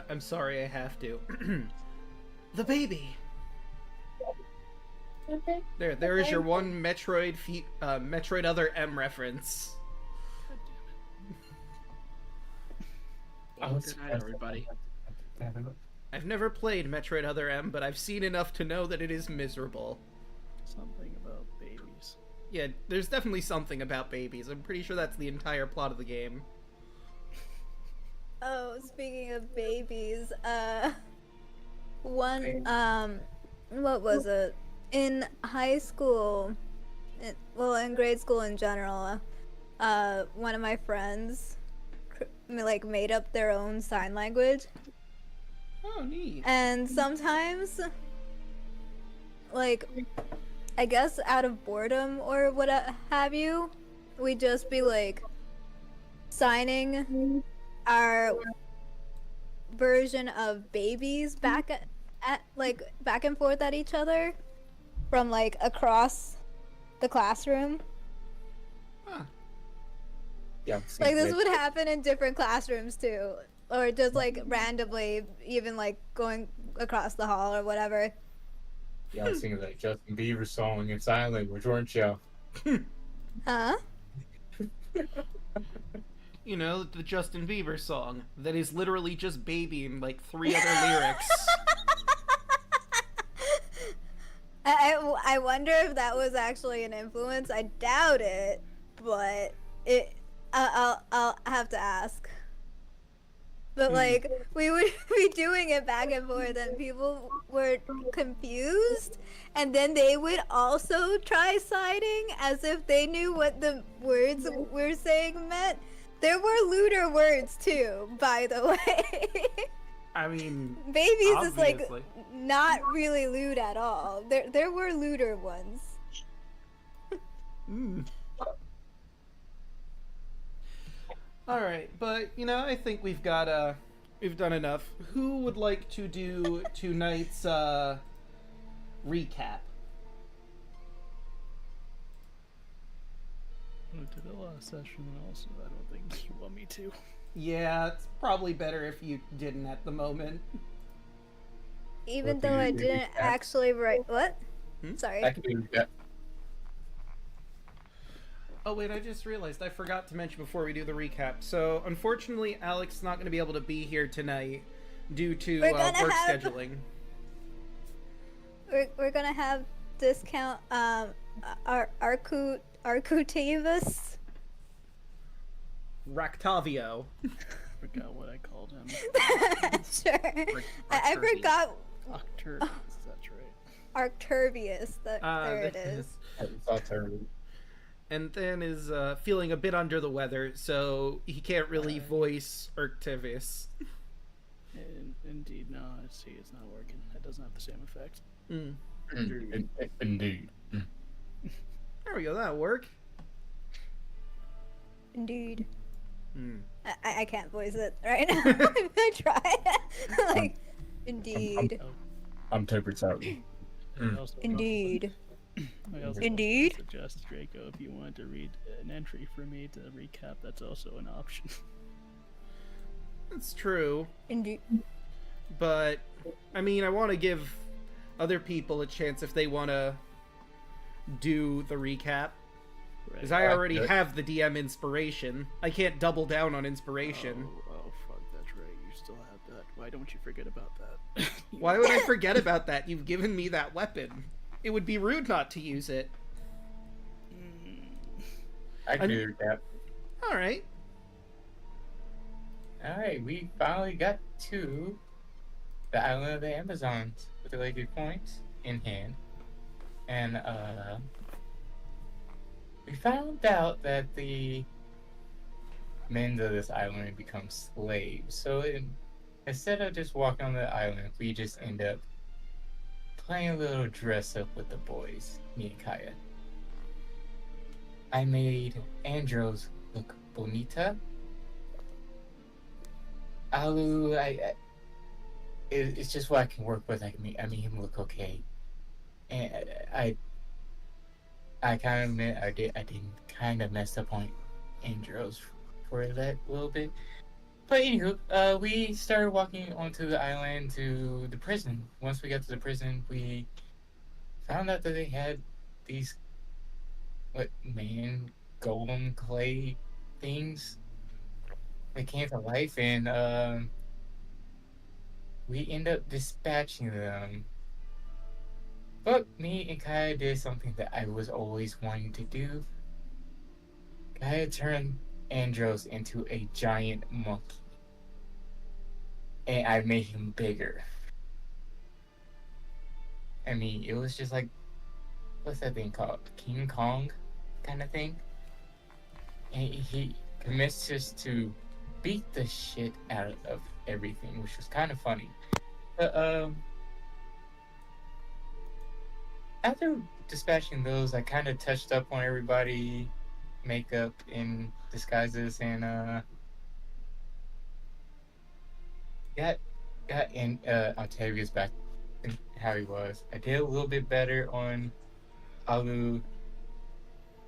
I'm sorry I have to. The baby! There is your one Metroid Other M reference. Well, good night, everybody. I've never played Metroid Other M, but I've seen enough to know that it is miserable. Something about babies. Yeah, there's definitely something about babies. I'm pretty sure that's the entire plot of the game. Oh, speaking of babies, what was it? In high school, in grade school in general, one of my friends, made up their own sign language. Oh, neat. And sometimes, I guess out of boredom or what have you, we'd just be signing our version of babies back at like back and forth at each other from like across the classroom. Yeah. Like this would happen in different classrooms too, or just like randomly, even like going across the hall or whatever. Yeah, I was singing that Justin Bieber song in sign language, weren't you? Huh? You know, the Justin Bieber song that is literally just baby and like 3 other lyrics. I wonder if that was actually an influence. I doubt it, but I'll have to ask. But like we would be doing it back and forth, and people were confused, and then they would also try siding as if they knew what the words we're saying meant. There were lewder words too, by the way. I mean, babies obviously. is like not really lewd at all. There were lewder ones. All right, but you know, I think we've got we've done enough. Who would like to do tonight's recap? I did the last session, and also I don't think you want me to. Yeah, it's probably better if you didn't at the moment. Even What do though you I do didn't recap? actually write what? Sorry. I can do that. Oh wait, I just realized I forgot to mention before we do the recap. So unfortunately, Alek's is not going to be able to be here tonight due to We're work gonna have- scheduling. We're gonna have discount Arcutavis. Ractavio. Forgot what I called him. Sure. I forgot Octurvius, that's right. Arcturvius. There it is. It's all terrible. And then is feeling a bit under the weather, so he can't really voice Arcturvius. Indeed, no, it's not working. It doesn't have the same effect. Indeed. There we go, that'll work. Indeed. Hmm. I can't voice it right now. I try. Like, indeed. I'm tempered sourly. I also- Indeed. I also Indeed. suggest, Draco, if you wanted to read an entry for me to recap, that's also an option. That's true. Indeed. But, I mean, I want to give other people a chance if they want to do the recap. Because I already have the DM inspiration. I can't double down on inspiration. Oh, fuck, that's right. You still have that. Why don't you forget about that? Why would I forget about that? You've given me that weapon. It would be rude not to use it. I can do that. Alright. Alright, we finally got to the island of the Amazons with the Lady Points in hand. And, we found out that the men of this island become slaves. So instead of just walking on the island, we just end up playing a little dress up with the boys, me and Kaya. I made Andros look bonita. Alu, it's just what I can work with. I made him look okay, and I kind of admit I didn't kind of mess up on Andros for that little bit. But anywho, we started walking onto the island to the prison. Once we got to the prison, we found out that they had these golem clay things that came to life, and we end up dispatching them. But me and Kaya did something that I was always wanting to do. Kaya turned Andros into a giant monkey. And I made him bigger. I mean, it was just like, what's that thing called? King Kong kind of thing? And he commenced just to beat the shit out of everything, which was kind of funny. But, after dispatching those, I kind of touched up on everybody, makeup and disguises and got got in Octavius back in how he was. I did a little bit better on Alu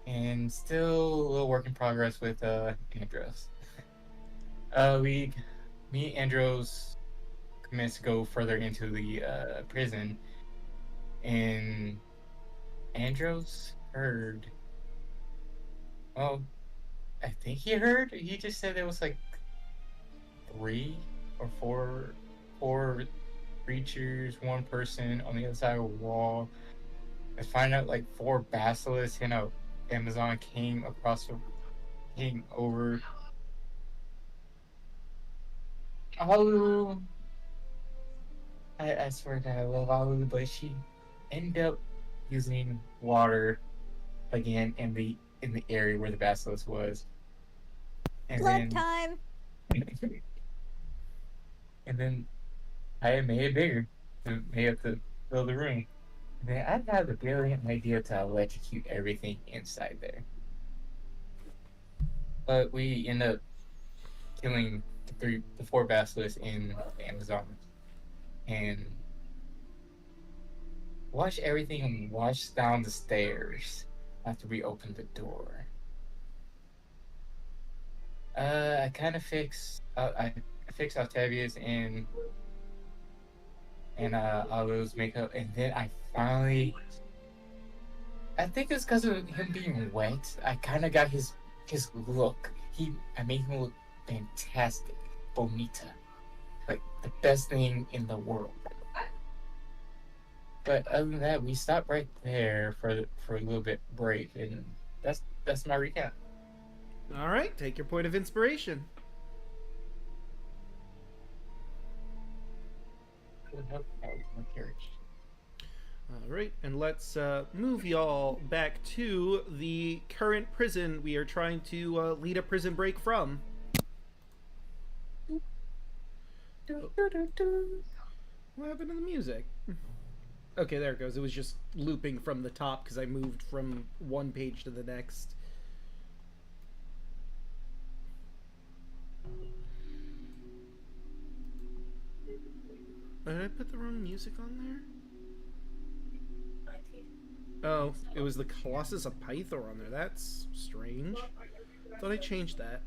and still a little work in progress with Andros. We me and Andros commenced to go further into the prison, and Andros heard. Well, I think he heard. He just said there was like three or four creatures, one person on the other side of the wall. I find out like four basilisks and a Amazon came over. Alu, I swear that I love Alu, but she ended up using water again in the area where the basilisk was, and Blood then time. and then I made it bigger, and made it to fill the room. And then I had the brilliant idea to electrocute everything inside there, but we end up killing the four basilisks in the Amazon, and watch everything wash down the stairs after we opened the door. I kind of I fixed Octavius and Alu's makeup, and then I finally. I think it's because of him being wet. I kind of got his look. I made him look fantastic, bonita, like the best thing in the world. But other than that, we stopped right there for a little bit break, and that's my recap. All right, take your point of inspiration. All right, and let's move y'all back to the current prison we are trying to lead a prison break from. What happened to the music? Okay, there it goes. It was just looping from the top because I moved from one page to the next. Did I put the wrong music on there? Oh, it was the Colossus of Pythor on there. That's strange. Thought I changed that.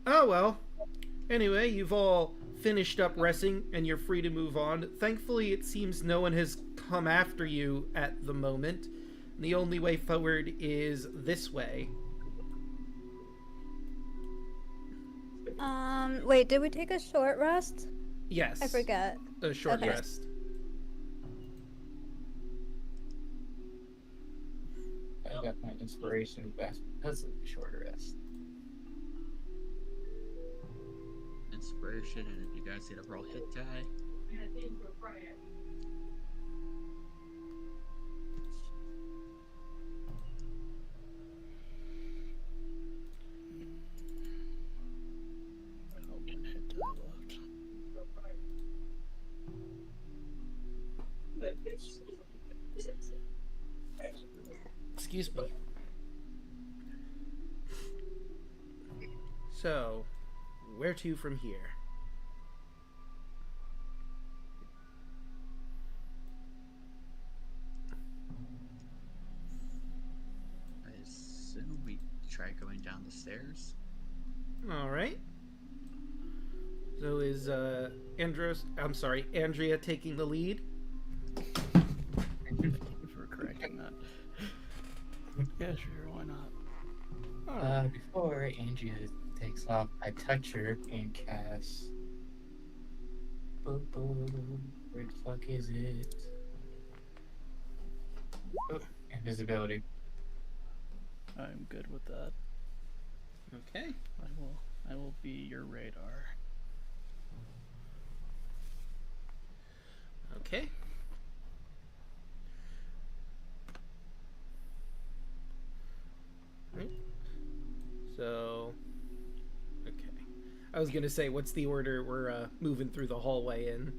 Oh well. Anyway, you've all finished up resting and you're free to move on. Thankfully, it seems no one has come after you at the moment. The only way forward is this way. Wait, did we take a short rest? Yes. I forget. A short Okay. rest. I got my inspiration back because of the short rest. Inspiration, and you guys need to roll hit die. Excuse me. So, where to from here? I assume we try going down the stairs. All right. So is Andrea taking the lead? Thank you for correcting that. Yeah, sure, why not? Before Andrea takes off, I touch her and cast. Boop, boop. Where the fuck is it? Oh, invisibility. I'm good with that. Okay. I will be your radar. Okay. Right. So, okay. I was gonna say, what's the order we're moving through the hallway in?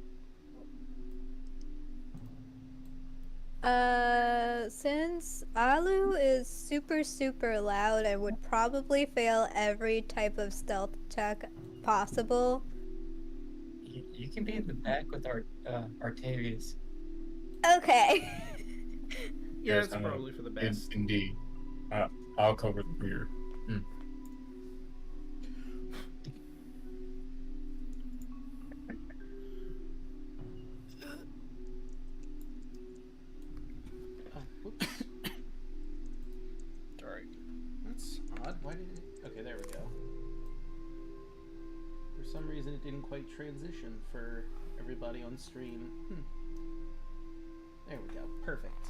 Since Alu is super loud, I would probably fail every type of stealth check possible. You can be in the back with our Artavius. Okay. Yeah, Yes, it's I know. probably for the best. Indeed. I'll cover the rear. Whoops. Sorry. That's odd. Why did it... Okay, there we go. For some reason, it didn't quite transition for everybody on stream. There we go. Perfect.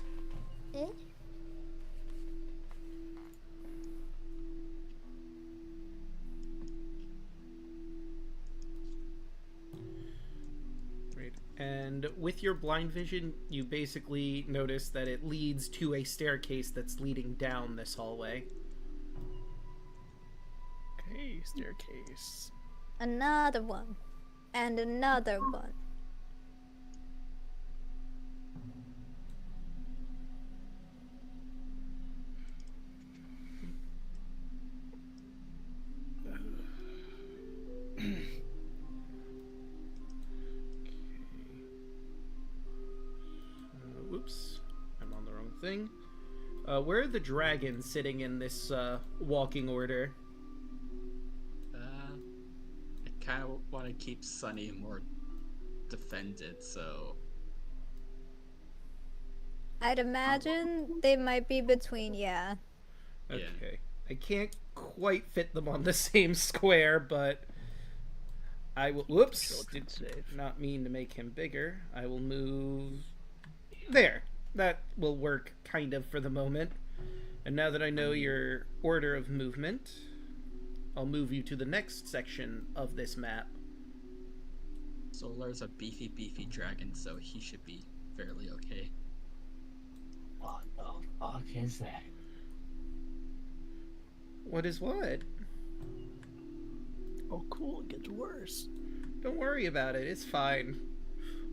Great. And with your blind vision, you basically notice that it leads to a staircase that's leading down this hallway. Okay, staircase. Another one. And another one. Whoops. I'm on the wrong thing. Where are the dragons sitting in this walking order? I kind of want to keep Sunny more defended, so I'd imagine they might be between, yeah. Okay. Yeah. I can't quite fit them on the same square, but I will... Whoops. Did not mean to make him bigger. I will move... There. That will work kind of for the moment. And now that I know your order of movement, I'll move you to the next section of this map. Solar's a beefy dragon, so he should be fairly okay. What the fuck is that? What is what? Oh, cool. It gets worse. Don't worry about it. It's fine.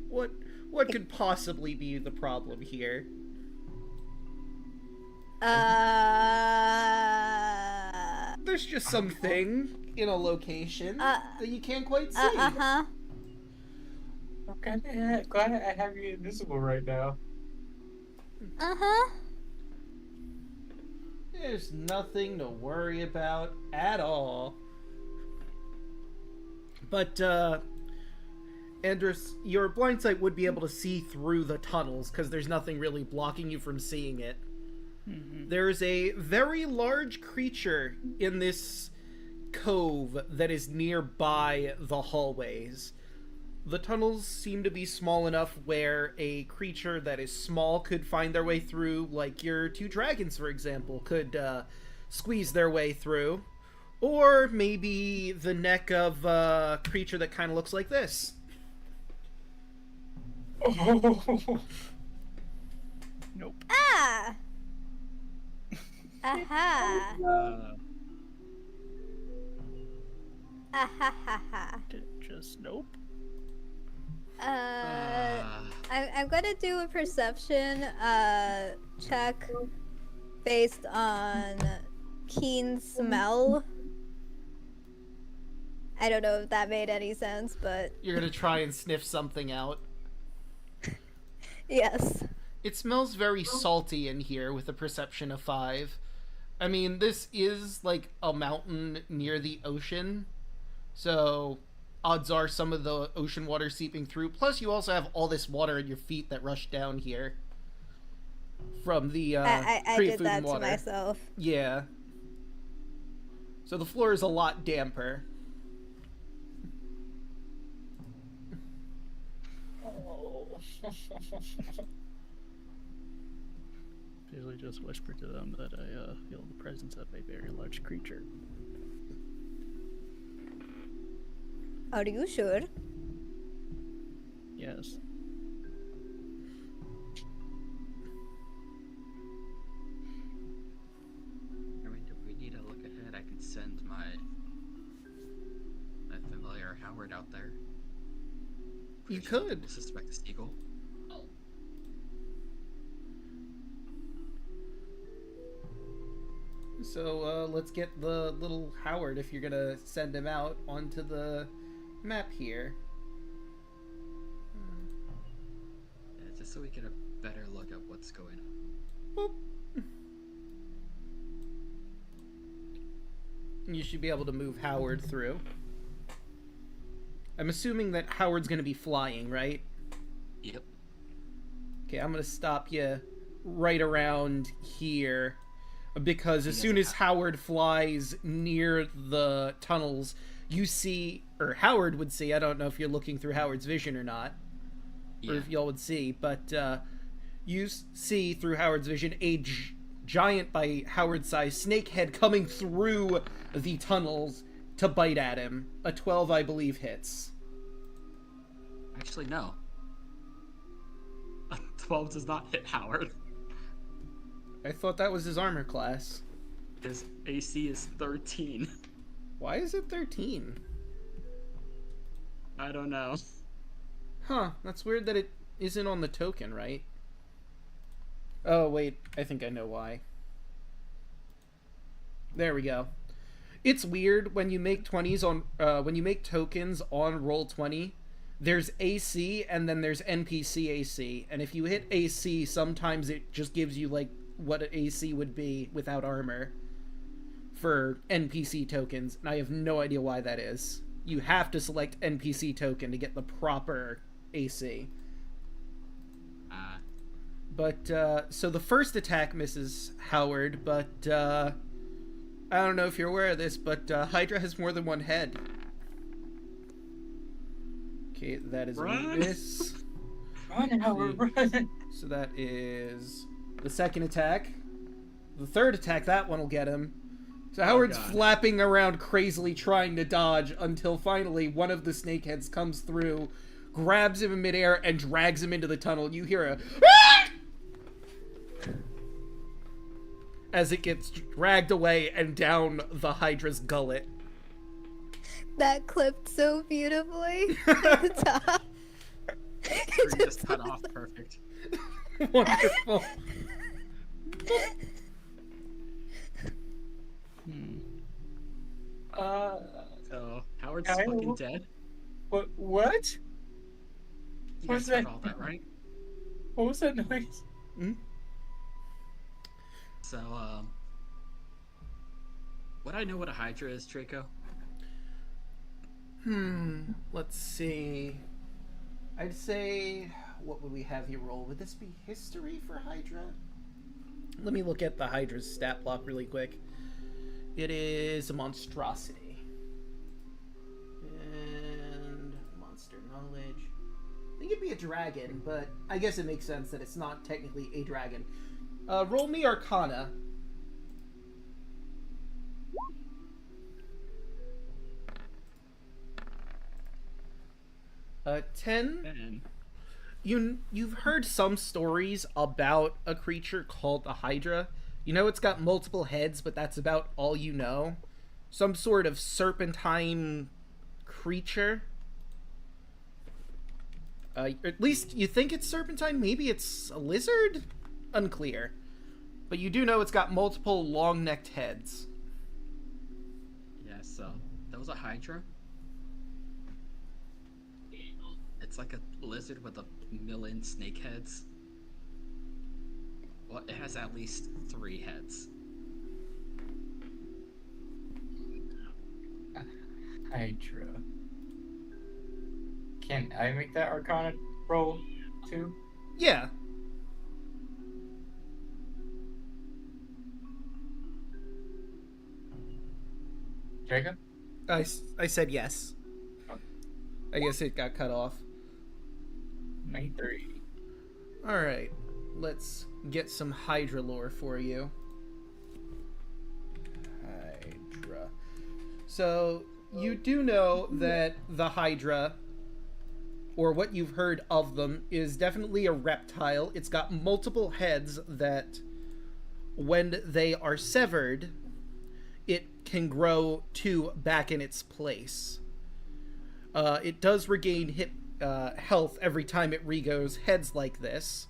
What could possibly be the problem here? There's just something in a location that you can't quite see. Uh-huh. I'm glad I have you invisible right now. Uh-huh. There's nothing to worry about at all. But, Andrus, your blind sight would be able to see through the tunnels because there's nothing really blocking you from seeing it. Mm-hmm. There's a very large creature in this cove that is nearby the hallways. The tunnels seem to be small enough where a creature that is small could find their way through, like your two dragons, for example, could squeeze their way through. Or maybe the neck of a creature that kind of looks like this. Nope. Ah! Aha! Ahahaha. Just nope. I'm gonna do a perception check based on keen smell. I don't know if that made any sense, but You're gonna try and sniff something out. yes. It smells very salty in here with a perception of 5. I mean, this is like a mountain near the ocean, so odds are some of the ocean water seeping through. Plus, you also have all this water at your feet that rushed down here from the I Korea did food that and to water. myself. Yeah. So the floor is a lot damper. Usually just whisper to them that I feel the presence of a very large creature. Are you sure? Yes. I mean, if we need to look ahead, I could send my familiar Howard out there. You Pretty sure could. people suspect a seagull. So let's get the little Howard, if you're gonna send him out, onto the map here. Yeah, just so we get a better look at what's going on. Boop. You should be able to move Howard through. I'm assuming that Howard's gonna be flying, right? Yep. Okay, I'm gonna stop you right around here, because as soon as Howard flies near the tunnels, you see, or Howard would see, I don't know if you're looking through Howard's vision or not, or if y'all would see, but you see through Howard's vision a giant, by Howard's size, snake head coming through the tunnels to bite at him. A 12, I believe, hits. Actually, no. A 12 does not hit Howard. I thought that was his armor class. His AC is 13. Why is it 13? I don't know. Huh, that's weird that it isn't on the token, right? Oh, wait, I think I know why. There we go. It's weird when you make 20s on, when you make tokens on Roll20, there's AC and then there's NPC AC, and if you hit AC, sometimes it just gives you, like, what AC would be without armor for NPC tokens, and I have no idea why that is. You have to select NPC token to get the proper AC. But, so the first attack misses Howard, but, I don't know if you're aware of this, but, Hydra has more than one head. Okay, that is a miss. Run, Howard, run! So that is the second attack. The third attack, that one will get him. So Howard's flapping around crazily trying to dodge until finally one of the snakeheads comes through, grabs him in midair, and drags him into the tunnel. You hear a as it gets dragged away and down the Hydra's gullet. That clipped so beautifully at the top. Just cut off perfect. Wonderful. So Howard's I- fucking dead. What? You What's guys heard that? all that, right? What was that noise? So, would I know what a Hydra is, Draco? Let's see. I'd say, what would we have you roll? Would this be history for Hydra? Let me look at the Hydra's stat block really quick. It is a monstrosity. And monster knowledge. I think it'd be a dragon, but I guess it makes sense that it's not technically a dragon. Roll me Arcana. 10. You've heard some stories about a creature called the Hydra. You know it's got multiple heads, but that's about all you know. Some sort of serpentine creature. At least you think it's serpentine. Maybe it's a lizard? Unclear. But you do know it's got multiple long-necked heads. Yeah, so that was a Hydra. It's like a lizard with a million snake heads. Well, it has at least 3 heads. Hydra. Can I make that Arcana roll too? Yeah. Jacob? I said yes. I guess it got cut off. 93. Alright. Let's get some Hydra lore for you. Hydra. So, you do know that the Hydra, or what you've heard of them, is definitely a reptile. It's got multiple heads that, when they are severed, it can grow 2 back in its place. It does regain health every time it regoes heads like this.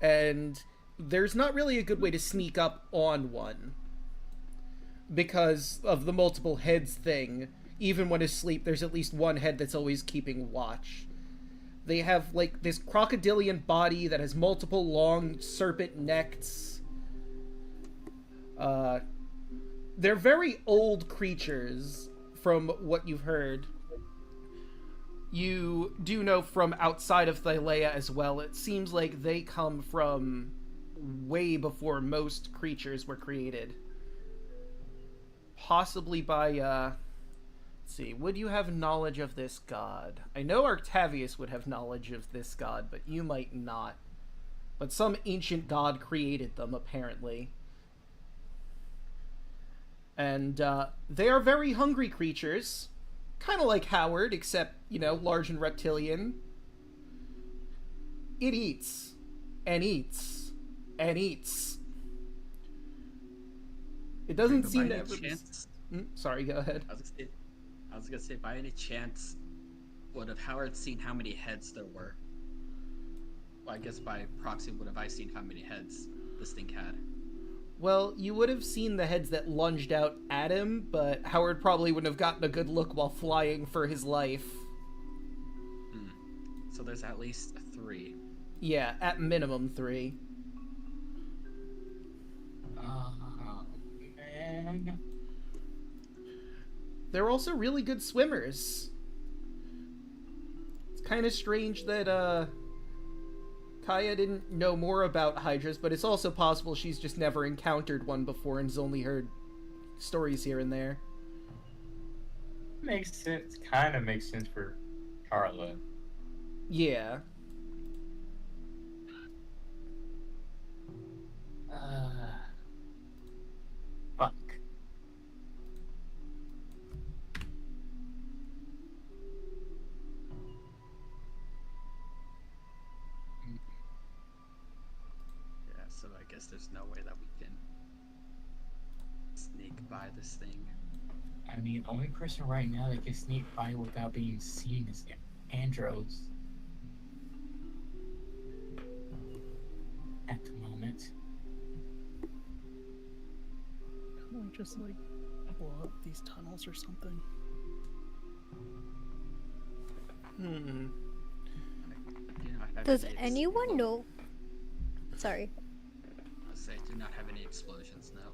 And there's not really a good way to sneak up on one because of the multiple heads thing. Even when asleep, there's at least one head that's always keeping watch. They have, like, this crocodilian body that has multiple long serpent necks. They're very old creatures, from what you've heard. You do know from outside of Thylea as well, it seems like they come from way before most creatures were created. Possibly by, let's see, would you have knowledge of this god? I know Octavius would have knowledge of this god, but you might not. But some ancient god created them, apparently. And they are very hungry creatures. Kind of like Howard, except, you know, large and reptilian. It eats. And eats. And eats. It doesn't seem to ever... Sorry, go ahead. I was gonna say, by any chance, would have Howard seen how many heads there were? Well, I guess by proxy, would have I seen how many heads this thing had? Well, you would have seen the heads that lunged out at him, but Howard probably wouldn't have gotten a good look while flying for his life. So there's at least 3. Yeah, at minimum 3. Oh, man. They're also really good swimmers. It's kind of strange that, Kaya didn't know more about hydras, but it's also possible she's just never encountered one before and has only heard stories here and there. Makes sense. Kind of makes sense for Carla. Yeah. Fuck. Yeah, so I guess there's no way that we can sneak by this thing. I mean, the only person right now that can sneak by without being seen is Andros. At the moment. Can we just, like, blow up these tunnels or something? Does anyone know? Sorry. I'll say I do not have any explosions now.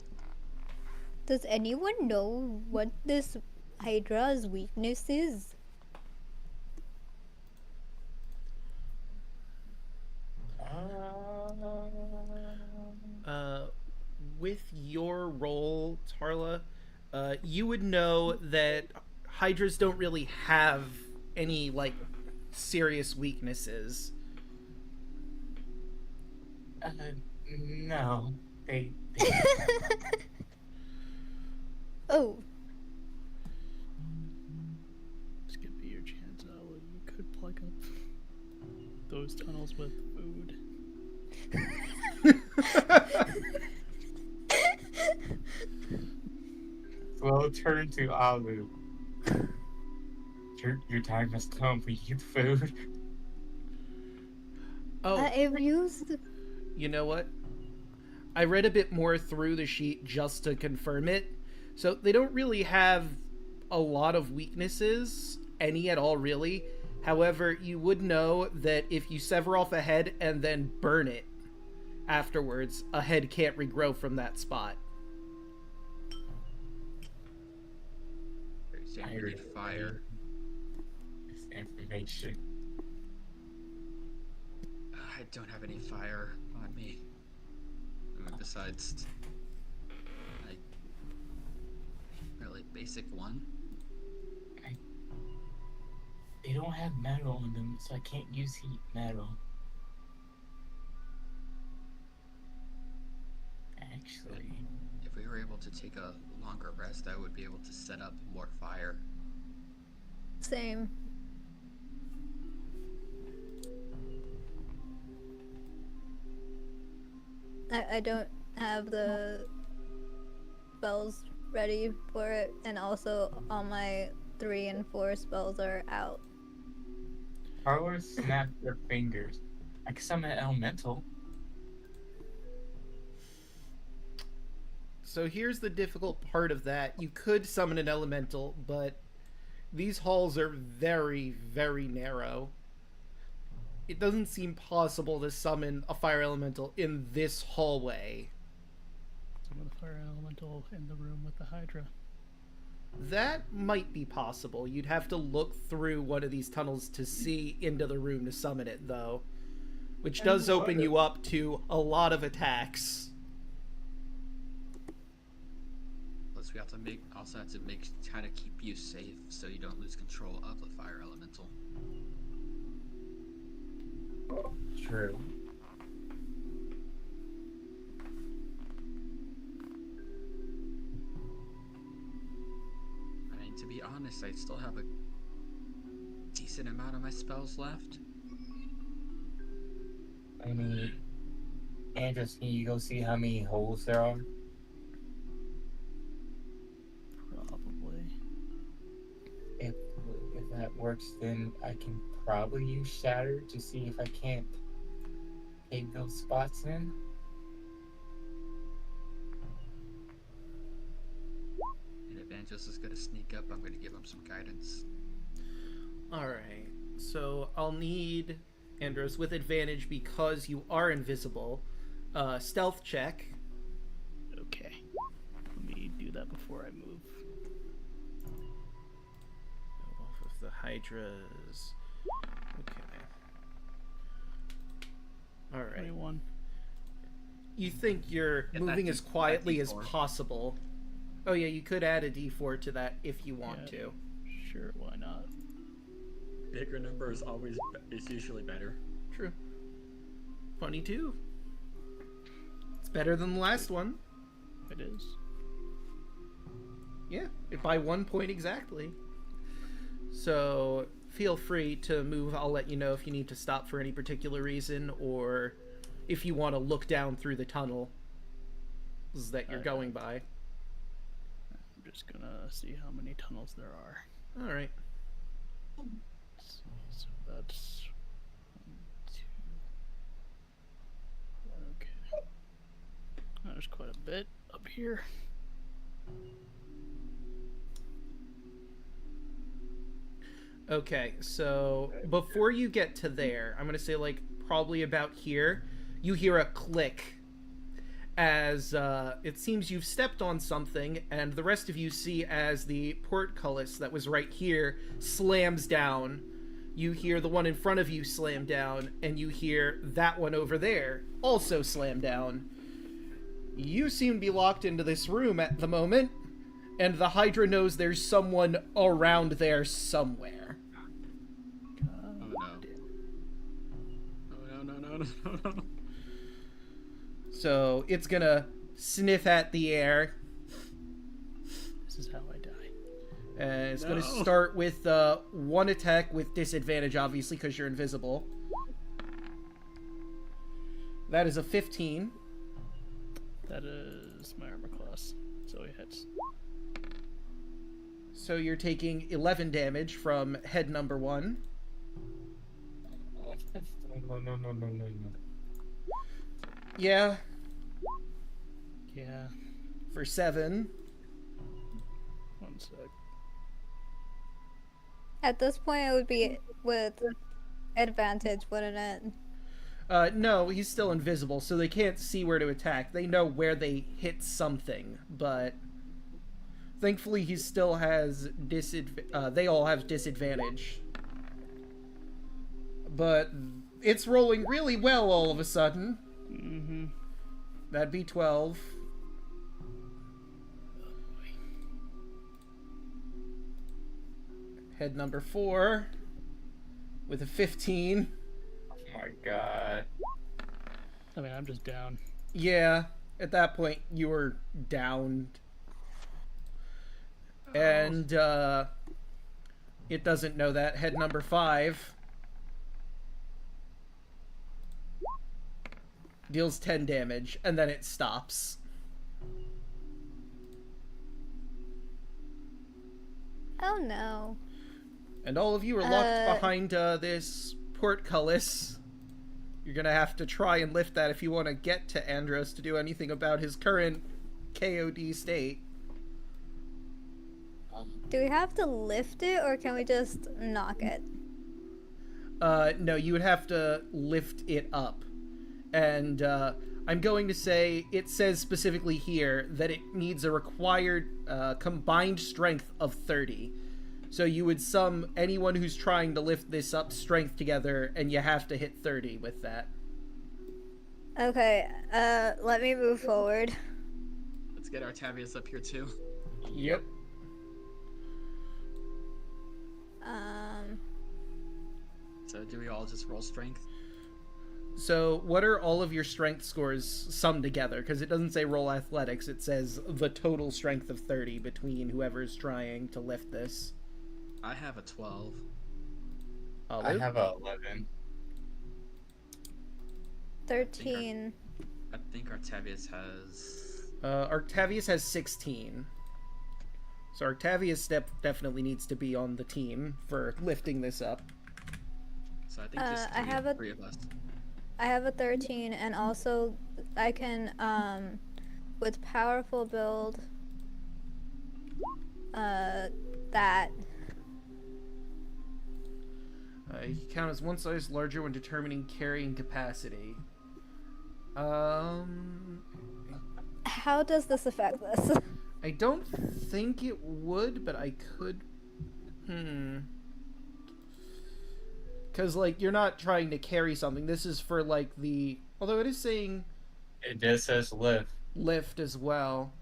Does anyone know what this Hydra's weakness is? With your role, Tarla, you would know that hydras don't really have any, like, serious weaknesses. No. They Oh. This could be your chance, Alek. You could plug up those tunnels with food. will turn to Alu. Your time has come. We need food. Oh, I've used. you know what? I read a bit more through the sheet just to confirm it. So they don't really have a lot of weaknesses, any at all, really. However, you would know that if you sever off a head and then burn it afterwards, a head can't regrow from that spot. I need fire. This information. I don't have any fire on me. I mean, besides, like, really basic one. They don't have metal on them, so I can't use heat metal. Actually, If we were able to take a longer rest, I would be able to set up more fire. Same. I don't have the spells ready for it, and also all my 3 and 4 spells are out. Carlos snapped their fingers. I can summon an elemental. So here's the difficult part of that. You could summon an elemental, but these halls are very, very narrow. It doesn't seem possible to summon a fire elemental in this hallway. Summon the fire elemental in the room with the Hydra. That might be possible. You'd have to look through one of these tunnels to see into the room to summon it, though. Which does open you up to a lot of attacks. Plus, we have to try to keep you safe so you don't lose control of the fire elemental. True. I mean, to be honest, I still have a decent amount of my spells left. I mean, Andres, can you go see how many holes there are? Probably. If that works, then I can probably use Shatter to see if I can't take those spots in. And if Angelus is going to sneak up, I'm going to give him some guidance. Alright, so I'll need Andros with advantage because you are invisible. Stealth check. Okay. Let me do that before I move. Go off of the Hydras. Okay. Alright. 21. You think you're Get moving that as D- quietly that as D4. possible. Oh yeah, you could add a d4 to that if you want Yeah. to. Sure, why not? Bigger number is usually better. True. 22. It's better than the last one. It is. Yeah, by 1 point exactly. So feel free to move. I'll let you know if you need to stop for any particular reason or if you want to look down through the tunnel that you're going by. I'm just gonna see how many tunnels there are. All right. Let's see, so that's 1, 2. Okay. There's quite a bit up here. Okay, so before you get to there, I'm going to say like probably about here, you hear a click as it seems you've stepped on something, and the rest of you see as the portcullis that was right here slams down. You hear the one in front of you slam down, and you hear that one over there also slam down. You seem to be locked into this room at the moment, and the Hydra knows there's someone around there somewhere. Oh no. No. So it's gonna sniff at the air, This is how I die. and it's No. gonna start with one attack with disadvantage, obviously, because you're invisible. That is a 15. That is my armor class, so he hits. So you're taking 11 damage from head number 1. No. Yeah, Yeah. for 7. 1 sec. At this point, it would be with advantage, wouldn't it? No, he's still invisible, so they can't see where to attack. They know where they hit something, but thankfully he still has they all have disadvantage. But it's rolling really well all of a sudden. Mm-hmm. That'd be 12. Head number 4 with a 15. Oh my god. I mean, I'm just down. Yeah, at that point you were downed. And it doesn't know that. Head number 5 deals 10 damage, and then it stops. Oh no. And all of you are locked behind this portcullis. You're gonna have to try and lift that if you want to get to Andros to do anything about his current KOD state. Do we have to lift it or can we just knock it? No, you would have to lift it up. And I'm going to say, it says specifically here that it needs a required combined strength of 30. So you would sum anyone who's trying to lift this up strength together, and you have to hit 30 with that. Okay, let me move forward. Let's get Artavius up here too. Yep. So do we all just roll strength? So what are all of your strength scores summed together? Because it doesn't say roll athletics, it says the total strength of 30 between whoever's trying to lift this. I have a 12. I have a 11. 13. I think Artavius has... Artavius has 16. So Artavius definitely needs to be on the team for lifting this up. So I think just three of us. I have a 13, and also I can, with powerful build, that. You can count as one size larger when determining carrying capacity. How does this affect this? I don't think it would, but I could... Because, like, you're not trying to carry something. This is for, like, the... Although it is saying... It just says lift. Lift as well.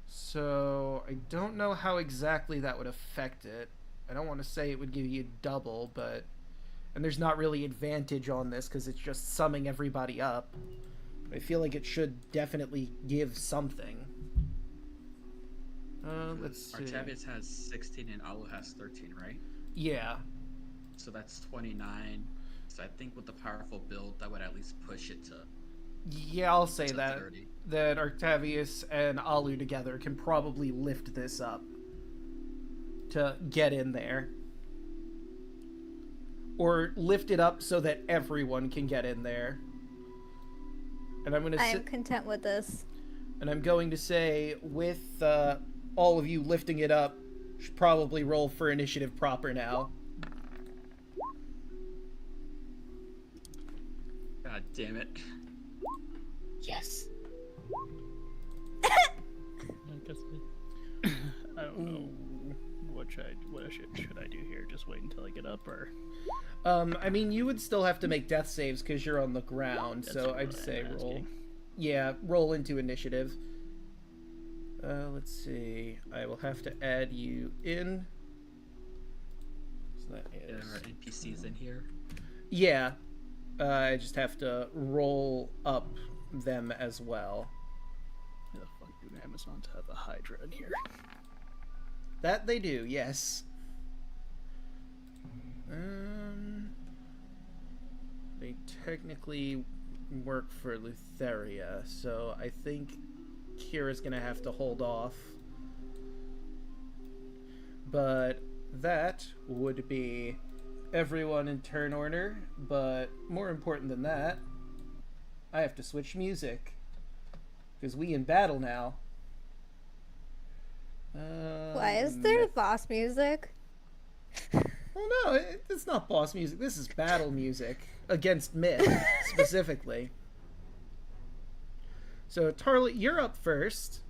So, I don't know how exactly that would affect it. I don't want to say it would give you double, but... And there's not really advantage on this, because it's just summing everybody up. I feel like it should definitely give something. Let's see. Artavius has 16 and Alu has 13, right? Yeah. So that's 29. So I think with the powerful build, that would at least push it to... Yeah, I'll say to that. 30. That Artavius and Alu together can probably lift this up to get in there. Or lift it up so that everyone can get in there. And I'm going to I am content with this. And I'm going to say, with all of you lifting it up, should probably roll for initiative proper now. God damn it. Yes. I guess I don't know. What should I do here? Just wait until I get up, or? I mean, you would still have to make death saves because you're on the ground, That's so what I'd I'm say roll. asking. Yeah, roll into initiative. Let's see. I will have to add you in. So that There is... are NPCs in here. Yeah. I just have to roll up them as well. Who the fuck do Amazon to have a Hydra in here? That they do, yes. They technically work for Lutheria, so I think Kira's gonna have to hold off. But that would be everyone in turn order, but more important than that, I have to switch music. Because we in battle now. Why is there boss music? Well, no, it's not boss music. This is battle music against Myth, specifically. So, Tarly, you're up first.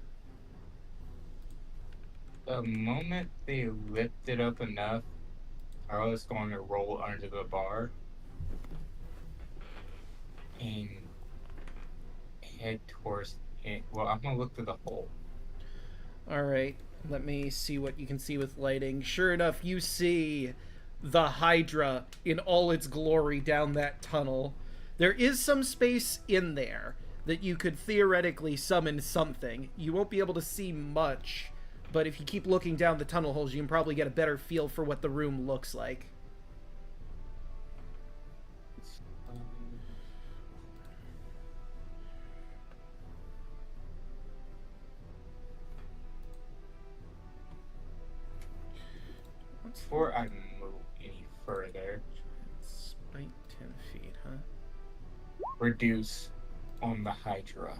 The moment they lift it up enough, Carla's going to roll under the bar and head towards it. Well, I'm going to look through the hole. Alright, let me see what you can see with lighting. Sure enough, you see the Hydra in all its glory down that tunnel. There is some space in there that you could theoretically summon something. You won't be able to see much, but if you keep looking down the tunnel holes, you can probably get a better feel for what the room looks like. Before I move any further, Spike 10 feet, huh? reduce on the Hydra.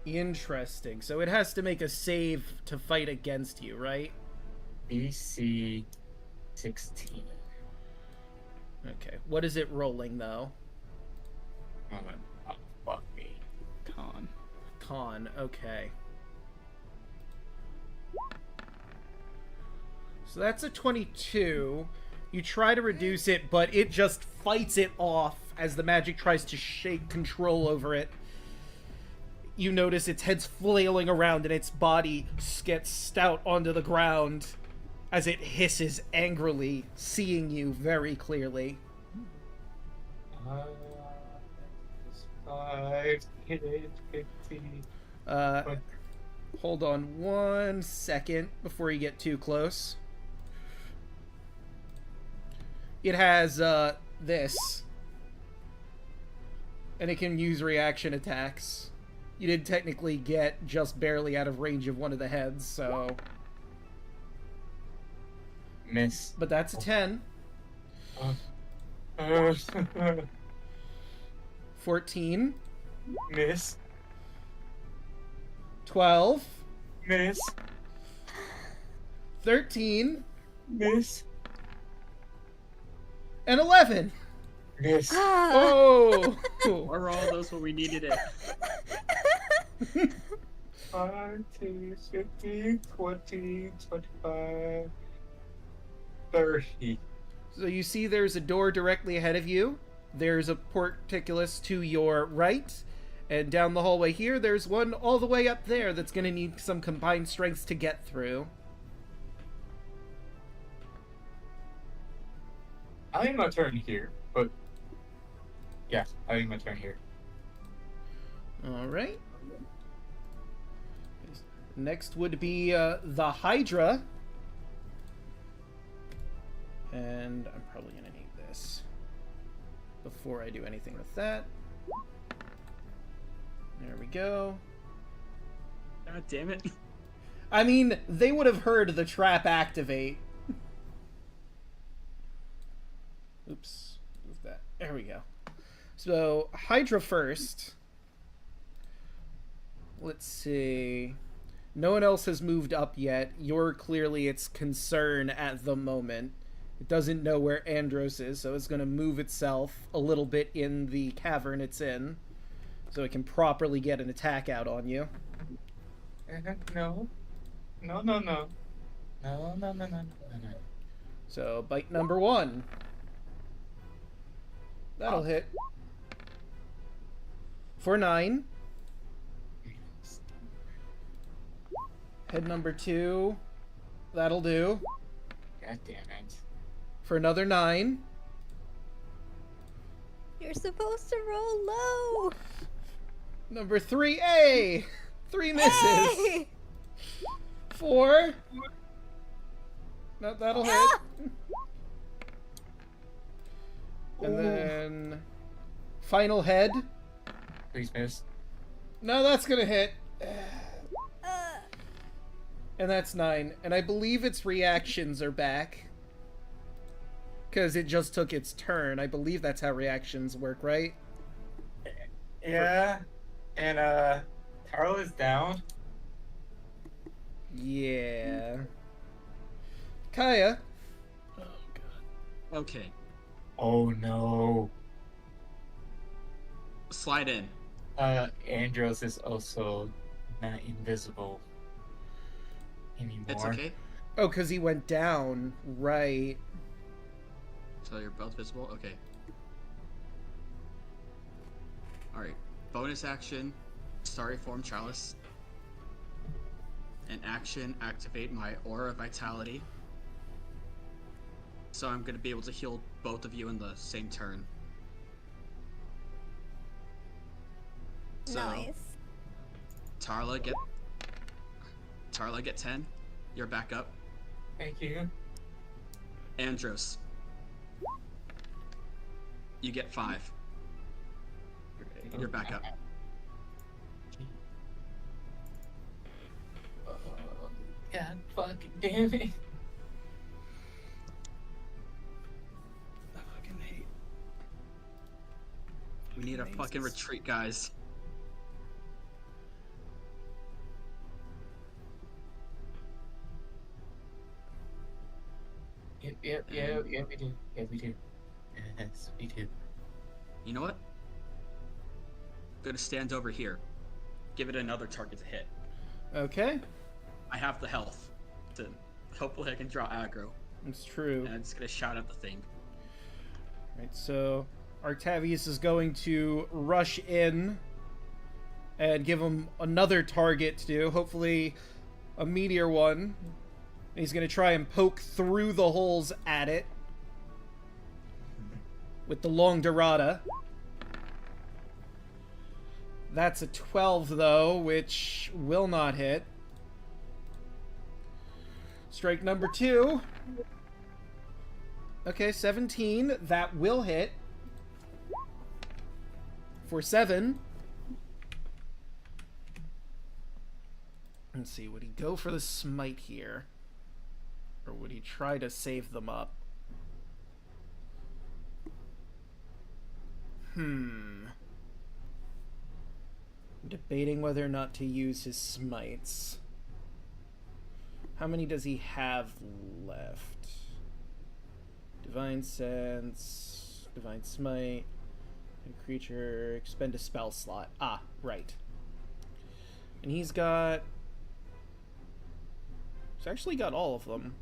Interesting. So it has to make a save to fight against you, right? BC 16. Okay. What is it rolling, though? Oh, fuck me. Con. Con. Okay. So that's a 22. You try to reduce it, but it just fights it off as the magic tries to shake control over it. You notice its head's flailing around and its body gets stout onto the ground as it hisses angrily, seeing you very clearly. 5, 10, 15. Hold on 1 second before you get too close. It has this, and it can use reaction attacks. You did technically get just barely out of range of one of the heads, so... Miss. But that's a 10. 14. Miss. 12. Miss. 13. Miss. And 11. Miss. Oh! Were all those what we needed it? 5, 10, 15, 20, 25, 30. So you see there's a door directly ahead of you. There's a portcullis to your right. And down the hallway here, there's one all the way up there that's going to need some combined strengths to get through. I think my turn here, but... Yeah, I think my turn here. Alright. Next would be the Hydra. And I'm probably going to need this before I do anything with that. There we go. God damn it. I mean, they would have heard the trap activate. Oops. Move that. There we go. So, Hydra first. Let's see. No one else has moved up yet. You're clearly its concern at the moment. It doesn't know where Andros is, so it's going to move itself a little bit in the cavern it's in, so it can properly get an attack out on you. No. No, no, no. No, no, no, no, no, no. So, bite number 1. That'll hit. For 9. Head number 2. That'll do. God damn it. For another 9. You're supposed to roll low. Number 3. Hey! 3 misses. Hey! 4. No, that'll hit. And then... Final head. Please miss. No, that's gonna hit. Uh, And that's 9. And I believe its reactions are back. Because it just took its turn. I believe that's how reactions work, right? Yeah. And, Carl is down. Yeah. Kaya. Oh god. Okay, Oh no. slide in. Andros is also not invisible anymore. It's okay. Oh, because he went down. Right. So you're both visible? Okay. Alright. Bonus action, Starry Form Chalice. And action, activate my Aura of Vitality. So I'm going to be able to heal both of you in the same turn. So, nice. Tarla get 10. You're back up. Thank you. Andros, you get 5. You're back up. God fucking damn it. I fucking hate. We need a fucking retreat, guys. Yeah, we do. Yeah, we do. Yes, we do. You know what? Gonna stand over here. Give it another target to hit. Okay, I have the health. To hopefully I can draw aggro. it's true. And I'm just gonna shout at the thing. Right, so Octavius is going to rush in and give him another target to do, hopefully a meteor one. He's going to try and poke through the holes at it with the long Dorada. That's a 12, though, which will not hit. Strike number 2. Okay, 17. That will hit. For 7. Let's see, would he go for the smite here? Or would he try to save them up? Debating whether or not to use his smites. How many does he have left? Divine Sense, Divine Smite, and creature, expend a spell slot. Ah, right. And he's actually got all of them.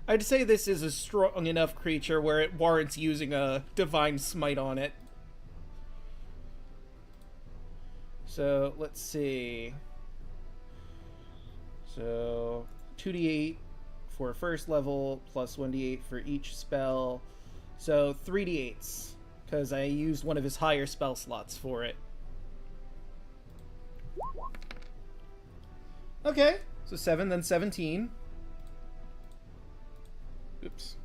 I'd say this is a strong enough creature where it warrants using a Divine Smite on it. So, let's see. So, 2d8 for first level, plus 1d8 for each spell. So, 3d8s, because I used one of his higher spell slots for it. Okay, so 7, then 17. Oops.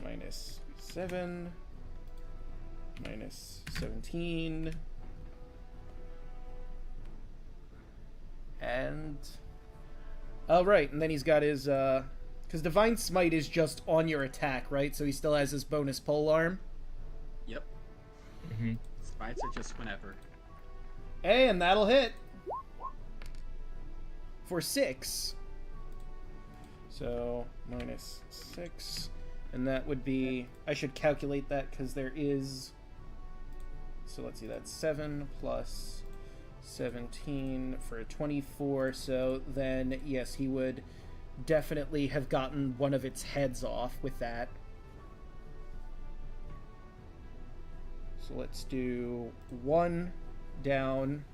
Minus 7. Minus 17. And... oh, right, and then he's got his, because Divine Smite is just on your attack, right? So he still has his bonus polearm. Yep. Mm-hmm. Smites are just whenever. Hey, and that'll hit. For 6. So, minus 6. And that would be... I should calculate that because there is... so let's see, that's 7 plus 17 for 24. So then, yes, he would definitely have gotten one of its heads off with that. So let's do 1 down.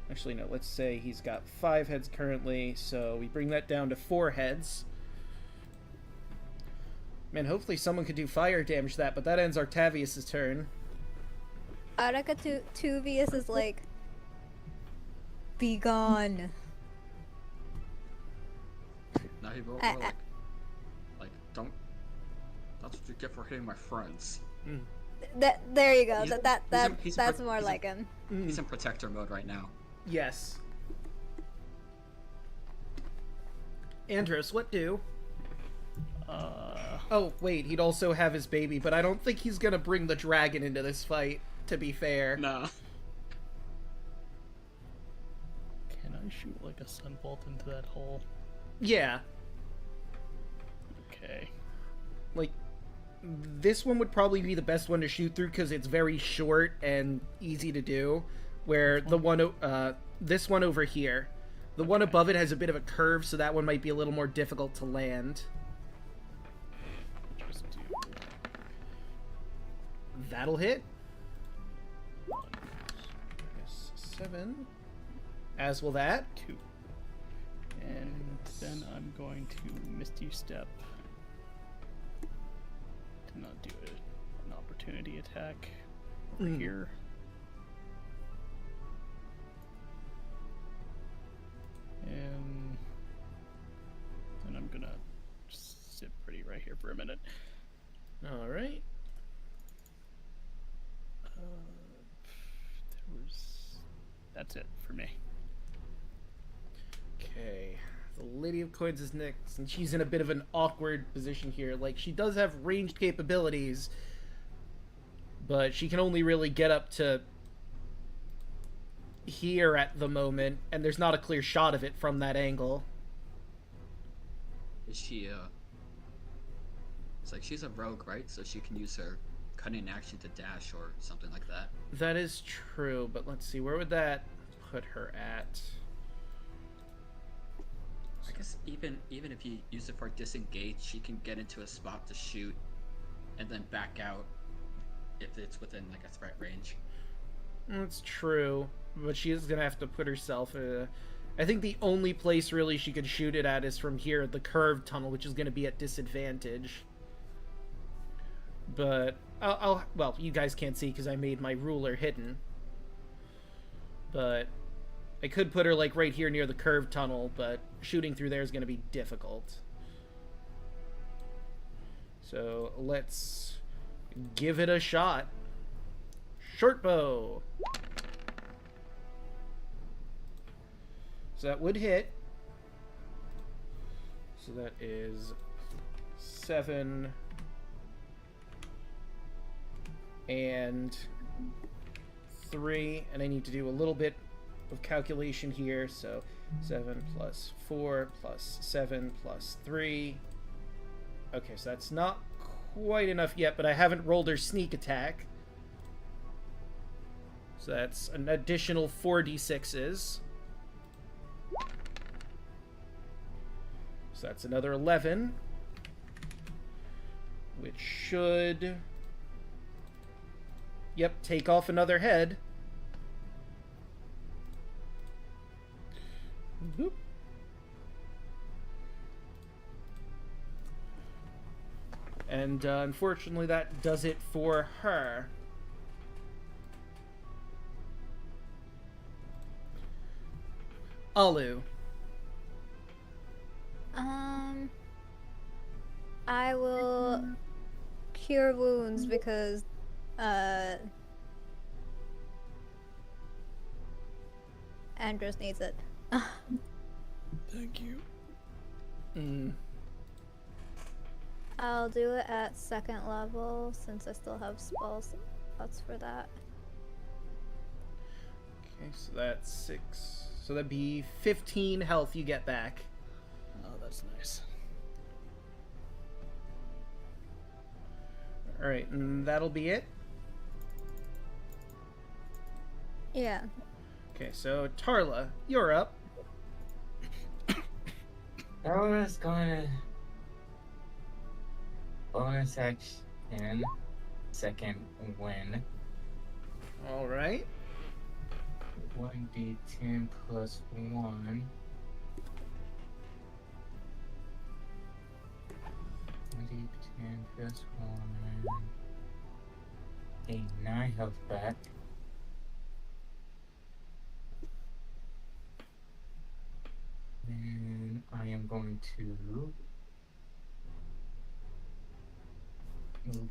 Actually, no, let's say he's got 5 heads currently, so we bring that down to 4 heads. Man, hopefully someone could do fire damage to that, but that ends Octavius' turn. Araka Tuvius is like, be gone. Now he will don't. That's what you get for hitting my friends. There you go. He's- That's more like him. He's in protector mode right now. Yes. Andros, what do? Oh, wait, he'd also have his baby, but I don't think he's gonna bring the dragon into this fight, to be fair. Nah. Can I shoot like a sunbolt into that hole? Yeah. Okay. Like, this one would probably be the best one to shoot through because it's very short and easy to do. Where the one, this one over here, the one above it has a bit of a curve, so that one might be a little more difficult to land. Just do That'll hit. Yes, 7. As will that. 2. And then I'm going to Misty Step to not do an opportunity attack over here. And then I'm gonna just sit pretty right here for a minute. Alright. That's it for me. Okay. The Lady of Coins is next, and she's in a bit of an awkward position here. Like, she does have ranged capabilities, but she can only really get up to here at the moment, and there's not a clear shot of it from that angle. Is she It's like she's a rogue, right? So she can use her cunning action to dash or something like that. That is true, but let's see, where would that put her at? I guess even if you use it for disengage, she can get into a spot to shoot, and then back out if it's within like a threat range. That's true, but she is gonna have to put herself. I think the only place really she could shoot it at is from here, the curved tunnel, which is gonna be at disadvantage. But well, you guys can't see because I made my ruler hidden. But I could put her like right here near the curved tunnel, but shooting through there is going to be difficult. So let's give it a shot. Short bow. So that would hit. So that is 7 and 3, and I need to do a little bit of calculation here. So 7 plus 4 plus 7 plus 3. Okay, so that's not quite enough yet, but I haven't rolled her sneak attack. So that's an additional 4d6s. So that's another 11, which should... Yep, take off another head. Boop. And unfortunately that does it for her. Alu. I will cure wounds because Andros needs it. Thank you. I'll do it at 2nd level since I still have spell slots for that. Okay, so that's 6. So that'd be 15 health you get back. Oh, that's nice. Alright, and that'll be it. Yeah. Okay, so Tarla, you're up. Laura's gonna bonus action, second win. Alright. 1d10 plus 1. 1d10 plus 1. Gain 9 health back. Then I am going to move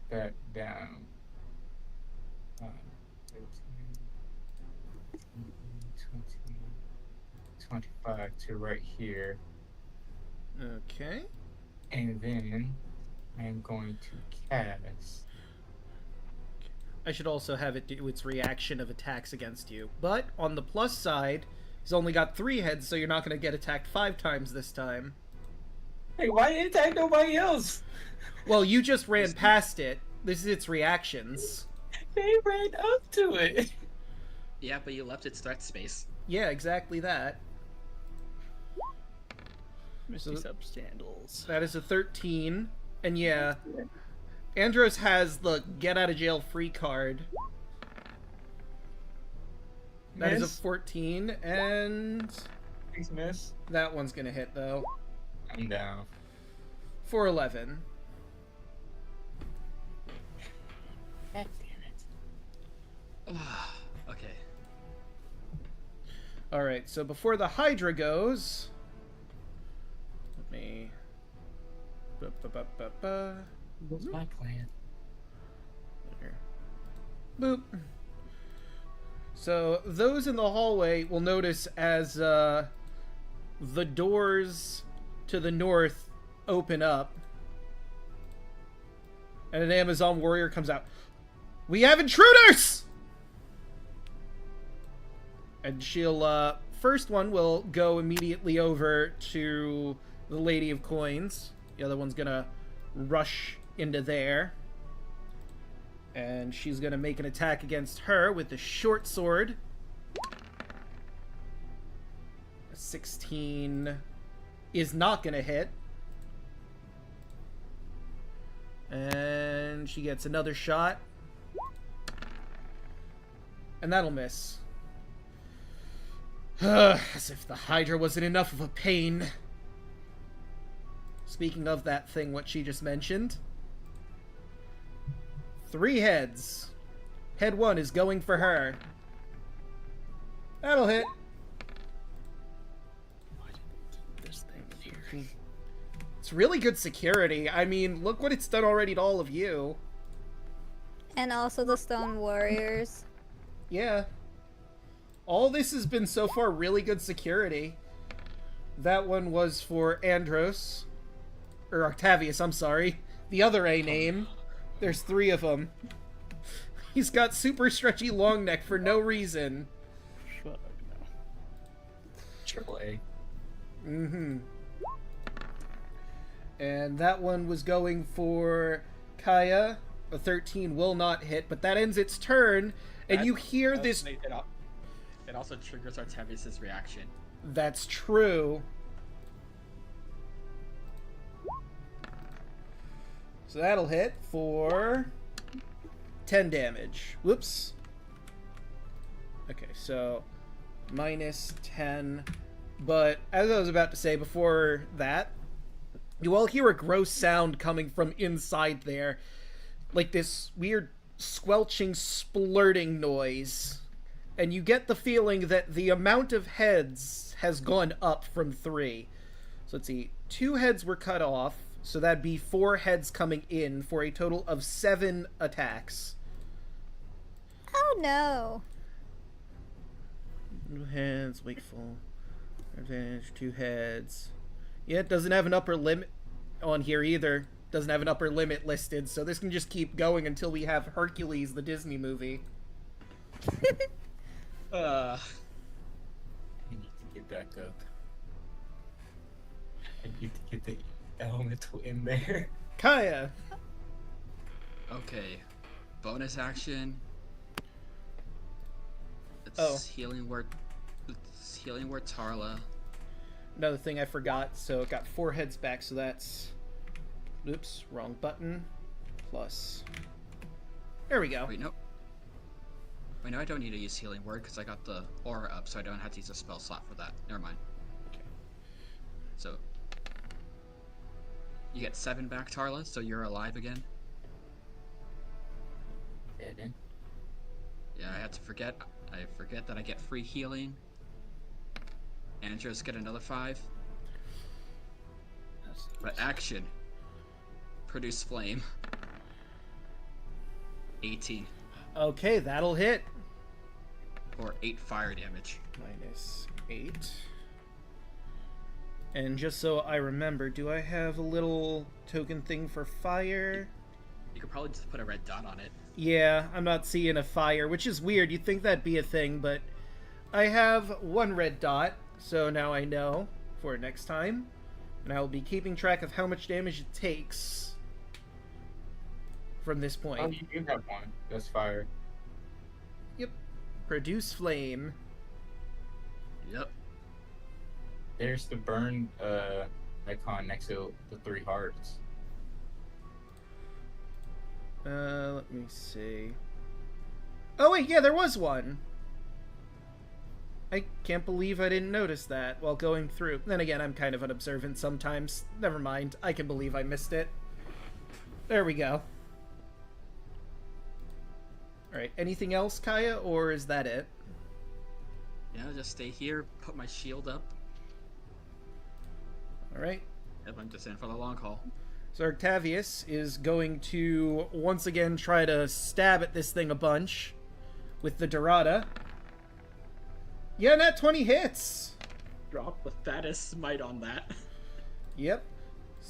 back down. 13, 20, 25 to right here. Okay. And then I am going to cast. I should also have it do its reaction of attacks against you. But on the plus side, he's only got 3 heads, so you're not going to get attacked 5 times this time. Hey, why didn't attack nobody else? Well, you just ran past it. This is its reactions. They ran up to it. Yeah, but you left its threat space. Yeah, exactly that. Misty So- Substandals. That is a 13. And yeah, Andros has the get out of jail free card. That is a Miss. 14, and Please miss. that one's gonna hit though. I'm down. For 11. God damn it. Okay. Alright, so before the Hydra goes, let me... What's my plan? There. Boop. So those in the hallway will notice as the doors to the north open up, and an Amazon warrior comes out. We have intruders! And she'll, first one will go immediately over to the Lady of Coins. The other one's gonna rush into there. And she's going to make an attack against her with the short sword. 16 is not going to hit. And she gets another shot. And that'll miss. As if the Hydra wasn't enough of a pain. Speaking of that thing, what she just mentioned. 3 heads. Head 1 is going for her. That'll hit. This thing here. It's really good security. I mean, look what it's done already to all of you. And also the Stone Warriors. Yeah. All this has been so far really good security. That one was for Andros. Or Octavius, I'm sorry. The other A name. There's 3 of them. He's got super stretchy long neck for no reason. Fuck no. Triple A. Mm-hmm. And that one was going for Kaya. A 13 will not hit, but that ends its turn. And you hear this... It also triggers Artavius' reaction. That's true. So that'll hit for 10 damage. Whoops. Okay, so minus 10. But as I was about to say before that, you all hear a gross sound coming from inside there. Like this weird squelching, splurting noise. And you get the feeling that the amount of heads has gone up from 3. So let's see. 2 heads were cut off. So that'd be 4 heads coming in for a total of 7 attacks. Oh no. 2 heads, wakeful. Advantage, 2 heads. Yeah, it doesn't have an upper limit on here either. Doesn't have an upper limit listed, so this can just keep going until we have Hercules, the Disney movie. I need to get back up. I need to get the elemental in there. Kaya! Okay. Bonus action. It's Oh. healing word. It's healing word Tarla. Another thing I forgot, so it got 4 heads back, so that's... Oops, wrong button. Plus... There we go. Wait, no. Wait, no, I don't need to use healing word because I got the aura up, so I don't have to use a spell slot for that. Never mind. Okay. So you get 7 back, Tarla, so you're alive again. Dead. Yeah, I had to forget. I forget that I get free healing. Andros get another 5. But action. Produce flame. 18. Okay, that'll hit. Or 8 fire damage. Minus 8. And just so I remember, do I have a little token thing for fire? You could probably just put a red dot on it. Yeah, I'm not seeing a fire, which is weird. You'd think that'd be a thing, but I have 1 red dot, so now I know for next time. And I'll be keeping track of how much damage it takes from this point. Oh, you do have 1. That's fire. Yep. Produce flame. Yep. There's the burn icon next to the 3 hearts. Let me see. Oh wait, yeah, there was one. I can't believe I didn't notice that while going through. Then again, I'm kind of unobservant sometimes. Never mind. I can believe I missed it. There we go. Alright, anything else, Kaya, or is that it? Yeah, just stay here, put my shield up. Alright. Yep, I'm just in for the long haul. So Octavius is going to once again try to stab at this thing a bunch with the Dorada. Yeah, nat 20 hits! Drop the fattest smite on that. Yep.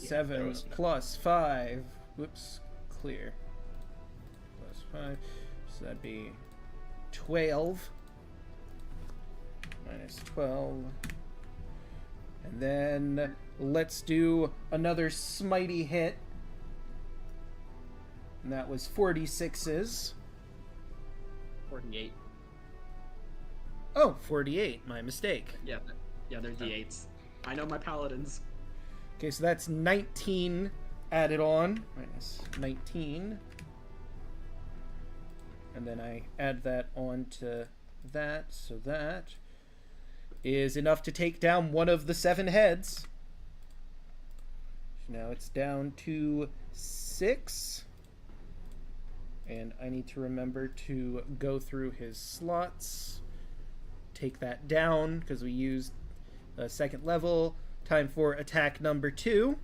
Yeah, 7 that was- plus 5. Whoops. Clear. Plus 5. So that'd be 12. Minus 12. And then let's do another smitey hit And that was 46s. 48. Oh, 48. My mistake. Yeah, they're D8s. I know my paladins. Okay, so that's 19 added on. Minus 19. And then I add that on to that. So that is enough to take down one of the 7 heads. Now it's down to 6. And I need to remember to go through his slots. Take that down because we used a second level. Time for attack number 2.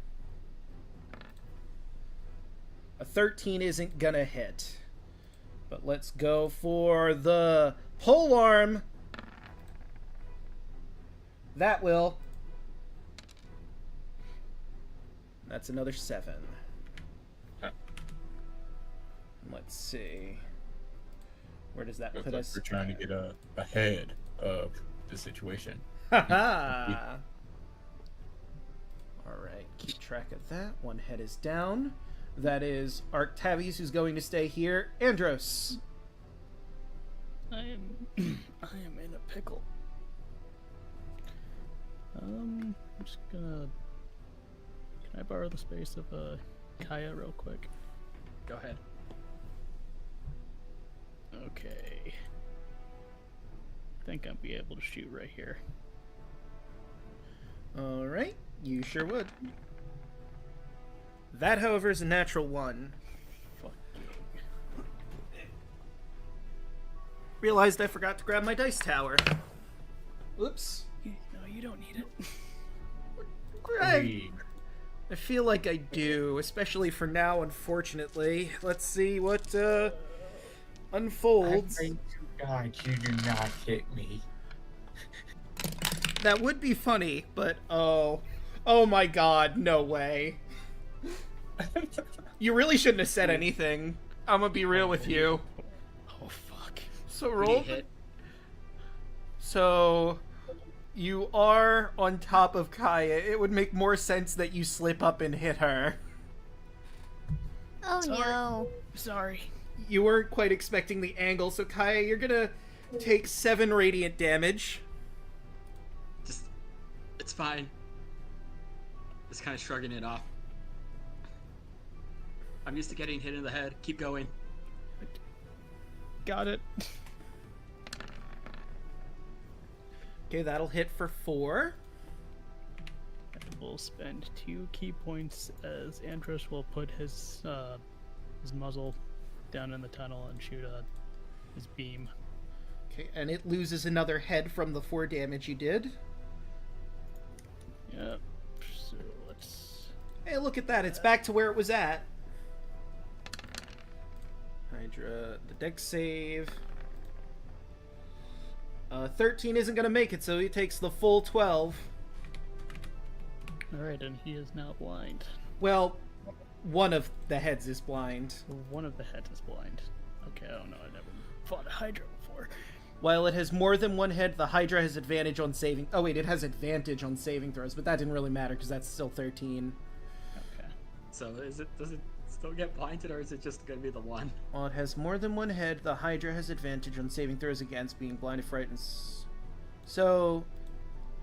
A 13 isn't gonna hit. But let's go for the pole arm. That will. That's another 7. Let's see. Where does that Looks put like us? we're trying to get ahead of the situation. Haha! Alright, keep track of that. 1 head is down. That is Arctavius, who's going to stay here. Andros. I am in a pickle. I'm just gonna. Can I borrow the space of Kaya real quick? Go ahead. Okay. I think I'll be able to shoot right here. Alright, you sure would. That, however, is a natural 1. Realized I forgot to grab my dice tower. Oops. No, you don't need it. I feel like I do, especially for now, unfortunately. Let's see what unfolds. I pray to God you do not hit me. That would be funny, but oh my God, no way. You really shouldn't have said anything. I'm gonna be real with you. Oh fuck. So Pretty roll. hit. So you are on top of Kaya. It would make more sense that you slip up and hit her. Oh no. Sorry. You weren't quite expecting the angle, so Kaya, you're gonna take 7 radiant damage. It's fine. Just kind of shrugging it off. I'm used to getting hit in the head. Keep going. Got it. Okay, that'll hit for 4. We'll spend 2 key points as Andros will put his muzzle down in the tunnel and shoot his beam. Okay, and it loses another head from the 4 damage you did. Yep. So let's. Hey, look at that. It's back to where it was at. Hydra, the dex save. 13 isn't going to make it, so he takes the full 12. Alright, and he is now blind. Well, one of the heads is blind. One of the heads is blind. Okay, I don't know. I never fought a Hydra before. While it has more than 1 head, the Hydra has advantage on saving... Oh, wait, it has advantage on saving throws, but that didn't really matter because that's still 13. Okay. So does it still get blinded, or is it just gonna be the 1? While it has more than 1 head, the Hydra has advantage on saving throws against being blinded, frightened. So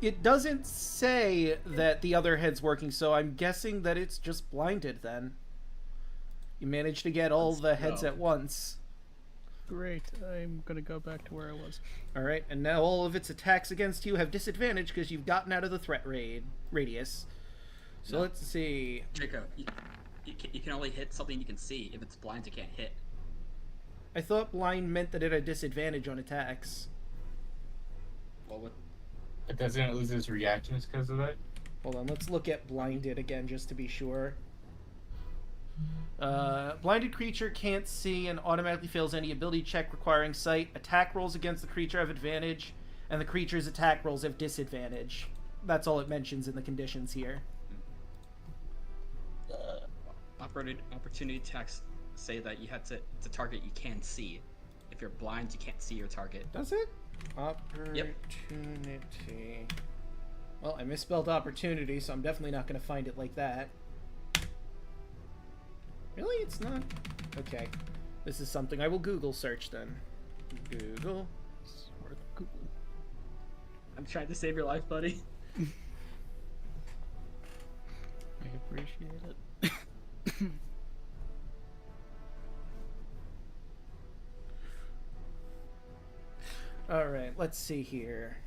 it doesn't say that the other head's working, so I'm guessing that it's just blinded then. You managed to get all the heads at once. Great. I'm gonna go back to where I was. Alright, and now all of its attacks against you have disadvantage because you've gotten out of the threat radius. So let's see. Jacob, you can only hit something you can see. If it's blind, you can't hit. I thought blind meant that it had disadvantage on attacks. Well, what? But doesn't it lose its reactions because of that? Hold on, let's look at blinded again just to be sure. Blinded creature can't see and automatically fails any ability check requiring sight. Attack rolls against the creature have advantage, and the creature's attack rolls have disadvantage. That's all it mentions in the conditions here. Opportunity attacks say that you have to target you can see. If you're blind, you can't see your target. Does it? Opportunity. Well, I misspelled opportunity, so I'm definitely not going to find it like that. Really? It's not? Okay. This is something I will Google search then. Google. It's worth Google. I'm trying to save your life, buddy. I appreciate it. Alright, let's see here.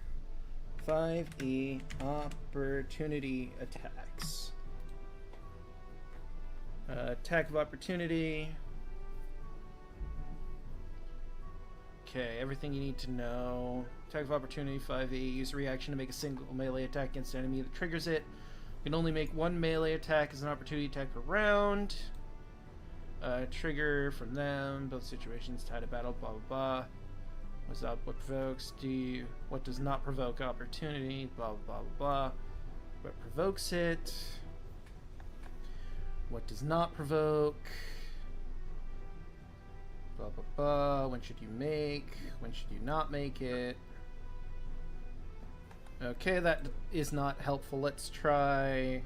5E opportunity attacks. Attack of opportunity. Okay, everything you need to know. Attack of opportunity 5E. Use a reaction to make a single melee attack against an enemy that triggers it. You can only make one melee attack as an opportunity attack per round. Trigger from them. Both situations tied to battle. Blah blah blah. What's up? What provokes? What does not provoke opportunity? Blah blah blah blah. What provokes it? What does not provoke? Blah blah blah. When should you make? When should you not make it? Okay, that is not helpful. Let's try.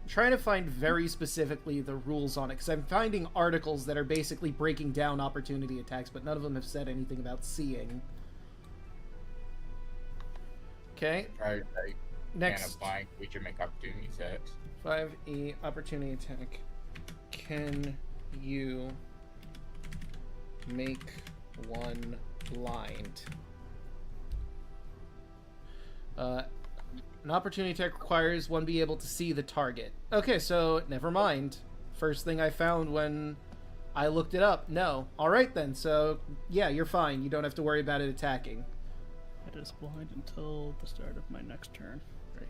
I'm trying to find very specifically the rules on it, because I'm finding articles that are basically breaking down opportunity attacks, but none of them have said anything about seeing. Okay. Right. Next. Blind creature make opportunity attacks. 5E opportunity attack. Can you make one blind? An opportunity attack requires one be able to see the target. Okay, so never mind. First thing I found when I looked it up. No. Alright then, so yeah, you're fine. You don't have to worry about it attacking. It is blind until the start of my next turn. Right.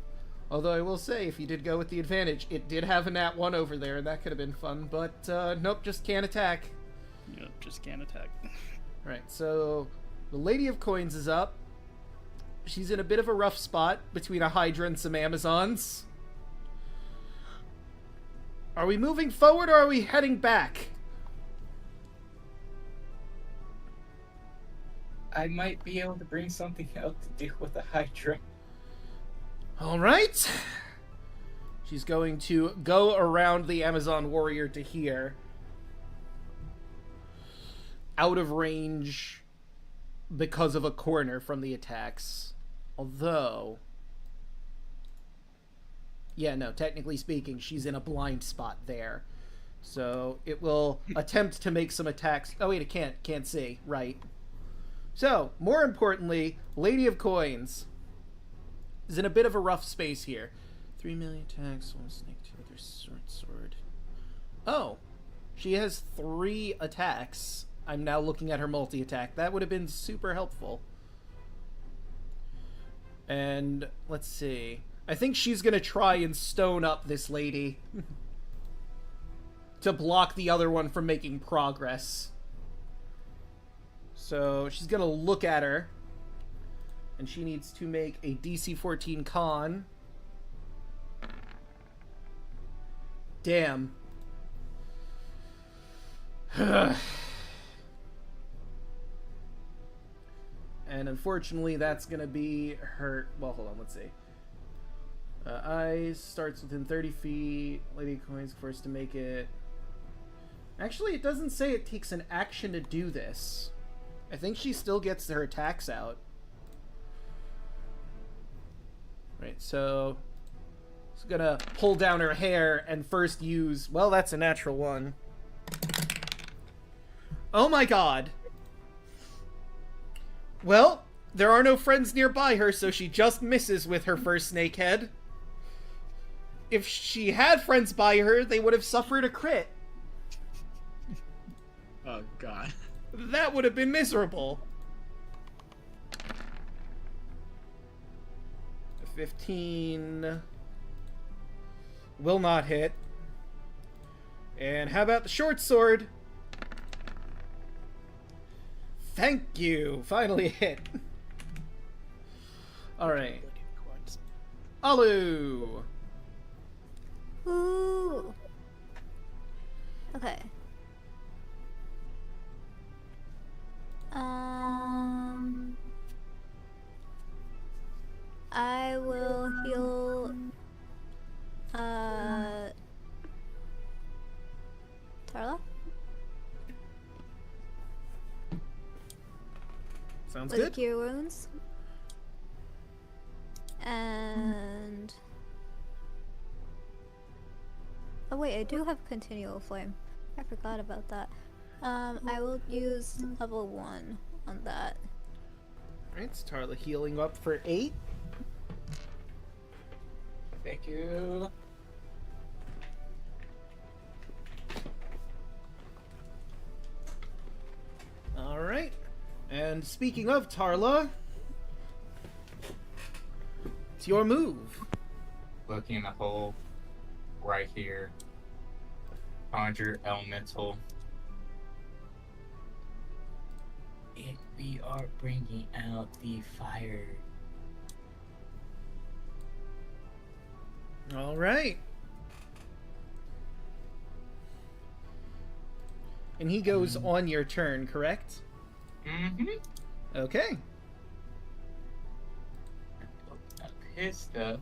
Although I will say, if you did go with the advantage, it did have a nat 1 over there, and that could have been fun, but nope, just can't attack. Yep, just can't attack. Right, so the Lady of Coins is up. She's in a bit of a rough spot between a Hydra and some Amazons. Are we moving forward or are we heading back? I might be able to bring something out to deal with the Hydra. Alright. She's going to go around the Amazon warrior to here. Out of range because of a corner from the attacks. Although... yeah, no, technically speaking, she's in a blind spot there. So it will attempt to make some attacks. Oh wait, it can't see. Right. So, more importantly, Lady of Coins is in a bit of a rough space here. 3 million attacks, one snake, two other sword. Oh, she has 3 attacks. I'm now looking at her multi-attack. That would have been super helpful. And let's see. I think she's gonna try and stone up this lady to block the other one from making progress. So she's gonna look at her, and she needs to make a DC 14 con. Damn. And unfortunately, that's gonna be her. Well, hold on, let's see. Eyes starts within 30 feet. Lady of Coins forced to make it. Actually, it doesn't say it takes an action to do this. I think she still gets her attacks out. Right, so she's gonna pull down her hair and first use. Well, that's a natural one. Oh my god. Well, there are no friends nearby her, so she just misses with her first snake head. If she had friends by her, they would have suffered a crit. Oh god. That would have been miserable. 15 will not hit. And how about the short sword? Thank you. Finally hit. All right. Alu. Ooh. Okay. I will heal Sounds with good. Cure Wounds. And... Oh wait, I do have Continual Flame. I forgot about that. I will use level 1 on that. Alright, so Tarla healing up for 8. Thank you. Alright. And speaking of Tarla, it's your move. Looking in the hole right here. Conjure Elemental. If we are bringing out the fire. Alright. And he goes on your turn, correct? Mm-hmm. Okay. His stuff.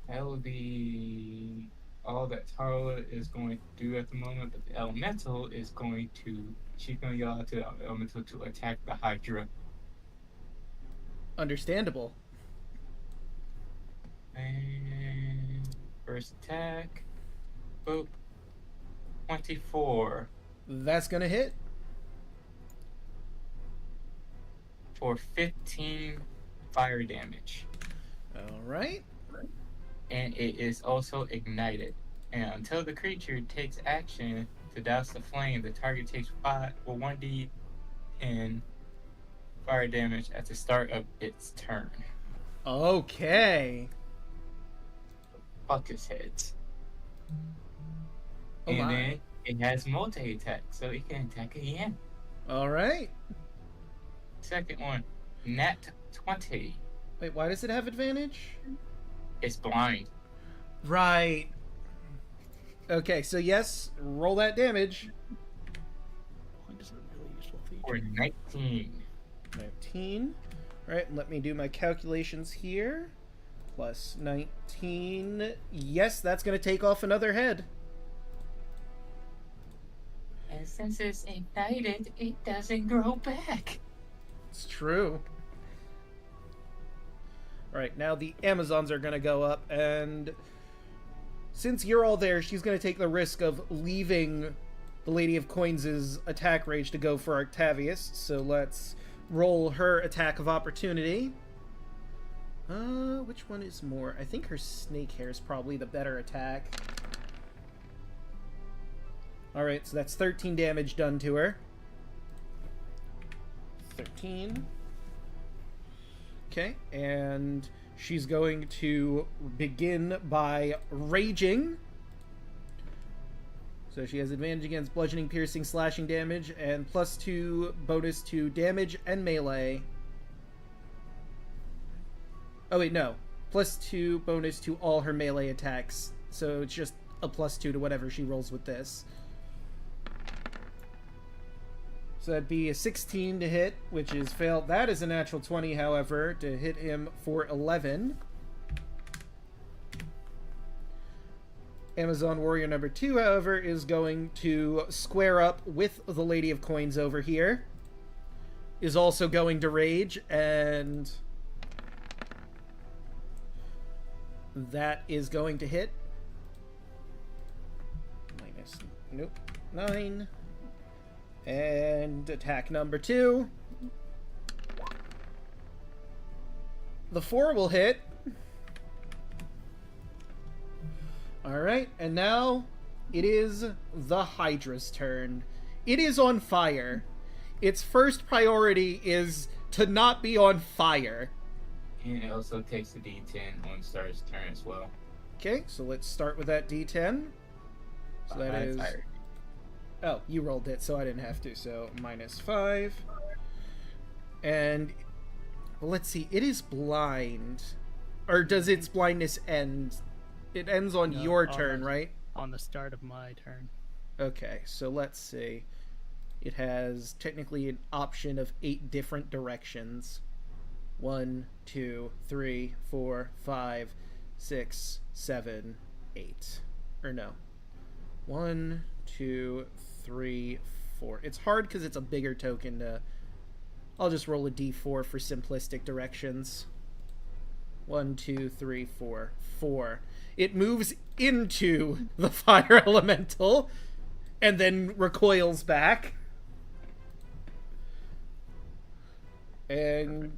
That would be all that Tarla is going to do at the moment, but the Elemental is going to... She's going to yell out to the Elemental to attack the Hydra. Understandable. And... First attack. Boop. 24 That's gonna hit. for 15 fire damage. Alright. And it is also ignited. And until the creature takes action to douse the flame, the target takes 1d10 fire damage at the start of its turn. Okay. Fuck his heads. Oh And my. then it has multi-attack, so it can attack again. Alright. Second one, nat 20. Wait, why does it have advantage? It's blind. Right. Okay, so yes, roll that damage. Blind is a really useful feature. For 19. 19. Alright, let me do my calculations here. Plus 19. Yes, that's going to take off another head. And since it's ignited, it doesn't grow back. It's true. Alright, now the Amazons are going to go up, and since you're all there, she's going to take the risk of leaving the Lady of Coins' attack rage to go for Octavius. So let's roll her attack of opportunity. Which one is more? I think her snake hair is probably the better attack. Alright, so that's 13 damage done to her. 13. Okay, and she's going to begin by raging. So she has advantage against bludgeoning, piercing, slashing damage, and +2 bonus to damage and melee. Oh wait, no. +2 bonus to all her melee attacks. So it's just a +2 to whatever she rolls with this. So that'd be a 16 to hit, which is failed. That is a natural 20, however, to hit him for 11. Amazon Warrior number 2, however, is going to square up with the Lady of Coins over here. Is also going to rage, and that is going to hit. Minus, nope, 9. And attack number 2. The 4 will hit. Alright, and now it is the Hydra's turn. It is on fire. Its first priority is to not be on fire. And it also takes a d10 on Star's turn as well. Okay, so let's start with that d10. So that is... Oh, you rolled it, so I didn't have to. So, -5. And, well, let's see. It is blind. Or does its blindness end? It ends on No, your on turn, the- right? On the start of my turn. Okay, so let's see. It has technically an option of 8 different directions. 1, 2, 3, 4, 5, 6, 7, 8. Or no. 1, 2, 3, 4. It's hard because it's a bigger token to... I'll just roll a d4 for simplistic directions. 1, 2, 3, 4. 4. It moves into the fire elemental and then recoils back. And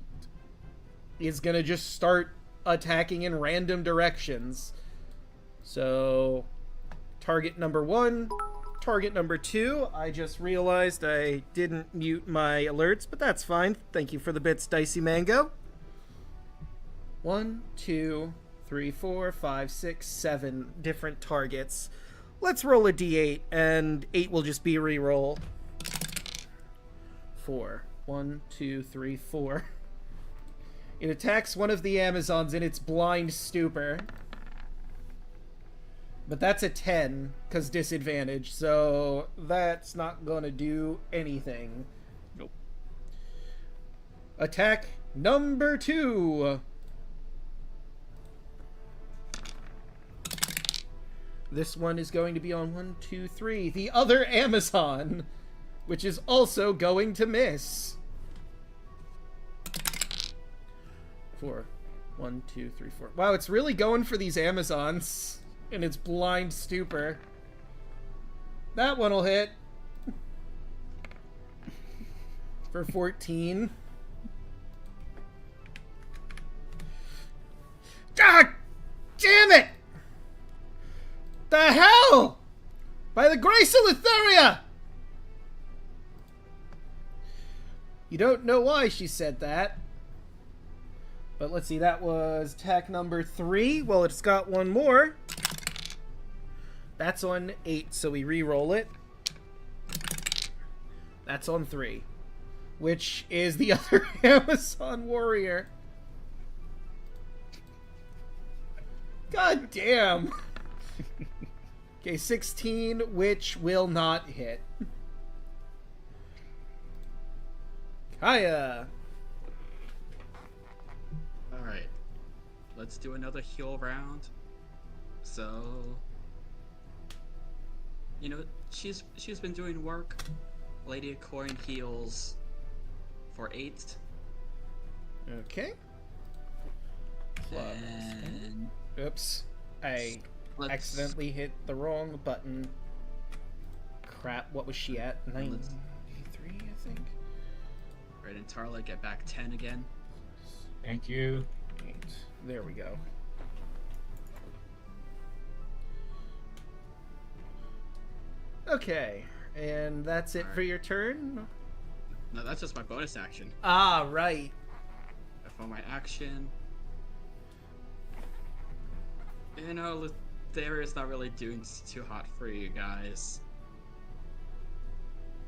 is gonna just start attacking in random directions. So, target number 1, target number 2. I just realized I didn't mute my alerts, but that's fine. Thank you for the bits, Dicey Mango. 1, 2, 3, 4, 5, 6, 7 different targets. Let's roll a d8, and 8 will just be reroll. 4. 1, 2, 3, 4. It attacks one of the Amazons in its blind stupor. But that's a 10, because disadvantage, so that's not gonna do anything. Nope. Attack number 2. This one is going to be on 1, 2, 3. The other Amazon, which is also going to miss. 4. 1, 2, 3, 4. Wow, it's really going for these Amazons in its blind stupor. That one will hit. For 14. God damn it! The hell! By the grace of Letheria! You don't know why she said that. But let's see, that was attack number 3. Well, it's got one more. That's on 8, so we re-roll it. That's on 3. Which is the other Amazon warrior. God damn. Okay, 16, which will not hit. Kaya. Alright. Let's do another heal round. So... You know, she's been doing work. Lady of Coin heals for 8. Okay. And... Oops. I accidentally hit the wrong button. Crap, what was she at? 93, I think? Right, and Tarla get back 10 again. Thank you. 8. There we go. Okay, and that's it for your turn? No, that's just my bonus action. Ah, right. For my action... You know, Letheria's not really doing too hot for you guys.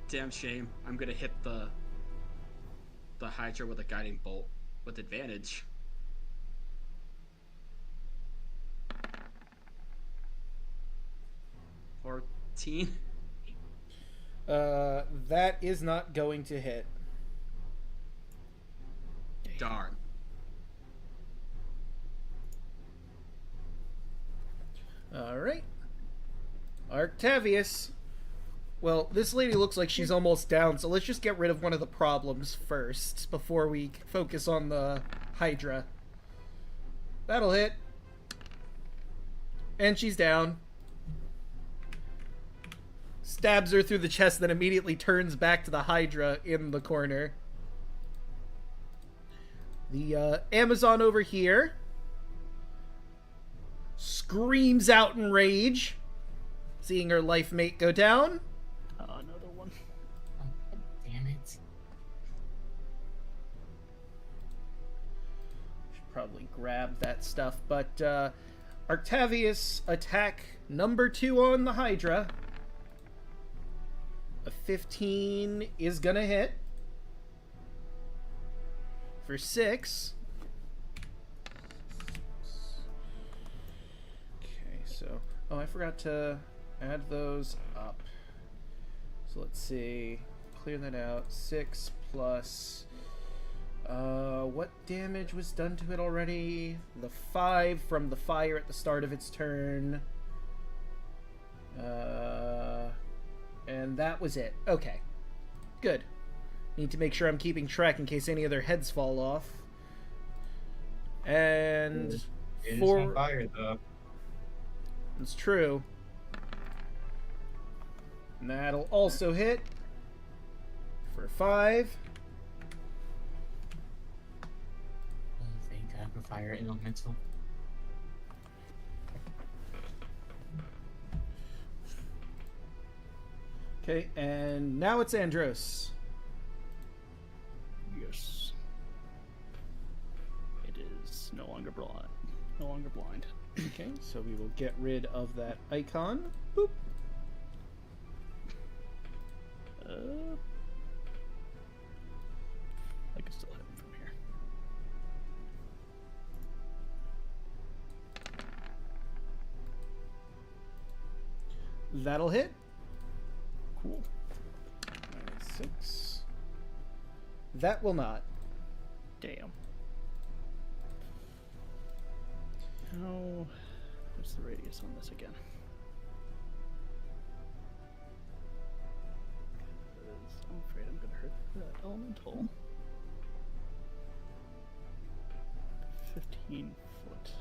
Damn shame. I'm gonna hit the Hydra with a guiding bolt with advantage. $14. That is not going to hit. Darn. Alright. Octavius. Well, this lady looks like she's almost down, so let's just get rid of one of the problems first before we focus on the Hydra. That'll hit. And she's down. Stabs her through the chest, then immediately turns back to the Hydra in the corner. The Amazon over here screams out in rage, seeing her life mate go down. Another one. Oh, damn it. Should probably grab that stuff, but Octavius attack number 2 on the Hydra. A 15 is gonna hit for 6. Okay, so oh, I forgot to add those up. So let's see, clear that out. 6 plus what damage was done to it already? The 5 from the fire at the start of its turn. And that was it. Okay. Good. Need to make sure I'm keeping track in case any other heads fall off. And It is on fire, though. It's true. And that'll also hit for 5. Oh, thank God for fire elemental. Okay, and now it's Andros. Yes. It is no longer blind. No longer blind. Okay, so we will get rid of that icon. Boop. I can still hit him from here. That'll hit. Cool. 6. That will not. Damn. How... What's the radius on this again? 'Cause I'm afraid I'm gonna hurt that elemental. 15 foot.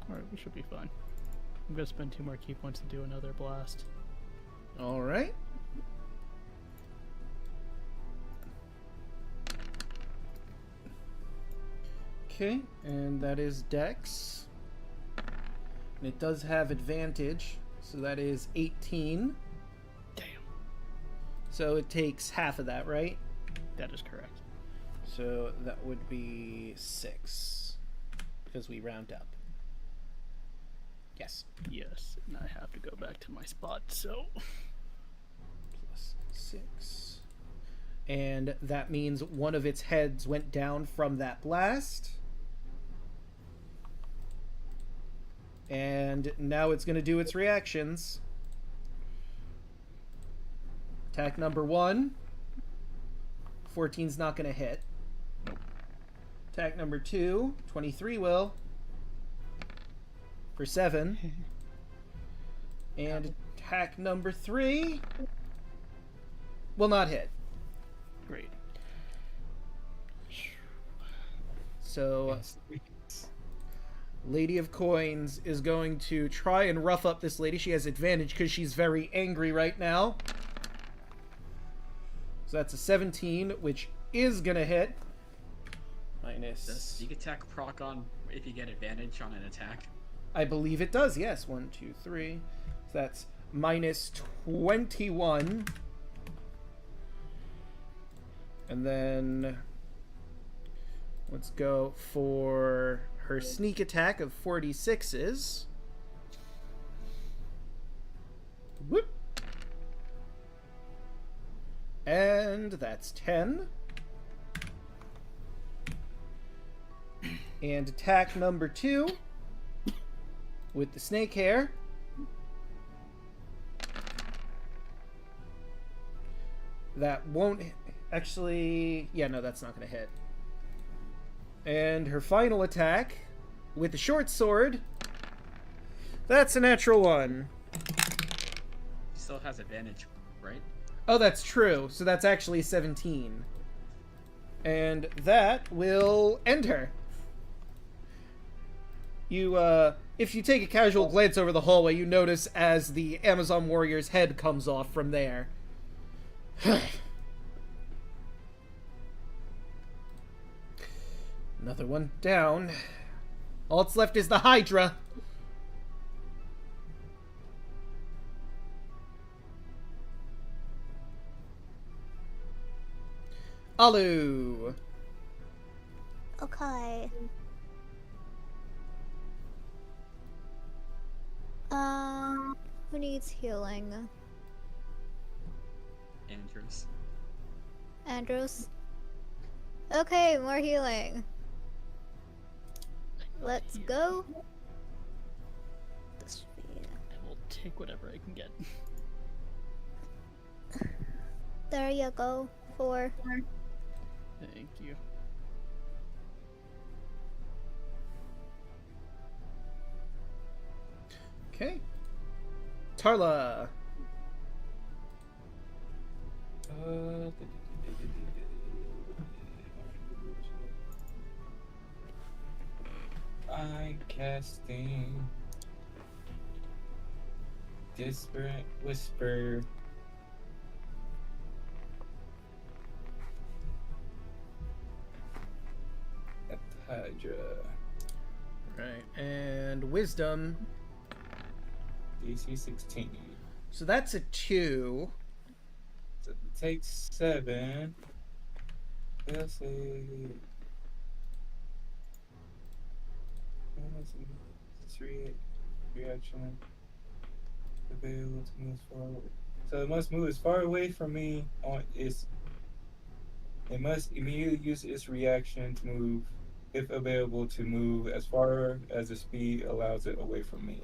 Alright, we should be fine. I'm gonna spend 2 more key points to do another blast. All right. Okay, and that is Dex. And it does have advantage, so that is 18. Damn. So it takes half of that, right? That is correct. So that would be 6, because we round up. Yes. Yes, and I have to go back to my spot, so... Plus 6. And that means one of its heads went down from that blast. And now it's going to do its reactions. Attack number 1. 14's not going to hit. Attack number 2. 23 will. For 7. And attack number 3 will not hit. Great. So, Lady of Coins is going to try and rough up this lady. She has advantage because she's very angry right now. So that's a 17, which is going to hit. Minus... Does sneak attack proc on if you get advantage on an attack? I believe it does, yes. 1, 2, 3. So that's minus 21. And then let's go for her sneak attack of 46s. Whoop. And that's 10. And attack number 2 with the snake hair. That won't actually... Yeah, no, that's not going to hit. And her final attack with the short sword. That's a natural 1. Still has advantage, right? Oh, that's true. So that's actually 17. And that will end her. You, if you take a casual glance over the hallway, you notice as the Amazon warrior's head comes off from there. Another one down. All that's left is the Hydra. Alu. Okay. Who needs healing? Andrews. Andros? Okay, more healing. Let's go. This should be... I will take whatever I can get. There you go. 4. Thank you. Okay. Tarla. I'm casting Disparate Whisper. At the Hydra. Right, and Wisdom. DC 16. So that's a 2. So it takes 7. Let's see. Reaction. Available to move forward. So it must move as far away from me on its. It must immediately use its reaction to move, if available, to move as far as the speed allows it away from me.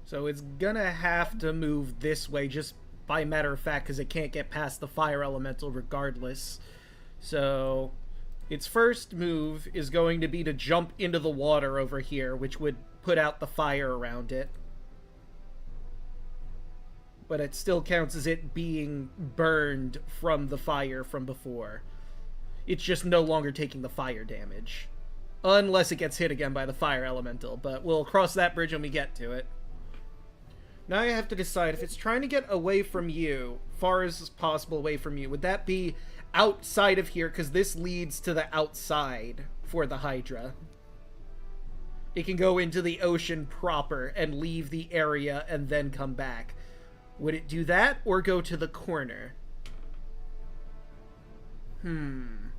So it's gonna have to move this way just by matter of fact because it can't get past the fire elemental regardless. So its first move is going to be to jump into the water over here, which would put out the fire around it. But it still counts as it being burned from the fire from before. It's just no longer taking the fire damage. Unless it gets hit again by the fire elemental, but we'll cross that bridge when we get to it. Now I have to decide if it's trying to get away from you, far as possible away from you, would that be outside of here? Because this leads to the outside for the Hydra. It can go into the ocean proper and leave the area and then come back. Would it do that or go to the corner? You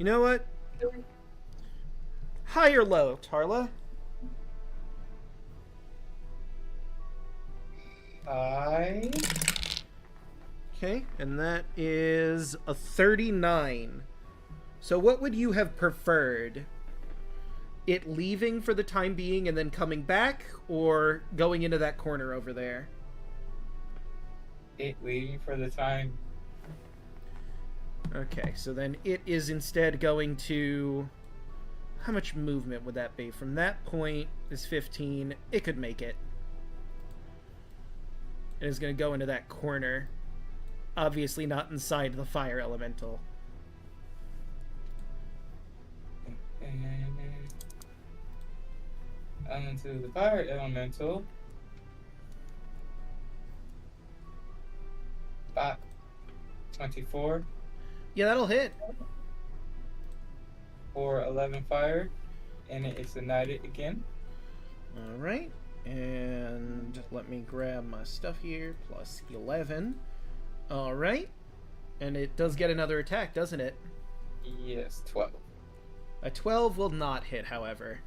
know what? High or low, Tarla? High. Okay, and that is a 39. So what would you have preferred? It leaving for the time being and then coming back, or going into that corner over there? It leaving for the time. Okay, so then it is instead going to... How much movement would that be? From that point is 15. It could make it. It is going to go into that corner. Obviously not inside the fire elemental. And into the fire elemental. 24 Yeah, that'll hit. for 11 fire, and it's ignited again. Alright, and let me grab my stuff here. Plus 11. Alright, and it does get another attack, doesn't it? Yes, 12. A 12 will not hit, however.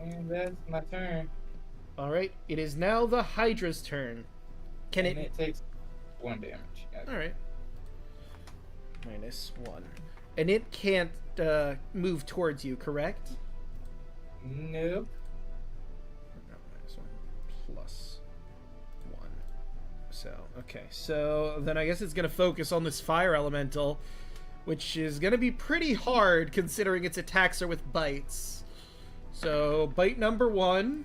And that's my turn. Alright, it is now the Hydra's turn. Can And it... it takes 1 damage. Alright. -1. And it can't move towards you, correct? Nope. No, -1 plus 1. So, okay. So, then I guess it's going to focus on this fire elemental, which is going to be pretty hard considering its attacks are with bites. So, bite number 1.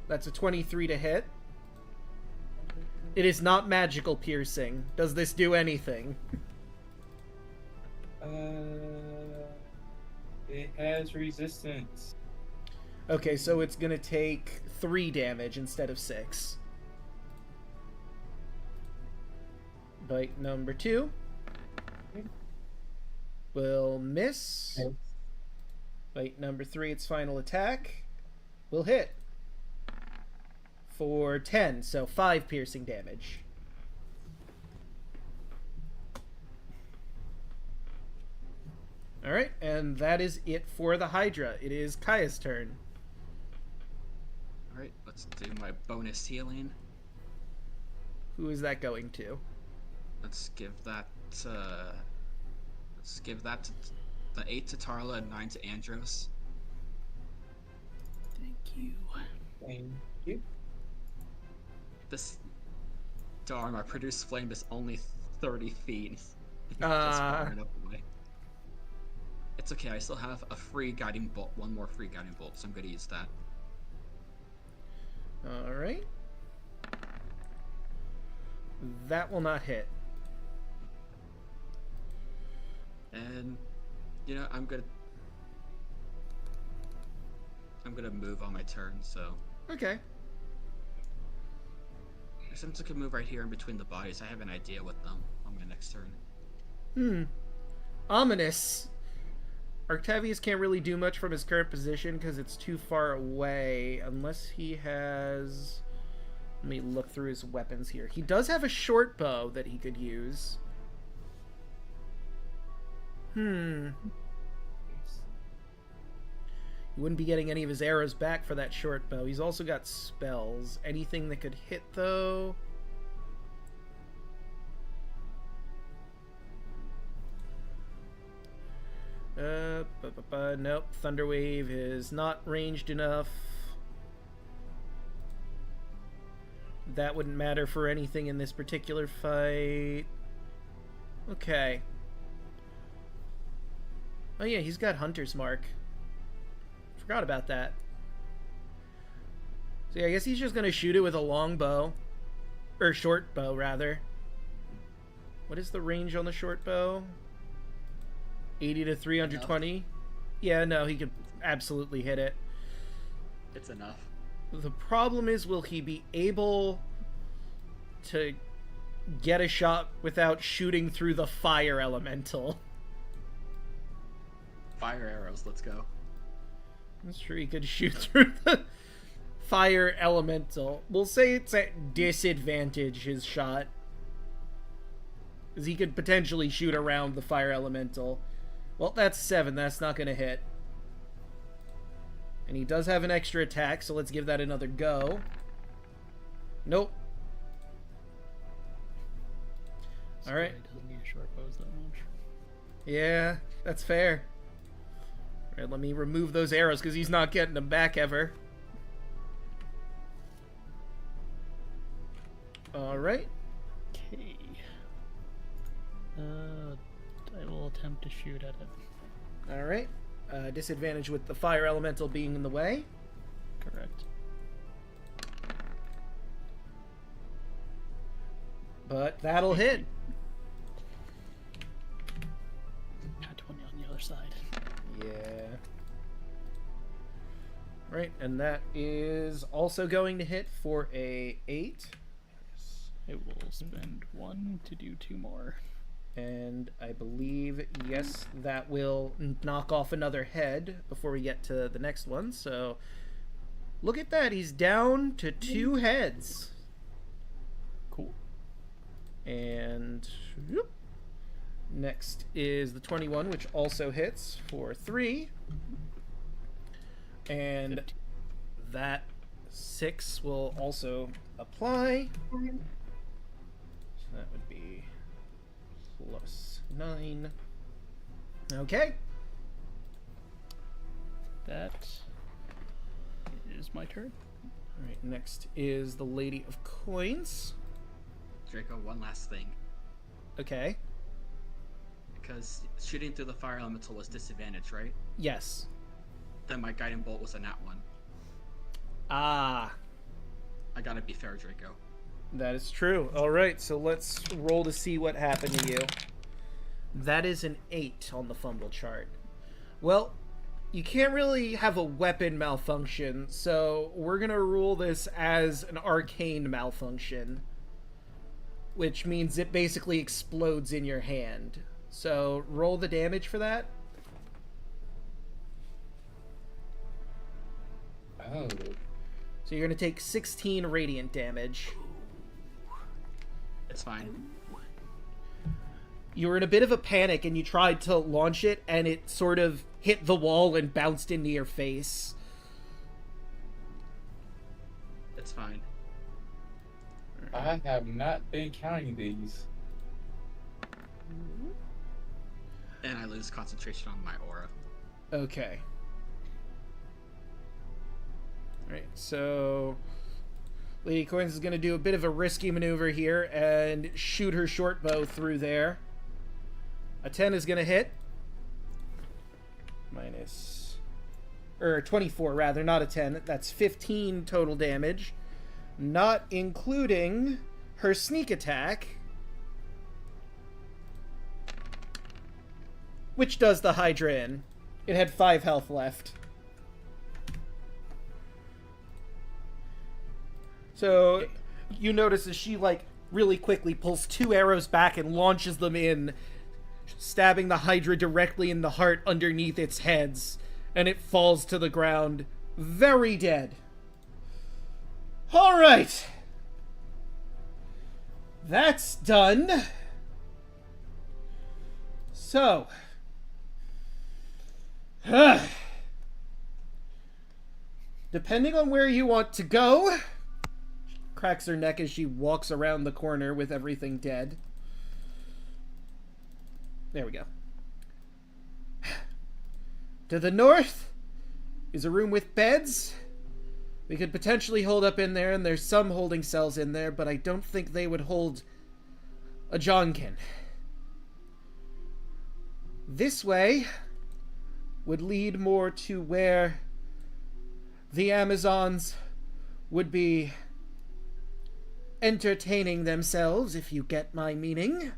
That's a 23 to hit. It is not magical piercing. Does this do anything? It has resistance. Okay, so it's gonna take 3 damage instead of 6. Bite number 2 will miss. Bite number 3, its final attack, will hit for 10, so 5 piercing damage. Alright, and that is it for the Hydra. It is Kaya's turn. Alright, let's do my bonus healing. Who is that going to? Let's give that to the 8 to Tarla and 9 to Andros. Thank you. Thank you. This darn, my produce flame is only 30 feet. Just far enough away. It's okay, I still have a free guiding bolt, one more free guiding bolt, so I'm gonna use that. Alright. That will not hit. And you know, I'm gonna move on my turn, so Okay. since I can move right here in between the bodies, I have an idea with them on my next turn. Ominous. Octavius can't really do much from his current position because it's too far away, unless he has... Let me look through his weapons here. He does have a short bow that he could use. He wouldn't be getting any of his arrows back for that short bow. He's also got spells. Anything that could hit, though? Nope. Thunderwave is not ranged enough. That wouldn't matter for anything in this particular fight. Okay. Oh yeah, he's got Hunter's Mark. Forgot about that. So yeah, I guess he's just gonna shoot it with a long bow. Or short bow, rather. What is the range on the short bow? 80 to 320? Enough. Yeah, no, he could absolutely hit it. It's enough. The problem is, will he be able to get a shot without shooting through the fire elemental? Fire arrows, let's go. I'm sure he could shoot through the fire elemental. We'll say it's at disadvantage, his shot. Because he could potentially shoot around the fire elemental. Well, that's 7. That's not going to hit. And he does have an extra attack, so let's give that another go. Nope. Alright. Doesn't need short bows that much. Yeah, that's fair. Alright, let me remove those arrows, because he's not getting them back ever. Alright. Okay. I will attempt to shoot at it. Alright. Disadvantage with the fire elemental being in the way. Correct. But that'll hit. Got 20 on the other side. Yeah. Right, and that is also going to hit for a 8. I will spend 1 to do 2 more. And I believe, yes, that will knock off another head before we get to the next one. So, look at that. He's down to 2 heads. Cool. And whoop. Next is the 21, which also hits for 3. And 15. that 6 will also apply. So that would be plus 9. Okay. That is my turn. Alright, next is the Lady of Coins. Draco, one last thing. Okay. Because shooting through the fire elemental was disadvantage, right? Yes. Then my guiding bolt was a nat 1. Ah. I gotta be fair, Draco. That is true. Alright, so let's roll to see what happened to you. That is an 8 on the fumble chart. Well, you can't really have a weapon malfunction, so we're gonna rule this as an arcane malfunction. Which means it basically explodes in your hand. So, roll the damage for that. Oh. So you're gonna take 16 radiant damage. It's fine. You were in a bit of a panic and you tried to launch it and it sort of hit the wall and bounced into your face. It's fine. I have not been counting these. And I lose concentration on my aura. Okay. Alright, so Lady Coins is going to do a bit of a risky maneuver here and shoot her short bow through there. A 10 is going to hit. Minus... Or 24, rather, not a 10. That's 15 total damage. not including her sneak attack, which does the Hydra in. It had 5 health left. So you notice as she, like, really quickly pulls 2 arrows back and launches them in, stabbing the Hydra directly in the heart underneath its heads, and it falls to the ground, very dead. Alright. That's done. So. Depending on where you want to go. Cracks her neck as she walks around the corner with everything dead. There we go. To the north is a room with beds. We could potentially hold up in there, and there's some holding cells in there, but I don't think they would hold a Johnkin. This way would lead more to where the Amazons would be entertaining themselves, if you get my meaning.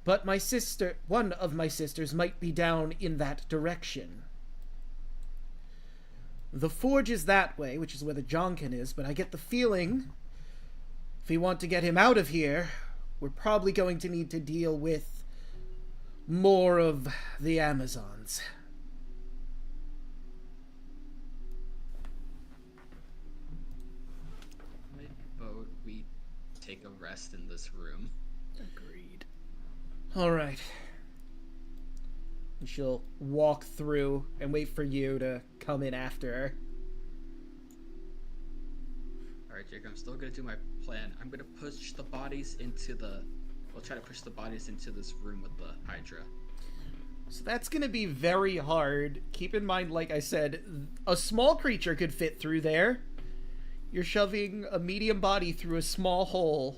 But my sister, one of my sisters, might be down in that direction. The forge is that way, which is where the Jonkin is, but I get the feeling if we want to get him out of here, we're probably going to need to deal with more of the Amazons. I vote we take a rest in this room. Agreed. Alright. And she'll walk through and wait for you to come in after her. Alright, Jake, I'm still gonna do my plan. I'm gonna push the bodies into the... We'll try to push the bodies into this room with the Hydra. So that's going to be very hard. Keep in mind, like I said, a small creature could fit through there. You're shoving a medium body through a small hole.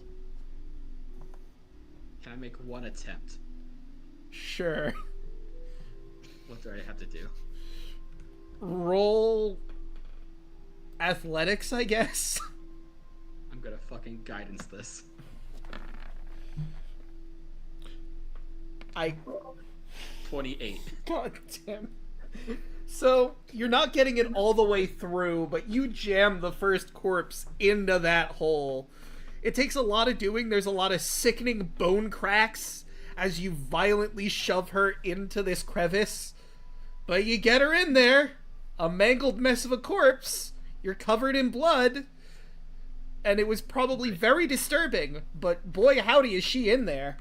Can I make one attempt? Sure. What do I have to do? Roll athletics, I guess. I'm gonna fucking guidance this. I... 28. God damn. So, you're not getting it all the way through, but you jam the first corpse into that hole. It takes a lot of doing. There's a lot of sickening bone cracks as you violently shove her into this crevice. But you get her in there. A mangled mess of a corpse. You're covered in blood. And it was probably very disturbing, but boy howdy is she in there.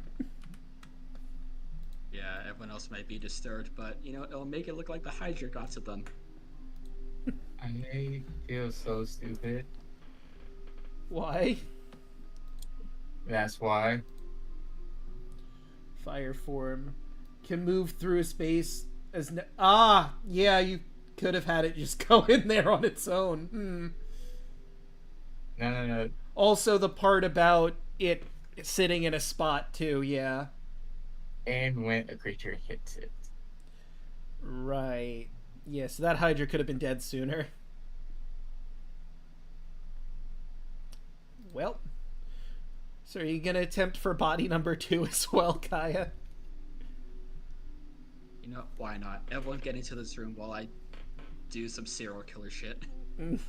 Yeah, everyone else might be disturbed, but, you know, it'll make it look like the Hydra got to them. I feel so stupid. Why? That's why. Fire form can move through a space as yeah, you could have had it just go in there on its own. No. Also the part about it sitting in a spot too, yeah. And when a creature hits it. Right. Yeah, so that Hydra could have been dead sooner. Well. So are you gonna attempt for body number 2 as well, Kaya? You know, why not? Everyone get into this room while I do some serial killer shit. I am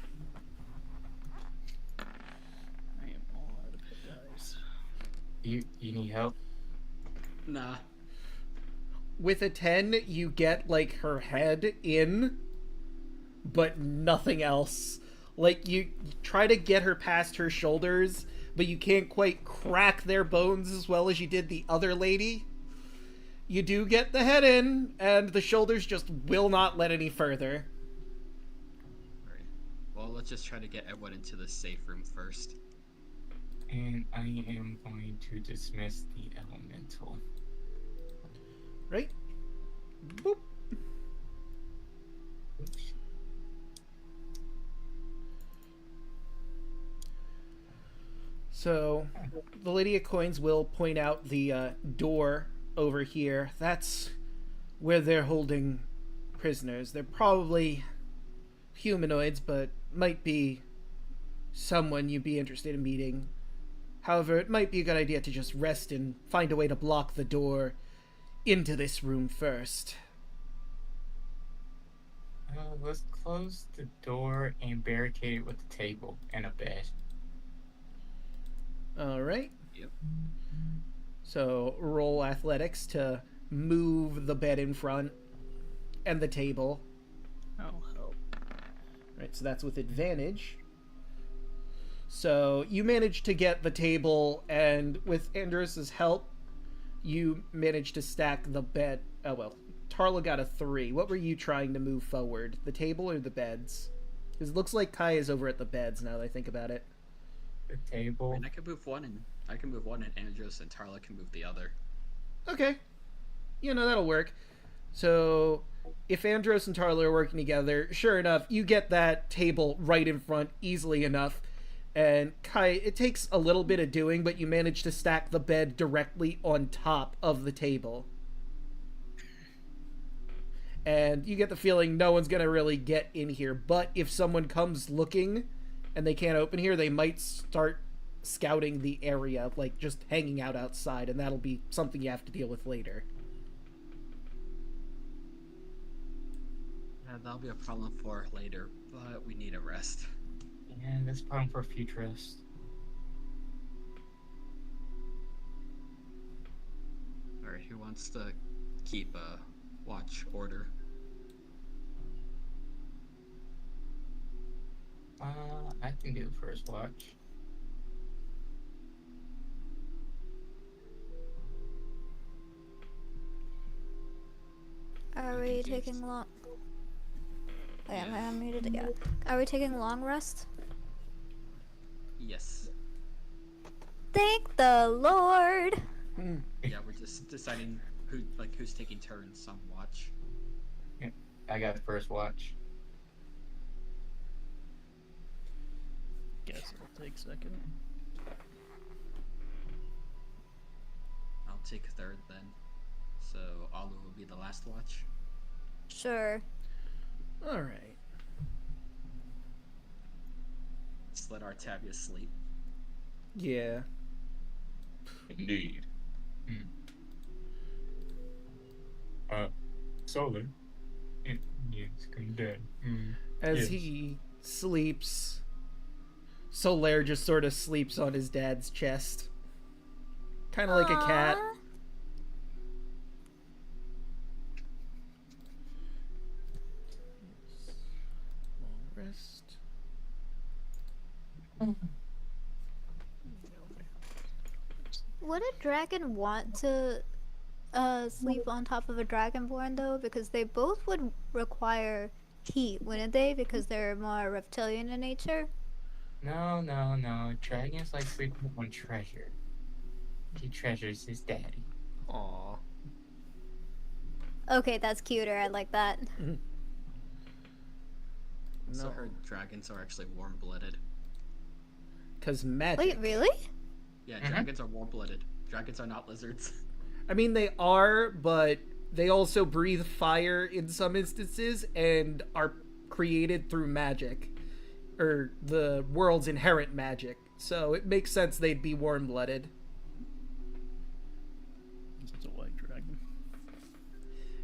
all out of hit dice. You need help? Nah. With a 10, you get, like, her head in, but nothing else. Like, you try to get her past her shoulders, but you can't quite crack their bones as well as you did the other lady. You do get the head in, and the shoulders just will not let any further. Alright. Well, let's just try to get everyone into the safe room first. And I am going to dismiss the elemental. Right? Boop. So, the Lady of Coins will point out the door over here. That's where they're holding prisoners. They're probably humanoids, but might be someone you'd be interested in meeting. However, it might be a good idea to just rest and find a way to block the door into this room first. Let's close the door and barricade it with a table and a bed. Alright. Yep. So roll athletics to move the bed in front and the table. I'll help. Right, so that's with advantage. So you managed to get the table, and with Andros's help, you managed to stack the bed. Oh well, Tarla got a 3. What were you trying to move forward? The table or the beds? Because it looks like Kai is over at the beds now that I think about it. The I table. mean, I can move one, and Andros and Tarla can move the other. Okay. That'll work. So, if Andros and Tarla are working together, sure enough, you get that table right in front easily enough. And Kai, it takes a little bit of doing, but you manage to stack the bed directly on top of the table. And you get the feeling no one's going to really get in here. But if someone comes looking and they can't open here, they might start scouting the area, like just hanging out outside, and that'll be something you have to deal with later. Yeah, that'll be a problem for later, but we need a rest. And that's a problem for futurist. Alright, who wants to keep a watch order? I can do the first watch. Are we taking long? Oh, yeah, am I unmuted? Yeah. Are we taking long rest? Yes. Thank the Lord. Yeah, we're just deciding who's taking turns on watch. I got the first watch. Guess it'll take second. I'll take third then. So Alu will be the last watch. Sure. All right. Just let Artavia sleep. Yeah. Indeed. Solar. Yes, come dead. As Yes. he sleeps, Solaire just sort of sleeps on his dad's chest. Kind of like a cat. Aw. Long rest. Would a dragon want to sleep on top of a dragonborn though? Because they both would require heat, wouldn't they? Because they're more reptilian in nature. No. Dragons like sleeping on treasure. He treasures his daddy. Aw. Okay, that's cuter. I like that. So No. her dragons are actually warm-blooded. Because magic. Wait, really? Yeah, dragons are warm-blooded. Dragons are not lizards. I mean, they are, but they also breathe fire in some instances and are created through magic. Or the world's inherent magic. So it makes sense they'd be warm-blooded. It's a white dragon.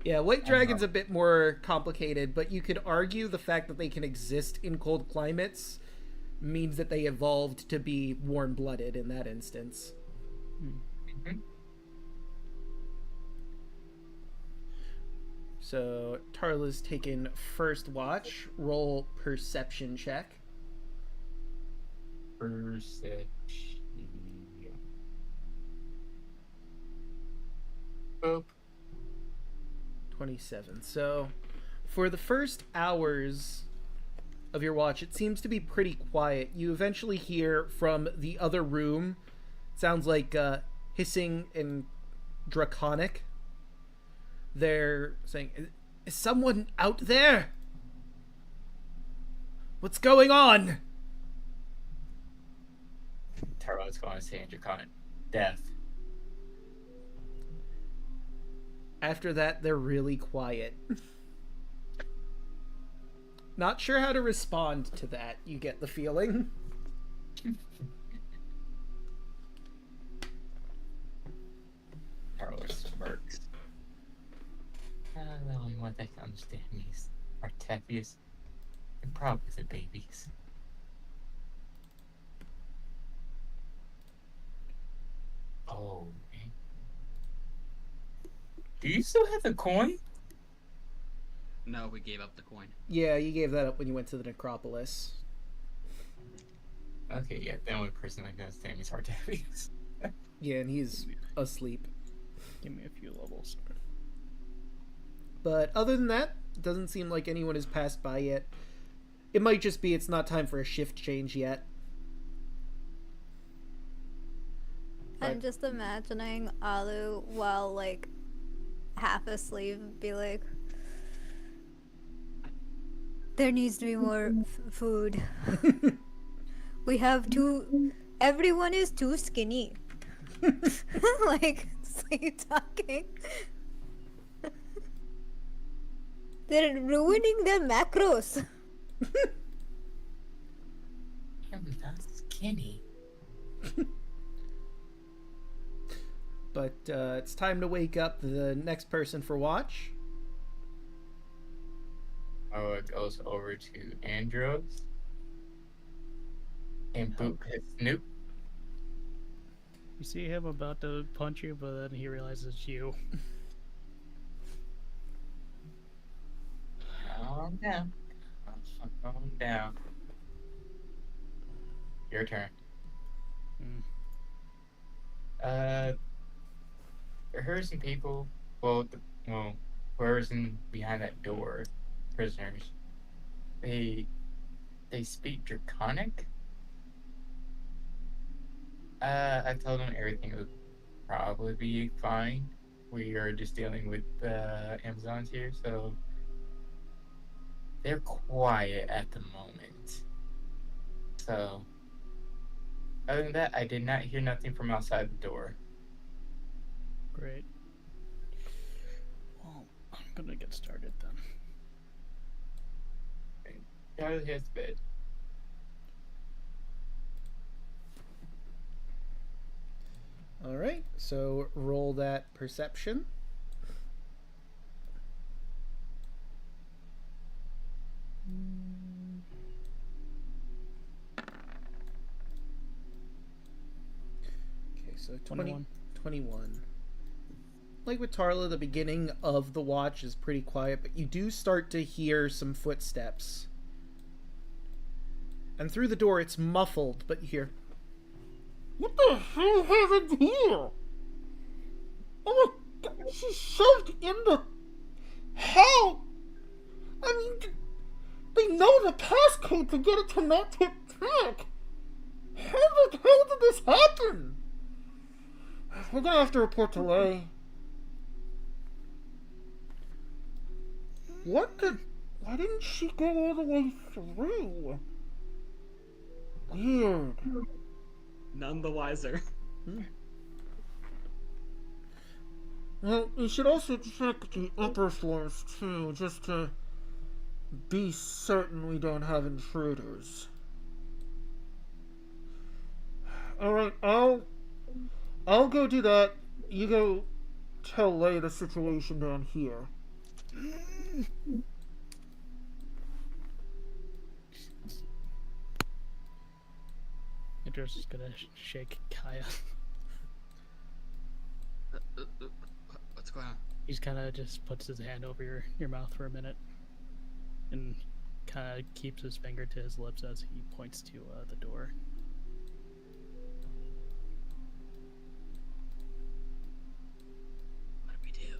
Yeah, white dragon's a bit more complicated, but you could argue the fact that they can exist in cold climates means that they evolved to be warm-blooded in that instance. So Tarla's taken first watch. Roll perception check. Perception. Boop. 27. So for the first hours of your watch, it seems to be pretty quiet. You eventually hear from the other room, sounds like hissing and draconic. They're saying, "Is someone out there? What's going on?" Tarot's going to say in Draconic, death. After that, they're really quiet. Not sure how to respond to that, you get the feeling. Carlos smirks. The only one that can understand me is Artefius, and probably the babies. Oh, man. Do you still have the coin? No, we gave up the coin. Yeah, you gave that up when you went to the necropolis. Okay, yeah, the only person that can understand me is Artefius. Yeah, and he's asleep. Give me a few levels. But other than that, it doesn't seem like anyone has passed by yet. It might just be it's not time for a shift change yet. I'm just imagining Alu while like half asleep be like, there needs to be more food. We have too. Everyone is too skinny. Like, sleep talking. They're ruining their macros. I'm not skinny. But it's time to wake up the next person for watch. Oh, it goes over to Andros. And boot his Snoop. You see him about to punch you, but then he realizes it's you. Calm down. Calm down. Your turn. There are some people. Well, whoever's in behind that door, prisoners. They speak Draconic. I told them everything would probably be fine. We are just dealing with Amazons here, so they're quiet at the moment. So, other than that, I did not hear nothing from outside the door. Great. Well, I'm gonna get started then. Charlie has bed. Alright, so roll that perception. Okay, so 21. 21. Like with Tarla, the beginning of the watch is pretty quiet, but you do start to hear some footsteps. And through the door, it's muffled, but you hear, "What the hell happened here? Oh my god, she shoved in the... How? I mean, they know the passcode to get it to not hit track. How the hell did this happen? We're gonna have to report to Lay. Why didn't she go all the way through? Weird. None the wiser. Well, you should also check the upper floors too, just to be certain we don't have intruders. Alright, I'll go do that. You go tell Lay the situation down here. Idris is gonna shake Kaya. What's going on? He's kind of just puts his hand over your mouth for a minute, and kind of keeps his finger to his lips as he points to the door. What do we do?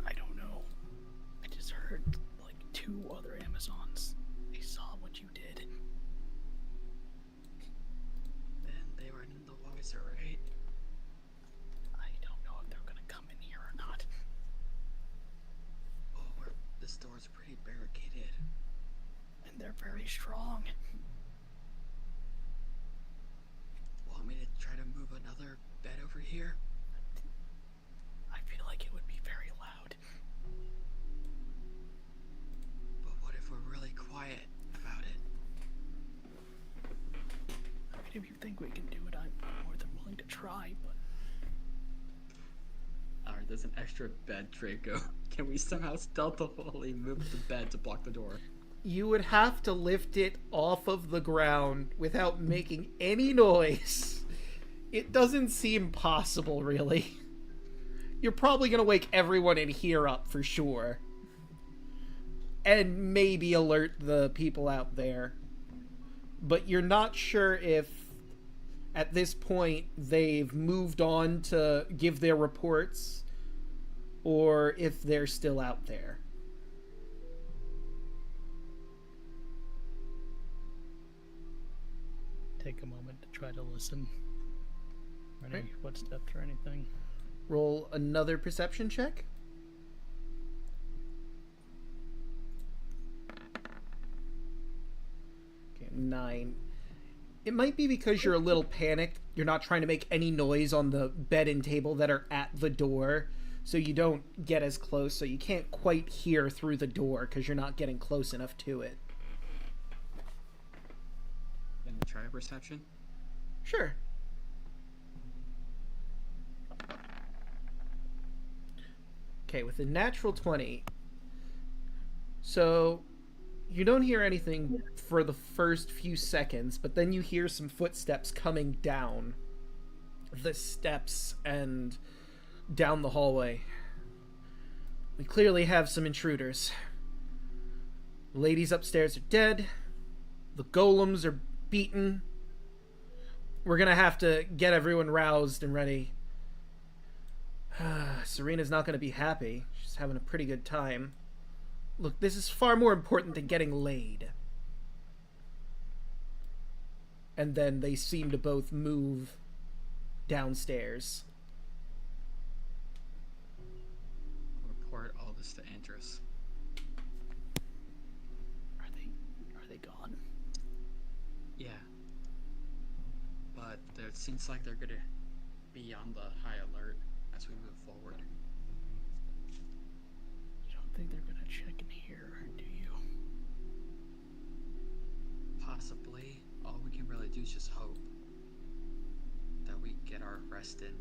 I don't know. I just heard like 2 other Amazons. They saw what you did. And they were in the wiser, right? I don't know if they're gonna come in here or not. Oh, this door's pretty barricaded. And they're very strong. Want me to try to move another bed over here? I feel like it would be very loud. But what if we're really quiet about it? think we can do it, I'm more than willing to try, but... Alright, there's an extra bed, Draco. Can we somehow stealthily move the bed to block the door? You would have to lift it off of the ground without making any noise. It doesn't seem possible, really. You're probably gonna wake everyone in here up for sure. And maybe alert the people out there. But you're not sure if, at this point, they've moved on to give their reports, or if they're still out there. Take a moment to try to listen. Any Right. footsteps or anything. Roll another perception check. Okay, 9. It might be because you're a little panicked. You're not trying to make any noise on the bed and table that are at the door, so you don't get as close, so you can't quite hear through the door because you're not getting close enough to it. Can I try a perception? Sure. Okay, with a natural 20. So, you don't hear anything for the first few seconds, but then you hear some footsteps coming down the steps and down the hallway. We clearly have some intruders. The ladies upstairs are dead. The golems are beaten. We're gonna have to get everyone roused and ready. Serena's not gonna be happy. She's having a pretty good time. Look, this is far more important than getting laid. And then they seem to both move downstairs. Report all this to Andrus. Are they gone? Yeah. But it seems like they're gonna be on the high alert as we move forward. You don't think they're gonna check in here, do you? Possibly. All we can really do is just hope that we get our rest in.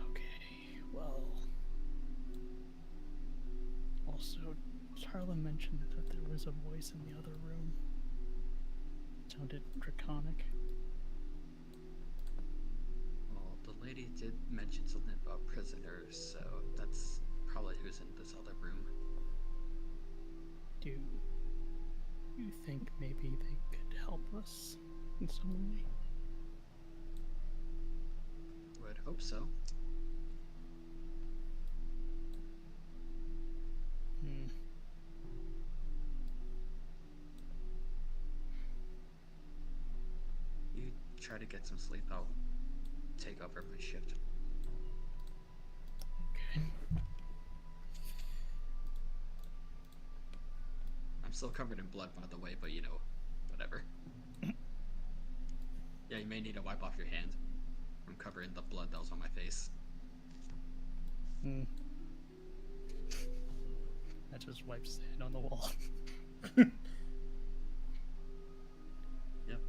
Okay, well... Also, Charla mentioned that there was a voice in the other room. It sounded draconic. Well, the lady did mention something about prisoners, so that's probably who's in this other room. Do you think maybe they could help us in some way? Would hope so. Hmm. You try to get some sleep, I'll take over my shift. Okay. I'm still covered in blood, by the way, but you know, whatever. Yeah, you may need to wipe off your hand. I'm covered in the blood that was on my face. Hmm. That just wipes the hand on the wall. Yep.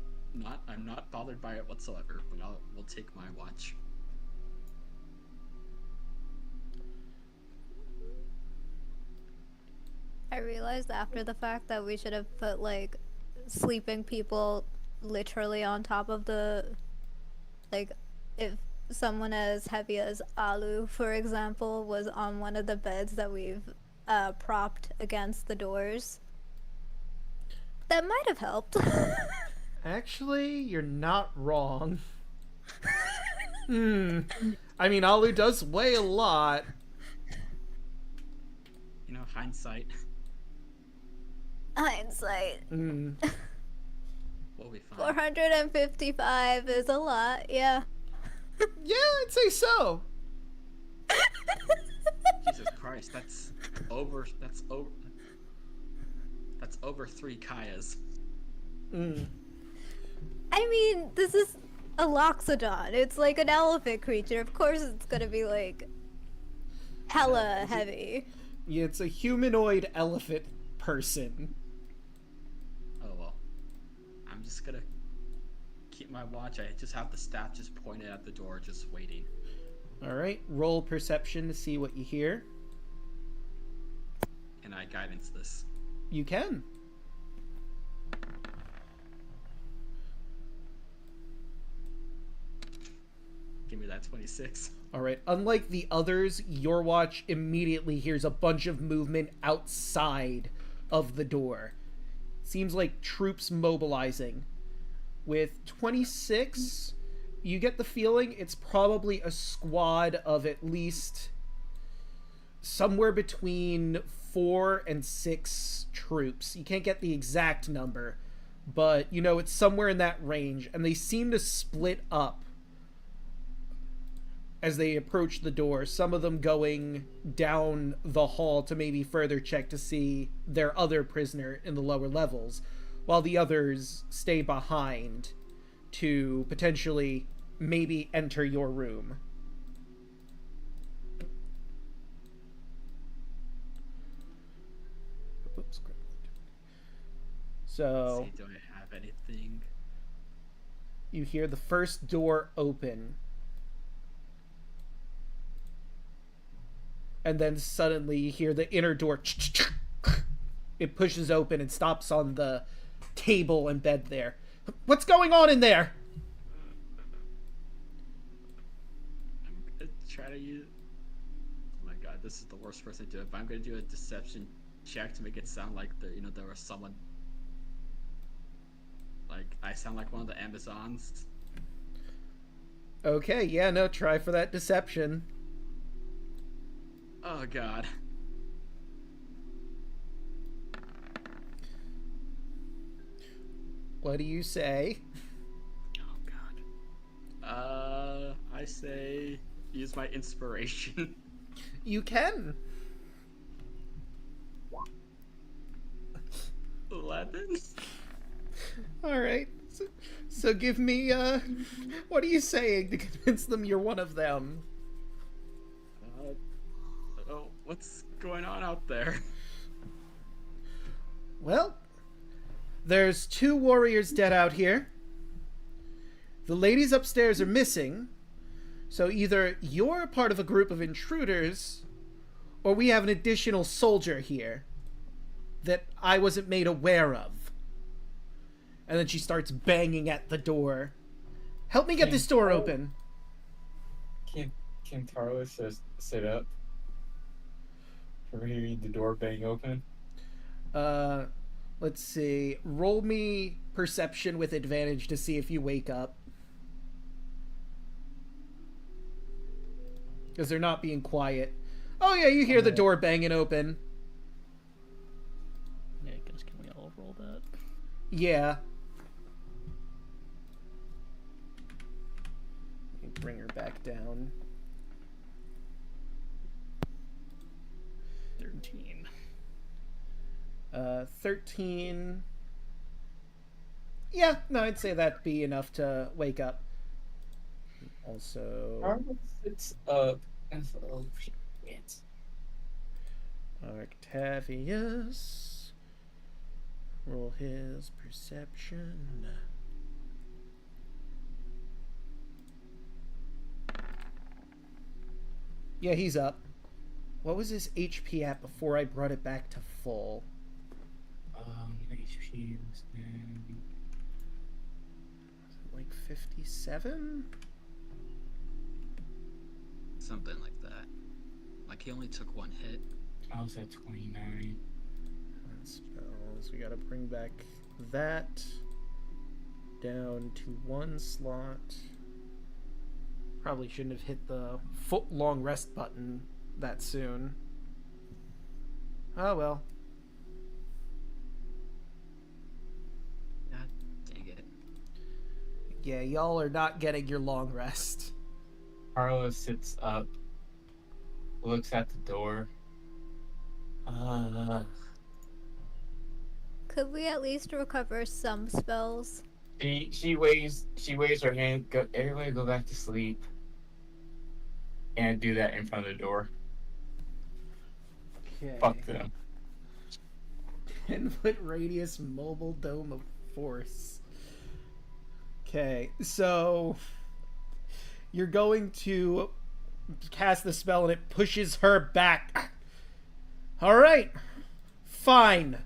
I'm not bothered by it whatsoever, but we'll take my watch. I realized after the fact that we should have put like sleeping people literally on top of the, like, if someone as heavy as Alu, for example, was on one of the beds that we've propped against the doors, that might have helped. Actually, you're not wrong. I mean, Alu does weigh a lot. You know, hindsight. Hindsight. Mm. We'll be fine. 455 is a lot, yeah. Yeah, I'd say so. Jesus Christ, that's over 3 Kayas. Mm. I mean, this is a loxodon. It's like an elephant creature. Of course it's gonna be like hella heavy. Yeah, it's a humanoid elephant person. Oh well. I'm I'm just gonna keep my watch. I just have the staff just pointed at the door, just waiting. All right, roll perception to see what you hear. Can I guidance this? You can. Give me that 26. All right. Unlike the others, your watch immediately hears a bunch of movement outside of the door. Seems like troops mobilizing. With 26, you get the feeling it's probably a squad of at least somewhere between 4 and 6 troops. You can't get the exact number, but you know it's somewhere in that range, and they seem to split up as they approach the door, some of them going down the hall to maybe further check to see their other prisoner in the lower levels, while the others stay behind to potentially maybe enter your room. Oops. So, Let's see, do I have anything? You hear the first door open. And then suddenly you hear the inner door. It pushes open and stops on the table and bed there. What's going on in there? I'm gonna try to use... Oh my god, this is the worst person to do it, but I'm gonna do a deception check to make it sound like there was someone... Like, I sound like one of the Amazons. Okay, yeah, no, try for that deception. Oh god. What do you say? Oh god. I say use my inspiration. You can. 11? Alright. So give me, what are you saying to convince them you're one of them? Oh, what's going on out there? Well, there's 2 warriors dead out here. The ladies upstairs are missing. So either you're part of a group of intruders, or we have an additional soldier here that I wasn't made aware of. And then she starts banging at the door. Help me get this door open. Can Tarlis just sit up? From hearing the door bang open? Let's see. Roll me perception with advantage to see if you wake up. Because they're not being quiet. Oh yeah, you hear the door banging open. Yeah, I guess can we all roll that? Yeah. Let me bring her back down. 13. 13. Yeah, no, I'd say that'd be enough to wake up. Also, Tarlis sits up and says, "Oh shit." Octavius. Roll his perception. Yeah, he's up. What was his HP at before I brought it back to full? HP was then... Like 57? Something like that. Like he only took 1 hit. I was at 29. Spells. We gotta bring back that down to 1 slot. Probably shouldn't have hit the foot-long rest button that soon. Oh well. God dang it. Yeah, y'all are not getting your long rest. Tarlis sits up, looks at the door. Could we at least recover some spells? She waves her hand. Go, everybody go back to sleep. And do that in front of the door. Okay. Fuck them. 10-foot radius mobile dome of force. Okay, so you're going to cast the spell and it pushes her back. All right, fine.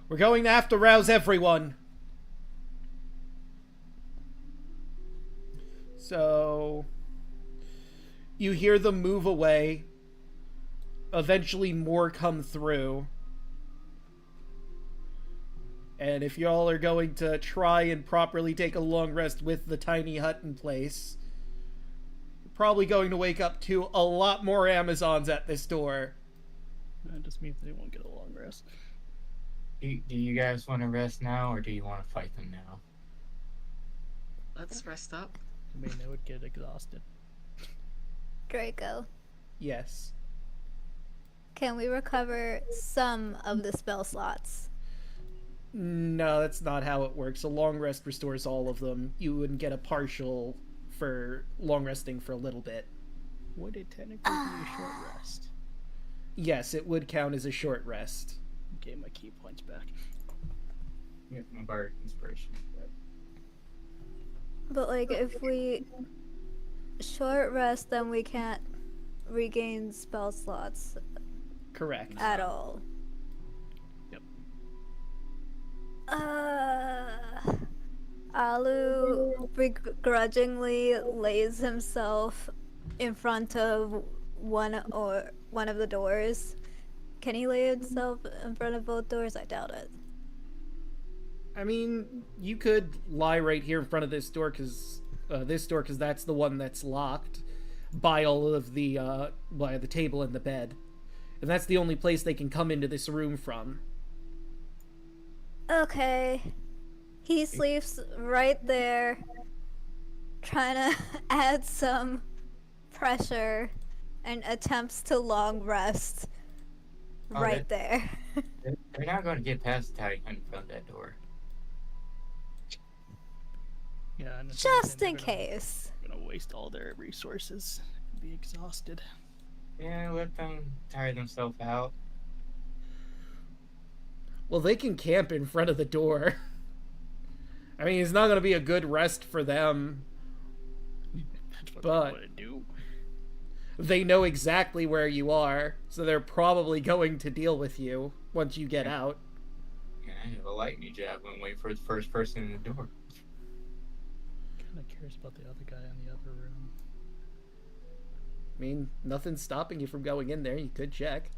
We're going to have to rouse everyone. So you hear them move away. Eventually more come through. And if y'all are going to try and properly take a long rest with the tiny hut in place, you're probably going to wake up to a lot more Amazons at this door. That just means they won't get a long rest. Do you guys want to rest now, or do you want to fight them now? Let's rest up. I mean, they would get exhausted. Draco, Yes. can we recover some of the spell slots? No, that's not how it works. A long rest restores all of them. You wouldn't get a partial for long resting for a little bit. Would it technically be a short rest? Yes, it would count as a short rest. Get my key points back. Yeah, my bardic inspiration. But like, if we short rest, then we can't regain spell slots Correct. at all. Yep. Alu begrudgingly lays himself in front of one of the doors. Can he lay himself in front of both doors? I doubt it. I mean, you could lie right here in front of this door because that's the one that's locked by all of the by the table and the bed, and that's the only place they can come into this room from. Okay. He sleeps right there, trying to add some pressure and attempts to long rest right there. They're not going to get past the tiny hut in front of that door. Yeah, and Just in case. They're gonna waste all their resources and be exhausted. Yeah, let them tire themselves out. Well, they can camp in front of the door. I mean, it's not going to be a good rest for them. That's what But- they want to do. They know exactly where you are, so they're probably going to deal with you once you get out. Yeah, I have a lightning javelin and wait for the first person in the door. Kind of curious about the other guy in the other room. I mean, nothing's stopping you from going in there. You could check.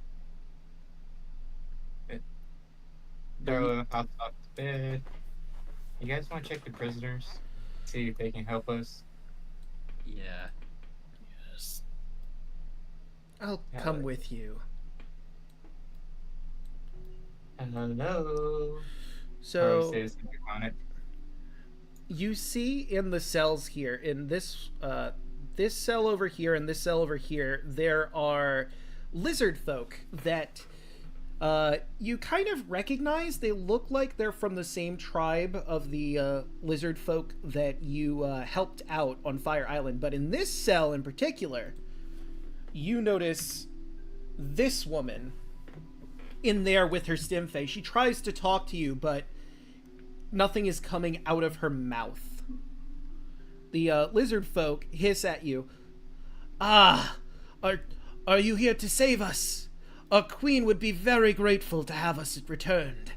So I'll talk to bed. You guys want to check the prisoners? See if they can help us? Yeah. Yes. I'll Yeah, come but- with you. Hello. So Says on it. you see in the cells here, in this this cell over here and this cell over here, there are lizard folk that you kind of recognize. They look like they're from the same tribe of the lizard folk that you helped out on Fire Island. But in this cell in particular, you notice this woman in there with her stim face. She tries to talk to you, but nothing is coming out of her mouth. The lizard folk hiss at you. Ah, are you here to save us? Our queen would be very grateful to have us returned.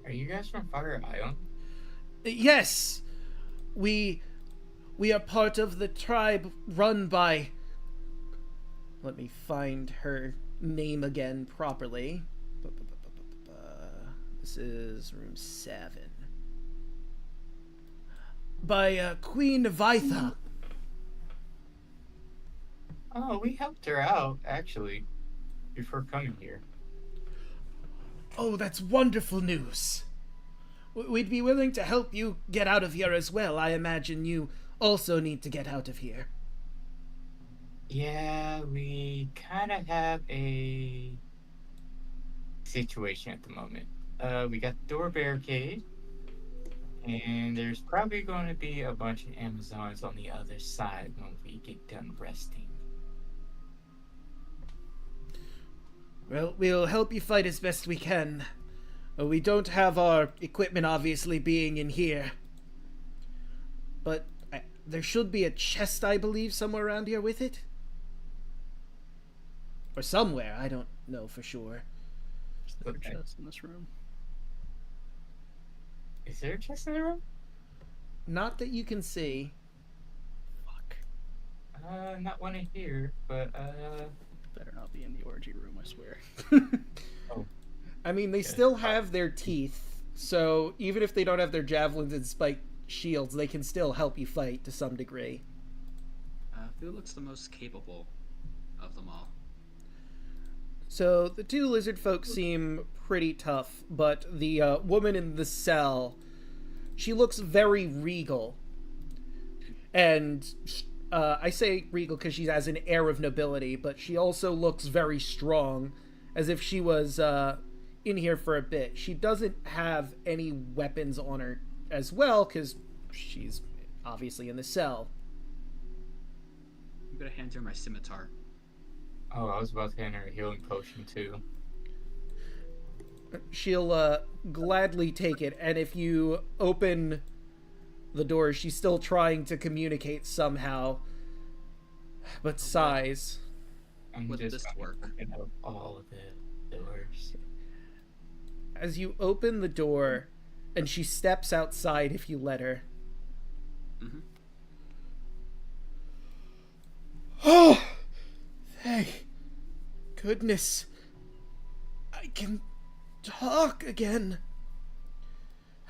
Are you guys from Fire Island? Yes, we are part of the tribe run by... Let me find her name again properly. This is room 7. By Queen Vitha. Oh, we helped her out, actually, before coming here. Oh, that's wonderful news. We'd be willing to help you get out of here as well. I imagine you also need to get out of here. Yeah, we kind of have a situation at the moment. We got the door barricade, and there's probably going to be a bunch of Amazons on the other side when we get done resting. Well, we'll help you fight as best we can. We don't have our equipment obviously being in here. But there should be a chest, I believe, somewhere around here with it. Or somewhere, I don't know for sure. Is there a Okay. chest in this room? Is there a chest in the room? Not that you can see. Fuck. Not one in here, but Better not be in the orgy room, I swear. I mean, they still have their teeth, so even if they don't have their javelins and spiked shields, they can still help you fight to some degree. Who looks the most capable of them all? So the two lizard folk seem pretty tough, but the woman in the cell, she looks very regal. And I say regal because she has an air of nobility, but she also looks very strong, as if she was in here for a bit. She doesn't have any weapons on her as well, because she's obviously in the cell. I'm gonna hand her my scimitar. oh, I was about to hand her a healing potion too. She'll gladly take it, and if you open the door, she's still trying to communicate somehow, but sighs. I'm Would just this gonna work? open up all of the doors. As you open the door, and she steps outside if you let her. Mm-hmm. Oh, thank goodness. I can talk again.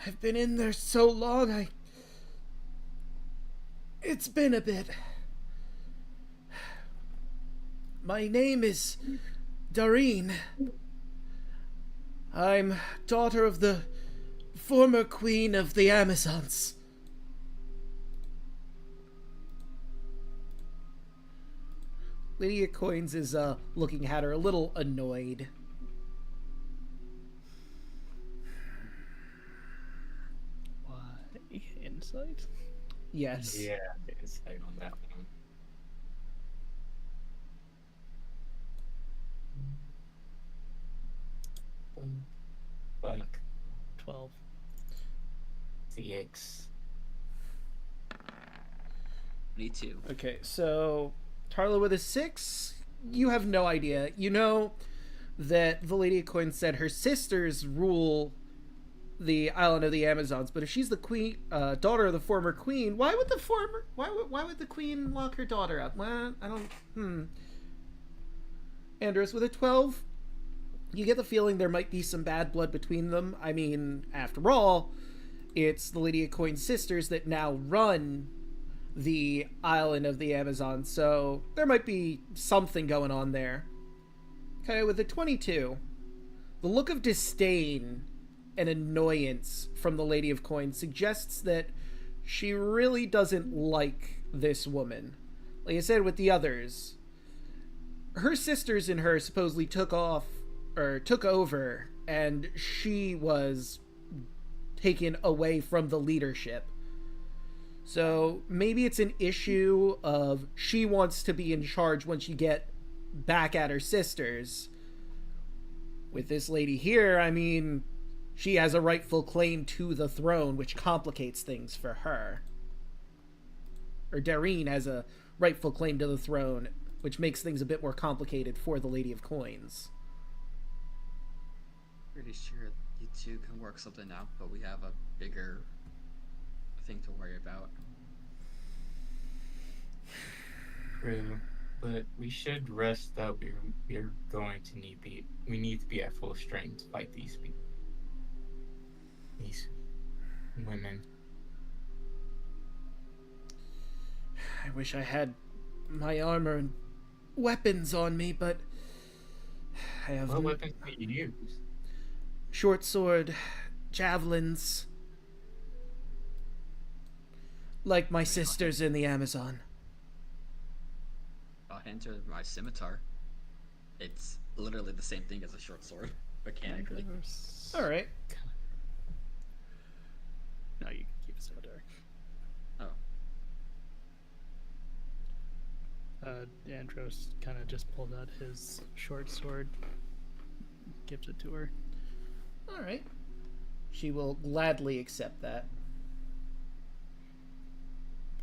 I've been in there so long, It's been a bit. My name is Doreen. I'm daughter of the former queen of the Amazons. Lydia Coins is looking at her a little annoyed. Why? Insight? Yes. Yeah, insight on that one. Fuck. 12. CX. Me too. Okay, so Tarla with a 6, you have no idea. You know that the Lady of Coin said her sisters rule the island of the Amazons, but if she's the queen, daughter of the former queen, why would the queen lock her daughter up? Well, I don't. Andros with a 12, you get the feeling there might be some bad blood between them. I mean, after all, it's the Lady of Coin's sisters that now run the island of the Amazon, so there might be something going on there. Okay, with a 22, the look of disdain and annoyance from the Lady of Coins suggests that she really doesn't like this woman. Like I said with the others, her sisters and her supposedly took over, and she was taken away from the leadership. So maybe it's an issue of she wants to be in charge once you get back at her sisters. With this lady here, I mean, she has a rightful claim to the throne, which complicates things for her. Or Dareen has a rightful claim to the throne, which makes things a bit more complicated for the Lady of Coins. Pretty sure you two can work something out, but we have a bigger thing to worry about. True, but we should rest up. We're going to we need to be at full strength to fight these people. These women. I wish I had my armor and weapons on me, but I have What weapons do you use? short sword, javelins, like my sisters in the Amazon. I'll hand her my scimitar. It's literally the same thing as a short sword, mechanically. All right. No, you can keep it scimitar. Oh. Andros kind of just pulled out his short sword, gives it to her. All right. She will gladly accept that.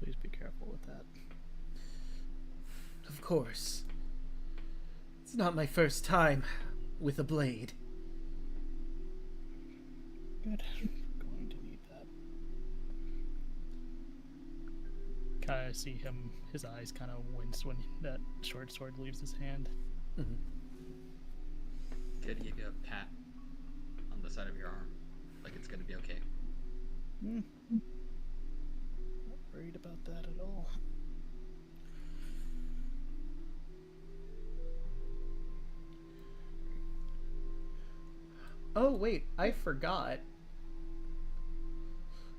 Please be careful with that. Of course. It's not my first time with a blade. Good. Going to need that. Kind of see him, his eyes kind of wince when that short sword leaves his hand. Mm-hmm. Good to give you a pat on the side of your arm, like it's gonna be okay. Not worried about that at all. Oh, wait, I forgot.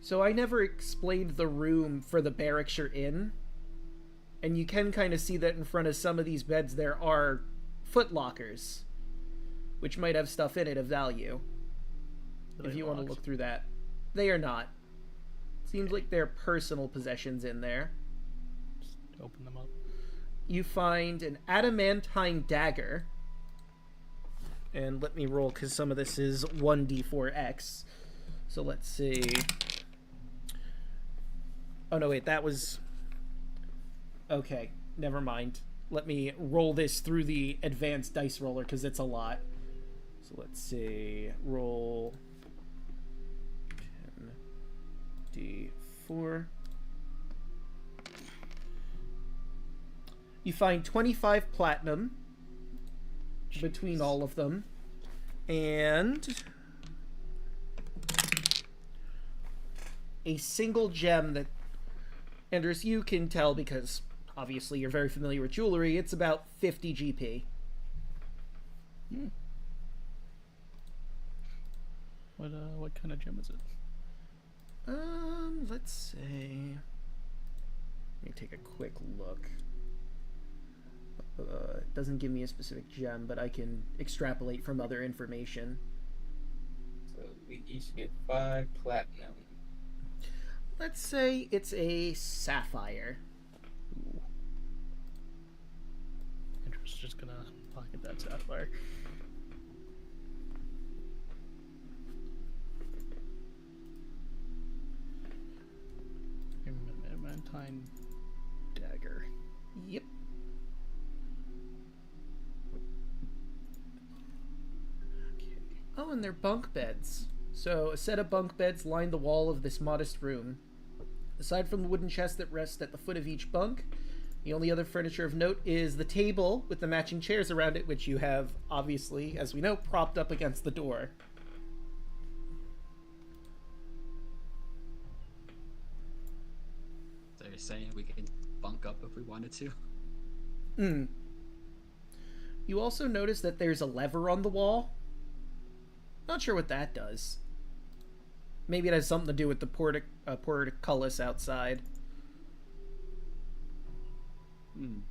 So I never explained the room for the Barrackshire Inn. And you can kind of see that in front of some of these beds there are footlockers, which might have stuff in it of value. Are If they you want to locked? look through that. They are not. Seems like they're personal possessions in there. Just open them up. You find an adamantine dagger. And let me roll, because some of this is 1d4x. So let's see. Oh, no, wait, that was... Okay, never mind. Let me roll this through the advanced dice roller, because it's a lot. So let's see. Roll 10d4. You find 25 platinum between all of them. And a single gem that, Andres, you can tell because obviously you're very familiar with jewelry, it's about 50 GP. What kind of gem is it? Let's say... Let me take a quick look. It doesn't give me a specific gem, but I can extrapolate from other information. So we each get 5 platinum. Let's say it's a sapphire. Ooh. Interest just gonna pocket that sapphire. Adamantine dagger. Yep. Okay. Oh, and they're bunk beds. So, a set of bunk beds line the wall of this modest room. Aside from the wooden chest that rests at the foot of each bunk, the only other furniture of note is the table with the matching chairs around it, which you have, obviously, as we know, propped up against the door. So you're saying we can bunk up if we wanted to? You also notice that there's a lever on the wall. Not sure what that does. Maybe it has something to do with the portcullis outside. Bean.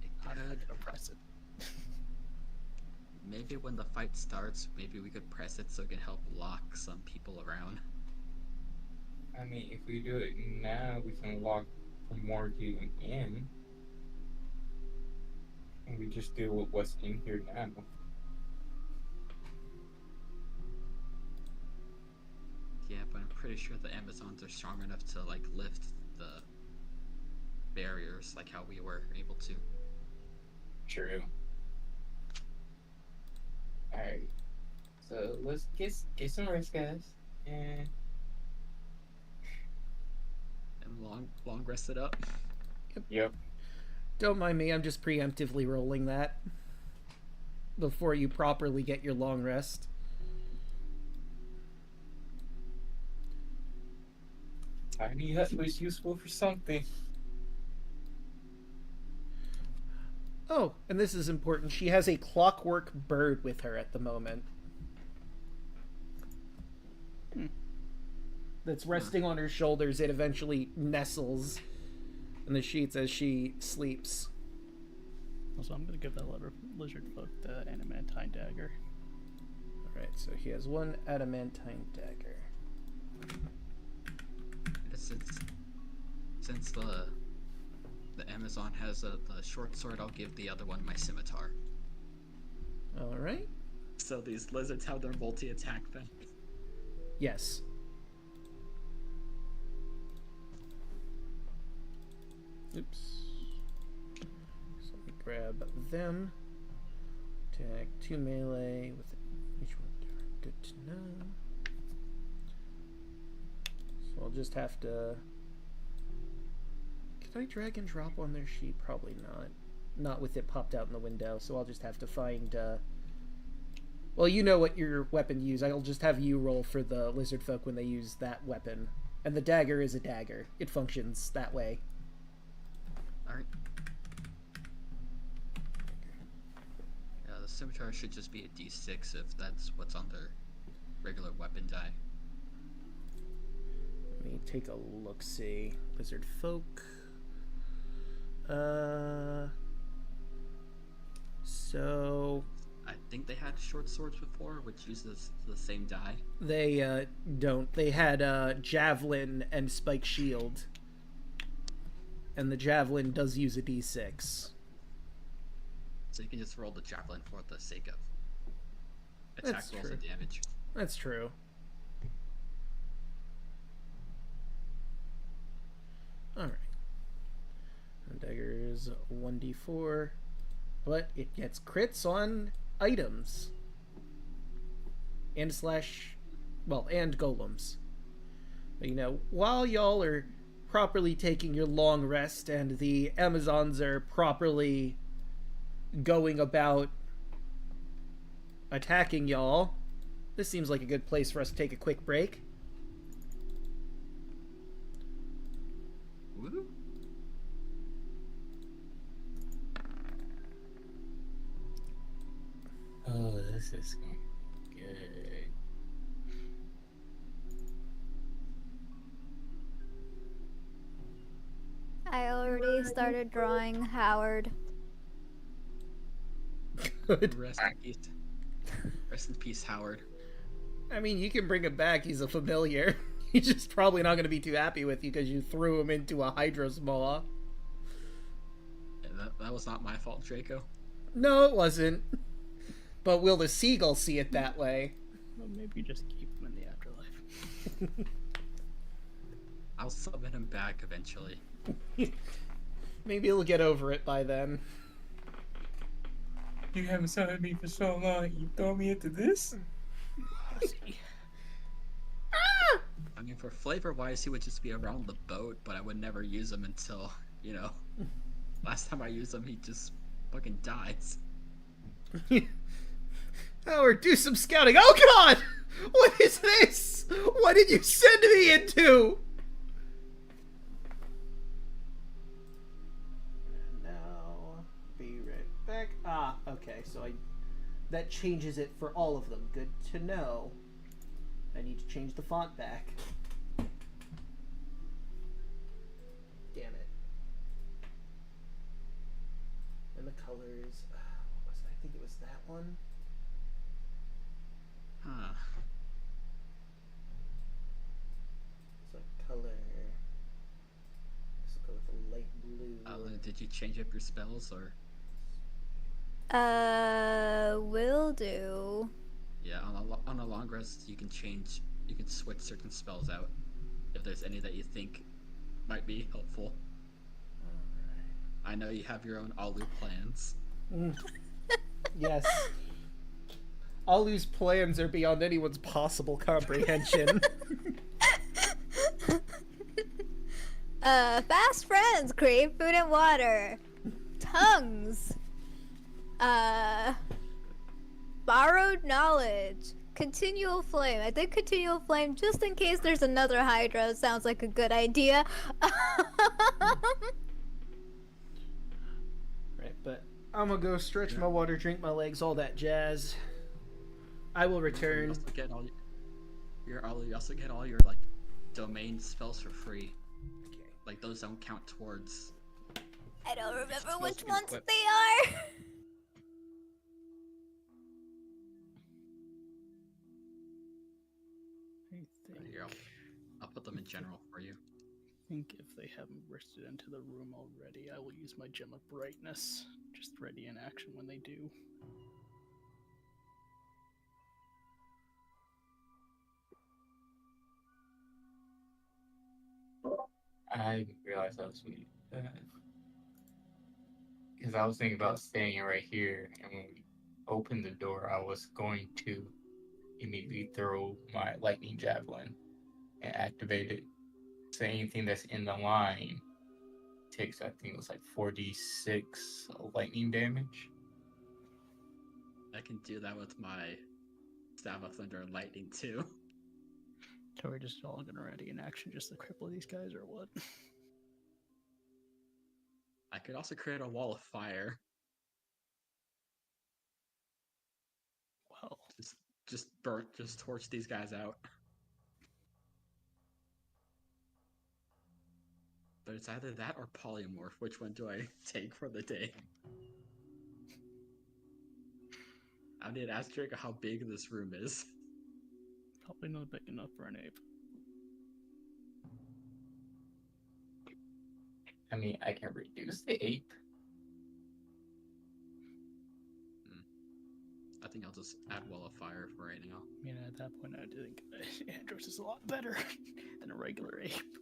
It could. Press it. Maybe when the fight starts, maybe we could press it so it can help lock some people around. I mean, if we do it now, we can lock from more getting in. And we just deal with what's in here now. Yeah, but I'm pretty sure the Amazons are strong enough to, like, lift the barriers like how we were able to. True. Alright. So let's get some rest, guys. And Long rest it up. yep. Don't mind me, I'm just preemptively rolling that before you properly get your long rest. Tiny hut was useful for something. Oh, and this is important. She has a clockwork bird with her at the moment. That's resting on her shoulders. It eventually nestles in the sheets as she sleeps. Also, I'm gonna give that lizard folk the adamantine dagger. Alright, so he has one adamantine dagger. Since the Amazon has the short sword, I'll give the other one my scimitar. Alright. So these lizards have their multi-attack back. Yes. Oops. So let me grab them. Attack 2 melee with each one. Good to know. So I'll just have to. Can I drag and drop on their sheet? Probably not. Not with it popped out in the window. So I'll just have to find. Well, you know what your weapon use. I'll just have you roll for the lizard folk when they use that weapon. And the dagger is a dagger. It functions that way. Alright. Yeah, the scimitar should just be a d6 if that's what's on their regular weapon die. Let me take a look-see. Lizard folk. So I think they had short swords before, which uses the same die. they don't. They had javelin and spike shield, and the javelin does use a d6. So you can just roll the javelin for the sake of attack That's rolls true. and damage. That's true. All right. And dagger is 1d4, but it gets crits on items and and golems. But, you know, while y'all are properly taking your long rest and the Amazons are properly going about attacking y'all, this seems like a good place for us to take a quick break. Woo! Oh, this is good. I already started drawing Howard. Good. Rest in peace. Rest in peace, Howard. I mean, you can bring him back. He's a familiar. He's just probably not going to be too happy with you because you threw him into a Hydra's maw. Yeah, that was not my fault, Draco. No, it wasn't. But will the seagull see it that way? Well, maybe just keep him in the afterlife. I'll summon him back eventually. Maybe he'll get over it by then. You haven't summoned me for so long. You throw me into this? I mean, for flavor-wise, he would just be around the boat, but I would never use him until, you know, last time I used him, he just fucking dies. Howard, do some scouting. Oh, God! What is this? What did you send me into? Now, be right back. Ah, okay, so that changes it for all of them. Good to know. I need to change the font back. Damn it. And the colors. What was it? I think it was that one. Huh. So color. Let's go with the light blue. Did you change up your spells, or? Will do. Yeah, on a long rest, you can switch certain spells out if there's any that you think might be helpful. I know you have your own Alu plans. Yes. Alu's plans are beyond anyone's possible comprehension. Fast friends crave food and water. Tongues. Borrowed knowledge. Continual flame. I think continual flame, just in case there's another Hydra, sounds like a good idea. Right, but I'm gonna go stretch my water, drink my legs, all that jazz. I will You return. also get all your Alu. You also get all your like domain spells for free. Okay. Like those don't count towards. I don't remember supposed which to be ones equipped. they are. I I'll put them in general for you. think if they haven't bursted into the room already, I will use my gem of brightness. Just ready in action when they do. I didn't realize I was muted. Because I was thinking about staying right here, and when we opened the door, I was going to immediately throw my lightning javelin and activate it. So anything that's in the line takes, I think it was like 4d6 lightning damage. I can do that with my Staff of Thunder and Lightning too. So we're just all gonna ready in action just to cripple these guys, or what? I could also create a wall of fire. Well, Just torch these guys out. But it's either that or polymorph. Which one do I take for the day? I need to ask Draco how big this room is. probably not big enough for an ape. I mean, I can reduce the ape. I think I'll just add wall of fire for right now. I mean, at that point, I do think Andros is a lot better than a regular ape.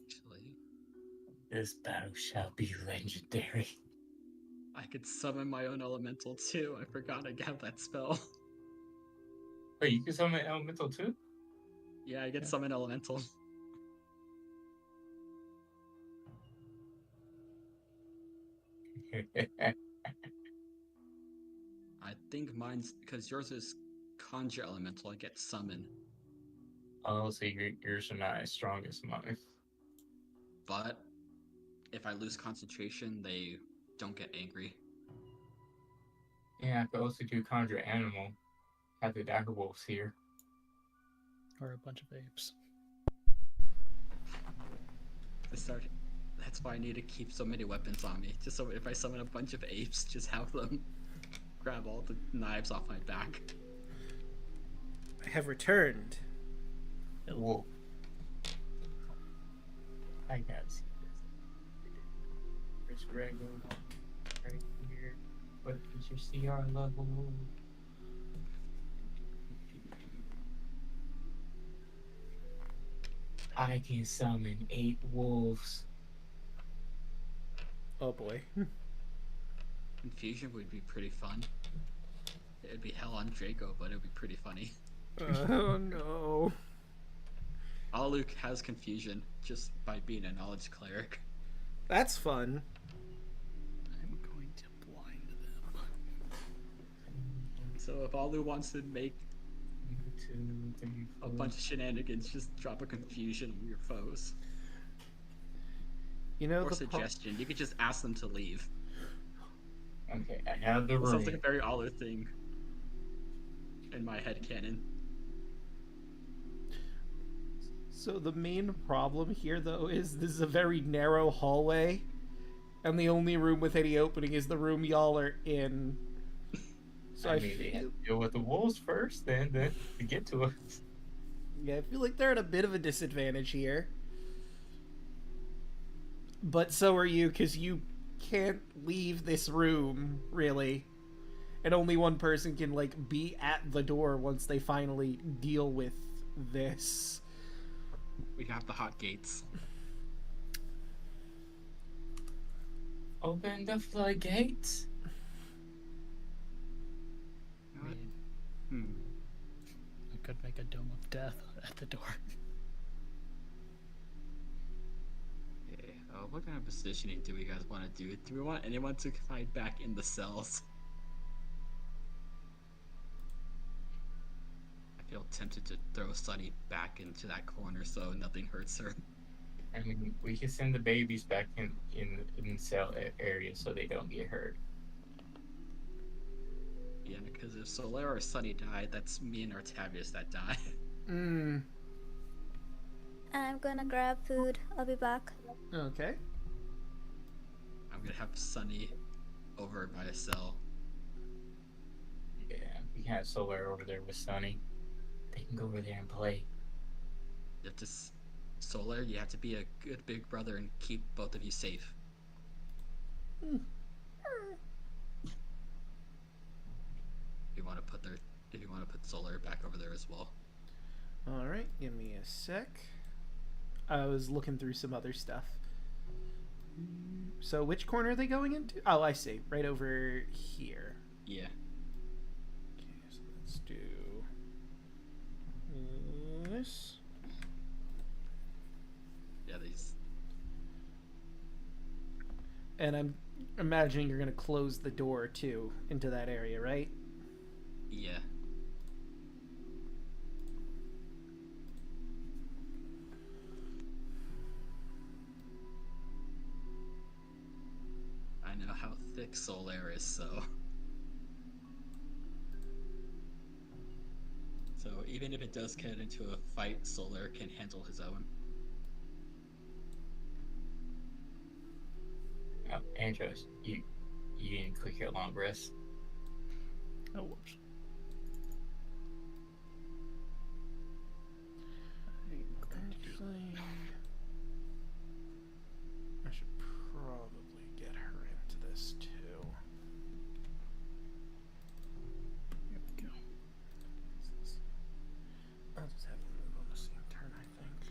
Actually, This battle shall be legendary. I could summon my own elemental too. I forgot I got that spell. Wait, you can summon elemental too? Yeah, I get Yeah. summon elemental. I think mine's because yours is conjure elemental. I get summon, Oh, so yours are not as strong as mine. but if I lose concentration, they don't get angry. Yeah, I could also do conjure animal. Have the dagger wolves here. Or a bunch of apes. That's why I need to keep so many weapons on me. Just so if I summon a bunch of apes, just have them grab all the knives off my back. I have returned. Whoa. I gotta see this. Where's Grego? Right here. What is your CR level? I can summon 8 wolves. Oh boy. Confusion would be pretty fun. It'd be hell on Draco, but it'd be pretty funny. Oh no. Alek has confusion just by being a knowledge cleric. That's fun. I'm going to blind them. So if Alu wants to make 2, 3, 4. a bunch of shenanigans, just drop a confusion on your foes. You know Or the suggestion, you could just ask them to leave. Okay, I have the It room. sounds like a very Alu thing in my head canon. So the main problem here, though, is this is a very narrow hallway, and the only room with any opening is the room y'all are in. So I mean, they have to deal with the wolves first, then to get to us. yeah, I feel like they're at a bit of a disadvantage here. But so are you, because you can't leave this room, really. And only one person can, like, be at the door once they finally deal with this. We have the hot gates. Open the floodgates. I could make a dome of death at the door. Okay, what kind of positioning do we guys want to do? Do we want anyone to fight back in the cells? I feel tempted to throw Sunny back into that corner so nothing hurts her. I mean, we can send the babies back in the cell area so they don't get hurt. Yeah, because if Solera or Sunny die, that's me and Artavius that die. Mm. I'm gonna grab food. I'll be back. Okay. I'm gonna have Sunny over by a cell. Yeah, we have Solar over there with Sunny. They can go over there and play. You have to solar, you have to be a good big brother and keep both of you safe. If you want to put solar back over there as well. All right, give me a sec. I was looking through some other stuff. So which corner are they going into? Oh, I see. Right over here. Yeah. Okay, so let's do this. Yeah, these. And I'm imagining you're going to close the door, too, into that area, right? Yeah. I know how thick Solar is, so... So even if it does get into a fight, Solar can handle his own. Oh, Andros, you didn't click your long rest. Oh, whoops. Actually, I should probably get her into this too. Here we go. I'll just have them move on the same turn, I think.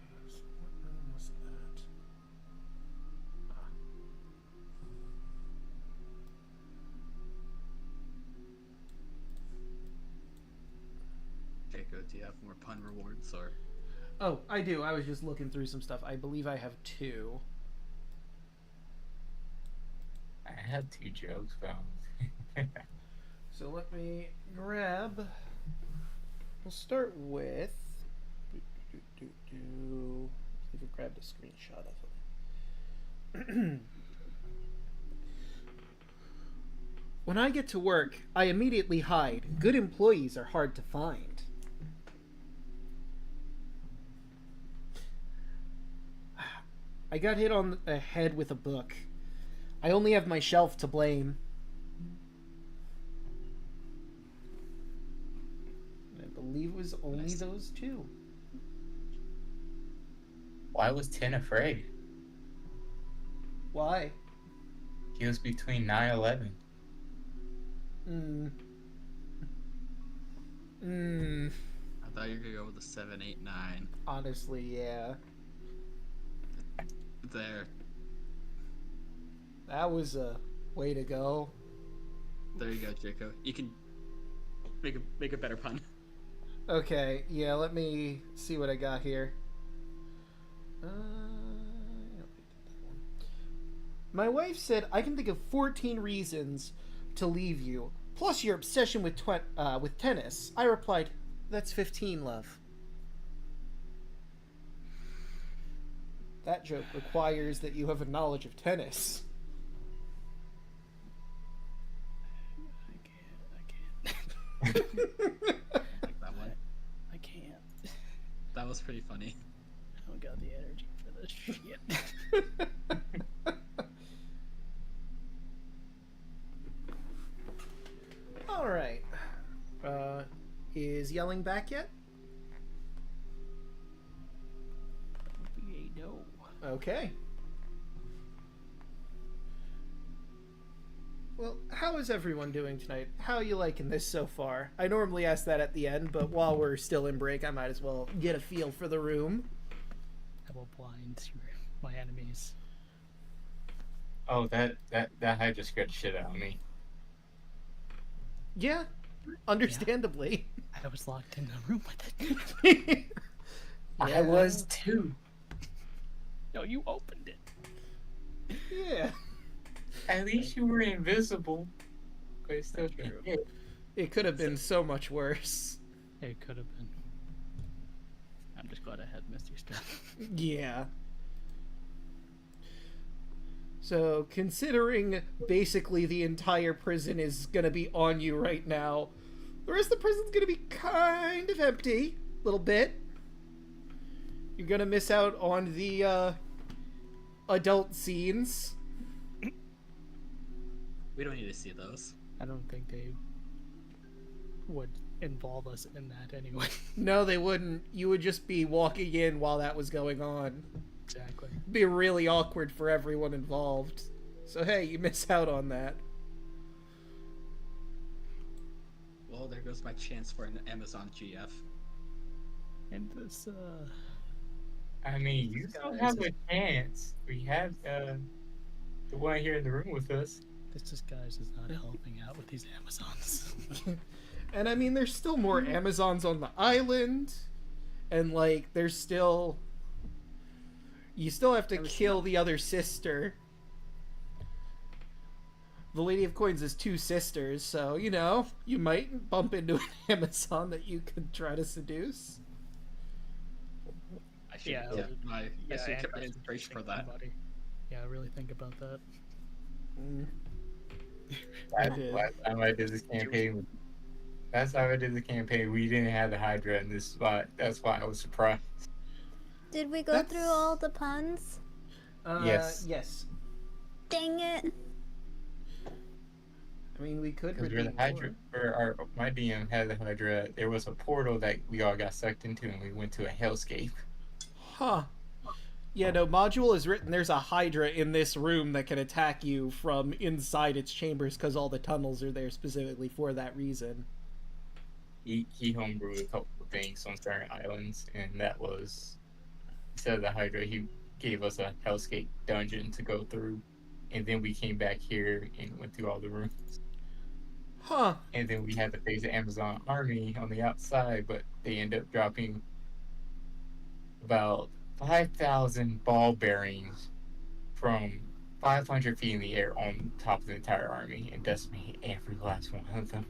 Okay, so what room was that? Ah. Jacob, do you have more pun rewards, or... Oh, I do. I was just looking through some stuff. I believe I have 2. I had 2 jokes, but So let me grab. We'll start with. See if we grabbed a screenshot of him. When I get to work, I immediately hide. Good employees are hard to find. I got hit on the head with a book. I only have my shelf to blame. I believe it was only Nice. those 2. why was 10 afraid? Why? He was between 9-11. I thought you were gonna go with the 7, 8, 9. Honestly, yeah. There. That was a way to go. There you go, Jacob. You can make a better pun. Okay, yeah, let me see what I got here. I don't think I did that one. My wife said I can think of 14 reasons to leave you, plus your obsession with tennis. I replied, that's 15, love. That joke requires that you have a knowledge of tennis. I can't. Like that one. I can't. That was pretty funny. I don't got the energy for this shit. All right. Is yelling back yet? No. Okay. Well, how is everyone doing tonight? How are you liking this so far? I normally ask that at the end, but while we're still in break, I might as well get a feel for the room. I will blind my enemies. Oh, that Hydra scared the shit out of me. Yeah, understandably. I was locked in a room with it. Yeah. I was too. No, you opened it. Yeah. At least you were invisible. But it's still True. true. It could have been so much worse. It could have been. I'm just glad I had Misty stuff. Yeah. So, considering basically the entire prison is going to be on you right now, the rest of the prison's going to be kind of empty. A little bit. You're going to miss out on the adult scenes. We don't need to see those. I don't think they would involve us in that anyway. No, they wouldn't. You would just be walking in while that was going on. Exactly. It'd be really awkward for everyone involved. So, hey, you miss out on that. Well, there goes my chance for an Amazon GF. And this, I mean, you still have a chance. We have the one here in the room with us. this disguise is not helping out with these Amazons. And I mean, there's still more Amazons on the island. And, like, there's still... You still have to kill the other sister. The Lady of Coins is 2 sisters, so, you know, you might bump into an Amazon that you could try to seduce. I should Yeah, get my Andrew, inspiration for think that. about it. Yeah, really think about that. Mm. Last time I did this campaign, we didn't have the Hydra in this spot. That's why I was surprised. Did we go That's- through all the puns? Yes. Yes. Dang it. I mean, we could Because we're the redeem Hydra, more. my DM had the Hydra. There was a portal that we all got sucked into, and we went to a hellscape. Huh. Yeah, no, module is written, there's a Hydra in this room that can attack you from inside its chambers because all the tunnels are there specifically for that reason. He homebrewed a couple of things on certain islands, and that was, instead of the Hydra, he gave us a hellscape dungeon to go through, and then we came back here and went through all the rooms. Huh. And then we had to face the Amazon army on the outside, but they end up dropping about 5,000 ball bearings from 500 feet in the air on top of the entire army and decimated every last one of them.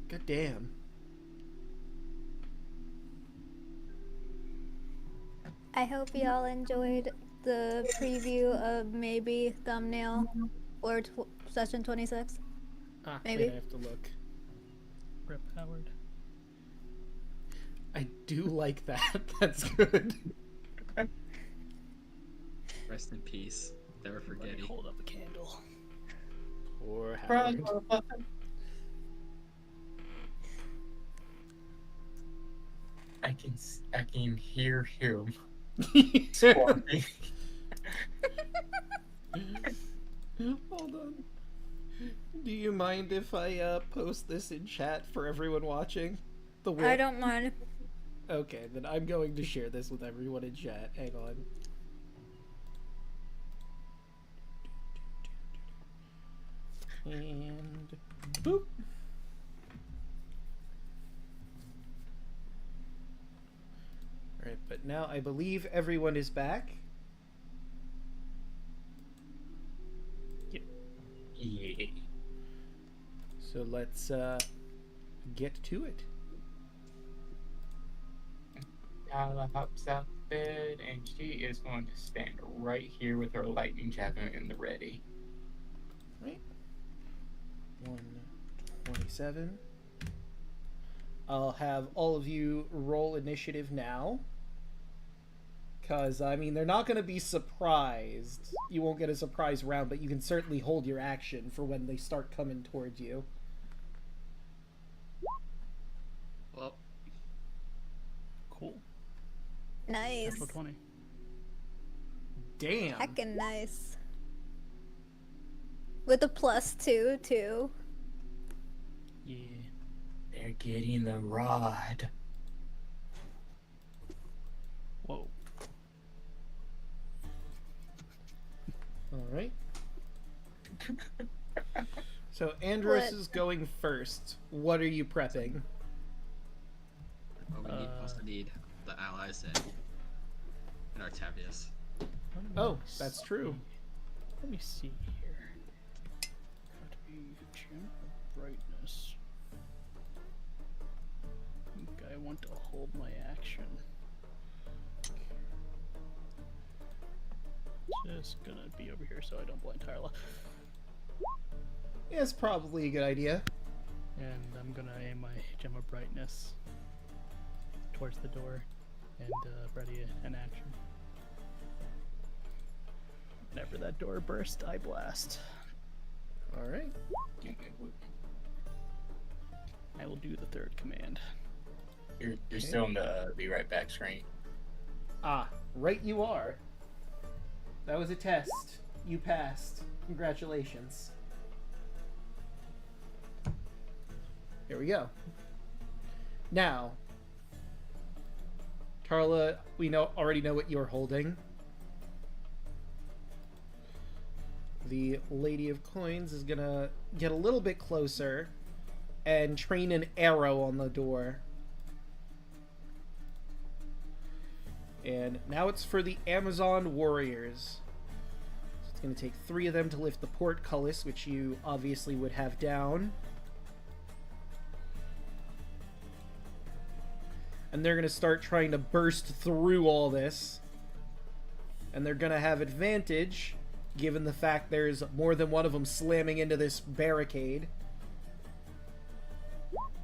Good damn. I hope y'all enjoyed the preview of maybe thumbnail or session 26. Ah, Maybe. wait, I have to look. Rip Howard. I do like that. That's good. Rest in peace. Never forget Let me it. hold up a candle. Poor Howard. I can hear him squawking. Hold on. Do you mind if I post this in chat for everyone watching? The whip? I don't mind. Okay, then I'm going to share this with everyone in chat. Hang on. And boop. Alright, but now I believe everyone is back. Yeah. So let's get to it. Kyla hops out of bed and she is going to stand right here with her lightning javelin in the ready. Right. 127. I'll have all of you roll initiative now. Because, I mean, they're not going to be surprised. You won't get a surprise round, but you can certainly hold your action for when they start coming towards you. Well, Cool. Nice. Natural 20. Damn. Heckin' nice. With a +2, too. Yeah. They're getting the rod. Whoa. Alright. So, Andros What? is going first. What are you prepping? well, we also need the allies in Artavius. Oh, that's true. Let me see here. Got to be channel brightness. I think I want to hold my action. Just gonna be over here so I don't blind Tarla. Yeah, it's probably a good idea. And I'm gonna aim my gem of brightness towards the door and ready an action. Whenever that door bursts, I blast. All right. I will do the third command. You're still in the be right back screen. Ah, right you are. That was a test. You passed. Congratulations. Here we go. Now, Carla, we already know what you're holding. The Lady of Coins is gonna get a little bit closer and train an arrow on the door. And now it's for the Amazon Warriors. So it's going to take 3 of them to lift the portcullis, which you obviously would have down. And they're going to start trying to burst through all this. And they're going to have advantage, given the fact there's more than one of them slamming into this barricade.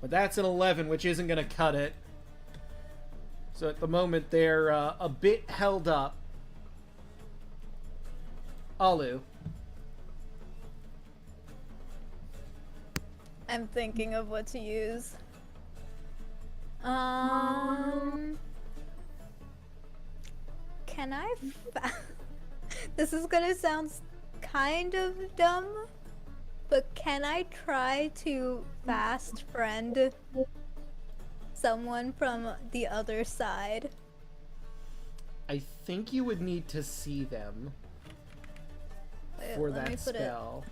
But that's an 11, which isn't going to cut it. So at the moment, they're a bit held up. Alu. I'm thinking of what to use. Can I? This is gonna sound kind of dumb, but can I try to fast friend someone from the other side? I think you would need to see them for Let me that put it- spell.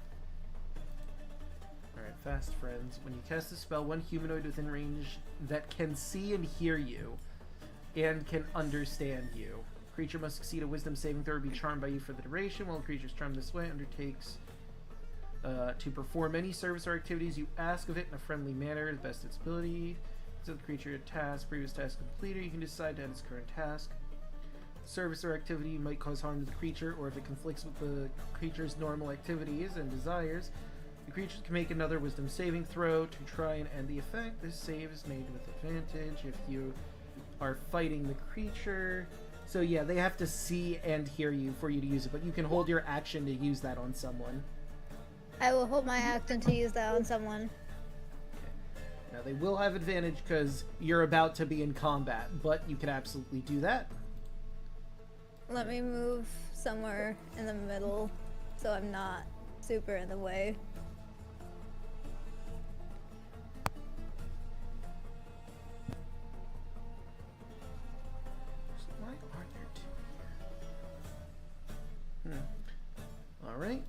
Alright, fast friends. When you cast a spell, one humanoid within range that can see and hear you and can understand you. Creature must succeed a wisdom saving throw or be charmed by you for the duration. While the creature is charmed this way, undertakes to perform any service or activities you ask of it in a friendly manner, to the best of its ability. So the creature a task, previous task completed, you can decide to end its current task. Service or activity might cause harm to the creature, or if it conflicts with the creature's normal activities and desires, the creature can make another wisdom saving throw to try and end the effect. This save is made with advantage if you are fighting the creature. So yeah, they have to see and hear you for you to use it, but you can hold your action to use that on someone. I will hold my action to use that on someone. Now they will have advantage because you're about to be in combat, but you can absolutely do that. Let me move somewhere in the middle so I'm not super in the way. So why are there 2 here? Alright.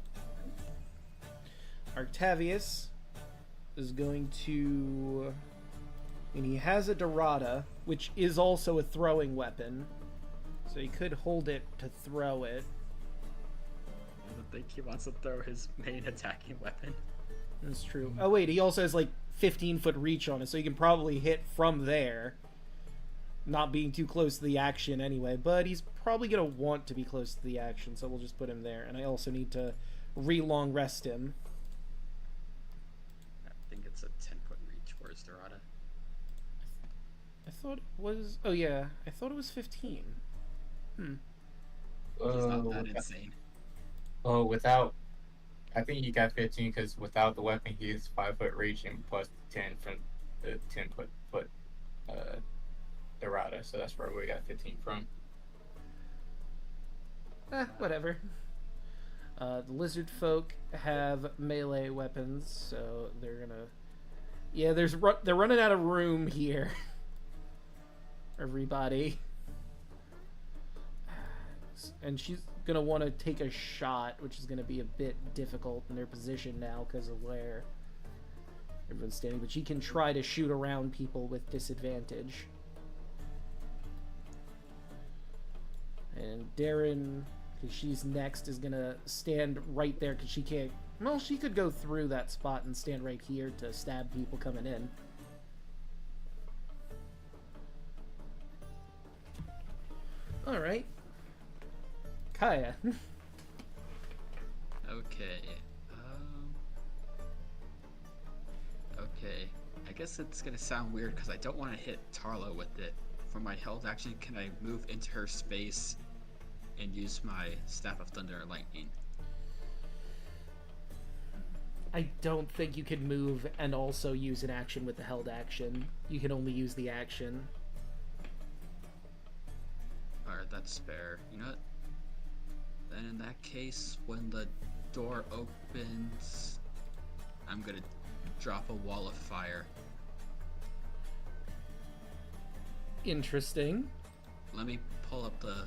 Octavius is going to... And he has a Dorada, which is also a throwing weapon. So he could hold it to throw it. I don't think he wants to throw his main attacking weapon. That's true. Oh wait, he also has like 15-foot reach on it, so he can probably hit from there. Not being too close to the action anyway, but he's probably going to want to be close to the action, so we'll just put him there. And I also need to re-long rest him. I think it's a 10-foot reach for his Dorada. I thought it was... Oh yeah, I thought it was 15. He's not that insane. Oh, without, I think you got 15 because without the weapon, he is 5-foot reach and plus 10 from the 10-foot Dorada. So that's where we got 15 from. Whatever. The lizard folk have melee weapons, so they're gonna... Yeah, they're running out of room here. Everybody. And she's gonna want to take a shot, which is gonna be a bit difficult in their position now because of where everyone's standing. But she can try to shoot around people with disadvantage. And Darren, because she's next, is gonna stand right there because she can't. Well, she could go through that spot and stand right here to stab people coming in. All right. Kaya. Okay. Okay. I guess it's gonna sound weird because I don't want to hit Tarla with it. For my health, actually, can I move into her space and use my Staff of Thunder and Lightning? I don't think you can move and also use an action with the held action. You can only use the action. Alright, that's fair. You know what? Then in that case, when the door opens, I'm gonna drop a wall of fire. Interesting. Let me pull up the...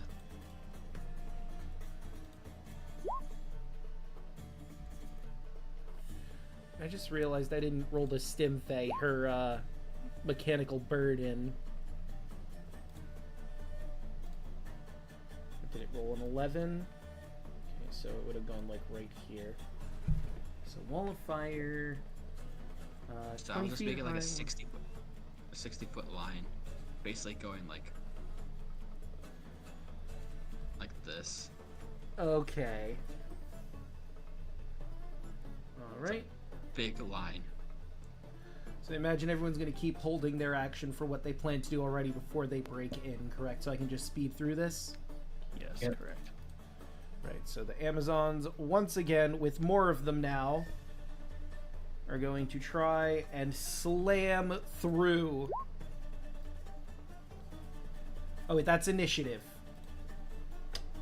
I just realized I didn't roll the Stimfey, her mechanical bird in. Did it roll an 11? Okay, so it would have gone like right here. So wall of fire. So I'll just 20 make it like high. a 60-foot line. Basically going like this. Okay. Alright. Big line. So imagine everyone's going to keep holding their action for what they plan to do already before they break in, correct? So I can just speed through this? Yes, Yep. correct. Right, so the Amazons, once again, with more of them now, are going to try and slam through. Oh, wait, that's initiative.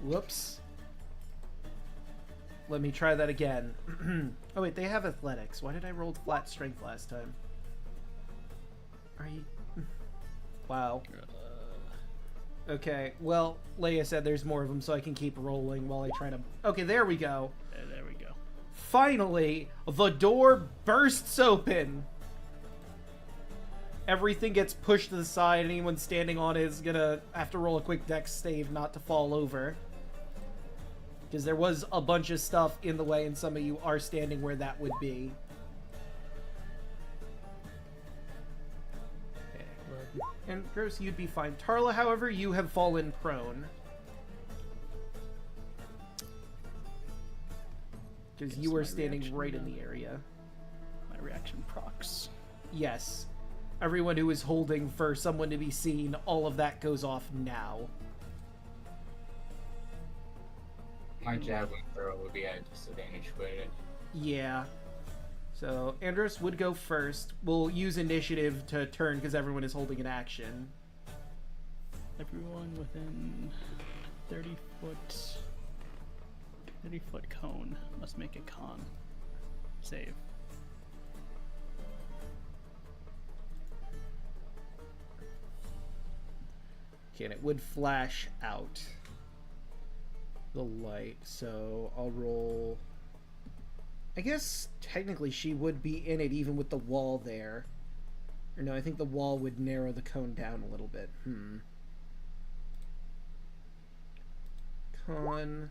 Whoops. Let me try that again. Oh, wait, they have athletics. Why did I roll flat strength last time? Are you... Wow. Okay, well, Leia said there's more of them, so I can keep rolling while I try to... Okay, there we go. There we go. Finally, the door bursts open. Everything gets pushed to the side. Anyone standing on it is gonna have to roll a quick dex save not to fall over. Because there was a bunch of stuff in the way, and some of you are standing where that would be. And Gross, you'd be fine. Tarla, however, you have fallen prone. Because Guess you were my standing reaction, right in the area. My reaction procs. Yes. Everyone who is holding for someone to be seen, all of that goes off now. My javelin throw would be at a disadvantage with it. Yeah. So, Andros would go first. We'll use initiative to turn because everyone is holding an action. Everyone within 30-foot cone must make a con save. Okay, and it would flash out the light, so I'll roll... I guess technically she would be in it even with the wall there. Or no, I think the wall would narrow the cone down a little bit. Con.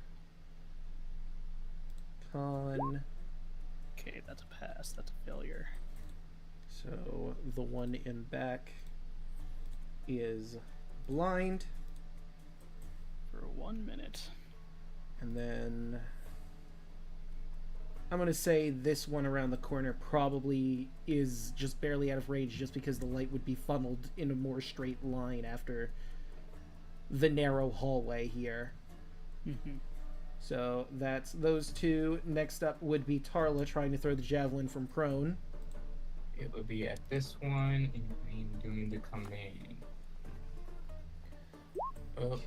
Okay, that's a pass. That's a failure. So the one in back is blind. For 1 minute. And then I'm going to say this one around the corner probably is just barely out of range just because the light would be funneled in a more straight line after the narrow hallway here. So that's those two. Next up would be Tarla trying to throw the javelin from prone. It would be at this one, and I'm doing the command. Oh,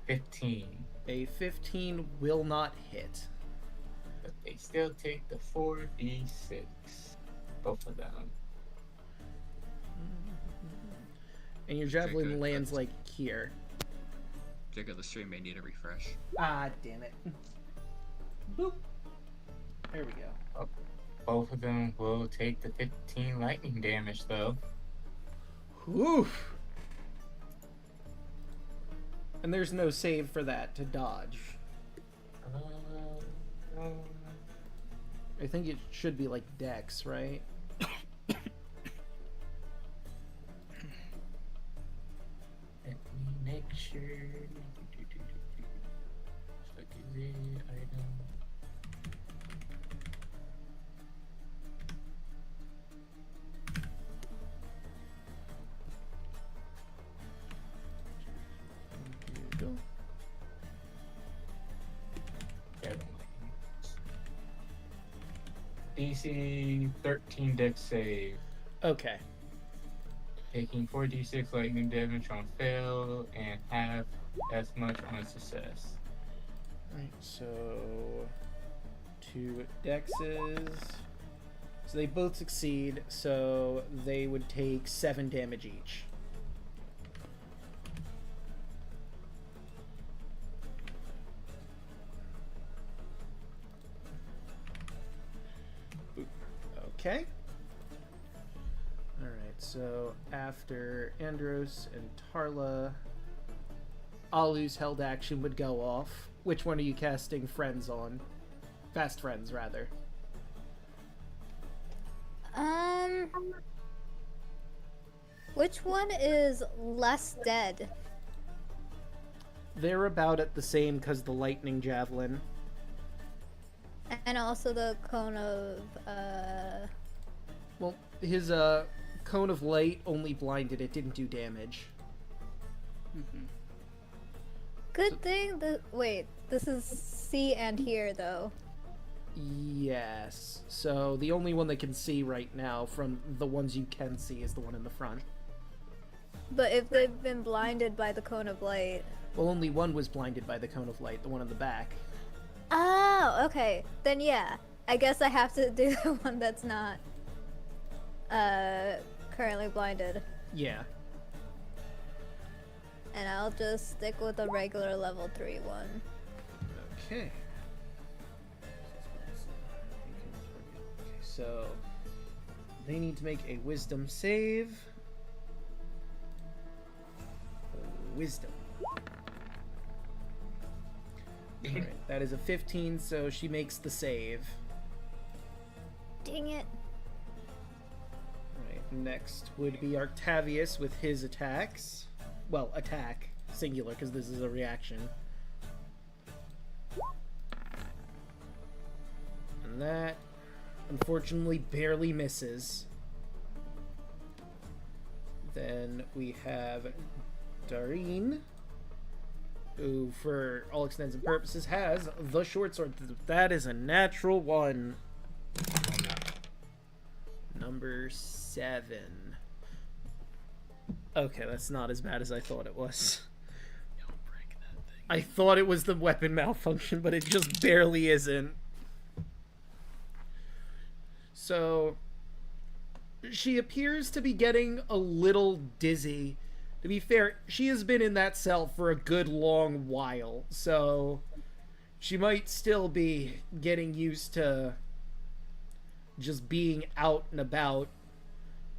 15. A 15 will not hit. But they still take the 4d6. Both of them. And your javelin good. lands like here. Jacob, the stream may need a refresh. Ah, damn it. Boop. There we go. Both of them will take the 15 lightning damage, though. Oof. And there's no save for that to dodge. I think it should be like Dex, right? Let me make sure. Inventory item. Here you go. DC 13 dex save. Okay. Taking 4d6 lightning damage on fail and half as much on success. Right, so 2 dexes. So they both succeed, so they would take 7 damage each. Okay. Alright, so after Andros and Tarla, Alu's held action would go off. Which one are you casting Friends on? Fast Friends, rather. Which one is less dead? They're about at the same because the lightning javelin. And also the cone of, Well, his cone of light only blinded it, didn't do damage. Good thing that. Wait, this is C and here, though. Yes. So the only one that can see right now from the ones you can see is the one in the front. But if they've been blinded by the cone of light. Well, only one was blinded by the cone of light, the one in the back. Oh, okay. Then yeah. I guess I have to do the one that's not currently blinded. Yeah. And I'll just stick with the regular level 3 one. Okay. So they need to make a wisdom save. Wisdom. Alright, that is a 15, so she makes the save. Dang it. Alright, next would be Octavius with his attacks. Well, attack. Singular, because this is a reaction. And that, unfortunately, barely misses. Then we have Dareen, who, for all extents and purposes, has the short sword. That is a natural 1. Number 7. Okay, that's not as bad as I thought it was. I thought it was the weapon malfunction, but it just barely isn't. So, she appears to be getting a little dizzy. To be fair, she has been in that cell for a good long while, so she might still be getting used to just being out and about.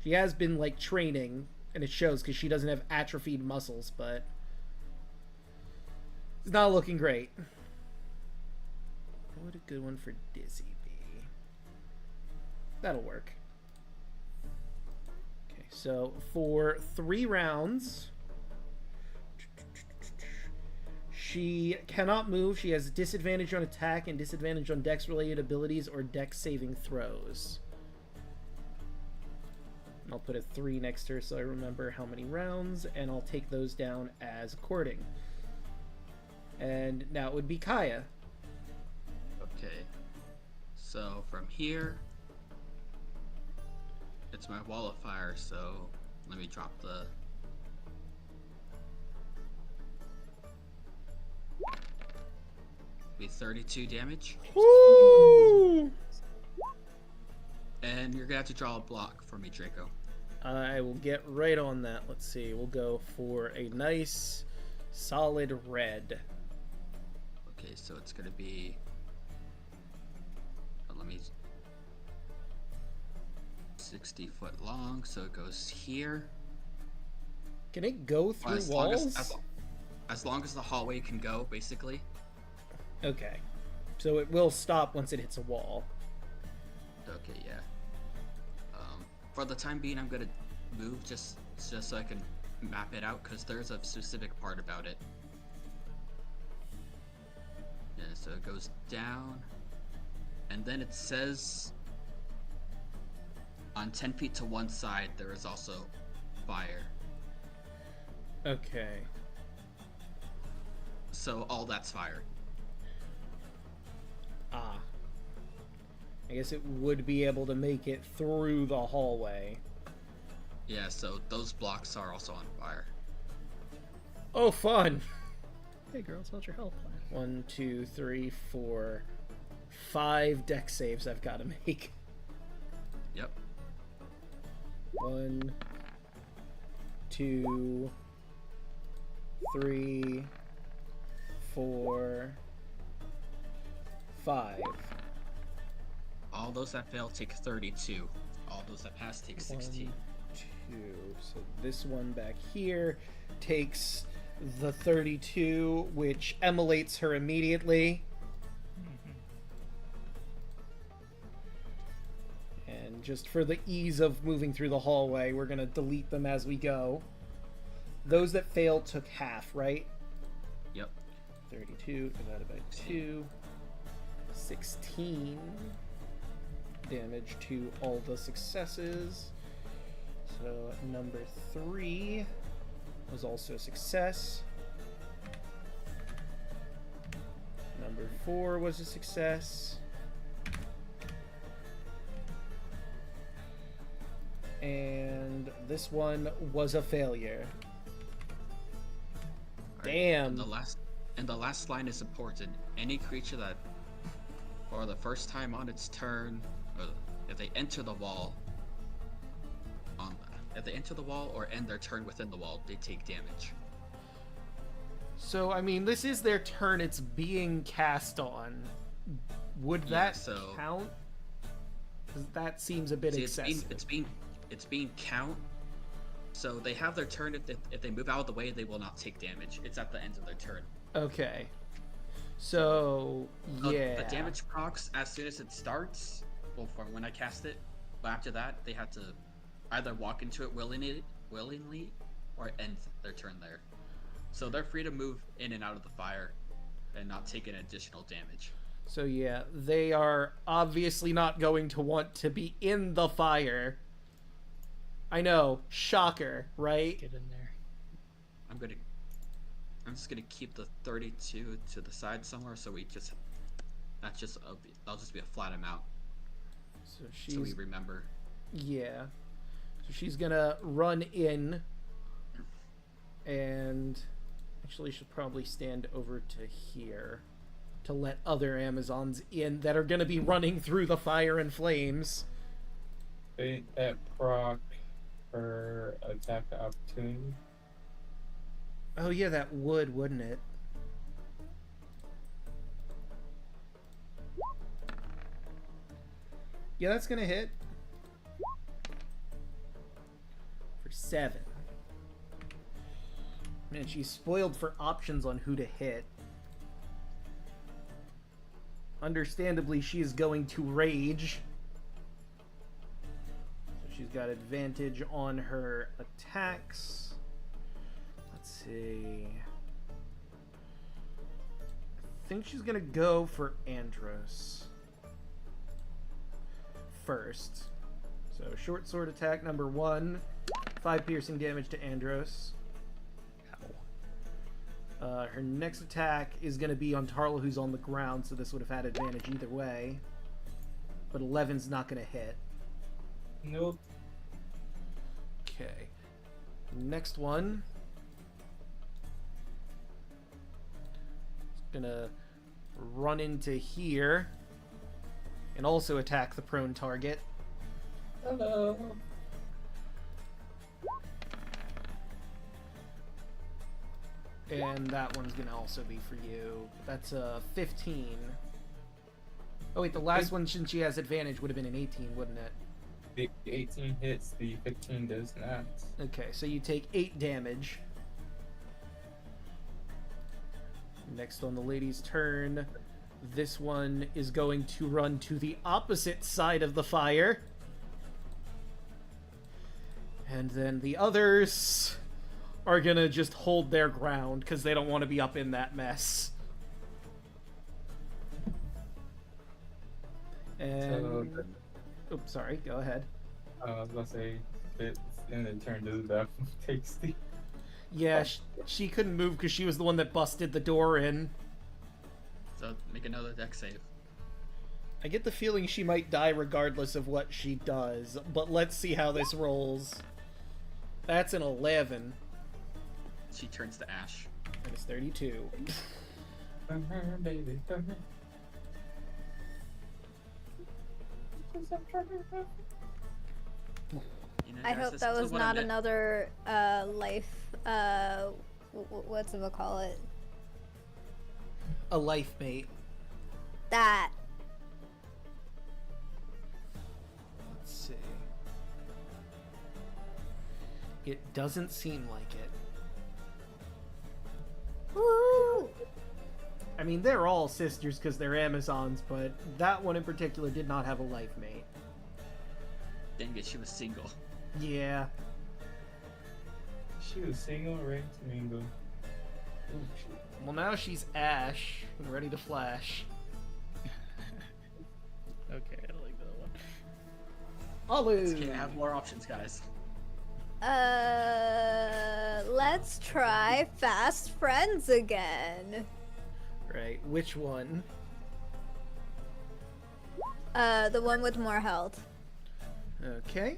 She has been, like, training, and it shows because she doesn't have atrophied muscles, but it's not looking great. What would a good one for dizzy be? That'll work. Okay, so for 3 rounds, she cannot move. She has disadvantage on attack and disadvantage on dex-related abilities or dex saving throws. And I'll put a 3 next to her so I remember how many rounds, and I'll take those down as according. And now it would be Kaya. Okay. So from here, it's my wall of fire, so let me drop the... Be 32 damage. Woo! And you're gonna have to draw a block for me, Draco. I will get right on that. Let's see. We'll go for a nice, solid red. Okay, so it's gonna be... Let me... 60 foot long, so it goes here. Can it go through As long walls? as long as the hallway can go, basically. Okay. So it will stop once it hits a wall. Okay, yeah. For the time being, I'm gonna move just so I can map it out, because there's a specific part about it. Yeah, so it goes down. And then it says on 10 feet to one side, there is also fire. Okay. So all that's fire. Ah. I guess it would be able to make it through the hallway. Yeah, so those blocks are also on fire. Oh, fun! Hey girls, how's your health plan? 1, 2, 3, 4, 5 deck saves I've got to make. Yep. 1, 2, 3, 4, 5. All those that fail take 32. All those that pass take 16. 1, 2. So this one back here takes the 32, which emulates her immediately. And just for the ease of moving through the hallway, we're going to delete them as we go. Those that failed took half, right? Yep. 32 divided by 2. 16 damage to all the successes. So number 3 was also a success. Number 4 was a success. And this one was a failure. Damn. And the last line is important. Any creature that, for the first time on its turn, or if they enter the wall, or end their turn within the wall, they take damage. So, I mean, this is their turn it's being cast on. Would that count? 'Cause that seems a bit excessive. It's being count. So they have their turn. If they move out of the way, they will not take damage. It's at the end of their turn. Okay. So, yeah. The damage procs as soon as it starts, well, from when I cast it, but after that, they have to either walk into it willingly, or end their turn there. So they're free to move in and out of the fire and not take an additional damage. So yeah, they are obviously not going to want to be in the fire. I know, shocker, right? Get in there. I'm just gonna keep the 32 to the side somewhere, so that'll just be a flat amount. So we remember. Yeah. So she's gonna run in, and actually should probably stand over to here to let other Amazons in that are gonna be running through the fire and flames. That proc her attack opportunity. Oh yeah, that would, wouldn't it? Yeah, that's gonna hit. For 7. Man, she's spoiled for options on who to hit. Understandably, she is going to rage. So she's got advantage on her attacks. Let's see. I think she's gonna go for Andros first. So short sword attack number 1, 5 piercing damage to Andros. Her next attack is going to be on Tarla, who's on the ground, so this would have had advantage either way. But 11's not going to hit. Nope. Okay. Next one. It's going to run into here and also attack the prone target. Hello. And that one's gonna also be for you. That's a 15. Oh wait, the last one, since she has advantage, would have been an 18, wouldn't it? The 18 hits, the 15 does not. Okay, so you take 8 damage. Next on the lady's turn, this one is going to run to the opposite side of the fire. And then the others are gonna just hold their ground because they don't want to be up in that mess. And oops, sorry. Go ahead. I was gonna say fits and then turn to the bathroom, takes the. Yeah, she couldn't move because she was the one that busted the door in. So make another deck save. I get the feeling she might die regardless of what she does, but let's see how this rolls. That's an 11. She turns to ash. That is 32. Come here, baby, come here. You know, I guys, hope this that is was what I not meant. another life. What's it call it? A life mate. That. Let's see. It doesn't seem like it. Woo! I mean, they're all sisters because they're Amazons, but that one in particular did not have a life mate. Dang it, she was single. Yeah. She was single, ready to mingle. Ooh, shit. Well, now she's Ash and ready to flash. Okay, I like that one. Alek! Can't have more options, guys. Let's try Fast Friends again. Right, which one? The one with more health. Okay.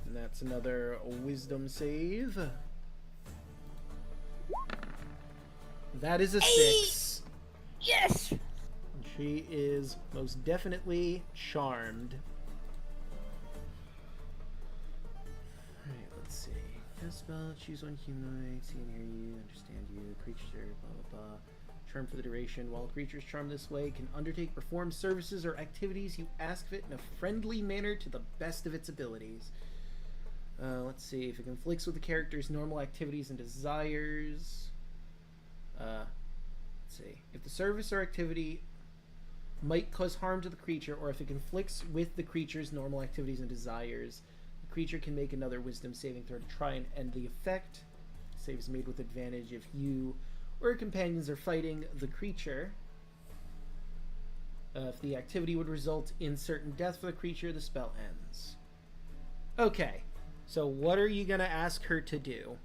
And that's another wisdom save. That is a 6. Yes! She is most definitely charmed. Alright, let's see. Cast spell, choose one humanoid, see and hear you, understand you, creature, blah blah blah. Charmed for the duration. While creatures charmed this way can undertake, perform services or activities you ask of it in a friendly manner to the best of its abilities. Let's see. If it conflicts with the character's normal activities and desires. Let's see. If the service or activity might cause harm to the creature, or if it conflicts with the creature's normal activities and desires, the creature can make another wisdom saving throw to try and end the effect. Save is made with advantage if you or your companions are fighting the creature. If the activity would result in certain death for the creature, the spell ends. Okay, so what are you going to ask her to do?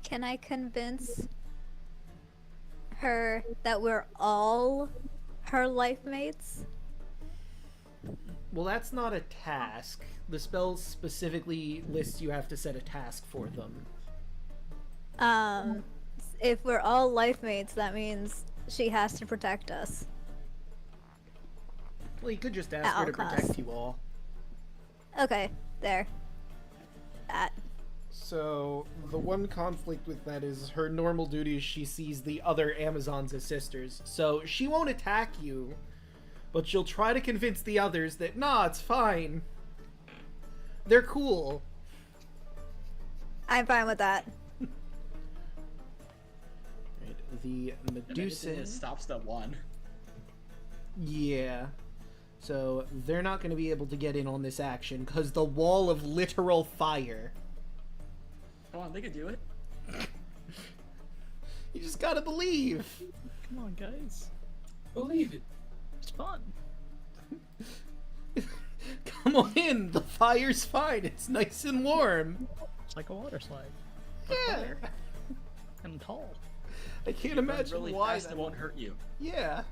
Can I convince her that we're all her life mates? Well, that's not a task. The spell specifically lists you have to set a task for them. If we're all life mates, that means she has to protect us. Well, you could just ask At her all to protect costs. you all. Okay, there. That. So, the one conflict with that is her normal duty is she sees the other Amazons as sisters. So, she won't attack you, but she'll try to convince the others that, nah, it's fine. They're cool. I'm fine with that. Right, the And anything Medusa. that stops that one. Yeah. So, they're not going to be able to get in on this action because the wall of literal fire. Come on, they can do it. You just gotta believe. Come on, guys. Believe it. It's fun. Come on in. The fire's fine. It's nice and warm. It's like a water slide. Yeah. And tall. I can't Run imagine really why. fast, it won't hurt you. Yeah.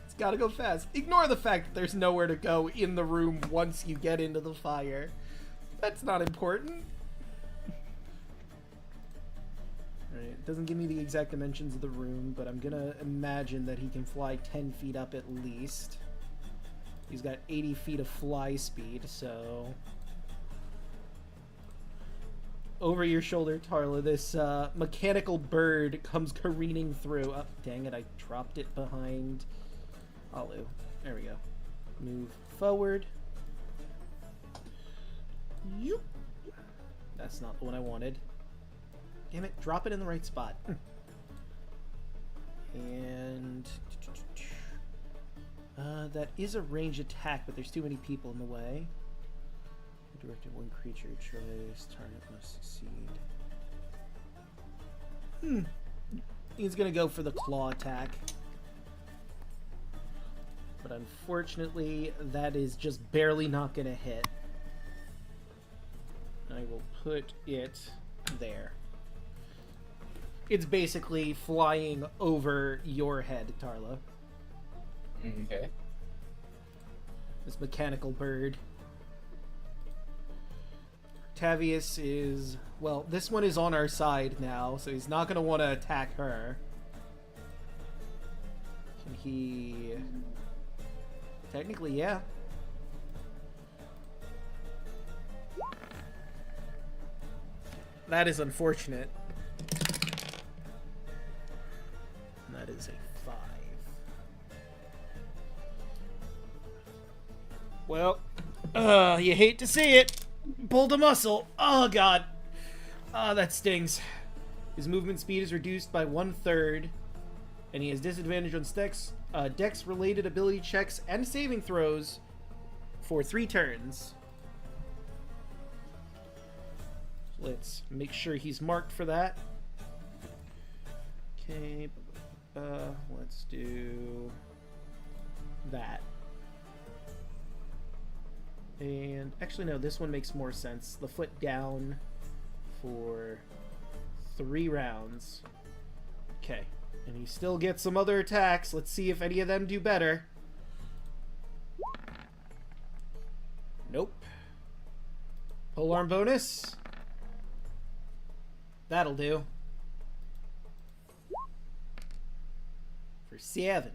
It's gotta go fast. Ignore the fact that there's nowhere to go in the room once you get into the fire. That's not important. Alright, it doesn't give me the exact dimensions of the room, but I'm gonna imagine that he can fly 10 feet up at least. He's got 80 feet of fly speed, so... Over your shoulder, Tarla, this mechanical bird comes careening through. Oh, dang it, I dropped it behind Alu. There we go. Move forward. Yoop. That's not the one I wanted. Damn it, drop it in the right spot. And... that is a range attack, but there's too many people in the way. Directed one creature choice. Target must succeed. He's gonna go for the claw attack. But unfortunately, that is just barely not going to hit. I will put it there. It's basically flying over your head, Tarla. Okay. This mechanical bird. Tavius is... Well, this one is on our side now, so he's not going to want to attack her. Can he... Technically, yeah. That is unfortunate. That is a 5. Well, you hate to see it. Pulled a muscle. Oh, God. Ah, that stings. His movement speed is reduced by 1/3, and he has disadvantage on dex-related ability checks and saving throws for 3 turns. Let's make sure he's marked for that. Okay, let's do that. And actually, no, this one makes more sense. The foot down for 3 rounds. Okay, and he still gets some other attacks. Let's see if any of them do better. Nope. Polearm bonus. That'll do. For 7.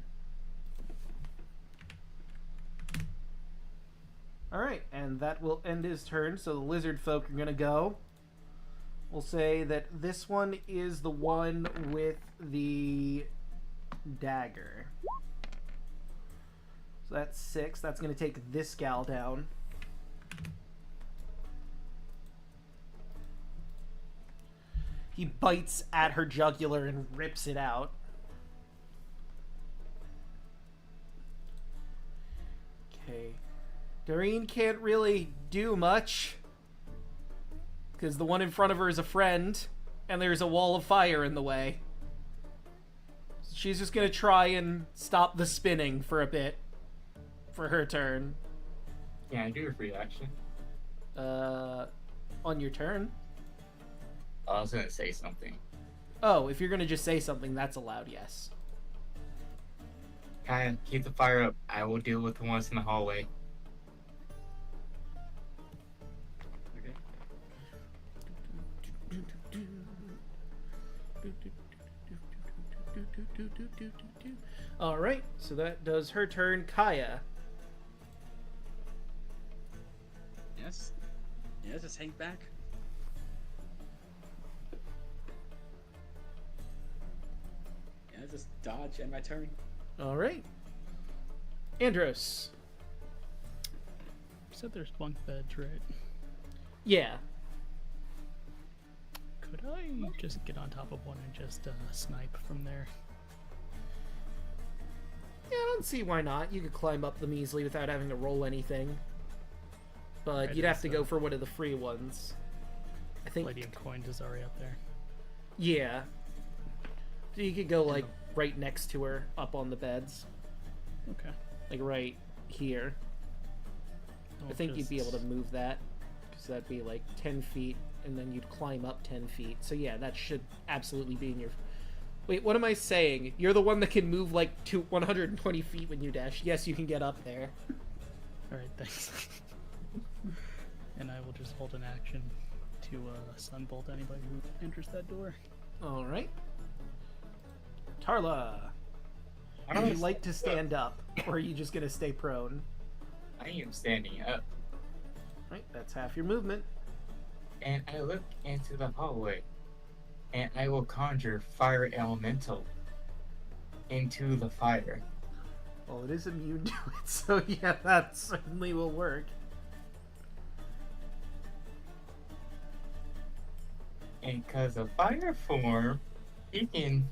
Alright, and that will end his turn, so the lizard folk are gonna go. We'll say that this one is the one with the dagger. So that's 6. That's gonna take this gal down. He bites at her jugular and rips it out. Okay. Doreen can't really do much, because the one in front of her is a friend, and there's a wall of fire in the way. She's just gonna try and stop the spinning for a bit, for her turn. Can I do a free action? On your turn? I was gonna say something. Oh, if you're gonna just say something, that's allowed, yes. Kaya, keep the fire up. I will deal with the ones in the hallway. Okay. Alright, so that does her turn. Kaya. Yes. Yeah, just hang back. Yeah, just dodge and my turn. Alright. Andros. You said there's bunk beds, right? Yeah. Could I just get on top of one and just snipe from there? Yeah, I don't see why not. You could climb up them easily without having to roll anything. But Right, you'd have to so- go for one of the free ones. I think... Palladium coins is already up there. Yeah. So you could go, like, right next to her, up on the beds. Okay. Like, right here. I I'll think you'd be able to just- move that. Because that'd be, like, 10 feet, and then you'd climb up 10 feet. So yeah, that should absolutely be in your... Wait, what am I saying? You're the one that can move, like, 120 feet when you dash. Yes, you can get up there. Alright, thanks. And I will just hold an action to sunbolt anybody who enters that door. Alright. Tarla. Would you like to stand up, or are you just gonna stay prone? I am standing up, Right, that's half your movement. and I look into the hallway, and I will conjure fire elemental into the fire. Well, it is immune to it, so yeah, that certainly will work. And because of fire form, it can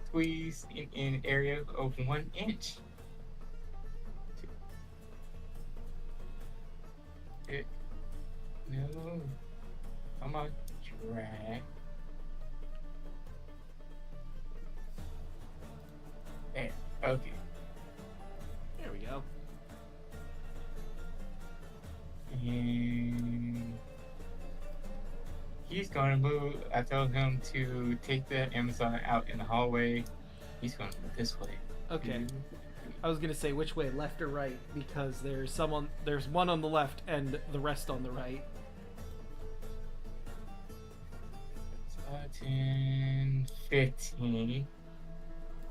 squeeze in an area of 1 inch. No. Come on, drag. There. Okay. There we he's gonna move. I told him to take the Amazon out in the hallway. He's gonna move this way. Okay. I was gonna say which way, left or right, because there's one on the left and the rest on the right. 10, 15.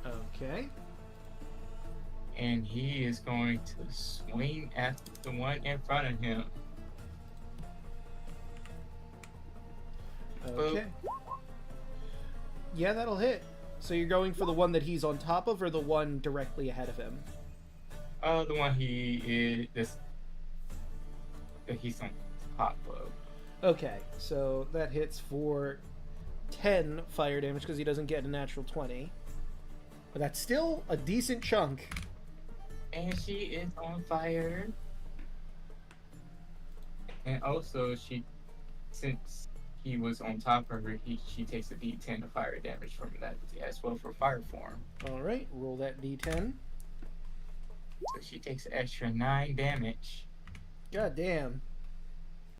Okay. And he is going to swing at the one in front of him. Okay. Yeah, that'll hit. So you're going for the one that he's on top of, or the one directly ahead of him? The one that he's on top of. Okay, so that hits for 10 fire damage because he doesn't get a natural 20. But that's still a decent chunk. And she is on fire. And also, since he was on top of her, she takes a D10 of fire damage from that as well for fire form. Alright, roll that D10. So she takes an extra 9 damage. God damn.